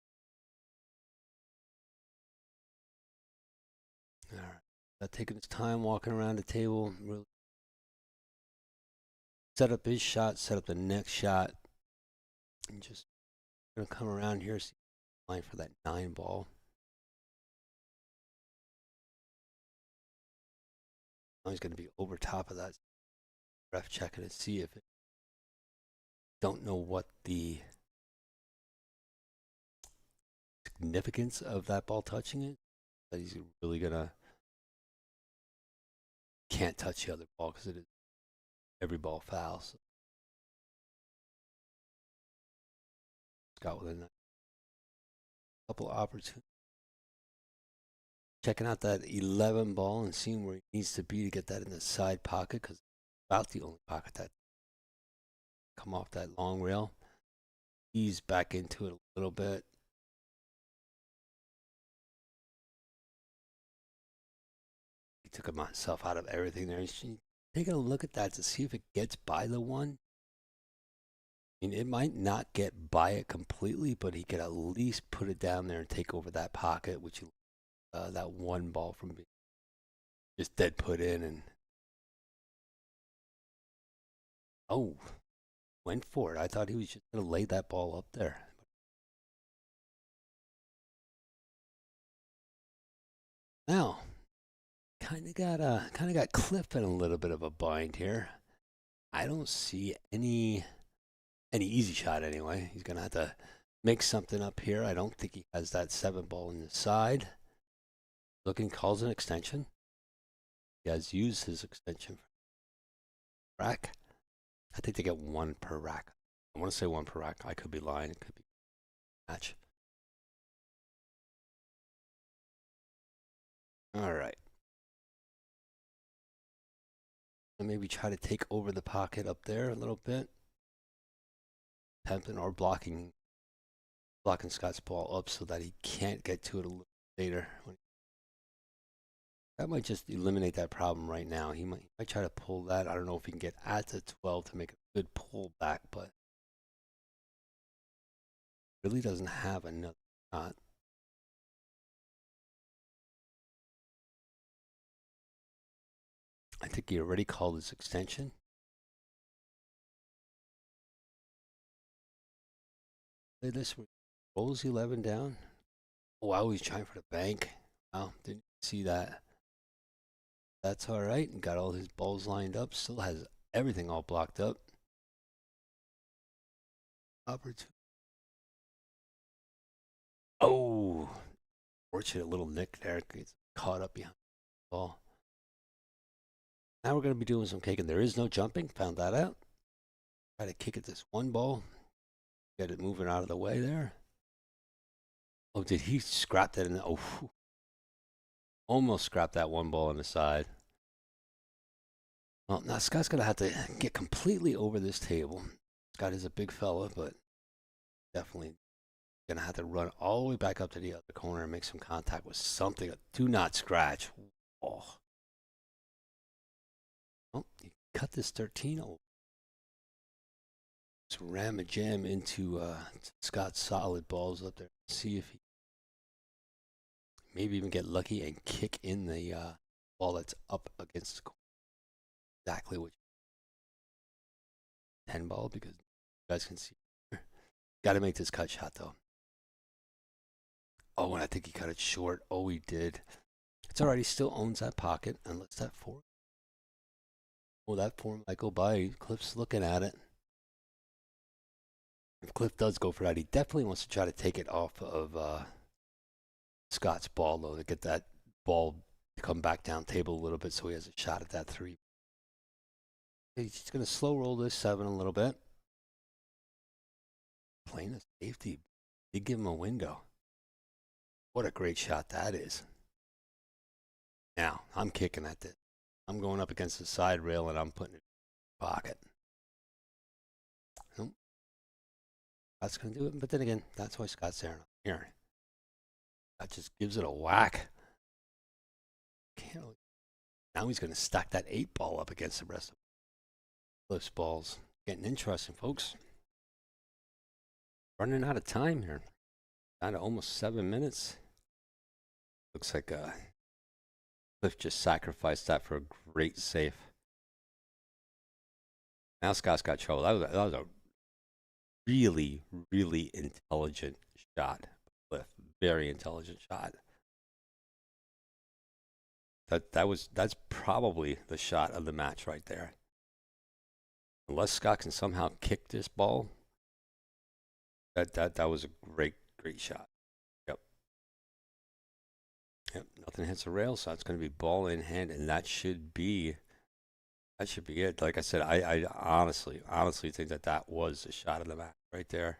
Speaker 4: All right. Not taking his time walking around the table. Really set up his shot, set up the next shot, and just gonna come around here, see line for that 9 ball. Now he's gonna be over top of that. Ref checking to see if it. Don't know what the significance of that ball touching it, but he's really gonna can't touch the other ball because it is every ball fouls. So Scott with a couple of opportunities. Checking out that 11 ball and seeing where he needs to be to get that in the side pocket, because it's about the only pocket that come off that long rail. He's back into it a little bit. He took himself out of everything there. He's taking a look at that to see if it gets by the one. I mean, it might not get by it completely, but he could at least put it down there and take over that pocket, which that 1 ball from being just dead put in. And oh, went for it. I thought he was just going to lay that ball up there. Now, kind of got Cliff in a little bit of a bind here. I don't see any easy shot anyway. He's gonna have to make something up here. I don't think he has that 7 ball in the side. Looking, calls an extension. He has used his extension for rack. I think they get 1 per rack. I want to say 1 per rack. I could be lying. It could be match. All right. And maybe try to take over the pocket up there a little bit. Tempting or blocking Scott's ball up so that he can't get to it a little later. That might just eliminate that problem right now. He might try to pull that. I don't know if he can get at the 12 to make a good pull back, but really doesn't have another shot. I think he already called his extension. Play this. Rolls 11 down. Wow, he's trying for the bank. Wow, didn't see that. That's all right. And got all his balls lined up. Still has everything all blocked up. Opportunity. Oh, fortunate little nick there. Gets caught up behind the ball. Now we're going to be doing some kicking. There is no jumping. Found that out. Try to kick at this 1 ball. Get it moving out of the way there. Oh, did he scrap that in the... Oh, almost scrapped that 1 ball on the side. Well, now Scott's going to have to get completely over this table. Scott is a big fella, but definitely going to have to run all the way back up to the other corner and make some contact with something. Do not scratch. Oh, he cut this 13 over. Just ram a jam into Scott's solid balls up there. See if he maybe even get lucky and kick in the ball that's up against the corner. Exactly what 10 ball, because you guys can see. Got to make this cut shot though. Oh, and I think he cut it short. Oh, he did. It's all right. He still owns that pocket and lets that 4. Oh, that 4 might go by. Cliff's looking at it. If Cliff does go for that, he definitely wants to try to take it off of Scott's ball, though, to get that ball to come back down table a little bit so he has a shot at that 3. He's going to slow roll this 7 a little bit. Playing a safety. They give him a window. What a great shot that is. Now, I'm kicking at this. I'm going up against the side rail and I'm putting it in my pocket. Nope. That's going to do it. But then again, that's why Scott's there. Here. That just gives it a whack. Now he's going to stack that 8 ball up against the rest of Cliff's balls. Getting interesting, folks. Running out of time here. Down to almost 7 minutes. Looks like Cliff just sacrificed that for a great save. Now Scott's got trouble. That was a really, really intelligent shot. Cliff. Very intelligent shot. That's probably the shot of the match right there. Unless Scott can somehow kick this ball, that was a great shot. Yep. Nothing hits the rail, so it's going to be ball in hand, and that should be it. Like I said, I honestly think that was the shot of the match right there.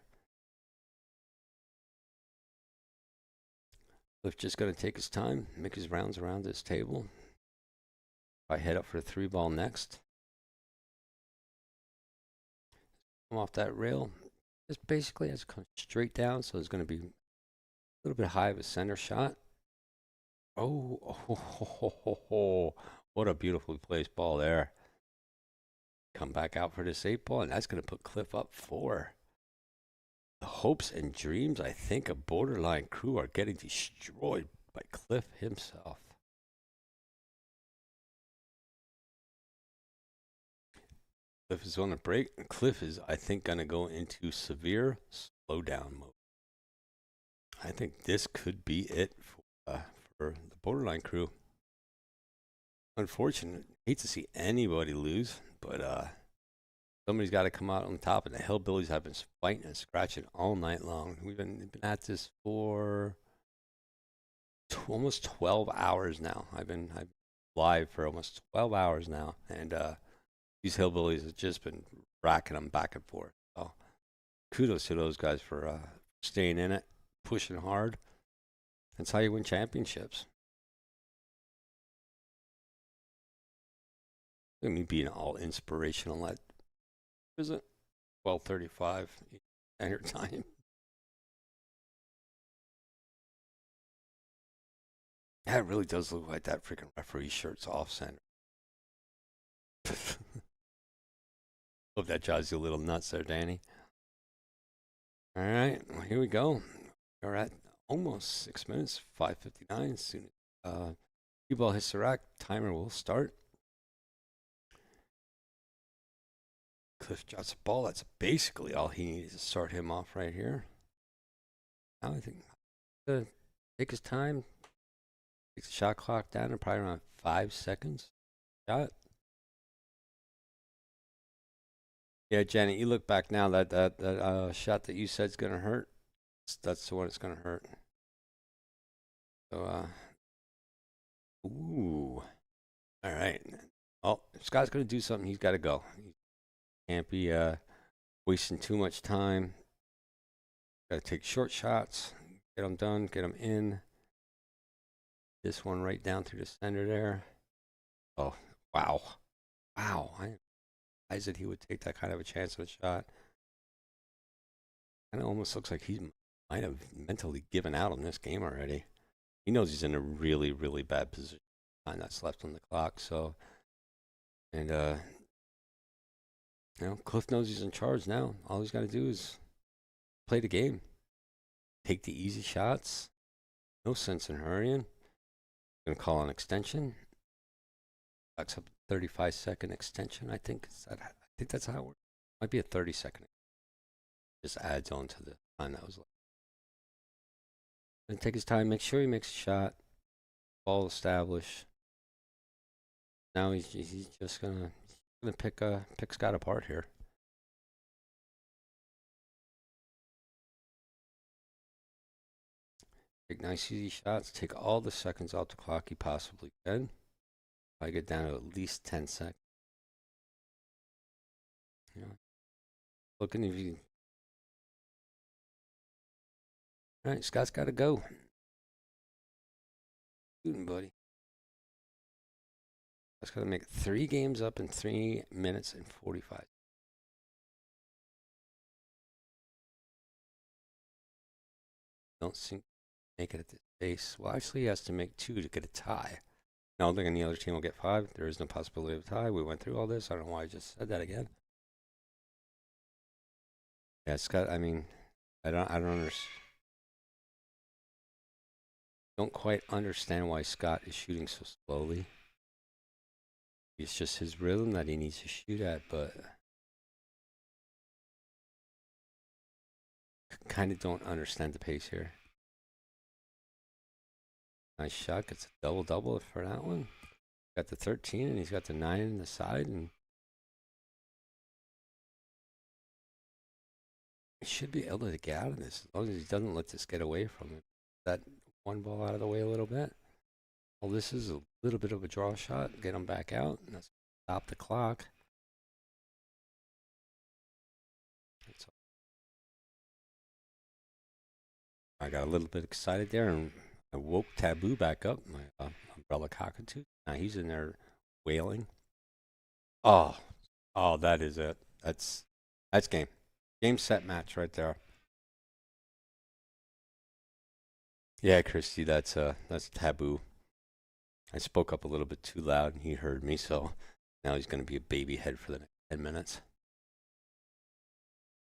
Speaker 4: Cliff just going to take his time, make his rounds around this table. I head up for a 3 ball next. Come off that rail. Just basically has to come straight down, so it's going to be a little bit high of a center shot. Oh, what a beautifully placed ball there. Come back out for this 8 ball, and that's going to put Cliff up 4. The hopes and dreams, I think, of Borderline Crew are getting destroyed by Cliff himself. Cliff is on a break. Cliff is, I think, going to go into severe slowdown mode. I think this could be it for the Borderline Crew. Unfortunate. Hate to see anybody lose, but somebody's got to come out on top, and the Hillbillies have been fighting and scratching all night long. We've been at this for almost 12 hours now. I've been live for almost 12 hours now, and these Hillbillies have just been racking them back and forth. So kudos to those guys for staying in it, pushing hard. That's how you win championships. Look at me being all inspirational at, is it 12:35 standard time? That really does look like that freaking referee shirt's off center. Hope that drives you a little nuts there, Danny. All right, well, here we go. We're at almost 6 minutes, 5:59. Soon, ball hits the rack. Timer will start. Cliff drops the ball. That's basically all he needs to start him off right here. Now I think take his time. Takes the shot clock down to probably around 5 seconds. Shot. Yeah, Janet, you look back now. That shot that you said is gonna hurt. That's the one that's gonna hurt. So, ooh. All right. Oh, if Scott's gonna do something, he's got to go. He can't be wasting too much time. Got to take short shots. Get them done. Get them in. This one right down through the center there. Oh, wow. Wow. I realized that he would take that kind of a chance with a shot. Kind of almost looks like he might have mentally given out on this game already. He knows he's in a really, really bad position. Time that's left on the clock. So, and you know, Cliff knows he's in charge now. All he's got to do is play the game. Take the easy shots. No sense in hurrying. Going to call an extension. Backs up a 35-second extension, I think. I think that's how it works. Might be a 30-second. Just adds on to the time that was left. Going to take his time, make sure he makes a shot. Ball established. Now he's just going to pick Scott apart here. Take nice easy shots. Take all the seconds off the clock he possibly can. I get down to at least 10 seconds. You know, looking if you. All right, Scott's got to go. Shooting, buddy. Scott's got to make 3 games up in 3 minutes and 45. Don't seem to make it at this pace. Well, actually, he has to make 2 to get a tie. I don't think any other team will get 5. There is no possibility of a tie. We went through all this. I don't know why I just said that again. Yeah, Scott. I mean, I don't understand. Don't quite understand why Scott is shooting so slowly. It's just his rhythm that he needs to shoot at, but kind of don't understand the pace here. Nice shot, gets a double-double for that one. Got the 13, and he's got the 9 in the side, and he should be able to get out of this as long as he doesn't let this get away from him. That one ball out of the way a little bit. Well, this is a little bit of a draw shot. Get him back out, and that's stop the clock. I got a little bit excited there, and I woke Taboo back up, my umbrella cockatoo. Now he's in there wailing. Oh, that is it. That's game. Game, set, match right there. Yeah, Christy, that's Taboo. I spoke up a little bit too loud, and he heard me, so now he's going to be a baby head for the next 10 minutes.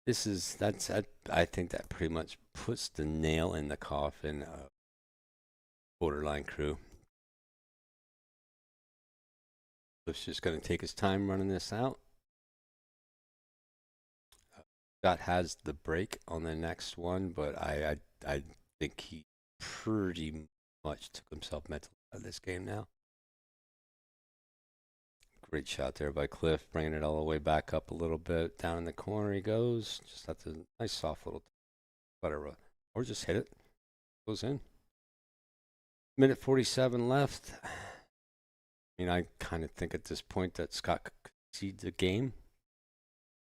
Speaker 4: I think that pretty much puts the nail in the coffin of Borderline crew. Cliff's just going to take his time running this out. Scott has the break on the next one, but I think he pretty much took himself mentally out of this game now. Great shot there by Cliff, bringing it all the way back up a little bit. Down in the corner he goes. Just that's a nice soft little butter, or just hit it. Goes in. Minute 47 left. I mean, I kind of think at this point that Scott could concede the game.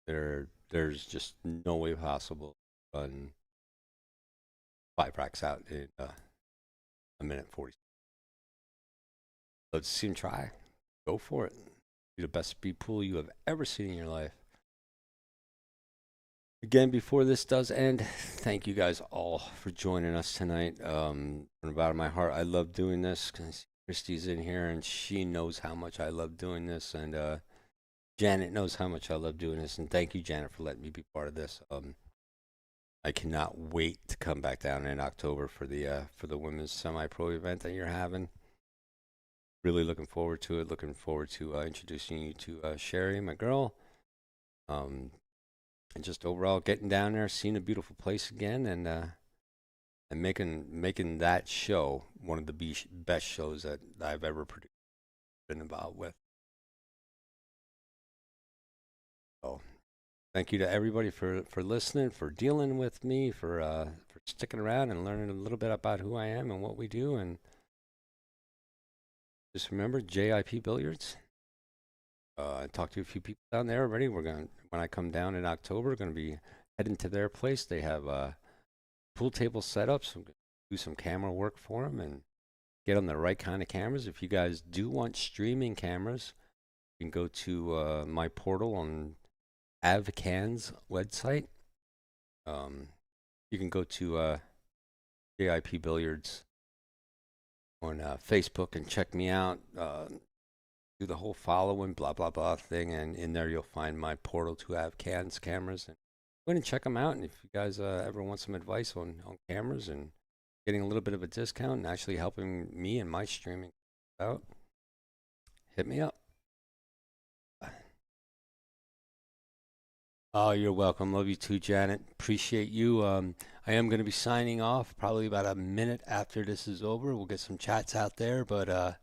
Speaker 4: There's just no way possible to run 5 racks out in a minute 40. Let's see him try. Go for it. Be the best speed pool you have ever seen in your life. Again, before this does end, thank you guys all for joining us tonight. From the bottom of my heart, I love doing this. Christy's in here, and she knows how much I love doing this, and Janet knows how much I love doing this. And thank you, Janet, for letting me be part of this. I cannot wait to come back down in October for the women's semi-pro event that you're having. Really looking forward to it. Looking forward to introducing you to Sherry, my girl. And just overall getting down there, seeing a beautiful place again, and making that show one of the best shows that I've ever been involved with. So, thank you to everybody for listening, for dealing with me, for sticking around and learning a little bit about who I am and what we do. And just remember, JIP Billiards. I talked to a few people down there already. When I come down in October, going to be heading to their place. They have pool table setups. So I'm going to do some camera work for them and get them the right kind of cameras. If you guys do want streaming cameras, you can go to my portal on Avcan's website. You can go to JIP Billiards on Facebook and check me out. Do the whole following blah blah blah thing, and in there you'll find my portal to Avcan's cameras. And go ahead and check them out. And if you guys ever want some advice on cameras and getting a little bit of a discount and actually helping me and my streaming out, hit me up. Oh, you're welcome. Love you too, Janet. Appreciate you. I am going to be signing off probably about a minute after this is over. We'll get some chats out there, but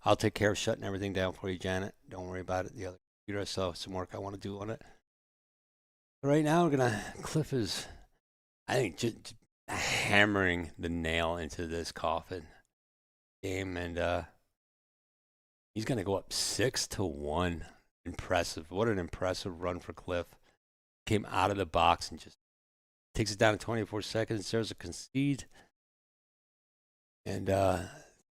Speaker 4: I'll take care of shutting everything down for you, Janet. Don't worry about it. The other computer, I still have some work I want to do on it. Right now, Cliff is, I think, just hammering the nail into this coffin game, and he's going to go up 6-1 impressive. What an impressive run for Cliff. Came out of the box and just takes it down in 24 seconds. There's a concede. And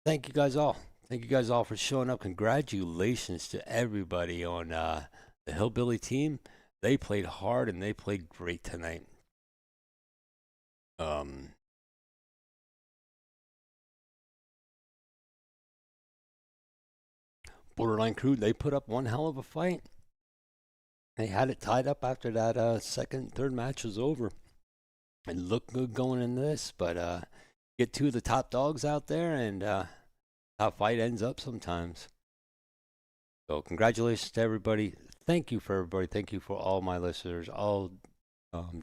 Speaker 4: thank you guys all. Thank you guys all for showing up. Congratulations to everybody on the Hillbilly team. They played hard and they played great tonight. Borderline Crew, they put up one hell of a fight. They had it tied up after that third match was over. It looked good going in this, but get two of the top dogs out there, and how fight ends up sometimes. So congratulations to everybody. Thank you for everybody. Thank you for all my listeners, all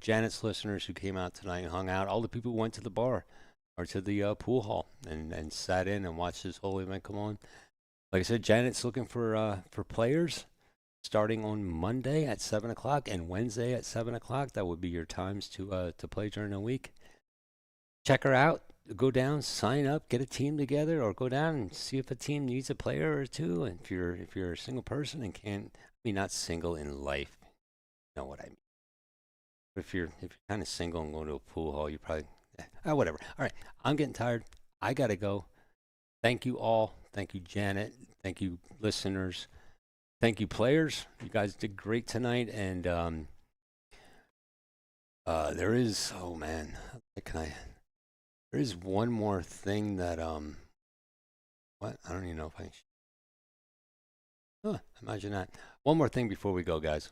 Speaker 4: Janet's listeners who came out tonight and hung out, all the people who went to the bar or to the pool hall and sat in and watched this whole event come on. Like I said, Janet's looking for players starting on Monday at 7 o'clock and Wednesday at 7 o'clock. That would be your times to play during the week. Check her out. Go down, sign up, get a team together, or go down and see if a team needs a player or two. And if you're a single person and can't, I mean, not single in life, you know what I mean. But if you're kind of single and going to a pool hall, you probably whatever. All right, I'm getting tired. I gotta go. Thank you all. Thank you, Janet. Thank you, listeners. Thank you, players. You guys did great tonight. And there is, oh man, there is one more thing that what? I don't even know if I. Imagine that. One more thing before we go, guys.